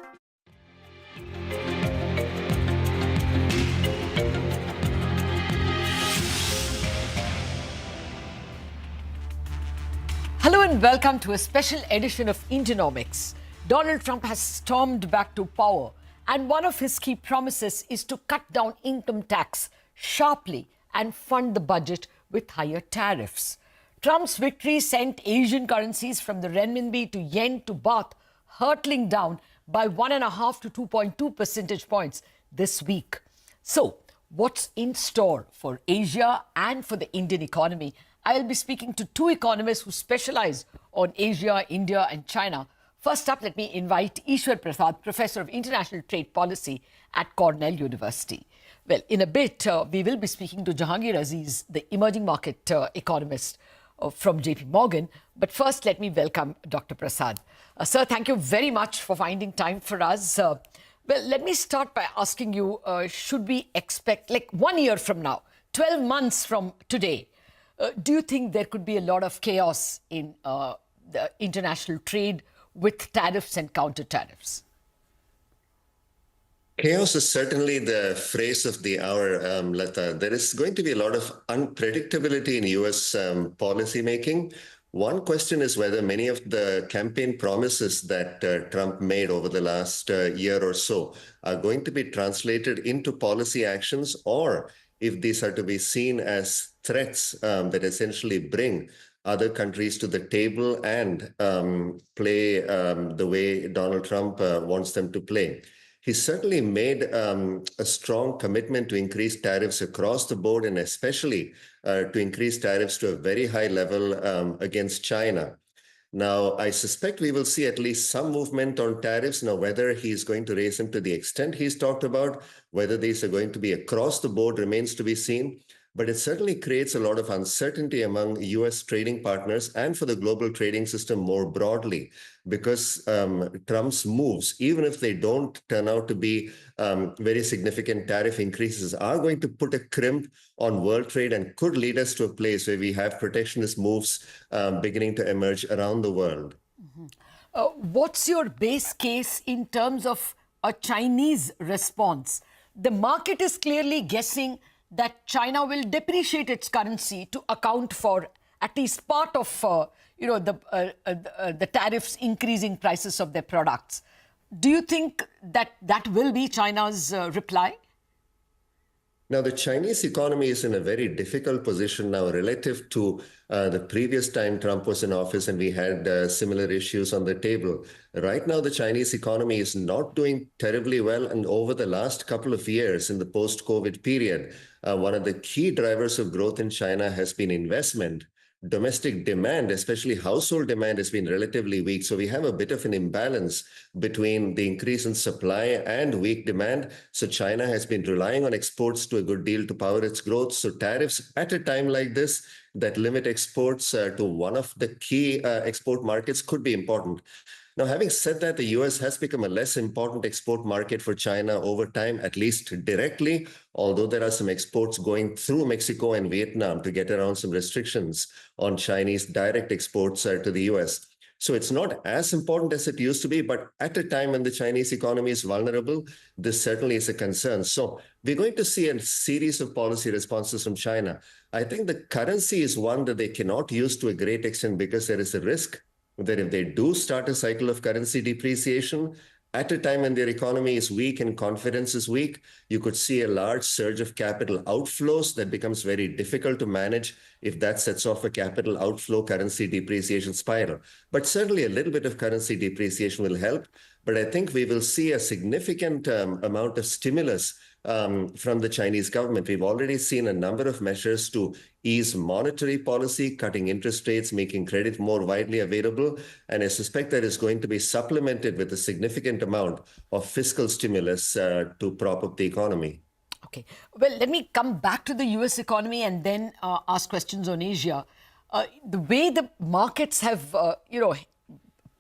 Hello and welcome to a special edition of Indianomics. Donald Trump has stormed back to power, and one of his key promises is to cut down income tax sharply and fund the budget with higher tariffs. Trump's victory sent Asian currencies from the renminbi to yen to baht hurtling down by 1.5 to 2.2 percentage points this week. So, what's in store for Asia and for the Indian economy? I'll be speaking to two economists who specialize on Asia, India and China. First up, let me invite Ishwar Prasad, Professor of International Trade Policy at Cornell University. Well, in a bit, we will be speaking to Jahangir Aziz, the emerging market economist from JP Morgan. But first, let me welcome Dr. Prasad. Sir, thank you very much for finding time for us. Well, let me start by asking you, should we expect, like 1 year from now, 12 months from today, do you think there could be a lot of chaos in the international trade with tariffs and counter tariffs? Chaos is certainly the phrase of the hour, Lata. There is going to be a lot of unpredictability in U.S. policy making. One question is whether many of the campaign promises that Trump made over the last year or so are going to be translated into policy actions, or if these are to be seen as threats that essentially bring other countries to the table and play the way Donald Trump wants them to play. He certainly made a strong commitment to increase tariffs across the board, and especially to increase tariffs to a very high level against China. Now, I suspect we will see at least some movement on tariffs. Now, whether he's going to raise them to the extent he's talked about, whether these are going to be across the board remains to be seen. But it certainly creates a lot of uncertainty among U.S. trading partners and for the global trading system more broadly, because Trump's moves, even if they don't turn out to be very significant tariff increases, are going to put a crimp on world trade and could lead us to a place where we have protectionist moves beginning to emerge around the world. What's your base case in terms of a Chinese response? The market is clearly guessing that China will depreciate its currency to account for at least part of the tariffs increasing prices of their products. Do you think that that will be China's reply? Now, the Chinese economy is in a very difficult position now relative to the previous time Trump was in office and we had similar issues on the table. Right now, the Chinese economy is not doing terribly well. And over the last couple of years in the post-COVID period, one of the key drivers of growth in China has been investment. Domestic demand, especially household demand, has been relatively weak. So we have a bit of an imbalance between the increase in supply and weak demand. So China has been relying on exports to a good deal to power its growth. So tariffs at a time like this that limit exports to one of the key export markets could be important. Now, having said that, the U.S. has become a less important export market for China over time, at least directly, although there are some exports going through Mexico and Vietnam to get around some restrictions on Chinese direct exports to the U.S. So it's not as important as it used to be, but at a time when the Chinese economy is vulnerable, this certainly is a concern. So we're going to see a series of policy responses from China. I think the currency is one that they cannot use to a great extent because there is a risk that if they do start a cycle of currency depreciation, at a time when their economy is weak and confidence is weak, you could see a large surge of capital outflows that becomes very difficult to manage if that sets off a capital outflow, currency depreciation spiral. But certainly a little bit of currency depreciation will help. But I think we will see a significant amount of stimulus from the Chinese government. We've already seen a number of measures to ease monetary policy, cutting interest rates, making credit more widely available. And I suspect that is going to be supplemented with a significant amount of fiscal stimulus to prop up the economy. Okay. Well, let me come back to the US economy and then ask questions on Asia. The way the markets have,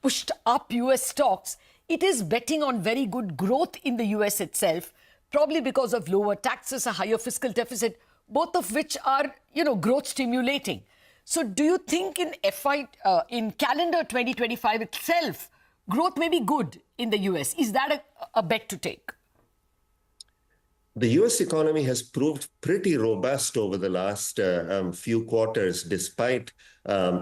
pushed up US stocks, it is betting on very good growth in the US itself, probably because of lower taxes, a higher fiscal deficit, both of which are, growth stimulating. So do you think in calendar 2025 itself, growth may be good in the US? Is that a bet to take? The US economy has proved pretty robust over the last few quarters, despite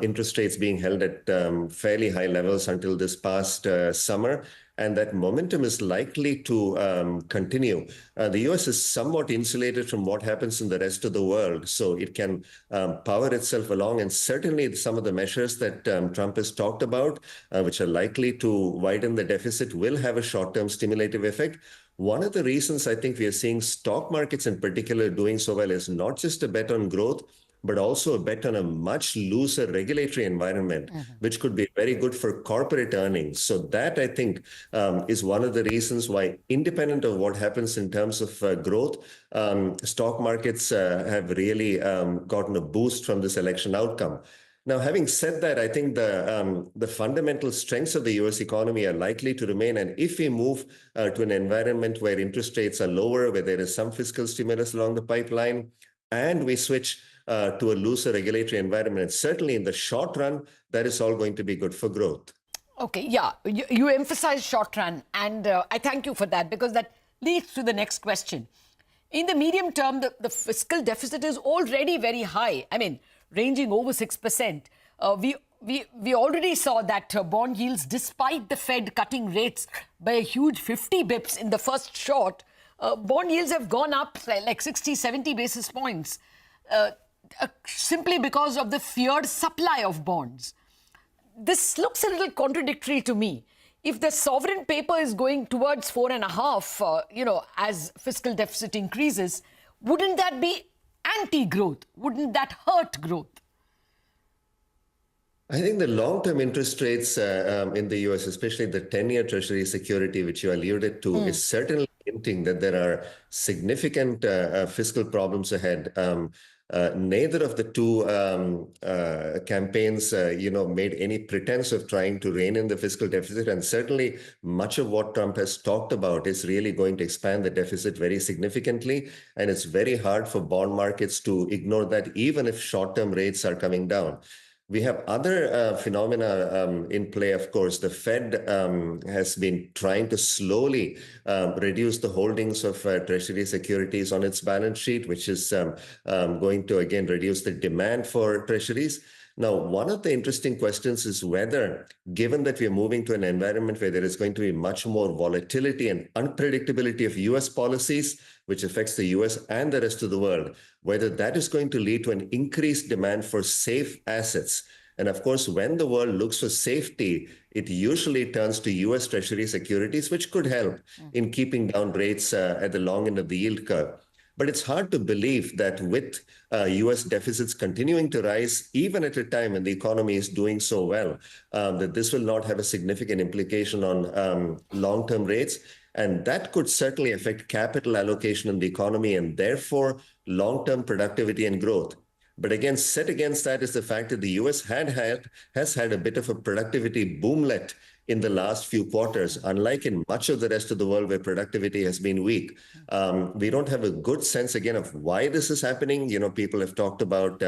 interest rates being held at fairly high levels until this past summer. And that momentum is likely to continue. The US is somewhat insulated from what happens in the rest of the world, so it can power itself along. And certainly some of the measures that Trump has talked about, which are likely to widen the deficit, will have a short-term stimulative effect. One of the reasons I think we are seeing stock markets in particular doing so well is not just a bet on growth, but also a bet on a much looser regulatory environment, which could be very good for corporate earnings. So that, I think, is one of the reasons why, independent of what happens in terms of growth, stock markets have really gotten a boost from this election outcome. Now, having said that, I think the fundamental strengths of the US economy are likely to remain. And if we move to an environment where interest rates are lower, where there is some fiscal stimulus along the pipeline, and we switch to a looser regulatory environment, certainly in the short run, that is all going to be good for growth. Okay, yeah, you emphasize short run, and I thank you for that, because that leads to the next question. In the medium term, the fiscal deficit is already very high. I mean, ranging over 6%. We already saw that bond yields, despite the Fed cutting rates by a huge 50 bips in the first shot, bond yields have gone up like 60, 70 basis points, simply because of the feared supply of bonds. This looks a little contradictory to me. If the sovereign paper is going towards 4.5, as fiscal deficit increases, wouldn't that be anti-growth? Wouldn't that hurt growth? I think the long-term interest rates in the US, especially the 10-year Treasury security, which you alluded to, is certainly hinting that there are significant fiscal problems ahead. Neither of the two campaigns, made any pretense of trying to rein in the fiscal deficit. And certainly much of what Trump has talked about is really going to expand the deficit very significantly. And it's very hard for bond markets to ignore that, even if short-term rates are coming down. We have other phenomena in play, of course. The Fed has been trying to slowly reduce the holdings of Treasury securities on its balance sheet, which is going to, again, reduce the demand for Treasuries. Now, one of the interesting questions is whether, given that we are moving to an environment where there is going to be much more volatility and unpredictability of US policies, which affects the US and the rest of the world, whether that is going to lead to an increased demand for safe assets. And of course, when the world looks for safety, it usually turns to US Treasury securities, which could help in keeping down rates at the long end of the yield curve. But it's hard to believe that with US deficits continuing to rise, even at a time when the economy is doing so well, that this will not have a significant implication on long-term rates. And that could certainly affect capital allocation in the economy and therefore long-term productivity and growth. But again, set against that is the fact that the US has had a bit of a productivity boomlet in the last few quarters, unlike in much of the rest of the world where productivity has been weak. We don't have a good sense, again, of why this is happening. People have talked about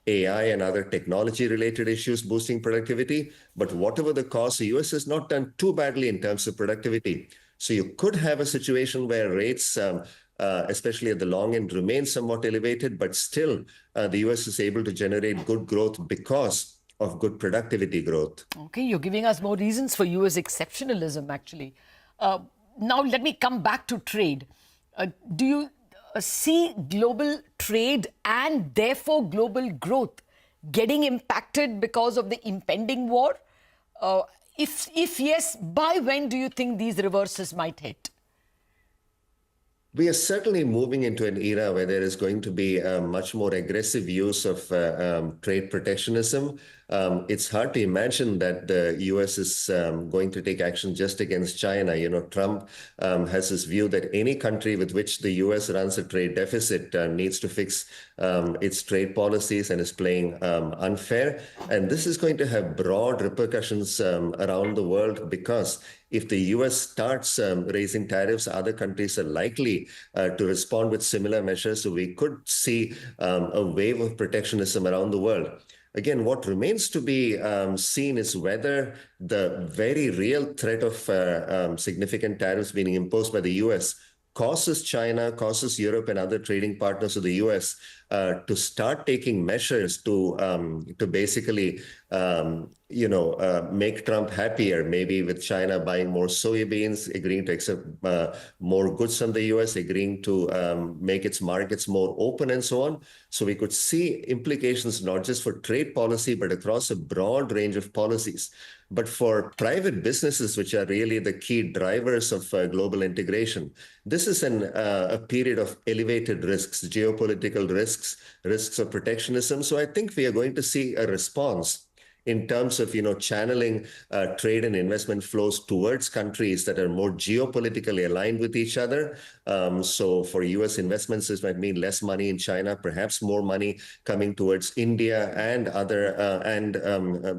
AI and other technology-related issues boosting productivity. But whatever the cause, the US has not done too badly in terms of productivity. So you could have a situation where rates, especially at the long end, remain somewhat elevated, but still the US is able to generate good growth because of good productivity growth. Okay, you're giving us more reasons for US exceptionalism, actually. Now, let me come back to trade. Do see global trade and therefore global growth getting impacted because of the impending war? If yes, by when do you think these reverses might hit? We are certainly moving into an era where there is going to be a much more aggressive use of trade protectionism. It's hard to imagine that the US is going to take action just against China. You know, Trump has this view that any country with which the US runs a trade deficit needs to fix its trade policies and is playing unfair. And this is going to have broad repercussions around the world, because if the US starts raising tariffs, other countries are likely to respond with similar measures. So we could see a wave of protectionism around the world. Again, what remains to be seen is whether the very real threat of significant tariffs being imposed by the US causes China, causes Europe and other trading partners of the US to start taking measures to basically make Trump happier, maybe with China buying more soybeans, agreeing to accept more goods from the US, agreeing to make its markets more open and so on. So we could see implications not just for trade policy, but across a broad range of policies. But for private businesses, which are really the key drivers of global integration, this is a period of elevated risks, geopolitical risks, risks of protectionism. So I think we are going to see a response in terms of channeling trade and investment flows towards countries that are more geopolitically aligned with each other. So for US investments, this might mean less money in China, perhaps more money coming towards India and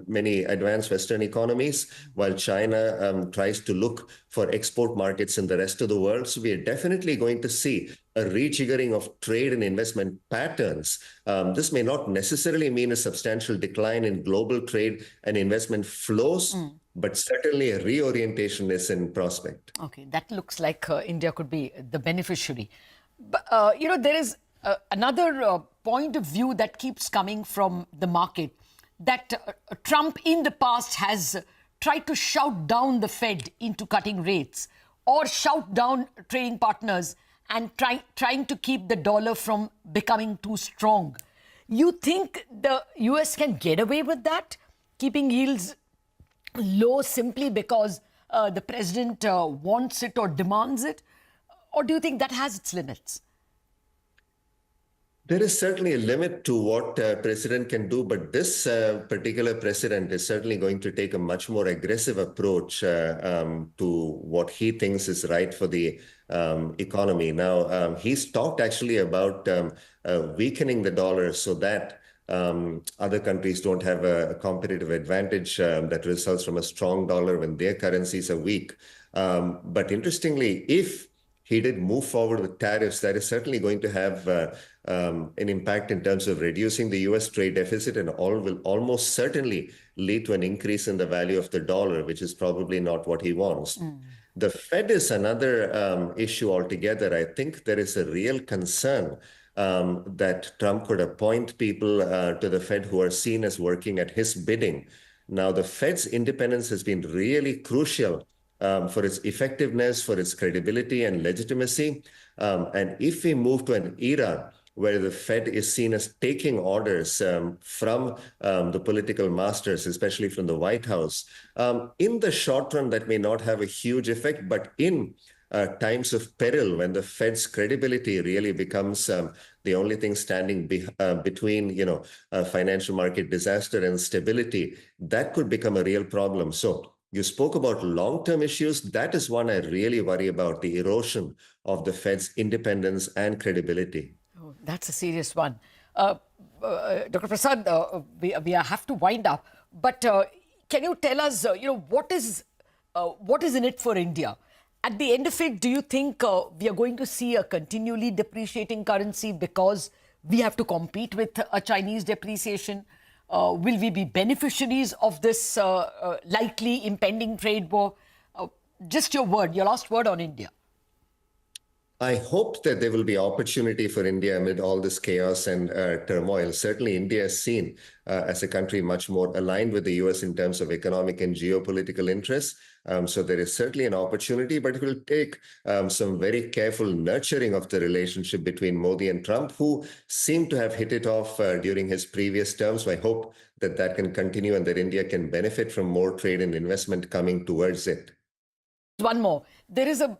many advanced Western economies, while China tries to look for export markets in the rest of the world. So we are definitely going to see a rejiggering of trade and investment patterns. This may not necessarily mean a substantial decline in global trade and investment flows, but certainly a reorientation is in prospect. Okay, that looks like India could be the beneficiary. But, there is another point of view that keeps coming from the market, that Trump in the past has tried to shout down the Fed into cutting rates, or shout down trading partners and trying to keep the dollar from becoming too strong. You think the US can get away with that, keeping yields low simply because the president wants it or demands it? Or do you think that has its limits? There is certainly a limit to what president can do, but this particular president is certainly going to take a much more aggressive approach to what he thinks is right for the economy. Now, he's talked actually about weakening the dollar so that other countries don't have a competitive advantage that results from a strong dollar when their currencies are weak. But interestingly, if he did move forward with tariffs, that is certainly going to have an impact in terms of reducing the US trade deficit, and will almost certainly lead to an increase in the value of the dollar, which is probably not what he wants. The Fed is another issue altogether. I think there is a real concern that Trump could appoint people to the Fed who are seen as working at his bidding. Now, the Fed's independence has been really crucial for its effectiveness, for its credibility and legitimacy. And if we move to an era where the Fed is seen as taking orders from the political masters, especially from the White House, in the short run, that may not have a huge effect, but in times of peril, when the Fed's credibility really becomes the only thing standing between, financial market disaster and stability, that could become a real problem. So you spoke about long-term issues. That is one I really worry about, the erosion of the Fed's independence and credibility. Oh, that's a serious one. Dr. Prasad, we have to wind up. But can you tell us, what is in it for India? At the end of it, do you think we are going to see a continually depreciating currency because we have to compete with a Chinese depreciation? Will we be beneficiaries of this likely impending trade war? Just your last word on India. I hope that there will be opportunity for India amid all this chaos and turmoil. Certainly, India is seen as a country much more aligned with the US in terms of economic and geopolitical interests. So there is certainly an opportunity, but it will take some very careful nurturing of the relationship between Modi and Trump, who seem to have hit it off during his previous term. So I hope that that can continue and that India can benefit from more trade and investment coming towards it. One more. There is a,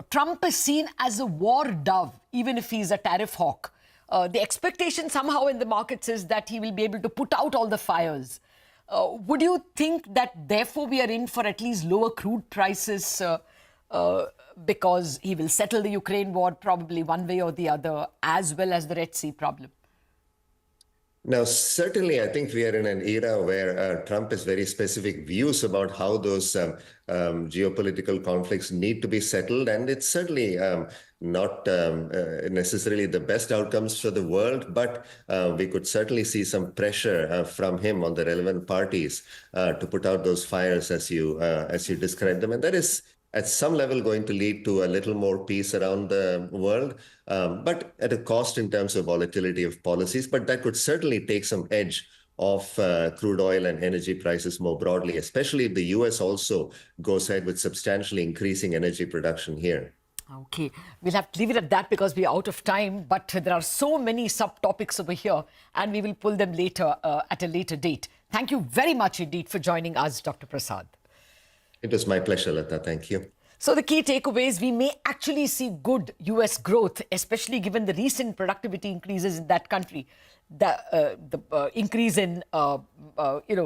Trump is seen as a war dove, even if he's a tariff hawk. The expectation somehow in the markets is that he will be able to put out all the fires. Would you think that therefore we are in for at least lower crude prices because he will settle the Ukraine war probably one way or the other, as well as the Red Sea problem? Now, certainly, I think we are in an era where Trump has very specific views about how those geopolitical conflicts need to be settled. And it's certainly not necessarily the best outcomes for the world, but we could certainly see some pressure from him on the relevant parties to put out those fires as you described them. And that is at some level going to lead to a little more peace around the world, but at a cost in terms of volatility of policies. But that could certainly take some edge off crude oil and energy prices more broadly, especially if the US also goes ahead with substantially increasing energy production here. Okay, we'll have to leave it at that because we're out of time, but there are so many subtopics over here and we will pull them later at a later date. Thank you very much indeed for joining us, Dr. Prasad. It was my pleasure, Lata. Thank you. So the key takeaways, we may actually see good US growth, especially given the recent productivity increases in that country. The increase in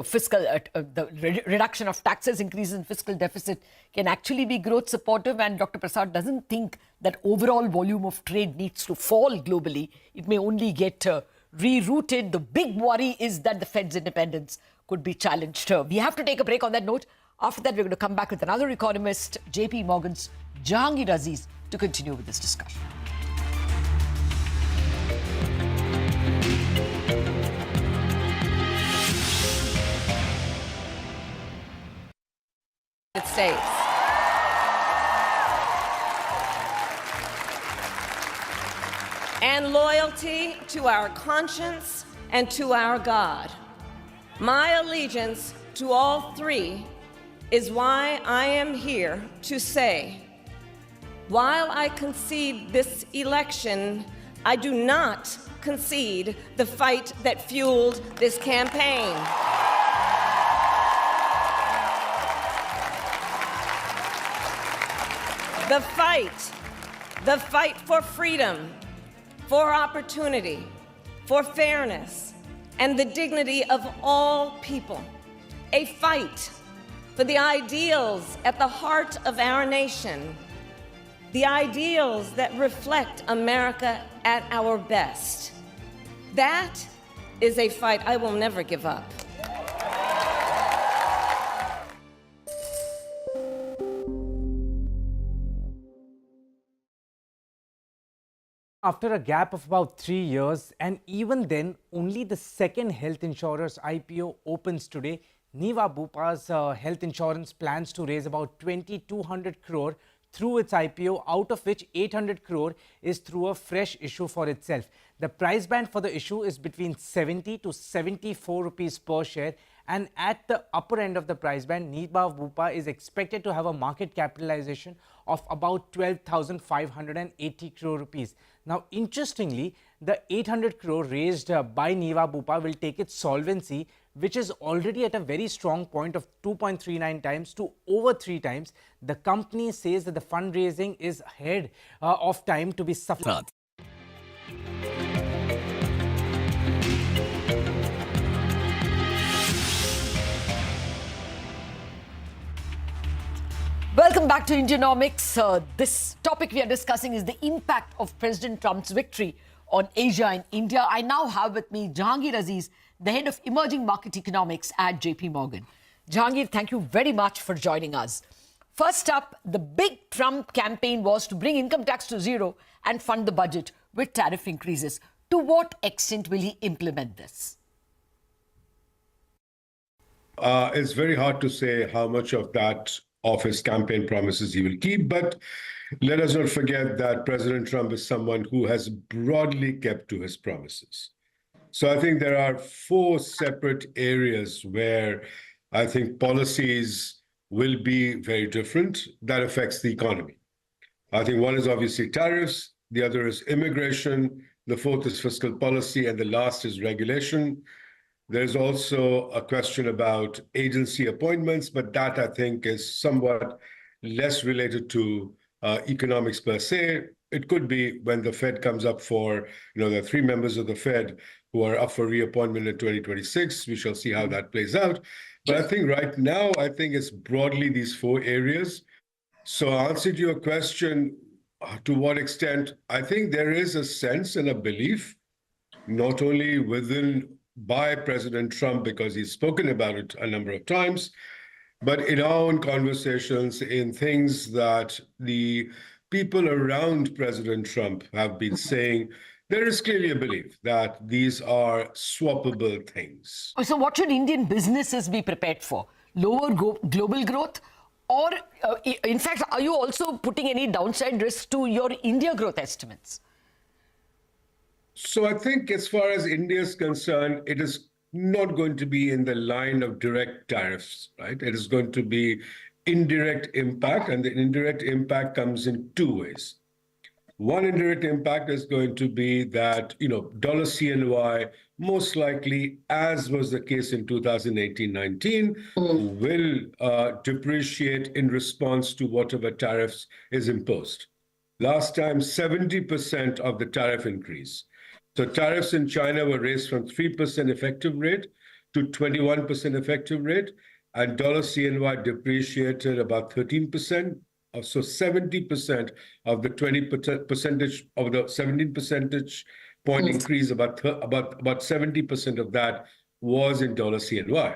fiscal, the reduction of taxes, increase in fiscal deficit can actually be growth supportive. And Dr. Prasad doesn't think that overall volume of trade needs to fall globally. It may only get rerouted. The big worry is that the Fed's independence could be challenged. We have to take a break on that note. After that, we're going to come back with another economist, JP Morgan's Jahangir Aziz, to continue with this discussion. States. And loyalty to our conscience and to our God. My allegiance to all three is why I am here to say, while I concede this election, I do not concede the fight that fueled this campaign. The fight for freedom, for opportunity, for fairness, and the dignity of all people. A fight for the ideals at the heart of our nation, the ideals that reflect America at our best. That is a fight I will never give up. After a gap of about 3 years, and even then, only the second health insurer's IPO opens today, Niva Bupa's health insurance plans to raise about 2,200 crore through its IPO, out of which 800 crore is through a fresh issue for itself. The price band for the issue is between 70 to 74 rupees per share, and at the upper end of the price band, Niva Bupa is expected to have a market capitalization of about 12,580 crore rupees. Now, interestingly, the 800 crore raised by Niva Bupa will take its solvency, which is already at a very strong point of 2.39 times to over 3 times. The company says that the fundraising is ahead of time to be sufficient. Welcome back to Indianomics. This topic we are discussing is the impact of President Trump's victory on Asia and India. I now have with me Jahangir Aziz, the head of emerging market economics at JP Morgan. Jahangir, thank you very much for joining us. First up, the big Trump campaign was to bring income tax to zero and fund the budget with tariff increases. To what extent will he implement this? It's very hard to say how much of that of his campaign promises he will keep. But let us not forget that President Trump is someone who has broadly kept to his promises. So I think there are 4 separate areas where I think policies will be very different that affects the economy. I think one is obviously tariffs, the other is immigration, the 4th is fiscal policy, and the last is regulation. There's also a question about agency appointments, but that I think is somewhat less related to economics per se. It could be when the Fed comes up for, the 3 members of the Fed who are up for reappointment in 2026. We shall see how that plays out. But I think right now, I think it's broadly these 4 areas. So answer to your question, to what extent, I think there is a sense and a belief, not only by President Trump, because he's spoken about it a number of times, but in our own conversations, in things that the people around President Trump have been saying, there is clearly a belief that these are swappable things. So what should Indian businesses be prepared for? Lower global growth? Or, in fact, are you also putting any downside risk to your India growth estimates? So I think as far as India is concerned, it is not going to be in the line of direct tariffs, right? It is going to be indirect impact, and the indirect impact comes in 2 ways. One indirect impact is going to be that, dollar CNY, most likely, as was the case in 2018-19, will depreciate in response to whatever tariffs is imposed. Last time, 70% of the tariff increase. So tariffs in China were raised from 3% effective rate to 21% effective rate, and dollar CNY depreciated about 13%. So 70% of the 20% of the 17 percentage point increase, about 70% of that was in dollar CNY.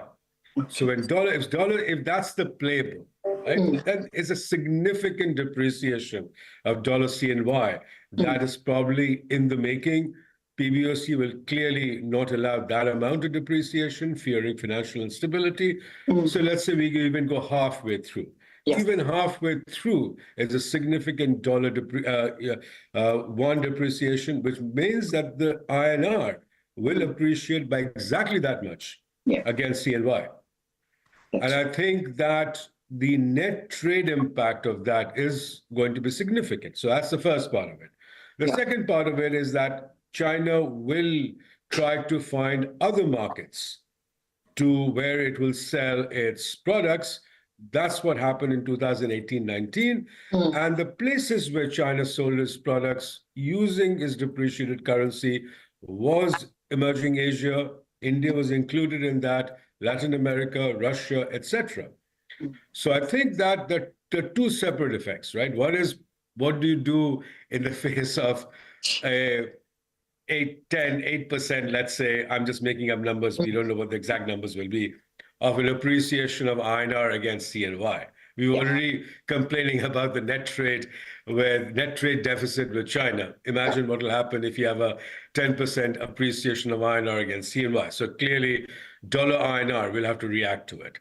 So when if that's the playbook, right, then it's a significant depreciation of dollar CNY that is probably in the making. PBOC will clearly not allow that amount of depreciation, fearing financial instability. So let's say we even go halfway through. Yes. Even halfway through is a significant dollar won depreciation, which means that the INR will appreciate by exactly that much against CNY. And I think that the net trade impact of that is going to be significant. So that's the first part of it. The second part of it is that China will try to find other markets to where it will sell its products. That's what happened in 2018-19. And the places where China sold its products using its depreciated currency was emerging Asia. India was included in that, Latin America, Russia, etc. So I think that there are 2 separate effects, right? One is, what do you do in the face of a 8%, let's say, I'm just making up numbers, we don't know what the exact numbers will be, of an appreciation of INR against CNY. We were already complaining about the net trade deficit with China. Imagine what will happen if you have a 10% appreciation of INR against CNY. So clearly, dollar INR will have to react to it.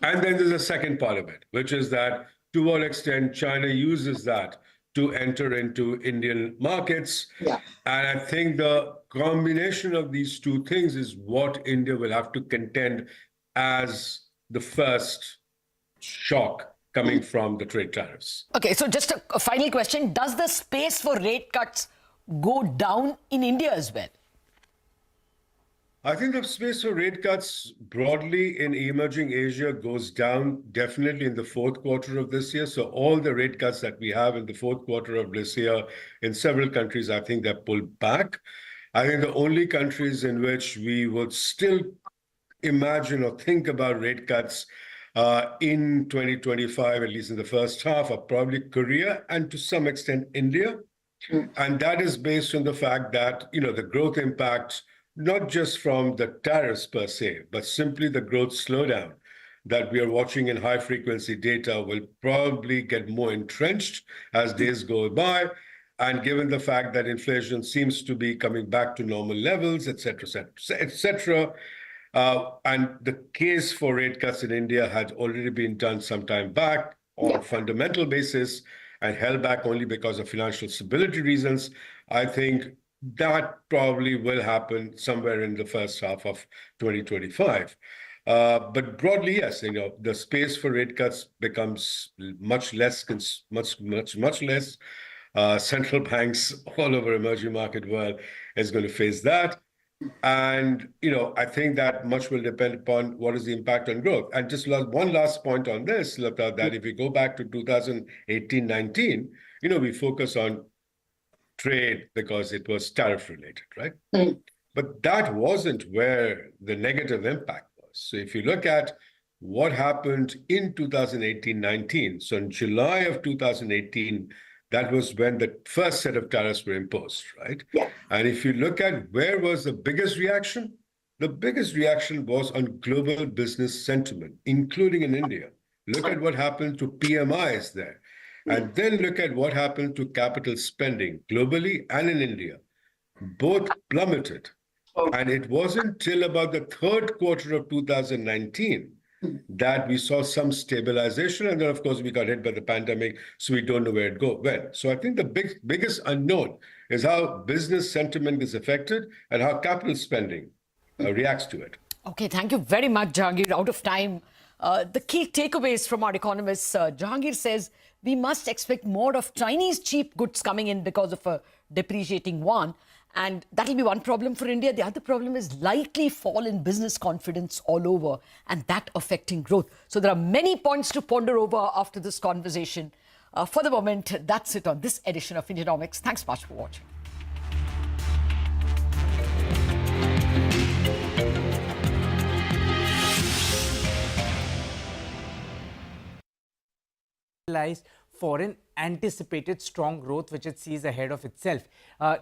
And then there's a second part of it, which is that to what extent China uses that to enter into Indian markets. And I think the combination of these 2 things is what India will have to contend as the first shock coming from the trade tariffs. Okay, so just a final question. Does the space for rate cuts go down in India as well? I think the space for rate cuts broadly in emerging Asia goes down definitely in the 4th quarter of this year. So all the rate cuts that we have in the 4th quarter of this year in several countries, I think they're pulled back. I think the only countries in which we would still imagine or think about rate cuts in 2025, at least in the first half, are probably Korea and to some extent India. And that is based on the fact that, the growth impact, not just from the tariffs per se, but simply the growth slowdown that we are watching in high frequency data will probably get more entrenched as days go by. And given the fact that inflation seems to be coming back to normal levels, et cetera, and the case for rate cuts in India had already been done some time back, on fundamental basis and held back only because of financial stability reasons, I think that probably will happen somewhere in the first half of 2025. But broadly, yes, the space for rate cuts becomes much less. Central banks all over emerging market world is going to face that. And, I think that much will depend upon what is the impact on growth. And just one last point on this, Lata, that if we go back to 2018-19, we focus on trade because it was tariff related, right? But that wasn't where the negative impact was. So if you look at what happened in 2018-19, so in July of 2018, that was when the first set of tariffs were imposed, right? Yeah. And if you look at where was the biggest reaction was on global business sentiment, including in India. Look at what happened to PMIs there. And then look at what happened to capital spending globally and in India. Both plummeted. And it wasn't till about the third quarter of 2019 that we saw some stabilization. And then, of course, we got hit by the pandemic, so we don't know where it went. So I think the biggest unknown is how business sentiment is affected and how capital spending reacts to it. Okay, thank you very much, Jahangir. Out of time. The key takeaways from our economists, Jahangir says we must expect more of Chinese cheap goods coming in because of a depreciating yuan. And that'll be one problem for India. The other problem is likely fall in business confidence all over and that affecting growth. So there are many points to ponder over after this conversation. For the moment, that's it on this edition of Indianomics. Thanks much for watching. For an anticipated strong growth which it sees ahead of itself.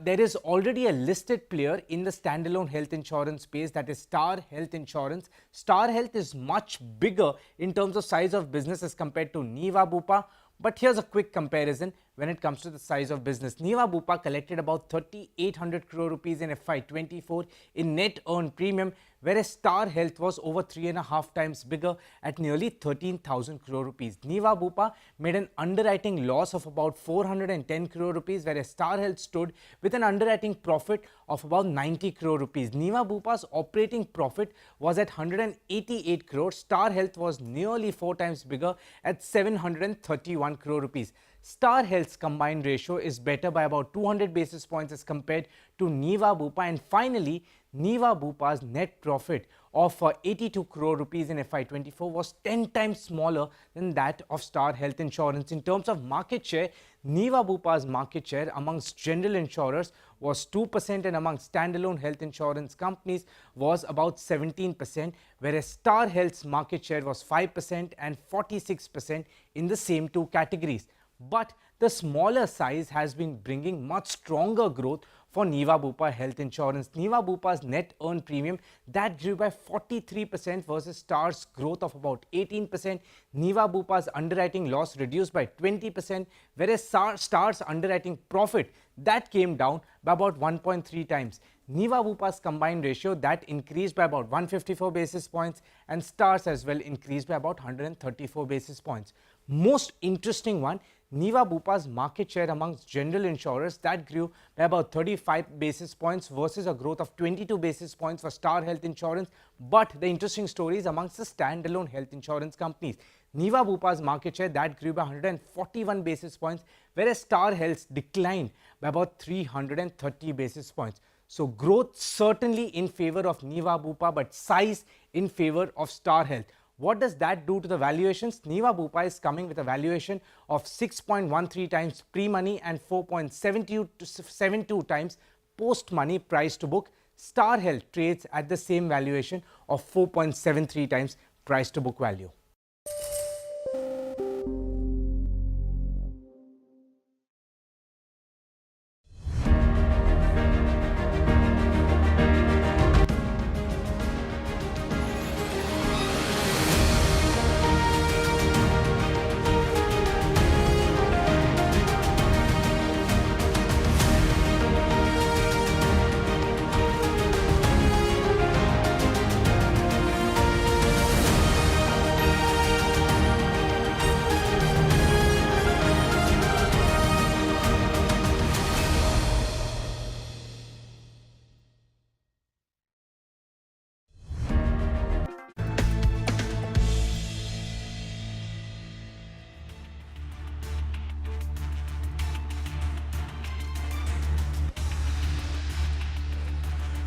There is already a listed player in the standalone health insurance space, that is Star Health Insurance. Star Health is much bigger in terms of size of business as compared to Niva Bupa. But here's a quick comparison when it comes to the size of business. Niva Bupa collected about 3,800 crore rupees in FY24 in net earned premium, whereas Star Health was over 3.5 times bigger at nearly 13,000 crore rupees. Niva Bupa made an underwriting loss of about 410 crore rupees, whereas Star Health stood with an underwriting profit of about 90 crore rupees. Niva Bupa's operating profit was at 188 crore. Star Health was nearly 4 times bigger at 731 crore rupees. Star Health's combined ratio is better by about 200 basis points as compared to Niva Bupa. And finally, Niva Bupa's net profit of 82 crore rupees in FY24 was 10 times smaller than that of Star Health Insurance. In terms of market share, Niva Bupa's market share amongst general insurers was 2% and amongst standalone health insurance companies was about 17%, whereas Star Health's market share was 5% and 46% in the same two categories. But the smaller size has been bringing much stronger growth for Niva Bupa Health Insurance. Niva Bupa's net earned premium that grew by 43% versus Star's growth of about 18%. Niva Bupa's underwriting loss reduced by 20%, whereas Star's underwriting profit that came down by about 1.3 times. Niva Bupa's combined ratio that increased by about 154 basis points and Star's as well increased by about 134 basis points. Most interesting one, Niva Bupa's market share amongst general insurers that grew by about 35 basis points versus a growth of 22 basis points for Star Health Insurance. But the interesting story is amongst the standalone health insurance companies. Niva Bupa's market share that grew by 141 basis points, whereas Star Health's declined by about 330 basis points. So growth certainly in favor of Niva Bupa, but size in favor of Star Health. What does that do to the valuations? Niva Bupa is coming with a valuation of 6.13 times pre-money and 4.72 times post-money price to book. Star Health trades at the same valuation of 4.73 times price to book value.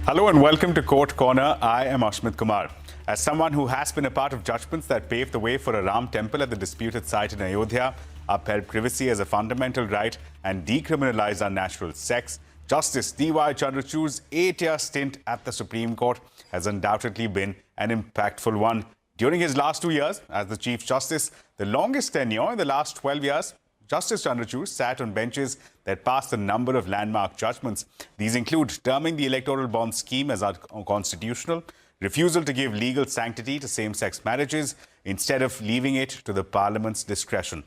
Hello and welcome to Court Corner. I am Ashmit Kumar. As someone who has been a part of judgments that paved the way for a Ram temple at the disputed site in Ayodhya, upheld privacy as a fundamental right and decriminalized unnatural sex, Justice Niva Bupa's 8-year stint at the Supreme Court has undoubtedly been an impactful one. During his last 2 years as the Chief Justice, the longest tenure in the last 12 years, Justice Chandra sat on benches that passed a number of landmark judgments. These include terming the electoral bond scheme as unconstitutional, refusal to give legal sanctity to same-sex marriages instead of leaving it to the Parliament's discretion.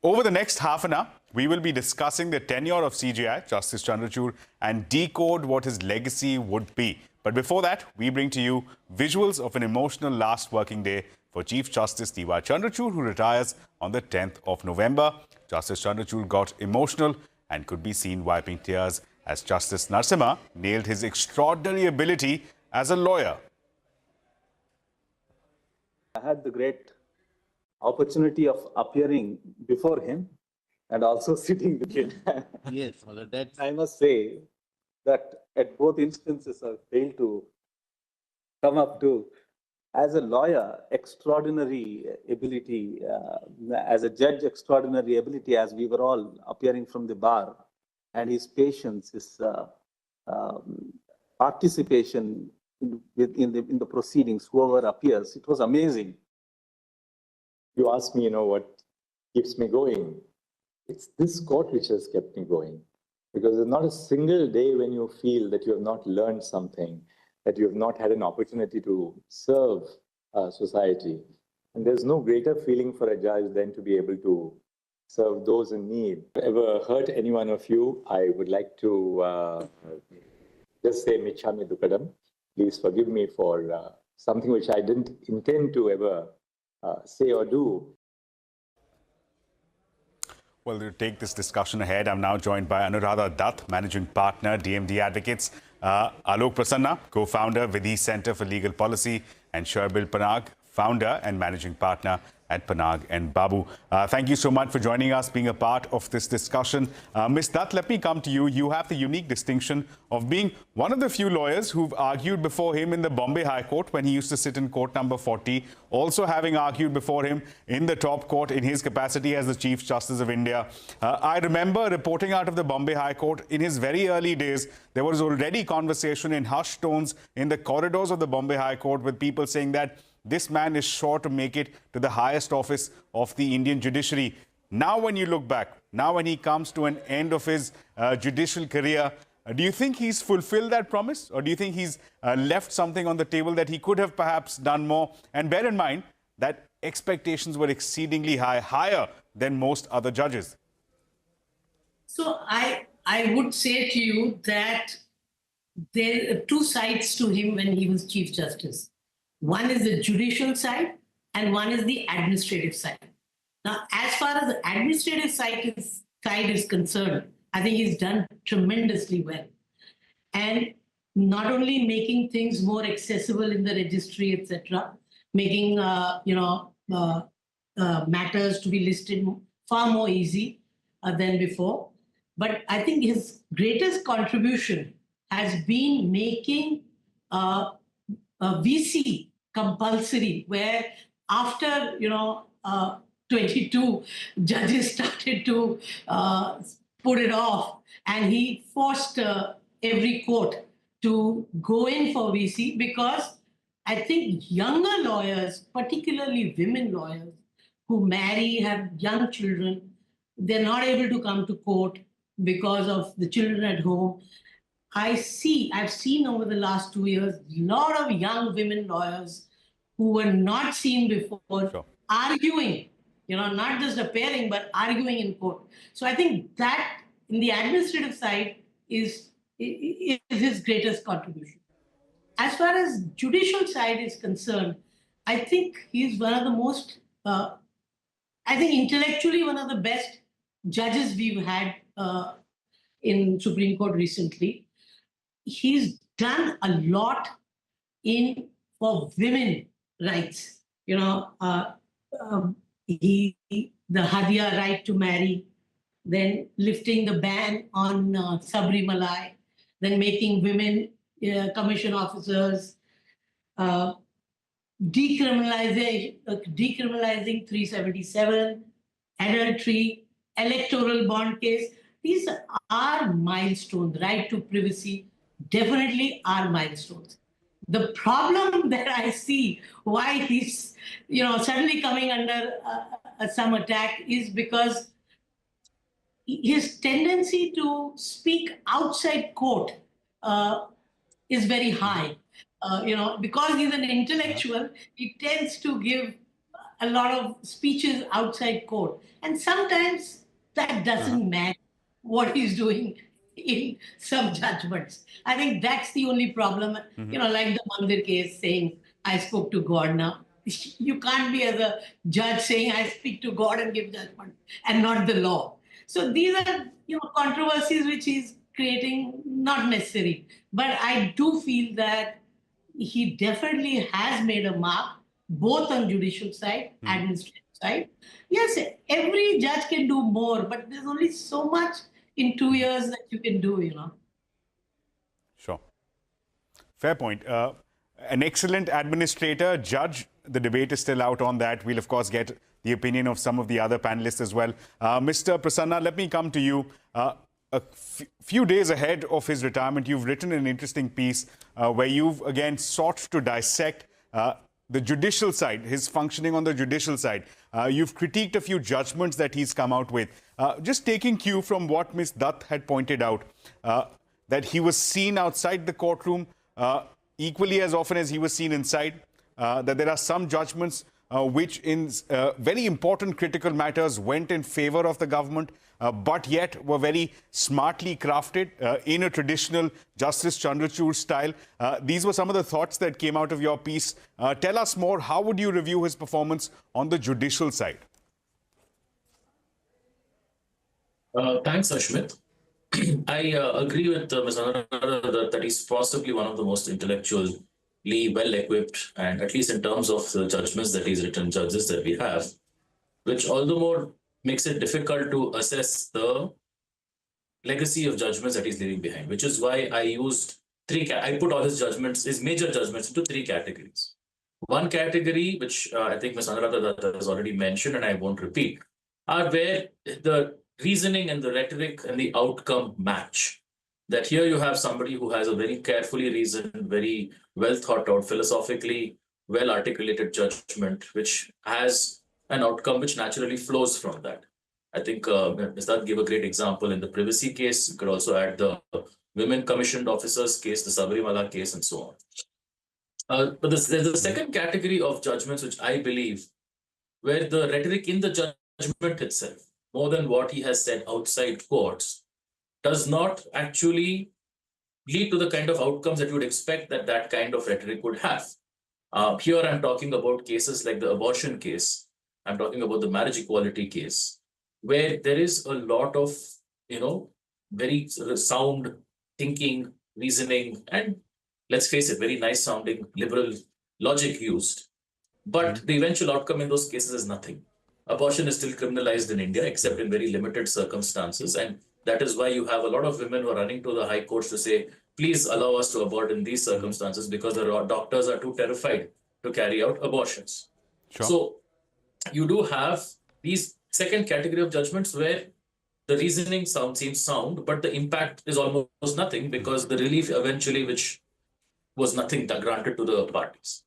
Over the next half an hour, we will be discussing the tenure of CJI, Justice Chandra, and decode what his legacy would be. But before that, we bring to you visuals of an emotional last working day for Chief Justice Niva Chandra, who retires on the 10th of November. Justice Chandra got emotional and could be seen wiping tears as Justice Narasimha nailed his extraordinary ability as a lawyer. I had the great opportunity of appearing before him and also sitting with him. Yes, well, that's... I must say that at both instances I failed to come up to, as a lawyer, extraordinary ability, as a judge, extraordinary ability, as we were all appearing from the bar, and his patience, his participation in the proceedings, whoever appears, it was amazing. You ask me, what keeps me going? It's this court which has kept me going. Because there's not a single day when you feel that you have not learned something, that you have not had an opportunity to serve society. And there's no greater feeling for a judge than to be able to serve those in need. If I ever hurt any one of you, I would like to just say Michami Dukadam. Please forgive me for something which I didn't intend to ever say or do. Well, to take this discussion ahead, I'm now joined by Anuradha Dutt, Managing Partner, DMD Advocates, Alok Prasanna, Co-Founder, Vidhi Center for Legal Policy, and Sharbil Panag, Founder and Managing Partner at Panag and Babu. Thank you so much for joining us, being a part of this discussion. Ms. Dutt, let me come to you. You have the unique distinction of being one of the few lawyers who've argued before him in the Bombay High Court when he used to sit in court number 40, also having argued before him in the top court in his capacity as the Chief Justice of India. I remember reporting out of the Bombay High Court in his very early days. There was already conversation in hushed tones in the corridors of the Bombay High Court with people saying that this man is sure to make it to the highest office of the Indian judiciary. Now, when you look back, now when he comes to an end of his judicial career, do you think he's fulfilled that promise? Or do you think he's left something on the table that he could have perhaps done more? And bear in mind that expectations were exceedingly high, higher than most other judges. So I would say to you that there are two sides to him when he was Chief Justice. One is the judicial side and one is the administrative side. Now, as far as the administrative side is concerned, I think he's done tremendously well. And not only making things more accessible in the registry, etc., making matters to be listed far more easy than before. But I think his greatest contribution has been making a VC compulsory, where after 22 judges started to put it off, and he forced every court to go in for VC, because I think younger lawyers, particularly women lawyers who marry, have young children, they're not able to come to court because of the children at home. I've seen over the last 2 years, a lot of young women lawyers who were not seen before, arguing, not just appearing, but arguing in court. So I think that in the administrative side is his greatest contribution. As far as judicial side is concerned, I think he's one of the most, intellectually one of the best judges we've had in Supreme Court recently. He's done a lot for women rights. The Hadiya right to marry, then lifting the ban on Sabri Malai, then making women, commission officers, decriminalizing 377, adultery, electoral bond case. These are milestones. Right to privacy definitely are milestones. The problem that I see why he's suddenly coming under some attack is because his tendency to speak outside court is very high. Because he's an intellectual, he tends to give a lot of speeches outside court. And sometimes that doesn't match what he's doing in some judgments. I think that's the only problem. Like the Mandir case saying, I spoke to God now. You can't be as a judge saying, I speak to God and give judgment and not the law. So these are, controversies which he's creating, not necessary. But I do feel that he definitely has made a mark, both on judicial side, administrative side. Yes, every judge can do more, but there's only so much in 2 years that you can do, Sure. Fair point. An excellent administrator, judge. The debate is still out on that. We'll, of course, get the opinion of some of the other panelists as well. Mr. Prasanna, let me come to you. A few days ahead of his retirement, you've written an interesting piece where you've, again, sought to dissect the judicial side, his functioning on the judicial side. You've critiqued a few judgments that he's come out with. Just taking cue from what Ms. Dutt had pointed out, that he was seen outside the courtroom equally as often as he was seen inside, that there are some judgments which in very important critical matters went in favor of the government, but yet were very smartly crafted in a traditional Justice Chandrachud style. These were some of the thoughts that came out of your piece. Tell us more. How would you review his performance on the judicial side? Thanks, Ashmit. I agree with Ms. Anuradha that he's possibly one of the most intellectually well-equipped, and at least in terms of the judgments that he's written, judges that we have, which all the more makes it difficult to assess the legacy of judgments that he's leaving behind, which is why I used I put all his judgments, his major judgments, into three categories. One category, which I think Ms. Anuradha has already mentioned, and I won't repeat, are where the reasoning and the rhetoric and the outcome match. That here you have somebody who has a very carefully reasoned, very well thought out, philosophically well articulated judgment, which has an outcome which naturally flows from that. I think Ms. Dutt gave a great example in the privacy case. You could also add the women commissioned officers case, the Sabarimala case, and so on. But there's the second category of judgments, which I believe, where the rhetoric in the judgment itself, more than what he has said outside courts, does not actually lead to the kind of outcomes that you would expect that that kind of rhetoric would have. Here I'm talking about cases like the abortion case. I'm talking about the marriage equality case, where there is a lot of, very sound thinking, reasoning, and let's face it, very nice sounding liberal logic used. But the eventual outcome in those cases is nothing. Abortion is still criminalized in India, except in very limited circumstances. And that is why you have a lot of women who are running to the high courts to say, please allow us to abort in these circumstances, because the doctors are too terrified to carry out abortions. Sure. So you do have these second category of judgments where the reasoning seems sound, but the impact is almost nothing, because the relief eventually, which was nothing granted to the parties.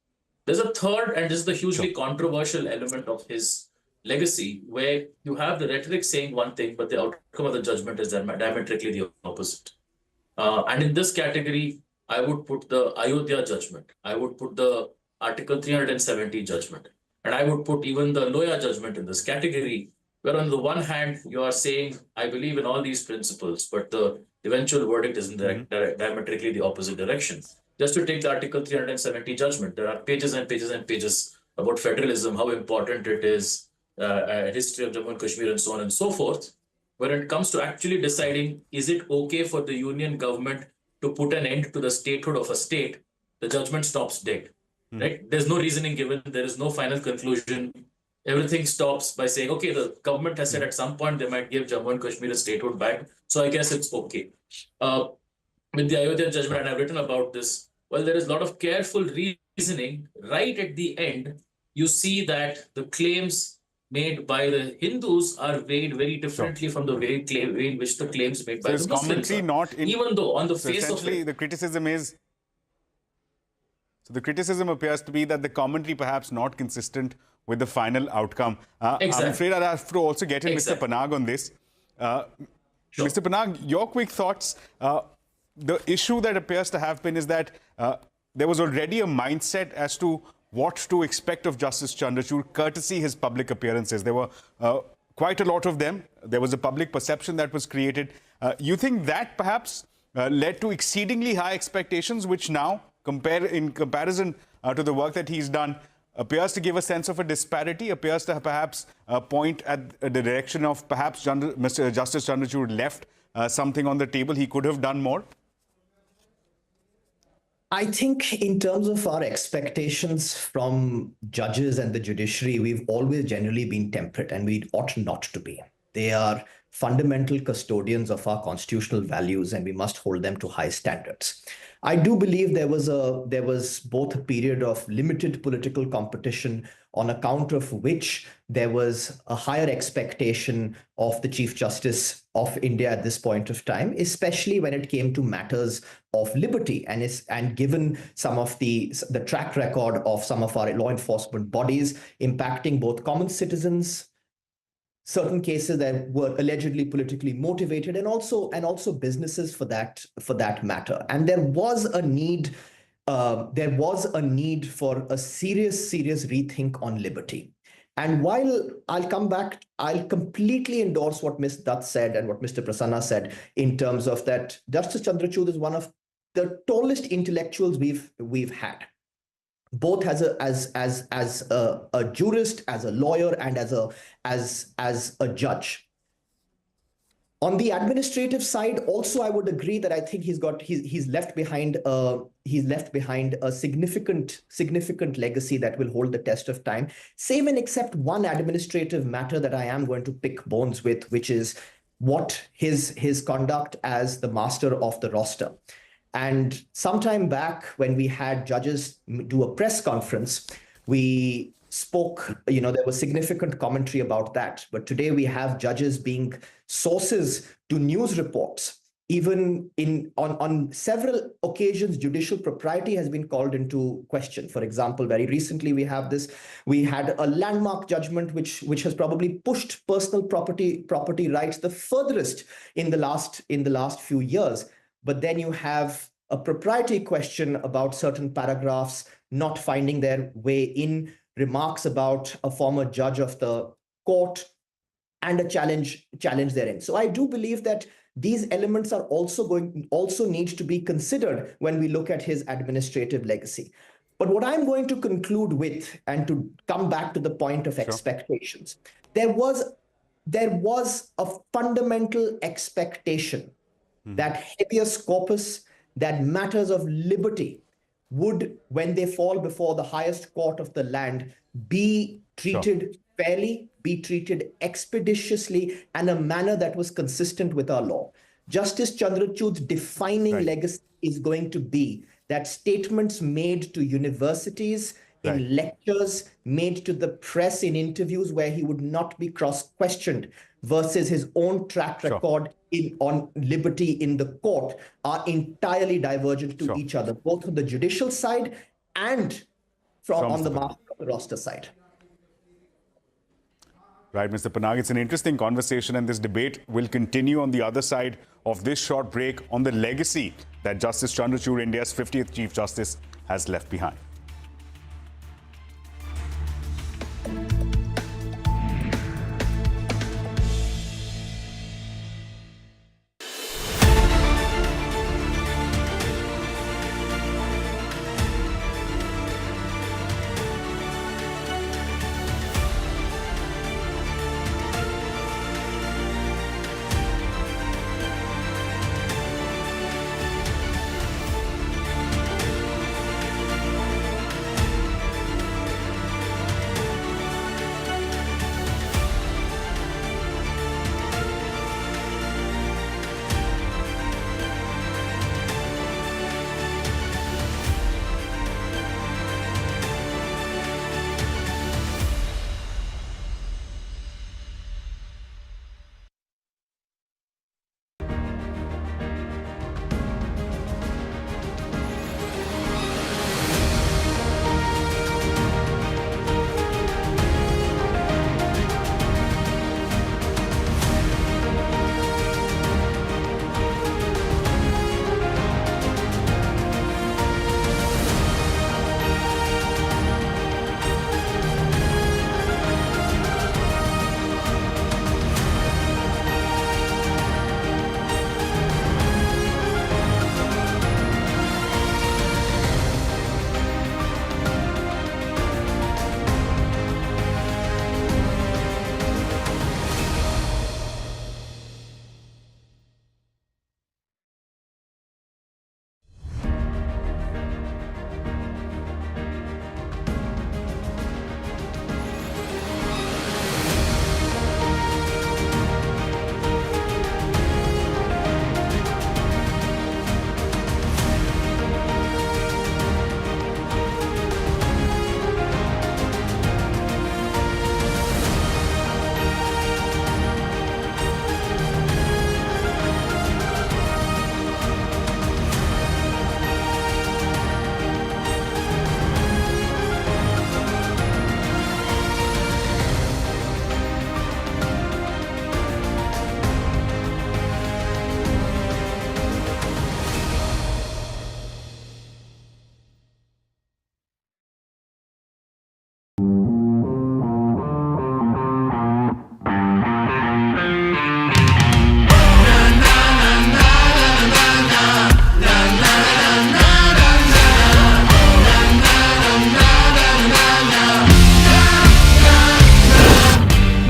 There's a third, and this is the hugely controversial element of his legacy, where you have the rhetoric saying one thing, but the outcome of the judgment is diametrically the opposite. And in this category, I would put the Ayodhya judgment. I would put the Article 370 judgment. And I would put even the Loya judgment in this category, where on the one hand, you are saying, I believe in all these principles, but the eventual verdict is in diametrically the opposite direction. Just to take the Article 370 judgment, there are pages and pages and pages about federalism, how important it is, history of Jammu and Kashmir, and so on and so forth. When it comes to actually deciding, is it okay for the union government to put an end to the statehood of a state, the judgment stops dead. Right? There's no reasoning given. There is no final conclusion. Everything stops by saying, okay, the government has said at some point they might give Jammu and Kashmir a statehood back, so I guess it's okay. with the Ayodhya judgment, and I've written about this. Well, there is a lot of careful reasoning. Right at the end, you see that the claims made by the Hindus are weighed very differently from the way in which the claims made by the Muslims are. Even though on the face of it, the criticism is, so the criticism appears to be that the commentary perhaps not consistent with the final outcome. I'm afraid I have to also get in Mr. Panag on this. Mr. Panag, your quick thoughts. The issue that appears to have been is that there was already a mindset as to what to expect of Justice Chandrachud, courtesy his public appearances. There were quite a lot of them. There was a public perception that was created. You think that perhaps led to exceedingly high expectations, which now, in comparison to the work that he's done, appears to give a sense of a disparity, appears to perhaps point at the direction of perhaps Mr. Justice Chandrachud left something on the table. He could have done more? I think in terms of our expectations from judges and the judiciary, we've always generally been temperate, and we ought not to be. They are fundamental custodians of our constitutional values, and we must hold them to high standards. I do believe there was both a period of limited political competition, on account of which there was a higher expectation of the Chief Justice of India at this point of time, especially when it came to matters of liberty, and given some of the track record of some of our law enforcement bodies impacting both common citizens, certain cases that were allegedly politically motivated, and also businesses for that matter. And there was a need for a serious rethink on liberty. And while I'll completely endorse what Ms. Dutt said and what Mr. Prasanna said in terms of that Justice Chandrachud is one of the tallest intellectuals we've had, both as a jurist, as a lawyer, and as a judge. On the administrative side, also, I would agree that I think he's left behind a significant legacy that will hold the test of time. Save and except one administrative matter that I am going to pick bones with, which is what his conduct as the master of the roster. And sometime back, when we had judges do a press conference, we spoke, there was significant commentary about that. But today we have judges being sources to news reports. Even on several occasions, judicial propriety has been called into question. For example, very recently we had a landmark judgment which has probably pushed personal property rights the furthest in the last few years. But then you have a propriety question about certain paragraphs not finding their way in, remarks about a former judge of the court, and a challenge therein. So I do believe that these elements are also need to be considered when we look at his administrative legacy. But what I'm going to conclude with, and to come back to the point of expectations, there was a fundamental expectation that habeas corpus, that matters of liberty, would, when they fall before the highest court of the land, be treated fairly, be treated expeditiously, and a manner that was consistent with our law. Justice Chandrachud's defining legacy is going to be that statements made to universities, in lectures, made to the press, in interviews where he would not be cross-questioned, versus his own track record on liberty in the court, are entirely divergent to each other, both on the judicial side and on the master of the roster side. Right, Mr. Panag, it's an interesting conversation, and this debate will continue on the other side of this short break on the legacy that Justice Chandrachud, India's 50th Chief Justice, has left behind.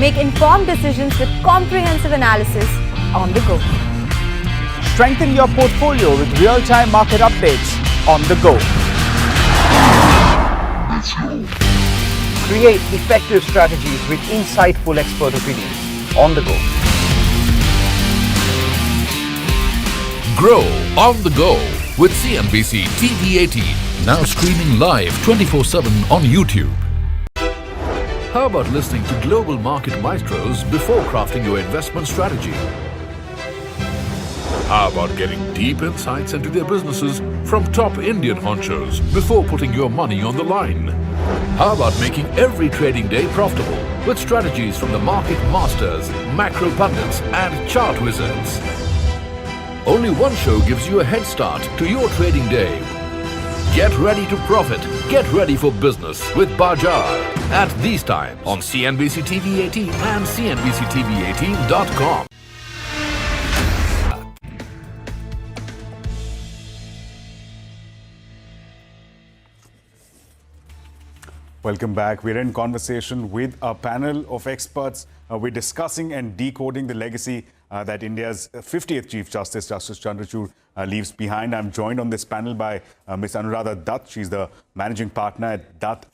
Make informed decisions with comprehensive analysis on the go. Strengthen your portfolio with real-time market updates on the go. Create effective strategies with insightful expert opinions on the go. Grow on the go with CNBC-TV18, now streaming live 24/7 on YouTube. How about listening to global market maestros before crafting your investment strategy? How about getting deep insights into their businesses from top Indian honchos before putting your money on the line? How about making every trading day profitable with strategies from the market masters, macro pundits and chart wizards? Only one show gives you a head start to your trading day. Get ready to profit. Get ready for business with Bajar at these times on CNBC-TV18 and CNBC-TV18.com. Welcome back. We're in conversation with a panel of experts. We're discussing and decoding the legacy that India's 50th Chief Justice, Justice Chandrachud, leaves behind. I'm joined on this panel by Ms. Anuradha Dutt. She's the managing partner at Dutt.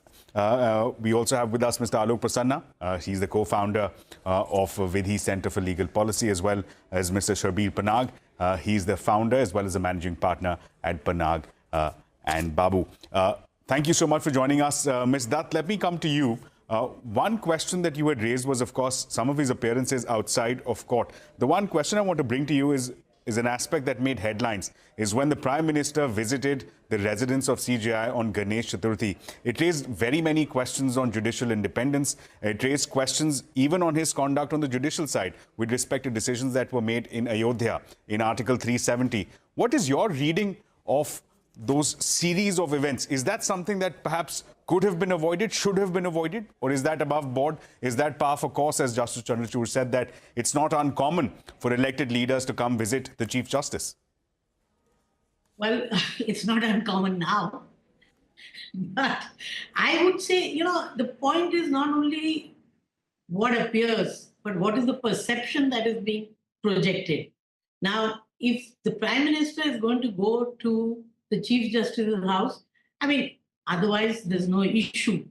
We also have with us Mr. Alok Prasanna. He's the co-founder of Vidhi Center for Legal Policy, as well as Mr. Sharbir Panag. He's the founder as well as the managing partner at Panag and Babu. Thank you so much for joining us. Ms. Dutt, let me come to you. One question that you had raised was, of course, some of his appearances outside of court. The one question I want to bring to you is an aspect that made headlines, is when the Prime Minister visited the residence of CJI on Ganesh Chaturthi. It raised very many questions on judicial independence. It raised questions even on his conduct on the judicial side with respect to decisions that were made in Ayodhya in Article 370. What is your reading of those series of events? Is that something that perhaps could have been avoided, should have been avoided, or is that above board? Is that par for course, as Justice Chandrachud said, that it's not uncommon for elected leaders to come visit the Chief Justice? Well, it's not uncommon now. But I would say, the point is not only what appears, but what is the perception that is being projected. Now, if the Prime Minister is going to go to the Chief Justice's house, otherwise there's no issue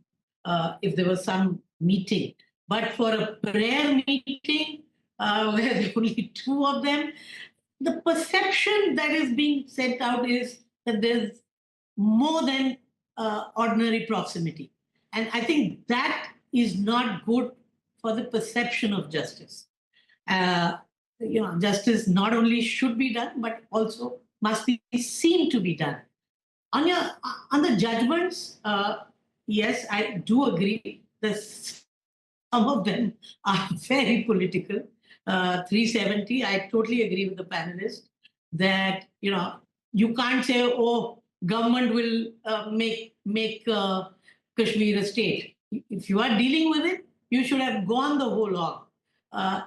if there was some meeting. But for a prayer meeting where there are only two of them, the perception that is being sent out is that there's more than ordinary proximity. And I think that is not good for the perception of justice. Justice not only should be done, but also must be seen to be done. On the judgments, yes, I do agree that some of them are very political. 370, I totally agree with the panelist that, you can't say, oh, government will make Kashmir a state. If you are dealing with it, you should have gone the whole hog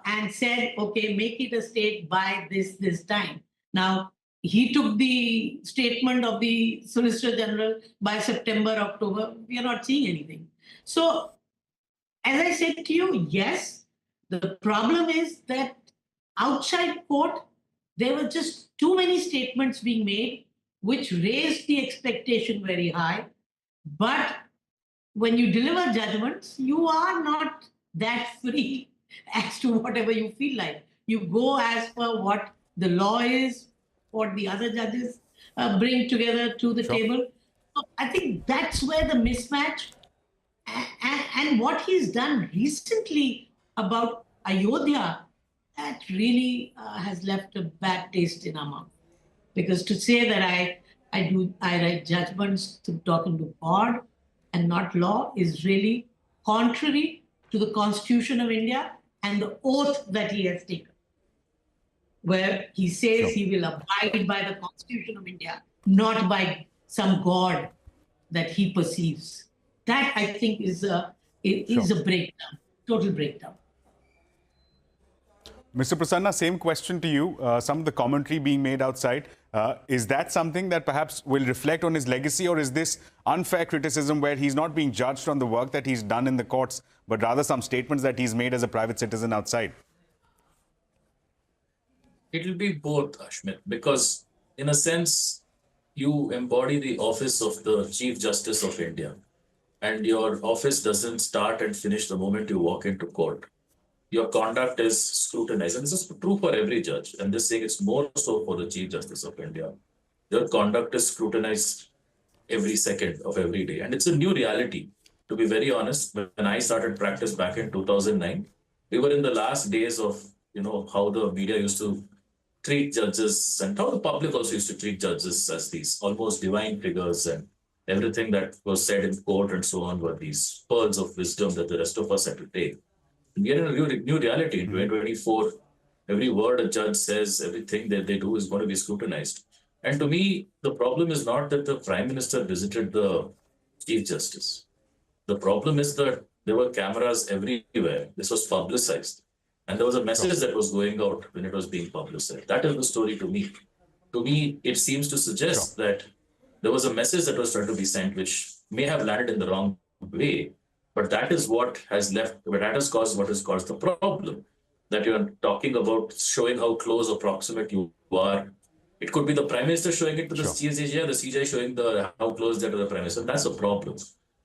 and said, okay, make it a state by this time. Now, he took the statement of the Solicitor General by September, October. We are not seeing anything. So, as I said to you, yes, the problem is that outside court, there were just too many statements being made, which raised the expectation very high. But when you deliver judgments, you are not that free as to whatever you feel like. You go as per what the law is, what the other judges bring together to the table. So I think that's where the mismatch and what he's done recently about Ayodhya, that really has left a bad taste in our mouth. Because to say that I write judgments to talking to God and not law is really contrary to the Constitution of India and the oath that he has taken, where he says he will abide by the Constitution of India, not by some God that he perceives. That, I think, is a breakdown, total breakdown. Mr. Prasanna, same question to you. Some of the commentary being made outside, is that something that perhaps will reflect on his legacy, or is this unfair criticism where he's not being judged on the work that he's done in the courts, but rather some statements that he's made as a private citizen outside? It will be both, Ashmit, because in a sense, you embody the office of the Chief Justice of India, and your office doesn't start and finish the moment you walk into court. Your conduct is scrutinized, and this is true for every judge. I'm just saying it's more so for the Chief Justice of India. Your conduct is scrutinized every second of every day, and it's a new reality. To be very honest, when I started practice back in 2009, we were in the last days of how the media used to treat judges and how the public also used to treat judges as these almost divine figures, and everything that was said in court and so on were these pearls of wisdom that the rest of us had to take. We are in a new reality in 2024. Every word a judge says, everything that they do is going to be scrutinized. And to me, the problem is not that the Prime Minister visited the Chief Justice. The problem is that there were cameras everywhere. This was publicized. And there was a message that was going out when it was being publicized. That is the story to me. To me, it seems to suggest that there was a message that was trying to be sent, which may have landed in the wrong way. But that is what has caused what has caused the problem. That you're talking about showing how close or proximate you are. It could be the Prime Minister showing it to the CJI, the CJI showing how close they are to the Prime Minister. That's a problem.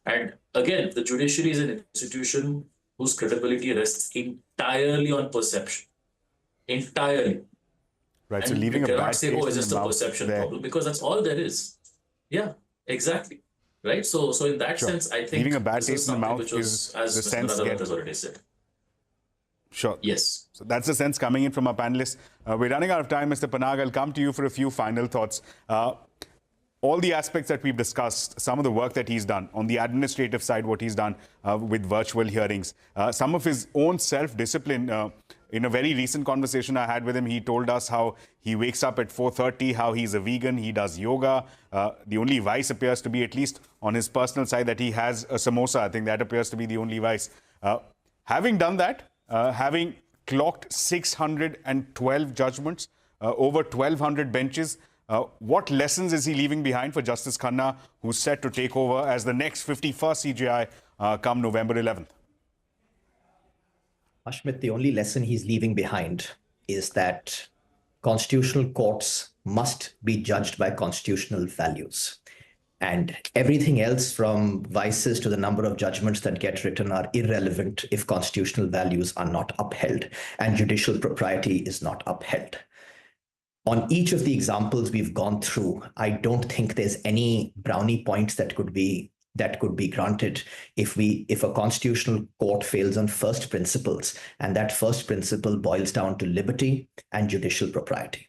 And again, the judiciary is an institution whose credibility rests entirely on perception. Entirely. Right, and so leaving you a bad cannot say, taste it's in just the a mouth perception there. problem, because that's all there is. Yeah, exactly. Right? So in that sense, I think leaving a bad this taste in the mouth which was, is as the Mr. sense Radhavat get. has already said. Sure. Yes. So that's the sense coming in from our panelists. We're running out of time, Mr. Panag. I'll come to you for a few final thoughts. All the aspects that we've discussed, some of the work that he's done on the administrative side, what he's done with virtual hearings, some of his own self-discipline. In a very recent conversation I had with him, he told us how he wakes up at 4:30, how he's a vegan, he does yoga. The only vice appears to be, at least on his personal side, that he has a samosa. I think that appears to be the only vice. Having done that, having clocked 612 judgments, over 1,200 benches, what lessons is he leaving behind for Justice Khanna, who's set to take over as the next 51st CJI come November 11th? Ashmit, the only lesson he's leaving behind is that constitutional courts must be judged by constitutional values. And everything else, from vices to the number of judgments that get written, are irrelevant if constitutional values are not upheld and judicial propriety is not upheld. On each of the examples we've gone through, I don't think there's any brownie points that could be granted if a constitutional court fails on first principles, and that first principle boils down to liberty and judicial propriety.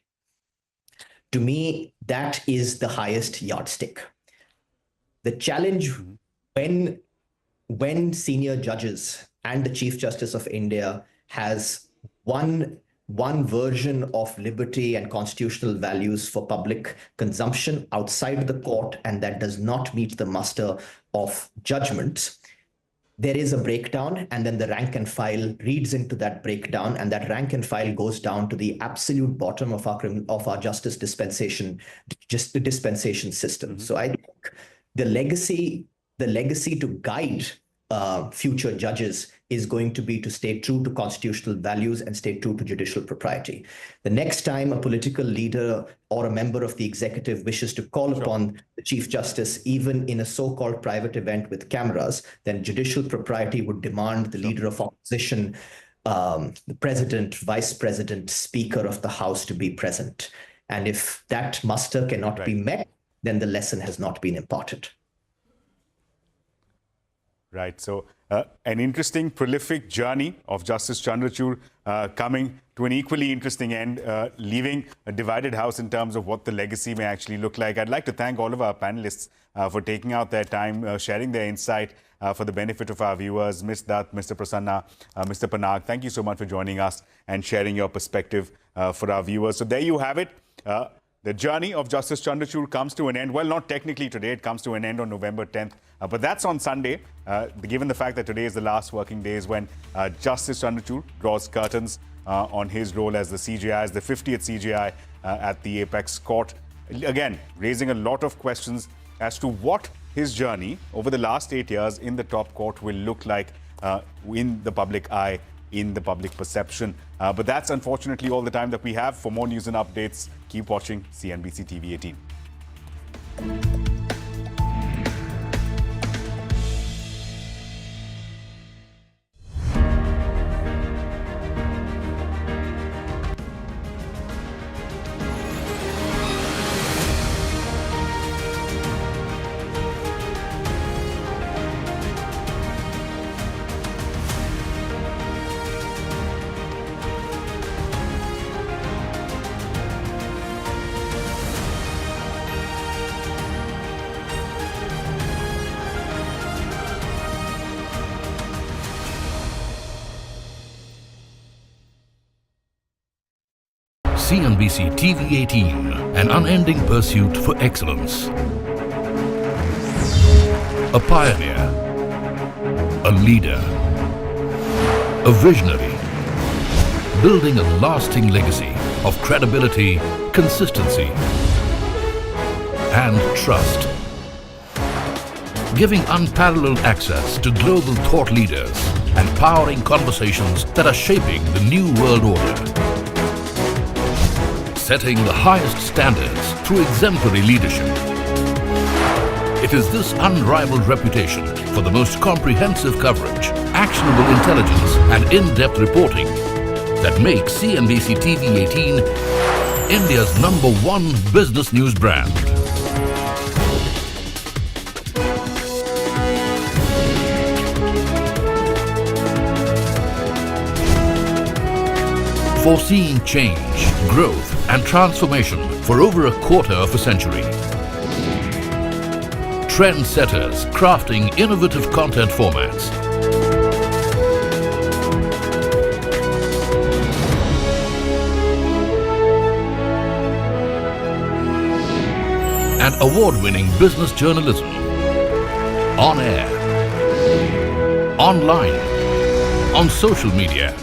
To me, that is the highest yardstick. The challenge when senior judges and the Chief Justice of India has one version of liberty and constitutional values for public consumption outside the court, and that does not meet the muster of judgments, there is a breakdown, and then the rank and file reads into that breakdown, and that rank and file goes down to the absolute bottom of our justice dispensation, just the dispensation system. So I think the legacy to guide future judges is going to be to stay true to constitutional values and stay true to judicial propriety. The next time a political leader or a member of the executive wishes to call upon the Chief Justice, even in a so-called private event with cameras, then judicial propriety would demand the leader of opposition, the president, vice president, speaker of the House to be present. And if that muster cannot be met, then the lesson has not been imparted. Right. So an interesting, prolific journey of Justice Chandrachud coming to an equally interesting end, leaving a divided house in terms of what the legacy may actually look like. I'd like to thank all of our panelists for taking out their time, sharing their insight for the benefit of our viewers. Ms. Dutt, Mr. Prasanna, Mr. Panag, thank you so much for joining us and sharing your perspective for our viewers. So there you have it. The journey of Justice Chandrachud comes to an end. Well, not technically today. It comes to an end on November 10th. But that's on Sunday, given the fact that today is the last working day, is when Justice Chandrachud draws curtains on his role as the CJI, as the 50th CJI at the Apex Court. Again, raising a lot of questions as to what his journey over the last 8 years in the top court will look like in the public eye, in the public perception. But that's unfortunately all the time that we have. For more news and updates, keep watching CNBC TV 18. CNBC TV 18, an unending pursuit for excellence. A pioneer, a leader, a visionary, building a lasting legacy of credibility, consistency, and trust. Giving unparalleled access to global thought leaders and powering conversations that are shaping the new world order. Setting the highest standards through exemplary leadership. It is this unrivaled reputation for the most comprehensive coverage, actionable intelligence, and in-depth reporting that makes CNBC TV 18 India's #1 business news brand. Foreseeing change, growth, and transformation for over a quarter of a century. Trendsetters crafting innovative content formats. And award-winning business journalism. On air, online, on social media.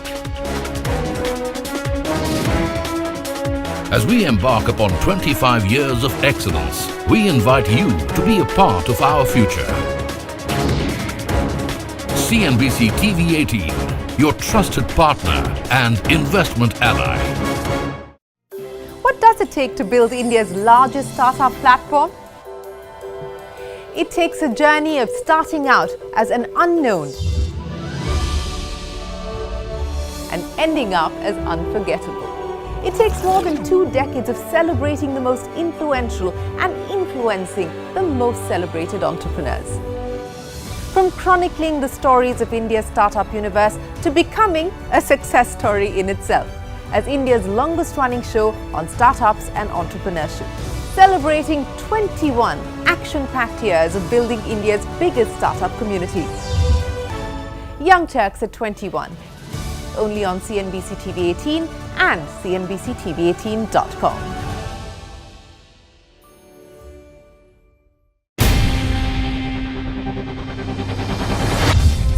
As we embark upon 25 years of excellence, we invite you to be a part of our future. CNBC TV 18, your trusted partner and investment ally. What does it take to build India's largest startup platform? It takes a journey of starting out as an unknown and ending up as unforgettable. It takes more than 2 decades of celebrating the most influential and influencing the most celebrated entrepreneurs. From chronicling the stories of India's startup universe to becoming a success story in itself, as India's longest running show on startups and entrepreneurship. Celebrating 21 action-packed years of building India's biggest startup community. Young Turks at 21. Only on CNBC TV 18 and CNBC-TV18.com.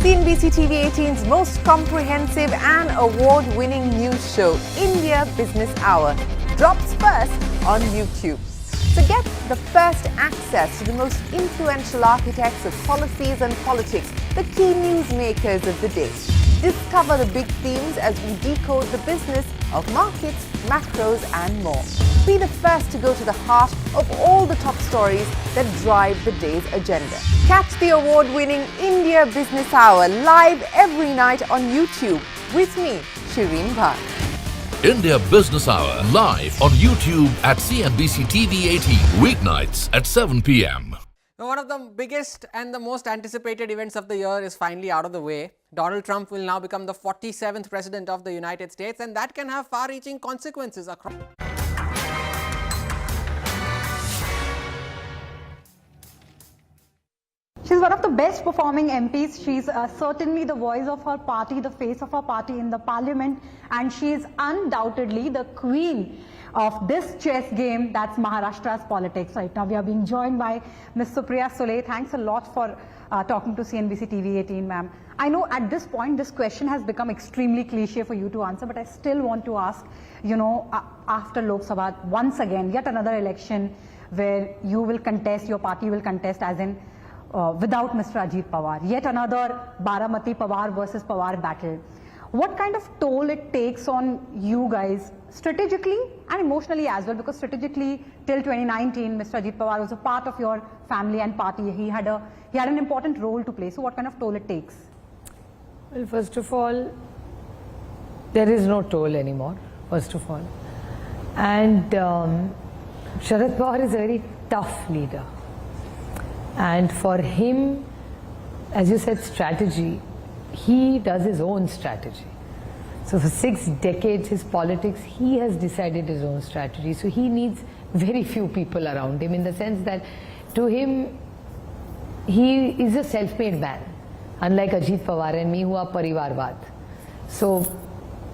CNBC TV 18's most comprehensive and award-winning news show, India Business Hour, drops first on YouTube. So get the first access to the most influential architects of policies and politics, the key newsmakers of the day. Discover the big themes as we decode the business of markets, macros, and more. Be the first to go to the heart of all the top stories that drive the day's agenda. Catch the award-winning India Business Hour live every night on YouTube with me, Shireen Bhan. India Business Hour live on YouTube at CNBC TV 18 weeknights at 7 p.m. Now, one of the biggest and the most anticipated events of the year is finally out of the way. Donald Trump will now become the 47th president of the United States, and that can have far-reaching consequences across. She's one of the best performing MPs. She's certainly the voice of her party, the face of her party in the parliament, and she is undoubtedly the queen of this chess game that's Maharashtra's politics right now. We are being joined by Ms. Supriya Sule. Thanks a lot for talking to CNBC TV 18, ma'am. I know at this point this question has become extremely cliche for you to answer, but I still want to ask, you know, after Lok Sabha, once again, yet another election where you will contest, your party will contest, as in without Mr. Ajit Pawar. Yet another Baramati Pawar versus Pawar battle. What kind of toll it takes on you guys strategically and emotionally as well? Because strategically, till 2019, Mr. Ajit Pawar was a part of your family and party. He had an important role to play. So what kind of toll it takes? Well, first of all, there is no toll anymore, first of all. And Sharad Pawar is a very tough leader. And for him, as you said, strategy, he does his own strategy. So for 6 decades, his politics, he has decided his own strategy. So he needs very few people around him, in the sense that to him, he is a self-made man, unlike Ajit Pawar and me, who are Parivarvad. So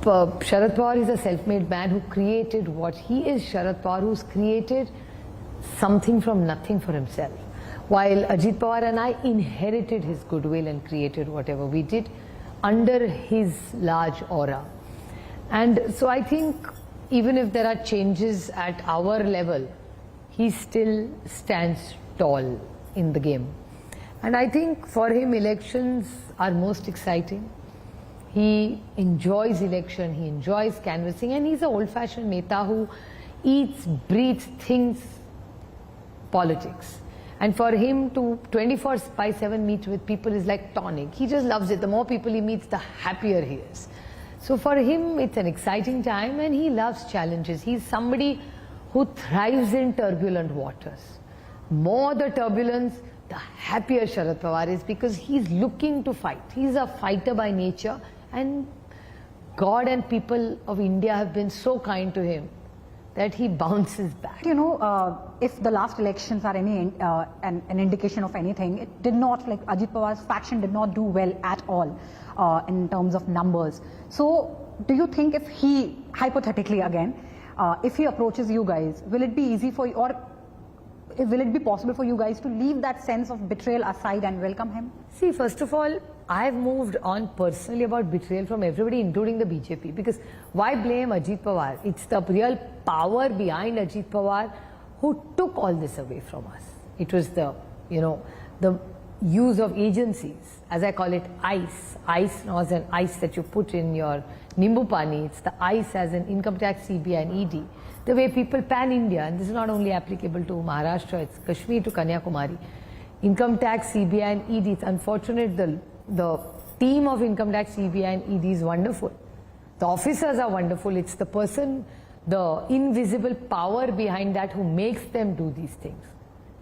Sharad Pawar is a self-made man who created what he is. Sharad Pawar, who's created something from nothing for himself. While Ajit Pawar and I inherited his goodwill and created whatever we did under his large aura. And so I think even if there are changes at our level, he still stands tall in the game. And I think for him, elections are most exciting. He enjoys election, he enjoys canvassing, and he's an old-fashioned neta who eats, breathes, thinks politics. And for him to 24/7 meet with people is like tonic. He just loves it. The more people he meets, the happier he is. So for him, it's an exciting time, and he loves challenges. He's somebody who thrives in turbulent waters. More the turbulence, the happier Sharad Pawar is, because he's looking to fight. He's a fighter by nature, and God and people of India have been so kind to him that he bounces back. You know, if the last elections are any an indication of anything, it did not, like Ajit Pawar's faction did not do well at all in terms of numbers. So do you think if he, hypothetically again, if he approaches you guys, will it be easy for you, or will it be possible for you guys to leave that sense of betrayal aside and welcome him? See, first of all, I've moved on personally about betrayal from everybody, including the BJP, because why blame Ajit Pawar? It's the real power behind Ajit Pawar who took all this away from us. It was the, you know, the use of agencies, as I call it, ice. Ice was an ice that you put in your Nimbu Pani. It's the ice as an income tax, CBI and ED. The way people pan-India, and this is not only applicable to Maharashtra, it's Kashmir to Kanyakumari. Income tax, CBI and ED, it's unfortunate the team of income tax, CBI and ED is wonderful. The officers are wonderful. It's the person, the invisible power behind that who makes them do these things.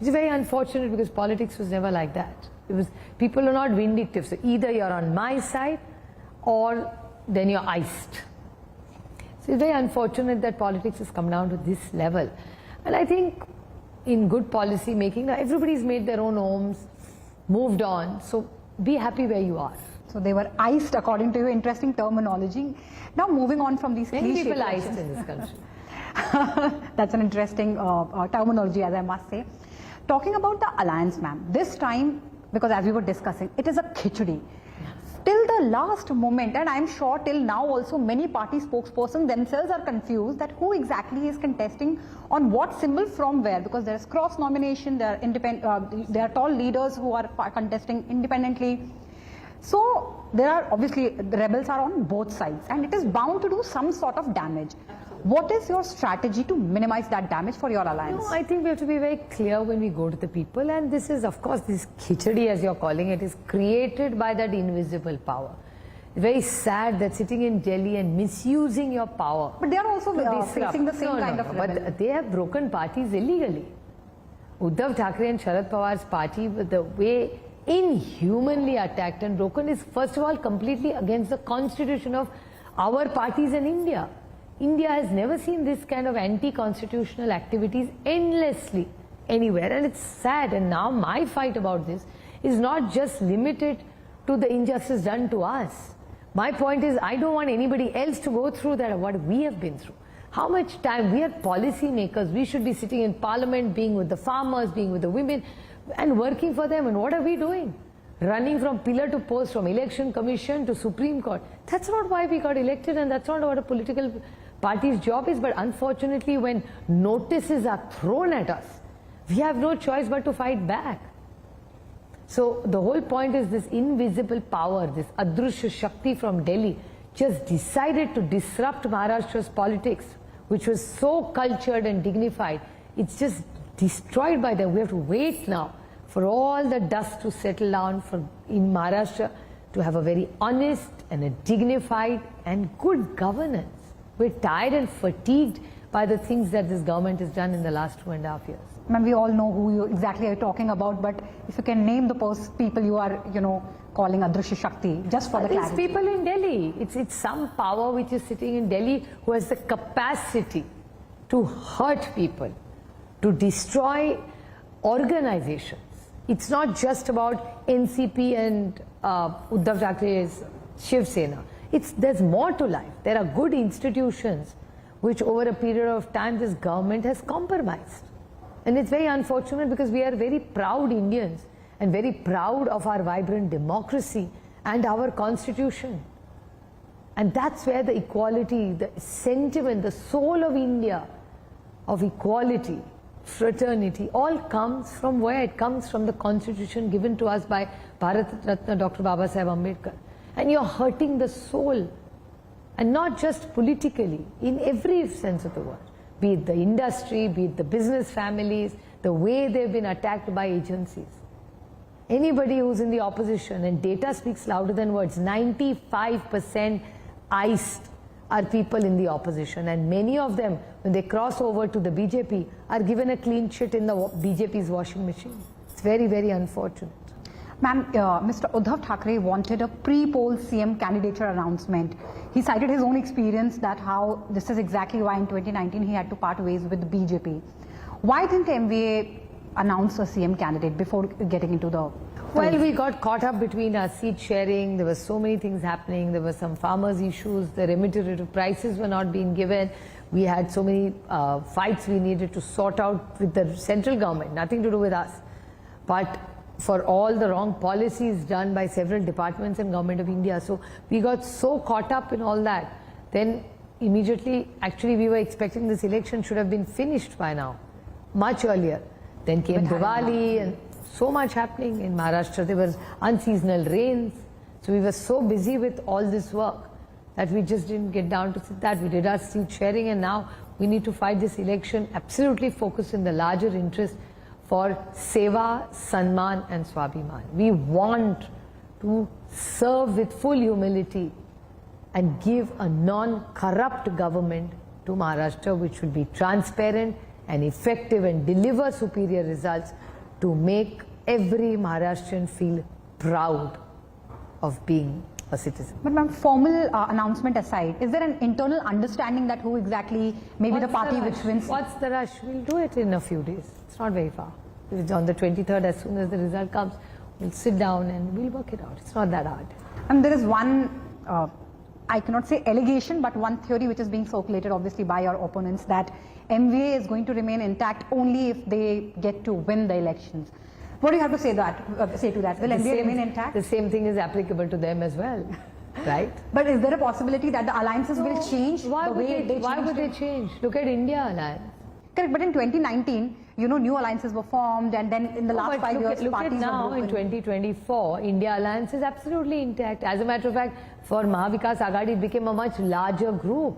It's very unfortunate, because politics was never like that. It was, people are not vindictive. So either you're on my side or then you're iced. So it's very unfortunate that politics has come down to this level. And I think in good policy making, everybody's made their own homes, moved on. So be happy where you are. So they were iced, according to you. Interesting terminology. Now moving on from these Many cliche people questions. iced in this country. That's an interesting terminology, as I must say. Talking about the alliance, ma'am, this time, because as we were discussing, it is a khichdi. Till the last moment, and I'm sure till now also, many party spokespersons themselves are confused that who exactly is contesting on what symbol from where, because there is cross nomination, there are independent, there are tall leaders who are contesting independently. So there are obviously, the rebels are on both sides, and it is bound to do some sort of damage. What is your strategy to minimize that damage for your alliance? No, I think we have to be very clear when we go to the people, and this is, of course, this khichdi, as you're calling it, is created by that invisible power. It's very sad that sitting in Delhi and misusing your power. But they are also facing the same kind of rebel. But they have broken parties illegally. Uddhav Thackeray and Sharad Pawar's party, with the way inhumanly attacked and broken, is first of all completely against the constitution of our parties in India. India has never seen this kind of anti-constitutional activities endlessly anywhere, and it's sad. And now my fight about this is not just limited to the injustice done to us. My point is, I don't want anybody else to go through that, what we have been through. How much time, we are policy makers, we should be sitting in parliament, being with the farmers, being with the women, and working for them. And what are we doing? Running from pillar to post, from election commission to Supreme Court. That's not why we got elected, and that's not what a political party's job is. But unfortunately, when notices are thrown at us, we have no choice but to fight back. So the whole point is this invisible power, this Adrushya Shakti from Delhi just decided to disrupt Maharashtra's politics, which was so cultured and dignified. It's just destroyed by them. We have to wait now for all the dust to settle down in Maharashtra to have a very honest and a dignified and good governance. We're tired and fatigued by the things that this government has done in the last 2.5 years. Ma'am, we all know who you exactly are talking about, but if you can name the people you are, calling Adrushya Shakti, just for the clarity. It's people in Delhi. It's some power which is sitting in Delhi who has the capacity to hurt people, to destroy organizations. It's not just about NCP and Uddhav Thackeray's Shiv Sena. There's more to life. There are good institutions which over a period of time this government has compromised. And it's very unfortunate because we are very proud Indians and very proud of our vibrant democracy and our constitution. And that's where the equality, the sentiment, the soul of India, of equality, fraternity, all comes from where? It comes from the constitution given to us by Bharat Ratna Dr. Baba Saheb Ambedkar. And you're hurting the soul, and not just politically, in every sense of the word. Be it the industry, be it the business families, the way they've been attacked by agencies. Anybody who's in the opposition, and data speaks louder than words, 95% iced are people in the opposition, and many of them, when they cross over to the BJP, are given a clean sheet in the BJP's washing machine. It's very, very unfortunate. Ma'am, Mr. Uddhav Thackeray wanted a pre-poll CM candidature announcement. He cited his own experience that how this is exactly why in 2019 he had to part ways with the BJP. Why didn't MVA announce a CM candidate before getting into the... Well, we got caught up between our seat sharing. There were so many things happening. There were some farmers' issues. The remitted prices were not being given. We had so many fights we needed to sort out with the central government, nothing to do with us. But for all the wrong policies done by several departments and Government of India. So we got so caught up in all that. Then immediately, actually we were expecting this election should have been finished by now, much earlier. Then came Diwali and so much happening in Maharashtra. There was unseasonal rains. So we were so busy with all this work that we just didn't get down to that. We did our seat sharing, and now we need to fight this election absolutely focused in the larger interest for Seva, Sanman and Swabhiman. We want to serve with full humility and give a non-corrupt government to Maharashtra, which will be transparent and effective and deliver superior results to make every Maharashtrian feel proud of being a citizen. But ma'am, formal announcement aside, is there an internal understanding that who exactly, maybe the party which wins? What's the rush? We'll do it in a few days. It's not very far. It's on the 23rd, as soon as the result comes, we'll sit down and we'll work it out. It's not that hard. And there is one, I cannot say allegation, but one theory which is being circulated obviously by your opponents, that MVA is going to remain intact only if they get to win the elections. What do you have to say to that? Will MVA remain intact? The same thing is applicable to them as well, right? But is there a possibility that the alliances will change Why would they change? Look at India alliance. Correct, but in 2019, new alliances were formed, and then in the last 5 years, look parties at now were in 2024, India alliance is absolutely intact. As a matter of fact, for Mahavikas Aghadi, it became a much larger group.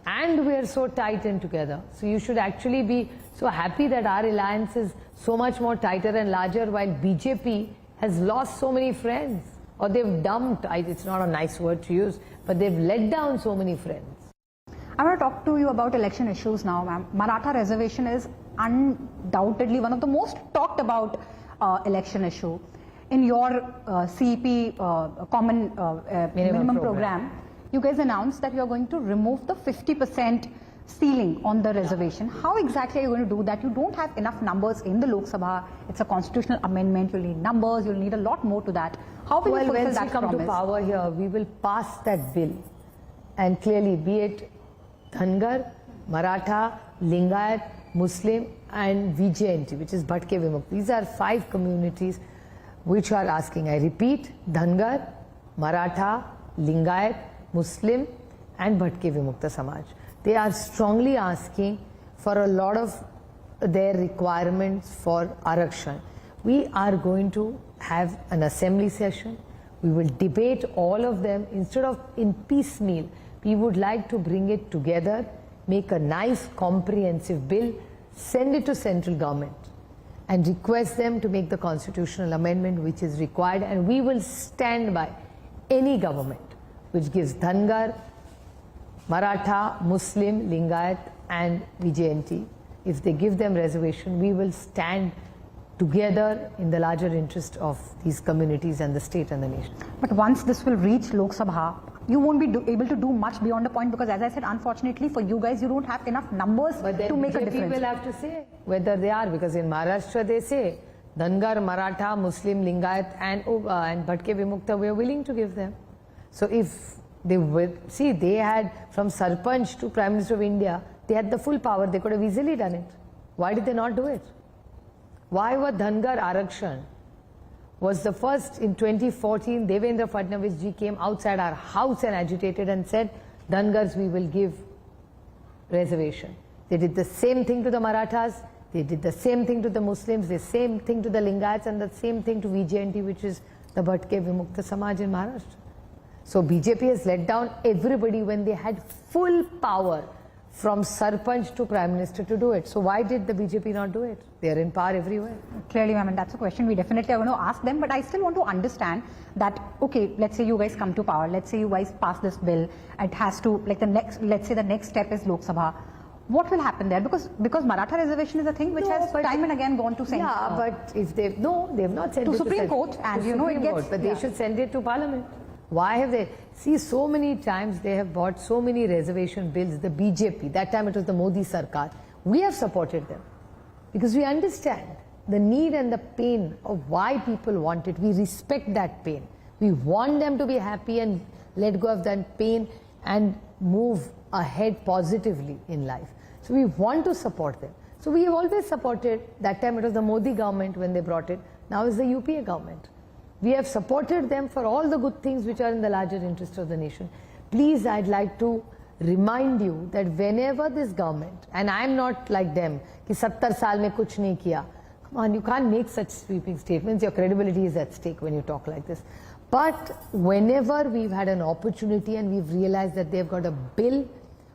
And we are so tight and together. So you should actually be so happy that our alliance is so much more tighter and larger, while BJP has lost so many friends. Or they've dumped, it's not a nice word to use, but they've let down so many friends. I want to talk to you about election issues now, ma'am. Maratha reservation is undoubtedly one of the most talked about election issue. In your CEP common minimum program, you guys announced that you are going to remove the 50% ceiling on the reservation. How exactly are you going to do that? You don't have enough numbers in the Lok Sabha. It's a constitutional amendment. You'll need numbers. You'll need a lot more to that. How will you fulfill that promise? Once we come to power here, we will pass that bill. And clearly, be it Dhangar, Maratha, Lingayat, Muslim and VJNT, which is Bhatke Vimukta. These are 5 communities which are asking. I repeat, Dhangar, Maratha, Lingayat, Muslim and Bhatke Vimukta Samaj. They are strongly asking for a lot of their requirements for Arakshan. We are going to have an assembly session. We will debate all of them. Instead of in piecemeal, we would like to bring it together, make a nice comprehensive bill, send it to central government and request them to make the constitutional amendment which is required, and we will stand by any government which gives Dhangar, Maratha, Muslim, Lingayat and VJNT. If they give them reservation, we will stand together in the larger interest of these communities and the state and the nation. But once this will reach Lok Sabha, you won't be able to do much beyond the point, because as I said, unfortunately for you guys, you don't have enough numbers to make a difference. People have to say whether they are, because in Maharashtra they say Dhangar, Maratha, Muslim, Lingayat and Bhatke Vimukta, we are willing to give them. So if they will, see, they had from Sarpanch to Prime Minister of India, they had the full power, they could have easily done it. Why did they not do it? Why was Dhangar Arakshan was the first in 2014, Devendra Fadnavis ji came outside our house and agitated and said, Dhangars we will give reservation. They did the same thing to the Marathas, they did the same thing to the Muslims, the same thing to the Lingayats and the same thing to VJNT, which is the Bhatke Vimukta Samaj in Maharashtra. So BJP has let down everybody when they had full power from Sarpanch to Prime Minister to do it. So why did the BJP not do it? They are in power everywhere. Clearly, ma'am, and that's a question we definitely are going to ask them. But I still want to understand that, okay, let's say you guys come to power. Let's say you guys pass this bill. It has to, like the next, let's say the next step is Lok Sabha. What will happen there? Because Maratha reservation is a thing which has time and again gone to Senate. Yeah, but if they have not sent to it Supreme Court, and you know it gets. But they should send it to Parliament. Why have they? See, so many times they have bought so many reservation bills. The BJP, that time it was the Modi Sarkar. We have supported them because we understand the need and the pain of why people want it. We respect that pain. We want them to be happy and let go of that pain and move ahead positively in life. So we want to support them. So we have always supported. That time it was the Modi government when they brought it. Now it's the UPA government. We have supported them for all the good things which are in the larger interest of the nation. Please, I'd like to remind you that whenever this government, and I'm not like them, ki 70 saal mein kuch nahi kiya. Come on, you can't make such sweeping statements. Your credibility is at stake when you talk like this. But whenever we've had an opportunity and we've realized that they've got a bill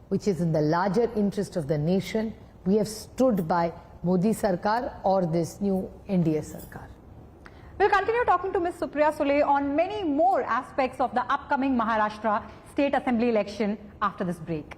which is in the larger interest of the nation, we have stood by Modi Sarkar or this new NDA Sarkar. We'll continue talking to Ms. Supriya Sule on many more aspects of the upcoming Maharashtra State Assembly election after this break.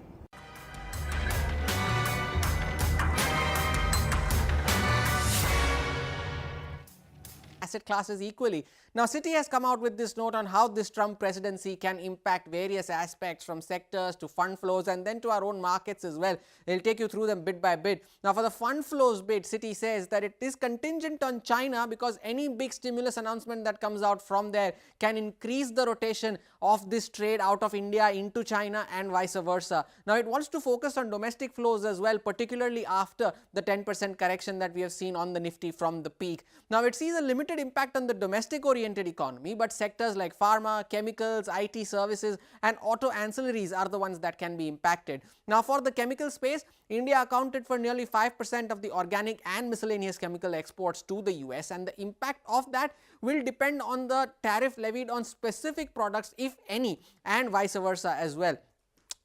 Asset classes equally. Now, Citi has come out with this note on how this Trump presidency can impact various aspects from sectors to fund flows and then to our own markets as well. They'll take you through them bit by bit. Now, for the fund flows bit, Citi says that it is contingent on China because any big stimulus announcement that comes out from there can increase the rotation of this trade out of India into China and vice versa. Now, it wants to focus on domestic flows as well, particularly after the 10% correction that we have seen on the Nifty from the peak. Now, it sees a limited impact on the domestic-oriented economy, but sectors like pharma, chemicals, IT services and auto ancillaries are the ones that can be impacted. Now, for the chemical space, India accounted for nearly 5% of the organic and miscellaneous chemical exports to the US, and the impact of that will depend on the tariff levied on specific products, if any, and vice versa as well.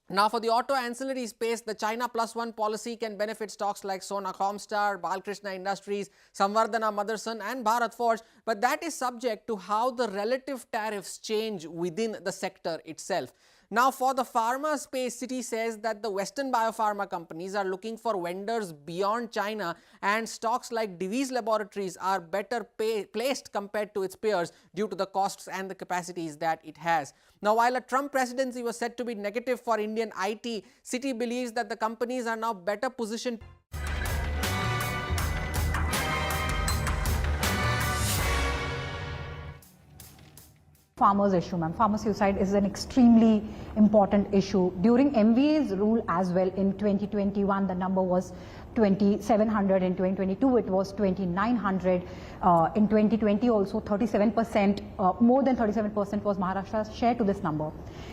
Now, for the auto ancillary space, the China +1 policy can benefit stocks like Sona Comstar, Balkrishna Industries, Samvardhana Motherson and Bharat Forge, but that is subject to how the relative tariffs change within the sector itself. Now, for the pharma space, Citi says that the Western biopharma companies are looking for vendors beyond China, and stocks like Divi's Laboratories are better placed compared to its peers due to the costs and the capacities that it has. Now, while a Trump presidency was said to be negative for Indian IT, Citi believes that the companies are now better positioned. Farmers issue, ma'am. Farmer suicide is an extremely important issue. During MVA's rule as well in 2021, the number was 2,700. In 2022, it was 2,900. In 2020, also 37%, more than 37% was Maharashtra's share to this number.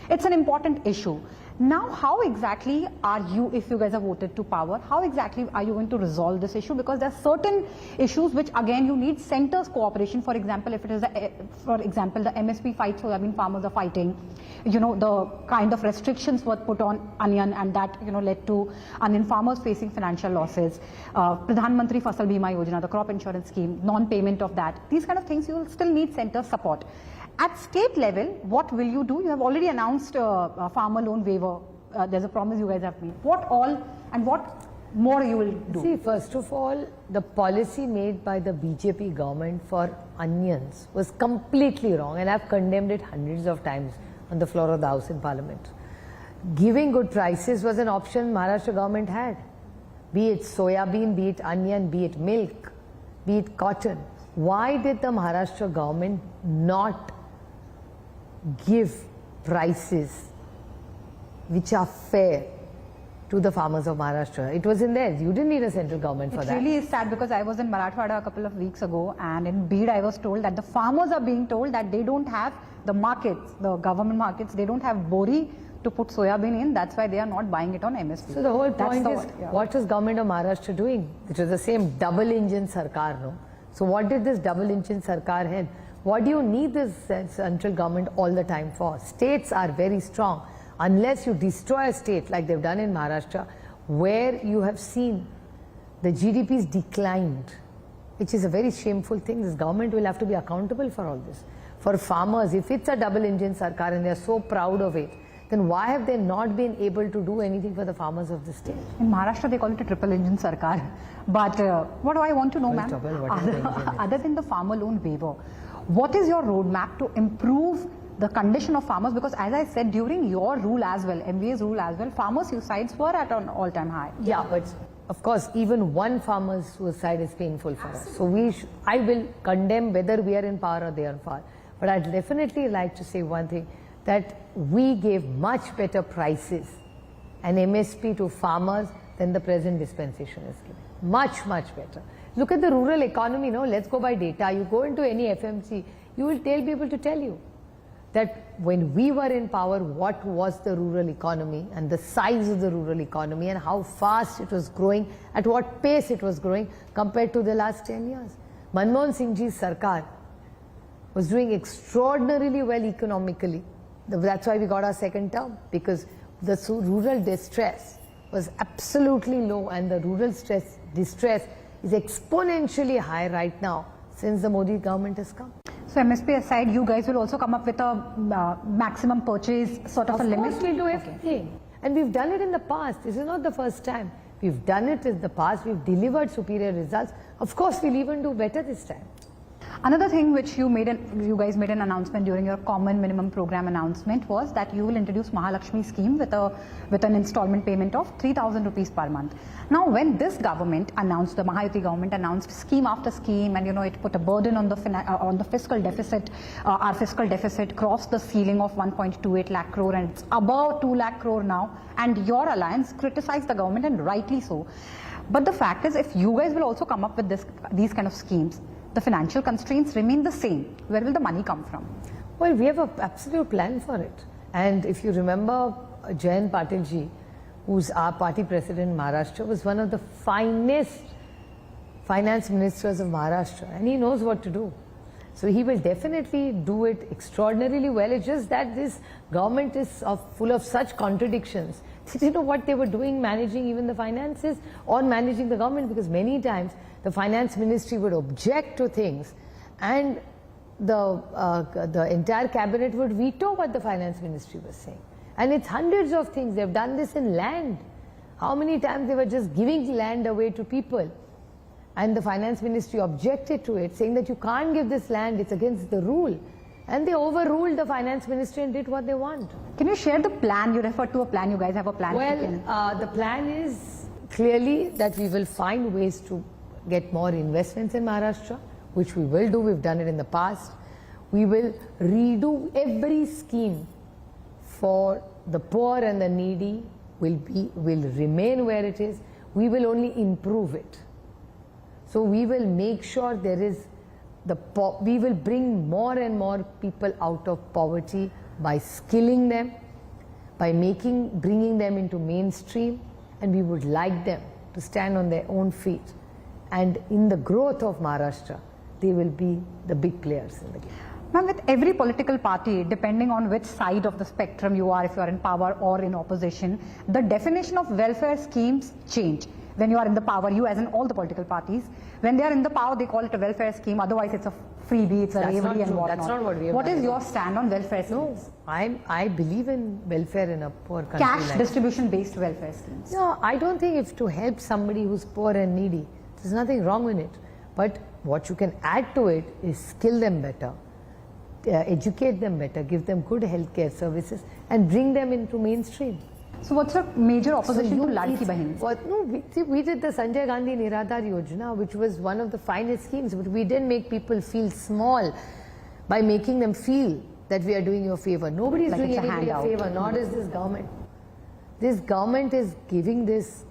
It's an important issue. Now, how exactly are you, if you guys are voted to power, how exactly are you going to resolve this issue? Because there are certain issues which, again, you need centers cooperation. For example, if it is, for example, the MSP fight, so I mean farmers are fighting, you know, the kind of restrictions were put on onion, and that, you know, led to onion farmers facing financial losses. Pradhan Mantri Fasal Bima Yojana, the crop insurance scheme, non-payment of that. These kind of things, you will still need center support. At state level, what will you do? You have already announced farmer loan waiver. There's a promise you guys have made. What all and what more you will do? See, first of all, the policy made by the BJP government for onions was completely wrong, and I've condemned it hundreds of times on the floor of the House in Parliament. Giving good prices was an option Maharashtra government had. Be it soya bean, be it onion, be it milk, be it cotton. Why did the Maharashtra government not give prices which are fair to the farmers of Maharashtra? It was in there. You didn't need a central government for that. It really is sad, because I was in Marathwada a couple of weeks ago, and in Bid I was told that the farmers are being told that they don't have the markets, the government markets, they don't have bori to put soya bean in. That's why they are not buying it on MSP. So the whole point is, what is government of Maharashtra doing? It was the same double engine sarkar, no? So what did this double engine sarkar help? What do you need this central government all the time for? States are very strong. Unless you destroy a state like they've done in Maharashtra, where you have seen the GDPs declined, which is a very shameful thing. This government will have to be accountable for all this. For farmers, if it's a double engine sarkar and they're so proud of it, then why have they not been able to do anything for the farmers of the state? In Maharashtra, they call it a triple engine sarkar. But what do I want to know, ma'am? Other than the farmer loan waiver, what is your roadmap to improve the condition of farmers? Because as I said, during your rule as well, MVA's rule as well, farmer suicides were at an all-time high. Yeah, but of course, even one farmer's suicide is painful for us. So I will condemn whether we are in power or they are in power. But I'd definitely like to say one thing, that we gave much better prices and MSP to farmers than the present dispensation is giving. Much, much better. Look at the rural economy, no? Let's go by data. You go into any FMC, you will be able to tell you that when we were in power, what was the rural economy and the size of the rural economy and how fast it was growing, at what pace it was growing compared to the last 10 years. Manmohan Singh ji's sarkar was doing extraordinarily well economically. That's why we got our second term, because the rural distress was absolutely low, and the rural distress is exponentially high right now since the Modi government has come. So MSP aside, you guys will also come up with a maximum purchase sort of a limit? Of course we'll do everything. And we've done it in the past. This is not the first time. We've done it in the past. We've delivered superior results. Of course, we'll even do better this time. Another thing which you guys made an announcement during your common minimum program announcement was that you will introduce Mahalakshmi scheme with an installment payment of 3,000 rupees per month. Now, when this government announced, the Mahayuti government announced scheme after scheme, and it put a burden on the fiscal deficit. Our fiscal deficit crossed the ceiling of 1.28 lakh crore, and it's above 2 lakh crore now. And your alliance criticized the government, and rightly so. But the fact is, if you guys will also come up with these kind of schemes, the financial constraints remain the same. Where will the money come from? Well, we have an absolute plan for it. And if you remember, Jayant Patilji, who's our party president in Maharashtra, was one of the finest finance ministers of Maharashtra, and he knows what to do. So he will definitely do it extraordinarily well. It's just that this government is full of such contradictions. They didn't know what they were doing, managing even the finances or managing the government, because many times the finance ministry would object to things, and the entire cabinet would veto what the finance ministry was saying. And it's hundreds of things. They've done this in land. How many times they were just giving land away to people, and the finance ministry objected to it, saying that you can't give this land, it's against the rule. And they overruled the finance ministry and did what they want. Can you share the plan? You referred to a plan. You guys have a plan. Well, the plan is clearly that we will find ways to get more investments in Maharashtra, which we will do. We've done it in the past. We will redo every scheme for the poor and the needy. Will remain where it is. we will only improve it. So we will make sure there is we will bring more and more people out of poverty by skilling them, by bringing them into mainstream, and we would like them to stand on their own feet. And in the growth of Maharashtra, they will be the big players in the game. Ma'am, with every political party, depending on which side of the spectrum you are, if you are in power or in opposition, the definition of welfare schemes change. When you are in the power, you as in all the political parties, when they are in the power, they call it a welfare scheme. Otherwise, it's a freebie, it's a ravery and whatnot. That's not what we have What done. is your stand on welfare schemes? No, I believe in welfare in a poor country. Cash distribution based welfare schemes. No, I don't think it's to help somebody who's poor and needy. There's nothing wrong with it. But what you can add to it is skill them better, educate them better, give them good healthcare services, and bring them into mainstream. So what's your major opposition to Ladki Bahin? We did the Sanjay Gandhi Niradhar Yojana, which was one of the finest schemes, but we didn't make people feel small by making them feel that we are doing you a favor. Nobody is Like doing it's a anybody a handout. favor, nor is this government. This government is giving this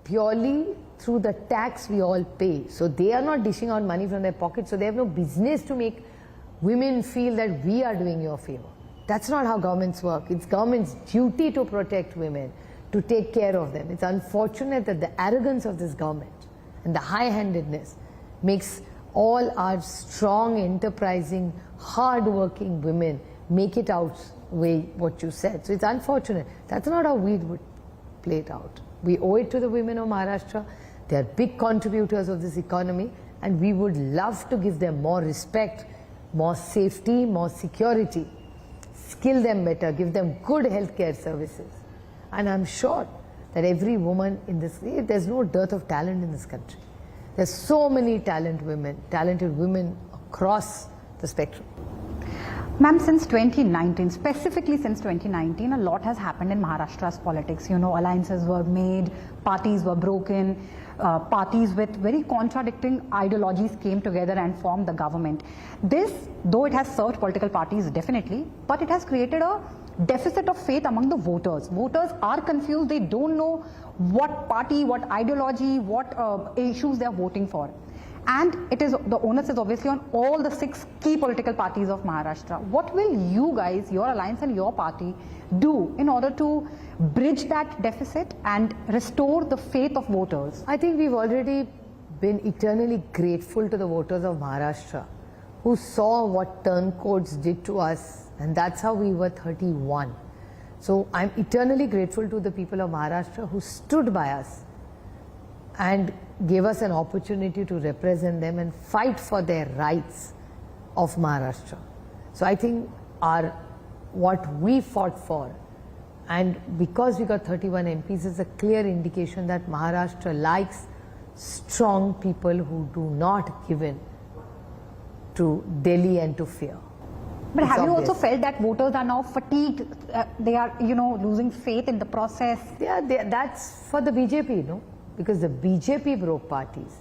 purely through the tax we all pay. So they are not dishing out money from their pocket, so they have no business to make women feel that we are doing you a favor. That's not how governments work. It's government's duty to protect women, to take care of them. It's unfortunate that the arrogance of this government and the high-handedness makes all our strong, enterprising, hard-working women make it out way what you said. So it's unfortunate. That's not how we would play it out. We owe it to the women of Maharashtra. They are big contributors of this economy, and we would love to give them more respect, more safety, more security. Skill them better, give them good healthcare services. And I'm sure that every woman in this, there's no dearth of talent in this country. There's so many talented women across the spectrum. Ma'am, since 2019, specifically since 2019, a lot has happened in Maharashtra's politics. You know, alliances were made, parties were broken, parties with very contradicting ideologies came together and formed the government. This, though it has served political parties definitely, but it has created a deficit of faith among the voters. Voters are confused, they don't know what party, what ideology, what issues they are voting for. And it is, the onus is obviously on all the 6 key political parties of Maharashtra. What will you guys, your alliance and your party, do in order to bridge that deficit and restore the faith of voters? I think we've already been eternally grateful to the voters of Maharashtra who saw what turncoats did to us, and that's how we were 31. So I'm eternally grateful to the people of Maharashtra who stood by us and gave us an opportunity to represent them and fight for their rights of Maharashtra. So I think what we fought for, and because we got 31 MPs, is a clear indication that Maharashtra likes strong people who do not give in to Delhi and to fear. But It's have you obvious. also felt that voters are now fatigued? They are, you know, losing faith in the process? That's for the BJP, no? Because the BJP broke parties.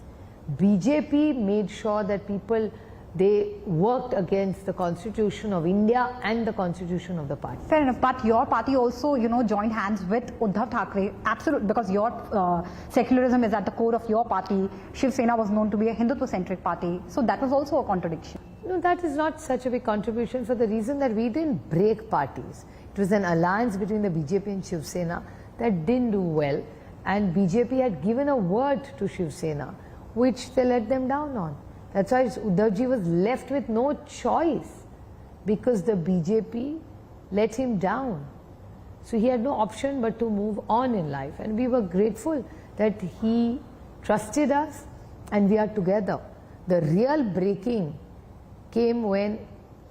BJP made sure that people, they worked against the Constitution of India and the Constitution of the party. Fair enough, but your party also, you know, joined hands with Uddhav Thackeray, absolutely, because your secularism is at the core of your party. Shiv Sena was known to be a Hindutva-centric party, so that was also a contradiction. No, that is not such a big contribution for the reason that we didn't break parties. It was an alliance between the BJP and Shiv Sena that didn't do well, and BJP had given a word to Shiv Sena, which they let them down on. That's why Uddhavji was left with no choice, because the BJP let him down. So he had no option but to move on in life, and we were grateful that he trusted us and we are together. The real breaking came when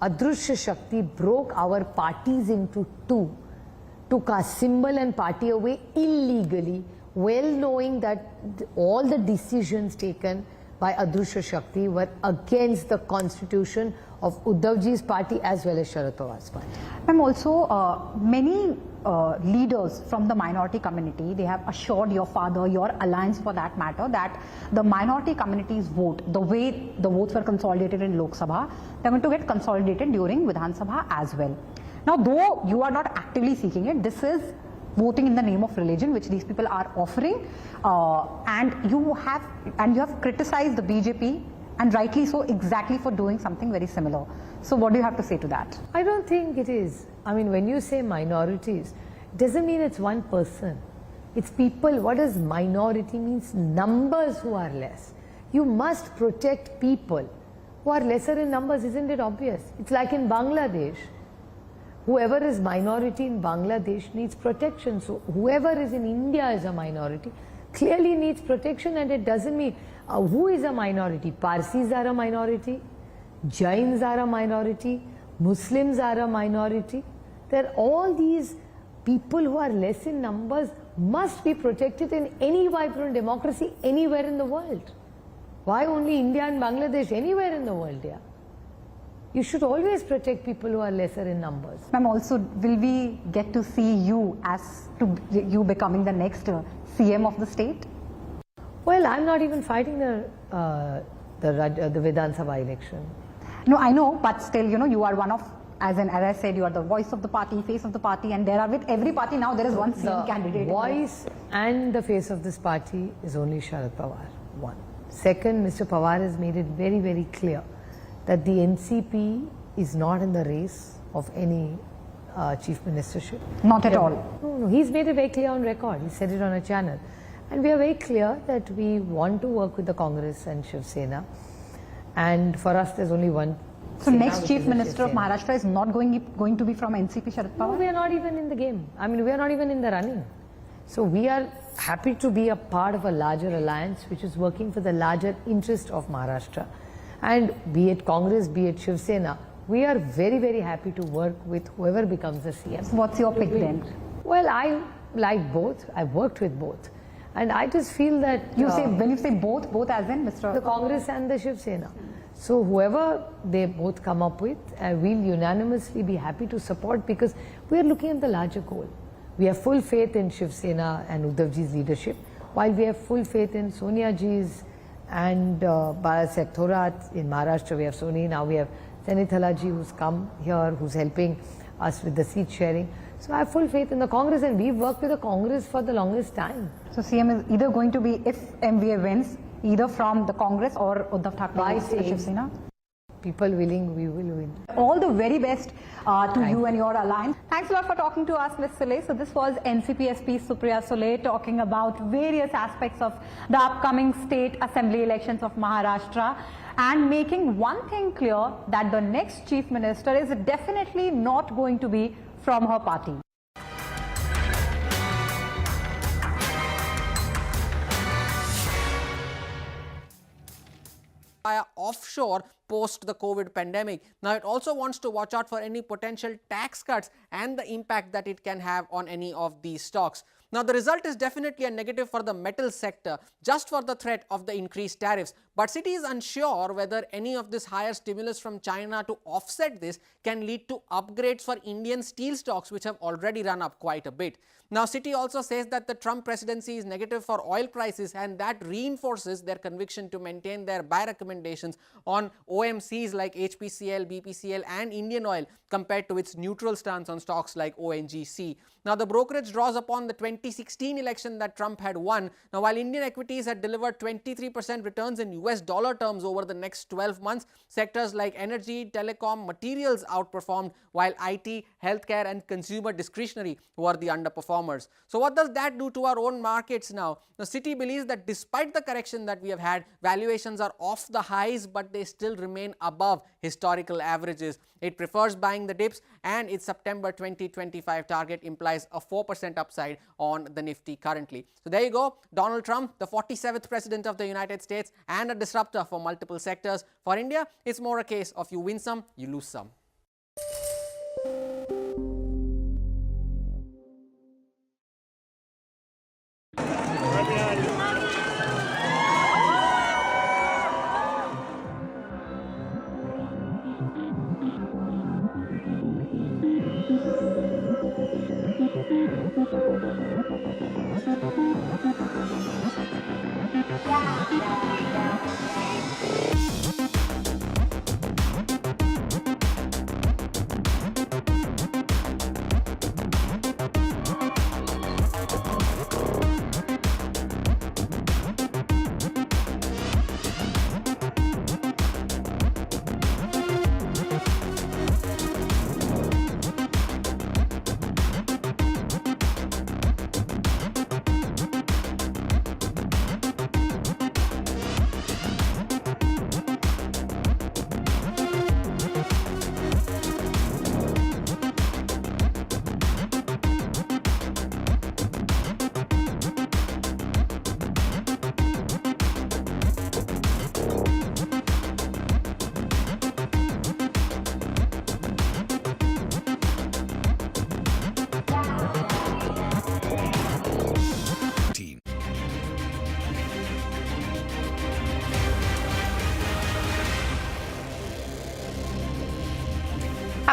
Adrushya Shakti broke our parties into 2, took our symbol and party away illegally, well knowing that all the decisions taken by Adrushya Shakti were against the constitution of Uddhavji's party as well as Sharad Pawar's party. Ma'am, also many leaders from the minority community, they have assured your father, your alliance for that matter, that the minority community's vote, the way the votes were consolidated in Lok Sabha, they're going to get consolidated during Vidhan Sabha as well. Now, though you are not actively seeking it, this is voting in the name of religion, which these people are offering, and you have criticized the BJP, and rightly so, exactly for doing something very similar. So what do you have to say to that? I don't think it is. I mean, when you say minorities, it doesn't mean it's one person. It's people. What does minority means? Numbers who are less. You must protect people who are lesser in numbers, isn't it obvious? It's like in Bangladesh. Whoever is minority in Bangladesh needs protection. So whoever is in India is a minority, clearly needs protection, and it doesn't mean who is a minority. Parsis are a minority, Jains are a minority, Muslims are a minority. There are all these people who are less in numbers must be protected in any vibrant democracy anywhere in the world. Why only India and Bangladesh? Anywhere in the world, yeah. You should always protect people who are lesser in numbers. Ma'am, also, will we get to see you you becoming the next CM of the state? Well, I'm not even fighting the Vidhan Sabha election. No, I know, but still, you are one of, as I said, you are the voice of the party, face of the party, and there are with every party now there is one CM candidate. The voice and the face of this party is only Sharad Pawar, one. Second, Mr. Pawar has made it very, very clear that the NCP is not in the race of any chief ministership. Not at all. No, he's made it very clear on record. He said it on a channel. And we are very clear that we want to work with the Congress and Shiv Sena. And for us, there's only one. So next chief minister of Maharashtra is not going to be from NCP, Sharad Pawar? No, we are not even in the game. I mean, we are not even in the running. So we are happy to be a part of a larger alliance which is working for the larger interest of Maharashtra. And be it Congress, be it Shiv Sena, we are very, very happy to work with whoever becomes the CM. So what's your pick then? Well, I like both. I've worked with both. And I just feel that... when you say both as in Mr. The Congress and the Shiv Sena. So whoever they both come up with, we'll unanimously be happy to support, because we are looking at the larger goal. We have full faith in Shiv Sena and Uddhavji's leadership, while we have full faith in Sonia Ji's and Balasek Thorat in Maharashtra. We have Soni, now we have Senithalaji who's come here, who's helping us with the seat sharing. So I have full faith in the Congress, and we've worked with the Congress for the longest time. So CM is either going to be, if MVA wins, either from the Congress or Uddhav Thackeray, Shiv Sena? People willing, we will win. All the very best to you and your alliance. Thanks a lot for talking to us, Ms. Soleil. So this was NCP SP Supriya Soleil talking about various aspects of the upcoming state assembly elections of Maharashtra, and making one thing clear, that the next chief minister is definitely not going to be from her party. Offshore post the COVID pandemic. Now it also wants to watch out for any potential tax cuts and the impact that it can have on any of these stocks. Now the result is definitely a negative for the metal sector, just for the threat of the increased tariffs. But Citi is unsure whether any of this higher stimulus from China to offset this can lead to upgrades for Indian steel stocks, which have already run up quite a bit. Now Citi also says that the Trump presidency is negative for oil prices, and that reinforces their conviction to maintain their buy recommendations on OMCs like HPCL, BPCL and Indian Oil, compared to its neutral stance on stocks like ONGC. Now the brokerage draws upon the 2016 election that Trump had won. Now while Indian equities had delivered 23% returns in US dollar terms over the next 12 months, sectors like energy, telecom, materials outperformed, while IT, healthcare and consumer discretionary were the underperformers. So what does that do to our own markets now? Now Citi believes that despite the correction that we have had, valuations are off the highs, but they still remain above historical averages. It prefers buying the dips, and its September 2025 target implies a 4% upside on the Nifty currently. So there you go. Donald Trump, the 47th president of the United States and a disruptor for multiple sectors. For India, it's more a case of you win some, you lose some.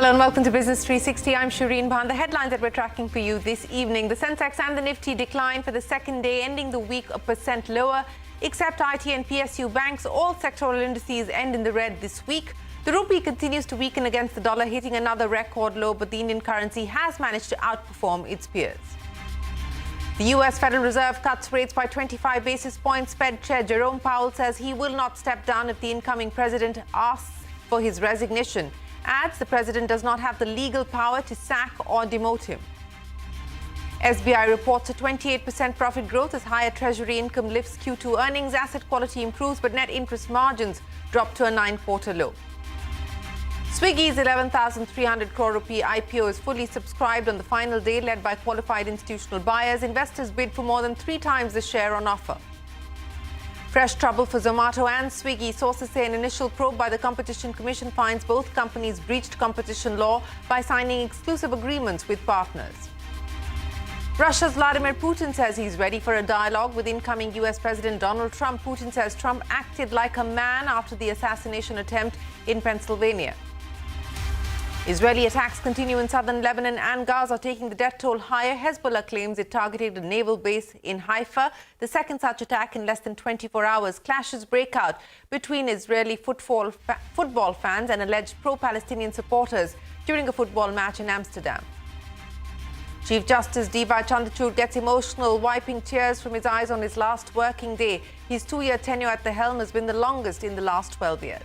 Hello and welcome to Business 360. I'm Shireen Bhan. The headlines that we're tracking for you this evening. The Sensex and the Nifty declined for the second day, ending the week 1% lower. Except IT and PSU banks, all sectoral indices end in the red this week. The rupee continues to weaken against the dollar, hitting another record low, but the Indian currency has managed to outperform its peers. The US Federal Reserve cuts rates by 25 basis points. Fed Chair Jerome Powell says he will not step down if the incoming president asks for his resignation. Adds the president does not have the legal power to sack or demote him. SBI reports a 28% profit growth as higher treasury income lifts Q2 earnings. Asset quality improves, but net interest margins drop to a 9-quarter low. Swiggy's 11,300 crore rupee IPO is fully subscribed on the final day, led by qualified institutional buyers. Investors bid for more than 3 times the share on offer. Fresh trouble for Zomato and Swiggy. Sources say an initial probe by the Competition Commission finds both companies breached competition law by signing exclusive agreements with partners. Russia's Vladimir Putin says he's ready for a dialogue with incoming US President Donald Trump. Putin says Trump acted like a man after the assassination attempt in Pennsylvania. Israeli attacks continue in southern Lebanon and Gaza, taking the death toll higher. Hezbollah claims it targeted a naval base in Haifa. The second such attack in less than 24 hours. Clashes break out between Israeli football fans and alleged pro-Palestinian supporters during a football match in Amsterdam. Chief Justice CJI Chandra gets emotional, wiping tears from his eyes on his last working day. His 2-year tenure at the helm has been the longest in the last 12 years.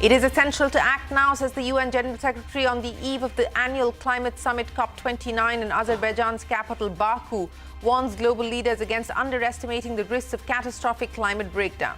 It is essential to act now, says the UN General Secretary on the eve of the annual climate summit COP29 in Azerbaijan's capital Baku, warns global leaders against underestimating the risks of catastrophic climate breakdown.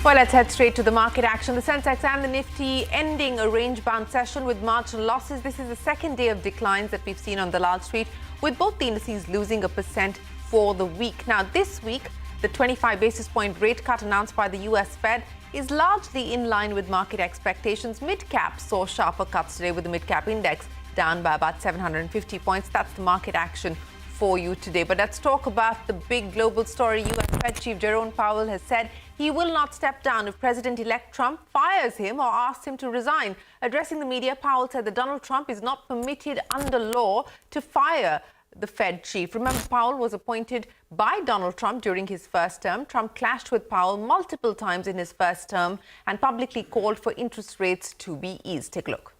Well, let's head straight to the market action. The Sensex and the Nifty ending a range-bound session with marginal losses. This is the second day of declines that we've seen on Dalal Street, with both the indices losing 1% for the week. Now, this week, the 25 basis point rate cut announced by the US Fed is largely in line with market expectations. Midcap saw sharper cuts today, with the Midcap index down by about 750 points. That's the market action for you today. But let's talk about the big global story. US Fed Chief Jerome Powell has said he will not step down if President-elect Trump fires him or asks him to resign. Addressing the media, Powell said that Donald Trump is not permitted under law to fire the Fed chief. Remember, Powell was appointed by Donald Trump during his first term. Trump clashed with Powell multiple times in his first term and publicly called for interest rates to be eased. Take a look.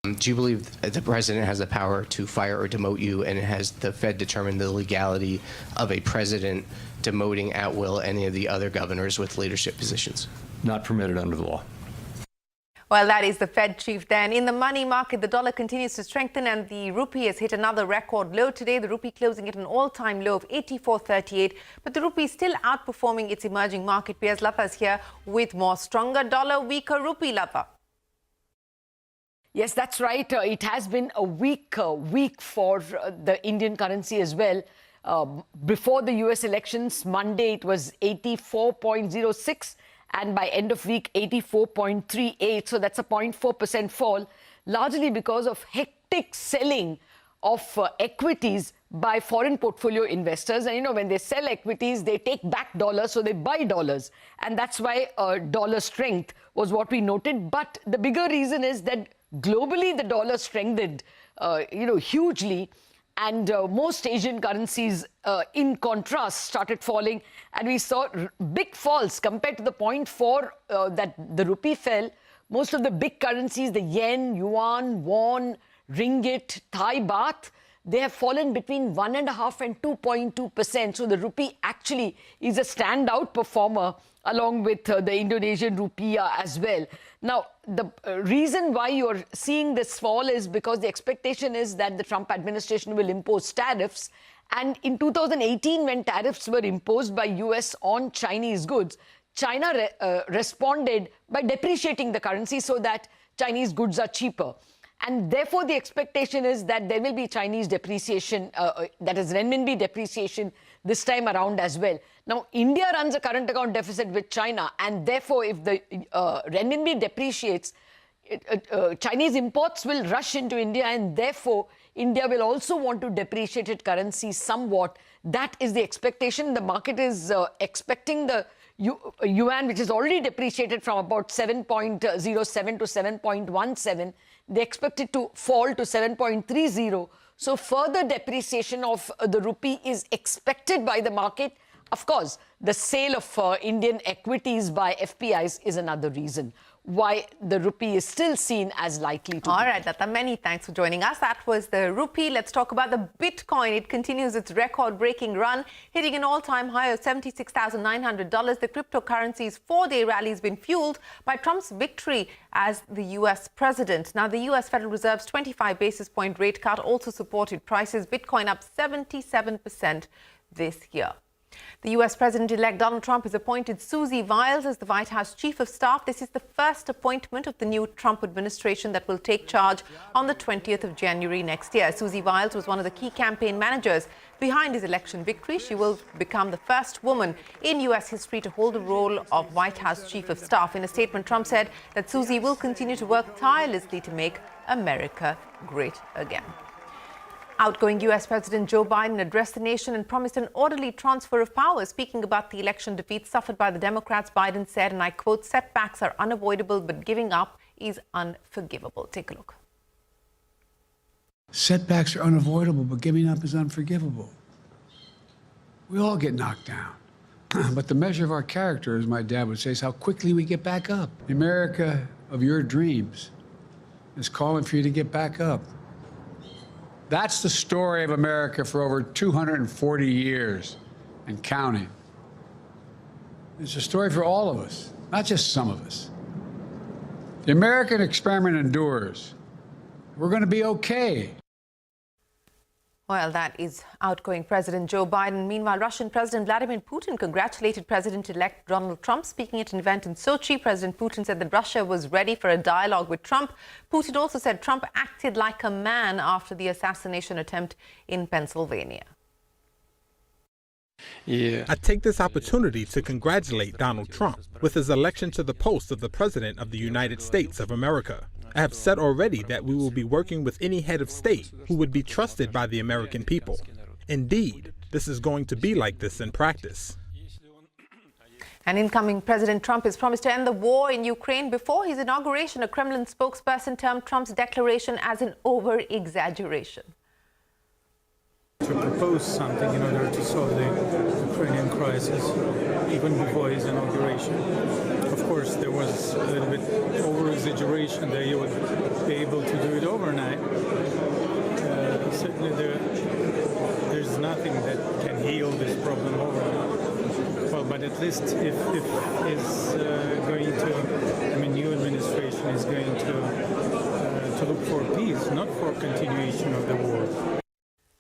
Do you believe the president has the power to fire or demote you, and has the Fed determined the legality of a president demoting at will any of the other governors with leadership positions? Not permitted under the law. Well, that is the Fed chief then. In the money market, the dollar continues to strengthen and the rupee has hit another record low today. The rupee closing at an all-time low of 84.38. But the rupee is still outperforming its emerging market peers. Lata is here with more. Stronger dollar, weaker rupee, Lata. Yes, that's right. It has been a weak week for the Indian currency as well. Before the US elections, Monday it was 84.06. And by end of week, 84.38. So that's a 0.4% fall, largely because of hectic selling of equities by foreign portfolio investors. And, when they sell equities, they take back dollars, so they buy dollars. And that's why dollar strength was what we noted. But the bigger reason is that globally, the dollar strengthened, hugely. And most Asian currencies, in contrast, started falling. And we saw big falls compared to the 0.4 that the rupee fell. Most of the big currencies, the yen, yuan, won, ringgit, Thai baht, they have fallen between 1.5% and 2.2%. So the rupee actually is a standout performer, along with the Indonesian rupiah as well. Now, the reason why you're seeing this fall is because the expectation is that the Trump administration will impose tariffs. And in 2018, when tariffs were imposed by US on Chinese goods, China responded by depreciating the currency so that Chinese goods are cheaper. And therefore, the expectation is that there will be Chinese depreciation, that is renminbi depreciation this time around as well. Now, India runs a current account deficit with China, and therefore, if the renminbi depreciates, Chinese imports will rush into India, and therefore India will also want to depreciate its currency somewhat. That is the expectation. The market is expecting the yuan, which is already depreciated from about 7.07 to 7.17. They expect it to fall to 7.30. So further depreciation of the rupee is expected by the market. Of course, the sale of Indian equities by FPIs is another reason why the rupee is still seen as likely to. All right, Lata, many thanks for joining us. That was the rupee. Let's talk about the Bitcoin. It continues its record-breaking run, hitting an all-time high of $76,900. The cryptocurrency's four-day rally has been fueled by Trump's victory as the U.S. president. Now, the U.S. Federal Reserve's 25 basis point rate cut also supported prices. Bitcoin up 77% this year. The U.S. President-elect Donald Trump has appointed Susie Wiles as the White House Chief of Staff. This is the first appointment of the new Trump administration that will take charge on the 20th of January next year. Susie Wiles was one of the key campaign managers behind his election victory. She will become the first woman in U.S. history to hold the role of White House Chief of Staff. In a statement, Trump said that Susie will continue to work tirelessly to make America great again. Outgoing U.S. President Joe Biden addressed the nation and promised an orderly transfer of power. Speaking about the election defeat suffered by the Democrats, Biden said, and I quote, "Setbacks are unavoidable, but giving up is unforgivable." Take a look. Setbacks are unavoidable, but giving up is unforgivable. We all get knocked down. But the measure of our character, as my dad would say, is how quickly we get back up. The America of your dreams is calling for you to get back up. That's the story of America for over 240 years and counting. It's a story for all of us, not just some of us. The American experiment endures. We're going to be okay. Well, that is outgoing President Joe Biden. Meanwhile, Russian President Vladimir Putin congratulated President-elect Donald Trump. Speaking at an event in Sochi, President Putin said that Russia was ready for a dialogue with Trump. Putin also said Trump acted like a man after the assassination attempt in Pennsylvania. I take this opportunity to congratulate Donald Trump with his election to the post of the President of the United States of America. I have said already that we will be working with any head of state who would be trusted by the American people. Indeed, this is going to be like this in practice. And incoming President Trump has promised to end the war in Ukraine. Before his inauguration, a Kremlin spokesperson termed Trump's declaration as an over-exaggeration. To propose something in order to solve the Ukrainian crisis, even before his inauguration. Of course, there was a little bit over-exaggeration that you would be able to do it overnight. Certainly there's nothing that can heal this problem overnight. Well, but at least if he's going to, I mean, new administration is going to look for peace, not for continuation of the war.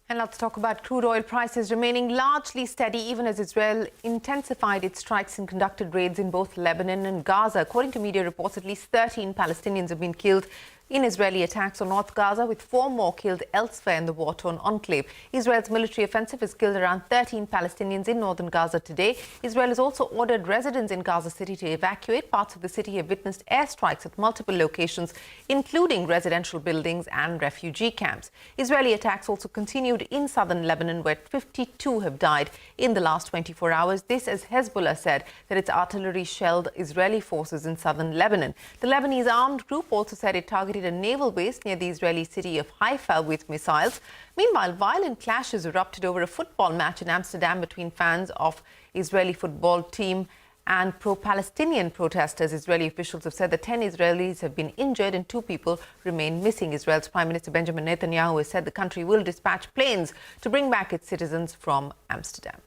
And let's talk about crude oil prices remaining largely steady even as Israel intensified its strikes and conducted raids in both Lebanon and Gaza. According to media reports, at least 13 Palestinians have been killed in Israeli attacks on North Gaza, with 4 more killed elsewhere in the war-torn enclave. Israel's military offensive has killed around 13 Palestinians in northern Gaza today. Israel has also ordered residents in Gaza City to evacuate. Parts of the city have witnessed airstrikes at multiple locations, including residential buildings and refugee camps. Israeli attacks also continued in southern Lebanon, where 52 have died in the last 24 hours. This as Hezbollah said that its artillery shelled Israeli forces in southern Lebanon. The Lebanese armed group also said it targeted a naval base near the Israeli city of Haifa with missiles. Meanwhile, violent clashes erupted over a football match in Amsterdam between fans of Israeli football team and pro-Palestinian protesters. Israeli officials have said that 10 Israelis have been injured and 2 people remain missing. Israel's Prime Minister Benjamin Netanyahu has said the country will dispatch planes to bring back its citizens from Amsterdam.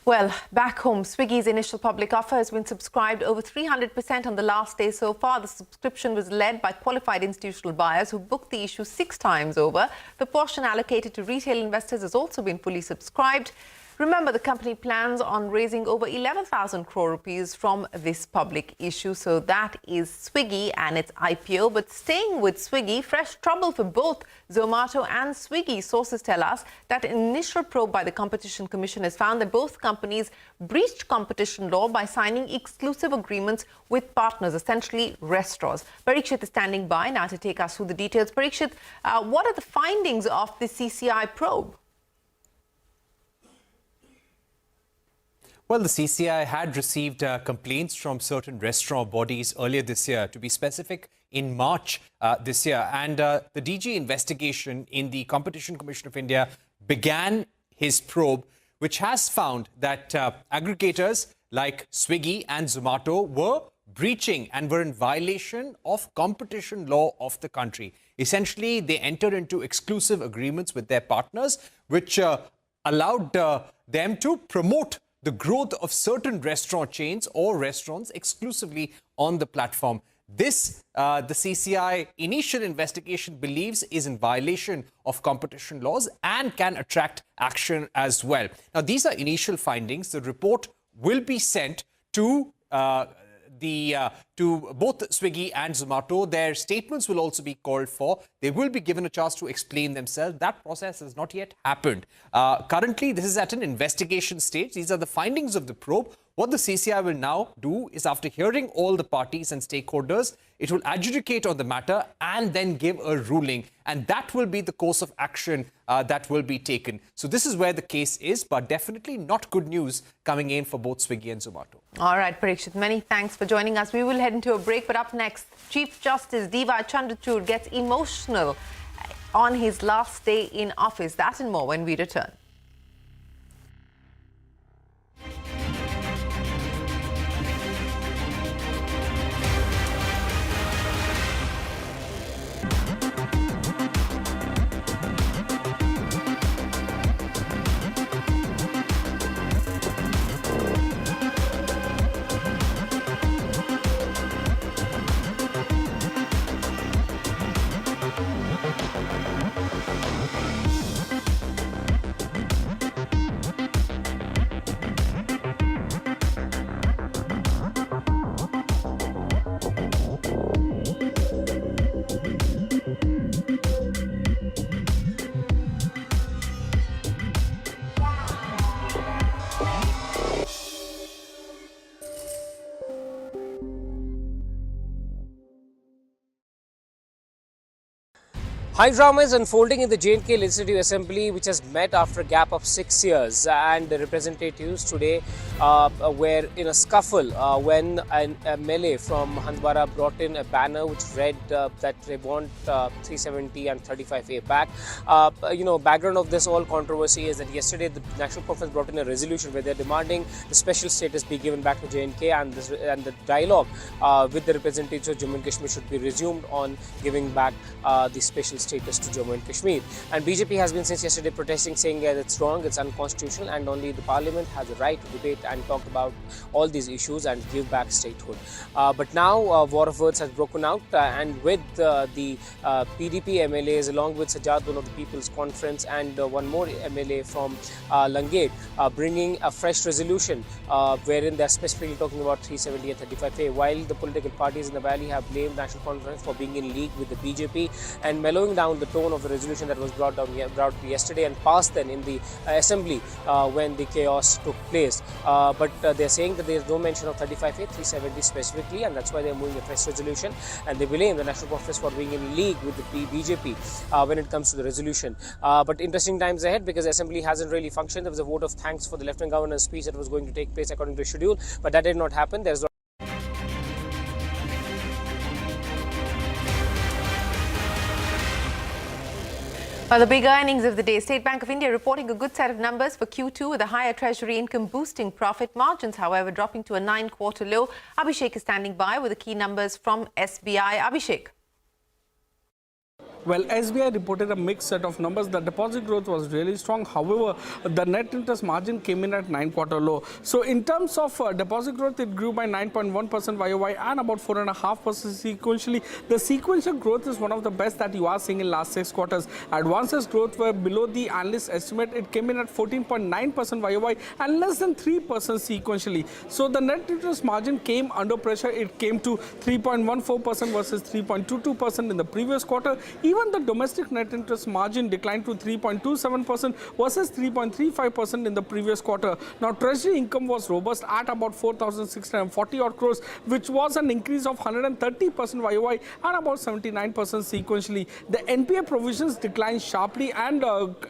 Well, back home, Swiggy's initial public offer has been subscribed over 300% on the last day so far. The subscription was led by qualified institutional buyers who booked the issue 6 times over. The portion allocated to retail investors has also been fully subscribed. Remember, the company plans on raising over 11,000 crore rupees from this public issue. So that is Swiggy and its IPO. But staying with Swiggy, fresh trouble for both Zomato and Swiggy. Sources tell us that an initial probe by the Competition Commission has found that both companies breached competition law by signing exclusive agreements with partners, essentially restaurants. Parikshit is standing by now to take us through the details. Parikshit, what are the findings of the CCI probe? Well, the CCI had received complaints from certain restaurant bodies earlier this year, to be specific, in March this year. And the DG investigation in the Competition Commission of India began his probe, which has found that aggregators like Swiggy and Zomato were breaching and were in violation of competition law of the country. Essentially, they entered into exclusive agreements with their partners, which allowed them to promote the growth of certain restaurant chains or restaurants exclusively on the platform. This, the CCI initial investigation believes, is in violation of competition laws and can attract action as well. Now, these are initial findings. The report will be sent to to both Swiggy and Zomato. Their statements will also be called for. They will be given a chance to explain themselves. That process has not yet happened. Currently, this is at an investigation stage. These are the findings of the probe. What the CCI will now do is, after hearing all the parties and stakeholders, it will adjudicate on the matter and then give a ruling. And that will be the course of action that will be taken. So this is where the case is, but definitely not good news coming in for both Swiggy and Zomato. All right, Parikshit, many thanks for joining us. We will head into a break, but up next, Chief Justice CJI Chandra gets emotional on his last day in office. That and more when we return. High drama is unfolding in the J&K Legislative Assembly, which has met after a gap of 6 years, and the representatives today were in a scuffle when an MLA from Handwara brought in a banner which read that they want 370 and 35A back. Background of this whole controversy is that yesterday the National Conference brought in a resolution where they're demanding the special status be given back to J&K, and the dialogue with the representatives of Jammu and Kashmir should be resumed on giving back the special status to Jammu and Kashmir. And BJP has been since yesterday protesting, saying that it's wrong, it's unconstitutional, and only the parliament has the right to debate and talk about all these issues and give back statehood. But now war of words has broken out, and with the PDP MLAs along with Sajjad, one of the People's Conference, and one more MLA from Langate bringing a fresh resolution wherein they're specifically talking about 370 and 35A, while the political parties in the valley have blamed National Conference for being in league with the BJP and mellowing down the tone of the resolution that was brought yesterday and passed then in the assembly when the chaos took place. But they're saying that there's no mention of 35A, 370 specifically, and that's why they're moving a fresh resolution, and they blame the National Conference for being in league with the BJP when it comes to the resolution. But interesting times ahead, because the assembly hasn't really functioned. There was a vote of thanks for the Lieutenant Governor's speech that was going to take place according to schedule, but that did not happen. There's Well, the big earnings of the day. State Bank of India reporting a good set of numbers for Q2 with a higher treasury income boosting profit margins, however, dropping to a 9-quarter low. Abhishek is standing by with the key numbers from SBI. Abhishek. Well, SBI reported a mixed set of numbers. The deposit growth was really strong. However, the net interest margin came in at 9-quarter low. So in terms of deposit growth, it grew by 9.1% YOY and about 4.5% sequentially. The sequential growth is one of the best that you are seeing in last 6 quarters. Advances growth were below the analyst estimate. It came in at 14.9% YOY and less than 3% sequentially. So the net interest margin came under pressure. It came to 3.14% versus 3.22% in the previous quarter. Even the domestic net interest margin declined to 3.27% versus 3.35% in the previous quarter. Now, treasury income was robust at about 4,640 odd crores, which was an increase of 130% YOY and about 79% sequentially. The NPA provisions declined sharply, and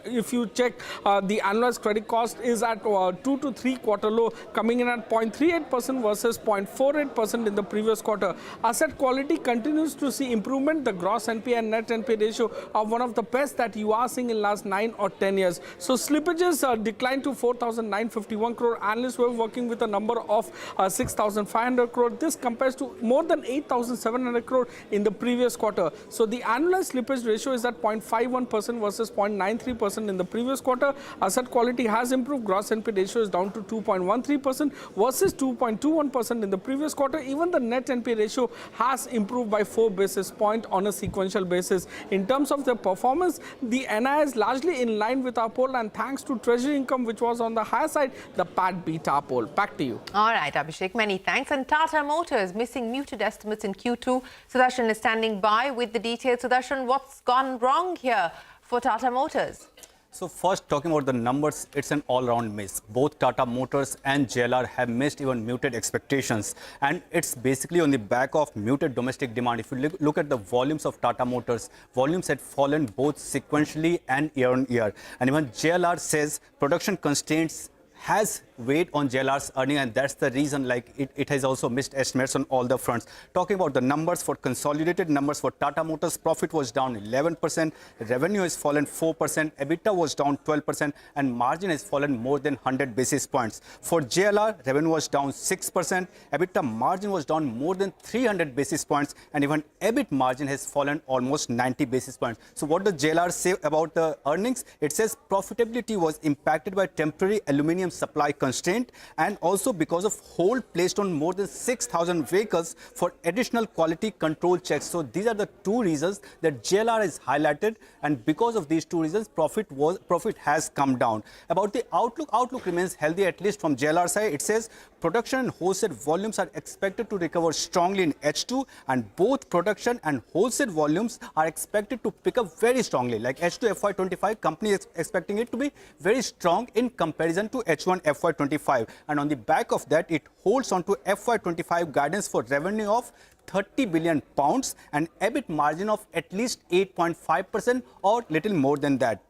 if you check, the annualized credit cost is at 2 to 3 quarter low, coming in at 0.38% versus 0.48% in the previous quarter. Asset quality continues to see improvement. The gross NPA and net NPA ratio are one of the best that you are seeing in last 9 or 10 years. So slippages declined to 4,951 crore. Analysts were working with a number of 6,500 crore. This compares to more than 8,700 crore in the previous quarter. So the annualized slippage ratio is at 0.51% versus 0.93% in the previous quarter. Asset quality has improved. Gross NPA ratio is down to 2.13% versus 2.21% in the previous quarter. Even the net NPA ratio has improved by 4 basis points on a sequential basis. In terms of the performance, the NI is largely in line with our poll, and thanks to treasury income, which was on the higher side, the PAT beat our poll. Back to you. All right, Abhishek, many thanks. And Tata Motors missing muted estimates in Q2. Sudarshan is standing by with the details. Sudarshan, what's gone wrong here for Tata Motors? So first, talking about the numbers, it's an all-round miss. Both Tata Motors and JLR have missed even muted expectations. And it's basically on the back of muted domestic demand. If you look at the volumes of Tata Motors, volumes had fallen both sequentially and year-on-year. And even JLR says production constraints has weighed on JLR's earning, and that's the reason it has also missed estimates on all the fronts. Talking about the numbers, for consolidated numbers for Tata Motors, profit was down 11%, revenue has fallen 4%, EBITDA was down 12%, and margin has fallen more than 100 basis points. For JLR, revenue was down 6%, EBITDA margin was down more than 300 basis points, and even EBIT margin has fallen almost 90 basis points. So what does JLR say about the earnings? It says profitability was impacted by temporary aluminium supply constraint and also because of hold placed on more than 6,000 vehicles for additional quality control checks. So these are the two reasons that JLR has highlighted, and because of these two reasons, profit has come down. About the outlook remains healthy, at least from JLR side. It says production and wholesale volumes are expected to recover strongly in H2, and both production and wholesale volumes are expected to pick up very strongly. Like H2 FY25, company is expecting it to be very strong in comparison to H1 FY25, and on the back of that, it holds on to FY25 guidance for revenue of 30 billion pounds and EBIT margin of at least 8.5% or little more than that.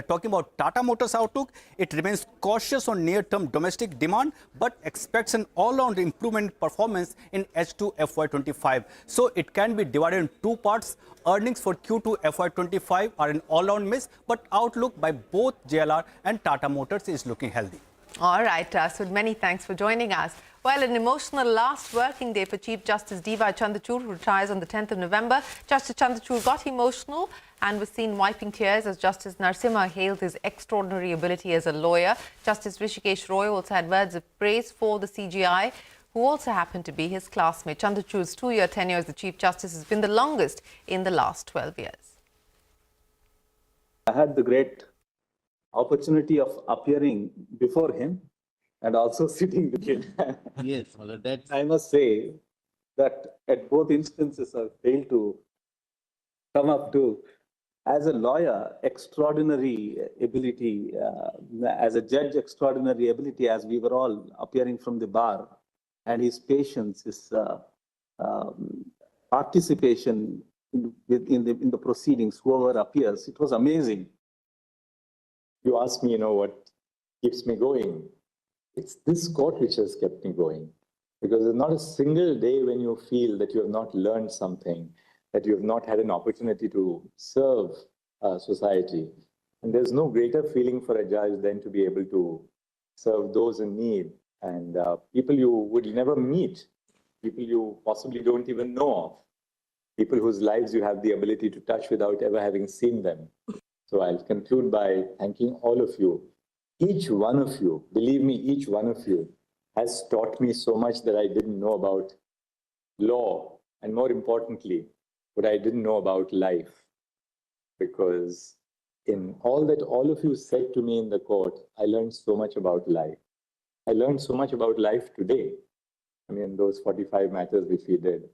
Talking about Tata Motors outlook, it remains cautious on near-term domestic demand, but expects an all-round improvement performance in H2 FY25. So it can be divided in two parts. Earnings for Q2 FY25 are an all-round miss, but outlook by both JLR and Tata Motors is looking healthy. All right, Sud, many thanks for joining us. Well, an emotional last working day for Chief Justice Niva Bupa, who retires on the 10th of November. Justice Bupa got emotional and was seen wiping tears as Justice Narasimha hailed his extraordinary ability as a lawyer. Justice Hrishikesh Roy also had words of praise for the CJI, who also happened to be his classmate. Chandrachud's 2-year tenure as the Chief Justice has been the longest in the last 12 years. I had the great opportunity of appearing before him and also sitting with him. Yes, well, that's... I must say that at both instances I failed to come up to, as a lawyer, extraordinary ability, as a judge, extraordinary ability, as we were all appearing from the bar, and his patience, his participation in the proceedings, whoever appears, it was amazing. You ask me, what keeps me going? It's this court which has kept me going. Because there's not a single day when you feel that you have not learned something, that you have not had an opportunity to serve society. And there's no greater feeling for a judge than to be able to serve those in need and people you would never meet, people you possibly don't even know of. people whose lives you have the ability to touch without ever having seen them. So I'll conclude by thanking all of you. Each one of you, believe me, each one of you has taught me so much that I didn't know about law, and more importantly, what I didn't know about life. Because in all that all of you said to me in the court, I learned so much about life. I learned so much about life today. I mean, those 45 matters which we did.